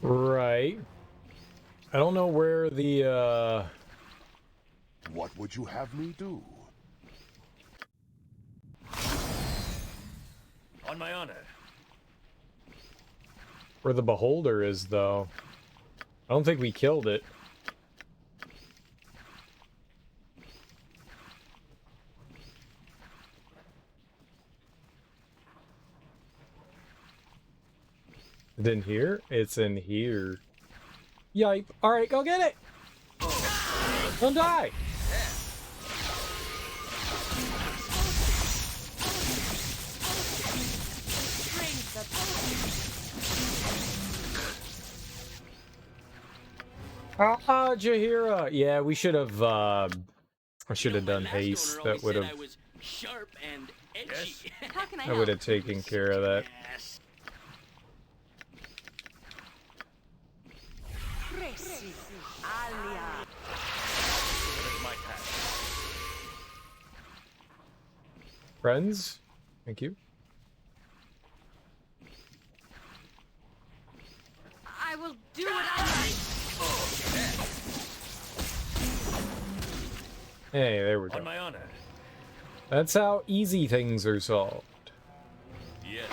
Right. I don't know where the, What would you have me do? On my honor. where the beholder is, though. I don't think we killed it. It's in here? It's in here. Yipe. Alright, go get it! Don't die! Ah, Jahiera! Yeah, we should have, I should have done haste. That would have... Sharp and edgy. How can I I would have taken care of that. Friends? Thank you. I will do what I like. Hey, there we go. On my honor. That's how easy things are solved. Yes.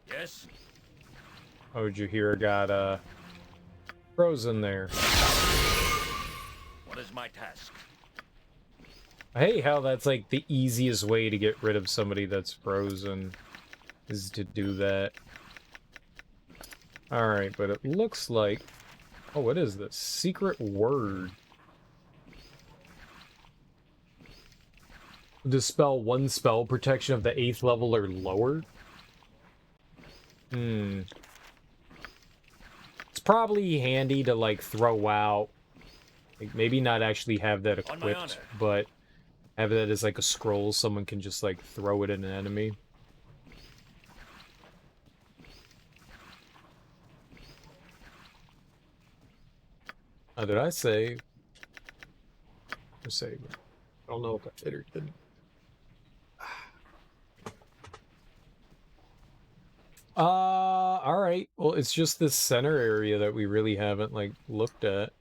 Yes. Oh, Jahiera got, frozen there. What is my task? I hate how that's, like, the easiest way to get rid of somebody that's frozen, is to do that. Alright, but it looks like... Oh, what is this? Secret word. Dispel one spell protection of the 8th level or lower? It's probably handy to, like, throw out. Like, maybe not actually have that equipped, but have that as, like, a scroll someone can just, like, throw it at an enemy. Did I save? I saved. I don't know if I did or didn't. Alright. Well, it's just this center area that we really haven't, like, looked at.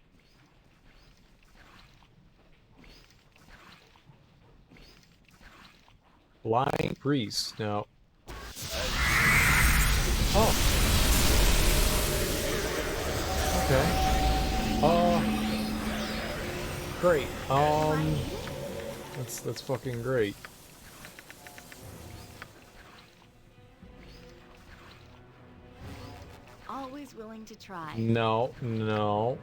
Blind priest. Now. Oh. Okay. Great. That's fucking great. Always willing to try. No, no.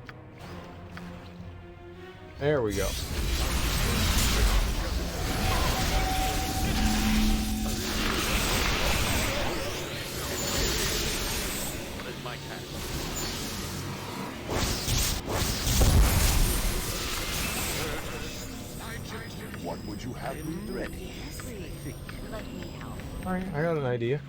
There we go. What is my task? What would you have me do? Ready. Let me help. Alright, I got an idea.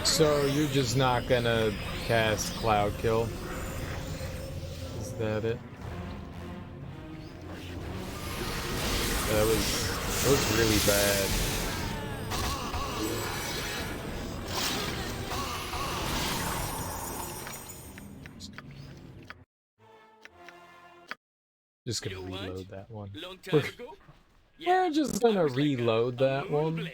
So you're just not gonna cast Cloud Kill? Is that it? That was really bad. Just gonna reload that one. Long time ago? We're just gonna reload that one.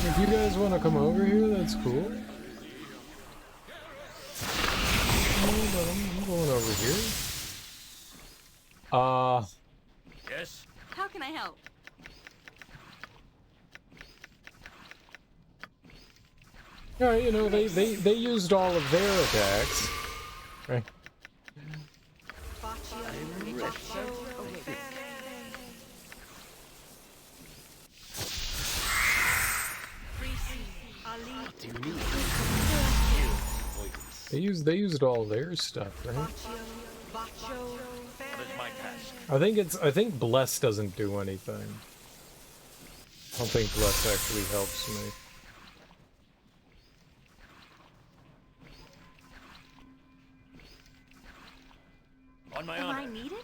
If you guys want to come over here, that's cool. I'm going over here. Yes? How can I help? Yeah, you know, they used all of their attacks. Right. They used all their stuff, right? I think Bless doesn't do anything. I don't think Bless actually helps me. On my Am honor. I needed?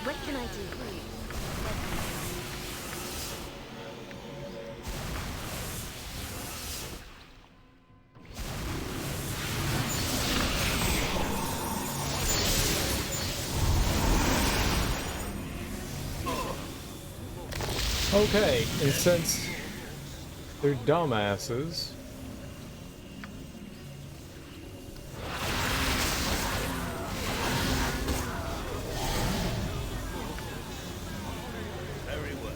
What can I do? Okay, and since they're dumbasses, Very well.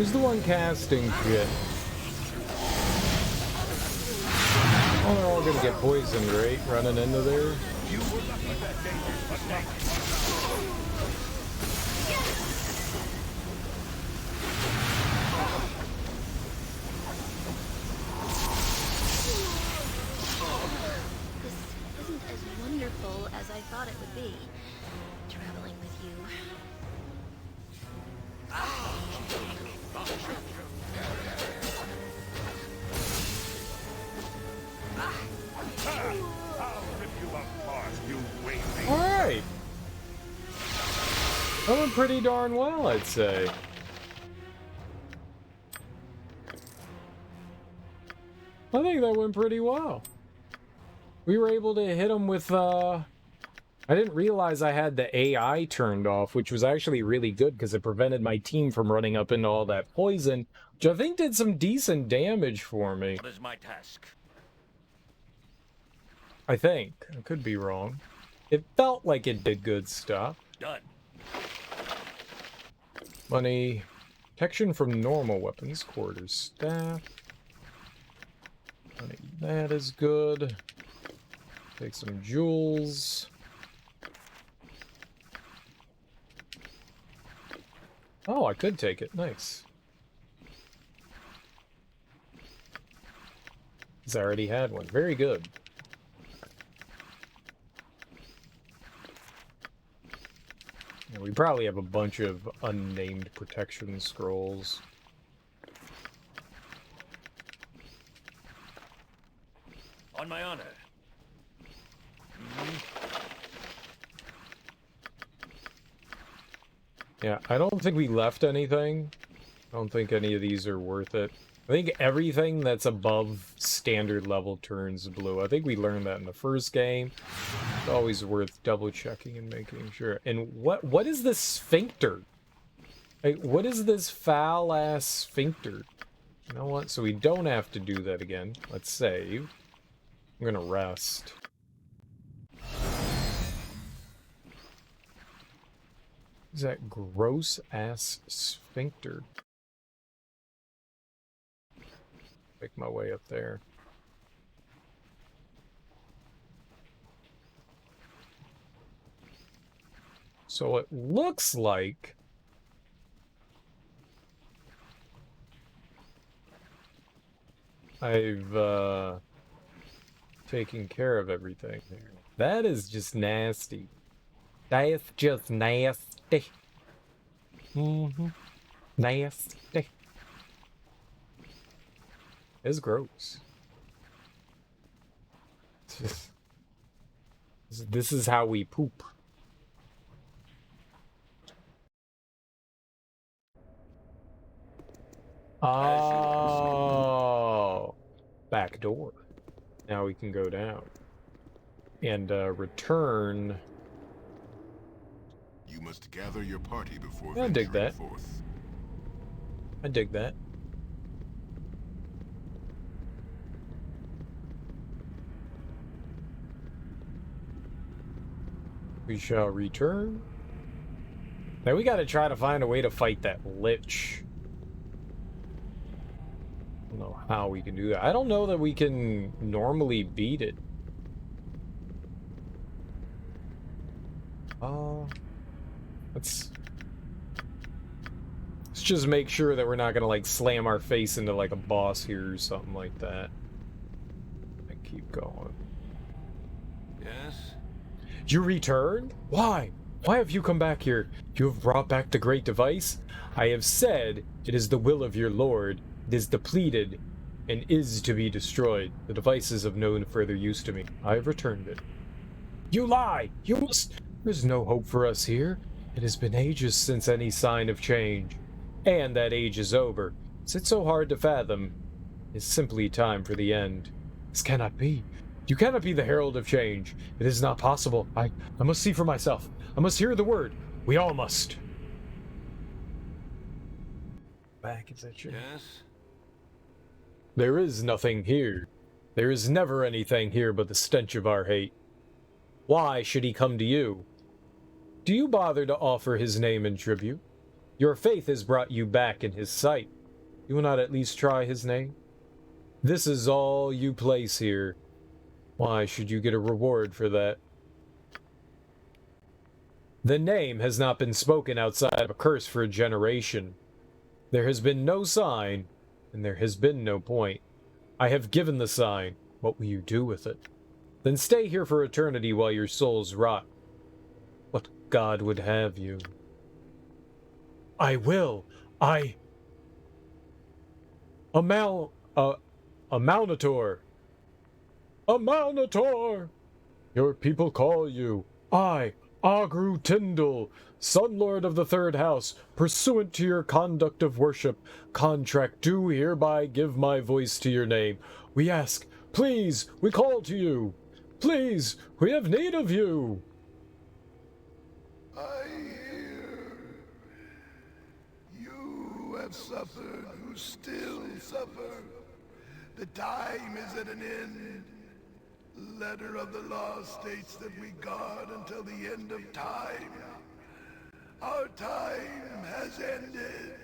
who's the one casting shit? Oh, they're all gonna get poisoned, right? Running into there. This isn't as wonderful as I thought it would be, traveling with you. Alright! That went pretty darn well, I'd say. I think that went pretty well. We were able to hit him with, I didn't realize I had the AI turned off, which was actually really good because it prevented my team from running up into all that poison, which I think did some decent damage for me. What is my task? I think. I could be wrong. It felt like it did good stuff. Done. Money. Protection from normal weapons. Quarters staff. Money. That is good. Take some jewels. Oh, I could take it. Nice. Because I already had one. Very good. Yeah, we probably have a bunch of unnamed protection scrolls. On my honor. Yeah, I don't think we left anything. I don't think any of these are worth it. I think everything that's above standard level turns blue. I think we learned that in the first game. It's always worth double checking and making sure. And what is this sphincter? Like, what is this foul ass sphincter? You know what? So we don't have to do that again. Let's save. I'm gonna rest. Is that gross ass sphincter? Make my way up there. So it looks like I've taken care of everything there. That is just nasty. That's just nasty. Nasty. It's gross. This is how we poop. Oh, back door. Now we can go down and return. You must gather your party before I dig venturing that. forth. I dig that. We shall return. Now we gotta try to find a way to fight that lich. I don't know how we can do that. I don't know that we can normally beat it. Let's just make sure that we're not gonna like slam our face into like a boss here or something like that. And keep going. Yes? You returned? Why? Why have you come back here? You have brought back the great device? I have said it is the will of your lord. It is depleted and is to be destroyed. The device is of no further use to me. I have returned it. You lie! You must... There's no hope for us here. It has been ages since any sign of change. And that age is over. Is it so hard to fathom? It's simply time for the end. This cannot be. You cannot be the herald of change. It is not possible. I must see for myself. I must hear the word. We all must. Back is that shit? Yes? There is nothing here. There is never anything here but the stench of our hate. Why should he come to you? Do you bother to offer his name in tribute? Your faith has brought you back in his sight. You will not at least try his name? This is all you place here. Why should you get a reward for that? The name has not been spoken outside of a curse for a generation. There has been no sign, and there has been no point. I have given the sign. What will you do with it? Then stay here for eternity while your souls rot. What god would have you? I will. A Maunator. A Maunator! Your people call you. I, Agru Tyndall, Sun Lord of the Third House, pursuant to your conduct of worship, contract do hereby give my voice to your name. We ask, please, we call to you. Please, we have need of you. I hear you have suffered, who still suffer. The time is at an end. Letter of the law states that we guard until the end of time. Our time has ended.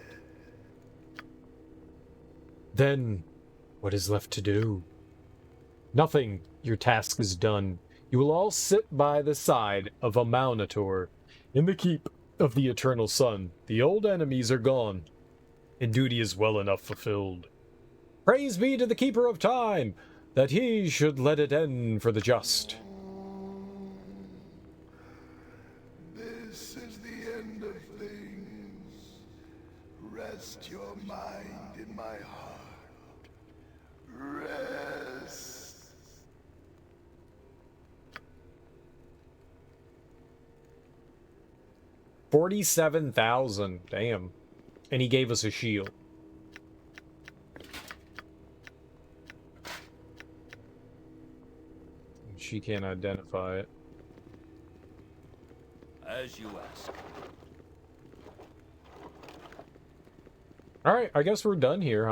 Then, what is left to do? Nothing. Your task is done. You will all sit by the side of a Maunator in the keep of the Eternal Sun. The old enemies are gone, and duty is well enough fulfilled. Praise be to the Keeper of Time, that he should let it end for the just. This is the end of things. Rest your mind in my heart. Rest. 47,000. Damn. And he gave us a shield. She can't identify it. As you ask. Alright, I guess we're done here,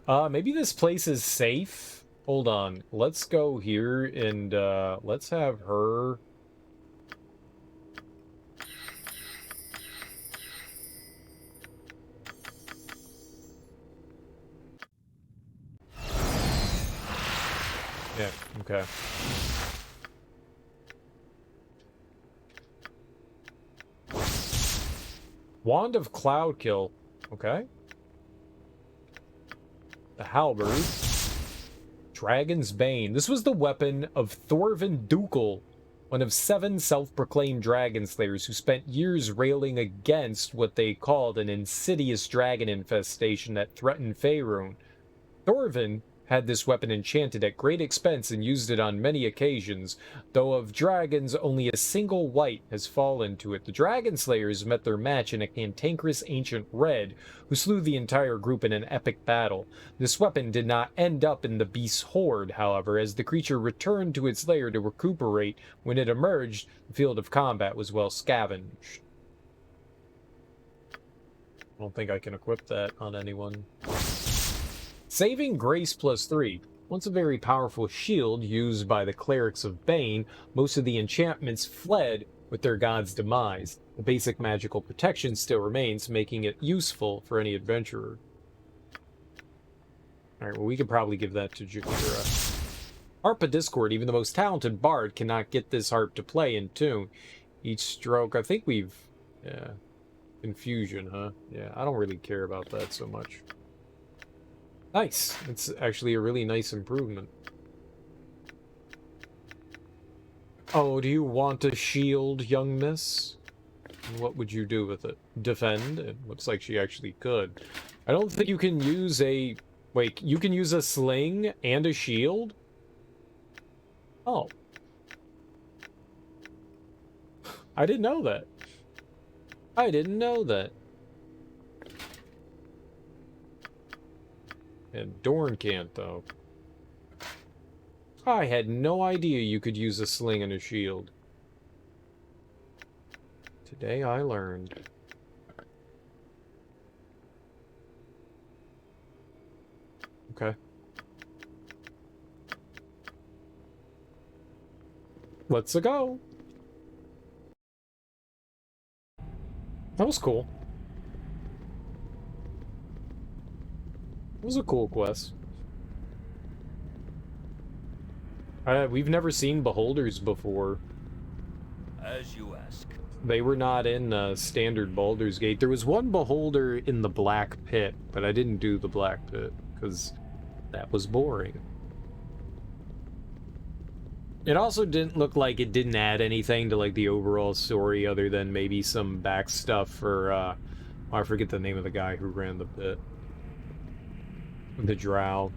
huh? Maybe this place is safe? Hold on. Let's go here and, let's have her... Yeah, okay. Wand of Cloud Kill. Okay. The halberd. Dragon's Bane. This was the weapon of Thorvin Dukal, one of 7 self-proclaimed dragon slayers who spent years railing against what they called an insidious dragon infestation that threatened Faerun. Thorvin had this weapon enchanted at great expense and used it on many occasions, though of dragons only a single wight has fallen to it. The dragon slayers met their match in a cantankerous ancient red, who slew the entire group in an epic battle. This weapon did not end up in the beast's hoard, however, as the creature returned to its lair to recuperate. When it emerged, the field of combat was well scavenged. I don't think I can equip that on anyone. Saving Grace +3. Once a very powerful shield used by the clerics of Bane, most of the enchantments fled with their god's demise. The basic magical protection still remains, making it useful for any adventurer. Alright, well, we could probably give that to Jahiera. Harp of Discord. Even the most talented bard cannot get this harp to play in tune. Each stroke, I think we've... yeah. Confusion, huh? Yeah, I don't really care about that so much. Nice. It's actually a really nice improvement. Oh, do you want a shield, young miss? What would you do with it? Defend? It looks like she actually could. I don't think you can use a... Wait, you can use a sling and a shield? Oh. I didn't know that. I didn't know that. And Dorn can't, though. I had no idea you could use a sling and a shield. Today I learned. Okay. Let's go. That was cool. It was a cool quest. We've never seen beholders before. As you ask. They were not in standard Baldur's Gate. There was one beholder in the Black Pit, but I didn't do the Black Pit because that was boring. It also didn't look like it didn't add anything to like the overall story other than maybe some back stuff for I forget the name of the guy who ran the pit. The drow.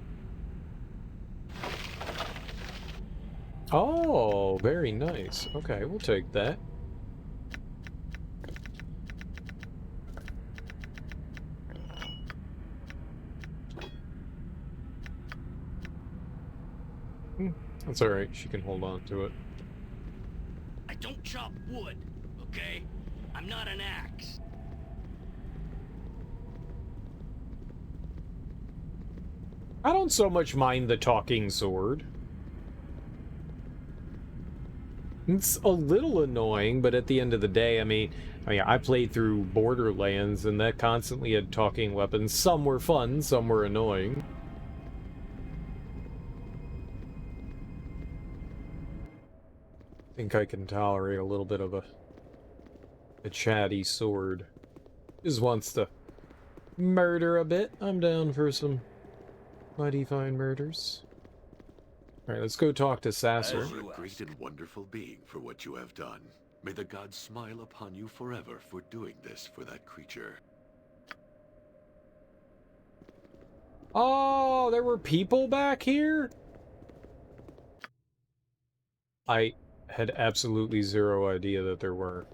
Oh, very nice. Okay, we'll take that. That's alright, she can hold on to it. I don't chop wood, okay? I'm not an axe. I don't so much mind the talking sword. It's a little annoying, but at the end of the day, I mean, I played through Borderlands, and that constantly had talking weapons. Some were fun, some were annoying. I think I can tolerate a little bit of a chatty sword. Just wants to murder a bit. I'm down for some mighty fine murders. Alright, let's go talk to Sasser. You are a great and wonderful being for what you have done. May the gods smile upon you forever for doing this for that creature. Oh, there were people back here? I had absolutely zero idea that there were.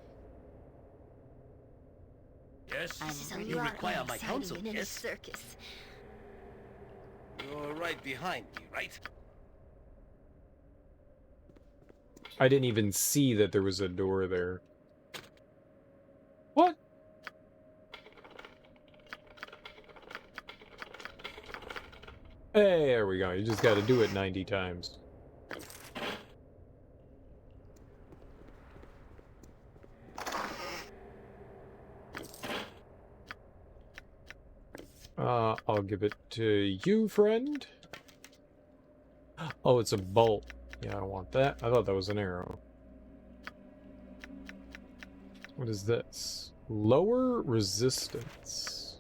Yes, You require my counsel, in a yes? circus. You're right behind me, right? I didn't even see that there was a door there. What? Hey, there we go. You just gotta do it 90 times. I'll give it to you, friend. Oh, it's a bolt. Yeah, I don't want that. I thought that was an arrow. What is this? Lower resistance.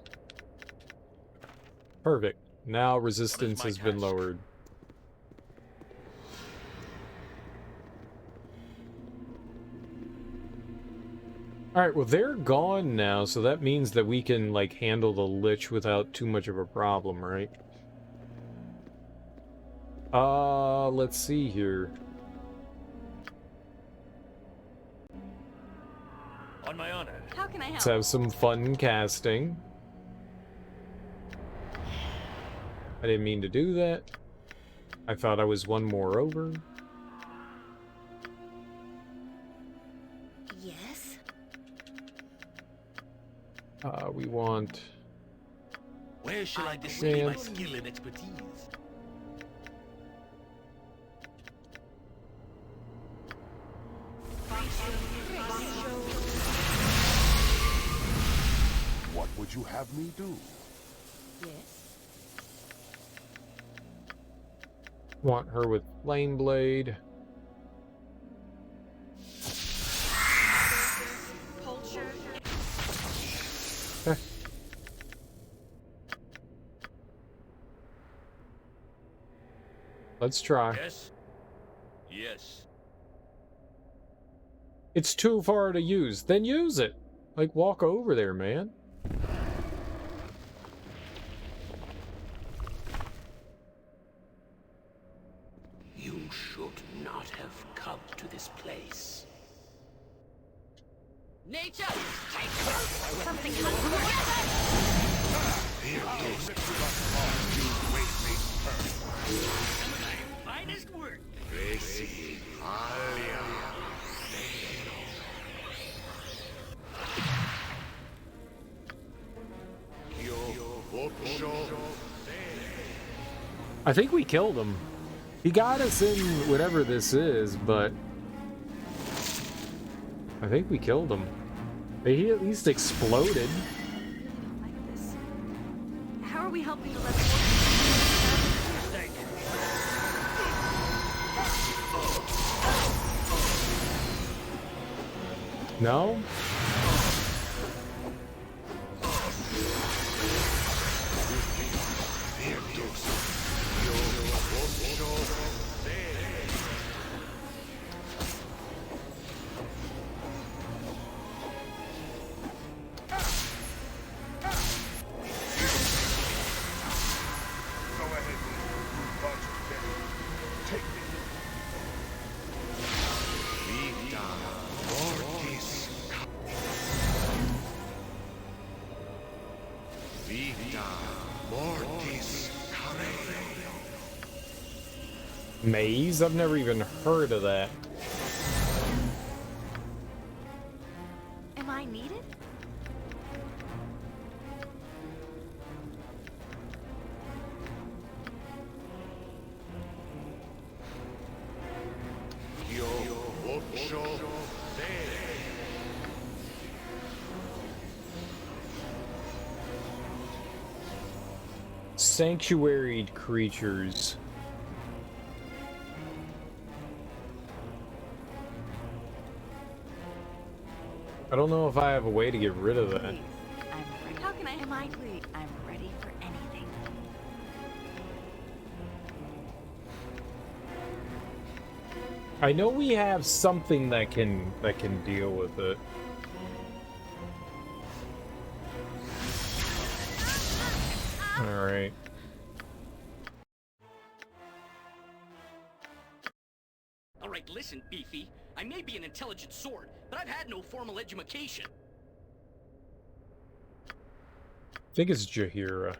Perfect. Now resistance has been lowered. Alright, well they're gone now, so that means that we can, like, handle the Lich without too much of a problem, right? Let's see here. On my honor. How can I help? Let's have some fun casting. I didn't mean to do that. I thought I was one more over. Yes? We want... Where shall I display my skill and expertise? What would you have me do? Yes? Want her with Flame Blade. Let's try. Yes. Yes. It's too far to use. Then use it. Like, walk over there, man. You should not have come to this place. Nature, take something Finest work. I think we killed him. He got us in whatever this is, but I think we killed him. He at least exploded. How are we helping the rest No? Maze? I've never even heard of that. Am I needed? Sanctuaried creatures. I don't know if I have a way to get rid of that. How can I am I please? I'm ready for anything. I know we have something that can deal with it. All right. All right, listen, Beefy. I may be an intelligent sword, but I've had no formal education. I think it's Jahiera.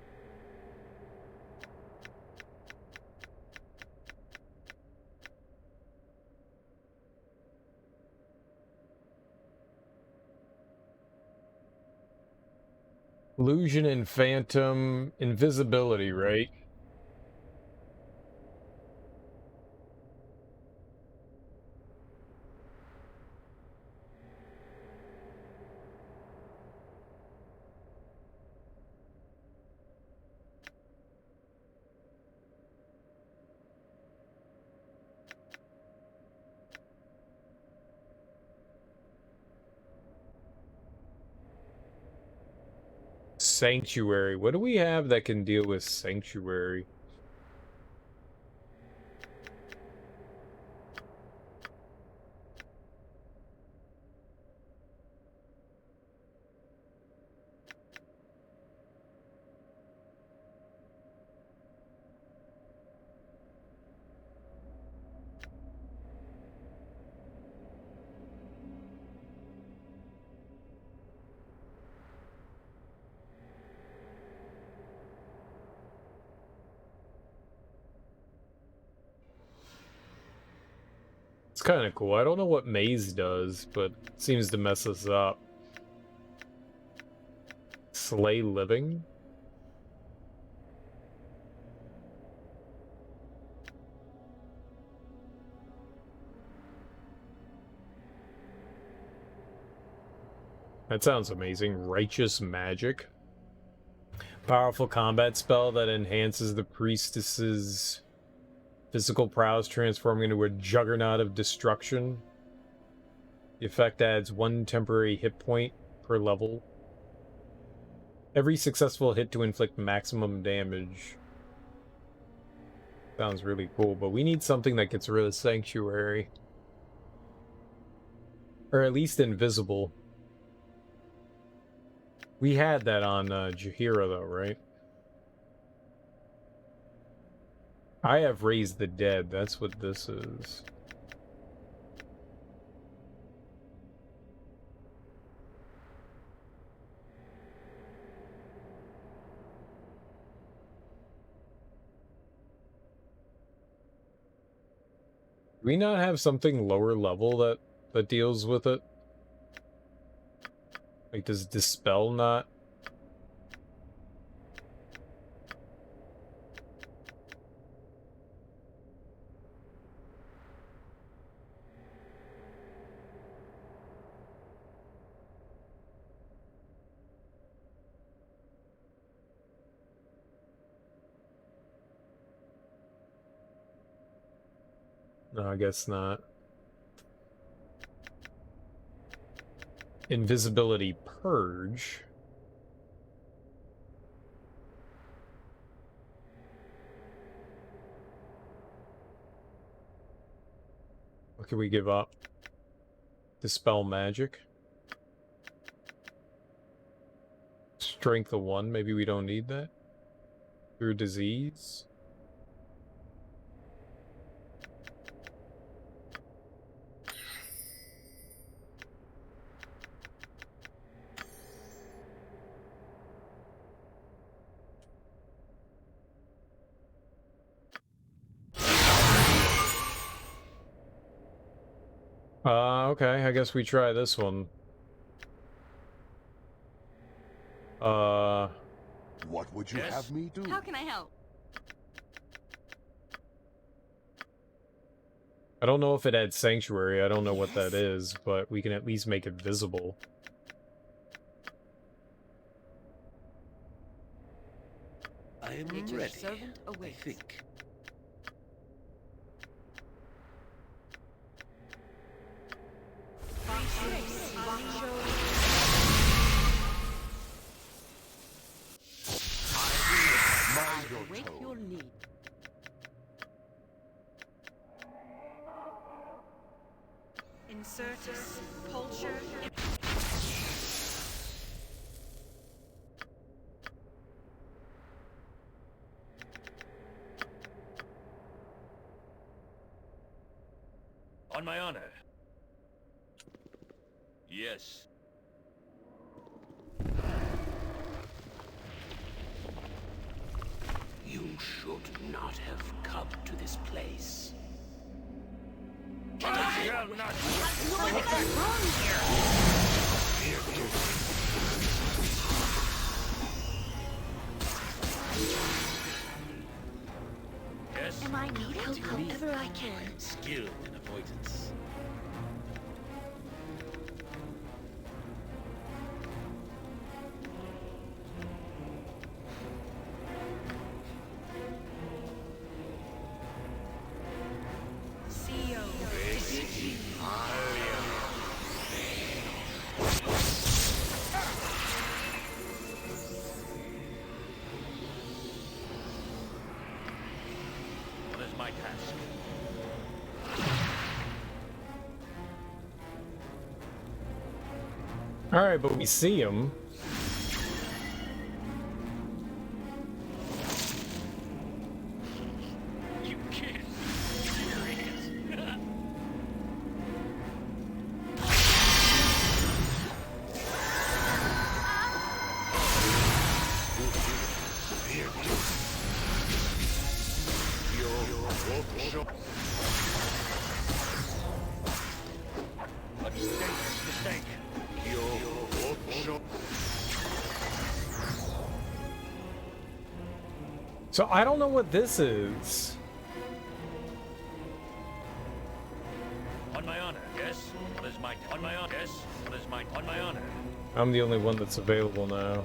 Illusion and Phantom Invisibility, right? Sanctuary. What do we have that can deal with Sanctuary? It's kind of cool. I don't know what Maze does, but it seems to mess us up. Slay living? That sounds amazing. Righteous magic. Powerful combat spell that enhances the priestess's physical prowess, transforming into a juggernaut of destruction. The effect adds 1 temporary hit point per level. Every successful hit to inflict maximum damage. Sounds really cool, but we need something that gets rid of Sanctuary. Or at least invisible. We had that on Jahiera though, right? I have Raised the Dead. That's what this is. Do we not have something lower level that deals with it? Like, does Dispel not? No, I guess not. Invisibility Purge. What can we give up? Dispel magic. Strength of 1. Maybe we don't need that. Cure disease. Okay, I guess we try this one. What would you have me do? How can I help? I don't know if it adds Sanctuary. I don't know what that is, but we can at least make it visible. I am ready, I think. Await your need. Insertus, culture. On my honor. Yes. You should not have come to this place. I shall not. What's wrong here? Yes. Am I needed? Help however I can. Skilled in avoidance. my task. Alright, but we see him. You can't be serious. Mistake. So I don't know what this is. On my honor, yes. What is my on my honor? Yes. What is my on my honor? I'm the only one that's available now.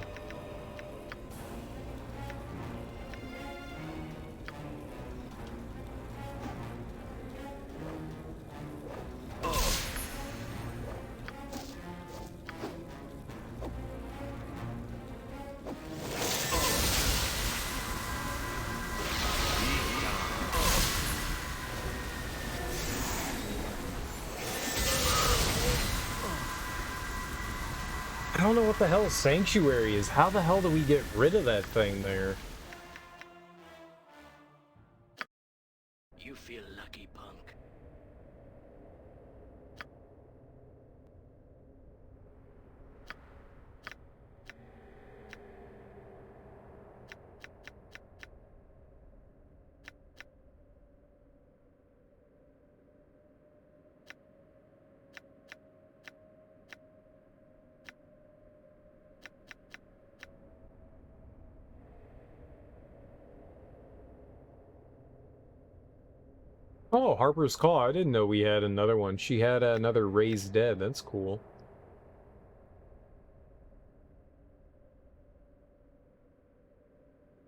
I don't know what the hell Sanctuary is. How the hell do we get rid of that thing there? You feel lucky, punk. Oh, Harper's Call. I didn't know we had another one. She had another Raised Dead. That's cool.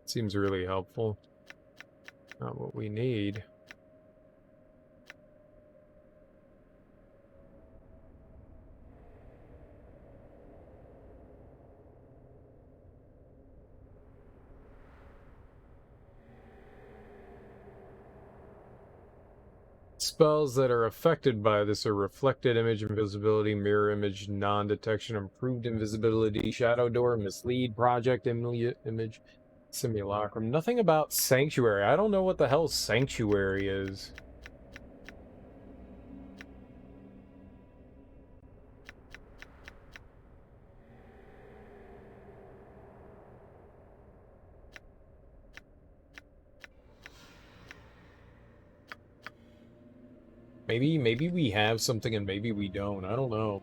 Seems really helpful. Not what we need. Spells that are affected by this are Reflected Image, Invisibility, Mirror Image, Non-Detection, Improved Invisibility, Shadow Door, Mislead, Project Image, Simulacrum. Nothing about Sanctuary. I don't know what the hell Sanctuary is. Maybe we have something and maybe we don't. I don't know.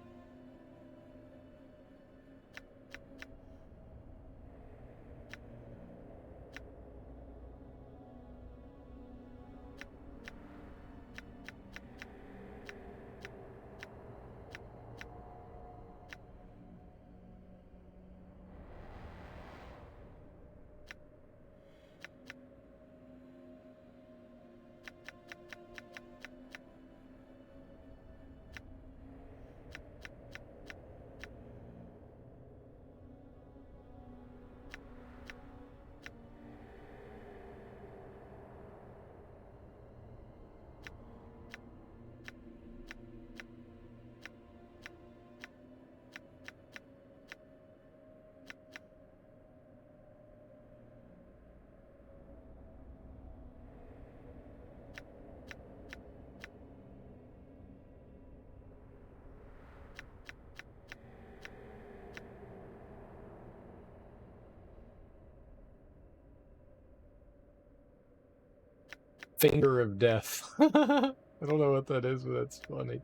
Finger of Death. I don't know what that is, but that's funny.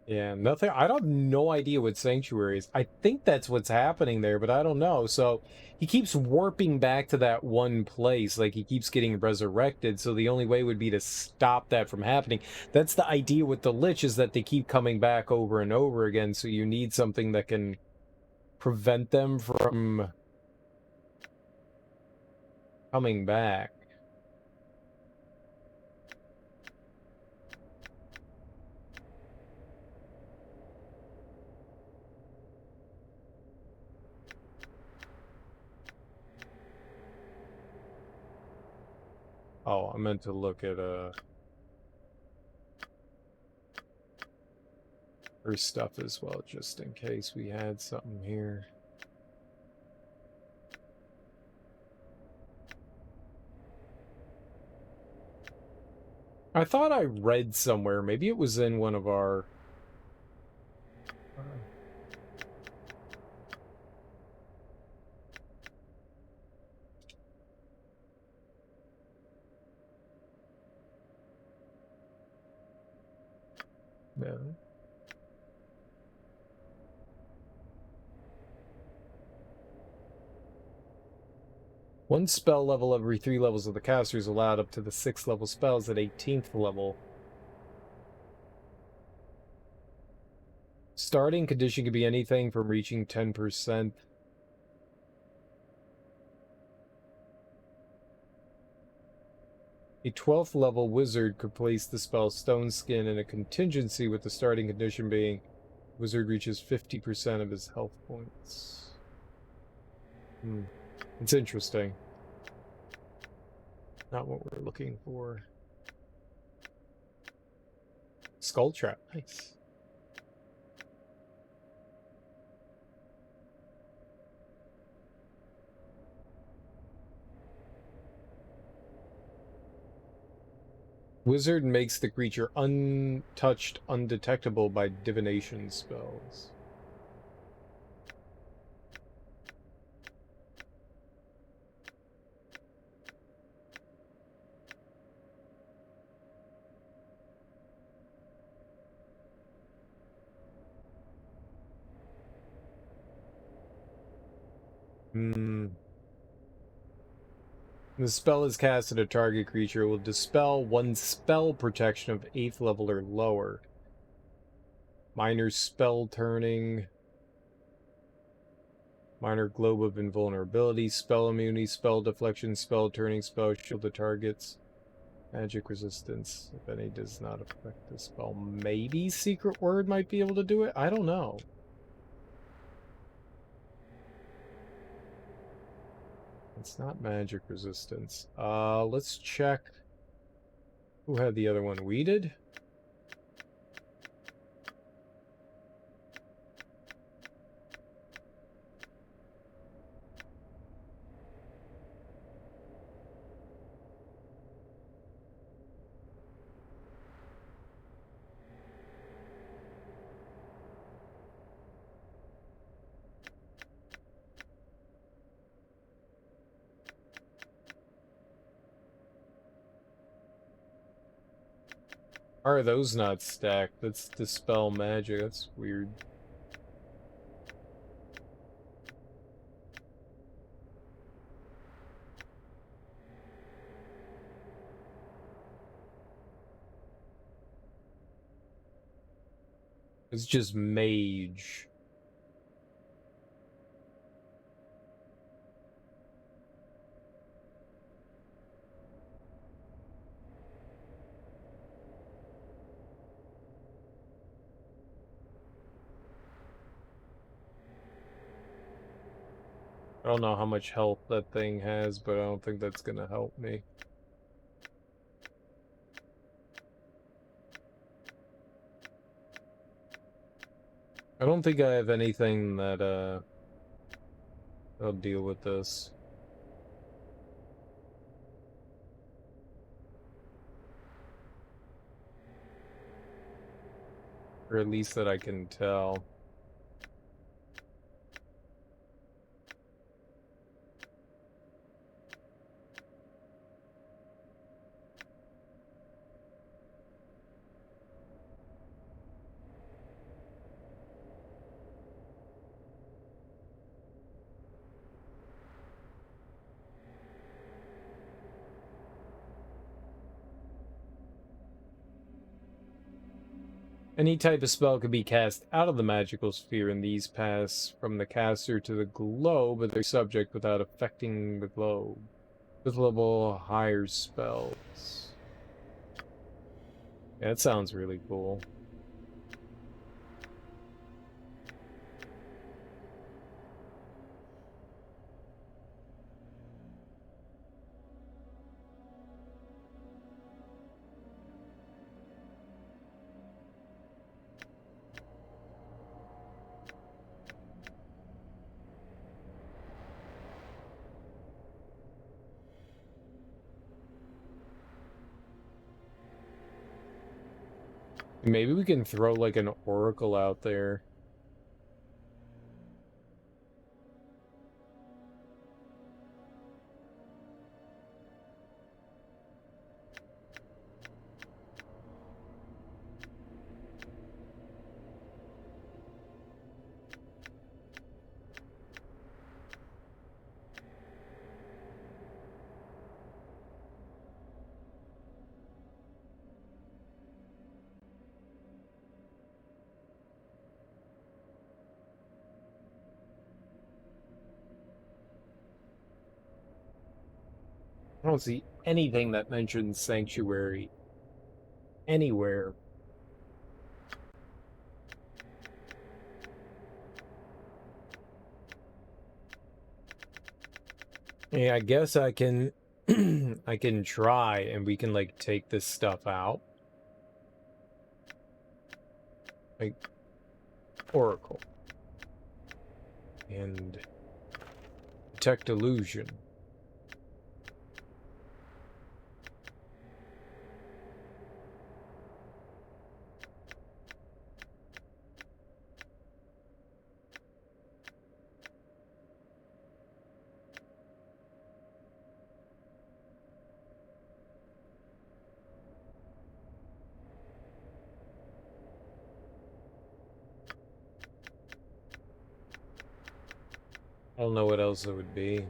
Yeah, nothing. I don't have no idea what Sanctuary is. I think that's what's happening there, but I don't know. So he keeps warping back to that one place. Like he keeps getting resurrected. So the only way would be to stop that from happening. That's the idea with the Lich, is that they keep coming back over and over again. So you need something that can prevent them from coming back. Oh, I meant to look at her stuff as well, just in case we had something here. I thought I read somewhere, maybe it was in one of our... No. One spell level every 3 levels of the caster is allowed up to the 6th level spells at 18th level. Starting condition could be anything from reaching 10%. A 12th level wizard could place the spell Stone Skin in a contingency, with the starting condition being wizard reaches 50% of his health points. It's interesting. Not what we're looking for. Skull Trap, nice. Wizard makes the creature untouched, undetectable by divination spells. The spell is cast at a target creature. It will dispel one spell protection of 8th level or lower. Minor spell turning. Minor globe of invulnerability. Spell immunity. Spell deflection. Spell turning. Spell shield to targets. Magic resistance. If any does not affect the spell. Maybe Secret Word might be able to do it? I don't know. It's not magic resistance. Let's check. Who had the other one? We did? How are those not stacked? That's dispel magic. That's weird. It's just mage. I don't know how much health that thing has, but I don't think that's gonna help me. I don't think I have anything that, I'll deal with this. Or at least that I can tell. Any type of spell could be cast out of the magical sphere, and these pass from the caster to the globe of their subject without affecting the globe. With level higher spells. Yeah, that sounds really cool. Maybe we can throw like an oracle out there. I don't see anything that mentions sanctuary anywhere. Yeah, I guess I can I can try and we can like take this stuff out. Like oracle and detect illusion. I don't know what else it would be.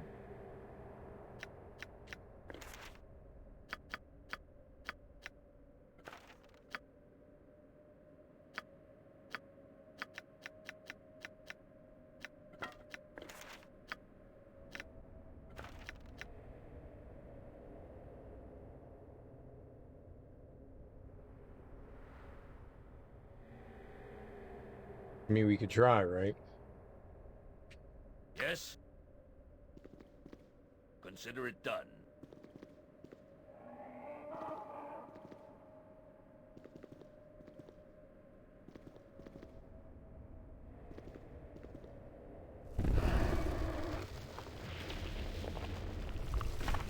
I mean, we could try, right? Yes? Consider it done.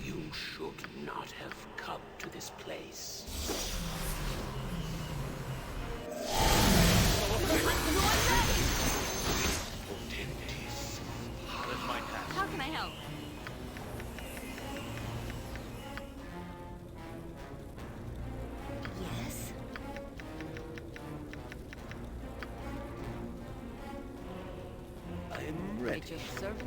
You should not have come to this place. How can I help? Yes? I am ready. At your service.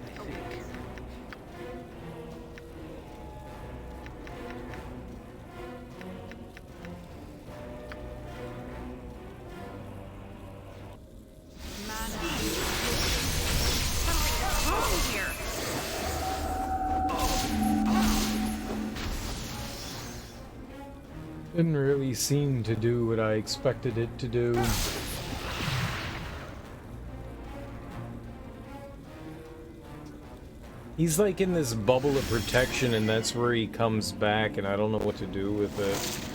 Didn't really seem to do what I expected it to do. He's like in this bubble of protection, and that's where he comes back, and I don't know what to do with it.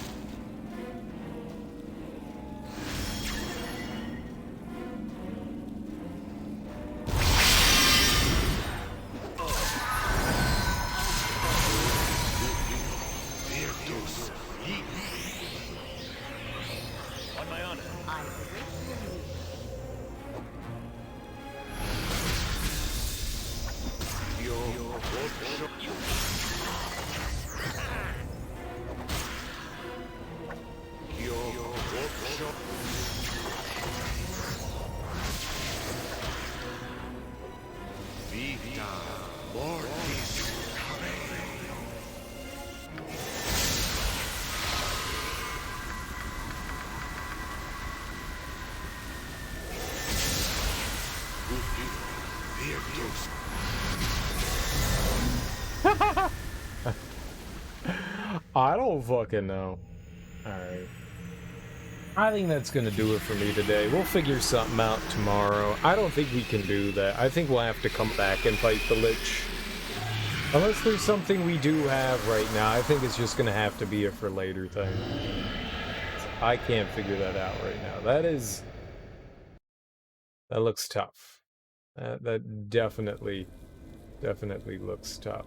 I don't fucking know. Alright. I think that's gonna do it for me today. We'll figure something out tomorrow. I don't think we can do that. I think we'll have to come back and fight the Lich. Unless there's something we do have right now, I think it's just gonna have to be a for later thing. I can't figure that out right now. That looks tough. That definitely looks tough.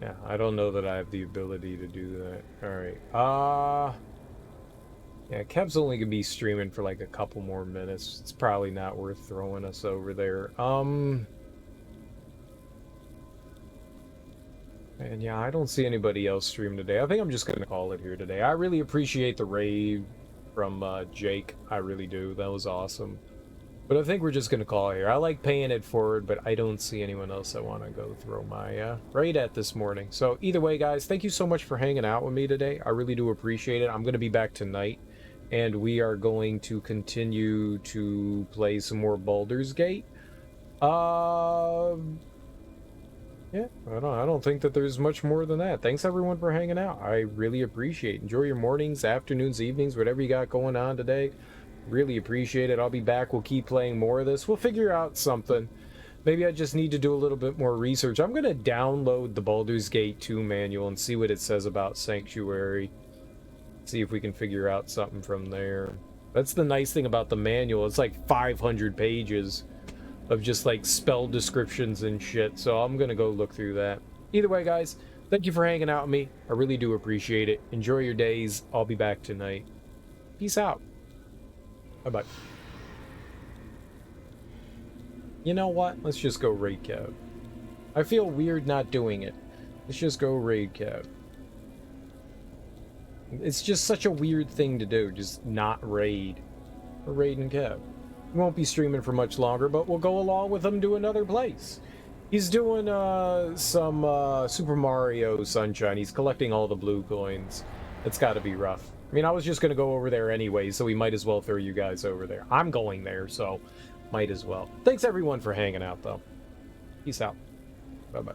Yeah, I don't know that I have the ability to do that. Alright, yeah, Kev's only gonna be streaming for like a couple more minutes. It's probably not worth throwing us over there. And yeah, I don't see anybody else stream today. I think I'm just gonna call it here today. I really appreciate the raid from Jake. I really do. That was awesome. But I think we're just gonna call it here. I like paying it forward, but I don't see anyone else I want to go throw my raid at this morning. So either way, guys, thank you so much for hanging out with me today. I really do appreciate it. I'm gonna be back tonight, and we are going to continue to play some more Baldur's Gate. Yeah, I don't think that there's much more than that. Thanks everyone for hanging out. I really appreciate it. Enjoy your mornings, afternoons, evenings, whatever you got going on today. Really appreciate it. I'll be back. We'll keep playing more of this. We'll figure out something. Maybe I just need to do a little bit more research. I'm going to download the Baldur's Gate 2 manual and see what it says about Sanctuary. See if we can figure out something from there. That's the nice thing about the manual. It's like 500 pages of just like spell descriptions and shit. So I'm going to go look through that. Either way, guys, thank you for hanging out with me. I really do appreciate it. Enjoy your days. I'll be back tonight. Peace out. Bye-bye. You know what? Let's just go raid Kev. I feel weird not doing it. Let's just go raid Kev. It's just such a weird thing to do, just not raid. We're raiding Kev. We won't be streaming for much longer, but we'll go along with him to another place. He's doing some Super Mario Sunshine. He's collecting all the blue coins. It's gotta be rough. I mean, I was just gonna go over there anyway, so we might as well throw you guys over there. I'm going there, so might as well. Thanks everyone for hanging out, though. Peace out. Bye-bye.